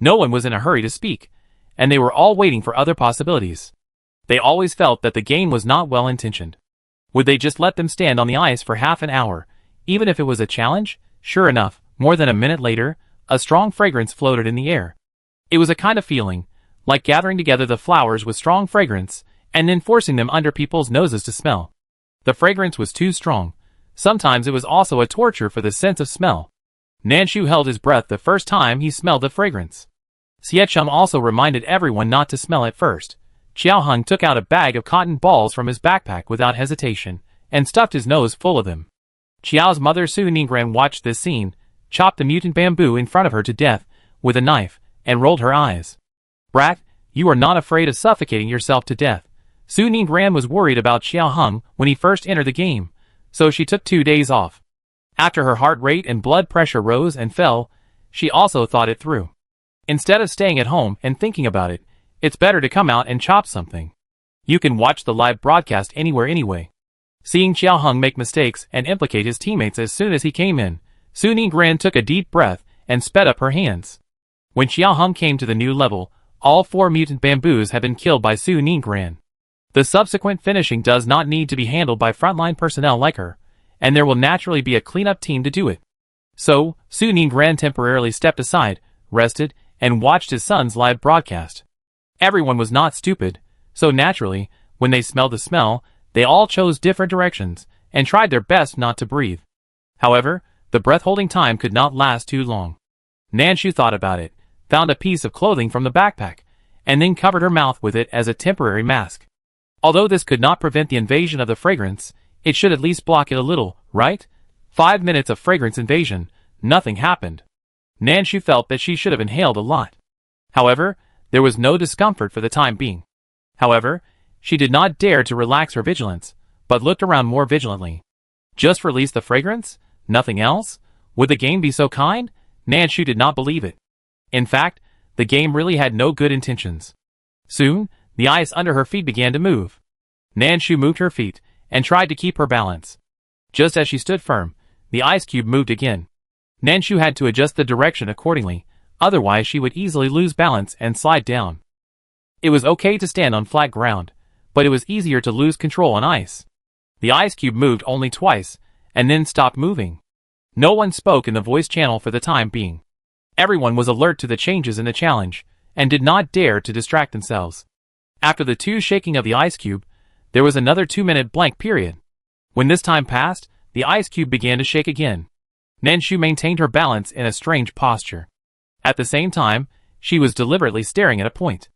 No one was in a hurry to speak, and they were all waiting for other possibilities. They always felt that the game was not well intentioned. Would they just let them stand on the ice for half an hour, even if it was a challenge? Sure enough, more than a minute later, a strong fragrance floated in the air. It was a kind of feeling, like gathering together the flowers with strong fragrance, and then forcing them under people's noses to smell. The fragrance was too strong. Sometimes it was also a torture for the sense of smell. Nanshu held his breath the first time he smelled the fragrance. Xiecheng also reminded everyone not to smell it first. Xiaoheng took out a bag of cotton balls from his backpack without hesitation, and stuffed his nose full of them. Qiao's mother Su Ningran watched this scene, chopped the mutant bamboo in front of her to death with a knife, and rolled her eyes. "Brat, you are not afraid of suffocating yourself to death." Su Ningran was worried about Xiaoheng when he first entered the game, so she took 2 days off. After her heart rate and blood pressure rose and fell, she also thought it through. Instead of staying at home and thinking about it, it's better to come out and chop something. You can watch the live broadcast anywhere anyway. Seeing Xiaoheng make mistakes and implicate his teammates as soon as he came in, Su Ningran took a deep breath and sped up her hands. When Xiaoheng came to the new level, all 4 mutant bamboos had been killed by Su Ningran. The subsequent finishing does not need to be handled by frontline personnel like her, and there will naturally be a cleanup team to do it. So, Su Ningran temporarily stepped aside, rested, and watched his son's live broadcast. Everyone was not stupid, so naturally, when they smelled the smell, they all chose different directions, and tried their best not to breathe. However, the breath-holding time could not last too long. Nanshu thought about it, found a piece of clothing from the backpack, and then covered her mouth with it as a temporary mask. Although this could not prevent the invasion of the fragrance, it should at least block it a little, right? 5 minutes of fragrance invasion, nothing happened. Nanshu felt that she should have inhaled a lot. However, there was no discomfort for the time being. However, she did not dare to relax her vigilance, but looked around more vigilantly. Just release the fragrance? Nothing else? Would the game be so kind? Nanshu did not believe it. In fact, the game really had no good intentions. Soon, the ice under her feet began to move. Nanshu moved her feet, and tried to keep her balance. Just as she stood firm, the ice cube moved again. Nanshu had to adjust the direction accordingly, otherwise she would easily lose balance and slide down. It was okay to stand on flat ground, but it was easier to lose control on ice. The ice cube moved only twice, and then stopped moving. No one spoke in the voice channel for the time being. Everyone was alert to the changes in the challenge, and did not dare to distract themselves. After the 2 shaking of the ice cube, there was another 2-minute blank period. When this time passed, the ice cube began to shake again. Nanshu maintained her balance in a strange posture. At the same time, she was deliberately staring at a point.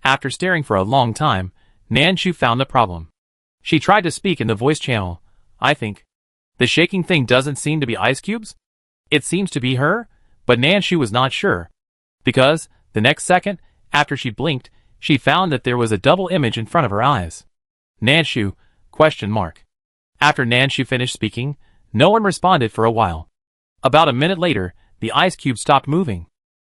After staring for a long time, Nanshu found the problem. She tried to speak in the voice channel. "I think the shaking thing doesn't seem to be ice cubes? It seems to be her," but Nanshu was not sure. Because, the next second, after she blinked, she found that there was a double image in front of her eyes. Nanshu? ? After Nanshu finished speaking, no one responded for a while. About a minute later, the ice cube stopped moving.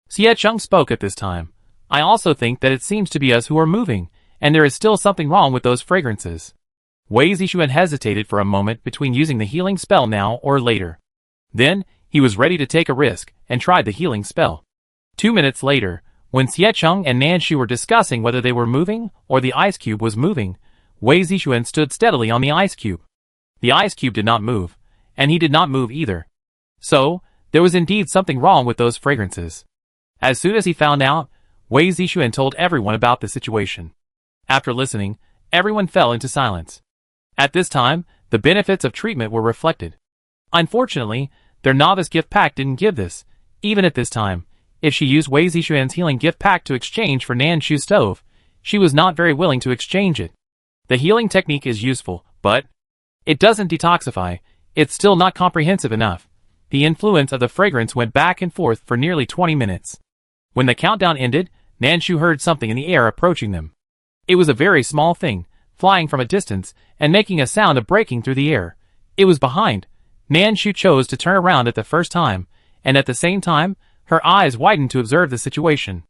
Xiecheng spoke at this time. "I also think that it seems to be us who are moving, and there is still something wrong with those fragrances." Wei Zixuan hesitated for a moment between using the healing spell now or later. Then, he was ready to take a risk, and tried the healing spell. 2 minutes later, when Xiecheng and Nanshu were discussing whether they were moving, or the ice cube was moving, Wei Zixuan stood steadily on the ice cube. The ice cube did not move, and he did not move either. So, there was indeed something wrong with those fragrances. As soon as he found out, Wei Zixuan told everyone about the situation. After listening, everyone fell into silence. At this time, the benefits of treatment were reflected. Unfortunately, their novice gift pack didn't give this. Even at this time, if she used Wei Zixuan's healing gift pack to exchange for Nanshu's stove, she was not very willing to exchange it. The healing technique is useful, but it doesn't detoxify. It's still not comprehensive enough. The influence of the fragrance went back and forth for nearly 20 minutes. When the countdown ended, Nanshu heard something in the air approaching them. It was a very small thing, flying from a distance, and making a sound of breaking through the air. It was behind. Nanshu chose to turn around at the first time, and at the same time, her eyes widened to observe the situation.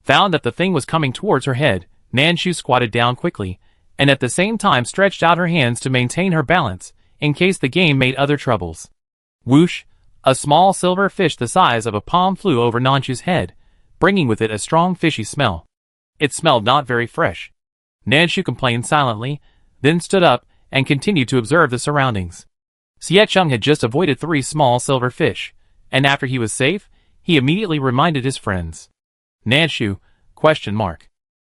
Found that the thing was coming towards her head, Nanshu squatted down quickly, and at the same time stretched out her hands to maintain her balance, in case the game made other troubles. Whoosh! A small silver fish the size of a palm flew over Nanshu's head, bringing with it a strong fishy smell. It smelled not very fresh. Nanshu complained silently, then stood up and continued to observe the surroundings. Xiecheng had just avoided 3 small silver fish, and after he was safe, he immediately reminded his friends. Nanshu? ?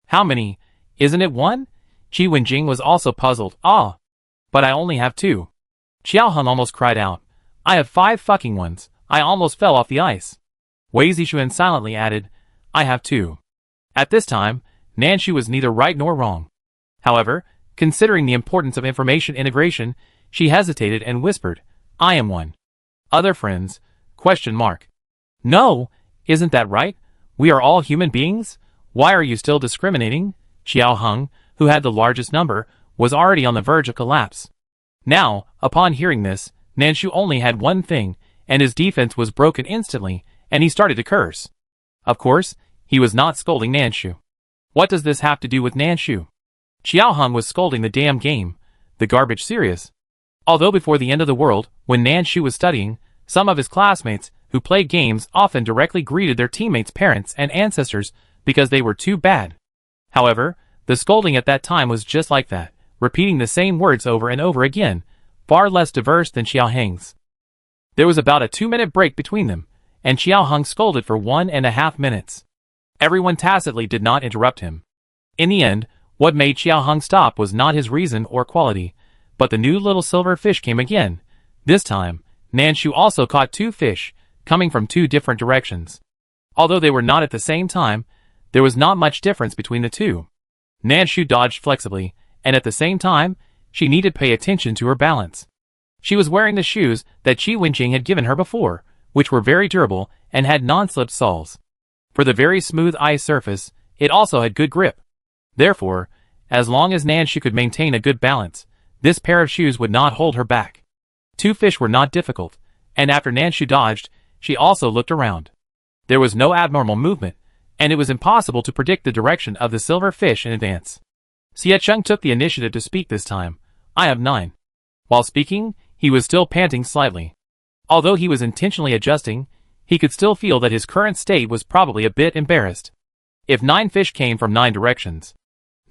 How many? Isn't it 1? Qi Wenjing was also puzzled. Ah! But I only have 2. Xiaoheng almost cried out. I have 5 fucking ones. I almost fell off the ice. Wei Zixuan silently added, I have 2. At this time, Nanshu was neither right nor wrong. However, considering the importance of information integration, she hesitated and whispered, I am 1. Other friends? ? No, isn't that right? We are all human beings? Why are you still discriminating? Xiaoheng, who had the largest number, was already on the verge of collapse. Now, upon hearing this, Nanshu only had one thing, and his defense was broken instantly, and he started to curse. Of course, he was not scolding Nanshu. What does this have to do with Nanshu? Xiaoheng was scolding the damn game, the garbage serious. Although before the end of the world, when Nanshu was studying, some of his classmates, who played games, often directly greeted their teammates' parents and ancestors because they were too bad. However, the scolding at that time was just like that, repeating the same words over and over again, far less diverse than Xiaoheng's. There was about a 2-minute break between them, and Xiaoheng scolded for 1.5 minutes. Everyone tacitly did not interrupt him. In the end, what made Xiaoheng stop was not his reason or quality, but the new little silver fish came again. This time, Nanshu also caught 2 fish, coming from 2 different directions. Although they were not at the same time, there was not much difference between the 2. Nanshu dodged flexibly, and at the same time, she needed to pay attention to her balance. She was wearing the shoes that Qi Wenjing had given her before, which were very durable and had non-slip soles. For the very smooth ice surface, it also had good grip. Therefore, as long as Nanshu could maintain a good balance, this pair of shoes would not hold her back. 2 fish were not difficult, and after Nanshu dodged, she also looked around. There was no abnormal movement, and it was impossible to predict the direction of the silver fish in advance. Xiecheng took the initiative to speak this time. I have 9. While speaking, he was still panting slightly. Although he was intentionally adjusting, he could still feel that his current state was probably a bit embarrassed. If 9 fish came from 9 directions,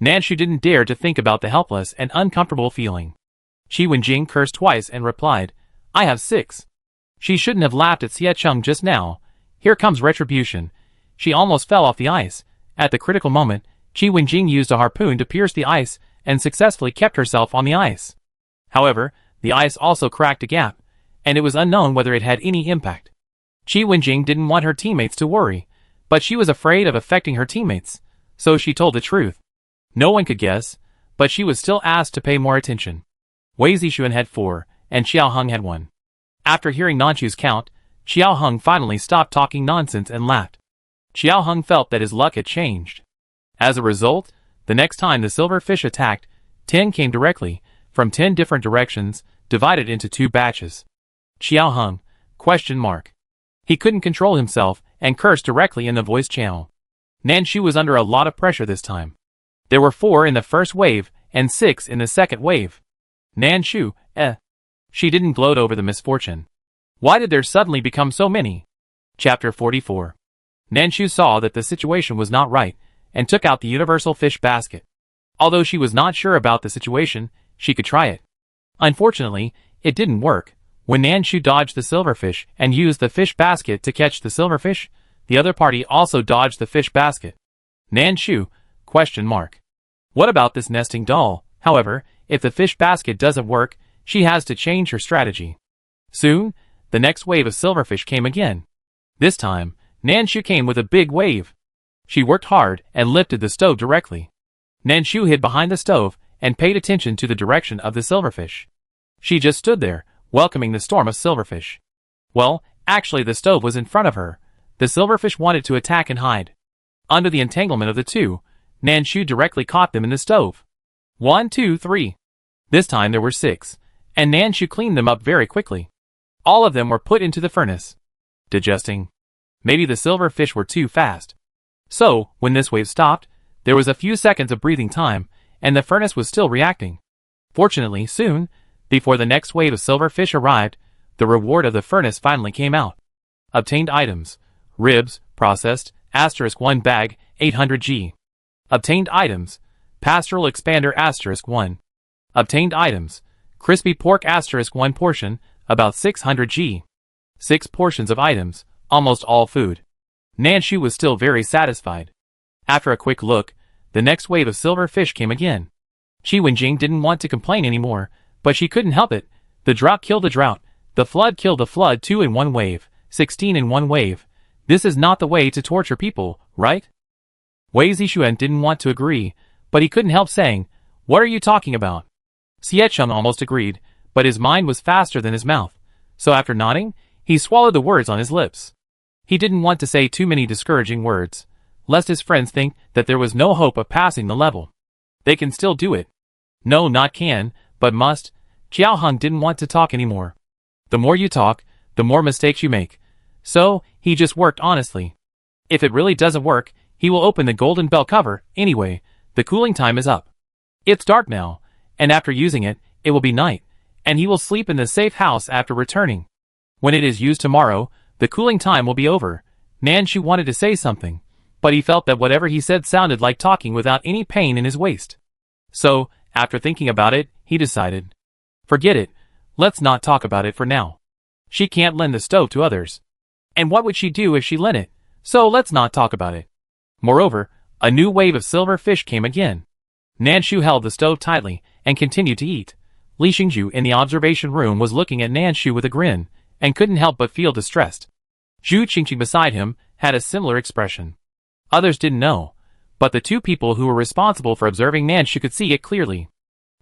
Nanshu didn't dare to think about the helpless and uncomfortable feeling. Qi Wenjing cursed twice and replied, I have 6. She shouldn't have laughed at Xiecheng just now. Here comes retribution. She almost fell off the ice. At the critical moment, Qi Wenjing used a harpoon to pierce the ice and successfully kept herself on the ice. However, the ice also cracked a gap, and it was unknown whether it had any impact. Qi Wenjing didn't want her teammates to worry, but she was afraid of affecting her teammates, so she told the truth. No one could guess, but she was still asked to pay more attention. Wei Zixuan had 4, and Xiaoheng had 1. After hearing Nanshu's count, Xiaoheng finally stopped talking nonsense and laughed. Xiaoheng felt that his luck had changed. As a result, the next time the silver fish attacked, 10 came directly, from 10 different directions, divided into 2 batches. Xiaoheng? ? He couldn't control himself, and cursed directly in the voice channel. Nanshu was under a lot of pressure this time. There were 4 in the first wave, and 6 in the second wave. Nanshu, She didn't gloat over the misfortune. Why did there suddenly become so many? Chapter 44. Nanshu saw that the situation was not right, and took out the universal fish basket. Although she was not sure about the situation, she could try it. Unfortunately, it didn't work. When Nanshu dodged the silverfish and used the fish basket to catch the silverfish, the other party also dodged the fish basket. Nanshu? ? What about this nesting doll? However, if the fish basket doesn't work, she has to change her strategy. Soon, the next wave of silverfish came again. This time, Nanshu came with a big wave. She worked hard and lifted the stove directly. Nanshu hid behind the stove and paid attention to the direction of the silverfish. She just stood there, welcoming the storm of silverfish. Well, actually the stove was in front of her. The silverfish wanted to attack and hide. Under the entanglement of the 2, Nanshu directly caught them in the stove. 1, 2, 3. This time there were 6, and Nanshu cleaned them up very quickly. All of them were put into the furnace. Digesting. Maybe the silverfish were too fast. So, when this wave stopped, there was a few seconds of breathing time, and the furnace was still reacting. Fortunately, soon, Before the next wave of silver fish arrived, the reward of the furnace finally came out. Obtained items: ribs, processed, *1 bag, 800G. Obtained items: pastoral expander *1. Obtained items: crispy pork *1 portion, about 600G. 6 portions of items, almost all food. Nanshu was still very satisfied. After a quick look, the next wave of silver fish came again. Qi Wenjing didn't want to complain anymore, but she couldn't help it. The drought killed the drought. The flood killed the flood, 2 in one wave, 16 in one wave. This is not the way to torture people, right? Wei Zixuan didn't want to agree, but he couldn't help saying, "What are you talking about?" Xiecheng almost agreed, but his mind was faster than his mouth, so after nodding, he swallowed the words on his lips. He didn't want to say too many discouraging words, lest his friends think that there was no hope of passing the level. They can still do it. No, not can, but must. Qiao Heng didn't want to talk anymore. The more you talk, the more mistakes you make. So, he just worked honestly. If it really doesn't work, he will open the golden bell cover. Anyway, the cooling time is up. It's dark now, and after using it, it will be night, and he will sleep in the safe house after returning. When it is used tomorrow, the cooling time will be over. Nanshu wanted to say something, but he felt that whatever he said sounded like talking without any pain in his waist. So, after thinking about it, he decided. Forget it, let's not talk about it for now. She can't lend the stove to others. And what would she do if she lent it? So let's not talk about it. Moreover, a new wave of silver fish came again. Nanshu held the stove tightly and continued to eat. Li Xingju in the observation room was looking at Nanshu with a grin, and couldn't help but feel distressed. Zhu Qingqing beside him had a similar expression. Others didn't know, but the two people who were responsible for observing Nanshu could see it clearly.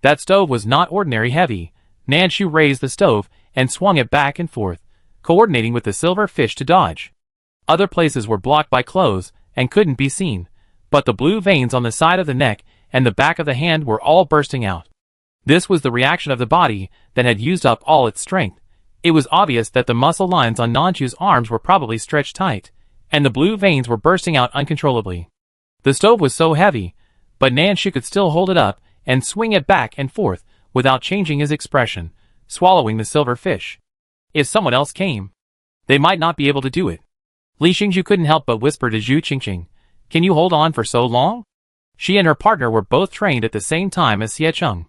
That stove was not ordinary heavy. Nanshu raised the stove and swung it back and forth, coordinating with the silver fish to dodge. Other places were blocked by clothes and couldn't be seen, but the blue veins on the side of the neck and the back of the hand were all bursting out. This was the reaction of the body that had used up all its strength. It was obvious that the muscle lines on Nanshu's arms were probably stretched tight, and the blue veins were bursting out uncontrollably. The stove was so heavy, but Nanshu could still hold it up and swing it back and forth without changing his expression, swallowing the silver fish. If someone else came, they might not be able to do it. Li Xingju couldn't help but whisper to Zhu Qingqing, "Can you hold on for so long?" She and her partner were both trained at the same time as Xiecheng.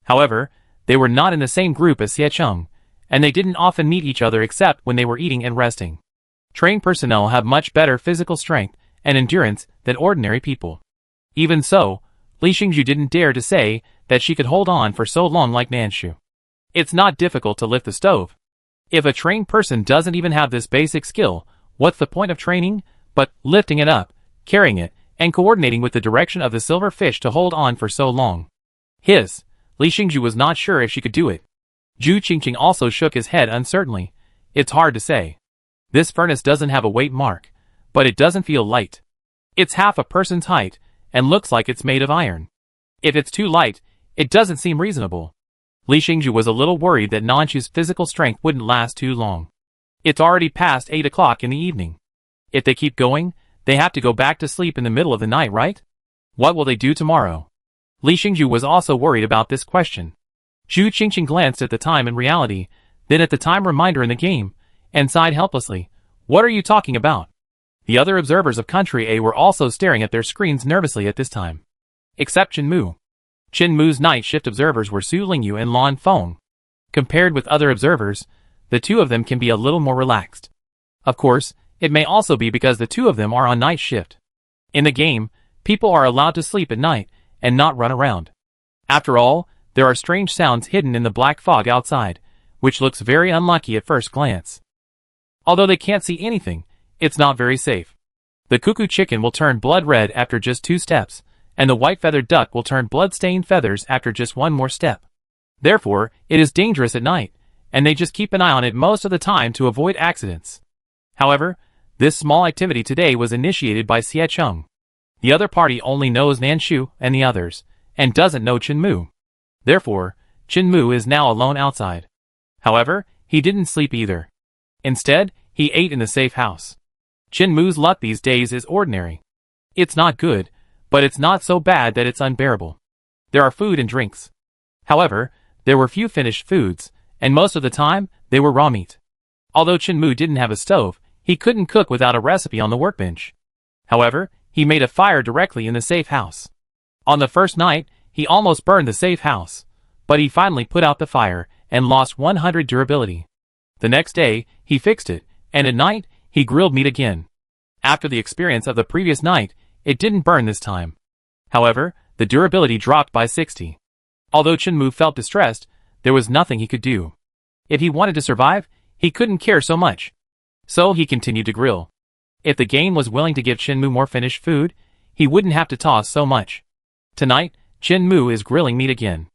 However, they were not in the same group as Xiecheng, and they didn't often meet each other except when they were eating and resting. Trained personnel have much better physical strength and endurance than ordinary people. Even so, Li Xingju didn't dare to say that she could hold on for so long like Nanshu. It's not difficult to lift the stove. If a trained person doesn't even have this basic skill, what's the point of training but lifting it up, carrying it, and coordinating with the direction of the silver fish to hold on for so long? Li Xingju was not sure if she could do it. Zhu Qingqing also shook his head uncertainly. It's hard to say. This furnace doesn't have a weight mark, but it doesn't feel light. It's half a person's height, and looks like it's made of iron. If it's too light, it doesn't seem reasonable. Li Xingju was a little worried that Nanshu's physical strength wouldn't last too long. It's already past 8 o'clock in the evening. If they keep going, they have to go back to sleep in the middle of the night, right? What will they do tomorrow? Li Xingju was also worried about this question. Zhu Qingqing glanced at the time in reality, then at the time reminder in the game, and sighed helplessly. What are you talking about? The other observers of Country A were also staring at their screens nervously at this time. Except Chen Mu. Chen Mu's night shift observers were Su Lingyu and Lan Feng. Compared with other observers, the two of them can be a little more relaxed. Of course, it may also be because the two of them are on night shift. In the game, people are allowed to sleep at night and not run around. After all, there are strange sounds hidden in the black fog outside, which looks very unlucky at first glance. Although they can't see anything, it's not very safe. The cuckoo chicken will turn blood red after just 2 steps, and the white-feathered duck will turn blood-stained feathers after just 1 more step. Therefore, it is dangerous at night, and they just keep an eye on it most of the time to avoid accidents. However, this small activity today was initiated by Xiecheng. The other party only knows Nanshu and the others, and doesn't know Chen Mu. Therefore, Chen Mu is now alone outside. However, he didn't sleep either. Instead, he ate in the safe house. Chen Mu's luck these days is ordinary. It's not good, but it's not so bad that it's unbearable. There are food and drinks. However, There were few finished foods, and most of the time, they were raw meat. Although Chinmu didn't have a stove, he couldn't cook without a recipe on the workbench. However, he made a fire directly in the safe house. On the first night, he almost burned the safe house, but he finally put out the fire and lost 100 durability. The next day, he fixed it, and at night, he grilled meat again. After the experience of the previous night, it didn't burn this time. However, the durability dropped by 60. Although Chinmu felt distressed, there was nothing he could do. If he wanted to survive, he couldn't care so much. So he continued to grill. If the game was willing to give Chinmu more finished food, he wouldn't have to toss so much. Tonight, Chinmu is grilling meat again.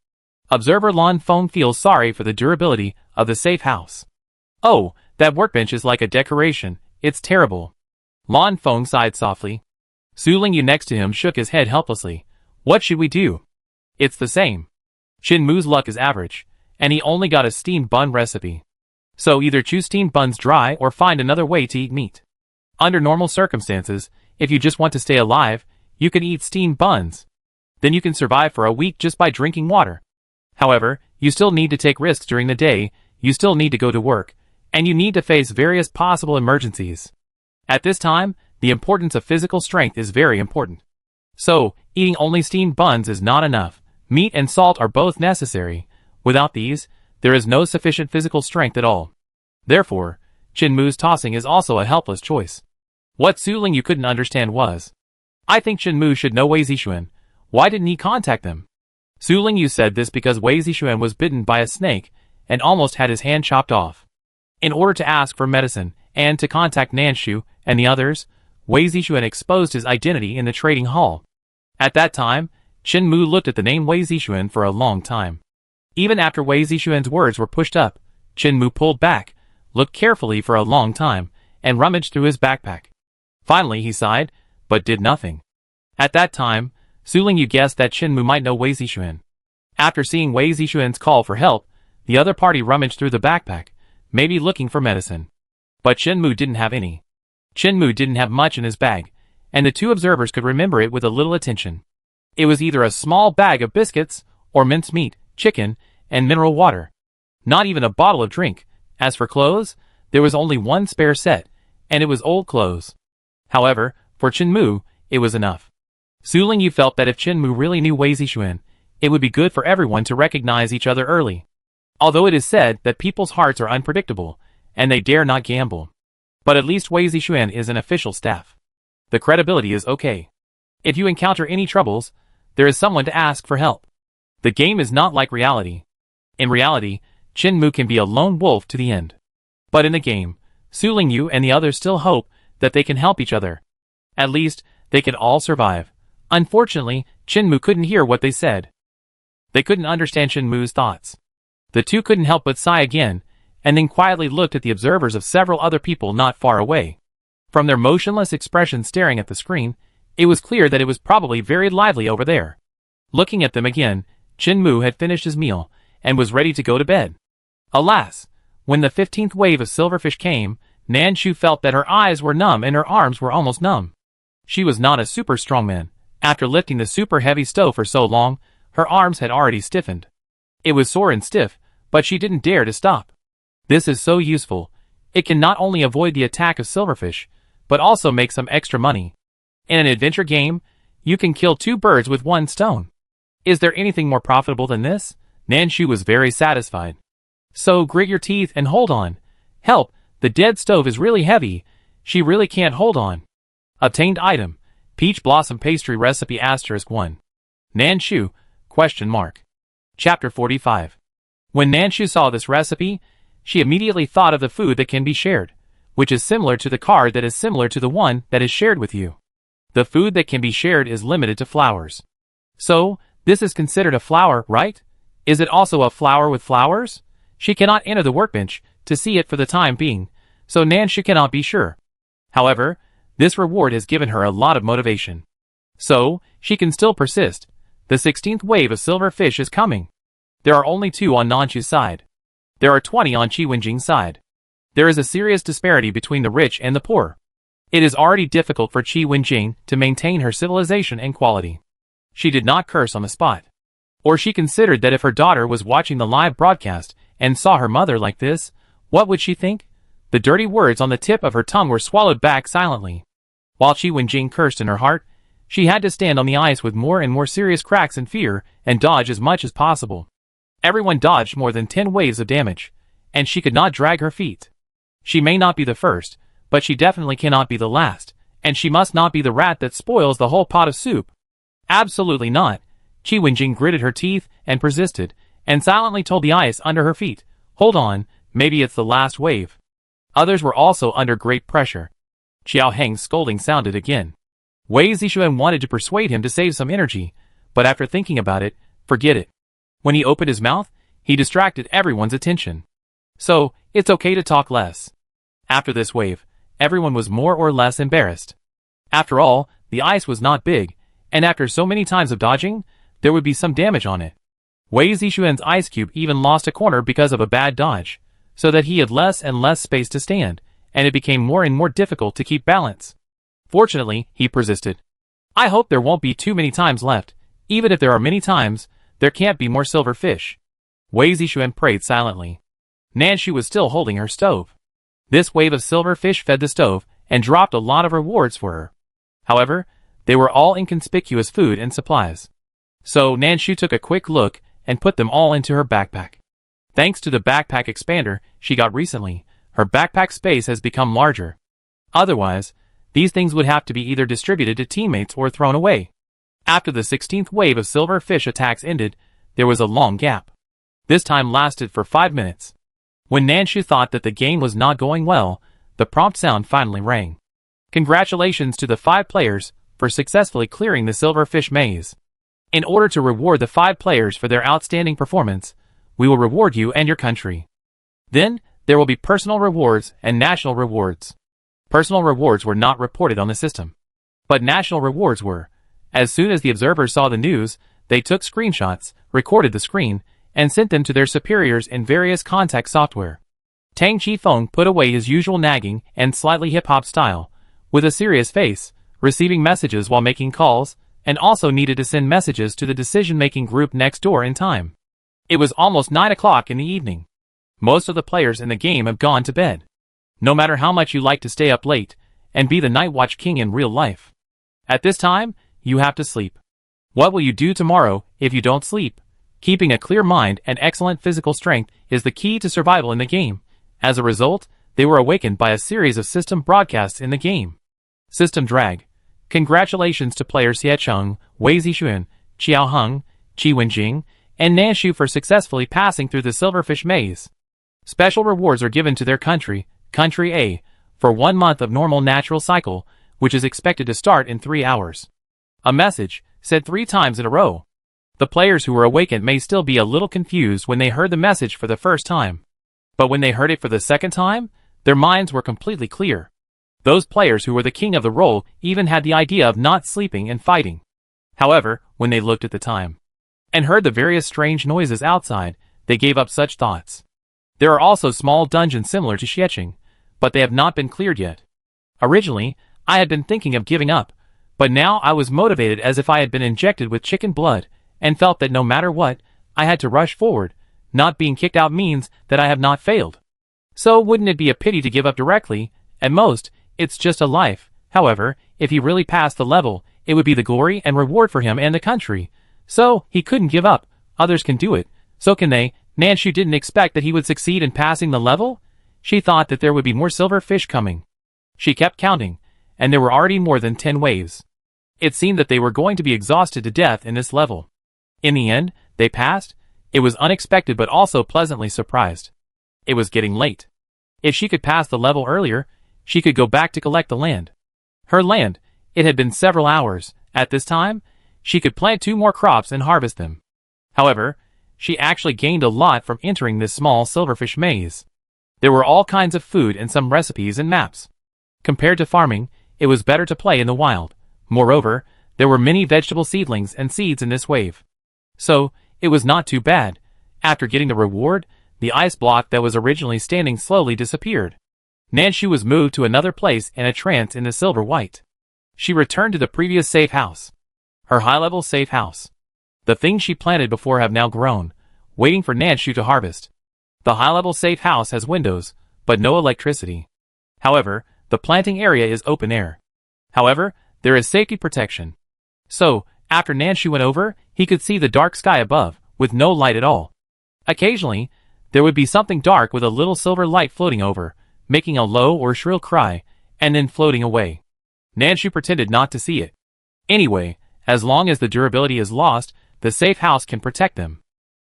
Observer Lan Feng feels sorry for the durability of the safe house. Oh, that workbench is like a decoration, it's terrible. Lan Feng sighed softly. Su Lingyu next to him shook his head helplessly. What should we do? It's the same. Chinmu's luck is average, and he only got a steamed bun recipe. So either choose steamed buns dry or find another way to eat meat. Under normal circumstances, if you just want to stay alive, you can eat steamed buns. Then you can survive for a week just by drinking water. However, you still need to take risks during the day, you still need to go to work, and you need to face various possible emergencies. At this time, the importance of physical strength is very important. So, eating only steamed buns is not enough. Meat and salt are both necessary. Without these, there is no sufficient physical strength at all. Therefore, Chinmu's tossing is also a helpless choice. What Su Lingyu couldn't understand was, I think Chinmu should know Wei Zixuan. Why didn't he contact them? Su Lingyu said this because Wei Zixuan was bitten by a snake and almost had his hand chopped off. In order to ask for medicine and to contact Nanshu and the others, Wei Zixuan exposed his identity in the trading hall. At that time, Chinmu looked at the name Wei Zixuan for a long time. Even after Wei Zixuan's words were pushed up, Chinmu pulled back, looked carefully for a long time, and rummaged through his backpack. Finally he sighed, but did nothing. At that time, Su Lingyu guessed that Chinmu might know Wei Zixuan. After seeing Wei Zixuan's call for help, the other party rummaged through the backpack, maybe looking for medicine. But Chinmu didn't have any. Chinmu didn't have much in his bag, and the two observers could remember it with a little attention. It was either a small bag of biscuits, or minced meat, chicken, and mineral water. Not even a bottle of drink. As for clothes, there was only one spare set, and it was old clothes. However, for Chinmu, it was enough. Su Lingyu felt that if Chinmu really knew Wei Zixuan, it would be good for everyone to recognize each other early. Although it is said that people's hearts are unpredictable, and they dare not gamble. But at least Wei Zixuan is an official staff. The credibility is okay. If you encounter any troubles, there is someone to ask for help. The game is not like reality. In reality, Chinmu can be a lone wolf to the end. But in the game, Su Lingyu and the others still hope that they can help each other. At least, they can all survive. Unfortunately, Chinmu couldn't hear what they said. They couldn't understand Chinmu's thoughts. The two couldn't help but sigh again, and then quietly looked at the observers of several other people not far away. From their motionless expression staring at the screen, it was clear that it was probably very lively over there. Looking at them again, Chinmu had finished his meal, and was ready to go to bed. Alas, when the 15th wave of silverfish came, Nanshu felt that her eyes were numb and her arms were almost numb. She was not a super strongman. After lifting the super heavy stove for so long, her arms had already stiffened. It was sore and stiff, but she didn't dare to stop. This is so useful. It can not only avoid the attack of silverfish, but also make some extra money. In an adventure game, you can kill 2 birds with 1 stone. Is there anything more profitable than this? Nanshu was very satisfied. So grit your teeth and hold on. Help, the dead stove is really heavy. She really can't hold on. Obtained item. Peach Blossom Pastry Recipe *1. Nanshu? ? Chapter 45. When Nanshu saw this recipe, she immediately thought of the food that can be shared, which is similar to the card that is similar to the one that is shared with you. The food that can be shared is limited to flowers. So, this is considered a flower, right? Is it also a flower with flowers? She cannot enter the workbench to see it for the time being, so Nanshu cannot be sure. However, this reward has given her a lot of motivation. So, she can still persist. The 16th wave of silver fish is coming. There are only 2 on Nanshu's side. There are 20 on Qi Wenjing's side. There is a serious disparity between the rich and the poor. It is already difficult for Qi Wenjing to maintain her civilization and quality. She did not curse on the spot. Or she considered that if her daughter was watching the live broadcast and saw her mother like this, what would she think? The dirty words on the tip of her tongue were swallowed back silently. While Qi Wenjing cursed in her heart, she had to stand on the ice with more and more serious cracks in fear and dodge as much as possible. Everyone dodged more than 10 waves of damage, and she could not drag her feet. She may not be the first, but she definitely cannot be the last, and she must not be the rat that spoils the whole pot of soup. Absolutely not. Qi Wenjing gritted her teeth and persisted, and silently told the ice under her feet, "Hold on, maybe it's the last wave." Others were also under great pressure. Qiao Heng's scolding sounded again. Wei Zixuan wanted to persuade him to save some energy, but after thinking about it, forget it. When he opened his mouth, he distracted everyone's attention. So, it's okay to talk less. After this wave, everyone was more or less embarrassed. After all, the ice was not big, and after so many times of dodging, there would be some damage on it. Wei Zixuan's ice cube even lost a corner because of a bad dodge, so that he had less and less space to stand, and it became more and more difficult to keep balance. Fortunately, he persisted. "I hope there won't be too many times left. Even if there are many times, there can't be more silver fish." Wei Zixuan prayed silently. Nanshu was still holding her stove. This wave of silver fish fed the stove and dropped a lot of rewards for her. However, they were all inconspicuous food and supplies. So Nanshu took a quick look and put them all into her backpack. Thanks to the backpack expander she got recently, her backpack space has become larger. Otherwise, these things would have to be either distributed to teammates or thrown away. After the 16th wave of silver fish attacks ended, there was a long gap. This time lasted for 5 minutes. When Nanshu thought that the game was not going well, the prompt sound finally rang. Congratulations to the 5 players for successfully clearing the silverfish maze. In order to reward the 5 players for their outstanding performance, we will reward you and your country. Then, there will be personal rewards and national rewards. Personal rewards were not reported on the system. But national rewards were. As soon as the observers saw the news, they took screenshots, recorded the screen, and sent them to their superiors in various contact software. Tang Qifeng put away his usual nagging and slightly hip-hop style, with a serious face, receiving messages while making calls, and also needed to send messages to the decision-making group next door in time. It was almost 9 o'clock in the evening. Most of the players in the game have gone to bed. No matter how much you like to stay up late and be the night watch king in real life. At this time, you have to sleep. What will you do tomorrow if you don't sleep? Keeping a clear mind and excellent physical strength is the key to survival in the game. As a result, they were awakened by a series of system broadcasts in the game. System drag. Congratulations to players Xiecheng, Wei Zixuan, Qiao Heng, Qi Wenjing, and Nanshu for successfully passing through the silverfish maze. Special rewards are given to their country, Country A, for 1 month of normal natural cycle, which is expected to start in 3 hours. A message, said 3 times in a row. The players who were awakened may still be a little confused when they heard the message for the first time. But when they heard it for the second time, their minds were completely clear. Those players who were the king of the role even had the idea of not sleeping and fighting. However, when they looked at the time and heard the various strange noises outside, they gave up such thoughts. There are also small dungeons similar to Xiecheng, but they have not been cleared yet. Originally, I had been thinking of giving up, but now I was motivated as if I had been injected with chicken blood, and felt that no matter what, I had to rush forward. Not being kicked out means that I have not failed. So wouldn't it be a pity to give up directly? At most, it's just a life. However, if he really passed the level, it would be the glory and reward for him and the country. So, he couldn't give up. Others can do it. So can they. Nanshu didn't expect that he would succeed in passing the level. She thought that there would be more silver fish coming. She kept counting, and there were already more than 10 waves. It seemed that they were going to be exhausted to death in this level. In the end, they passed. It was unexpected but also pleasantly surprised. It was getting late. If she could pass the level earlier, she could go back to collect the land. Her land, it had been several hours. At this time, she could plant 2 more crops and harvest them. However, she actually gained a lot from entering this small silverfish maze. There were all kinds of food and some recipes and maps. Compared to farming, it was better to play in the wild. Moreover, there were many vegetable seedlings and seeds in this wave. So, it was not too bad. After getting the reward, the ice block that was originally standing slowly disappeared. Nanshu was moved to another place in a trance in the silver white. She returned to the previous safe house. Her high-level safe house. The things she planted before have now grown, waiting for Nanshu to harvest. The high-level safe house has windows, but no electricity. However, the planting area is open air. However, there is safety protection. So, after Nanshu went over, he could see the dark sky above, with no light at all. Occasionally, there would be something dark with a little silver light floating over, making a low or shrill cry, and then floating away. Nanshu pretended not to see it. Anyway, as long as the durability is lost, the safe house can protect them.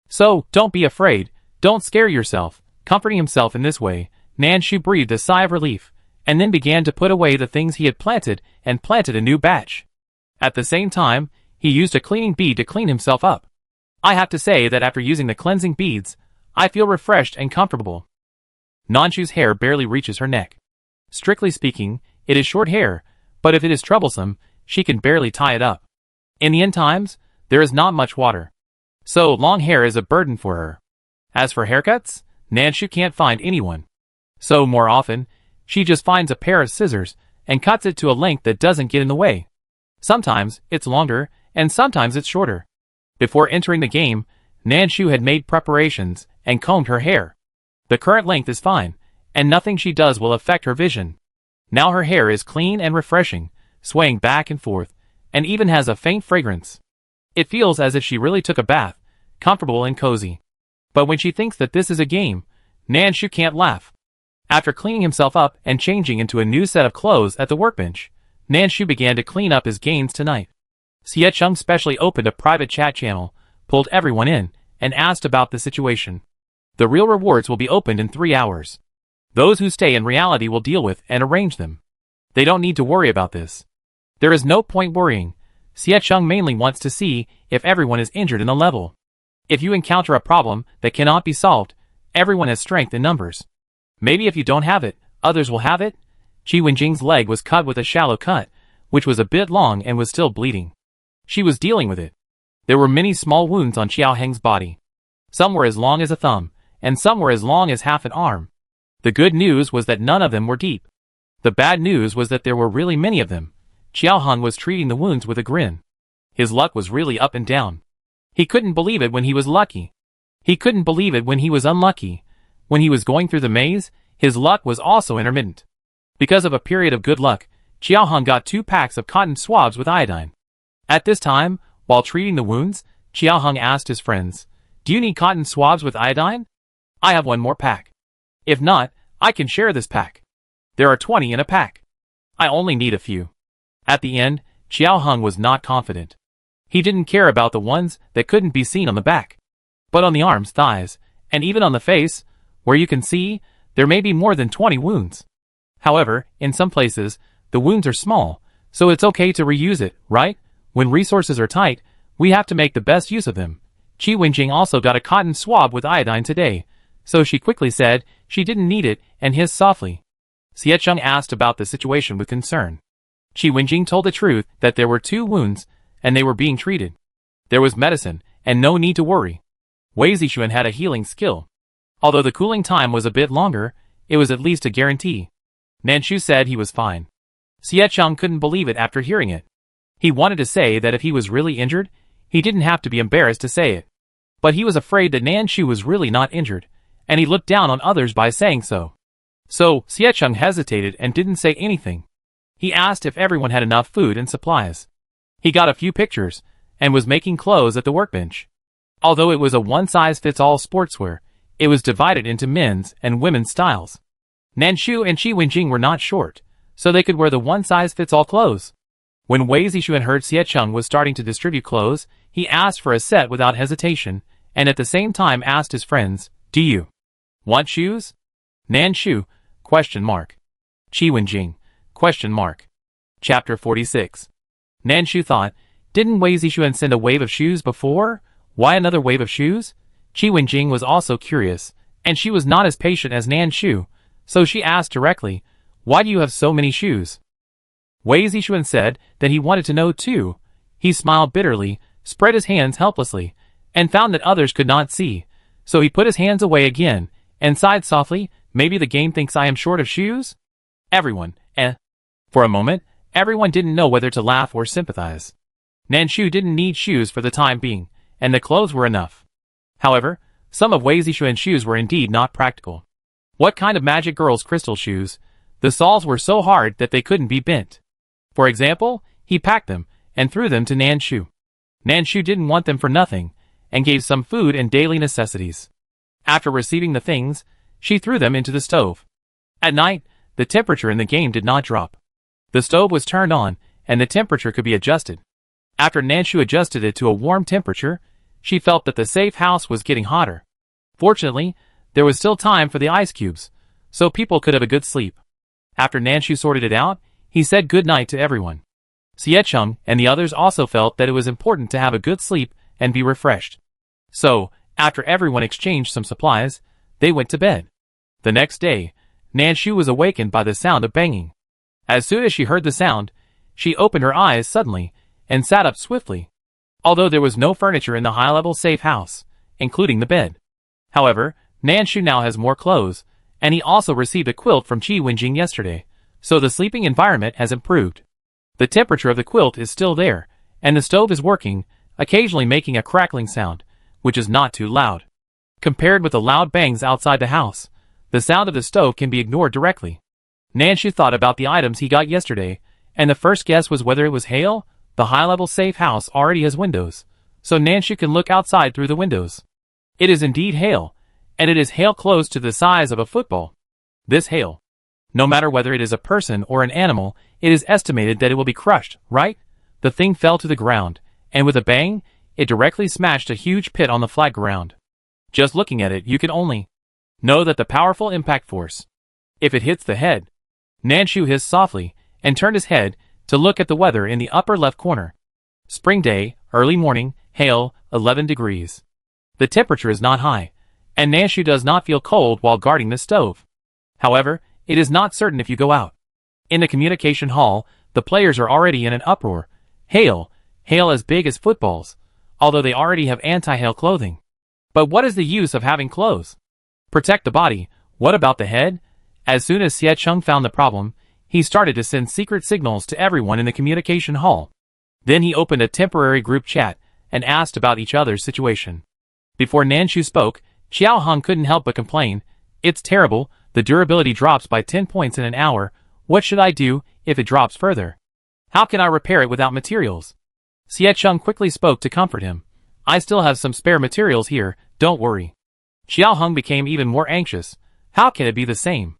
So, don't be afraid, don't scare yourself. Comforting himself in this way, Nanshu breathed a sigh of relief, and then began to put away the things he had planted and planted a new batch. At the same time, he used a cleaning bead to clean himself up. I have to say that after using the cleansing beads, I feel refreshed and comfortable. Nanshu's hair barely reaches her neck. Strictly speaking, it is short hair, but if it is troublesome, she can barely tie it up. In the end times, there is not much water. So long hair is a burden for her. As for haircuts, Nanshu can't find anyone. So more often, she just finds a pair of scissors and cuts it to a length that doesn't get in the way. Sometimes it's longer, and sometimes it's shorter. Before entering the game, Nanshu had made preparations and combed her hair. The current length is fine, and nothing she does will affect her vision. Now her hair is clean and refreshing, swaying back and forth, and even has a faint fragrance. It feels as if she really took a bath, comfortable and cozy. But when she thinks that this is a game, Nanshu can't laugh. After cleaning himself up and changing into a new set of clothes at the workbench, Nanshu began to clean up his gains tonight. Siecheng specially opened a private chat channel, pulled everyone in, and asked about the situation. The real rewards will be opened in 3 hours. Those who stay in reality will deal with and arrange them. They don't need to worry about this. There is no point worrying. Siecheng mainly wants to see if everyone is injured in the level. If you encounter a problem that cannot be solved, everyone has strength in numbers. Maybe if you don't have it, others will have it. Qi Wenjing's leg was cut with a shallow cut, which was a bit long and was still bleeding. She was dealing with it. There were many small wounds on Xiao Heng's body. Some were as long as a thumb, and some were as long as half an arm. The good news was that none of them were deep. The bad news was that there were really many of them. Xiao Heng was treating the wounds with a grin. His luck was really up and down. He couldn't believe it when he was lucky. He couldn't believe it when he was unlucky. When he was going through the maze, his luck was also intermittent. Because of a period of good luck, Xiao Heng got 2 packs of cotton swabs with iodine. At this time, while treating the wounds, Xiao Heng asked his friends, "Do you need cotton swabs with iodine? I have 1 more pack. If not, I can share this pack. There are 20 in a pack. I only need a few." At the end, Xiao Heng was not confident. He didn't care about the ones that couldn't be seen on the back. But on the arms, thighs, and even on the face, where you can see, there may be more than 20 wounds. However, in some places, the wounds are small, so it's okay to reuse it, right? When resources are tight, we have to make the best use of them. Qi Wenjing also got a cotton swab with iodine today, so she quickly said she didn't need it and hissed softly. Siecheng asked about the situation with concern. Qi Wenjing told the truth that there were 2 wounds, and they were being treated. There was medicine, and no need to worry. Wei Zixuan had a healing skill. Although the cooling time was a bit longer, it was at least a guarantee. Nanshu said he was fine. Siecheng couldn't believe it after hearing it. He wanted to say that if he was really injured, he didn't have to be embarrassed to say it. But he was afraid that Nanshu was really not injured, and he looked down on others by saying so. So, Siecheng hesitated and didn't say anything. He asked if everyone had enough food and supplies. He got a few pictures, and was making clothes at the workbench. Although it was a one-size-fits-all sportswear, it was divided into men's and women's styles. Nanshu and Qi Wenjing were not short, so they could wear the one-size-fits-all clothes. When Wei Zixuan heard Siecheng was starting to distribute clothes, he asked for a set without hesitation, and at the same time asked his friends, "Do you want shoes?" Nanshu? Qi Wenjing? Chapter 46. Nanshu thought, didn't Wei Zixuan send a wave of shoes before? Why another wave of shoes? Qi Wenjing was also curious, and she was not as patient as Nanshu, so she asked directly, "Why do you have so many shoes?" Wei Zixuan said that he wanted to know too. He smiled bitterly, spread his hands helplessly, and found that others could not see, so he put his hands away again, and sighed softly, "Maybe the game thinks I am short of shoes?" Everyone, For a moment, everyone didn't know whether to laugh or sympathize. Nanshu didn't need shoes for the time being, and the clothes were enough. However, some of Wei Zixuan's shoes were indeed not practical. What kind of magic girl's crystal shoes? The soles were so hard that they couldn't be bent. For example, he packed them and threw them to Nanshu. Nanshu didn't want them for nothing, and gave some food and daily necessities. After receiving the things, she threw them into the stove. At night, the temperature in the game did not drop. The stove was turned on, and the temperature could be adjusted. After Nanshu adjusted it to a warm temperature, she felt that the safe house was getting hotter. Fortunately, there was still time for the ice cubes, so people could have a good sleep. After Nanshu sorted it out, he said good night to everyone. Xiecheng and the others also felt that it was important to have a good sleep and be refreshed. So, after everyone exchanged some supplies, they went to bed. The next day, Nanshu was awakened by the sound of banging. As soon as she heard the sound, she opened her eyes suddenly and sat up swiftly. Although there was no furniture in the high-level safe house, including the bed. However, Nanshu now has more clothes, and he also received a quilt from Qi Wenjing yesterday, so the sleeping environment has improved. The temperature of the quilt is still there, and the stove is working, occasionally making a crackling sound, which is not too loud. Compared with the loud bangs outside the house, the sound of the stove can be ignored directly. Nanshu thought about the items he got yesterday, and the first guess was whether it was hail. The high-level safe house already has windows, so Nanshu can look outside through the windows. It is indeed hail, and it is hail close to the size of a football. This hail, no matter whether it is a person or an animal, it is estimated that it will be crushed, right? The thing fell to the ground, and with a bang, it directly smashed a huge pit on the flat ground. Just looking at it, you can only know that the powerful impact force. If it hits the head. Nanshu hissed softly, and turned his head to look at the weather in the upper left corner. Spring day, early morning, hail, 11 degrees. The temperature is not high, and Nanshu does not feel cold while guarding the stove. However, it is not certain if you go out. In the communication hall, the players are already in an uproar. Hail as big as footballs, although they already have anti-hail clothing. But what is the use of having clothes? Protect the body, what about the head? As soon as Xiecheng found the problem, he started to send secret signals to everyone in the communication hall. Then he opened a temporary group chat and asked about each other's situation. Before Nanshu spoke, Xiao Hong couldn't help but complain. It's terrible, the durability drops by 10 points in an hour. What should I do if it drops further? How can I repair it without materials? Xiecheng quickly spoke to comfort him. I still have some spare materials here, don't worry. Xiao Hong became even more anxious. How can it be the same?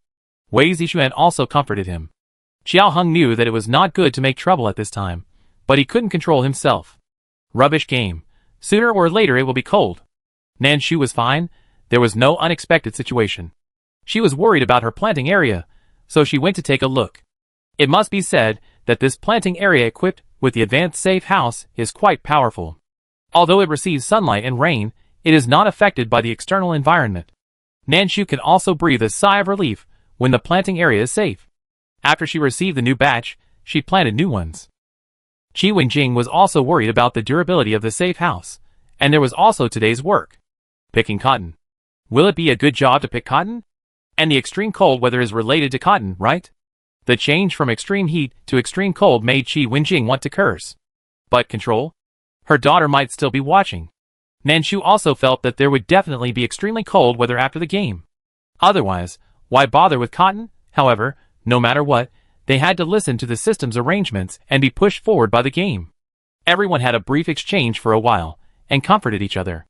Wei Zixuan also comforted him. Xiao Hong knew that it was not good to make trouble at this time, but he couldn't control himself. Rubbish game. Sooner or later it will be cold. Nanshu was fine. There was no unexpected situation. She was worried about her planting area, so she went to take a look. It must be said that this planting area equipped with the advanced safe house is quite powerful. Although it receives sunlight and rain, it is not affected by the external environment. Nanshu can also breathe a sigh of relief when the planting area is safe. After she received the new batch, she planted new ones. Qi Wenjing was also worried about the durability of the safe house, and there was also today's work. Picking cotton. Will it be a good job to pick cotton? And the extreme cold weather is related to cotton, right? The change from extreme heat to extreme cold made Qi Wenjing want to curse. But control? Her daughter might still be watching. Nanshu also felt that there would definitely be extremely cold weather after the game. Otherwise, why bother with cotton? However, no matter what, they had to listen to the system's arrangements and be pushed forward by the game. Everyone had a brief exchange for a while, and comforted each other.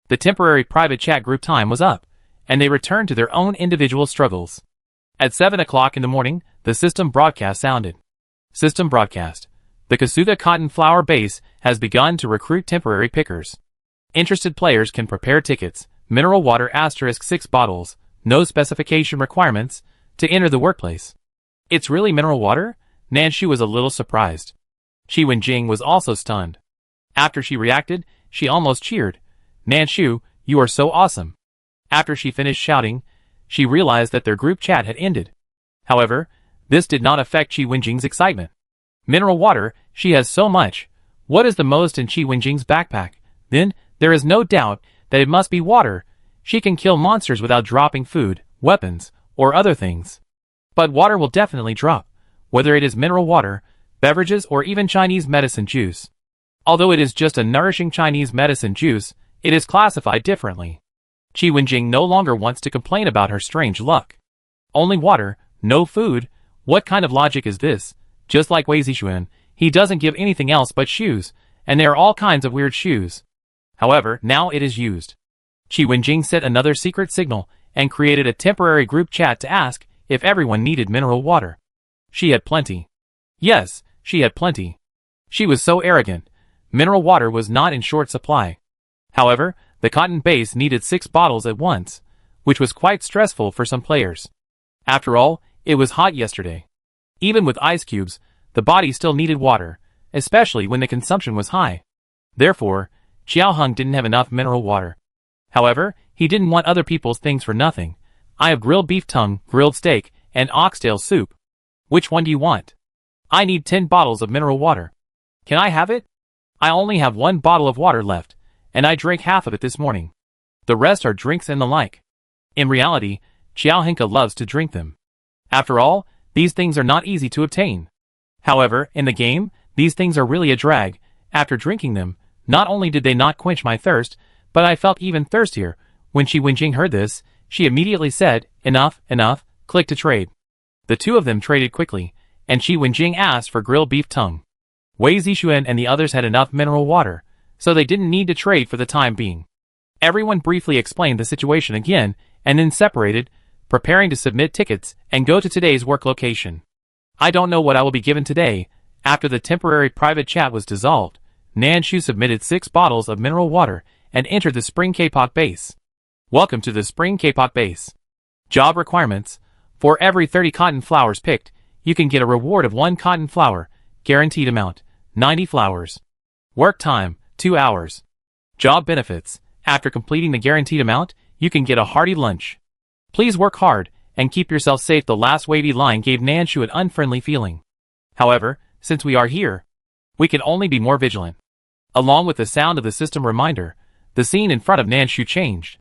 The temporary private chat group time was up, and they returned to their own individual struggles. At 7 o'clock in the morning, the system broadcast sounded. System broadcast. The Kasuga Cotton Flower Base has begun to recruit temporary pickers. Interested players can prepare tickets, mineral water *6 bottles, no specification requirements, to enter the workplace. It's really mineral water? Nanshu was a little surprised. Qi Wenjing was also stunned. After she reacted, she almost cheered. Nanshu, you are so awesome. After she finished shouting, she realized that their group chat had ended. However, this did not affect Qi Wenjing's excitement. Mineral water, she has so much. What is the most in Qi Wenjing's backpack? Then, there is no doubt that it must be water. She can kill monsters without dropping food, weapons, or other things. But water will definitely drop, whether it is mineral water, beverages, or even Chinese medicine juice. Although it is just a nourishing Chinese medicine juice, it is classified differently. Qi Wenjing no longer wants to complain about her strange luck. Only water, no food. What kind of logic is this? Just like Wei Zixuan, he doesn't give anything else but shoes, and there are all kinds of weird shoes. However, now it is used. Qi Wenjing set another secret signal and created a temporary group chat to ask if everyone needed mineral water. She had plenty. Yes, she had plenty. She was so arrogant. Mineral water was not in short supply. However, the cotton base needed 6 bottles at once, which was quite stressful for some players. After all, it was hot yesterday. Even with ice cubes, the body still needed water, especially when the consumption was high. Therefore, Xiaoheng didn't have enough mineral water. However, he didn't want other people's things for nothing. I have grilled beef tongue, grilled steak, and oxtail soup. Which one do you want? I need 10 bottles of mineral water. Can I have it? I only have 1 bottle of water left, and I drank half of it this morning. The rest are drinks and the like. In reality, Xiaoheng loves to drink them. After all, these things are not easy to obtain. However, in the game, these things are really a drag. After drinking them, not only did they not quench my thirst, but I felt even thirstier. When Qi Wenjing heard this, she immediately said, "Enough, enough, click to trade." The two of them traded quickly, and Qi Wenjing asked for grilled beef tongue. Wei Zixuan and the others had enough mineral water, so they didn't need to trade for the time being. Everyone briefly explained the situation again, and then separated, preparing to submit tickets and go to today's work location. I don't know what I will be given today. After the temporary private chat was dissolved, Nanshu submitted 6 bottles of mineral water and entered the Spring K-pop base. Welcome to the Spring K-pop base. Job requirements. For every 30 cotton flowers picked, you can get a reward of 1 cotton flower. Guaranteed amount, 90 flowers. Work time, 2 hours. Job benefits. After completing the guaranteed amount, you can get a hearty lunch. Please work hard and keep yourself safe. The last wavy line gave Nanshu an unfriendly feeling. However, since we are here, we can only be more vigilant. Along with the sound of the system reminder, the scene in front of Nanshu changed.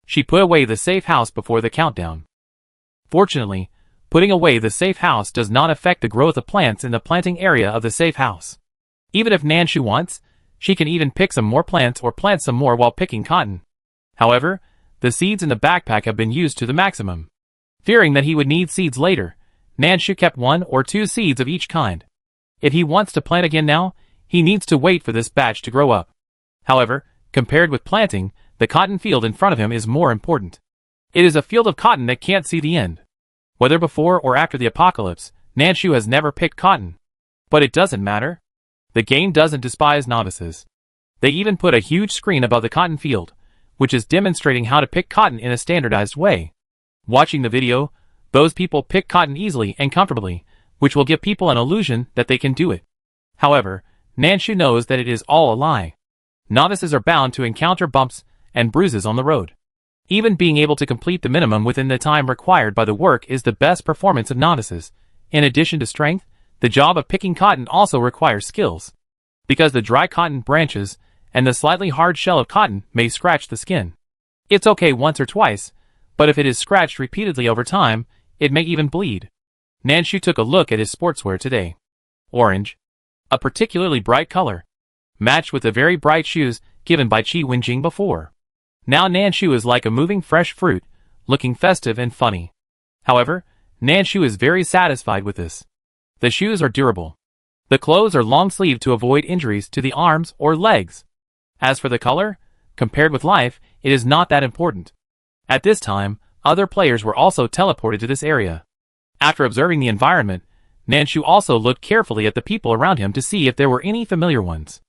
She put away the safe house before the countdown. Fortunately, putting away the safe house does not affect the growth of plants in the planting area of the safe house. Even if Nanshu wants, she can even pick some more plants or plant some more while picking cotton. However, the seeds in the backpack have been used to the maximum. Fearing that he would need seeds later, Nanshu kept 1 or 2 seeds of each kind. If he wants to plant again now, he needs to wait for this batch to grow up. However, compared with planting, the cotton field in front of him is more important. It is a field of cotton that can't see the end. Whether before or after the apocalypse, Nanshu has never picked cotton. But it doesn't matter. The game doesn't despise novices. They even put a huge screen above the cotton field, which is demonstrating how to pick cotton in a standardized way. Watching the video, those people pick cotton easily and comfortably, which will give people an illusion that they can do it. However, Nanshu knows that it is all a lie. Novices are bound to encounter bumps and bruises on the road. Even being able to complete the minimum within the time required by the work is the best performance of novices. In addition to strength, the job of picking cotton also requires skills. Because the dry cotton branches and the slightly hard shell of cotton may scratch the skin. It's okay once or twice, but if it is scratched repeatedly over time, it may even bleed. Nanshu took a look at his sportswear today. Orange. A particularly bright color. Matched with the very bright shoes given by Qi Wenjing before. Now Nanshu is like a moving fresh fruit, looking festive and funny. However, Nanshu is very satisfied with this. The shoes are durable. The clothes are long-sleeved to avoid injuries to the arms or legs. As for the color, compared with life, it is not that important. At this time, other players were also teleported to this area. After observing the environment, Nanshu also looked carefully at the people around him to see if there were any familiar ones.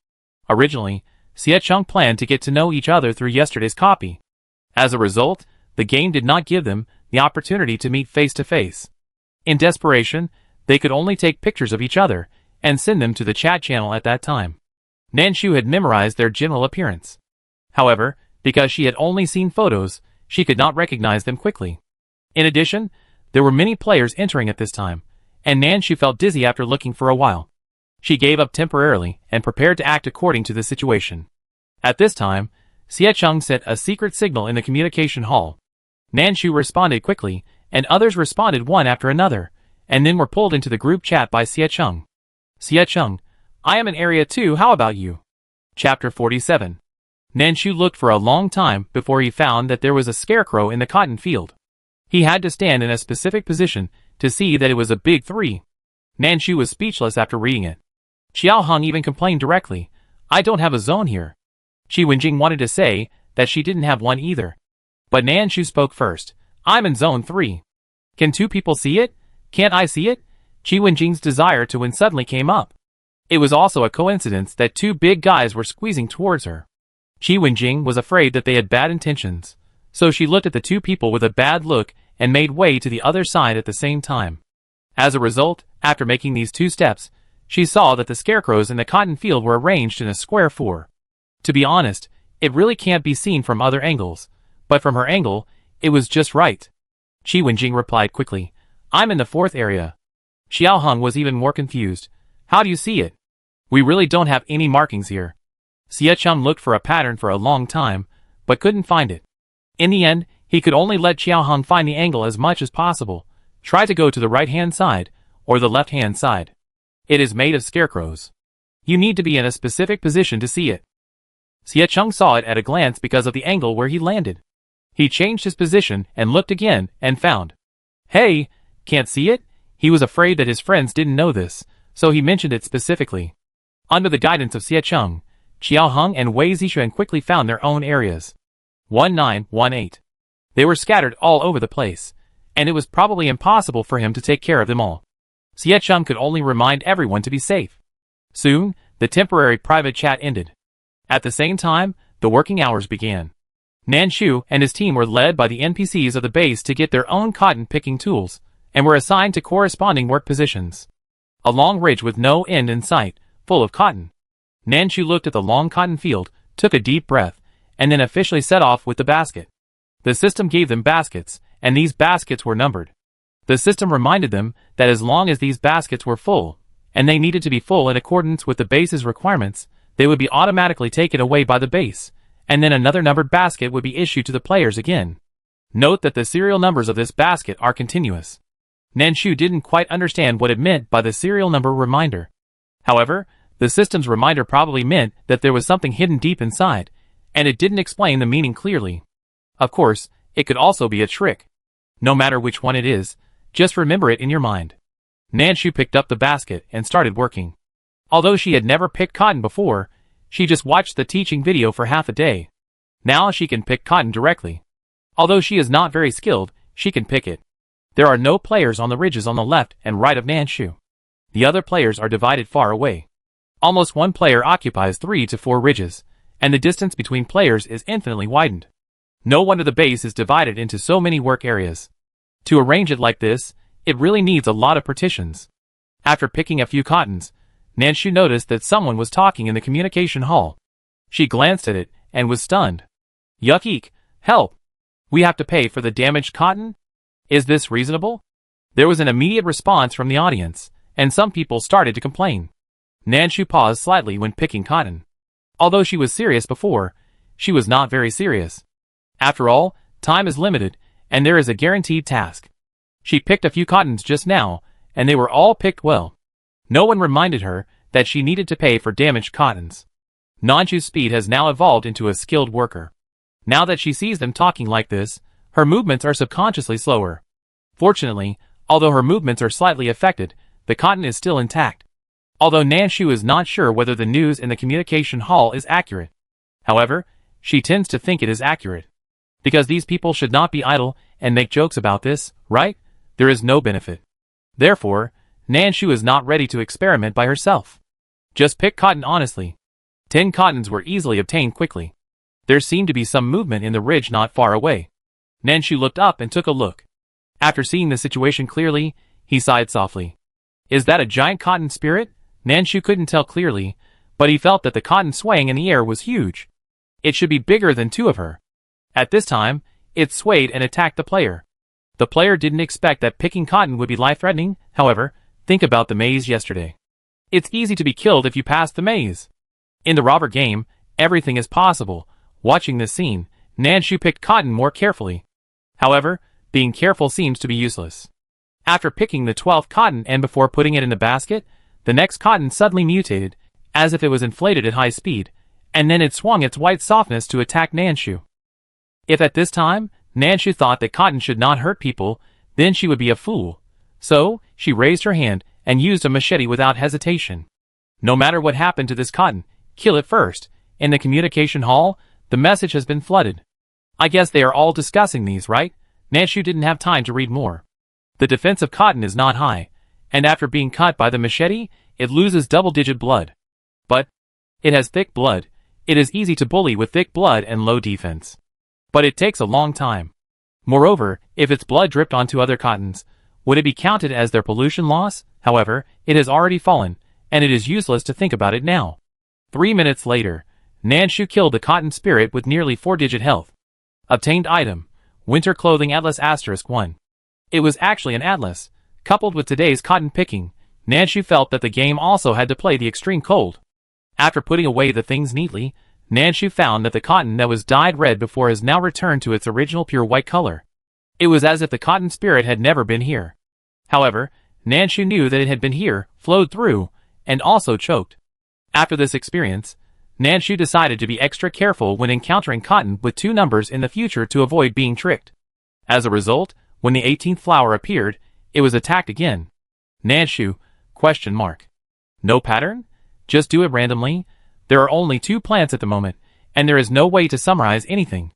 Originally, Xiecheng planned to get to know each other through yesterday's copy. As a result, the game did not give them the opportunity to meet face to face. In desperation, they could only take pictures of each other and send them to the chat channel at that time. Nanshu had memorized their general appearance. However, because she had only seen photos, she could not recognize them quickly. In addition, there were many players entering at this time, and Nanshu felt dizzy after looking for a while. She gave up temporarily and prepared to act according to the situation. At this time, Xiecheng sent a secret signal in the communication hall. Nanshu responded quickly, and others responded one after another, and then were pulled into the group chat by Xiecheng. Xiecheng, I am in Area 2, how about you? Chapter 47. Nanshu looked for a long time before he found that there was a scarecrow in the cotton field. He had to stand in a specific position to see that it was a big 3. Nanshu was speechless after reading it. Xiao Hong even complained directly, "I don't have a zone here." Qi Wenjing wanted to say that she didn't have one either. But Nanshu spoke first. "I'm in zone 3. Can 2 people see it? Can't I see it?" Qi Wenjing's desire to win suddenly came up. It was also a coincidence that 2 big guys were squeezing towards her. Qi Wenjing was afraid that they had bad intentions, so she looked at the 2 people with a bad look and made way to the other side at the same time. As a result, after making these 2 steps, she saw that the scarecrows in the cotton field were arranged in a square 4. To be honest, it really can't be seen from other angles, but from her angle, it was just right. Qi Wenjing replied quickly, "I'm in the 4th area." Xiao Hong was even more confused. "How do you see it? We really don't have any markings here." Xie Chum looked for a pattern for a long time, but couldn't find it. In the end, he could only let Xiao Hong find the angle as much as possible. Try to go to the right-hand side, or the left-hand side. It is made of scarecrows. You need to be in a specific position to see it. Xie Chum saw it at a glance because of the angle where he landed. He changed his position and looked again and found. "Hey, can't see it?" He was afraid that his friends didn't know this, so he mentioned it specifically. Under the guidance of Xie Chum, Xiao Hong and Wei Zishuan quickly found their own areas. 1918. They were scattered all over the place, and it was probably impossible for him to take care of them all. Xie Chum could only remind everyone to be safe. Soon, the temporary private chat ended. At the same time, the working hours began. Nanshu and his team were led by the NPCs of the base to get their own cotton-picking tools, and were assigned to corresponding work positions. A long ridge with no end in sight, full of cotton. Nanshu looked at the long cotton field, took a deep breath, and then officially set off with the basket. The system gave them baskets, and these baskets were numbered. The system reminded them that as long as these baskets were full, and they needed to be full in accordance with the base's requirements, they would be automatically taken away by the base, and then another numbered basket would be issued to the players again. Note that the serial numbers of this basket are continuous. Nanshu didn't quite understand what it meant by the serial number reminder. However, the system's reminder probably meant that there was something hidden deep inside, and it didn't explain the meaning clearly. Of course, it could also be a trick. No matter which one it is, just remember it in your mind. Nanshu picked up the basket and started working. Although she had never picked cotton before, she just watched the teaching video for half a day. Now she can pick cotton directly. Although she is not very skilled, she can pick it. There are no players on the ridges on the left and right of Nanshu. The other players are divided far away. Almost one player occupies 3 to 4 ridges, and the distance between players is infinitely widened. No wonder the base is divided into so many work areas. To arrange it like this, it really needs a lot of partitions. After picking a few cottons, Nanshu noticed that someone was talking in the communication hall. She glanced at it and was stunned. "Yuck eek, help! We have to pay for the damaged cotton? Is this reasonable?" There was an immediate response from the audience, and some people started to complain. Nanshu paused slightly when picking cotton. Although she was serious before, she was not very serious. After all, time is limited, and there is a guaranteed task. She picked a few cottons just now, and they were all picked well. No one reminded her that she needed to pay for damaged cottons. Nanshu's speed has now evolved into a skilled worker. Now that she sees them talking like this, her movements are subconsciously slower. Fortunately, although her movements are slightly affected, the cotton is still intact. Although Nanshu is not sure whether the news in the communication hall is accurate. However, she tends to think it is accurate. Because these people should not be idle and make jokes about this, right? There is no benefit. Therefore, Nanshu is not ready to experiment by herself. Just pick cotton honestly. 10 cottons were easily obtained quickly. There seemed to be some movement in the ridge not far away. Nanshu looked up and took a look. After seeing the situation clearly, he sighed softly. Is that a giant cotton spirit? Nanshu couldn't tell clearly, but he felt that the cotton swaying in the air was huge. It should be bigger than 2 of her. At this time, it swayed and attacked the player. The player didn't expect that picking cotton would be life-threatening. However, think about the maze yesterday. It's easy to be killed if you pass the maze. In the robber game, everything is possible. Watching this scene, Nanshu picked cotton more carefully. However, being careful seems to be useless. After picking the 12th cotton and before putting it in the basket, the next cotton suddenly mutated, as if it was inflated at high speed, and then it swung its white softness to attack Nanshu. If at this time, Nanshu thought that cotton should not hurt people, then she would be a fool. So, she raised her hand and used a machete without hesitation. No matter what happened to this cotton, kill it first. In the communication hall, the message has been flooded. I guess they are all discussing these, right? Nanshu didn't have time to read more. The defense of cotton is not high, and after being cut by the machete, it loses double-digit blood. But it has thick blood. It is easy to bully with thick blood and low defense. But it takes a long time. Moreover, if its blood dripped onto other cottons, would it be counted as their pollution loss? However, it has already fallen, and it is useless to think about it now. 3 minutes later, Nanshu killed the cotton spirit with nearly 4-digit health. Obtained item: Winter Clothing Atlas *1. It was actually an atlas. Coupled with today's cotton picking, Nanshu felt that the game also had to play the extreme cold. After putting away the things neatly, Nanshu found that the cotton that was dyed red before has now returned to its original pure white color. It was as if the cotton spirit had never been here. However, Nanshu knew that it had been here, flowed through, and also choked. After this experience, Nanshu decided to be extra careful when encountering cotton with 2 numbers in the future to avoid being tricked. As a result, when the 18th flower appeared, it was attacked again. Nanshu? ? No pattern? Just do it randomly? There are only 2 plants at the moment, and there is no way to summarize anything.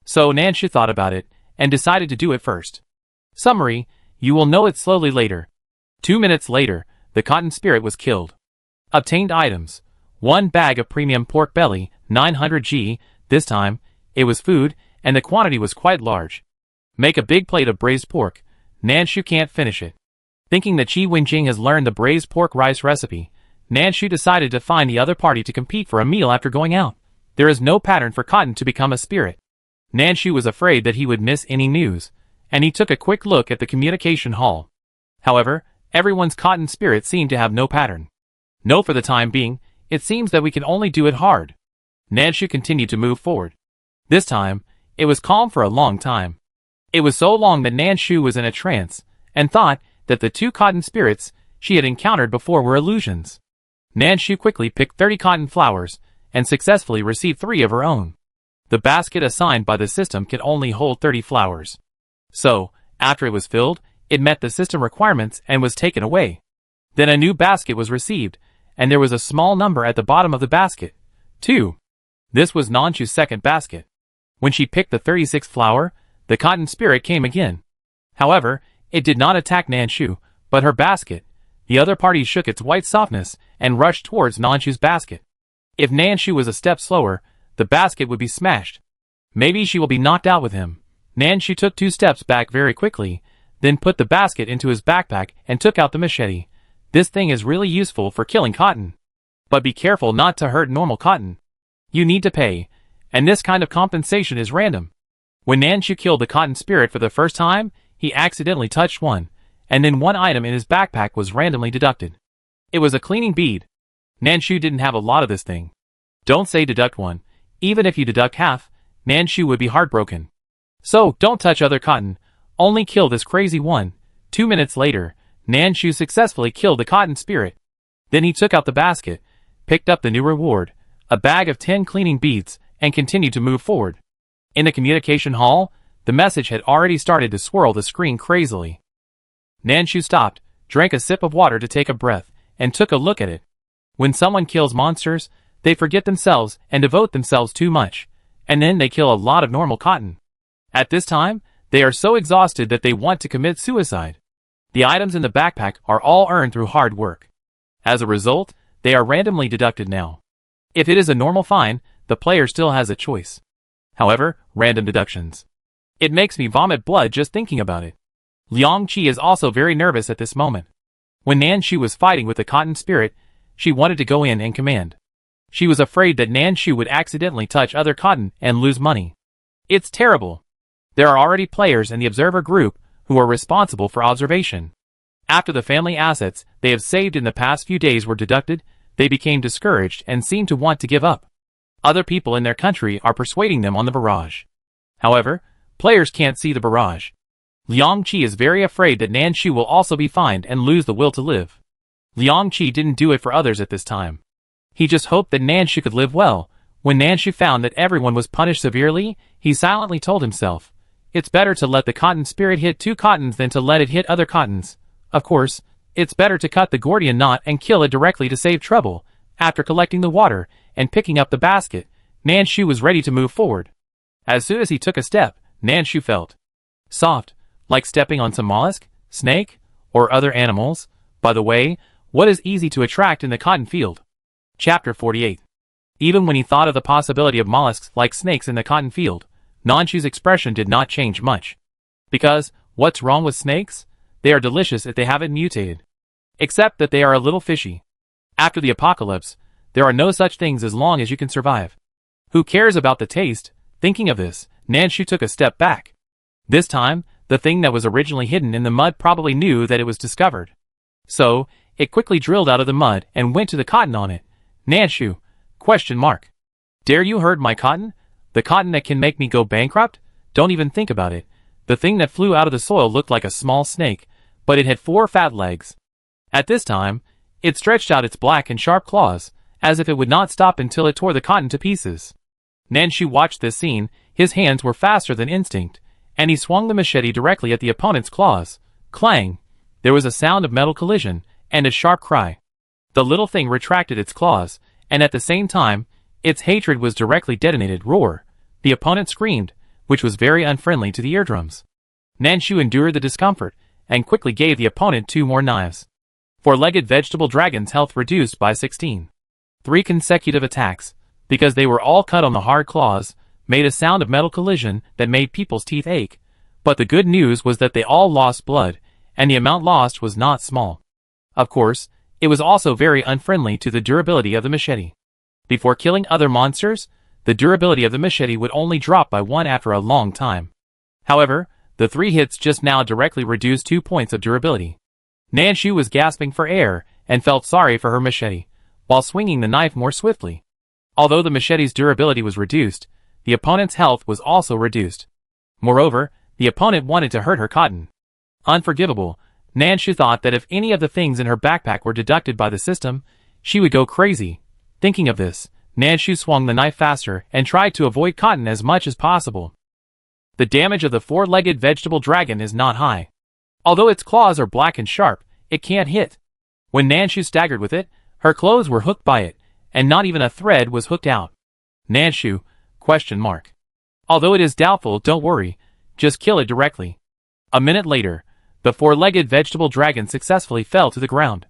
So Nanshu thought about it, and decided to do it first. Summary: you will know it slowly later. 2 minutes later, the cotton spirit was killed. Obtained items: 1 bag of premium pork belly, 900 g, this time, it was food, and the quantity was quite large. Make a big plate of braised pork. Nanshu can't finish it. Thinking that Chi Wenjing has learned the braised pork rice recipe, Nanshu decided to find the other party to compete for a meal after going out. There is no pattern for cotton to become a spirit. Nanshu was afraid that he would miss any news, and he took a quick look at the communication hall. However, everyone's cotton spirit seemed to have no pattern. No, for the time being, it seems that we can only do it hard. Nanshu continued to move forward. This time, it was calm for a long time. It was so long that Nanshu was in a trance, and thought that the 2 cotton spirits she had encountered before were illusions. Nanshu quickly picked 30 cotton flowers, and successfully received 3 of her own. The basket assigned by the system could only hold 30 flowers. So, after it was filled, it met the system requirements and was taken away. Then a new basket was received, and there was a small number at the bottom of the basket. 2. This was Nanshu's second basket. When she picked the 36th flower, the cotton spirit came again. However, it did not attack Nanshu, but her basket. The other party shook its white softness and rushed towards Nanshu's basket. If Nanshu was a step slower, the basket would be smashed. Maybe she will be knocked out with him. Nanshu took 2 steps back very quickly, then put the basket into his backpack and took out the machete. This thing is really useful for killing cotton. But be careful not to hurt normal cotton. You need to pay, and this kind of compensation is random. When Nanshu killed the cotton spirit for the first time, he accidentally touched one, and then 1 item in his backpack was randomly deducted. It was a cleaning bead. Nanshu didn't have a lot of this thing. Don't say deduct 1. Even if you deduct half, Nanshu would be heartbroken. So, don't touch other cotton, only kill this crazy one. 2 minutes later, Nanshu successfully killed the cotton spirit. Then he took out the basket, picked up the new reward, a bag of 10 cleaning beads, and continued to move forward. In the communication hall, the message had already started to swirl the screen crazily. Nanshu stopped, drank a sip of water to take a breath, and took a look at it. When someone kills monsters, they forget themselves and devote themselves too much, and then they kill a lot of normal cotton. At this time, they are so exhausted that they want to commit suicide. The items in the backpack are all earned through hard work. As a result, they are randomly deducted now. If it is a normal fine, the player still has a choice. However, random deductions. It makes me vomit blood just thinking about it. Liang Qi is also very nervous at this moment. When Nanshu was fighting with the cotton spirit, she wanted to go in and command. She was afraid that Nanshu would accidentally touch other cotton and lose money. It's terrible. There are already players in the observer group who are responsible for observation. After the family assets they have saved in the past few days were deducted, they became discouraged and seemed to want to give up. Other people in their country are persuading them on the barrage. However, players can't see the barrage. Liang Qi is very afraid that Nanshu will also be fined and lose the will to live. Liang Qi didn't do it for others at this time. He just hoped that Nanshu could live well, When Nanshu found that everyone was punished severely, he silently told himself, "It's better to let the cotton spirit hit 2 cottons than to let it hit other cottons. Of course, it's better to cut the Gordian knot and kill it directly to save trouble." After collecting the water and picking up the basket, Nanshu was ready to move forward. As soon as he took a step, Nanshu felt soft, like stepping on some mollusk, snake, or other animals. By the way, what is easy to attract in the cotton field? Chapter 48. Even when he thought of the possibility of mollusks like snakes in the cotton field, Nanshu's expression did not change much. Because, what's wrong with snakes? They are delicious if they haven't mutated. Except that they are a little fishy. After the apocalypse, there are no such things as long as you can survive. Who cares about the taste? Thinking of this, Nanshu took a step back. This time, the thing that was originally hidden in the mud probably knew that it was discovered. So, it quickly drilled out of the mud and went to the cotton on it. Nanshu? ? Dare you hurt my cotton? The cotton that can make me go bankrupt? Don't even think about it. The thing that flew out of the soil looked like a small snake, but it had 4 fat legs. At this time, it stretched out its black and sharp claws, as if it would not stop until it tore the cotton to pieces. Nanshu watched this scene. His hands were faster than instinct, and he swung the machete directly at the opponent's claws. Clang! There was a sound of metal collision, and a sharp cry. The little thing retracted its claws, and at the same time, its hatred was directly detonated. Roar! The opponent screamed, which was very unfriendly to the eardrums. Nanshu endured the discomfort, and quickly gave the opponent 2 more knives. 4-legged vegetable dragon's health reduced by 16. 3 consecutive attacks, because they were all cut on the hard claws, made a sound of metal collision that made people's teeth ache. But the good news was that they all lost blood, and the amount lost was not small. Of course, it was also very unfriendly to the durability of the machete. Before killing other monsters, the durability of the machete would only drop by 1 after a long time. However, the 3 hits just now directly reduced 2 points of durability. Nanshu was gasping for air and felt sorry for her machete, while swinging the knife more swiftly. Although the machete's durability was reduced, the opponent's health was also reduced. Moreover, the opponent wanted to hurt her cotton. Unforgivable, Nanshu thought that if any of the things in her backpack were deducted by the system, she would go crazy. Thinking of this, Nanshu swung the knife faster and tried to avoid cotton as much as possible. The damage of the 4-legged vegetable dragon is not high. Although its claws are black and sharp, it can't hit. When Nanshu staggered with it, her clothes were hooked by it, and not even a thread was hooked out. Nanshu? ? Although it is doubtful, don't worry, just kill it directly. A minute later, the 4-legged vegetable dragon successfully fell to the ground.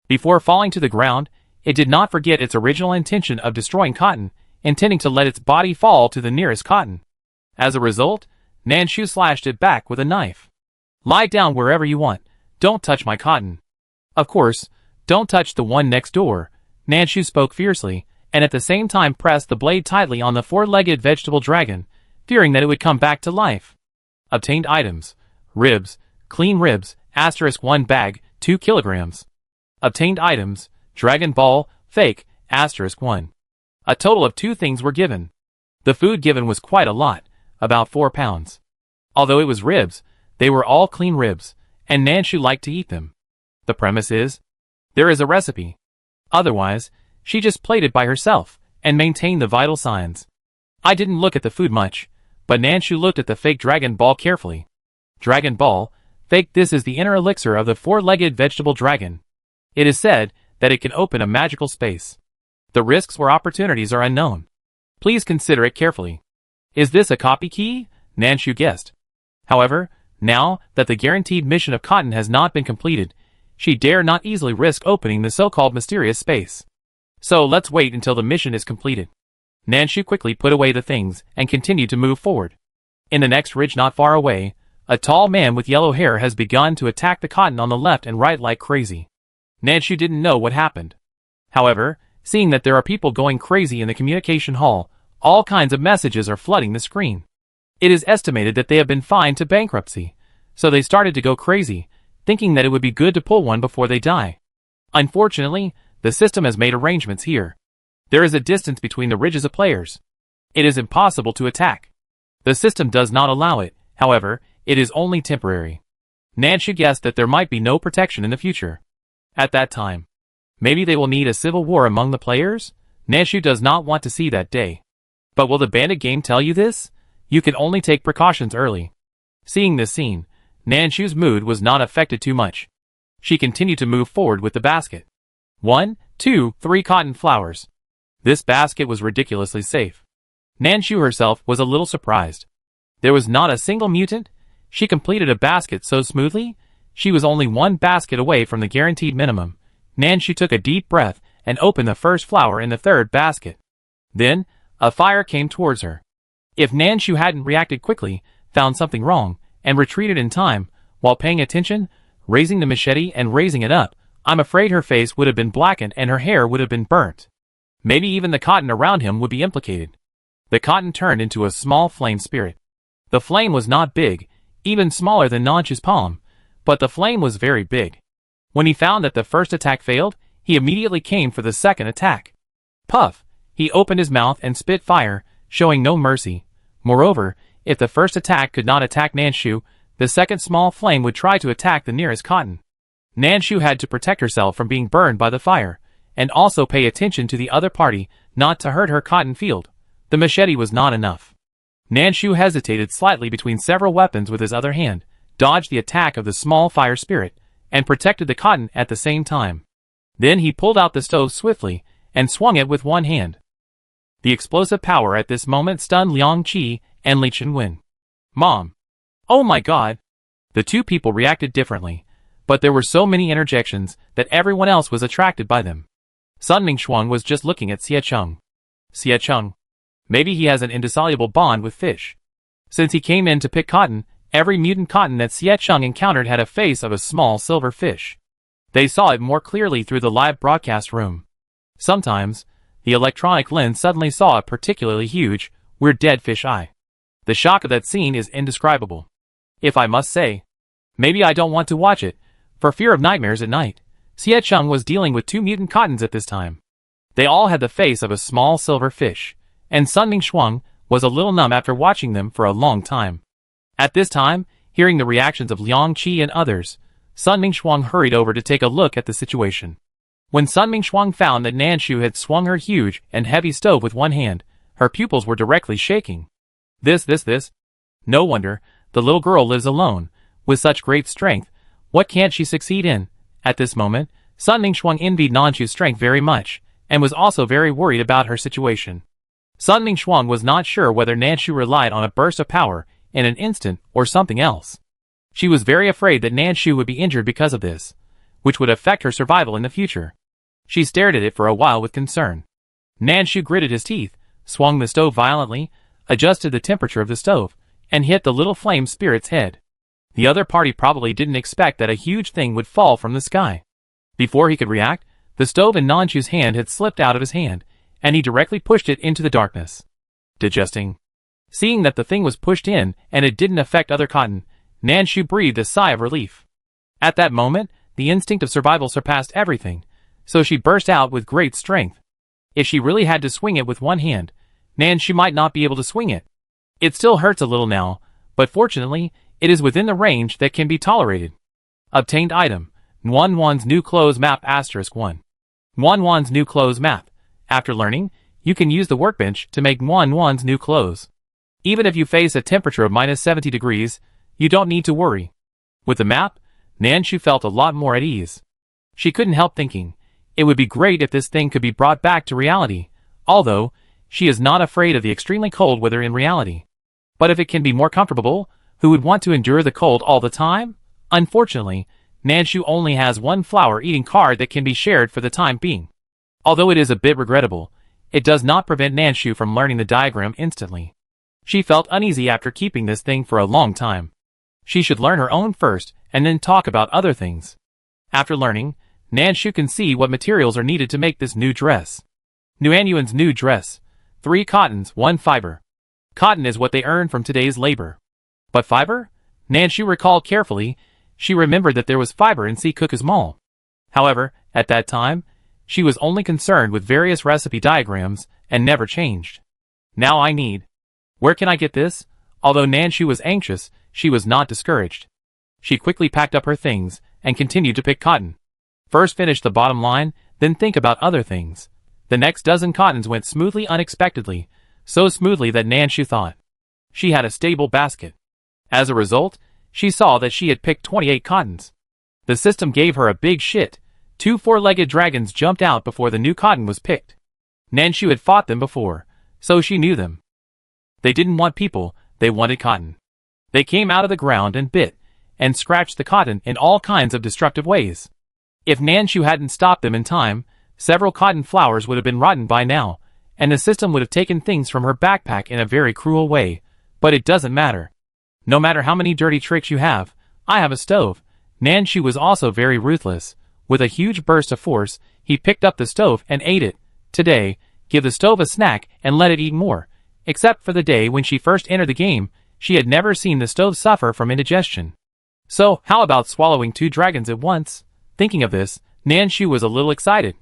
Before falling to the ground, it did not forget its original intention of destroying cotton, intending to let its body fall to the nearest cotton. As a result, Nanshu slashed it back with a knife. Lie down wherever you want, don't touch my cotton. Of course, don't touch the one next door, Nanshu spoke fiercely, and at the same time pressed the blade tightly on the 4-legged vegetable dragon, fearing that it would come back to life. Obtained items: ribs, clean ribs, *1 bag, 2 kilograms. Obtained items: Dragon Ball, fake, *1. A total of 2 things were given. The food given was quite a lot, about 4 pounds. Although it was ribs, they were all clean ribs, and Nanshu liked to eat them. The premise is, there is a recipe. Otherwise, she just played it by herself, and maintained the vital signs. I didn't look at the food much, but Nanshu looked at the fake Dragon Ball carefully. Dragon Ball, fake. This is the inner elixir of the 4-legged vegetable dragon. It is said that it can open a magical space. The risks or opportunities are unknown. Please consider it carefully. Is this a copy key? Nanshu guessed. However, now that the guaranteed mission of cotton has not been completed, she dare not easily risk opening the so-called mysterious space. So let's wait until the mission is completed. Nanshu quickly put away the things and continued to move forward. In the next ridge not far away, a tall man with yellow hair has begun to attack the cotton on the left and right like crazy. Nanshu didn't know what happened. However, seeing that there are people going crazy in the communication hall, all kinds of messages are flooding the screen. It is estimated that they have been fined to bankruptcy, so they started to go crazy, thinking that it would be good to pull one before they die. Unfortunately, the system has made arrangements here. There is a distance between the ridges of players. It is impossible to attack. The system does not allow it, however, it is only temporary. Nanshu guessed that there might be no protection in the future. At that time, maybe they will need a civil war among the players? Nanshu does not want to see that day. But will the bandit game tell you this? You can only take precautions early. Seeing this scene, Nanshu's mood was not affected too much. She continued to move forward with the basket. 1, 2, 3 cotton flowers. This basket was ridiculously safe. Nanshu herself was a little surprised. There was not a single mutant. She completed a basket so smoothly. She was only one basket away from the guaranteed minimum. Nanshu took a deep breath and opened the first flower in the third basket. Then, a fire came towards her. If Nanshu hadn't reacted quickly, found something wrong, and retreated in time, while paying attention, raising the machete and raising it up, I'm afraid her face would have been blackened and her hair would have been burnt. Maybe even the cotton around him would be implicated. The cotton turned into a small flame spirit. The flame was not big, even smaller than Nanshu's palm, but the flame was very big. When he found that the first attack failed, he immediately came for the second attack. Puff! He opened his mouth and spit fire, showing no mercy. Moreover, if the first attack could not attack Nanshu, the second small flame would try to attack the nearest cotton. Nanshu had to protect herself from being burned by the fire, and also pay attention to the other party not to hurt her cotton field. The machete was not enough. Nanshu hesitated slightly between several weapons with his other hand, dodged the attack of the small fire spirit, and protected the cotton at the same time. Then he pulled out the stove swiftly and swung it with one hand. The explosive power at this moment stunned Liang Qi and Li Chenwen. Mom! Oh my god! The two people reacted differently, but there were so many interjections that everyone else was attracted by them. Sun Mingxuang was just looking at Xie Cheng. Xie Cheng. Maybe he has an indissoluble bond with fish. Since he came in to pick cotton, every mutant cotton that Xie Cheng encountered had a face of a small silver fish. They saw it more clearly through the live broadcast room. Sometimes, the electronic lens suddenly saw a particularly huge, weird dead fish eye. The shock of that scene is indescribable. If I must say, maybe I don't want to watch it, for fear of nightmares at night. Xie Cheng was dealing with two mutant cottons at this time. They all had the face of a small silver fish, and Sun Mingxuang was a little numb after watching them for a long time. At this time, hearing the reactions of Liang Qi and others, Sun Mingxuang hurried over to take a look at the situation. When Sun Mingxuang found that Nanshu had swung her huge and heavy stove with one hand, her pupils were directly shaking. This. No wonder, the little girl lives alone, with such great strength. What can't she succeed in? At this moment, Sun Mingxuang envied Nanshu's strength very much, and was also very worried about her situation. Sun Mingxuang was not sure whether Nanshu relied on a burst of power in an instant or something else. She was very afraid that Nanshu would be injured because of this, which would affect her survival in the future. She stared at it for a while with concern. Nanshu gritted his teeth, swung the stove violently, adjusted the temperature of the stove, and hit the little flame spirit's head. The other party probably didn't expect that a huge thing would fall from the sky. Before he could react, the stove in Nanshu's hand had slipped out of his hand, and he directly pushed it into the darkness. Digesting. Seeing that the thing was pushed in and it didn't affect other cotton, Nanshu breathed a sigh of relief. At that moment, the instinct of survival surpassed everything, so she burst out with great strength. If she really had to swing it with one hand, Nanshu might not be able to swing it. It still hurts a little now, but fortunately, it is within the range that can be tolerated. Obtained item, Nguyen's new clothes map *1. Nguyen's new clothes map. After learning, you can use the workbench to make Nguyen's new clothes. Even if you face a temperature of -70 degrees, you don't need to worry. With the map, Nanshu felt a lot more at ease. She couldn't help thinking, it would be great if this thing could be brought back to reality, although, she is not afraid of the extremely cold weather in reality. But if it can be more comfortable, who would want to endure the cold all the time? Unfortunately, Nanshu only has one flower-eating card that can be shared for the time being. Although it is a bit regrettable, it does not prevent Nanshu from learning the diagram instantly. She felt uneasy after keeping this thing for a long time. She should learn her own first, and then talk about other things. After learning, Nanshu can see what materials are needed to make this new dress. Nguyen's new dress. 3 cottons, 1 fiber. Cotton is what they earn from today's labor. But fiber? Nanshu recalled carefully. She remembered that there was fiber in Cook's Mall. However, at that time, she was only concerned with various recipe diagrams and never changed. Now I need. Where can I get this? Although Nanshu was anxious, she was not discouraged. She quickly packed up her things and continued to pick cotton. First finish the bottom line, then think about other things. The next dozen cottons went smoothly unexpectedly, so smoothly that Nanshu thought she had a stable basket. As a result, she saw that she had picked 28 cottons. The system gave her a big shit. 2 four-legged dragons jumped out before the new cotton was picked. Nanshu had fought them before, so she knew them. They didn't want people, they wanted cotton. They came out of the ground and bit and scratched the cotton in all kinds of destructive ways. If Nanshu hadn't stopped them in time, several cotton flowers would have been rotten by now, and the system would have taken things from her backpack in a very cruel way. But it doesn't matter. No matter how many dirty tricks you have, I have a stove. Nanshu was also very ruthless. With a huge burst of force, he picked up the stove and ate it. Today, give the stove a snack and let it eat more. Except for the day when she first entered the game, she had never seen the stove suffer from indigestion. So, how about swallowing 2 dragons at once? Thinking of this, Nanshu was a little excited.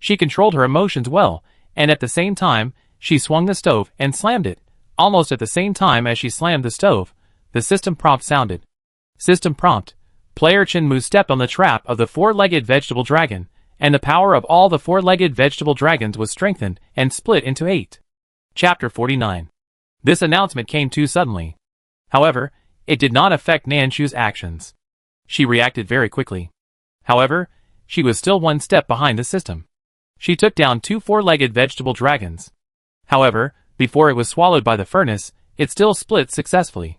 She controlled her emotions well, and at the same time, she swung the stove and slammed it. Almost at the same time as she slammed the stove, the system prompt sounded. System prompt. Player Chinmu stepped on the trap of the 4-legged vegetable dragon, and the power of all the 4-legged vegetable dragons was strengthened and split into 8. Chapter 49. This announcement came too suddenly. However, it did not affect Nanshu's actions. She reacted very quickly. However, she was still 1 step behind the system. She took down 2 4-legged vegetable dragons. However, before it was swallowed by the furnace, it still split successfully.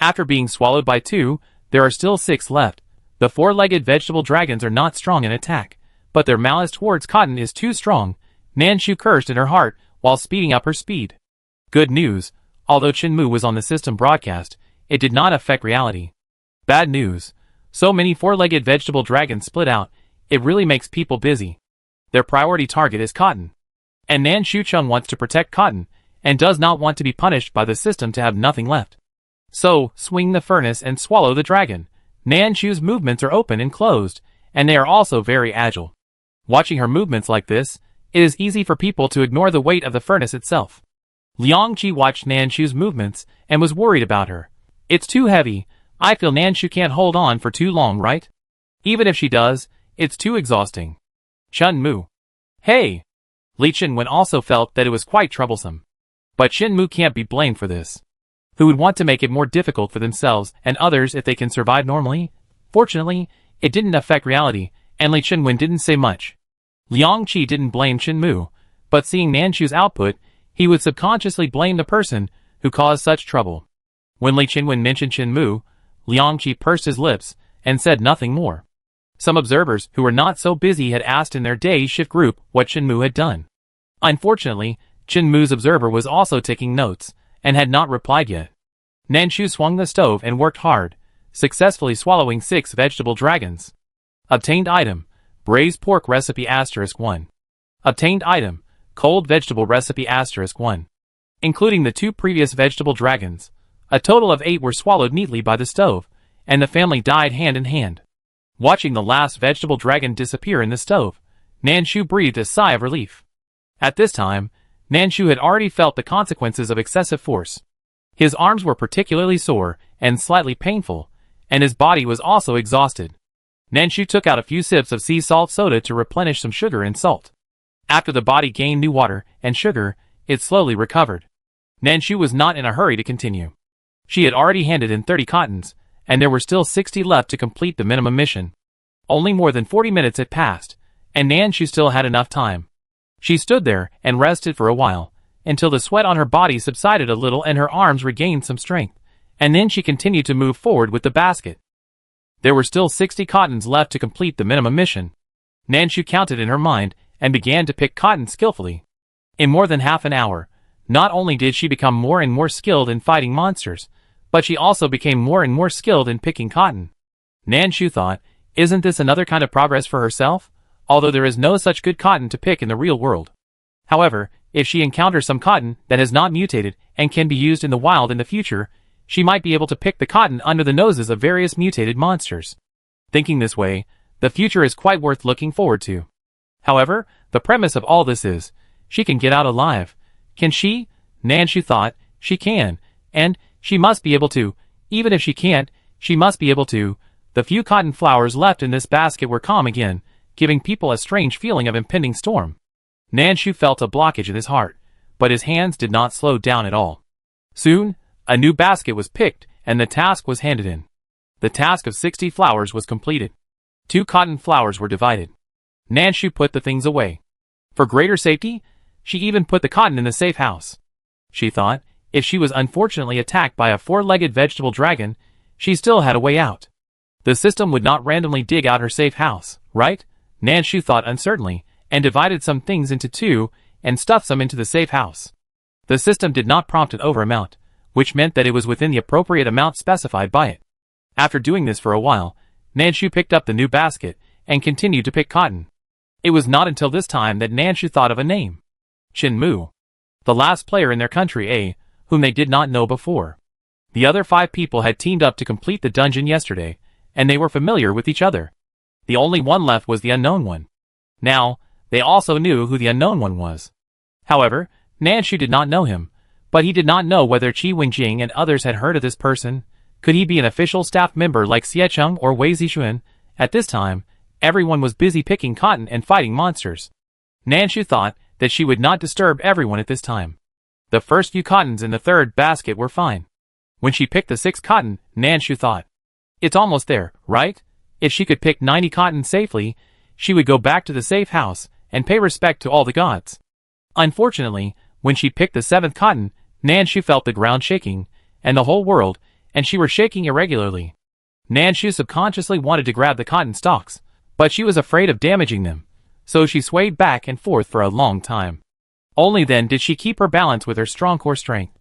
After being swallowed by 2, there are still 6 left. The 4-legged vegetable dragons are not strong in attack, but their malice towards cotton is too strong. Nanshu cursed in her heart while speeding up her speed. Good news, although Chinmu was on the system broadcast, it did not affect reality. Bad news, so many 4-legged vegetable dragons split out, it really makes people busy. Their priority target is cotton. And Nanshu-chung wants to protect cotton, and does not want to be punished by the system to have nothing left. So, swing the furnace and swallow the dragon. Nanshu's movements are open and closed, and they are also very agile. Watching her movements like this, it is easy for people to ignore the weight of the furnace itself. Liangqi watched Nanshu's movements and was worried about her. It's too heavy. I feel Nanshu can't hold on for too long, right? Even if she does, it's too exhausting. Chunmu. Hey! Li Chenwen also felt that it was quite troublesome. But Chinmu can't be blamed for this. Who would want to make it more difficult for themselves and others if they can survive normally? Fortunately, it didn't affect reality, and Li Chenwen didn't say much. Liang Qi didn't blame Chinmu, but seeing Nanshu's output, he would subconsciously blame the person who caused such trouble. When Li Chenwen mentioned Chinmu, Liang Qi pursed his lips and said nothing more. Some observers who were not so busy had asked in their day shift group what Chinmu had done. Unfortunately, Chinmu's observer was also taking notes, and had not replied yet. Nanshu swung the stove and worked hard, successfully swallowing 6 vegetable dragons. Obtained item, braised pork recipe *1. Obtained item, cold vegetable recipe *1. Including the 2 previous vegetable dragons, a total of 8 were swallowed neatly by the stove, and the family died hand in hand. Watching the last vegetable dragon disappear in the stove, Nanshu breathed a sigh of relief. At this time, Nanshu had already felt the consequences of excessive force. His arms were particularly sore and slightly painful, and his body was also exhausted. Nanshu took out a few sips of sea salt soda to replenish some sugar and salt. After the body gained new water and sugar, it slowly recovered. Nanshu was not in a hurry to continue. She had already handed in 30 cottons, and there were still 60 left to complete the minimum mission. Only more than 40 minutes had passed, and Nanshu still had enough time. She stood there and rested for a while, until the sweat on her body subsided a little and her arms regained some strength, and then she continued to move forward with the basket. There were still 60 cottons left to complete the minimum mission. Nanshu counted in her mind and began to pick cotton skillfully. In more than half an hour, not only did she become more and more skilled in fighting monsters, but she also became more and more skilled in picking cotton. Nanshu thought, isn't this another kind of progress for herself? Although there is no such good cotton to pick in the real world. However, if she encounters some cotton that has not mutated and can be used in the wild in the future, she might be able to pick the cotton under the noses of various mutated monsters. Thinking this way, the future is quite worth looking forward to. However, the premise of all this is, she can get out alive. Can she? Nanshu thought, she can, and she must be able to. Even if she can't, she must be able to. The few cotton flowers left in this basket were calm again, giving people a strange feeling of impending storm. Nanshu felt a blockage in his heart, but his hands did not slow down at all. Soon, a new basket was picked and the task was handed in. The task of 60 flowers was completed. 2 cotton flowers were divided. Nanshu put the things away. For greater safety, she even put the cotton in the safe house. She thought, if she was unfortunately attacked by a 4-legged vegetable dragon, she still had a way out. The system would not randomly dig out her safe house, right? Nanshu thought uncertainly, and divided some things into 2, and stuffed some into the safe house. The system did not prompt an over amount, which meant that it was within the appropriate amount specified by it. After doing this for a while, Nanshu picked up the new basket, and continued to pick cotton. It was not until this time that Nanshu thought of a name. Chinmu. The last player in their country, whom they did not know before. The other 5 people had teamed up to complete the dungeon yesterday, and they were familiar with each other. The only one left was the unknown one. Now, they also knew who the unknown one was. However, Nanshu did not know him, but he did not know whether Qi Wengjing and others had heard of this person. Could he be an official staff member like Xiecheng or Wei Zixuan? At this time, everyone was busy picking cotton and fighting monsters. Nanshu thought that she would not disturb everyone at this time. The first few cottons in the 3rd basket were fine. When she picked the 6th cotton, Nanshu thought, it's almost there, right? If she could pick 90 cotton safely, she would go back to the safe house and pay respect to all the gods. Unfortunately, when she picked the 7th cotton, Nanshu felt the ground shaking, and the whole world, and she were shaking irregularly. Nanshu subconsciously wanted to grab the cotton stalks, but she was afraid of damaging them, so she swayed back and forth for a long time. Only then did she keep her balance with her strong core strength,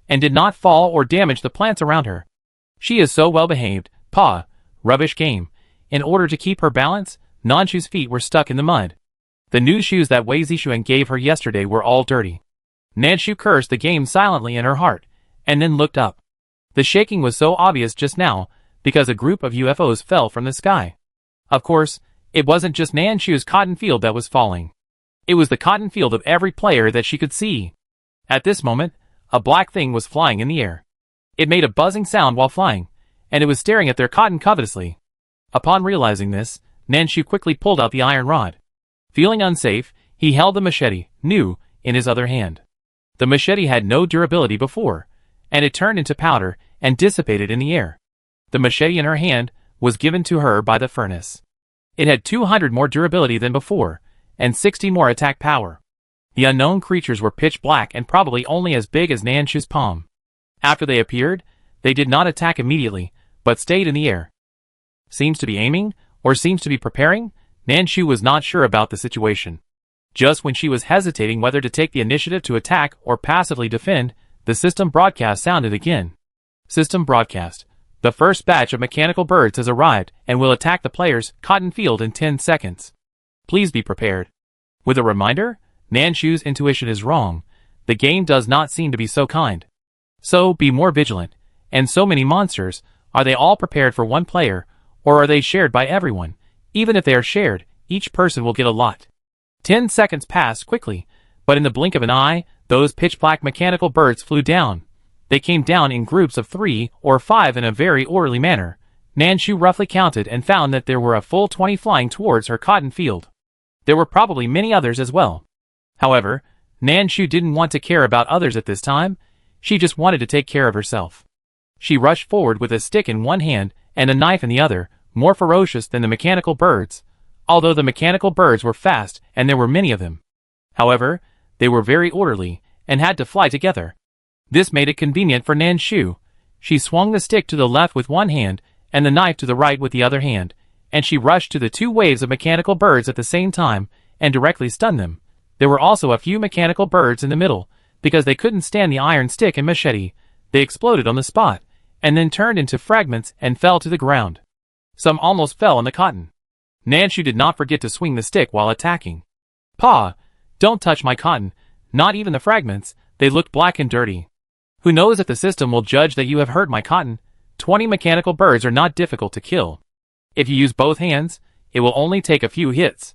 and did not fall or damage the plants around her. She is so well behaved, rubbish game. In order to keep her balance, Nanshu's feet were stuck in the mud. The new shoes that Wei Zixuan gave her yesterday were all dirty. Nanshu cursed the game silently in her heart, and then looked up. The shaking was so obvious just now, because a group of UFOs fell from the sky. Of course, it wasn't just Nanshu's cotton field that was falling. It was the cotton field of every player that she could see. At this moment, a black thing was flying in the air. It made a buzzing sound while flying, and it was staring at their cotton covetously. Upon realizing this, Nanshu quickly pulled out the iron rod. Feeling unsafe, he held the machete, new, in his other hand. The machete had no durability before, and it turned into powder and dissipated in the air. The machete in her hand was given to her by the furnace. It had 200 more durability than before, and 60 more attack power. The unknown creatures were pitch black and probably only as big as Nanshu's palm. After they appeared, they did not attack immediately, but stayed in the air. Seems to be aiming, or seems to be preparing? Nanshu was not sure about the situation. Just when she was hesitating whether to take the initiative to attack or passively defend, the system broadcast sounded again. System broadcast. The first batch of mechanical birds has arrived and will attack the player's cotton field in 10 seconds. Please be prepared. With a reminder, Nanshu's intuition is wrong. The game does not seem to be so kind. So, be more vigilant. And so many monsters, are they all prepared for one player, or are they shared by everyone? Even if they are shared, each person will get a lot. 10 seconds passed quickly, but in the blink of an eye, those pitch-black mechanical birds flew down. They came down in groups of 3 or 5 in a very orderly manner. Nanshu roughly counted and found that there were a full 20 flying towards her cotton field. There were probably many others as well. However, Nanshu didn't want to care about others at this time. She just wanted to take care of herself. She rushed forward with a stick in one hand and a knife in the other, more ferocious than the mechanical birds, although the mechanical birds were fast and there were many of them. However, they were very orderly and had to fly together. This made it convenient for Nanshu. She swung the stick to the left with one hand and the knife to the right with the other hand, and she rushed to the 2 waves of mechanical birds at the same time and directly stunned them. There were also a few mechanical birds in the middle, because they couldn't stand the iron stick and machete. They exploded on the spot, and then turned into fragments and fell to the ground. Some almost fell on the cotton. Nanshu did not forget to swing the stick while attacking. Don't touch my cotton, not even the fragments, they looked black and dirty. Who knows if the system will judge that you have hurt my cotton? 20 mechanical birds are not difficult to kill. If you use both hands, it will only take a few hits.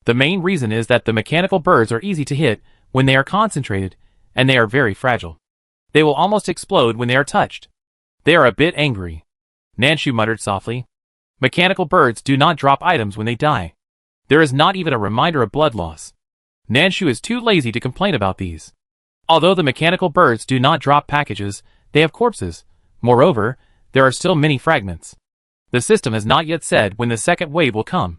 The main reason is that the mechanical birds are easy to hit when they are concentrated, and they are very fragile. They will almost explode when they are touched. They are a bit angry. Nanshu muttered softly. Mechanical birds do not drop items when they die. There is not even a reminder of blood loss. Nanshu is too lazy to complain about these. Although the mechanical birds do not drop packages, they have corpses. Moreover, there are still many fragments. The system has not yet said when the second wave will come.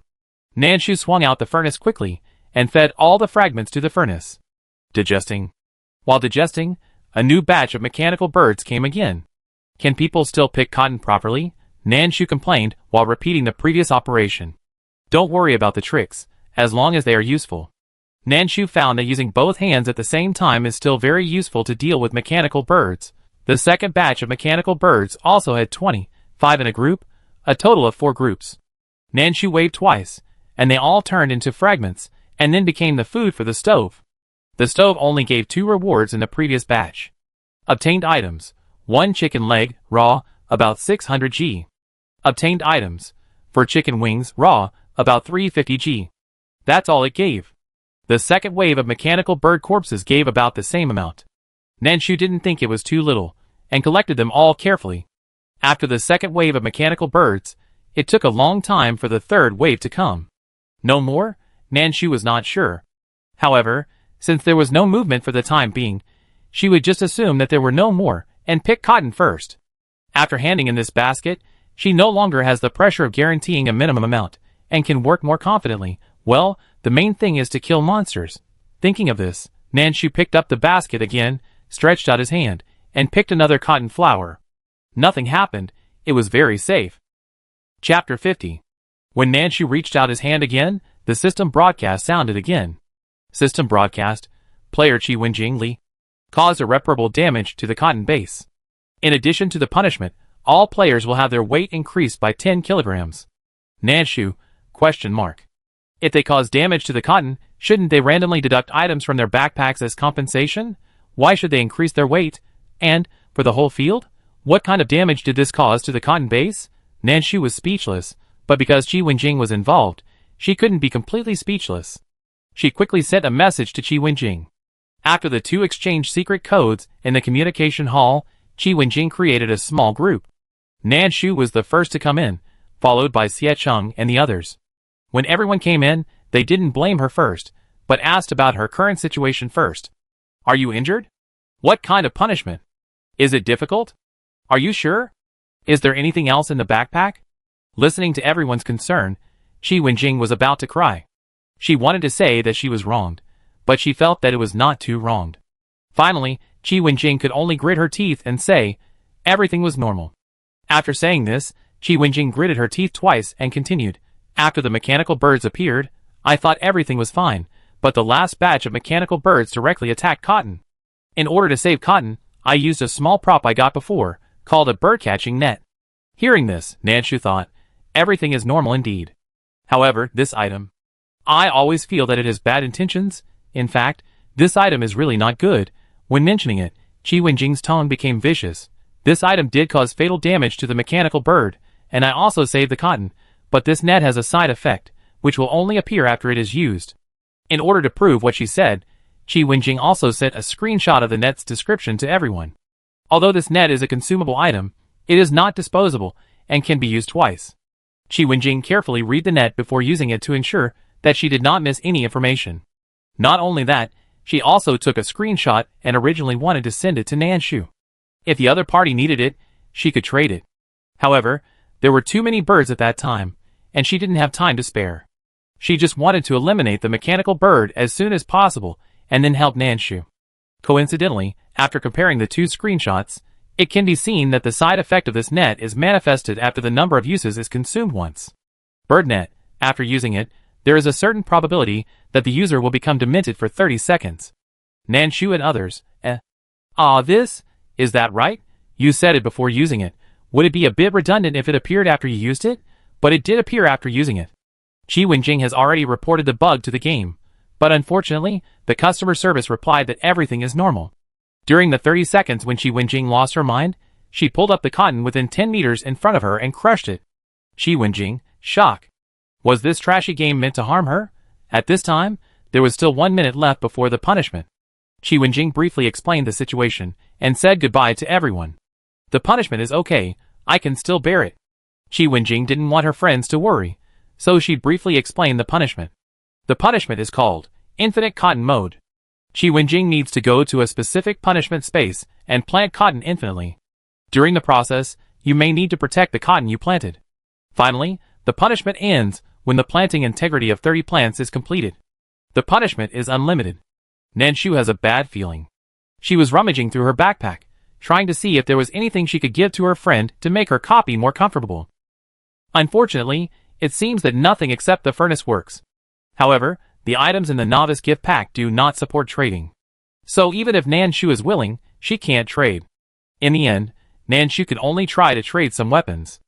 Nanshu swung out the furnace quickly and fed all the fragments to the furnace. Digesting. While digesting, a new batch of mechanical birds came again. Can people still pick cotton properly? Nanshu complained while repeating the previous operation. Don't worry about the tricks, as long as they are useful. Nanshu found that using both hands at the same time is still very useful to deal with mechanical birds. The second batch of mechanical birds also had 25 in a group, a total of 4 groups. Nanshu waved twice, and they all turned into fragments, and then became the food for the stove. The stove only gave 2 rewards in the previous batch. Obtained items: 1 chicken leg, raw, about 600 G. Obtained items: for chicken wings, raw, about 350 G. That's all it gave. The second wave of mechanical bird corpses gave about the same amount. Nanshu didn't think it was too little, and collected them all carefully. After the second wave of mechanical birds, it took a long time for the third wave to come. No more? Nanshu was not sure. However, since there was no movement for the time being, she would just assume that there were no more, and pick cotton first. After handing in this basket, she no longer has the pressure of guaranteeing a minimum amount, and can work more confidently. Well, the main thing is to kill monsters. Thinking of this, Nanshu picked up the basket again, stretched out his hand, and picked another cotton flower. Nothing happened. It was very safe. Chapter 50. When Nanshu reached out his hand again, the system broadcast sounded again. System broadcast: player Chi Wenjing Li caused irreparable damage to the cotton base. In addition to the punishment, all players will have their weight increased by 10 kilograms. Nanshu? Question mark. If they cause damage to the cotton, shouldn't they randomly deduct items from their backpacks as compensation? Why should they increase their weight? And, for the whole field? What kind of damage did this cause to the cotton base? Nanshu was speechless, but because Chi Wenjing was involved, she couldn't be completely speechless. She quickly sent a message to Chi Wenjing. After the 2 exchanged secret codes in the communication hall, Chi Wenjing created a small group. Nanshu was the first to come in, followed by Xie Cheng and the others. When everyone came in, they didn't blame her first, but asked about her current situation first. Are you injured? What kind of punishment? Is it difficult? Are you sure? Is there anything else in the backpack? Listening to everyone's concern, Chi Wenjing was about to cry. She wanted to say that she was wronged, but she felt that it was not too wronged. Finally, Chi Wenjing could only grit her teeth and say, everything was normal. After saying this, Chi Wenjing gritted her teeth twice and continued, after the mechanical birds appeared, I thought everything was fine, but the last batch of mechanical birds directly attacked cotton. In order to save cotton, I used a small prop I got before, called a bird-catching net. Hearing this, Nanshu thought, everything is normal indeed. However, this item, I always feel that it has bad intentions. In fact, this item is really not good. When mentioning it, Chi Wenjing's tone became vicious. This item did cause fatal damage to the mechanical bird, and I also saved the cotton, but this net has a side effect, which will only appear after it is used. In order to prove what she said, Chi Wenjing also sent a screenshot of the net's description to everyone. Although this net is a consumable item, it is not disposable and can be used twice. Chi Wenjing carefully read the net before using it to ensure that she did not miss any information. Not only that, she also took a screenshot and originally wanted to send it to Nanshu. If the other party needed it, she could trade it. However, there were too many birds at that time, and she didn't have time to spare. She just wanted to eliminate the mechanical bird as soon as possible and then help Nanshu. Coincidentally, after comparing the 2 screenshots, it can be seen that the side effect of this net is manifested after the number of uses is consumed once. Bird net, after using it, there is a certain probability that the user will become demented for 30 seconds. Nanshu and others, is that right? You said it before using it. Would it be a bit redundant if it appeared after you used it? But it did appear after using it. Chi Wenjing has already reported the bug to the game, but unfortunately, the customer service replied that everything is normal. During the 30 seconds when Chi Wenjing lost her mind, she pulled up the cotton within 10 meters in front of her and crushed it. Chi Wenjing, shock. Was this trashy game meant to harm her? At this time, there was still 1 minute left before the punishment. Chi Wenjing briefly explained the situation and said goodbye to everyone. The punishment is okay, I can still bear it. Chi Wenjing didn't want her friends to worry, so she briefly explained the punishment. The punishment is called Infinite Cotton Mode. Qi Wenjing needs to go to a specific punishment space and plant cotton infinitely. During the process, you may need to protect the cotton you planted. Finally, the punishment ends when the planting integrity of 30 plants is completed. The punishment is unlimited. Nanshu has a bad feeling. She was rummaging through her backpack, trying to see if there was anything she could give to her friend to make her copy more comfortable. Unfortunately, it seems that nothing except the furnace works. However, the items in the novice gift pack do not support trading. So even if Nanshu is willing, she can't trade. In the end, Nanshu can only try to trade some weapons.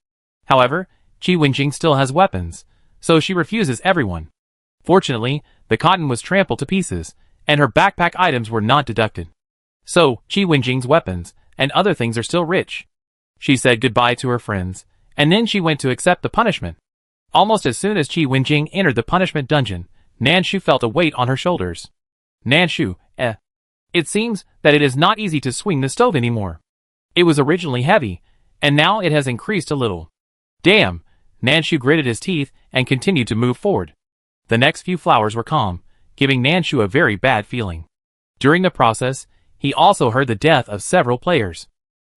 However, Qi Wenjing still has weapons, so she refuses everyone. Fortunately, the cotton was trampled to pieces, and her backpack items were not deducted. So, Qi Wenjing's weapons and other things are still rich. She said goodbye to her friends, and then she went to accept the punishment. Almost as soon as Qi Wenjing entered the punishment dungeon, Nanshu felt a weight on her shoulders. Nanshu, It seems that it is not easy to swing the stove anymore. It was originally heavy, and now it has increased a little. Damn, Nanshu gritted his teeth and continued to move forward. The next few flowers were calm, giving Nanshu a very bad feeling. During the process, he also heard the death of several players.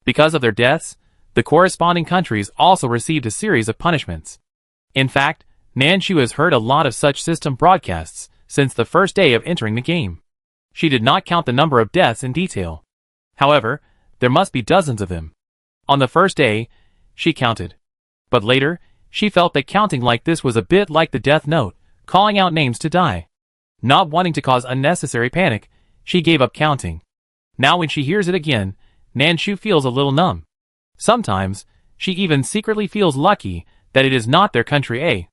Because of their deaths, the corresponding countries also received a series of punishments. In fact, Nanshu has heard a lot of such system broadcasts since the first day of entering the game. She did not count the number of deaths in detail. However, there must be dozens of them. On the first day, she counted. But later, she felt that counting like this was a bit like the death note, calling out names to die. Not wanting to cause unnecessary panic, she gave up counting. Now when she hears it again, Nanshu feels a little numb. Sometimes, she even secretly feels lucky that it is not their country A.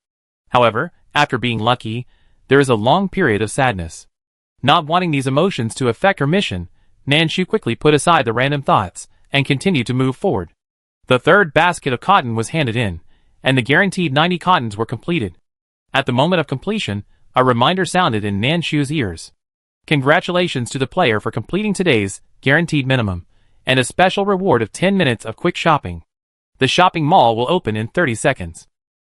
However, after being lucky, there is a long period of sadness. Not wanting these emotions to affect her mission, Nanshu quickly put aside the random thoughts and continued to move forward. The third basket of cotton was handed in, and the guaranteed 90 cottons were completed. At the moment of completion, a reminder sounded in Nanshu's ears. Congratulations to the player for completing today's guaranteed minimum, and a special reward of 10 minutes of quick shopping. The shopping mall will open in 30 seconds.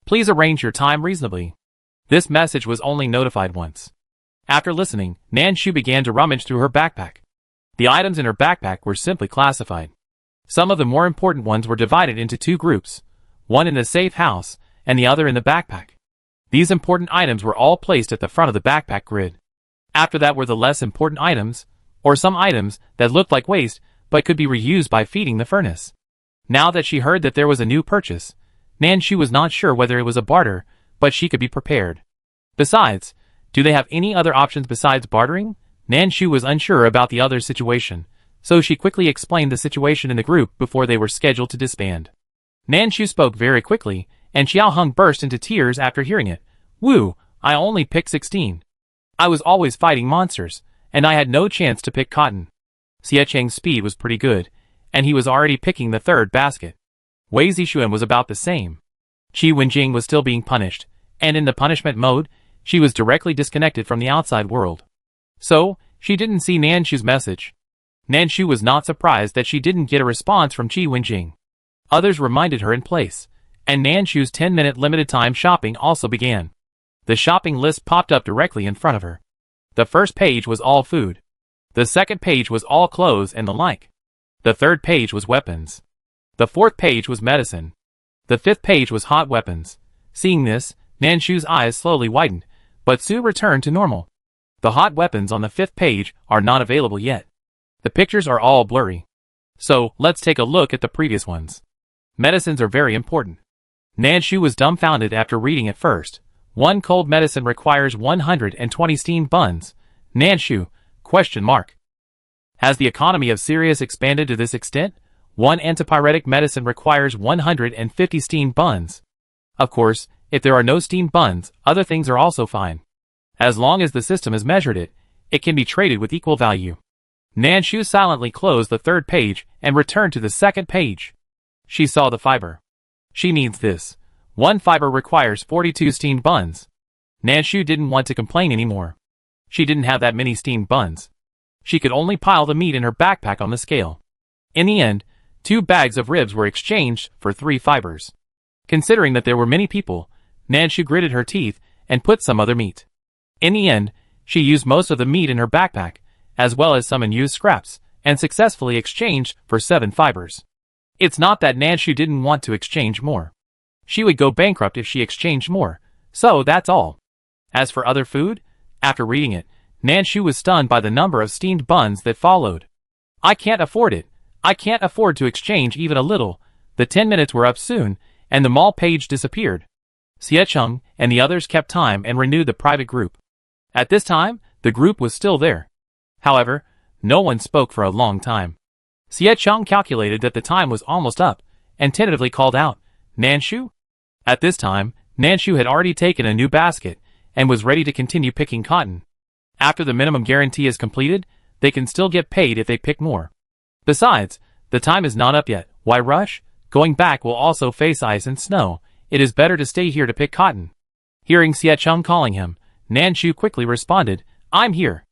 Please arrange your time reasonably. This message was only notified once. After listening, Nanshu began to rummage through her backpack. The items in her backpack were simply classified. Some of the more important ones were divided into two groups, one in the safe house and the other in the backpack. These important items were all placed at the front of the backpack grid. After that were the less important items, or some items that looked like waste but could be reused by feeding the furnace. Now that she heard that there was a new purchase, Nanshu was not sure whether it was a barter, but she could be prepared. Besides, do they have any other options besides bartering? Nanshu was unsure about the other situation, so she quickly explained the situation in the group before they were scheduled to disband. Nanshu spoke very quickly, and Xiao Heng burst into tears after hearing it. Woo, I only picked 16. I was always fighting monsters, and I had no chance to pick cotton. Xie Cheng's speed was pretty good, and he was already picking the third basket. Wei Zixuan was about the same. Qi Wenjing was still being punished, and in the punishment mode, she was directly disconnected from the outside world. So, she didn't see Nanshu's message. Nanshu was not surprised that she didn't get a response from Qi Wenjing. Others reminded her in place, and Nanshu's 10-minute limited time shopping also began. The shopping list popped up directly in front of her. The first page was all food. The second page was all clothes and the like. The third page was weapons. The fourth page was medicine. The fifth page was hot weapons. Seeing this, Nanshu's eyes slowly widened, but soon returned to normal. The hot weapons on the fifth page are not available yet. The pictures are all blurry. So, let's take a look at the previous ones. Medicines are very important. Nanshu was dumbfounded after reading it first. One cold medicine requires 120 steamed buns. Nanshu, ? Has the economy of Sirius expanded to this extent? One antipyretic medicine requires 150 steamed buns. Of course, if there are no steamed buns, other things are also fine. As long as the system has measured it, it can be traded with equal value. Nanshu silently closed the third page and returned to the second page. She saw the fiber. She needs this. One fiber requires 42 steamed buns. Nanshu didn't want to complain anymore. She didn't have that many steamed buns. She could only pile the meat in her backpack on the scale. In the end, 2 bags of ribs were exchanged for 3 fibers. Considering that there were many people, Nanshu gritted her teeth and put some other meat. In the end, She used most of the meat in her backpack, as well as some unused scraps, and successfully exchanged for 7 fibers. It's not that Nanshu didn't want to exchange more. She would go bankrupt if she exchanged more, so that's all. As for other food, after reading it, Nanshu was stunned by the number of steamed buns that followed. I can't afford it. I can't afford to exchange even a little. The 10 minutes were up soon, and the mall page disappeared. Siecheng and the others kept time and renewed the private group. At this time, the group was still there. However, no one spoke for a long time. Siecheng calculated that the time was almost up, and tentatively called out, Nanshu? At this time, Nanshu had already taken a new basket, and was ready to continue picking cotton. After the minimum guarantee is completed, they can still get paid if they pick more. Besides, the time is not up yet. Why rush? Going back will also face ice and snow. It is better to stay here to pick cotton. Hearing Siecheng calling him, Nanshu quickly responded, I'm here.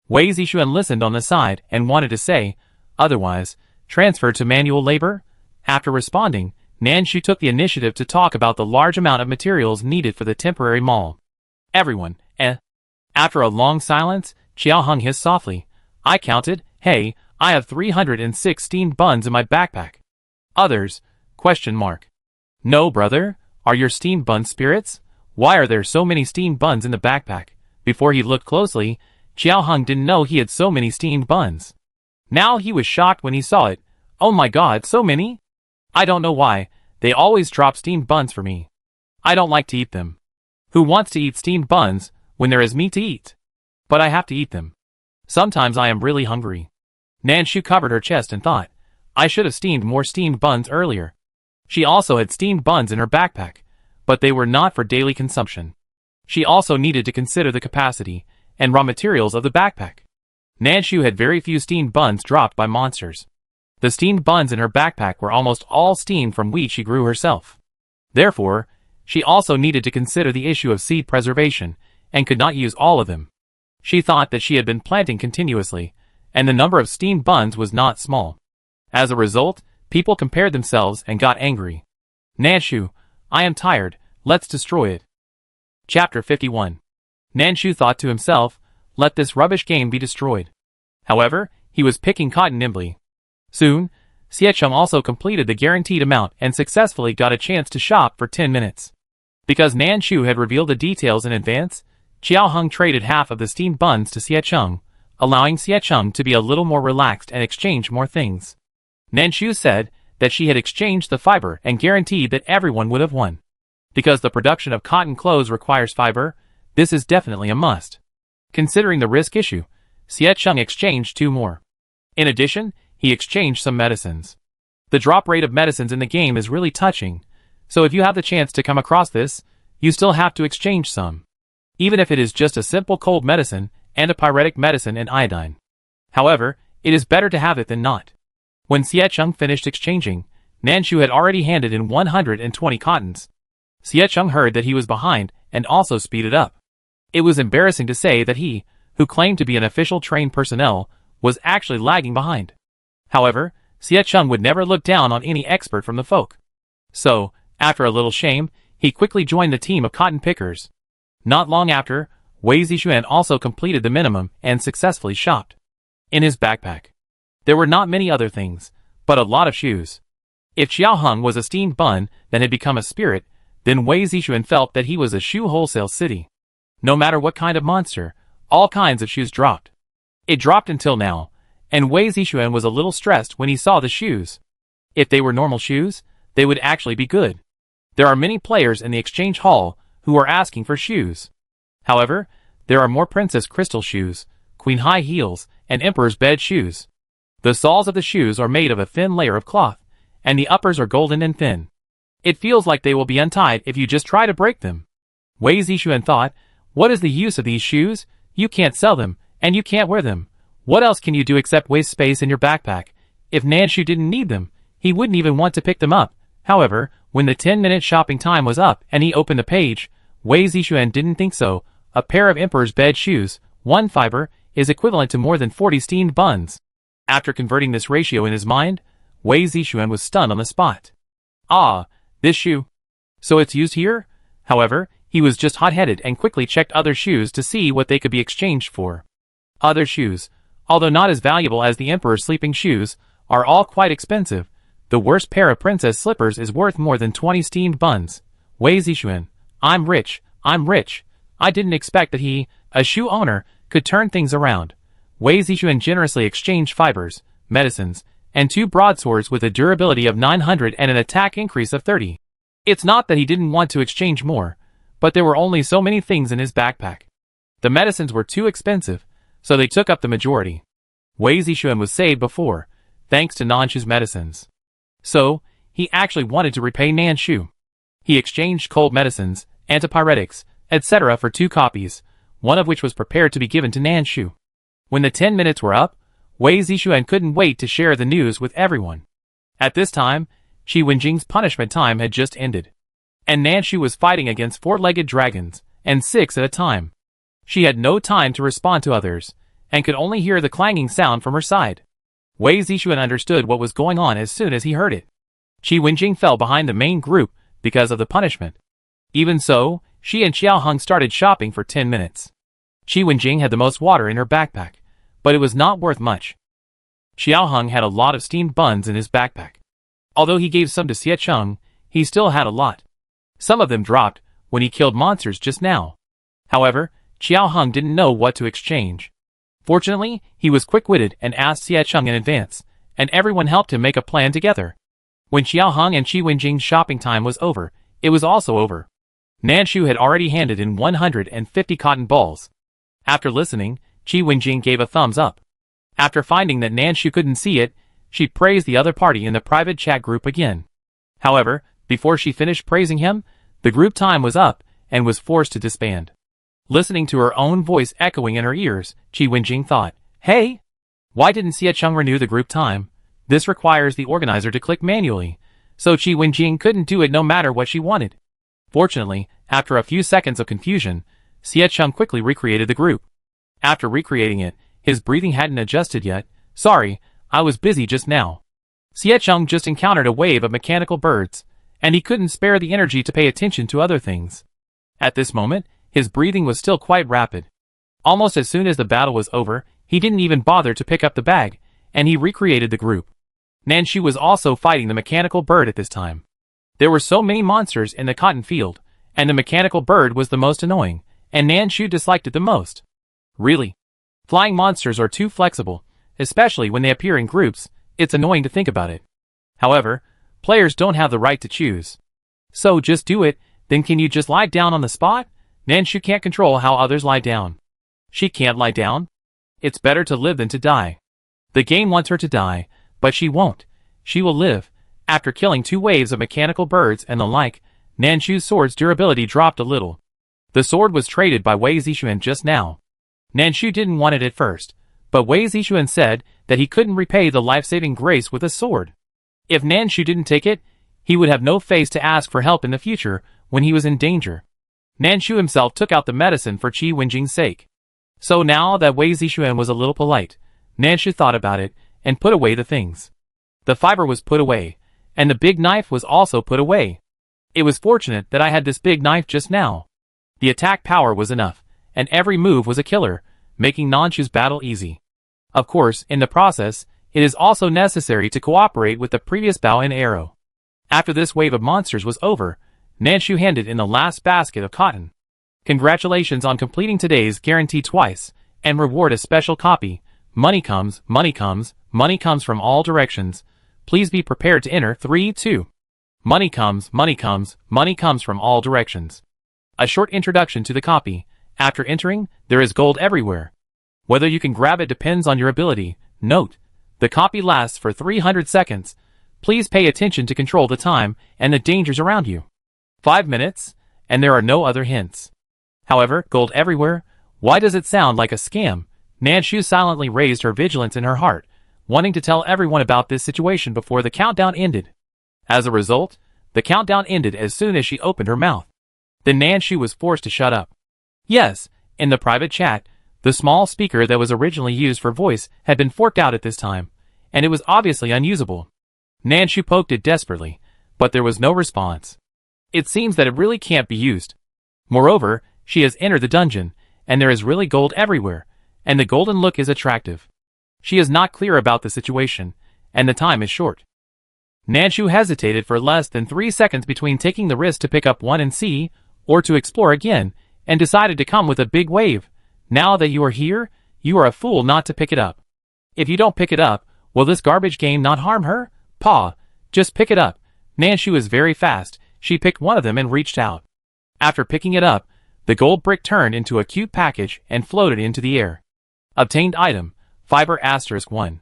Wei Zixuan listened on the side and wanted to say, otherwise, transfer to manual labor? After responding, Nanshu took the initiative to talk about the large amount of materials needed for the temporary mall. Everyone, After a long silence, Qiao Hung hissed softly. I counted, hey, I have 306 steamed buns in my backpack. Others, ? No, brother, are your steamed buns spirits? Why are there so many steamed buns in the backpack? Before he looked closely, Qiao Hung didn't know he had so many steamed buns. Now he was shocked when he saw it. Oh my god, so many? I don't know why, they always drop steamed buns for me. I don't like to eat them. Who wants to eat steamed buns when there is meat to eat? But I have to eat them. Sometimes I am really hungry. Nanshu covered her chest and thought, I should have steamed more steamed buns earlier. She also had steamed buns in her backpack, but they were not for daily consumption. She also needed to consider the capacity and raw materials of the backpack. Nanshu had very few steamed buns dropped by monsters. The steamed buns in her backpack were almost all steamed from wheat she grew herself. Therefore, she also needed to consider the issue of seed preservation, and could not use all of them. She thought that she had been planting continuously, and the number of steamed buns was not small. As a result, people compared themselves and got angry. Nanshu, I am tired, let's destroy it. Chapter 51. Nanshu thought to himself, let this rubbish game be destroyed. However, he was picking cotton nimbly. Soon, Siecheng also completed the guaranteed amount and successfully got a chance to shop for 10 minutes. Because Nanshu had revealed the details in advance, Qiao Hung traded half of the steamed buns to Siecheng, allowing Siecheng to be a little more relaxed and exchange more things. Nanshu said that she had exchanged the fiber and guaranteed that everyone would have won. Because the production of cotton clothes requires fiber, this is definitely a must. Considering the risk issue, Siecheng exchanged 2 more. In addition, he exchanged some medicines. The drop rate of medicines in the game is really touching, so if you have the chance to come across this, you still have to exchange some. Even if it is just a simple cold medicine, antipyretic medicine and iodine. However, it is better to have it than not. When Siecheng finished exchanging, Nanshu had already handed in 120 cottons. Siecheng heard that he was behind and also speeded up. It was embarrassing to say that he, who claimed to be an official trained personnel, was actually lagging behind. However, Siecheng would never look down on any expert from the folk. So, after a little shame, he quickly joined the team of cotton pickers. Not long after, Wei Zixuan also completed the minimum and successfully shopped. In his backpack, there were not many other things, but a lot of shoes. If Qiao Hung was a steamed bun that had become a spirit, then Wei Zixuan felt that he was a shoe wholesale city. No matter what kind of monster, all kinds of shoes dropped. It dropped until now, and Wei Zixuan was a little stressed when he saw the shoes. If they were normal shoes, they would actually be good. There are many players in the exchange hall who are asking for shoes. However, there are more princess crystal shoes, queen high heels, and emperor's bed shoes. The soles of the shoes are made of a thin layer of cloth, and the uppers are golden and thin. It feels like they will be untied if you just try to break them. Wei Zixuan thought, what is the use of these shoes? You can't sell them, and you can't wear them. What else can you do except waste space in your backpack? If Nanshu didn't need them, he wouldn't even want to pick them up. However, when the 10-minute shopping time was up and he opened the page, Wei Zixuan didn't think so. A pair of emperor's bed shoes, 1 fiber, is equivalent to more than 40 steamed buns. After converting this ratio in his mind, Wei Zixuan was stunned on the spot. Ah, this shoe. So it's used here? However, He was just hot-headed and quickly checked other shoes to see what they could be exchanged for. Other shoes, although not as valuable as the Emperor's sleeping shoes, are all quite expensive. The worst pair of princess slippers is worth more than 20 steamed buns. Wei Zixuan, I'm rich. I didn't expect that he, a shoe owner, could turn things around. Wei Zixuan generously exchanged fibers, medicines, and 2 broadswords with a durability of 900 and an attack increase of 30. It's not that he didn't want to exchange more, but there were only so many things in his backpack. The medicines were too expensive, so they took up the majority. Wei Zixuan was saved before, thanks to Nanshu's medicines. So, he actually wanted to repay Nanshu. He exchanged cold medicines, antipyretics, etc. for 2 copies, one of which was prepared to be given to Nanshu. When the 10 minutes were up, Wei Zixuan couldn't wait to share the news with everyone. At this time, Qi Wenjing's punishment time had just ended, and Nanshu was fighting against 4-legged dragons, and 6 at a time. She had no time to respond to others, and could only hear the clanging sound from her side. Wei Zixuan understood what was going on as soon as he heard it. Qi Wenjing fell behind the main group because of the punishment. Even so, she and Xiaoheng started shopping for 10 minutes. Qi Wenjing had the most water in her backpack, but it was not worth much. Xiaoheng had a lot of steamed buns in his backpack. Although he gave some to Xie Cheng, he still had a lot. Some of them dropped when he killed monsters just now. However, Xiaoheng didn't know what to exchange. Fortunately, he was quick-witted and asked Xie Cheng in advance, and everyone helped him make a plan together. When Xiaoheng and Qi Wenjing's shopping time was over, it was also over. Nanshu had already handed in 150 cotton balls. After listening, Qi Wenjing gave a thumbs up. After finding that Nanshu couldn't see it, she praised the other party in the private chat group again. However, before she finished praising him, the group time was up and was forced to disband. Listening to her own voice echoing in her ears, Qi Wenjing thought, "Hey! Why didn't Xie Cheng renew the group time? This requires the organizer to click manually, so Qi Wenjing couldn't do it no matter what she wanted." Fortunately, after a few seconds of confusion, Xie Cheng quickly recreated the group. After recreating it, his breathing hadn't adjusted yet. "Sorry, I was busy just now." Xie Cheng just encountered a wave of mechanical birds, and he couldn't spare the energy to pay attention to other things. At this moment, his breathing was still quite rapid. Almost as soon as the battle was over, he didn't even bother to pick up the bag, and he recreated the group. Nanshu was also fighting the mechanical bird at this time. There were so many monsters in the cotton field, and the mechanical bird was the most annoying, and Nanshu disliked it the most. Really? Flying monsters are too flexible, especially when they appear in groups. It's annoying to think about it. However, players don't have the right to choose. So just do it, then can you just lie down on the spot? Nanshu can't control how others lie down. She can't lie down? It's better to live than to die. The game wants her to die, but she won't. She will live. After killing 2 waves of mechanical birds and the like, Nanshu's sword's durability dropped a little. The sword was traded by Wei Zixuan just now. Nanshu didn't want it at first, but Wei Zixuan said that he couldn't repay the life-saving grace with a sword. If Nanshu didn't take it, he would have no face to ask for help in the future when he was in danger. Nanshu himself took out the medicine for Qi Wenjing's sake. So now that Wei Zixuan was a little polite, Nanshu thought about it and put away the things. The fiber was put away, and the big knife was also put away. It was fortunate that I had this big knife just now. The attack power was enough, and every move was a killer, making Nanshu's battle easy. Of course, in the process, it is also necessary to cooperate with the previous bow and arrow. After this wave of monsters was over, Nanshu handed in the last basket of cotton. Congratulations on completing today's guarantee twice, and reward a special copy. Money comes from all directions. Please be prepared to enter 3, 2. Money comes from all directions. A short introduction to the copy. After entering, there is gold everywhere. Whether you can grab it depends on your ability. Note, the copy lasts for 300 seconds. Please pay attention to control the time and the dangers around you. 5 minutes, and there are no other hints. However, gold everywhere? Why does it sound like a scam? Nanshu silently raised her vigilance in her heart, wanting to tell everyone about this situation before the countdown ended. As a result, the countdown ended as soon as she opened her mouth. Then Nanshu was forced to shut up. Yes, in the private chat, the small speaker that was originally used for voice had been forked out at this time, and it was obviously unusable. Nanshu poked it desperately, but there was no response. It seems that it really can't be used. Moreover, she has entered the dungeon, and there is really gold everywhere, and the golden look is attractive. She is not clear about the situation, and the time is short. Nanshu hesitated for less than 3 seconds between taking the risk to pick up one and see, or to explore again, and decided to come with a big wave. Now that you are here, you are a fool not to pick it up. If you don't pick it up, will this garbage game not harm her? Paw, just pick it up. Nanshu is very fast. She picked one of them and reached out. After picking it up, the gold brick turned into a cute package and floated into the air. Obtained item, fiber *1.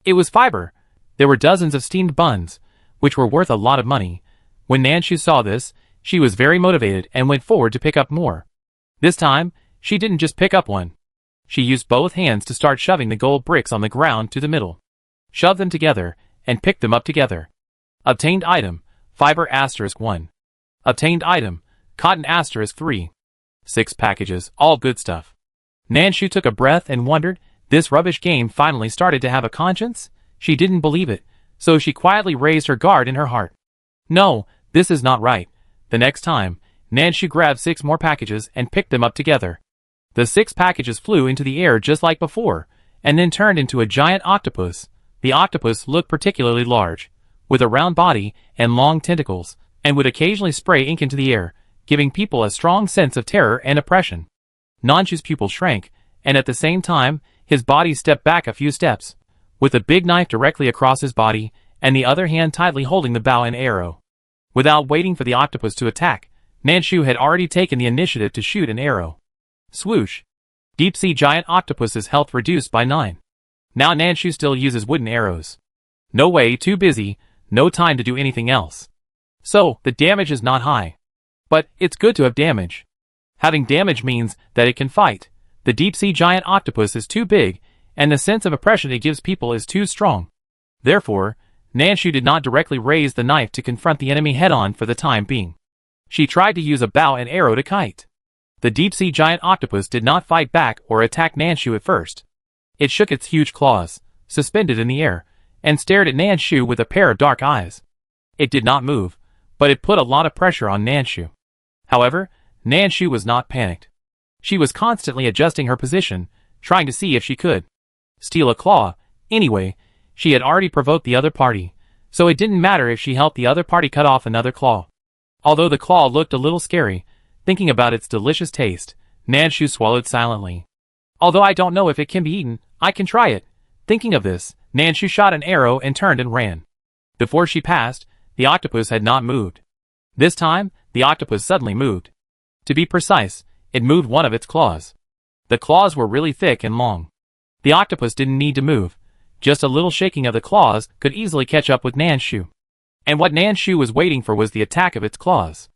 It was fiber. There were dozens of steamed buns, which were worth a lot of money. When Nanshu saw this, she was very motivated and went forward to pick up more. This time, she didn't just pick up one. She used both hands to start shoving the gold bricks on the ground to the middle. Shoved them together, and picked them up together. Obtained item, fiber *1. Obtained item, cotton *3. 6 packages, all good stuff. Nanshu took a breath and wondered, this rubbish game finally started to have a conscience? She didn't believe it, so she quietly raised her guard in her heart. No, this is not right. The next time, Nanshu grabbed 6 more packages and picked them up together. The 6 packages flew into the air just like before, and then turned into a giant octopus. The octopus looked particularly large, with a round body and long tentacles, and would occasionally spray ink into the air, giving people a strong sense of terror and oppression. Nanshu's pupil shrank, and at the same time, his body stepped back a few steps, with a big knife directly across his body, and the other hand tightly holding the bow and arrow. Without waiting for the octopus to attack, Nanshu had already taken the initiative to shoot an arrow. Swoosh! Deep-sea giant octopus's health reduced by 9. Now Nanshu still uses wooden arrows. No way, too busy, no time to do anything else. So, the damage is not high. But, it's good to have damage. Having damage means that it can fight. The deep-sea giant octopus is too big, and the sense of oppression it gives people is too strong. Therefore, Nanshu did not directly raise the knife to confront the enemy head-on for the time being. She tried to use a bow and arrow to kite. The deep-sea giant octopus did not fight back or attack Nanshu at first. It shook its huge claws, suspended in the air, and stared at Nanshu with a pair of dark eyes. It did not move, but it put a lot of pressure on Nanshu. However, Nanshu was not panicked. She was constantly adjusting her position, trying to see if she could steal a claw. Anyway, she had already provoked the other party, so it didn't matter if she helped the other party cut off another claw. Although the claw looked a little scary, thinking about its delicious taste, Nanshu swallowed silently. Although I don't know if it can be eaten, I can try it. Thinking of this, Nanshu shot an arrow and turned and ran. Before she passed, the octopus had not moved. This time, the octopus suddenly moved. To be precise, it moved one of its claws. The claws were really thick and long. The octopus didn't need to move. Just a little shaking of the claws could easily catch up with Nanshu. And what Nanshu was waiting for was the attack of its claws.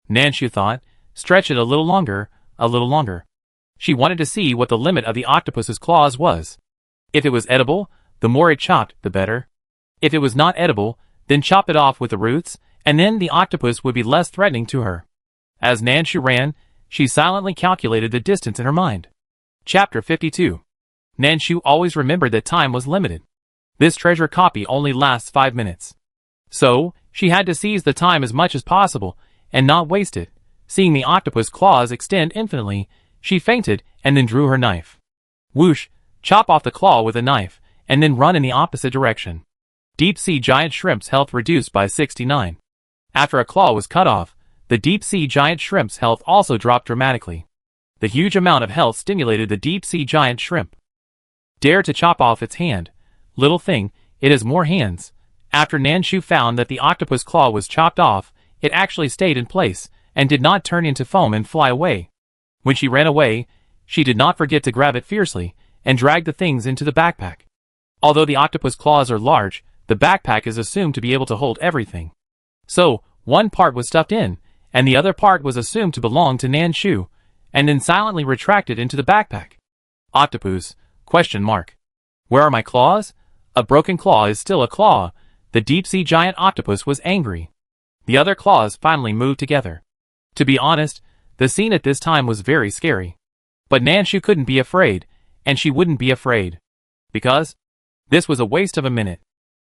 Nanshu thought, stretch it a little longer, a little longer. She wanted to see what the limit of the octopus's claws was. If it was edible, the more it chopped, the better. If it was not edible, then chop it off with the roots, and then the octopus would be less threatening to her. As Nanshu ran, she silently calculated the distance in her mind. Chapter 52. Nanshu always remembered that time was limited. This treasure copy only lasts 5 minutes. So, she had to seize the time as much as possible, and not waste it. Seeing the octopus claws extend infinitely, she fainted and then drew her knife. Whoosh! Chop off the claw with a knife, and then run in the opposite direction. Deep-sea giant shrimp's health reduced by 69. After a claw was cut off, the deep-sea giant shrimp's health also dropped dramatically. The huge amount of health stimulated the deep-sea giant shrimp. Dare to chop off its hand. Little thing, it has more hands. After Nanshu found that the octopus claw was chopped off, it actually stayed in place, and did not turn into foam and fly away. When she ran away, she did not forget to grab it fiercely, and drag the things into the backpack. Although the octopus claws are large, the backpack is assumed to be able to hold everything. So, one part was stuffed in, and the other part was assumed to belong to Nanshu, and then silently retracted into the backpack. Octopus? ? Where are my claws? A broken claw is still a claw. The deep-sea giant octopus was angry. The other claws finally moved together. To be honest, the scene at this time was very scary. But Nanshu couldn't be afraid, and she wouldn't be afraid. Because this was a waste of a minute.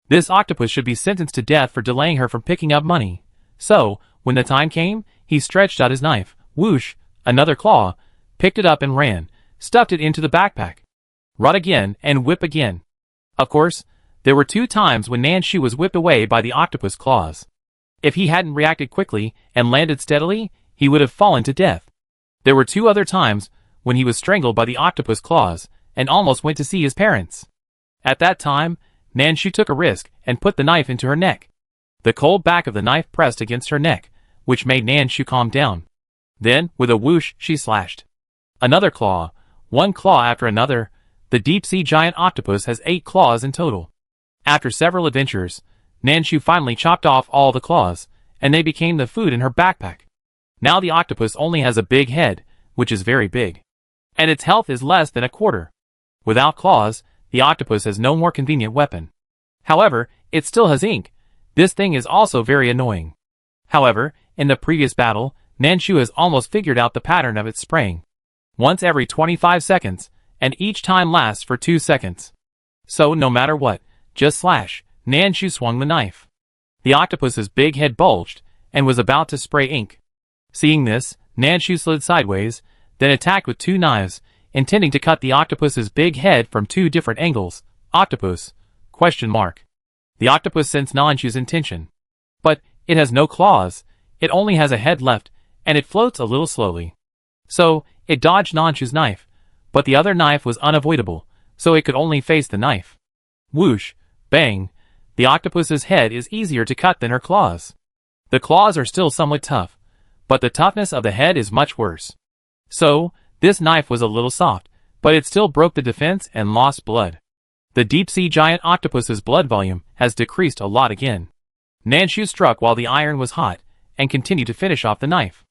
This octopus should be sentenced to death for delaying her from picking up money. So, when the time came, he stretched out his knife. Whoosh! Another claw, picked it up and ran, stuffed it into the backpack. Run again and whip again. Of course, there were 2 times when Nanshu was whipped away by the octopus claws. If he hadn't reacted quickly and landed steadily, he would have fallen to death. There were 2 other times when he was strangled by the octopus claws and almost went to see his parents. At that time, Nanshu took a risk and put the knife into her neck. The cold back of the knife pressed against her neck, which made Nanshu calm down. Then, with a whoosh, she slashed. Another claw, 1 claw after another. The deep-sea giant octopus has 8 claws in total. After several adventures, Nanshu finally chopped off all the claws, and they became the food in her backpack. Now the octopus only has a big head, which is very big. And its health is less than a quarter. Without claws, the octopus has no more convenient weapon. However, it still has ink. This thing is also very annoying. However, in the previous battle, Nanshu has almost figured out the pattern of its spraying. Once every 25 seconds, and each time lasts for 2 seconds. So no matter what, just slash, Nanshu swung the knife. The octopus's big head bulged, and was about to spray ink. Seeing this, Nanshu slid sideways, then attacked with 2 knives, intending to cut the octopus's big head from 2 different angles. Octopus? ? The octopus sensed Nanshu's intention. But, it has no claws, it only has a head left, and it floats a little slowly. So, it dodged Nanshu's knife, but the other knife was unavoidable, so it could only face the knife. Whoosh, bang, the octopus's head is easier to cut than her claws. The claws are still somewhat tough, but the toughness of the head is much worse. So, this knife was a little soft, but it still broke the defense and lost blood. The deep-sea giant octopus's blood volume has decreased a lot again. Nanshu struck while the iron was hot, and continued to finish off the knife.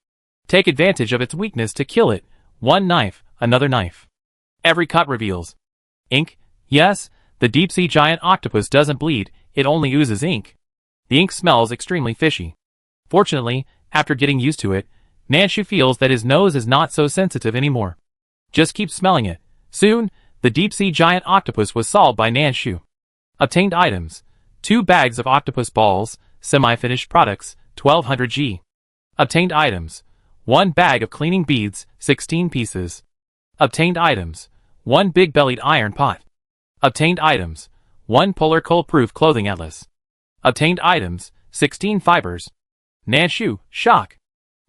Take advantage of its weakness to kill it. 1 knife, another knife. Every cut reveals. Ink? Yes, the deep-sea giant octopus doesn't bleed, it only oozes ink. The ink smells extremely fishy. Fortunately, after getting used to it, Nanshu feels that his nose is not so sensitive anymore. Just keep smelling it. Soon, the deep-sea giant octopus was solved by Nanshu. Obtained items. 2 bags of octopus balls, semi-finished products, 1200 G. Obtained items. 1 bag of cleaning beads, 16 pieces. Obtained items. 1 big-bellied iron pot. Obtained items. 1 polar cold-proof clothing atlas. Obtained items. 16 fibers. Nanshu, shock.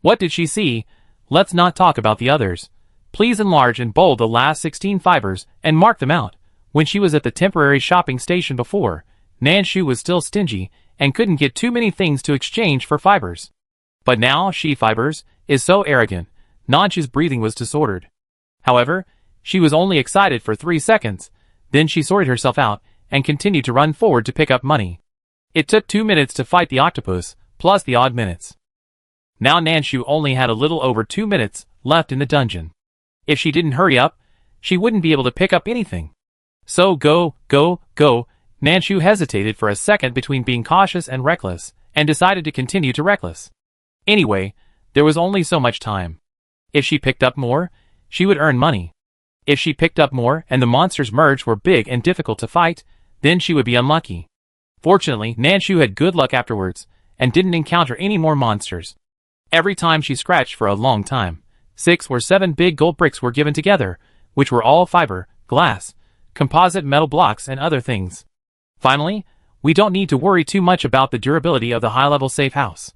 What did she see? Let's not talk about the others. Please enlarge and bold the last 16 fibers and mark them out. When she was at the temporary shopping station before, Nanshu was still stingy and couldn't get too many things to exchange for fibers. But now she fibers is so arrogant. Nanshu's breathing was disordered. However, she was only excited for 3 seconds. Then she sorted herself out and continued to run forward to pick up money. It took 2 minutes to fight the octopus, plus the odd minutes. Now Nanshu only had a little over 2 minutes left in the dungeon. If she didn't hurry up, she wouldn't be able to pick up anything. So go. Nanshu hesitated for a second between being cautious and reckless, and decided to continue to reckless. Anyway, there was only so much time. If she picked up more, she would earn money. If she picked up more and the monsters merged were big and difficult to fight, then she would be unlucky. Fortunately, Nanshu had good luck afterwards, and didn't encounter any more monsters. Every time she scratched for a long time, 6 or 7 big gold bricks were given together, which were all fiber, glass, composite metal blocks and other things. Finally, we don't need to worry too much about the durability of the high-level safe house.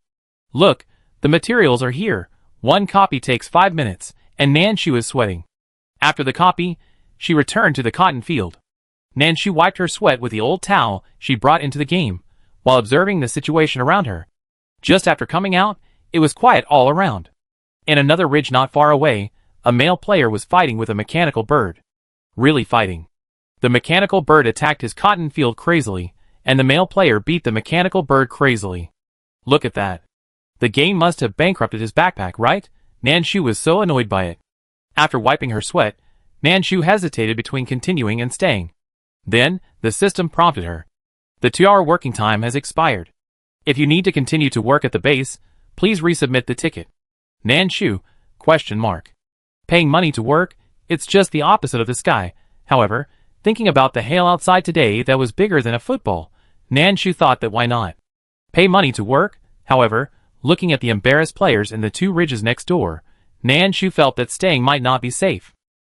Look, the materials are here. 1 copy takes 5 minutes, and Nanshu is sweating. After the copy, she returned to the cotton field. Nanshu wiped her sweat with the old towel she brought into the game, while observing the situation around her. Just after coming out, it was quiet all around. In another ridge not far away, a male player was fighting with a mechanical bird. Really fighting. The mechanical bird attacked his cotton field crazily, and the male player beat the mechanical bird crazily. Look at that. The game must have bankrupted his backpack, right? Nanshu was so annoyed by it. After wiping her sweat, Nanshu hesitated between continuing and staying. Then, the system prompted her. The 2-hour working time has expired. If you need to continue to work at the base, please resubmit the ticket. Nanshu? ? Paying money to work? It's just the opposite of the sky. However, thinking about the hail outside today that was bigger than a football, Nanshu thought that why not? Pay money to work? However, looking at the embarrassed players in the 2 ridges next door, Nanshu felt that staying might not be safe.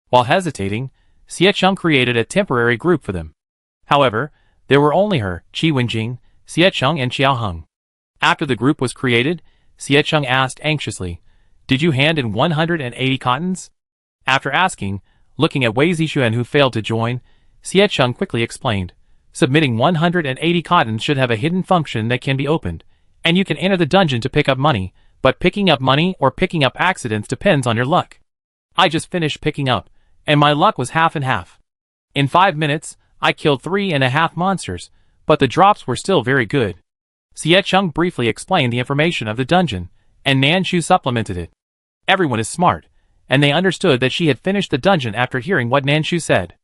While hesitating, Xiecheng created a temporary group for them. However, there were only her, Qi Wenjing, Xiecheng and Xiaoheng. After the group was created, Xiecheng asked anxiously, "Did you hand in 180 cottons?" After asking, looking at Wei Zixuan who failed to join, Xiecheng quickly explained, "Submitting 180 cottons should have a hidden function that can be opened, and you can enter the dungeon to pick up money, but picking up money or picking up accidents depends on your luck. I just finished picking up, and my luck was half and half. In 5 minutes, I killed 3.5 monsters, but the drops were still very good." Xiecheng briefly explained the information of the dungeon, and Nanshu supplemented it. Everyone is smart, and they understood that she had finished the dungeon after hearing what Nanshu said.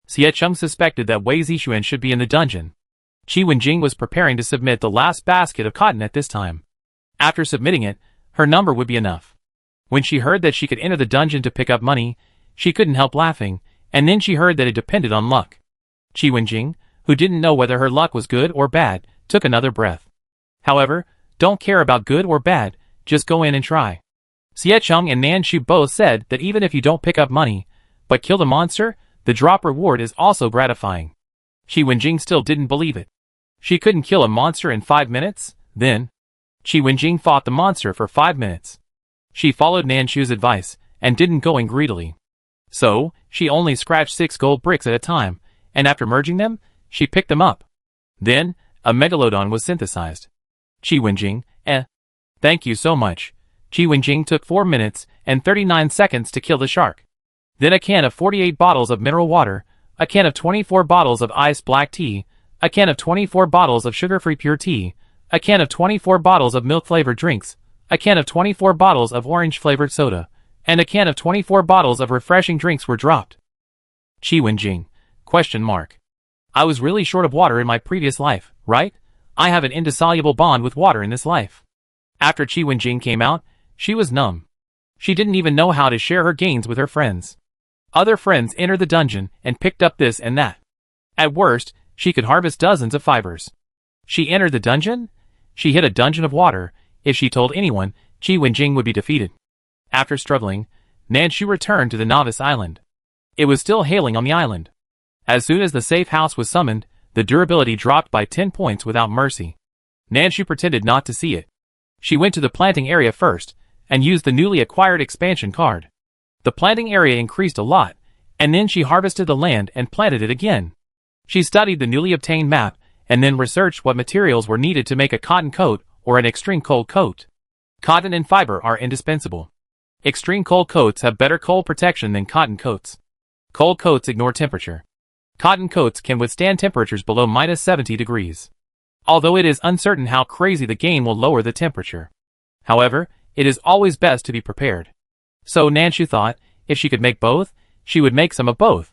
Xiecheng suspected that Wei Zixuan should be in the dungeon. Qi Wenjing was preparing to submit the last basket of cotton at this time. After submitting it, her number would be enough. When she heard that she could enter the dungeon to pick up money, she couldn't help laughing, and then she heard that it depended on luck. Qi Wenjing, who didn't know whether her luck was good or bad, took another breath. However, don't care about good or bad, just go in and try. Xiecheng and Nanshu both said that even if you don't pick up money, but kill the monster, the drop reward is also gratifying. Qi Wenjing still didn't believe it. She couldn't kill a monster in 5 minutes, then. Qi Wenjing fought the monster for 5 minutes. She followed Nanshu's advice, and didn't go in greedily. So, she only scratched 6 gold bricks at a time, and after merging them, she picked them up. Then, a megalodon was synthesized. Qi Wenjing, thank you so much. Qi Wenjing took 4 minutes and 39 seconds to kill the shark. Then a can of 48 bottles of mineral water, a can of 24 bottles of iced black tea, a can of 24 bottles of sugar-free pure tea, a can of 24 bottles of milk-flavored drinks, a can of 24 bottles of orange-flavored soda, and a can of 24 bottles of refreshing drinks were dropped. Qi Wenjing, ? I was really short of water in my previous life, right? I have an indissoluble bond with water in this life. After Qi Wenjing came out, she was numb. She didn't even know how to share her gains with her friends. Other friends entered the dungeon and picked up this and that. At worst, she could harvest dozens of fibers. She entered the dungeon? She hit a dungeon of water. If she told anyone, Qi Wenjing would be defeated. After struggling, Nanshu returned to the novice island. It was still hailing on the island. As soon as the safe house was summoned, the durability dropped by 10 points without mercy. Nanshu pretended not to see it. She went to the planting area first, and used the newly acquired expansion card. The planting area increased a lot, and then she harvested the land and planted it again. She studied the newly obtained map, and then researched what materials were needed to make a cotton coat or an extreme cold coat. Cotton and fiber are indispensable. Extreme cold coats have better cold protection than cotton coats. Cold coats ignore temperature. Cotton coats can withstand temperatures below -70 degrees. Although it is uncertain how crazy the game will lower the temperature. However, it is always best to be prepared. So Nanshu thought, if she could make both, she would make some of both.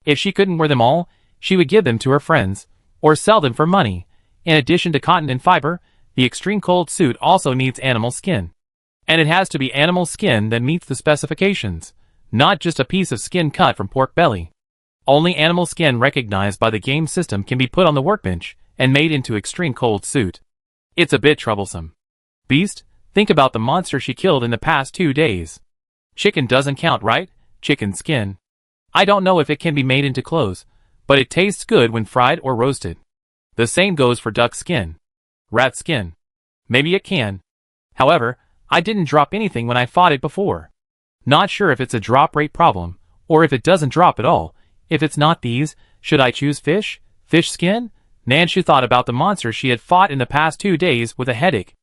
If she couldn't wear them all, she would give them to her friends, or sell them for money. In addition to cotton and fiber, the extreme cold suit also needs animal skin. And it has to be animal skin that meets the specifications, not just a piece of skin cut from pork belly. Only animal skin recognized by the game system can be put on the workbench and made into extreme cold suit. It's a bit troublesome. Beast, think about the monster she killed in the past 2 days. Chicken doesn't count, right? Chicken skin. I don't know if it can be made into clothes, but it tastes good when fried or roasted. The same goes for duck skin. Rat skin. Maybe it can. However, I didn't drop anything when I fought it before. Not sure if it's a drop rate problem, or if it doesn't drop at all. If it's not these, should I choose fish? Fish skin? Nanshu thought about the monster she had fought in the past 2 days with a headache.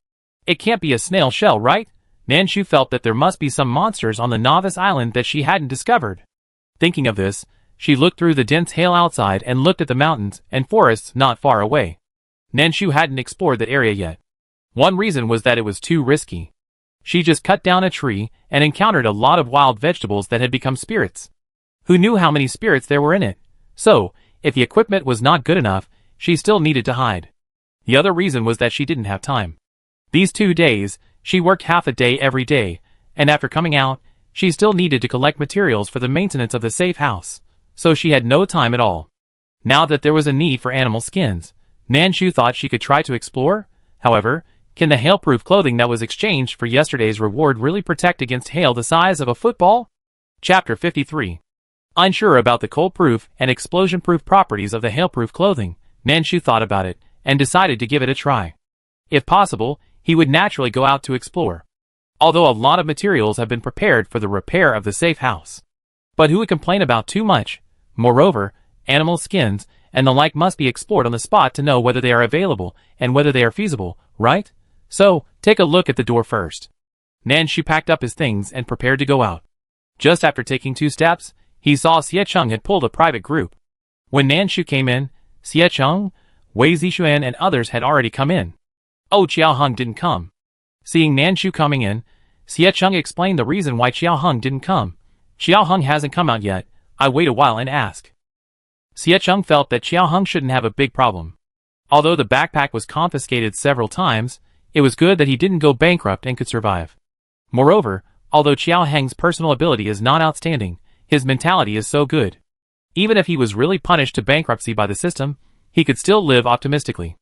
It can't be a snail shell, right? Nanshu felt that there must be some monsters on the novice island that she hadn't discovered. Thinking of this, she looked through the dense hail outside and looked at the mountains and forests not far away. Nanshu hadn't explored that area yet. One reason was that it was too risky. She just cut down a tree and encountered a lot of wild vegetables that had become spirits. Who knew how many spirits there were in it? So, if the equipment was not good enough, she still needed to hide. The other reason was that she didn't have time. These 2 days, she worked half a day every day, and after coming out, she still needed to collect materials for the maintenance of the safe house, so she had no time at all. Now that there was a need for animal skins, Nanshu thought she could try to explore. However, Can the hail-proof clothing that was exchanged for yesterday's reward really protect against hail the size of a football? Chapter 53. Unsure about the cold-proof and explosion-proof properties of the hail-proof clothing, Nanshu thought about it and decided to give it a try. If possible, he would naturally go out to explore. Although a lot of materials have been prepared for the repair of the safe house. But who would complain about too much? Moreover, animal skins and the like must be explored on the spot to know whether they are available and whether they are feasible, right? So, take a look at the door first. Nanshu packed up his things and prepared to go out. Just after taking 2 steps, he saw Xie Cheng had pulled a private group. When Nanshu came in, Xie Cheng, Wei Zixuan and others had already come in. Oh, Qiao Heng didn't come. Seeing Nanshu coming in, Xie Cheng explained the reason why Qiao Heng didn't come. Qiao Heng hasn't come out yet. I wait a while and ask. Xie Cheng felt that Qiao Heng shouldn't have a big problem. Although the backpack was confiscated several times, it was good that he didn't go bankrupt and could survive. Moreover, although Qiao Heng's personal ability is not outstanding, his mentality is so good. Even if he was really punished to bankruptcy by the system, he could still live optimistically.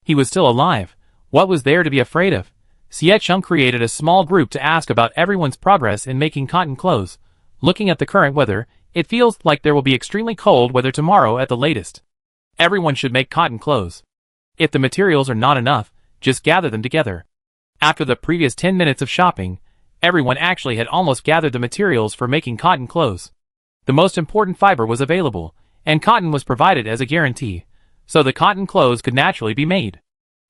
He was still alive. What was there to be afraid of? Xie Cheng created a small group to ask about everyone's progress in making cotton clothes. Looking at the current weather, it feels like there will be extremely cold weather tomorrow at the latest. Everyone should make cotton clothes. If the materials are not enough, just gather them together. After the previous 10 minutes of shopping, everyone actually had almost gathered the materials for making cotton clothes. The most important fiber was available, and cotton was provided as a guarantee, so the cotton clothes could naturally be made.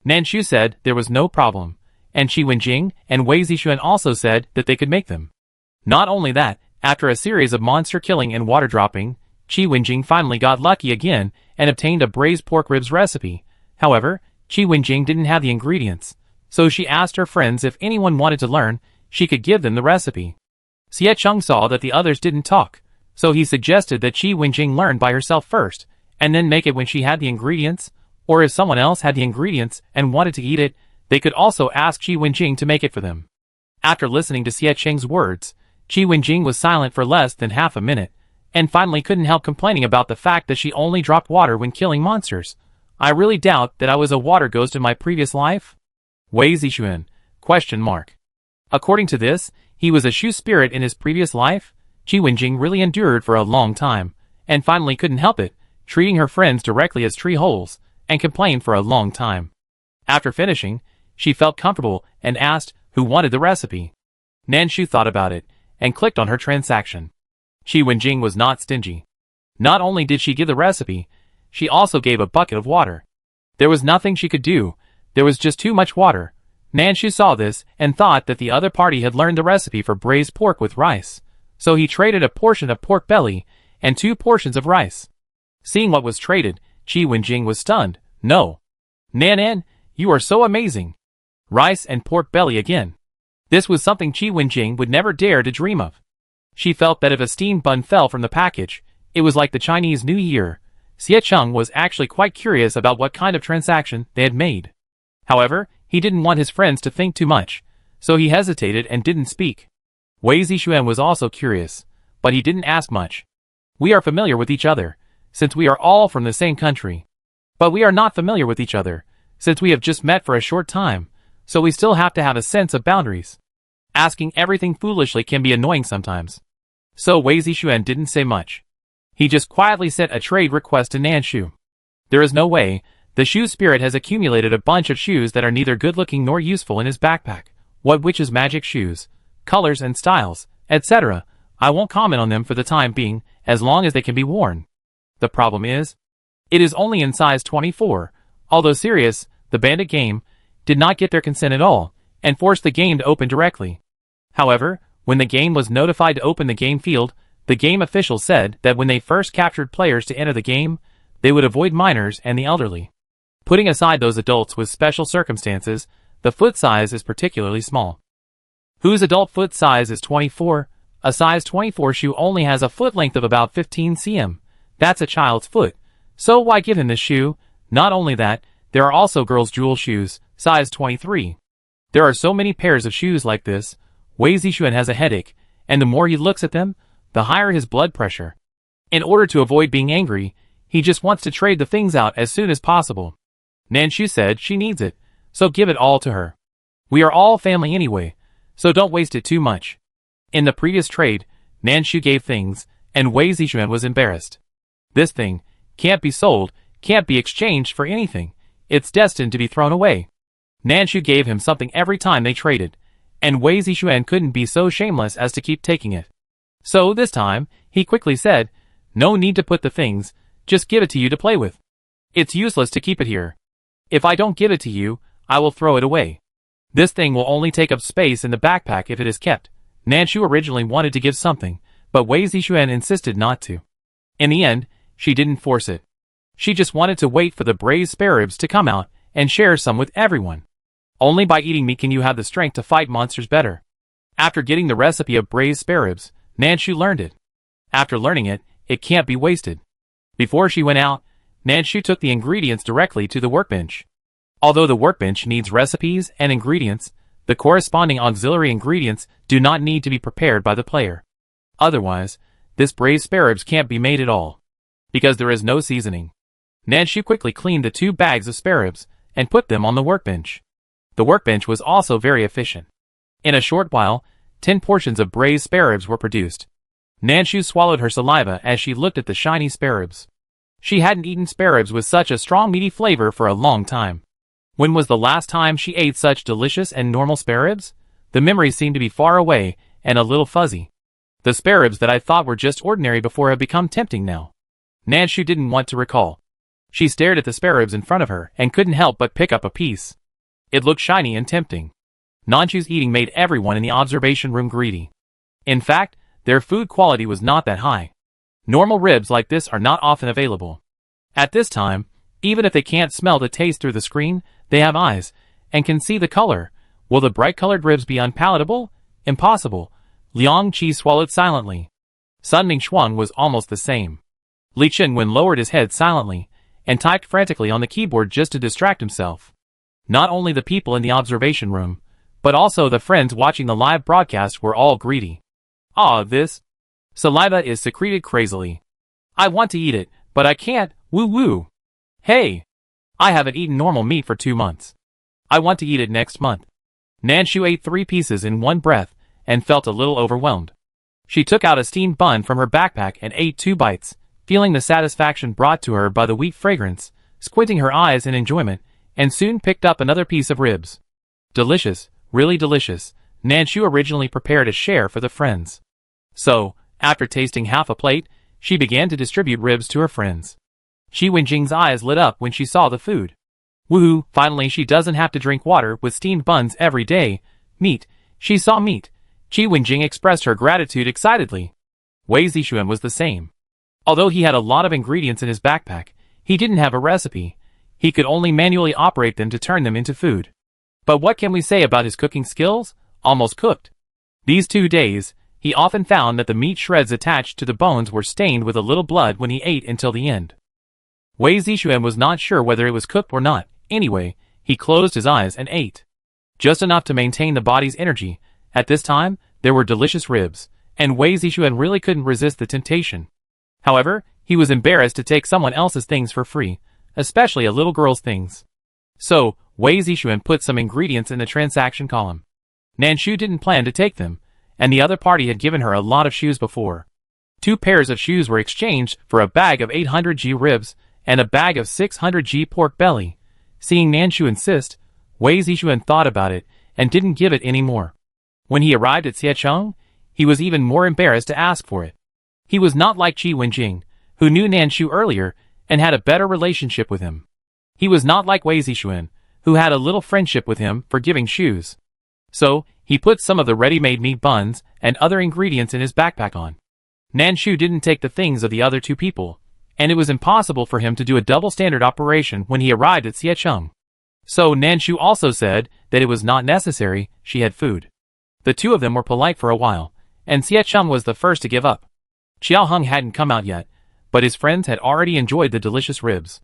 Nanshu said there was no problem, and Qi Wenjing and Wei Zixuan also said that they could make them. Not only that, after a series of monster killing and water dropping, Qi Wenjing finally got lucky again and obtained a braised pork ribs recipe. However, Qi Wenjing didn't have the ingredients, so she asked her friends if anyone wanted to learn, she could give them the recipe. Xie Cheng saw that the others didn't talk, so he suggested that Qi Wenjing learn by herself first, and then make it when she had the ingredients, or if someone else had the ingredients and wanted to eat it, they could also ask Qi Wenjing to make it for them. After listening to Xie Cheng's words, Qi Wenjing was silent for less than half a minute, and finally couldn't help complaining about the fact that she only dropped water when killing monsters. I really doubt that I was a water ghost in my previous life? Wei Zixuan? ? According to this, he was a shoe spirit in his previous life? Qi Wenjing really endured for a long time, and finally couldn't help it, treating her friends directly as tree holes, and complained for a long time. After finishing, she felt comfortable and asked who wanted the recipe. Nanshu thought about it, and clicked on her transaction. Qi Wenjing was not stingy. Not only did she give the recipe, she also gave a bucket of water. There was nothing she could do, there was just too much water. Nanshu saw this and thought that the other party had learned the recipe for braised pork with rice, so he traded a portion of pork belly and 2 portions of rice. Seeing what was traded, Qi Wenjing was stunned. No. Nan, you are so amazing. Rice and pork belly again. This was something Qi Wenjing would never dare to dream of. She felt that if a steamed bun fell from the package, it was like the Chinese New Year. Xie Cheng was actually quite curious about what kind of transaction they had made. However, he didn't want his friends to think too much, so he hesitated and didn't speak. Wei Zixuan was also curious, but he didn't ask much. We are familiar with each other, since we are all from the same country. But we are not familiar with each other, since we have just met for a short time, so we still have to have a sense of boundaries. Asking everything foolishly can be annoying sometimes. So Wei Zixuan didn't say much. He just quietly sent a trade request to Nanshu. There is no way, the shoe spirit has accumulated a bunch of shoes that are neither good-looking nor useful in his backpack. What witches magic shoes, colors and styles, etc. I won't comment on them for the time being, as long as they can be worn. The problem is, it is only in size 24, although Sirius, the bandit game, did not get their consent at all, and forced the game to open directly. However, when the game was notified to open the game field, the game officials said that when they first captured players to enter the game, they would avoid minors and the elderly. Putting aside those adults with special circumstances, the foot size is particularly small. Whose adult foot size is 24? A size 24 shoe only has a foot length of about 15 cm. That's a child's foot. So why give him this shoe? Not only that, there are also girls' jewel shoes, size 23. There are so many pairs of shoes like this. Wei Zixuan has a headache, and the more he looks at them, the higher his blood pressure. In order to avoid being angry, he just wants to trade the things out as soon as possible. Nanshu said she needs it, so give it all to her. We are all family anyway, so don't waste it too much. In the previous trade, Nanshu gave things, and Wei Zixuan was embarrassed. This thing can't be sold, can't be exchanged for anything. It's destined to be thrown away. Nanshu gave him something every time they traded, and Wei Zixuan couldn't be so shameless as to keep taking it. So this time, he quickly said, "No need to put the things, just give it to you to play with. It's useless to keep it here. If I don't give it to you, I will throw it away. This thing will only take up space in the backpack if it is kept." Nanshu originally wanted to give something, but Wei Zixuan insisted not to. In the end, she didn't force it. She just wanted to wait for the braised spare ribs to come out and share some with everyone. Only by eating meat can you have the strength to fight monsters better. After getting the recipe of braised spare ribs, Nanshu learned it. After learning it, it can't be wasted. Before she went out, Nanshu took the ingredients directly to the workbench. Although the workbench needs recipes and ingredients, the corresponding auxiliary ingredients do not need to be prepared by the player. Otherwise, this braised spare ribs can't be made at all, because there is no seasoning. Nanshu quickly cleaned the 2 bags of spare ribs and put them on the workbench. The workbench was also very efficient. In a short while, 10 portions of braised spare ribs were produced. Nanshu swallowed her saliva as she looked at the shiny spare ribs. She hadn't eaten spare ribs with such a strong meaty flavor for a long time. When was the last time she ate such delicious and normal spare ribs? The memories seem to be far away and a little fuzzy. The spare ribs that I thought were just ordinary before have become tempting now. Nanshu didn't want to recall. She stared at the spare ribs in front of her and couldn't help but pick up a piece. It looked shiny and tempting. Nanshu's eating made everyone in the observation room greedy. In fact, their food quality was not that high. Normal ribs like this are not often available. At this time, even if they can't smell the taste through the screen, they have eyes, and can see the color. Will the bright-colored ribs be unpalatable? Impossible. Liang Qi swallowed silently. Sun Ming Shuang was almost the same. Li Chenwen lowered his head silently, and typed frantically on the keyboard just to distract himself. Not only the people in the observation room, but also the friends watching the live broadcast were all greedy. This saliva is secreted crazily. I want to eat it, but I can't, woo-woo. Hey! I haven't eaten normal meat for 2 months. I want to eat it next month. Nanshu ate 3 pieces in one breath, and felt a little overwhelmed. She took out a steamed bun from her backpack and ate 2 bites, feeling the satisfaction brought to her by the wheat fragrance, squinting her eyes in enjoyment, and soon picked up another piece of ribs. Delicious, really delicious. Nanshu originally prepared a share for the friends. So, after tasting half a plate, she began to distribute ribs to her friends. Qi Wenjing's eyes lit up when she saw the food. Woohoo, finally she doesn't have to drink water with steamed buns every day. Meat. She saw meat. Qi Wenjing expressed her gratitude excitedly. Wei Zixuan was the same. Although he had a lot of ingredients in his backpack, he didn't have a recipe. He could only manually operate them to turn them into food. But what can we say about his cooking skills? Almost cooked. These 2 days, he often found that the meat shreds attached to the bones were stained with a little blood when he ate until the end. Wei Zixuan was not sure whether it was cooked or not. Anyway, he closed his eyes and ate. Just enough to maintain the body's energy. At this time, there were delicious ribs, and Wei Zixuan really couldn't resist the temptation. However, he was embarrassed to take someone else's things for free, especially a little girl's things. So, Wei Zixuan put some ingredients in the transaction column. Nanshu didn't plan to take them, and the other party had given her a lot of shoes before. 2 pairs of shoes were exchanged for a bag of 800g ribs and a bag of 600g pork belly. Seeing Nanshu insist, Wei Zixuan thought about it and didn't give it any more. When he arrived at Xiecheng, he was even more embarrassed to ask for it. He was not like Qi Wenjing, who knew Nanshu earlier and had a better relationship with him. He was not like Wei Zixuan, who had a little friendship with him for giving shoes. So, he put some of the ready-made meat buns and other ingredients in his backpack on. Nanshu didn't take the things of the other 2 people, and it was impossible for him to do a double-standard operation when he arrived at Xiecheng. So Nanshu also said that it was not necessary, she had food. The 2 of them were polite for a while, and Xiecheng was the first to give up. Xiaoheng hadn't come out yet, but his friends had already enjoyed the delicious ribs.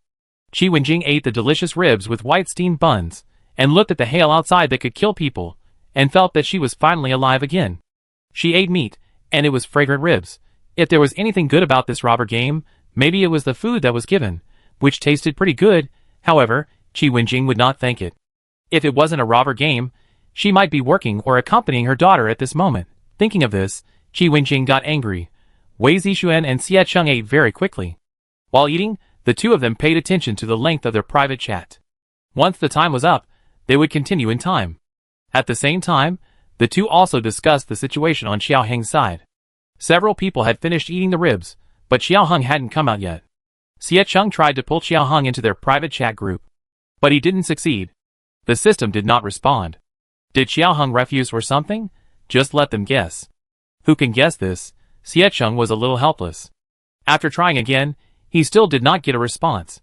Qi Wenjing ate the delicious ribs with white steamed buns, and looked at the hail outside that could kill people, and felt that she was finally alive again. She ate meat, and it was fragrant ribs. If there was anything good about this robber game, maybe it was the food that was given, which tasted pretty good. However, Qi Wenjing would not thank it. If it wasn't a robber game, she might be working or accompanying her daughter at this moment. Thinking of this, Qi Wenjing got angry. Wei Zixuan and Xie Cheng ate very quickly. While eating, the two of them paid attention to the length of their private chat. Once the time was up, they would continue in time. At the same time, the two also discussed the situation on Xiao Heng's side. Several people had finished eating the ribs, but Xiao Heng hadn't come out yet. Xie Cheng tried to pull Xiao Heng into their private chat group, but he didn't succeed. The system did not respond. Did Xiao Heng refuse or something? Just let them guess. Who can guess this? Xie Cheng was a little helpless. After trying again, he still did not get a response.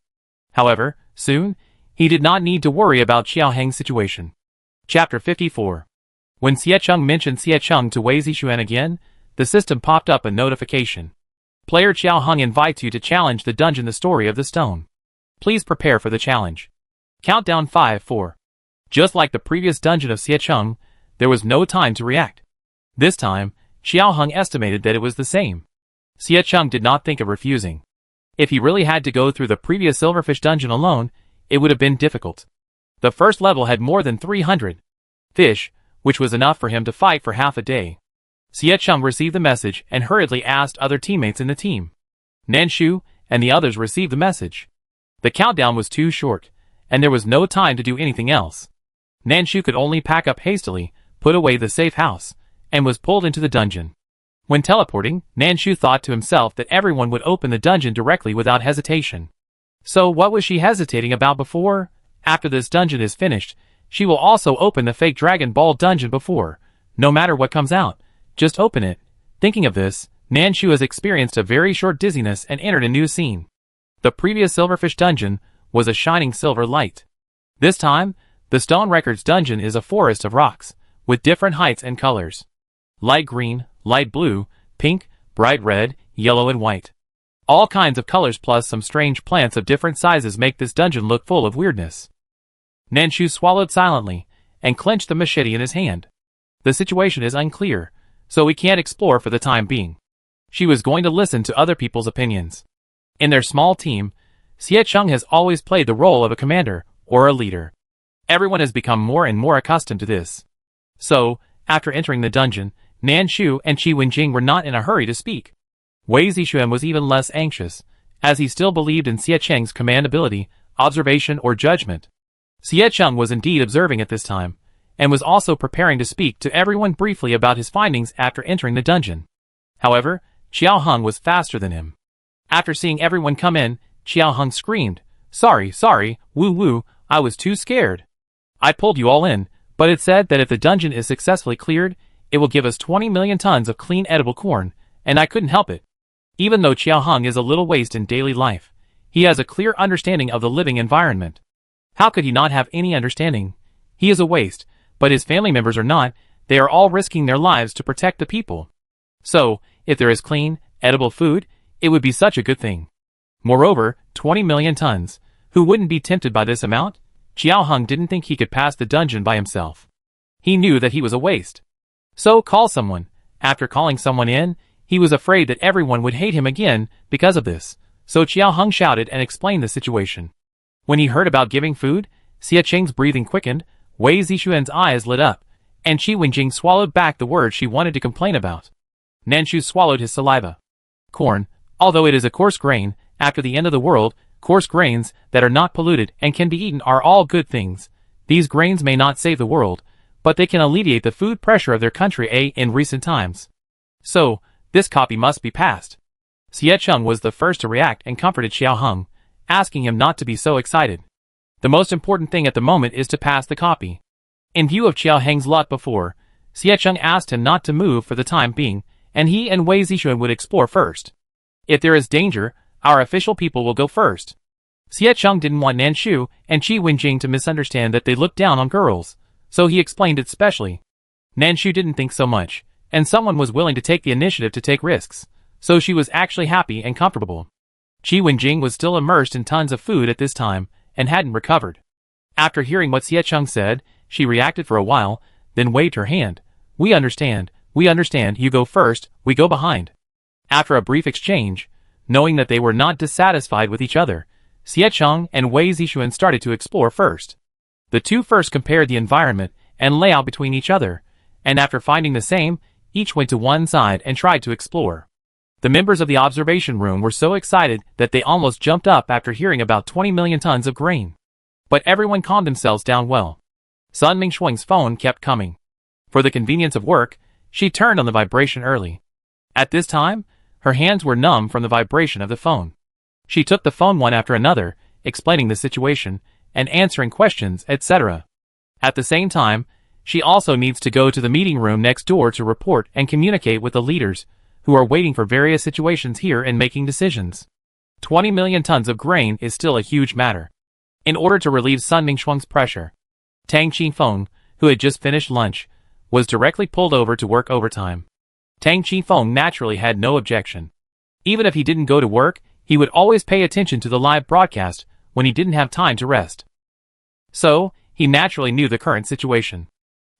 However, soon, he did not need to worry about Xiao Heng's situation. Chapter 54. When Xie Cheng mentioned Xie Cheng to Wei Zixuan again, the system popped up a notification. Player Xiao Heng invites you to challenge the dungeon The Story of the Stone. Please prepare for the challenge. Countdown 5, 4. Just like the previous dungeon of Xie Cheng, there was no time to react. This time, Xiao Heng estimated that it was the same. Xie Cheng did not think of refusing. If he really had to go through the previous Silverfish dungeon alone, it would have been difficult. The first level had more than 300 fish, which was enough for him to fight for half a day. Xie Cheng received the message and hurriedly asked other teammates in the team. Nanshu and the others received the message. The countdown was too short, and there was no time to do anything else. Nanshu could only pack up hastily, put away the safe house, and was pulled into the dungeon. When teleporting, Nanshu thought to himself that everyone would open the dungeon directly without hesitation. So what was she hesitating about before? After this dungeon is finished, she will also open the fake Dragon Ball dungeon before. No matter what comes out, just open it. Thinking of this, Nanshu has experienced a very short dizziness and entered a new scene. The previous Silverfish dungeon was a shining silver light. This time, the Stone Records dungeon is a forest of rocks, with different heights and colors. Light green, light blue, pink, bright red, yellow and white. All kinds of colors plus some strange plants of different sizes make this dungeon look full of weirdness. Nanshu swallowed silently, and clenched the machete in his hand. The situation is unclear, so we can't explore for the time being. She was going to listen to other people's opinions. In their small team, Xie Cheng has always played the role of a commander, or a leader. Everyone has become more and more accustomed to this. So, after entering the dungeon, Nanshu and Qi Wenjing were not in a hurry to speak. Wei Zixuan was even less anxious, as he still believed in Xie Cheng's command ability, observation or judgment. Xie Cheng was indeed observing at this time, and was also preparing to speak to everyone briefly about his findings after entering the dungeon. However, Xiao Heng was faster than him. After seeing everyone come in, Xiao Heng screamed, Sorry, woo, I was too scared. I pulled you all in, but it said that if the dungeon is successfully cleared, it will give us 20 million tons of clean edible corn, and I couldn't help it. Even though Xiao Heng is a little waste in daily life, he has a clear understanding of the living environment. How could he not have any understanding? He is a waste, but his family members are not. They are all risking their lives to protect the people. So, if there is clean, edible food, it would be such a good thing. Moreover, 20 million tons. Who wouldn't be tempted by this amount? Xiao Heng didn't think he could pass the dungeon by himself. He knew that he was a waste. So call someone. After calling someone in, he was afraid that everyone would hate him again because of this. So Xiao Heng shouted and explained the situation. When he heard about giving food, Xie Cheng's breathing quickened, Wei Zixuan's eyes lit up, and Qi Wenjing swallowed back the words she wanted to complain about. Nanshu swallowed his saliva. Corn, although it is a coarse grain, after the end of the world, coarse grains that are not polluted and can be eaten are all good things. These grains may not save the world, but they can alleviate the food pressure of their country in recent times. So, this copy must be passed. Xie Cheng was the first to react and comforted Xiao Heng, asking him not to be so excited. The most important thing at the moment is to pass the copy. In view of Xiao Heng's lot before, Xie Cheng asked him not to move for the time being, and he and Wei Zixuan would explore first. If there is danger, our official people will go first. Xie Cheng didn't want Nanshu and Qi Wenjing to misunderstand that they looked down on girls, so he explained it specially. Nanshu didn't think so much, and someone was willing to take the initiative to take risks, so she was actually happy and comfortable. Qi Wenjing was still immersed in tons of food at this time, and hadn't recovered. After hearing what Xie Cheng said, she reacted for a while, then waved her hand. We understand, you go first, we go behind. After a brief exchange, knowing that they were not dissatisfied with each other, Xie Cheng and Wei Zixuan started to explore first. The two first compared the environment and lay out between each other, and after finding the same, each went to one side and tried to explore. The members of the observation room were so excited that they almost jumped up after hearing about 20 million tons of grain. But everyone calmed themselves down well. Sun Mingxuang's phone kept coming. For the convenience of work, she turned on the vibration early. At this time, her hands were numb from the vibration of the phone. She took the phone one after another, explaining the situation, and answering questions, etc. At the same time, she also needs to go to the meeting room next door to report and communicate with the leaders, who are waiting for various situations here and making decisions. 20 million tons of grain is still a huge matter. In order to relieve Sun Mingxuang's pressure, Tang Qifeng, who had just finished lunch, was directly pulled over to work overtime. Tang Qifeng naturally had no objection. Even if he didn't go to work, he would always pay attention to the live broadcast when he didn't have time to rest. So, he naturally knew the current situation.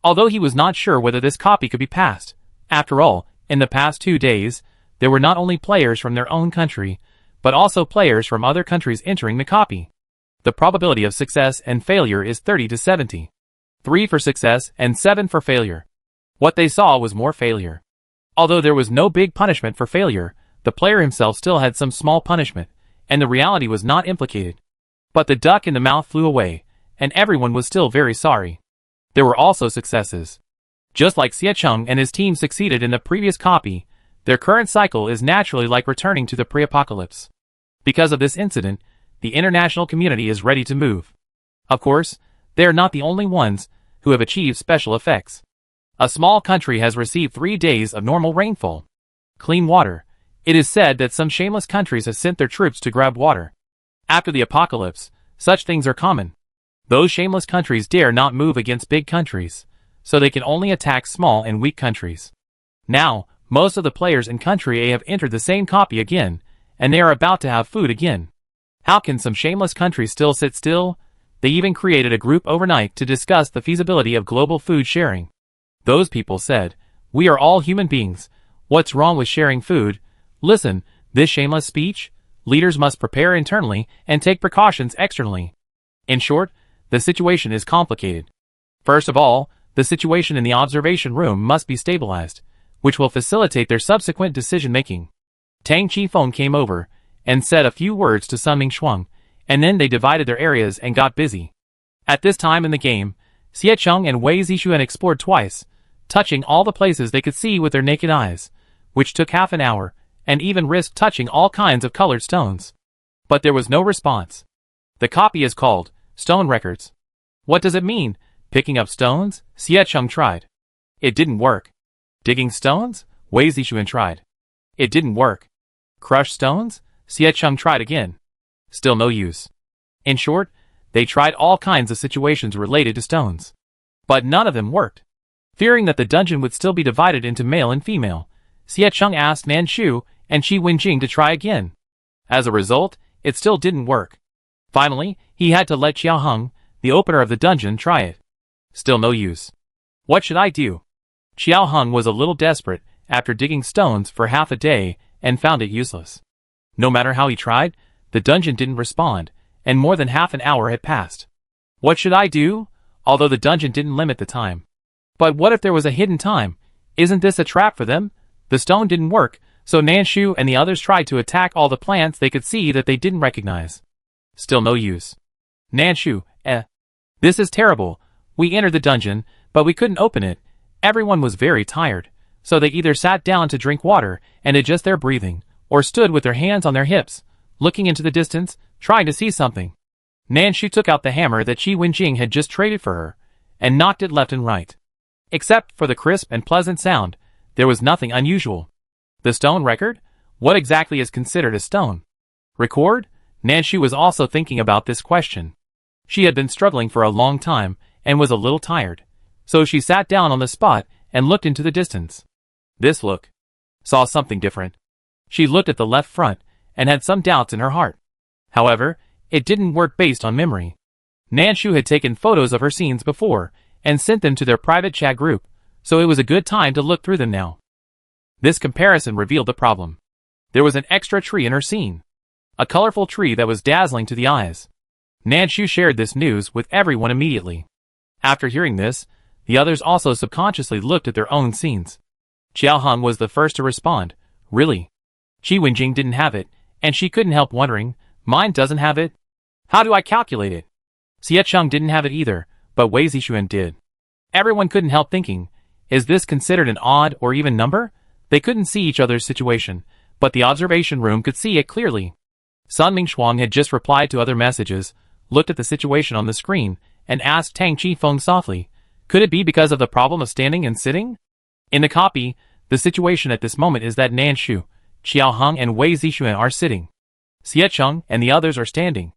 Although he was not sure whether this copy could be passed. After all, in the past 2 days, there were not only players from their own country, but also players from other countries entering the copy. The probability of success and failure is 30 to 70. 3 for success and 7 for failure. What they saw was more failure. Although there was no big punishment for failure, the player himself still had some small punishment, and the reality was not implicated. But the duck in the mouth flew away, and everyone was still very sorry. There were also successes. Just like Xie Cheng and his team succeeded in the previous copy, their current cycle is naturally like returning to the pre-apocalypse. Because of this incident, the international community is ready to move. Of course, they are not the only ones who have achieved special effects. A small country has received 3 days of normal rainfall. Clean water. It is said that some shameless countries have sent their troops to grab water. After the apocalypse, such things are common. Those shameless countries dare not move against big countries, so they can only attack small and weak countries. Now, most of the players in Country A have entered the same copy again, and they are about to have food again. How can some shameless countries still sit still? They even created a group overnight to discuss the feasibility of global food sharing. Those people said, "We are all human beings. What's wrong with sharing food? Listen, this shameless speech? Leaders must prepare internally and take precautions externally." In short, the situation is complicated. First of all, the situation in the observation room must be stabilized, which will facilitate their subsequent decision-making. Tang Qifeng came over and said a few words to Sun Mingxuang, and then they divided their areas and got busy. At this time in the game, Xie Cheng and Wei Zixuan explored twice, touching all the places they could see with their naked eyes, which took half an hour, and even risked touching all kinds of colored stones. But there was no response. The copy is called Stone Records. What does it mean? Picking up stones? Xie Cheng tried. It didn't work. Digging stones? Wei Zixuan tried. It didn't work. Crush stones? Xie Cheng tried again. Still no use. In short, they tried all kinds of situations related to stones. But none of them worked. Fearing that the dungeon would still be divided into male and female, Xie Cheng asked Nan Shu and Qi Wenjing to try again. As a result, it still didn't work. Finally, he had to let Xiao Heng, the opener of the dungeon, try it. Still no use. What should I do? Xiao Heng was a little desperate after digging stones for half a day and found it useless. No matter how he tried, the dungeon didn't respond, and more than half an hour had passed. What should I do? Although the dungeon didn't limit the time. But what if there was a hidden time? Isn't this a trap for them? The stone didn't work, so Nanshu and the others tried to attack all the plants they could see that they didn't recognize. Still no use. Nanshu, this is terrible. We entered the dungeon, but we couldn't open it. Everyone was very tired, so they either sat down to drink water and adjust their breathing, or stood with their hands on their hips, looking into the distance, trying to see something. Nanshu took out the hammer that Qi Wenjing had just traded for her, and knocked it left and right. Except for the crisp and pleasant sound, there was nothing unusual. The stone record? What exactly is considered a stone record? Nanshu was also thinking about this question. She had been struggling for a long time, and was a little tired. So she sat down on the spot and looked into the distance. This look saw something different. She looked at the left front and had some doubts in her heart. However, it didn't work based on memory. Nanshu had taken photos of her scenes before and sent them to their private chat group, so it was a good time to look through them now. This comparison revealed the problem. There was an extra tree in her scene. A colorful tree that was dazzling to the eyes. Nanshu shared this news with everyone immediately. After hearing this, The others also subconsciously looked at their own scenes. Xiao Hong was the first to respond. Really? Qi Wenjing didn't have it, and she couldn't help wondering, mine doesn't have it? How do I calculate it? Xie Cheng didn't have it either, but Wei Zixuan did. Everyone couldn't help thinking, is this considered an odd or even number? They couldn't see each other's situation, but the observation room could see it clearly. Sun Mingshuang had just replied to other messages, looked at the situation on the screen, and asked Tang Qifeng softly, could it be because of the problem of standing and sitting? In the copy, the situation at this moment is that Nanshu, Xiao Hong and Wei Zixuan are sitting. Xie Cheng and the others are standing.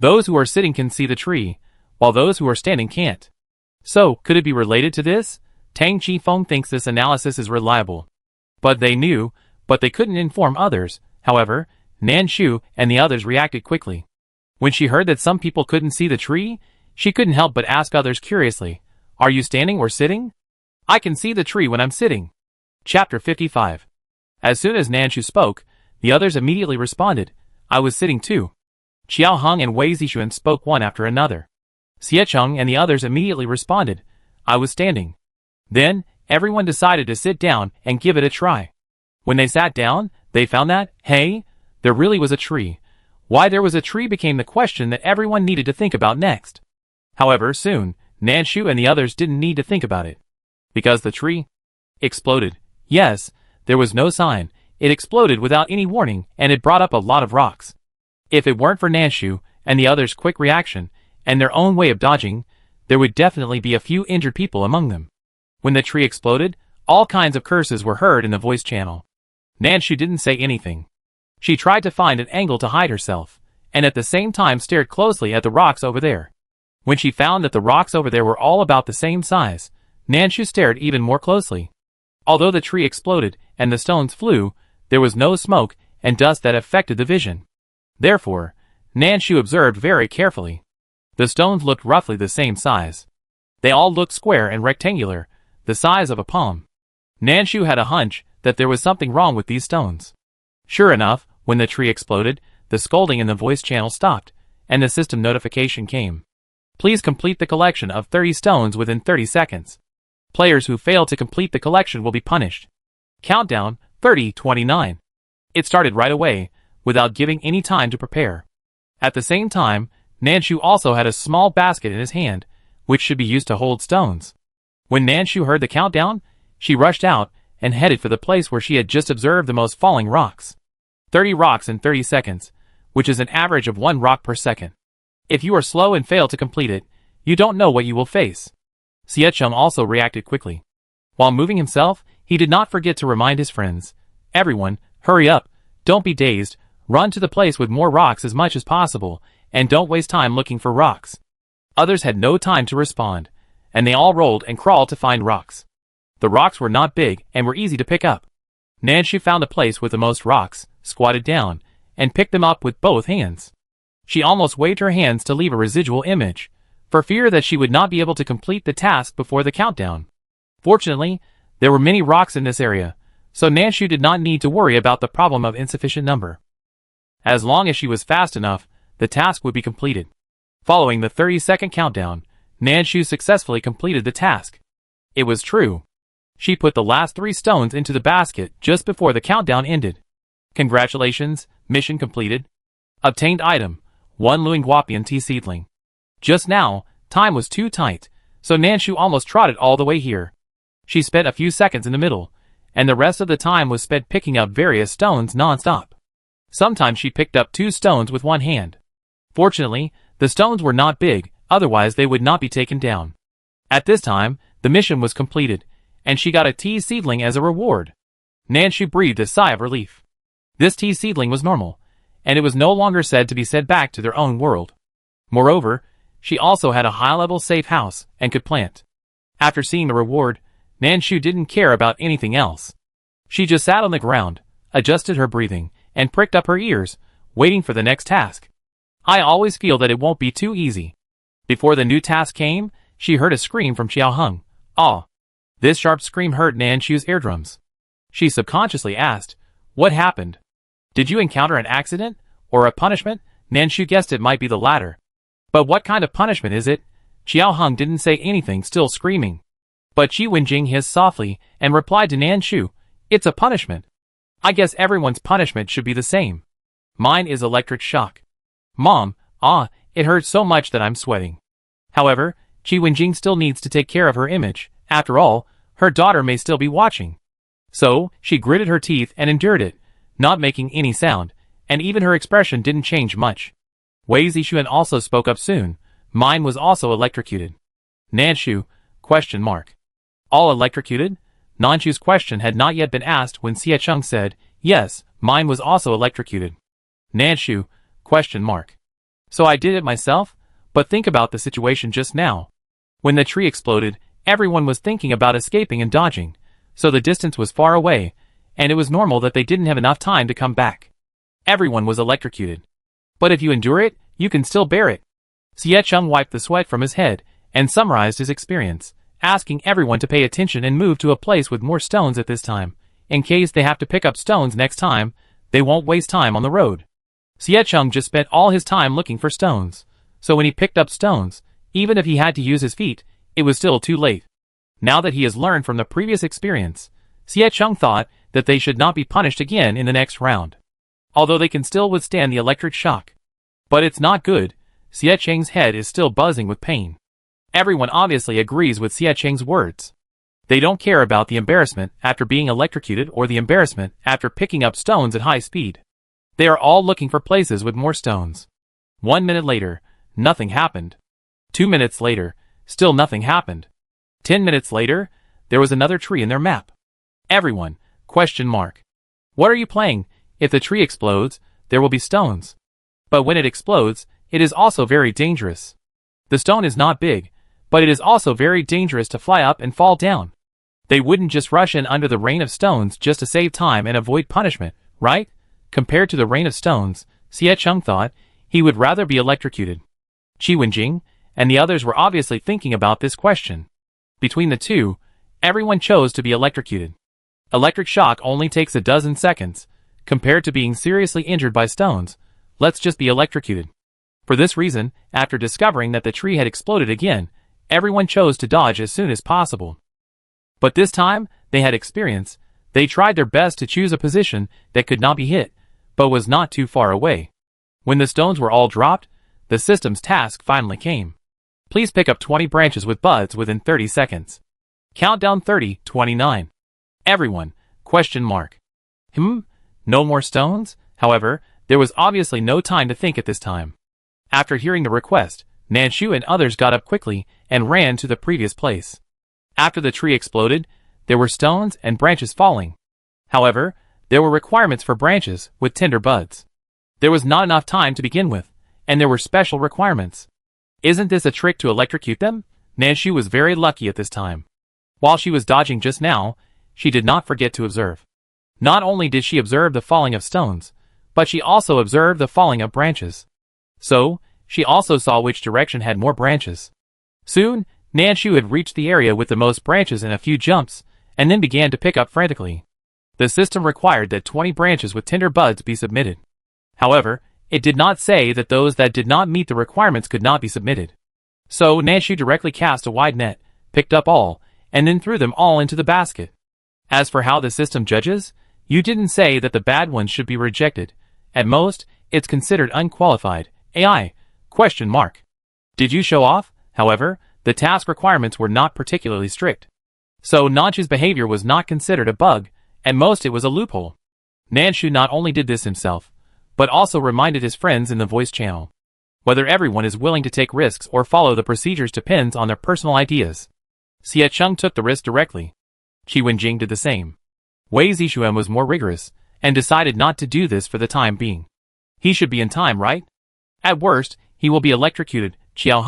Those who are sitting can see the tree, while those who are standing can't. So, could it be related to this? Tang Qifeng thinks this analysis is reliable. But they knew, but they couldn't inform others. However, Nanshu and the others reacted quickly. When she heard that some people couldn't see the tree, she couldn't help but ask others curiously, are you standing or sitting? I can see the tree when I'm sitting. Chapter 55. As soon as Nanshu spoke, the others immediately responded, I was sitting too. Xiao Hong and Wei Zixuan spoke one after another. Xie Cheng and the others immediately responded, I was standing. Then, everyone decided to sit down and give it a try. When they sat down, they found that, hey, there really was a tree. Why there was a tree became the question that everyone needed to think about next. However, soon, Nanshu and the others didn't need to think about it. Because the tree exploded. Yes, there was no sign. It exploded without any warning, and it brought up a lot of rocks. If it weren't for Nanshu and the others' quick reaction, and their own way of dodging, there would definitely be a few injured people among them. When the tree exploded, all kinds of curses were heard in the voice channel. Nanshu didn't say anything. She tried to find an angle to hide herself, and at the same time stared closely at the rocks over there. When she found that the rocks over there were all about the same size, Nanshu stared even more closely. Although the tree exploded and the stones flew, there was no smoke and dust that affected the vision. Therefore, Nanshu observed very carefully. The stones looked roughly the same size. They all looked square and rectangular, the size of a palm. Nanshu had a hunch that there was something wrong with these stones. Sure enough, when the tree exploded, the scolding in the voice channel stopped, and the system notification came. Please complete the collection of 30 stones within 30 seconds. Players who fail to complete the collection will be punished. Countdown, 30:29. It started right away, without giving any time to prepare. At the same time, Nanshu also had a small basket in his hand, which should be used to hold stones. When Nanshu heard the countdown, she rushed out and headed for the place where she had just observed the most falling rocks. 30 rocks in 30 seconds, which is an average of 1 rock per second. If you are slow and fail to complete it, you don't know what you will face. Xie Cheng also reacted quickly. While moving himself, he did not forget to remind his friends, everyone, hurry up, don't be dazed, run to the place with more rocks as much as possible, and don't waste time looking for rocks. Others had no time to respond, and they all rolled and crawled to find rocks. The rocks were not big and were easy to pick up. Nanshu found the place with the most rocks, squatted down, and picked them up with both hands. She almost waved her hands to leave a residual image, for fear that she would not be able to complete the task before the countdown. Fortunately, there were many rocks in this area, so Nanshu did not need to worry about the problem of insufficient number. As long as she was fast enough, the task would be completed. Following the 30-second countdown, Nanshu successfully completed the task. It was true. She put the last 3 stones into the basket just before the countdown ended. Congratulations, mission completed. Obtained item, 1 Luingguopian tea seedling. Just now, time was too tight, so Nanshu almost trotted all the way here. She spent a few seconds in the middle, and the rest of the time was spent picking up various stones non-stop. Sometimes she picked up 2 stones with one hand. Fortunately, the stones were not big, otherwise they would not be taken down. At this time, the mission was completed, and she got a tea seedling as a reward. Nanshu breathed a sigh of relief. This tea seedling was normal, and it was no longer said to be sent back to their own world. Moreover, she also had a high-level safe house and could plant. After seeing the reward, Nanshu didn't care about anything else. She just sat on the ground, adjusted her breathing, and pricked up her ears, waiting for the next task. I always feel that it won't be too easy. Before the new task came, she heard a scream from Xiao Hong. Ah! This sharp scream hurt Nanshu's eardrums. She subconsciously asked, what happened? Did you encounter an accident, or a punishment? Nanshu guessed it might be the latter. But what kind of punishment is it? Xiao Hong didn't say anything, still screaming. But Qi Wenjing hissed softly and replied to Nan Shu, "It's a punishment. I guess everyone's punishment should be the same. Mine is electric shock. Mom, it hurts so much that I'm sweating." However, Qi Wenjing still needs to take care of her image. After all, her daughter may still be watching. So, she gritted her teeth and endured it, not making any sound, and even her expression didn't change much. Wei Zixuan also spoke up soon. "Mine was also electrocuted." Nanshu? All electrocuted? Nanshu's question had not yet been asked when Xie Cheng said, "Yes, mine was also electrocuted." Nanshu? So I did it myself? But think about the situation just now. When the tree exploded, everyone was thinking about escaping and dodging, so the distance was far away, and it was normal that they didn't have enough time to come back. Everyone was electrocuted. But if you endure it, you can still bear it. Xie Cheng wiped the sweat from his head and summarized his experience, asking everyone to pay attention and move to a place with more stones at this time. In case they have to pick up stones next time, they won't waste time on the road. Xie Cheng just spent all his time looking for stones, so when he picked up stones, even if he had to use his feet, it was still too late. Now that he has learned from the previous experience, Xie Cheng thought that they should not be punished again in the next round. Although they can still withstand the electric shock. But it's not good. Xie Cheng's head is still buzzing with pain. Everyone obviously agrees with Xie Cheng's words. They don't care about the embarrassment after being electrocuted or the embarrassment after picking up stones at high speed. They are all looking for places with more stones. 1 minute later, nothing happened. 2 minutes later, still nothing happened. 10 minutes later, there was another tree in their map. Everyone, ? What are you playing? If the tree explodes, there will be stones. But when it explodes, it is also very dangerous. The stone is not big, but it is also very dangerous to fly up and fall down. They wouldn't just rush in under the rain of stones just to save time and avoid punishment, right? Compared to the rain of stones, Xie Cheng thought he would rather be electrocuted. Qi Wenjing and the others were obviously thinking about this question. Between the two, everyone chose to be electrocuted. Electric shock only takes a dozen seconds. Compared to being seriously injured by stones, let's just be electrocuted. For this reason, after discovering that the tree had exploded again, everyone chose to dodge as soon as possible. But this time, they had experience. They tried their best to choose a position that could not be hit, but was not too far away. When the stones were all dropped, the system's task finally came. Please pick up 20 branches with buds within 30 seconds. Countdown 30, 29. Everyone, ? No more stones? However, there was obviously no time to think at this time. After hearing the request, Nanshu and others got up quickly and ran to the previous place. After the tree exploded, there were stones and branches falling. However, there were requirements for branches with tender buds. There was not enough time to begin with, and there were special requirements. Isn't this a trick to electrocute them? Nanshu was very lucky at this time. While she was dodging just now, she did not forget to observe. Not only did she observe the falling of stones, but she also observed the falling of branches. So, she also saw which direction had more branches. Soon, Nanshu had reached the area with the most branches in a few jumps, and then began to pick up frantically. The system required that 20 branches with tender buds be submitted. However, it did not say that those that did not meet the requirements could not be submitted. So Nanshu directly cast a wide net, picked up all, and then threw them all into the basket. As for how the system judges, you didn't say that the bad ones should be rejected. At most, it's considered unqualified. AI? ? Did you show off? However, the task requirements were not particularly strict. So Nanshu's behavior was not considered a bug, at most it was a loophole. Nanshu not only did this himself, but also reminded his friends in the voice channel. Whether everyone is willing to take risks or follow the procedures depends on their personal ideas. Xie Cheng took the risk directly. Qi Wenjing did the same. Wei Zixuan was more rigorous, and decided not to do this for the time being. He should be in time, right? At worst, he will be electrocuted. Xiao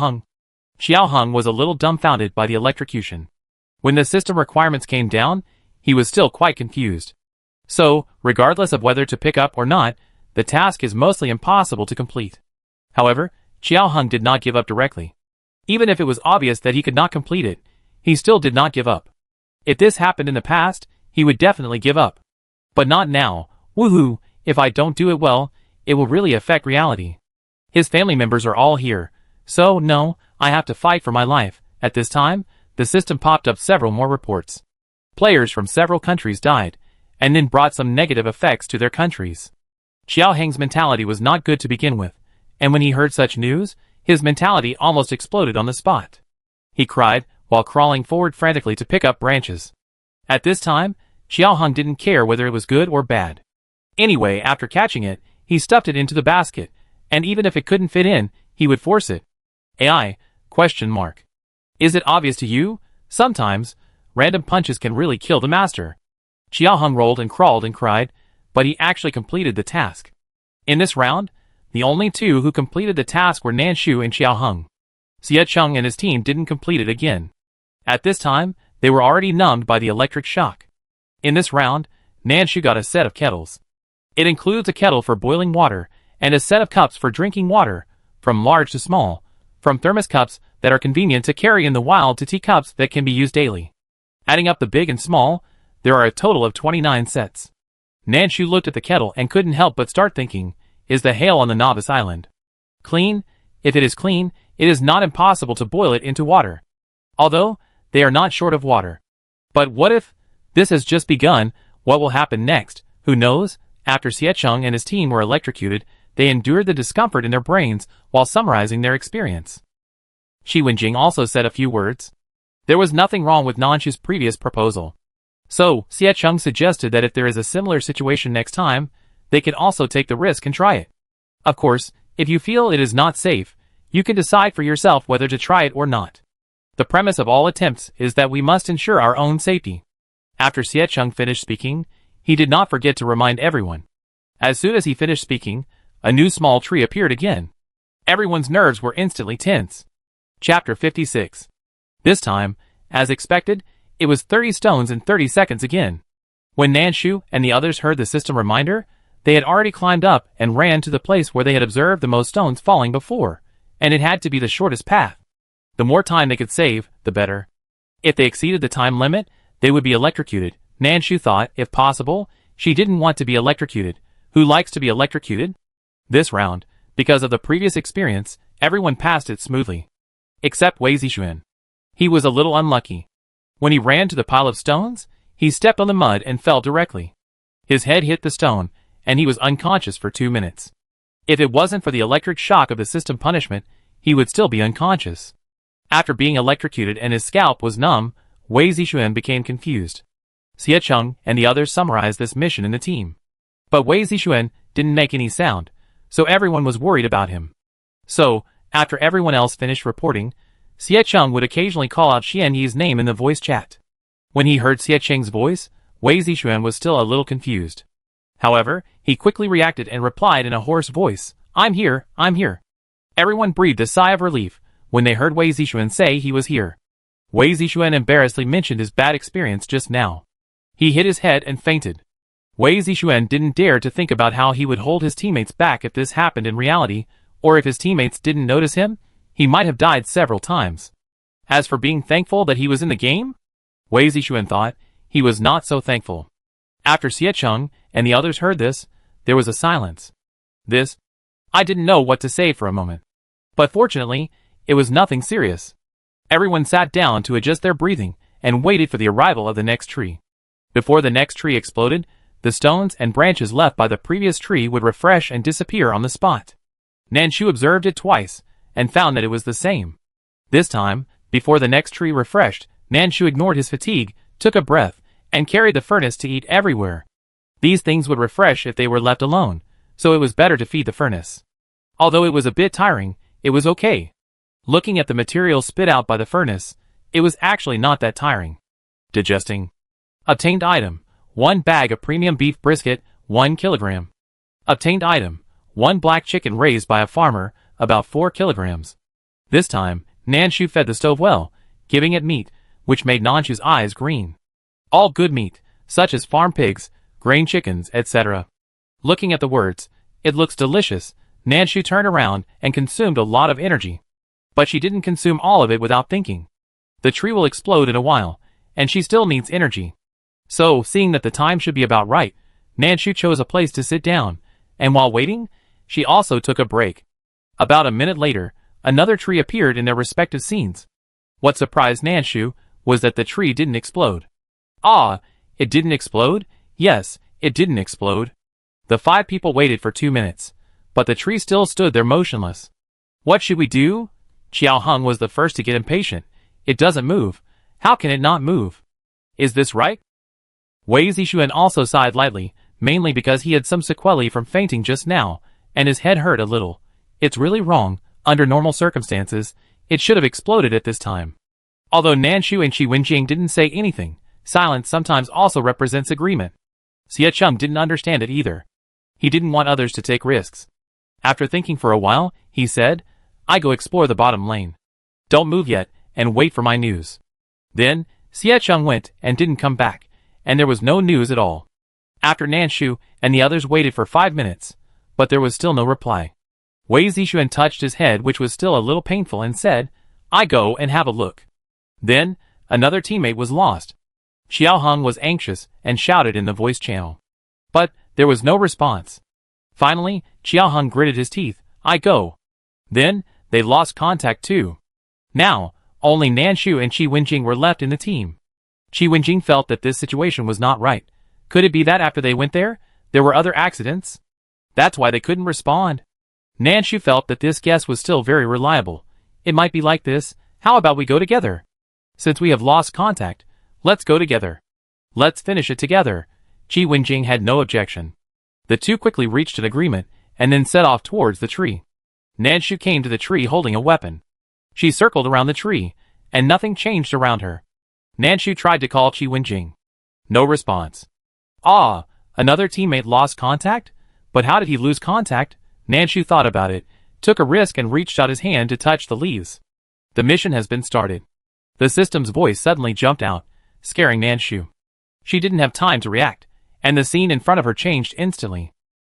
Heng was a little dumbfounded by the electrocution. When the system requirements came down, he was still quite confused. So, regardless of whether to pick up or not, the task is mostly impossible to complete. However, Xiao Heng did not give up directly. Even if it was obvious that he could not complete it, he still did not give up. If this happened in the past, he would definitely give up. But not now. Woohoo, if I don't do it well, it will really affect reality. His family members are all here, so no, I have to fight for my life. At this time, the the system popped up several more reports. Players from several countries died, and then brought some negative effects to their countries. Xiao Heng's mentality was not good to begin with, and when he heard such news, his mentality almost exploded on the spot. He cried, while crawling forward frantically to pick up branches. At this time, Xiao Heng didn't care whether it was good or bad. Anyway, after catching it, he stuffed it into the basket, and even if it couldn't fit in, he would force it. AI? Question mark. Is it obvious to you? Sometimes, random punches can really kill the master. Xiao Heng rolled and crawled and cried, but he actually completed the task. In this round, the only two who completed the task were Nanshu and Xiao Heng. Xie Cheng and his team didn't complete it again. At this time, they were already numbed by the electric shock. In this round, Nanshu got a set of kettles. It includes a kettle for boiling water, and a set of cups for drinking water, from large to small, from thermos cups that are convenient to carry in the wild to teacups that can be used daily. Adding up the big and small, there are a total of 29 sets. Nanshu looked at the kettle and couldn't help but start thinking, is the hail on the novice island clean? If it is clean, it is not impossible to boil it into water. Although, they are not short of water. But what if this has just begun? What will happen next? Who knows? After Xie Cheng and his team were electrocuted, they endured the discomfort in their brains while summarizing their experience. Shi Wenjing also said a few words. There was nothing wrong with Nanshu's previous proposal. So, Xie Cheng suggested that if there is a similar situation next time, they can also take the risk and try it. Of course, if you feel it is not safe, you can decide for yourself whether to try it or not. The premise of all attempts is that we must ensure our own safety. After Xie Cheng finished speaking, he did not forget to remind everyone. As soon as he finished speaking, a new small tree appeared again. Everyone's nerves were instantly tense. Chapter 56. This time, as expected, it was 30 stones in 30 seconds again. When Nanshu and the others heard the system reminder, they had already climbed up and ran to the place where they had observed the most stones falling before, and it had to be the shortest path. The more time they could save, the better. If they exceeded the time limit, they would be electrocuted. Nanshu thought, if possible, she didn't want to be electrocuted. Who likes to be electrocuted? This round, because of the previous experience, everyone passed it smoothly. Except Wei Zixuan. He was a little unlucky. When he ran to the pile of stones, he stepped on the mud and fell directly. His head hit the stone, and he was unconscious for 2 minutes. If it wasn't for the electric shock of the system punishment, he would still be unconscious. After being electrocuted and his scalp was numb, Wei Zixuan became confused. Xie Cheng and the others summarized this mission in the team. But Wei Zixuan didn't make any sound, so everyone was worried about him. So, after everyone else finished reporting, Xie Cheng would occasionally call out Xian Yi's name in the voice chat. When he heard Xie Cheng's voice, Wei Zixuan was still a little confused. However, he quickly reacted and replied in a hoarse voice, I'm here, I'm here. Everyone breathed a sigh of relief when they heard Wei Zixuan say he was here. Wei Zixuan embarrassedly mentioned his bad experience just now. He hit his head and fainted. Wei Zixuan didn't dare to think about how he would hold his teammates back if this happened in reality, or if his teammates didn't notice him, he might have died several times. As for being thankful that he was in the game, Wei Zixuan thought he was not so thankful. After Xie Cheng and the others heard this, there was a silence. I didn't know what to say for a moment. But fortunately, it was nothing serious. Everyone sat down to adjust their breathing and waited for the arrival of the next tree. Before the next tree exploded, the stones and branches left by the previous tree would refresh and disappear on the spot. Nanshu observed it twice, and found that it was the same. This time, before the next tree refreshed, Nanshu ignored his fatigue, took a breath, and carried the furnace to eat everywhere. These things would refresh if they were left alone, so it was better to feed the furnace. Although it was a bit tiring, it was okay. Looking at the material spit out by the furnace, it was actually not that tiring. Digesting. Obtained item, 1 bag of premium beef brisket, 1 kilogram. Obtained item, 1 black chicken raised by a farmer, about 4 kilograms. This time, Nanshu fed the stove well, giving it meat, which made Nanshu's eyes green. All good meat, such as farm pigs, grain chickens, etc. Looking at the words, it looks delicious, Nanshu turned around and consumed a lot of energy. But she didn't consume all of it without thinking. The tree will explode in a while, and she still needs energy. So, seeing that the time should be about right, Nanshu chose a place to sit down, and while waiting, she also took a break. About a minute later, another tree appeared in their respective scenes. What surprised Nanshu was that the tree didn't explode. Ah, it didn't explode? Yes, it didn't explode. The 5 people waited for 2 minutes, but the tree still stood there motionless. What should we do? Qiao Hung was the first to get impatient. It doesn't move. How can it not move? Is this right? Wei Zixuan also sighed lightly, mainly because he had some sequelae from fainting just now, and his head hurt a little. It's really wrong. Under normal circumstances, it should have exploded at this time. Although Nanshu and Qi Wenjing didn't say anything, silence sometimes also represents agreement. Xie Cheng didn't understand it either. He didn't want others to take risks. After thinking for a while, he said, I go explore the bottom lane. Don't move yet, and wait for my news. Then, Xie Cheng went and didn't come back, and there was no news at all. After Nanshu and the others waited for 5 minutes, but there was still no reply. Wei Zixuan touched his head, which was still a little painful, and said, I go and have a look. Then, another teammate was lost. Qiao Hung was anxious and shouted in the voice channel. But there was no response. Finally, Qiao Hung gritted his teeth, I go. Then, they lost contact too. Now, only Nanshu and Qi Wenjing were left in the team. Qi Wenjing felt that this situation was not right. Could it be that after they went there were other accidents? That's why they couldn't respond. Nanshu felt that this guess was still very reliable. It might be like this. How about we go together? Since we have lost contact, let's go together. Let's finish it together. Qi Wenjing had no objection. The two quickly reached an agreement, and then set off towards the tree. Nanshu came to the tree holding a weapon. She circled around the tree, and nothing changed around her. Nanshu tried to call Qi Wenjing. No response. Ah, another teammate lost contact? But how did he lose contact? Nanshu thought about it, took a risk and reached out his hand to touch the leaves. The mission has been started. The system's voice suddenly jumped out, scaring Nanshu. She didn't have time to react, and the scene in front of her changed instantly.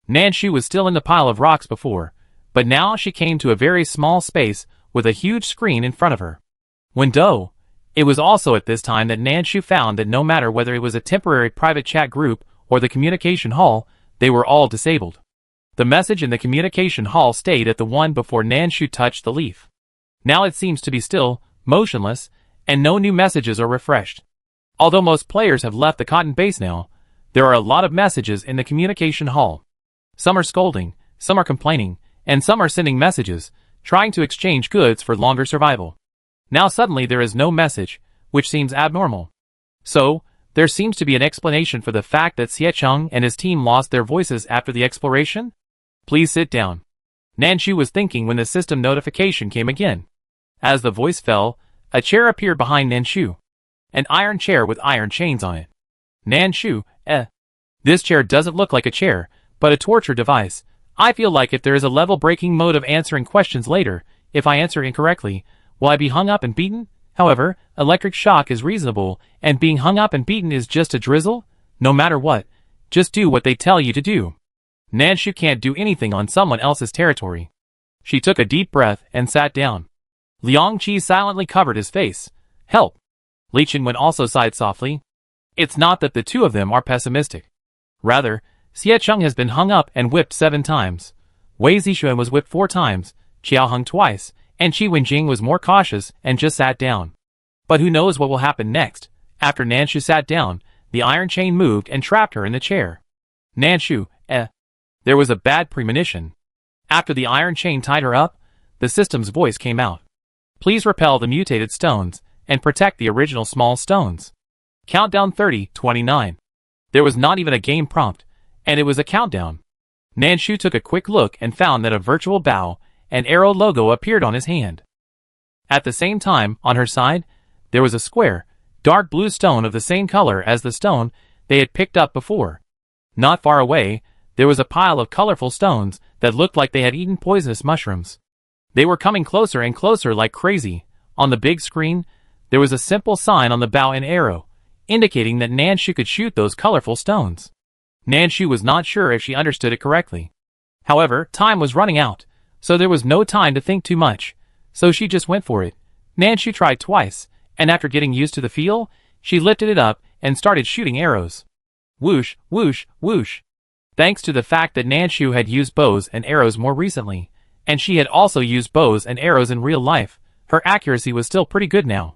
Nanshu was still in the pile of rocks before, but now she came to a very small space with a huge screen in front of her. Window. It was also at this time that Nanshu found that no matter whether it was a temporary private chat group or the communication hall, they were all disabled. The message in the communication hall stayed at the one before Nanshu touched the leaf. Now it seems to be still, motionless, and no new messages are refreshed. Although most players have left the cotton base now, there are a lot of messages in the communication hall. Some are scolding, some are complaining, and some are sending messages, trying to exchange goods for longer survival. Now suddenly there is no message, which seems abnormal. So, there seems to be an explanation for the fact that Xie Cheng and his team lost their voices after the exploration? Please sit down. Nanshu was thinking when the system notification came again. As the voice fell, a chair appeared behind Nanshu. An iron chair with iron chains on it. Nanshu, This chair doesn't look like a chair, but a torture device. I feel like if there is a level-breaking mode of answering questions later, if I answer incorrectly, will I be hung up and beaten? However, electric shock is reasonable, and being hung up and beaten is just a drizzle? No matter what, just do what they tell you to do. Nanshu can't do anything on someone else's territory. She took a deep breath and sat down. Liang Qi silently covered his face. Help! Li Qinwen also sighed softly. It's not that the two of them are pessimistic. Rather, Xie Cheng has been hung up and whipped 7 times. Wei Zixuan was whipped 4 times, Qiao Hung twice, and Qi Wenjing was more cautious and just sat down. But who knows what will happen next? After Nanshu sat down, the iron chain moved and trapped her in the chair. Nanshu, There was a bad premonition. After the iron chain tied her up, the system's voice came out. Please repel the mutated stones, and protect the original small stones. Countdown 30, 29. There was not even a game prompt, and it was a countdown. Nanshu took a quick look and found that a virtual bow and arrow logo appeared on his hand. At the same time, on her side, there was a square, dark blue stone of the same color as the stone they had picked up before. Not far away, there was a pile of colorful stones that looked like they had eaten poisonous mushrooms. They were coming closer and closer like crazy. On the big screen, there was a simple sign on the bow and arrow, indicating that Nanshu could shoot those colorful stones. Nanshu was not sure if she understood it correctly. However, time was running out, so there was no time to think too much, so she just went for it. Nanshu tried twice, and after getting used to the feel, she lifted it up and started shooting arrows. Whoosh, whoosh, whoosh. Thanks to the fact that Nanshu had used bows and arrows more recently, and she had also used bows and arrows in real life, her accuracy was still pretty good now.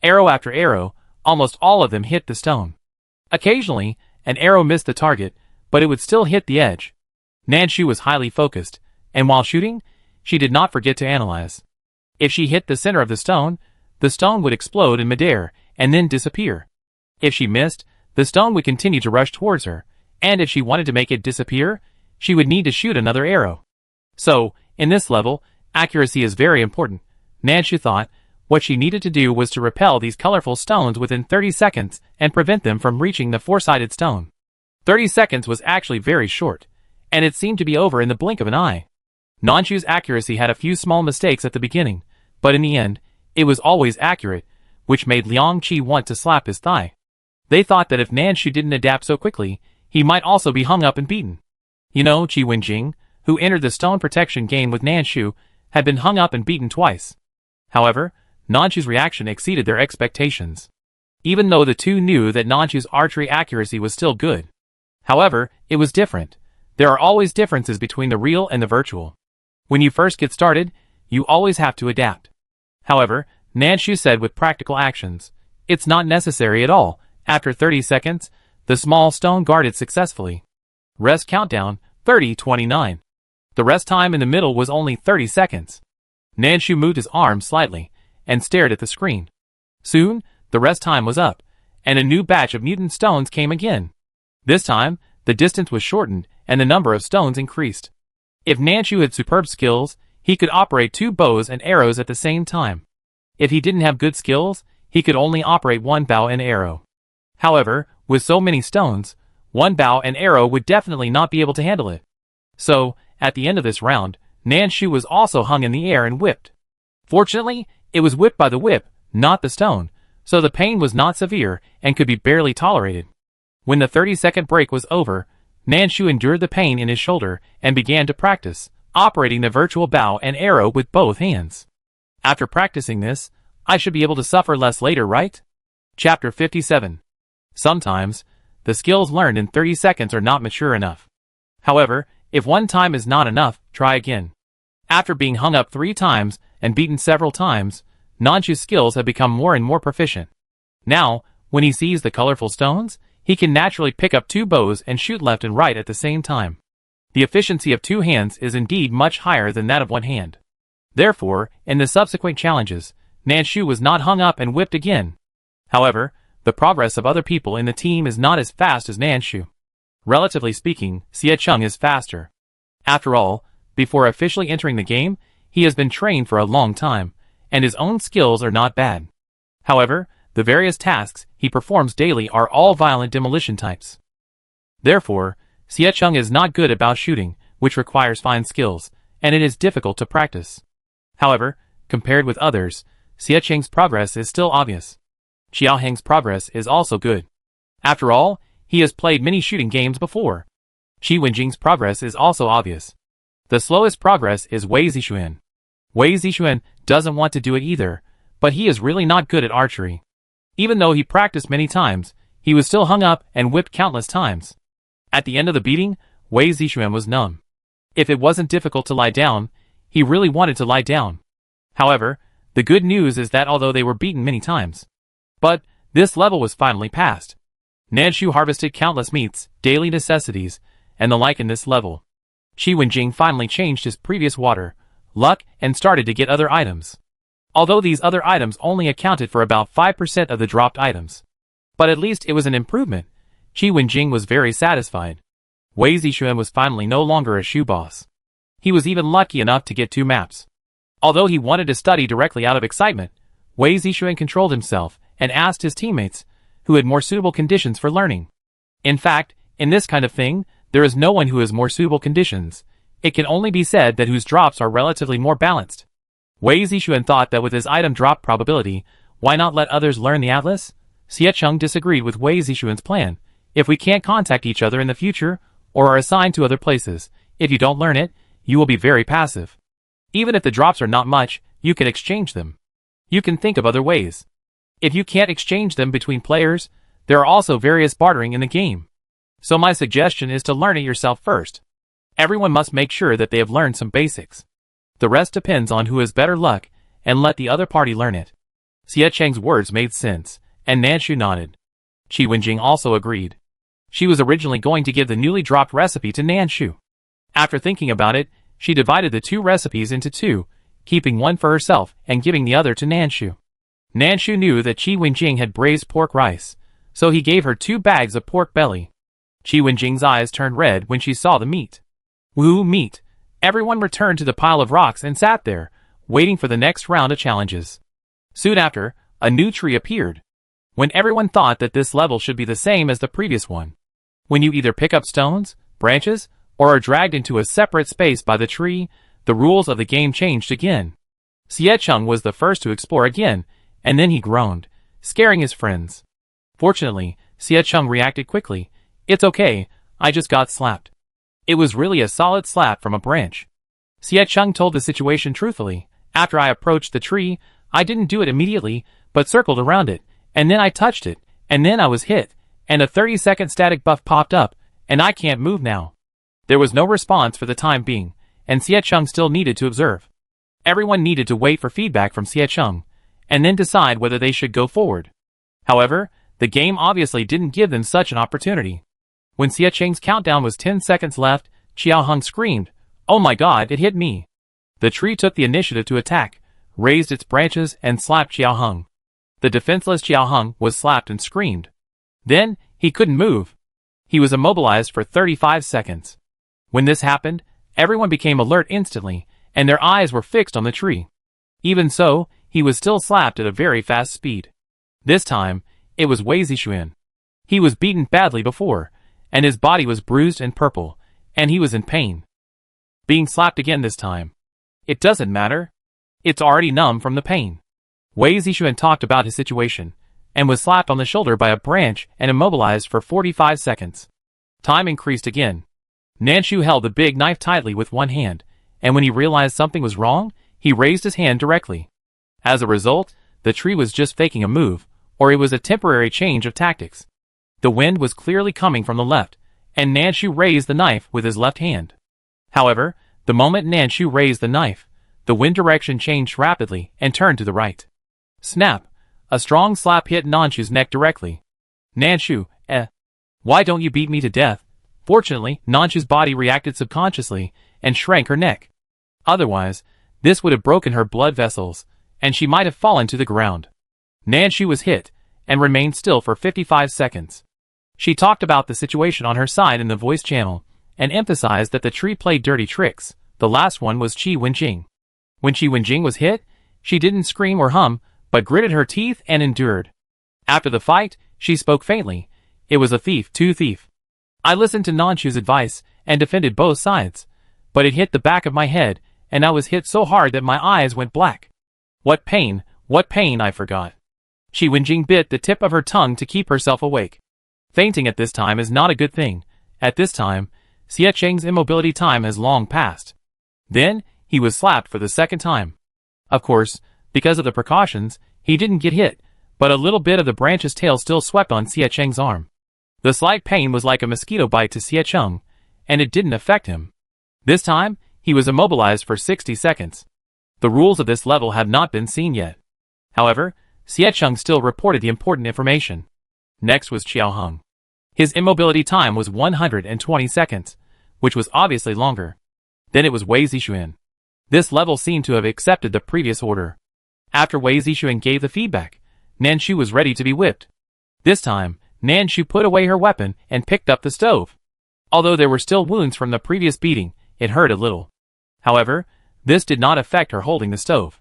Arrow after arrow, almost all of them hit the stone. Occasionally, an arrow missed the target, but it would still hit the edge. Nanshu was highly focused, and while shooting, she did not forget to analyze. If she hit the center of the stone would explode in midair and then disappear. If she missed, the stone would continue to rush towards her, and if she wanted to make it disappear, she would need to shoot another arrow. So, in this level, accuracy is very important. Nanshu thought what she needed to do was to repel these colorful stones within 30 seconds and prevent them from reaching the four-sided stone. 30 seconds was actually very short, and it seemed to be over in the blink of an eye. Nanshu's accuracy had a few small mistakes at the beginning, but in the end, it was always accurate, which made Liang Qi want to slap his thigh. They thought that if Nanshu didn't adapt so quickly, he might also be hung up and beaten. You know, Qi Wenjing, who entered the stone protection game with Nanshu, had been hung up and beaten twice. However, Nanshu's reaction exceeded their expectations. Even though the two knew that Nanshu's archery accuracy was still good. However, it was different. There are always differences between the real and the virtual. When you first get started, you always have to adapt. However, Nanshu said with practical actions, it's not necessary at all. After 30 seconds, the small stone guarded successfully. Rest countdown, 30:29. The rest time in the middle was only 30 seconds. Nanshu moved his arm slightly and stared at the screen. Soon, the rest time was up, and a new batch of mutant stones came again. This time, the distance was shortened and the number of stones increased. If Nanshu had superb skills, he could operate 2 bows and arrows at the same time. If he didn't have good skills, he could only operate 1 bow and arrow. However, with so many stones, 1 bow and arrow would definitely not be able to handle it. So, at the end of this round, Nanshu was also hung in the air and whipped. Fortunately, it was whipped by the whip, not the stone, so the pain was not severe and could be barely tolerated. When the 30-second break was over, Nanshu endured the pain in his shoulder and began to practice, operating the virtual bow and arrow with both hands. After practicing this, I should be able to suffer less later, right? Chapter 57. Sometimes, the skills learned in 30 seconds are not mature enough. However, if one time is not enough, try again. After being hung up 3 times and beaten several times, Nanshu's skills have become more and more proficient. Now, when he sees the colorful stones, he can naturally pick up 2 bows and shoot left and right at the same time. The efficiency of 2 hands is indeed much higher than that of 1 hand. Therefore, in the subsequent challenges, Nanshu was not hung up and whipped again. However, the progress of other people in the team is not as fast as Nanshu. Relatively speaking, Xie Cheng is faster. After all, before officially entering the game, he has been trained for a long time, and his own skills are not bad. However, the various tasks he performs daily are all violent demolition types. Therefore, Xie Cheng is not good about shooting, which requires fine skills, and it is difficult to practice. However, compared with others, Xie Cheng's progress is still obvious. Xiao Heng's progress is also good. After all, he has played many shooting games before. Qi Wenjing's progress is also obvious. The slowest progress is Wei Zixuan. Wei Zixuan doesn't want to do it either, but he is really not good at archery. Even though he practiced many times, he was still hung up and whipped countless times. At the end of the beating, Wei Zixuan was numb. If it wasn't difficult to lie down, he really wanted to lie down. However, the good news is that although they were beaten many times, but this level was finally passed. Nanshu harvested countless meats, daily necessities, and the like in this level. Qi Wenjing finally changed his previous water, luck, and started to get other items. Although these other items only accounted for about 5% of the dropped items. But at least it was an improvement. Qi Wenjing was very satisfied. Wei Zixuan was finally no longer a shoe boss. He was even lucky enough to get 2 maps. Although he wanted to study directly out of excitement, Wei Zixuan controlled himself and asked his teammates, who had more suitable conditions for learning. In fact, in this kind of thing, there is no one who has more suitable conditions. It can only be said that whose drops are relatively more balanced. Wei Zixuan thought that with his item drop probability, why not let others learn the atlas? Xie Cheng disagreed with Wei Zixuan's plan. If we can't contact each other in the future, or are assigned to other places, if you don't learn it, you will be very passive. Even if the drops are not much, you can exchange them. You can think of other ways. If you can't exchange them between players, there are also various bartering in the game. So my suggestion is to learn it yourself first. Everyone must make sure that they have learned some basics. The rest depends on who has better luck, and let the other party learn it. Xie Cheng's words made sense, and Nanshu nodded. Qi Wenjing also agreed. She was originally going to give the newly dropped recipe to Nanshu. After thinking about it, she divided the 2 recipes into 2, keeping one for herself and giving the other to Nanshu. Nanshu knew that Qi Wenjing had braised pork rice, so he gave her 2 bags of pork belly. Qi Wenjing's eyes turned red when she saw the meat. Woo, meat! Everyone returned to the pile of rocks and sat there, waiting for the next round of challenges. Soon after, a new tree appeared. When everyone thought that this level should be the same as the previous one. When you either pick up stones, branches, or are dragged into a separate space by the tree, the rules of the game changed again. Xie Cheng was the first to explore again, and then he groaned, scaring his friends. Fortunately, Xie Cheng reacted quickly. It's okay, I just got slapped. It was really a solid slap from a branch. Xie Cheng told the situation truthfully. After I approached the tree, I didn't do it immediately, but circled around it, and then I touched it, and then I was hit, and a 30-second static buff popped up, and I can't move now. There was no response for the time being, and Xie Cheng still needed to observe. Everyone needed to wait for feedback from Xie Cheng, and then decide whether they should go forward. However, the game obviously didn't give them such an opportunity. When Xie Cheng's countdown was 10 seconds left, Qiao Heng screamed, "Oh my god, it hit me!" The tree took the initiative to attack, raised its branches and slapped Qiao Heng. The defenseless Qiao Heng was slapped and screamed. Then, he couldn't move. He was immobilized for 35 seconds. When this happened, everyone became alert instantly, and their eyes were fixed on the tree. Even so, he was still slapped at a very fast speed. This time, it was Wei Zixuan. He was beaten badly before, and his body was bruised and purple, and he was in pain. Being slapped again this time. It doesn't matter. It's already numb from the pain. Wei Zixuan talked about his situation, and was slapped on the shoulder by a branch and immobilized for 45 seconds. Time increased again. Nanshu held the big knife tightly with one hand, and when he realized something was wrong, he raised his hand directly. As a result, the tree was just faking a move, or it was a temporary change of tactics. The wind was clearly coming from the left, and Nanshu raised the knife with his left hand. However, the moment Nanshu raised the knife, the wind direction changed rapidly and turned to the right. Snap! A strong slap hit Nanshu's neck directly. Nanshu, why don't you beat me to death? Fortunately, Nanshu's body reacted subconsciously and shrank her neck. Otherwise, this would have broken her blood vessels, and she might have fallen to the ground. Nanshu was hit, and remained still for 55 seconds. She talked about the situation on her side in the voice channel, and emphasized that the tree played dirty tricks. The last one was Qi Wenjing. When Qi Wenjing was hit, she didn't scream or hum, but gritted her teeth and endured. After the fight, she spoke faintly. It was a thief, too thief. I listened to Nanshu's advice, and defended both sides. But it hit the back of my head, and I was hit so hard that my eyes went black. What pain, I forgot. Qi Wenjing bit the tip of her tongue to keep herself awake. Fainting at this time is not a good thing. At this time, Xie Cheng's immobility time has long passed. Then, he was slapped for the second time. Of course, because of the precautions, he didn't get hit, but a little bit of the branch's tail still swept on Xie Cheng's arm. The slight pain was like a mosquito bite to Xie Cheng, and it didn't affect him. This time, he was immobilized for 60 seconds. The rules of this level have not been seen yet. However, Xie Cheng still reported the important information. Next was Qiao Heng. His immobility time was 120 seconds, which was obviously longer. Then it was Wei Zixuan. This level seemed to have accepted the previous order. After Wei Zixuan gave the feedback, Nanshu was ready to be whipped. This time, Nanshu put away her weapon and picked up the stove. Although there were still wounds from the previous beating, it hurt a little. However, this did not affect her holding the stove.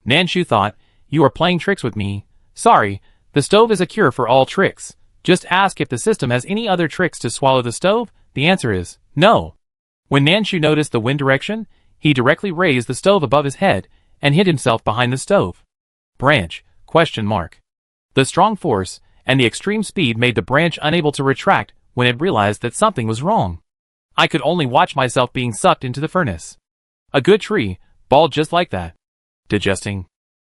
Nanshu thought, "You are playing tricks with me. Sorry, the stove is a cure for all tricks. Just ask if the system has any other tricks to swallow the stove. The answer is no." When Nanshu noticed the wind direction, he directly raised the stove above his head and hid himself behind the stove. Branch? The strong force and the extreme speed made the branch unable to retract when it realized that something was wrong. I could only watch myself being sucked into the furnace. A good tree, bald just like that. Digesting.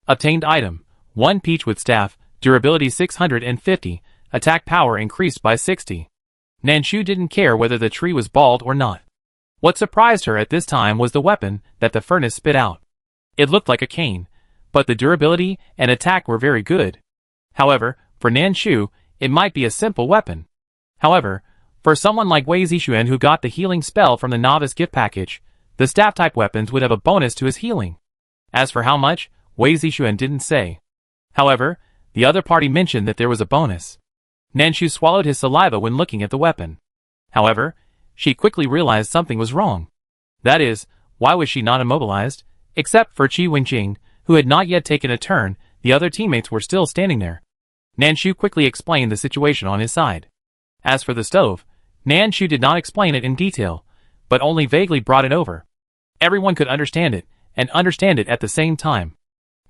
Obtained item, 1 peach with staff, durability 650, attack power increased by 60. Nanshu didn't care whether the tree was bald or not. What surprised her at this time was the weapon that the furnace spit out. It looked like a cane, but the durability and attack were very good. However, for Nanshu, it might be a simple weapon. However, for someone like Wei Zixuan who got the healing spell from the novice gift package, the staff-type weapons would have a bonus to his healing. As for how much, Wei Zixuan didn't say. However, the other party mentioned that there was a bonus. Nanshu swallowed his saliva when looking at the weapon. However, she quickly realized something was wrong. That is, why was she not immobilized? Except for Qi Wenjing, who had not yet taken a turn, the other teammates were still standing there. Nanshu quickly explained the situation on his side. As for the stove, Nanshu did not explain it in detail, but only vaguely brought it over. Everyone could understand it, and understand it at the same time.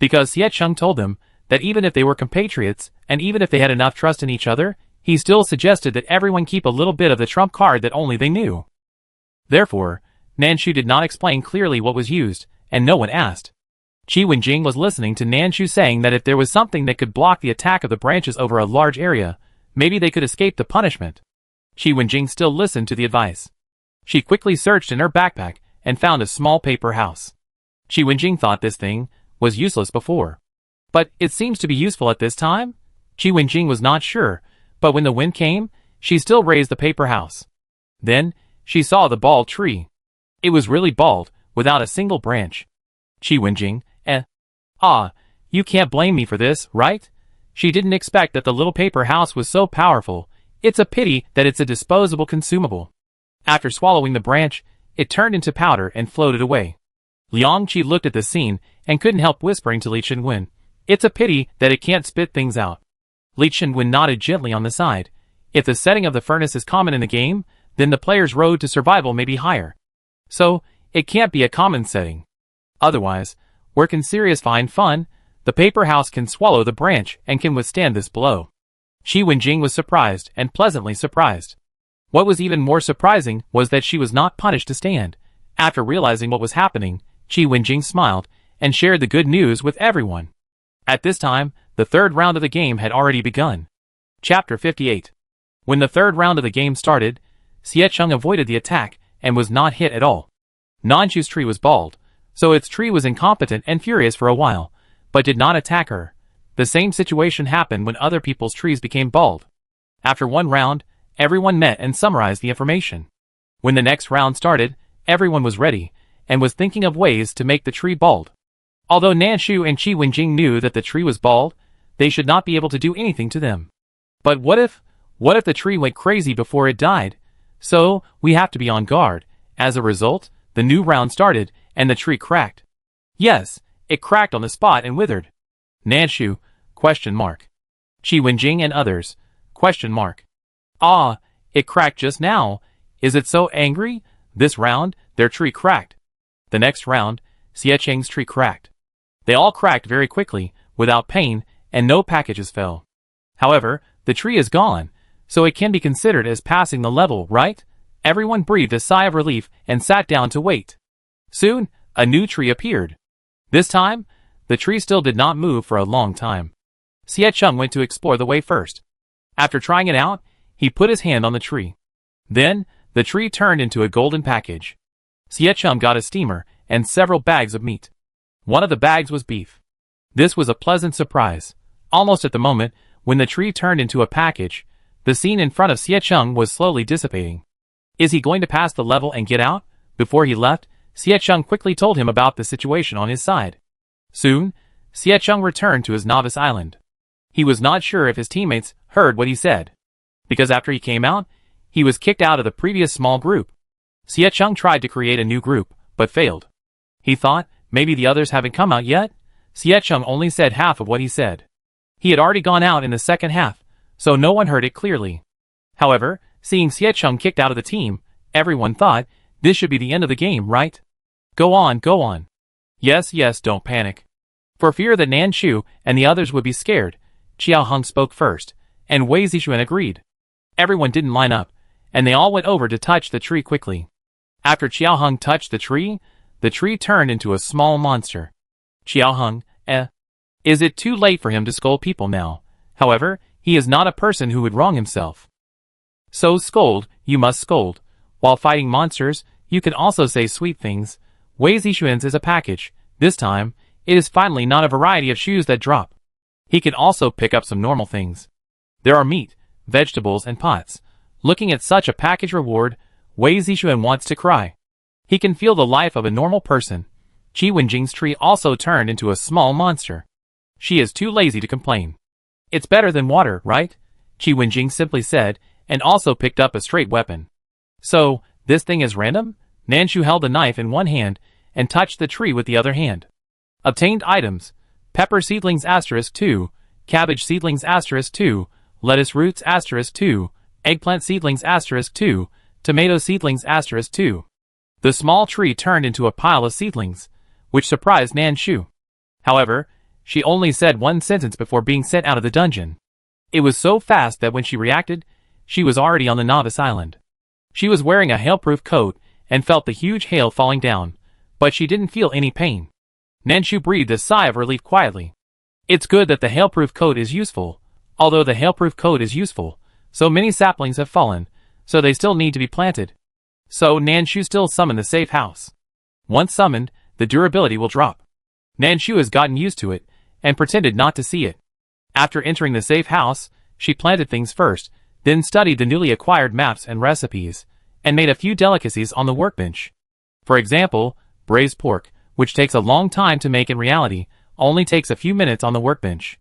Because Xie Cheng told them that even if they were compatriots, and even if they had enough trust in each other, he still suggested that everyone keep a little bit of the trump card that only they knew. Therefore, Nanshu did not explain clearly what was used, and no one asked. Qi Wenjing was listening to Nanshu saying that if there was something that could block the attack of the branches over a large area, maybe they could escape the punishment. Qi Wenjing still listened to the advice. She quickly searched in her backpack and found a small paper house. Qi Wenjing thought this thing was useless before. But it seems to be useful at this time? Qi Wenjing was not sure, but when the wind came, she still raised the paper house. Then, she saw the bald tree. It was really bald, without a single branch. Qi Wenjing, you can't blame me for this, right? She didn't expect that the little paper house was so powerful. It's a pity that it's a disposable consumable. After swallowing the branch, it turned into powder and floated away. Liang Qi looked at the scene and couldn't help whispering to Li Chenwen, "It's a pity that it can't spit things out." Li Chenwen nodded gently on the side. If the setting of the furnace is common in the game, then the player's road to survival may be higher. So, it can't be a common setting. Otherwise, where can serious find fun, the paper house can swallow the branch and can withstand this blow. Qi Wenjing was surprised and pleasantly surprised. What was even more surprising was that she was not punished to stand. After realizing what was happening, Qi Wenjing smiled and shared the good news with everyone. At this time, the third round of the game had already begun. Chapter 58. When the third round of the game started, Xie Cheng avoided the attack and was not hit at all. Nanshu's tree was bald, so its tree was incompetent and furious for a while, but did not attack her. The same situation happened when other people's trees became bald. After one round, everyone met and summarized the information. When the next round started, everyone was ready, and was thinking of ways to make the tree bald. Although Nanshu and Qi Wenjing knew that the tree was bald, they should not be able to do anything to them. But what if the tree went crazy before it died? So, we have to be on guard. As a result, the new round started, and the tree cracked. Yes, it cracked on the spot and withered. Nanshu, ? Qi Wenjing and others, ? It cracked just now. Is it so angry? This round, their tree cracked. The next round, Xie Cheng's tree cracked. They all cracked very quickly, without pain, and no packages fell. However, the tree is gone, so it can be considered as passing the level, right? Everyone breathed a sigh of relief and sat down to wait. Soon, a new tree appeared. This time, the tree still did not move for a long time. Xie Cheng went to explore the way first. After trying it out, he put his hand on the tree. Then, the tree turned into a golden package. Xie Cheng got a steamer and several bags of meat. One of the bags was beef. This was a pleasant surprise. Almost at the moment, when the tree turned into a package, the scene in front of Xie Cheng was slowly dissipating. Is he going to pass the level and get out? Before he left, Xie Cheng quickly told him about the situation on his side. Soon, Xie Cheng returned to his novice island. He was not sure if his teammates heard what he said, because after he came out, he was kicked out of the previous small group. Xie Cheng tried to create a new group, but failed. He thought, maybe the others haven't come out yet? Xie Cheng only said half of what he said. He had already gone out in the second half, so no one heard it clearly. However, seeing Xie Cheng kicked out of the team, everyone thought, this should be the end of the game, right? Go on, go on. Yes, don't panic. For fear that Nanshu and the others would be scared, Qiao Heng spoke first, and Wei Zixuan agreed. Everyone didn't line up, and they all went over to touch the tree quickly. After Qiao Heng touched the tree turned into a small monster. Qiao Heng, Is it too late for him to scold people now? However, he is not a person who would wrong himself. So scold, you must scold. While fighting monsters, you can also say sweet things. Wei Zixuan's is a package. This time, It is finally not a variety of shoes that drop. He can also pick up some normal things. There are meat, vegetables, and pots. Looking at such a package reward, Wei Zixuan wants to cry. He can feel the life of a normal person. Qi Wenjing's tree also turned into a small monster. She is too lazy to complain. It's better than water, right? Qi Wenjing simply said, and also picked up a straight weapon. So, this thing is random? Nanshu held the knife in one hand, and touched the tree with the other hand. Obtained items: pepper seedlings *2, cabbage seedlings *2, lettuce roots *2, eggplant seedlings *2, tomato seedlings *2. The small tree turned into a pile of seedlings, which surprised Nanshu. However, she only said one sentence before being sent out of the dungeon. It was so fast that when she reacted, she was already on the novice island. She was wearing a hail-proof coat and felt the huge hail falling down, but she didn't feel any pain. Nanshu breathed a sigh of relief quietly. It's good that the hail-proof coat is useful. Although the hail-proof coat is useful, so many saplings have fallen, so they still need to be planted. So Nanshu still summoned the safe house. Once summoned, the durability will drop. Nanshu has gotten used to it, and pretended not to see it. After entering the safe house, she planted things first, then studied the newly acquired maps and recipes, and made a few delicacies on the workbench. For example, braised pork, which takes a long time to make in reality, only takes a few minutes on the workbench.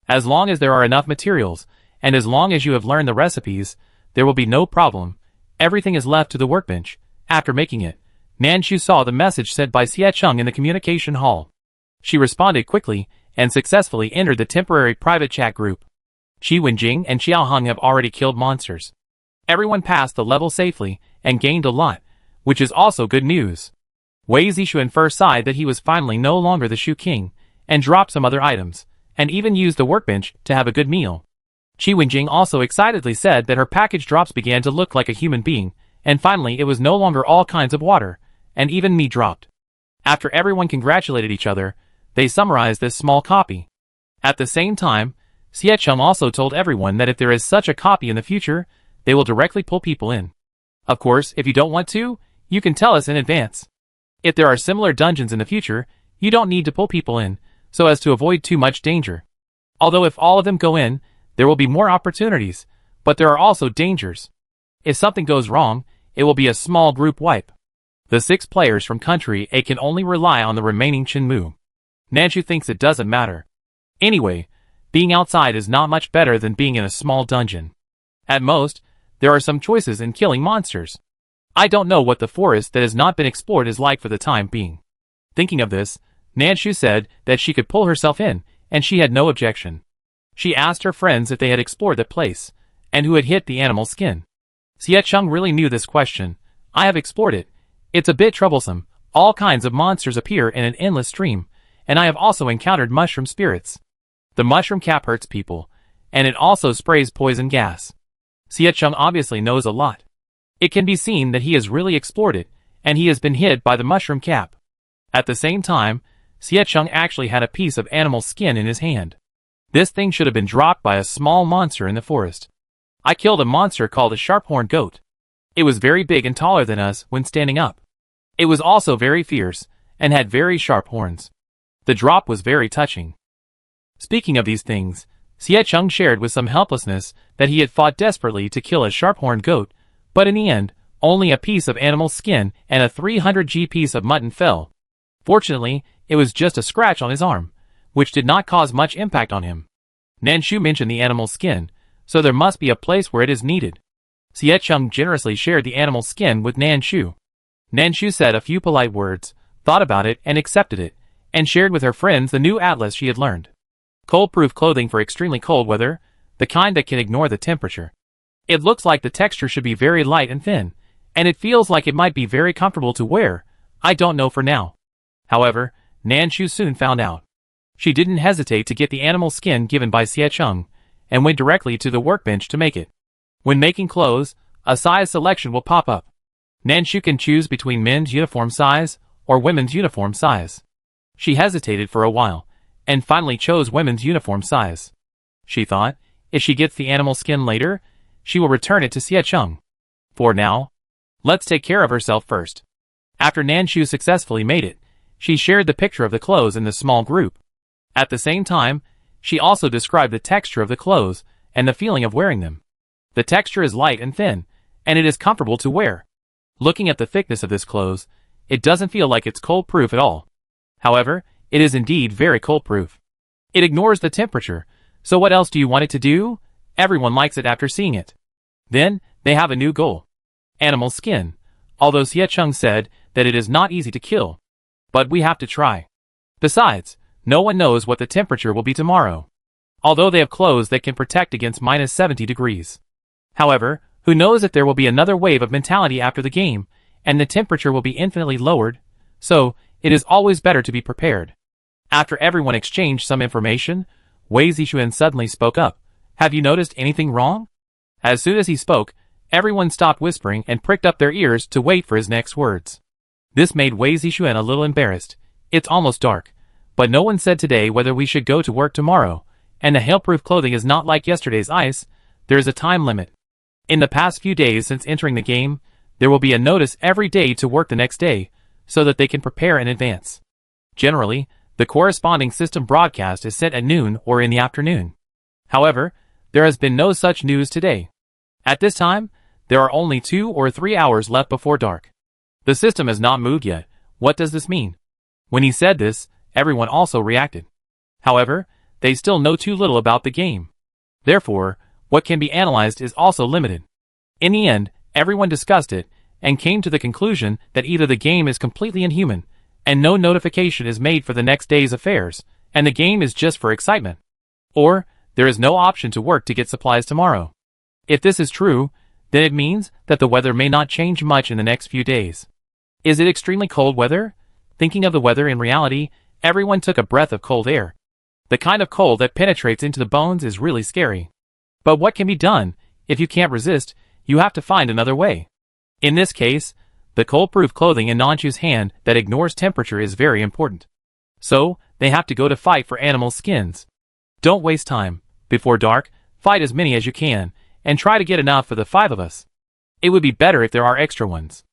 As long as there are enough materials, and as long as you have learned the recipes, there will be no problem. Everything is left to the workbench. After making it, Nanshu saw the message sent by Xie Cheng in the communication hall. She responded quickly, and successfully entered the temporary private chat group. Qi Wenjing and Xiao Heng have already killed monsters. Everyone passed the level safely, and gained a lot, which is also good news. Wei Zixuan first sighed that he was finally no longer the Shu King, and dropped some other items, and even used the workbench to have a good meal. Qi Wenjing also excitedly said that her package drops began to look like a human being, and finally it was no longer all kinds of water, and even meat dropped. After everyone congratulated each other, they summarized this small copy. At the same time, Xie Cheng also told everyone that if there is such a copy in the future, they will directly pull people in. Of course, if you don't want to, you can tell us in advance. If there are similar dungeons in the future, you don't need to pull people in, so as to avoid too much danger. Although if all of them go in, there will be more opportunities, but there are also dangers. If something goes wrong, it will be a small group wipe. The 6 players from Country A can only rely on the remaining Chenmu. Nanshu thinks it doesn't matter. Anyway, being outside is not much better than being in a small dungeon. At most, there are some choices in killing monsters. I don't know what the forest that has not been explored is like for the time being. Thinking of this, Nanshu said that she could pull herself in, and she had no objection. She asked her friends if they had explored the place, and who had hit the animal skin. Xie Cheng really knew this question. I have explored it. It's a bit troublesome. All kinds of monsters appear in an endless stream, and I have also encountered mushroom spirits. The mushroom cap hurts people, and it also sprays poison gas. Xie Cheng obviously knows a lot. It can be seen that he has really explored it, and he has been hit by the mushroom cap. At the same time, Xie Cheng actually had a piece of animal skin in his hand. This thing should have been dropped by a small monster in the forest. I killed a monster called a sharp-horned goat. It was very big and taller than us when standing up. It was also very fierce, and had very sharp horns. The drop was very touching. Speaking of these things, Xie Cheng shared with some helplessness that he had fought desperately to kill a sharp-horned goat, but in the end, only a piece of animal skin and a 300g piece of mutton fell. Fortunately, it was just a scratch on his arm, which did not cause much impact on him. Nanshu mentioned the animal skin, so there must be a place where it is needed. Xie Cheng generously shared the animal skin with Nanshu. Nanshu said a few polite words, thought about it and accepted it, and shared with her friends the new atlas she had learned. Cold-proof clothing for extremely cold weather, the kind that can ignore the temperature. It looks like the texture should be very light and thin, and it feels like it might be very comfortable to wear. I don't know for now. However, Nanshu soon found out. She didn't hesitate to get the animal skin given by Xie Cheng, and went directly to the workbench to make it. When making clothes, a size selection will pop up. Nanshu can choose between men's uniform size or women's uniform size. She hesitated for a while, and finally chose women's uniform size. She thought, if she gets the animal skin later, she will return it to Xie Cheng. For now, let's take care of herself first. After Nanshu successfully made it, She shared the picture of the clothes in the small group. At the same time, she also described the texture of the clothes and the feeling of wearing them. The texture is light and thin, and it is comfortable to wear. Looking at the thickness of this clothes, it doesn't feel like it's cold-proof at all. However, it is indeed very cold-proof. It ignores the temperature, so what else do you want it to do? Everyone likes it after seeing it. Then, they have a new goal. Animal skin. Although Xie Chung said that it is not easy to kill. But we have to try. Besides, no one knows what the temperature will be tomorrow. Although they have clothes that can protect against minus 70 degrees. However, who knows if there will be another wave of mentality after the game, and the temperature will be infinitely lowered, so it is always better to be prepared. After everyone exchanged some information, Wei Zixuan suddenly spoke up. Have you noticed anything wrong? As soon as he spoke, everyone stopped whispering and pricked up their ears to wait for his next words. This made Wei Zixuan a little embarrassed. It's almost dark, but no one said today whether we should go to work tomorrow, and the hail-proof clothing is not like yesterday's ice, there is a time limit. In the past few days since entering the game, there will be a notice every day to work the next day, so that they can prepare in advance. Generally, the corresponding system broadcast is sent at noon or in the afternoon. However, there has been no such news today. At this time, there are only 2 or 3 hours left before dark. The system has not moved yet. What does this mean? When he said this, everyone also reacted. However, they still know too little about the game. Therefore, what can be analyzed is also limited. In the end, everyone discussed it, and came to the conclusion that either the game is completely inhuman, and no notification is made for the next day's affairs, and the game is just for excitement. Or, there is no option to work to get supplies tomorrow. If this is true, then it means that the weather may not change much in the next few days. Is it extremely cold weather? Thinking of the weather in reality, everyone took a breath of cold air. The kind of cold that penetrates into the bones is really scary. But what can be done? If you can't resist, you have to find another way. In this case, the cold-proof clothing in Nanshu's hand that ignores temperature is very important. So, they have to go to fight for animal skins. Don't waste time. Before dark, fight as many as you can, and try to get enough for the 5 of us. It would be better if there are extra ones.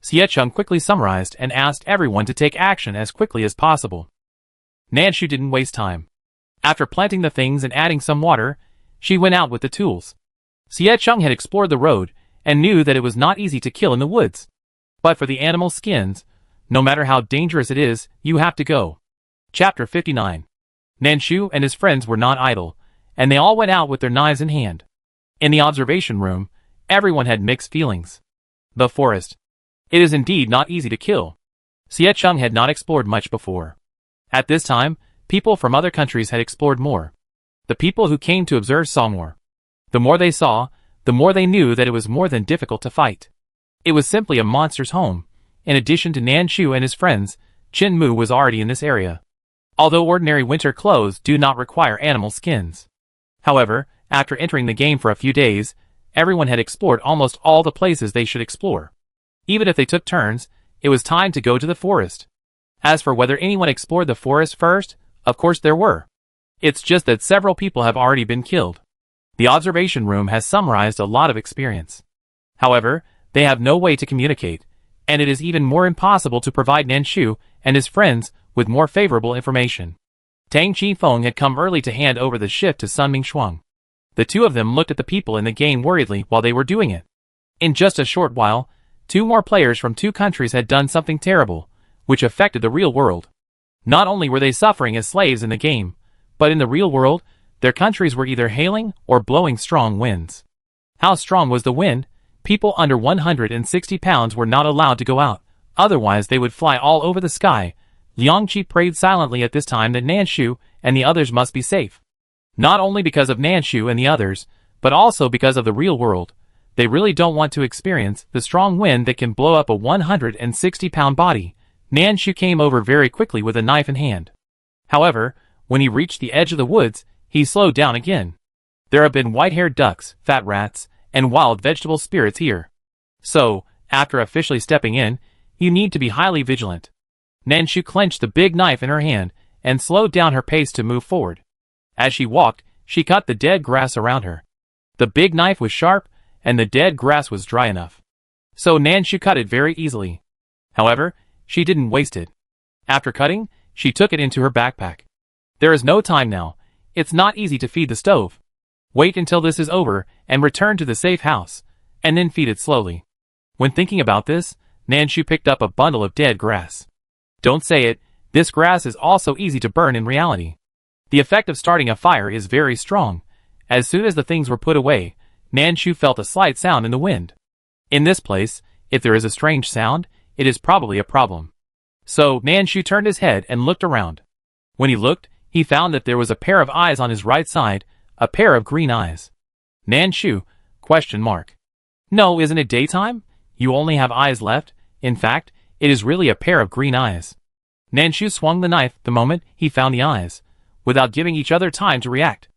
Xie Chung quickly summarized and asked everyone to take action as quickly as possible. Nanshu didn't waste time. After planting the things and adding some water, she went out with the tools. Xie Chung had explored the road, and knew that it was not easy to kill in the woods. But for the animal skins, no matter how dangerous it is, you have to go. Chapter 59. Nanshu and his friends were not idle, and they all went out with their knives in hand. In the observation room, everyone had mixed feelings. The forest. It is indeed not easy to kill. Xie Chung had not explored much before. At this time, people from other countries had explored more. The people who came to observe saw more. The more they saw, the more they knew that it was more than difficult to fight. It was simply a monster's home. In addition to Nanshu and his friends, Qin Mu was already in this area. Although ordinary winter clothes do not require animal skins. However, after entering the game for a few days, everyone had explored almost all the places they should explore. Even if they took turns, it was time to go to the forest. As for whether anyone explored the forest first, of course there were. It's just that several people have already been killed. The observation room has summarized a lot of experience. However, they have no way to communicate, and it is even more impossible to provide Nanshu and his friends with more favorable information. Tang Qifeng had come early to hand over the shift to Sun Mingshuang. The two of them looked at the people in the game worriedly while they were doing it. In just a short while, 2 more players from 2 countries had done something terrible, which affected the real world. Not only were they suffering as slaves in the game, but in the real world, their countries were either hailing or blowing strong winds. How strong was the wind? People under 160 pounds were not allowed to go out, otherwise they would fly all over the sky. Liang Qi prayed silently at this time that Nanshu and the others must be safe. Not only because of Nanshu and the others, but also because of the real world. They really don't want to experience the strong wind that can blow up a 160-pound body. Nanshu came over very quickly with a knife in hand. However, when he reached the edge of the woods, he slowed down again. There have been white-haired ducks, fat rats, and wild vegetable spirits here. So, after officially stepping in, you need to be highly vigilant. Nanshu clenched the big knife in her hand and slowed down her pace to move forward. As she walked, she cut the dead grass around her. The big knife was sharp, and the dead grass was dry enough. So Nanshu cut it very easily. However, she didn't waste it. After cutting, she took it into her backpack. There is no time now. It's not easy to feed the stove. Wait until this is over and return to the safe house, and then feed it slowly. When thinking about this, Nanshu picked up a bundle of dead grass. Don't say it, this grass is also easy to burn in reality. The effect of starting a fire is very strong. As soon as the things were put away, Nanshu felt a slight sound in the wind. In this place, if there is a strange sound, it is probably a problem. So Nanshu turned his head and looked around. When he looked, he found that there was a pair of eyes on his right side, a pair of green eyes. Nanshu? ? No, isn't it daytime? You only have eyes left. In fact, it is really a pair of green eyes. Nanshu swung the knife the moment he found the eyes, without giving each other time to react.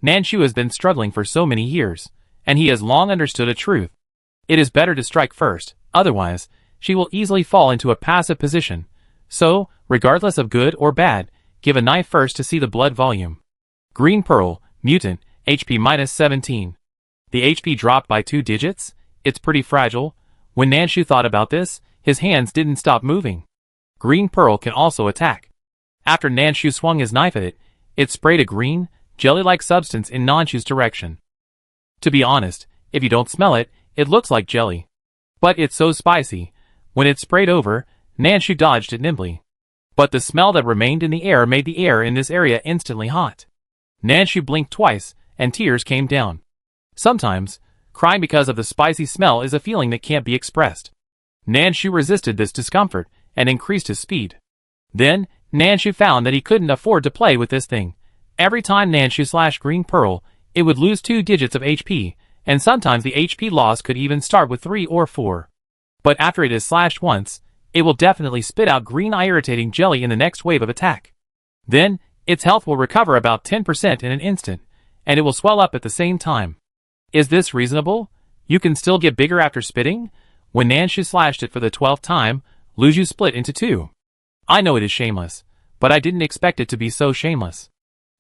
Nanshu has been struggling for so many years, and he has long understood a truth. It is better to strike first, otherwise, she will easily fall into a passive position. So, regardless of good or bad, give a knife first to see the blood volume. Green Pearl, Mutant, HP -17. The HP dropped by 2 digits? It's pretty fragile. When Nanshu thought about this, his hands didn't stop moving. Green Pearl can also attack. After Nanshu swung his knife at it, it sprayed a green, jelly-like substance in Nanshu's direction. To be honest, if you don't smell it, it looks like jelly. But it's so spicy. When it sprayed over, Nanshu dodged it nimbly. But the smell that remained in the air made the air in this area instantly hot. Nanshu blinked twice, and tears came down. Sometimes, crying because of the spicy smell is a feeling that can't be expressed. Nanshu resisted this discomfort, and increased his speed. Then, Nanshu found that he couldn't afford to play with this thing. Every time Nanshu slashed Green Pearl, it would lose 2 digits of HP, and sometimes the HP loss could even start with 3 or 4. But after it is slashed once, it will definitely spit out green irritating jelly in the next wave of attack. Then, its health will recover about 10% in an instant, and it will swell up at the same time. Is this reasonable? You can still get bigger after spitting? When Nanshu slashed it for the 12th time, Luju split into 2. I know it is shameless, but I didn't expect it to be so shameless.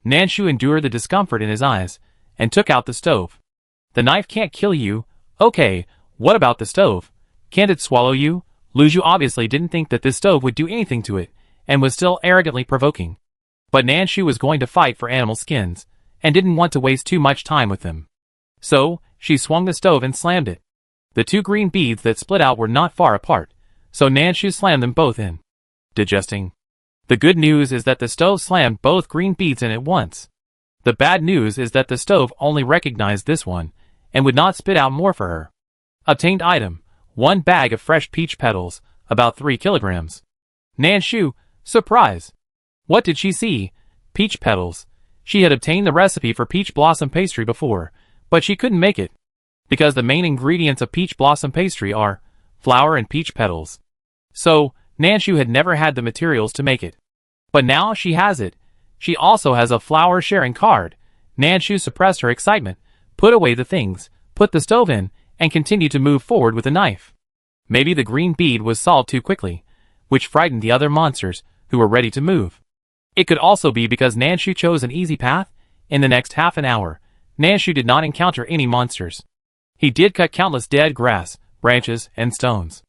Nanshu endured the discomfort in his eyes, and took out the stove. The knife can't kill you. Okay, what about the stove? Can't it swallow you? Luju obviously didn't think that this stove would do anything to it, and was still arrogantly provoking. But Nanshu was going to fight for animal skins, and didn't want to waste too much time with them. So, she swung the stove and slammed it. The 2 green beads that split out were not far apart, so Nanshu slammed them both in. Digesting. The good news is that the stove slammed both green beads in at once. The bad news is that the stove only recognized this one, and would not spit out more for her. Obtained item, 1 bag of fresh peach petals, about 3 kilograms. Nanshu, surprise! What did she see? Peach petals. She had obtained the recipe for peach blossom pastry before, but she couldn't make it, because the main ingredients of peach blossom pastry are flour and peach petals. So, Nanshu had never had the materials to make it. But now she has it. She also has a flour sharing card. Nanshu suppressed her excitement, put away the things, put the stove in, and continued to move forward with the knife. Maybe the green bead was solved too quickly, which frightened the other monsters, who were ready to move. It could also be because Nanshu chose an easy path. In the next half an hour, Nanshu did not encounter any monsters. He did cut countless dead grass, branches, and stones.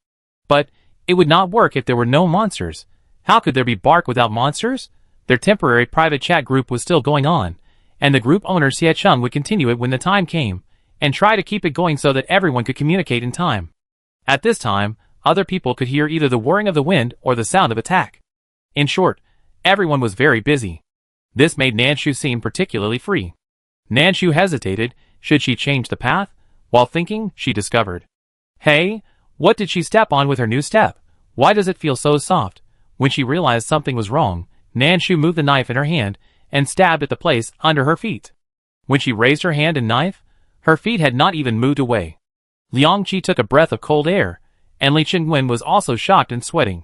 But it would not work if there were no monsters. How could there be bark without monsters? Their temporary private chat group was still going on, and the group owner Xie Chung would continue it when the time came, and try to keep it going so that everyone could communicate in time. At this time, other people could hear either the whirring of the wind or the sound of attack. In short, everyone was very busy. This made Nanshu seem particularly free. Nanshu hesitated. Should she change the path? While thinking, she discovered. Hey, what did she step on with her new step? Why does it feel so soft? When she realized something was wrong, Nanshu moved the knife in her hand and stabbed at the place under her feet. When she raised her hand and knife, her feet had not even moved away. Liang Qi took a breath of cold air, and Li Qingwen was also shocked and sweating.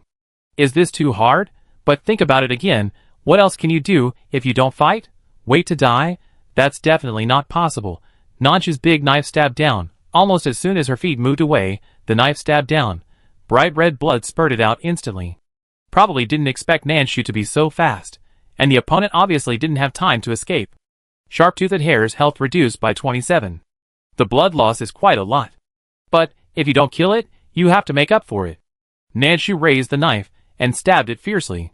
Is this too hard? But think about it again. What else can you do if you don't fight? Wait to die? That's definitely not possible. Nanshu's big knife stabbed down. Almost as soon as her feet moved away, the knife stabbed down. Bright red blood spurted out instantly. Probably didn't expect Nanshu to be so fast, and the opponent obviously didn't have time to escape. Sharp-toothed hare's health reduced by 27. The blood loss is quite a lot. But, if you don't kill it, you have to make up for it. Nanshu raised the knife, and stabbed it fiercely.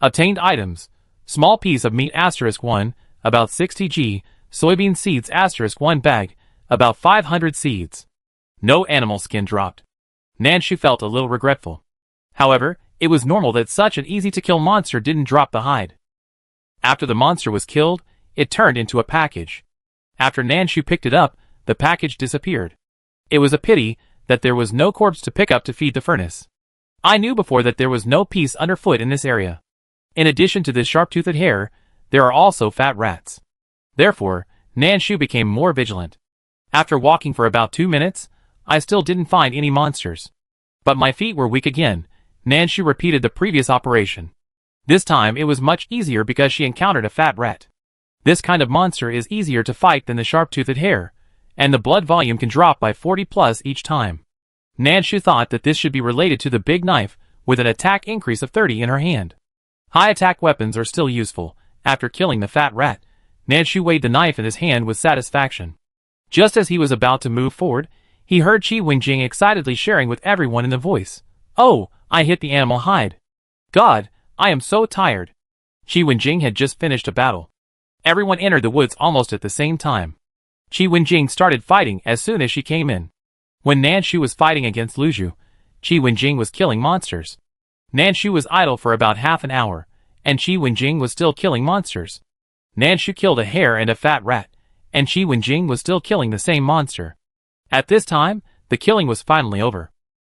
Obtained items. Small piece of meat *1, about 60 g, soybean seeds *1 bag, about 500 seeds. No animal skin dropped. Nanshu felt a little regretful. However, it was normal that such an easy-to-kill monster didn't drop the hide. After the monster was killed, it turned into a package. After Nanshu picked it up, the package disappeared. It was a pity that there was no corpse to pick up to feed the furnace. I knew before that there was no piece underfoot in this area. In addition to this sharp-toothed hare, there are also fat rats. Therefore, Nanshu became more vigilant. After walking for about 2 minutes, I still didn't find any monsters. But my feet were weak again. Nanshu repeated the previous operation. This time it was much easier because she encountered a fat rat. This kind of monster is easier to fight than the sharp-toothed hare, and the blood volume can drop by 40 plus each time. Nanshu thought that this should be related to the big knife, with an attack increase of 30 in her hand. High attack weapons are still useful. After killing the fat rat, Nanshu weighed the knife in his hand with satisfaction. Just as he was about to move forward, he heard Qi Wenjing excitedly sharing with everyone in the voice. "Oh, I hit the animal hide. God, I am so tired." Qi Wenjing had just finished a battle. Everyone entered the woods almost at the same time. Qi Wenjing started fighting as soon as she came in. When Nanshu was fighting against Luzhu, Qi Wenjing was killing monsters. Nanshu was idle for about half an hour, and Qi Wenjing was still killing monsters. Nanshu killed a hare and a fat rat, and Qi Wenjing was still killing the same monster. At this time, the killing was finally over.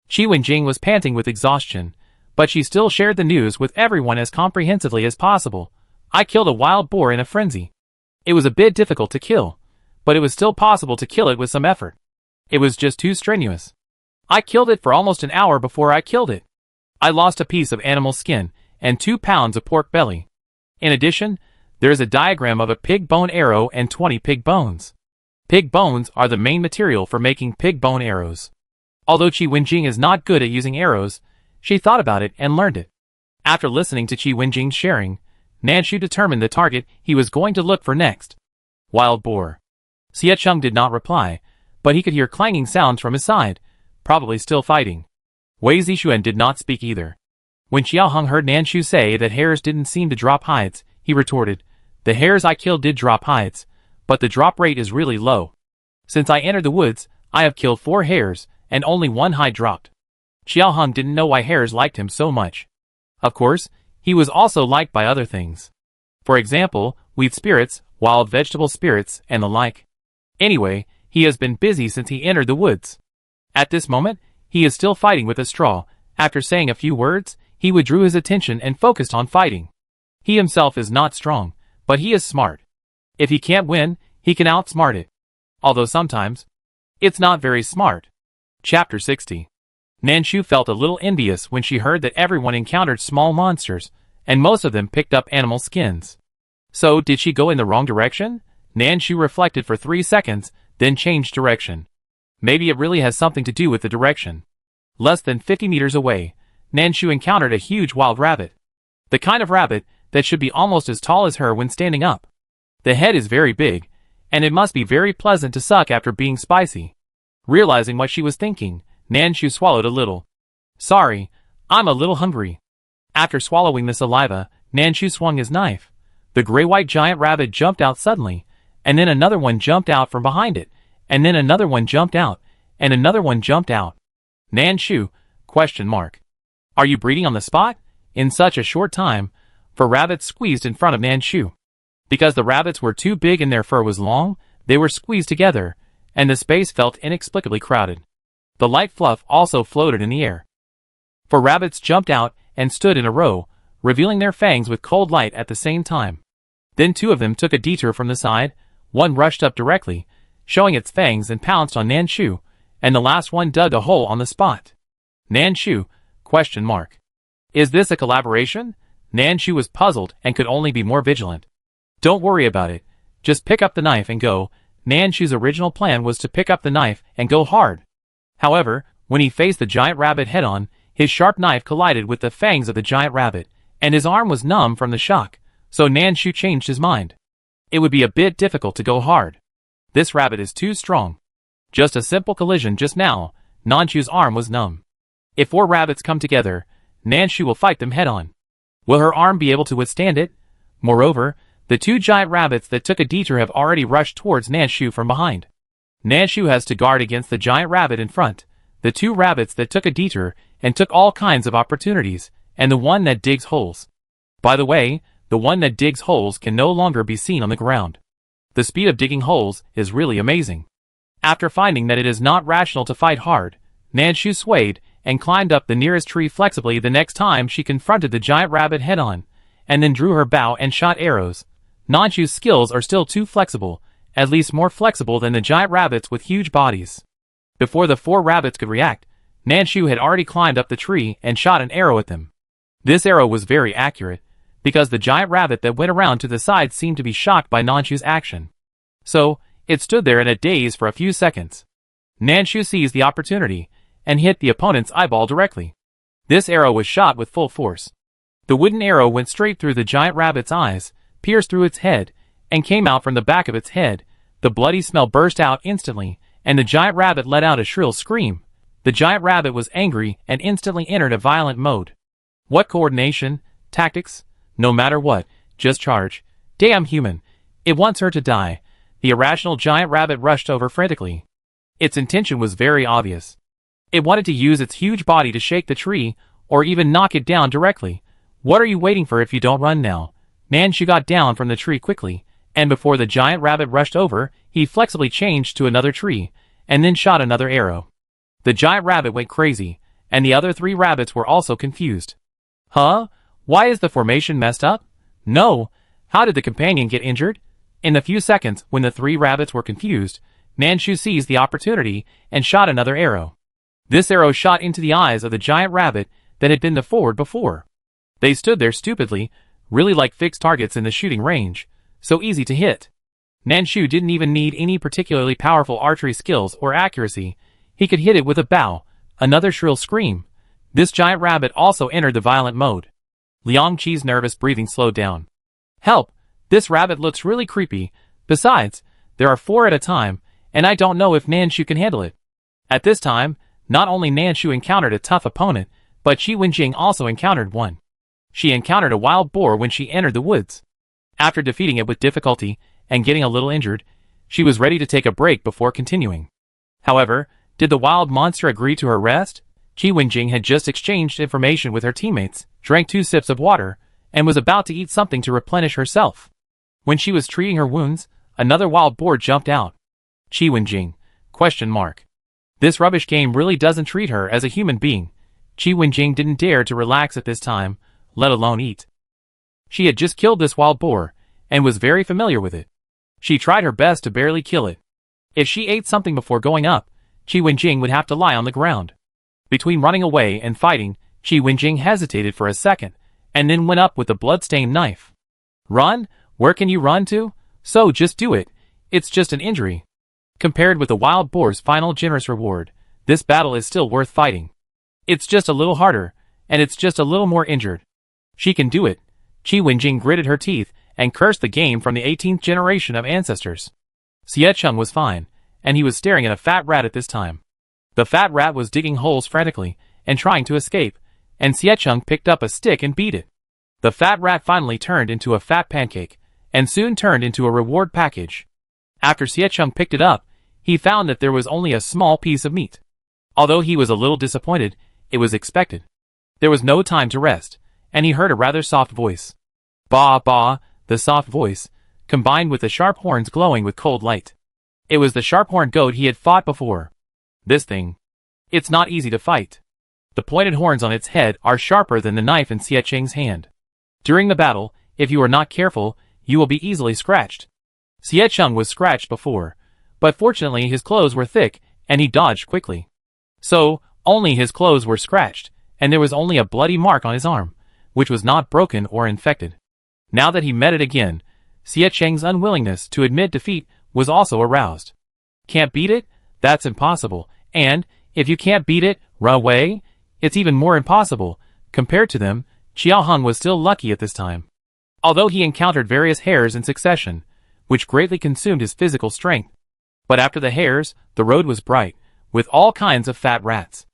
Qi Wenjing was panting with exhaustion, but she still shared the news with everyone as comprehensively as possible. "I killed a wild boar in a frenzy. It was a bit difficult to kill, but it was still possible to kill it with some effort. It was just too strenuous. I killed it for almost an hour before I killed it. I lost a piece of animal skin and 2 pounds of pork belly. In addition, there is a diagram of a pig bone arrow and 20 pig bones. Pig bones are the main material for making pig bone arrows." Although Qi Wenjing is not good at using arrows, she thought about it and learned it. After listening to Qi Wenjing's sharing, Nanshu determined the target he was going to look for next. Wild boar. Xiecheng did not reply, but he could hear clanging sounds from his side, probably still fighting. Wei Zixuan did not speak either. When Xiaoheng heard Nanshu say that hares didn't seem to drop hides, he retorted, "The hares I killed did drop hides, but the drop rate is really low. Since I entered the woods, I have killed 4 hares, and only 1 hide dropped." Xiaoheng didn't know why hares liked him so much. Of course, he was also liked by other things. For example, wheat spirits, wild vegetable spirits, and the like. Anyway, he has been busy since he entered the woods. At this moment, he is still fighting with a straw. After saying a few words, he withdrew his attention and focused on fighting. He himself is not strong, but he is smart. If he can't win, he can outsmart it. Although sometimes, it's not very smart. Chapter 60. Nanshu felt a little envious when she heard that everyone encountered small monsters, and most of them picked up animal skins. So, did she go in the wrong direction? Nanshu reflected for 3 seconds, then changed direction. Maybe it really has something to do with the direction. Less than 50 meters away, Nanshu encountered a huge wild rabbit. The kind of rabbit that should be almost as tall as her when standing up. The head is very big, and it must be very pleasant to suck after being spicy. Realizing what she was thinking, Nanshu swallowed a little. "Sorry, I'm a little hungry." After swallowing the saliva, Nanshu swung his knife. The gray-white giant rabbit jumped out suddenly, and then another one jumped out from behind it, and then another one jumped out, and another one jumped out. Nanshu? ? Are you breeding on the spot? In such a short time, 4 rabbits squeezed in front of Nanshu. Because the rabbits were too big and their fur was long, they were squeezed together, and the space felt inexplicably crowded. The light fluff also floated in the air. 4 rabbits jumped out and stood in a row, revealing their fangs with cold light at the same time. Then 2 of them took a detour from the side, one rushed up directly, showing its fangs and pounced on Nanshu, and the last one dug a hole on the spot. Nanshu? ? Is this a collaboration? Nanshu was puzzled and could only be more vigilant. Don't worry about it, just pick up the knife and go. Nanshu's original plan was to pick up the knife and go hard. However, when he faced the giant rabbit head-on, his sharp knife collided with the fangs of the giant rabbit, and his arm was numb from the shock, so Nanshu changed his mind. It would be a bit difficult to go hard. This rabbit is too strong. Just a simple collision just now, Nanshu's arm was numb. If 4 rabbits come together, Nanshu will fight them head-on. Will her arm be able to withstand it? Moreover, the two giant rabbits that took a detour have already rushed towards Nanshu from behind. Nanshu has to guard against the giant rabbit in front, the two rabbits that took a detour and took all kinds of opportunities, and the one that digs holes. By the way, the one that digs holes can no longer be seen on the ground. The speed of digging holes is really amazing. After finding that it is not rational to fight hard, Nanshu swayed and climbed up the nearest tree flexibly the next time she confronted the giant rabbit head-on, and then drew her bow and shot arrows. Nanshu's skills are still too flexible, at least more flexible than the giant rabbits with huge bodies. Before the four rabbits could react, Nanshu had already climbed up the tree and shot an arrow at them. This arrow was very accurate, because the giant rabbit that went around to the side seemed to be shocked by Nanshu's action. So, it stood there in a daze for a few seconds. Nanshu seized the opportunity and hit the opponent's eyeball directly. This arrow was shot with full force. The wooden arrow went straight through the giant rabbit's eyes, pierced through its head, and came out from the back of its head. The bloody smell burst out instantly, and the giant rabbit let out a shrill scream. The giant rabbit was angry and instantly entered a violent mode. What coordination? Tactics? No matter what, just charge. Damn human. It wants her to die. The irrational giant rabbit rushed over frantically. Its intention was very obvious. It wanted to use its huge body to shake the tree, or even knock it down directly. What are you waiting for if you don't run now? Nanshu got down from the tree quickly, and before the giant rabbit rushed over, he flexibly changed to another tree, and then shot another arrow. The giant rabbit went crazy, and the other three rabbits were also confused. Huh? Why is the formation messed up? No. How did the companion get injured? In the few seconds when the three rabbits were confused, Nanshu seized the opportunity and shot another arrow. This arrow shot into the eyes of the giant rabbit that had been the forward before. They stood there stupidly, really like fixed targets in the shooting range, so easy to hit. Nanshu didn't even need any particularly powerful archery skills or accuracy. He could hit it with a bow. Another shrill scream. This giant rabbit also entered the violent mode. Liang Qi's nervous breathing slowed down. Help! This rabbit looks really creepy. Besides, there are 4 at a time, and I don't know if Nanshu can handle it. At this time, not only Nanshu encountered a tough opponent, but Qi Wenjing also encountered one. She encountered a wild boar when she entered the woods. After defeating it with difficulty and getting a little injured, she was ready to take a break before continuing. However, did the wild monster agree to her rest? Qi Wenjing had just exchanged information with her teammates, drank 2 sips of water, and was about to eat something to replenish herself. When she was treating her wounds, another wild boar jumped out. Qi Wenjing? ? This rubbish game really doesn't treat her as a human being. Qi Wenjing didn't dare to relax at this time, let alone eat. She had just killed this wild boar, and was very familiar with it. She tried her best to barely kill it. If she ate something before going up, Qi Wenjing would have to lie on the ground. Between running away and fighting, Qi Wenjing hesitated for a second, and then went up with the blood-stained knife. Run? Where can you run to? So just do it. It's just an injury. Compared with the wild boar's final generous reward, this battle is still worth fighting. It's just a little harder, and it's just a little more injured. She can do it. Qi Wenjing gritted her teeth and cursed the game from the 18th generation of ancestors. Xie Cheng was fine, and he was staring at a fat rat at this time. The fat rat was digging holes frantically and trying to escape, and Xie Cheng picked up a stick and beat it. The fat rat finally turned into a fat pancake, and soon turned into a reward package. After Xie Cheng picked it up, he found that there was only a small piece of meat. Although he was a little disappointed, it was expected. There was no time to rest, and he heard a rather soft voice. Ba ba, the soft voice, combined with the sharp horns glowing with cold light. It was the sharp-horned goat he had fought before. This thing. It's not easy to fight. The pointed horns on its head are sharper than the knife in Xie Cheng's hand. During the battle, if you are not careful, you will be easily scratched. Xie Cheng was scratched before, but fortunately his clothes were thick, and he dodged quickly. So, only his clothes were scratched, and there was only a bloody mark on his arm, which was not broken or infected. Now that he met it again, Xie Cheng's unwillingness to admit defeat was also aroused. Can't beat it? That's impossible, and, if you can't beat it, run away? It's even more impossible. Compared to them, Xiaohang was still lucky at this time. Although he encountered various hares in succession, which greatly consumed his physical strength. But after the hares, the road was bright, with all kinds of fat rats.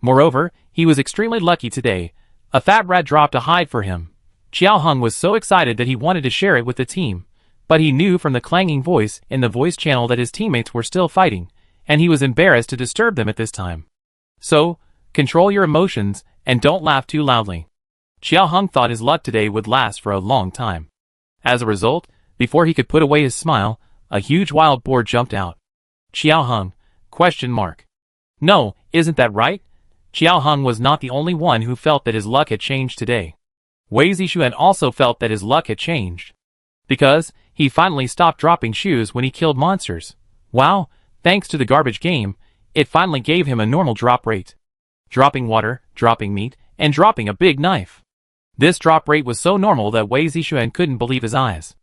Moreover, he was extremely lucky today. A fat rat dropped a hide for him. Qiao Hung was so excited that he wanted to share it with the team, but he knew from the clanging voice in the voice channel that his teammates were still fighting, and he was embarrassed to disturb them at this time. So, control your emotions and don't laugh too loudly. Qiao Hung thought his luck today would last for a long time. As a result, before he could put away his smile, a huge wild boar jumped out. Qiao Hung? ? No, isn't that right? Qiao Hung was not the only one who felt that his luck had changed today. Wei Zixuan also felt that his luck had changed. Because, he finally stopped dropping shoes when he killed monsters. Wow, thanks to the garbage game, it finally gave him a normal drop rate. Dropping water, dropping meat, and dropping a big knife. This drop rate was so normal that Wei Zixuan couldn't believe his eyes.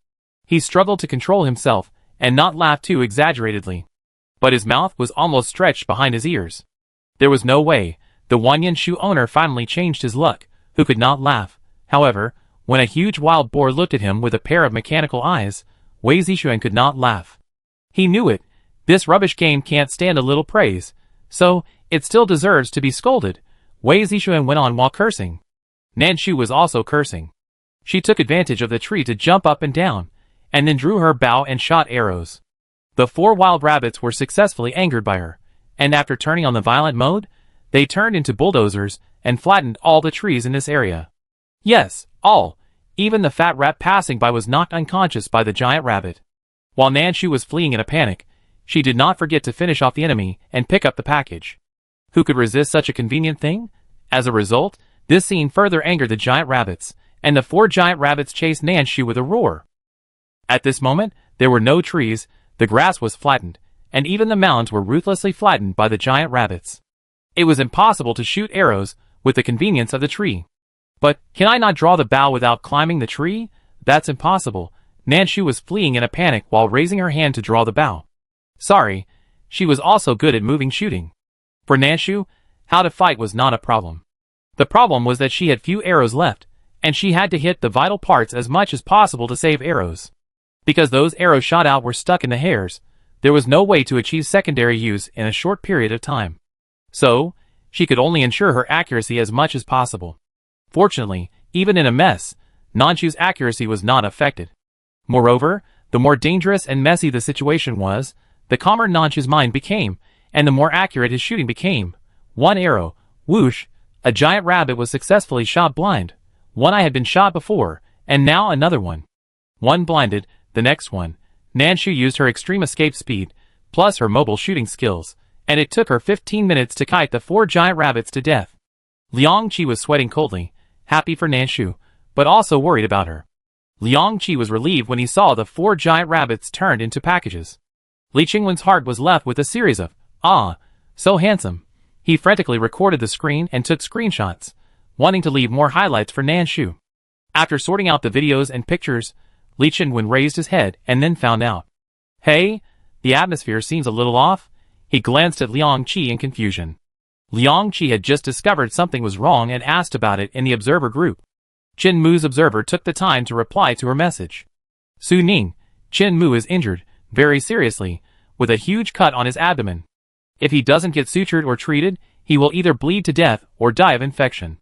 He struggled to control himself and not laugh too exaggeratedly. But his mouth was almost stretched behind his ears. There was no way. The Wanyan shoe owner finally changed his luck, who could not laugh. However, when a huge wild boar looked at him with a pair of mechanical eyes, Wei Zixuan could not laugh. He knew it. This rubbish game can't stand a little praise, so it still deserves to be scolded. Wei Zixuan went on while cursing. Nanshu was also cursing. She took advantage of the tree to jump up and down, and then drew her bow and shot arrows. The 4 wild rabbits were successfully angered by her, and after turning on the violent mode, they turned into bulldozers and flattened all the trees in this area. Yes, all. Even the fat rat passing by was knocked unconscious by the giant rabbit. While Nanshu was fleeing in a panic, she did not forget to finish off the enemy and pick up the package. Who could resist such a convenient thing? As a result, this scene further angered the giant rabbits, and the 4 giant rabbits chased Nanshu with a roar. At this moment, there were no trees, the grass was flattened, and even the mounds were ruthlessly flattened by the giant rabbits. It was impossible to shoot arrows with the convenience of the tree. But, can I not draw the bow without climbing the tree? That's impossible. Nanshu was fleeing in a panic while raising her hand to draw the bow. Sorry, she was also good at moving shooting. For Nanshu, how to fight was not a problem. The problem was that she had few arrows left, and she had to hit the vital parts as much as possible to save arrows. Because those arrows shot out were stuck in the hairs, there was no way to achieve secondary use in a short period of time. So, she could only ensure her accuracy as much as possible. Fortunately, even in a mess, Nanshu's accuracy was not affected. Moreover, the more dangerous and messy the situation was, the calmer Nanshu's mind became, and the more accurate his shooting became. 1 arrow, whoosh, a giant rabbit was successfully shot blind. 1 eye had been shot before, and now another one. 1 blinded, the next one. Nanshu used her extreme escape speed, plus her mobile shooting skills, and it took her 15 minutes to kite the 4 giant rabbits to death. Liang Qi was sweating coldly, happy for Nanshu, but also worried about her. Liang Qi was relieved when he saw the 4 giant rabbits turned into packages. Li Qingwen's heart was left with a series of, "Ah, so handsome." He frantically recorded the screen and took screenshots, wanting to leave more highlights for Nanshu. After sorting out the videos and pictures, Li Qingwen raised his head and then found out. Hey, the atmosphere seems a little off. He glanced at Liang Qi in confusion. Liang Qi had just discovered something was wrong and asked about it in the observer group. Qin Mu's observer took the time to reply to her message. Su Ning, Qin Mu is injured, very seriously, with a huge cut on his abdomen. If he doesn't get sutured or treated, he will either bleed to death or die of infection.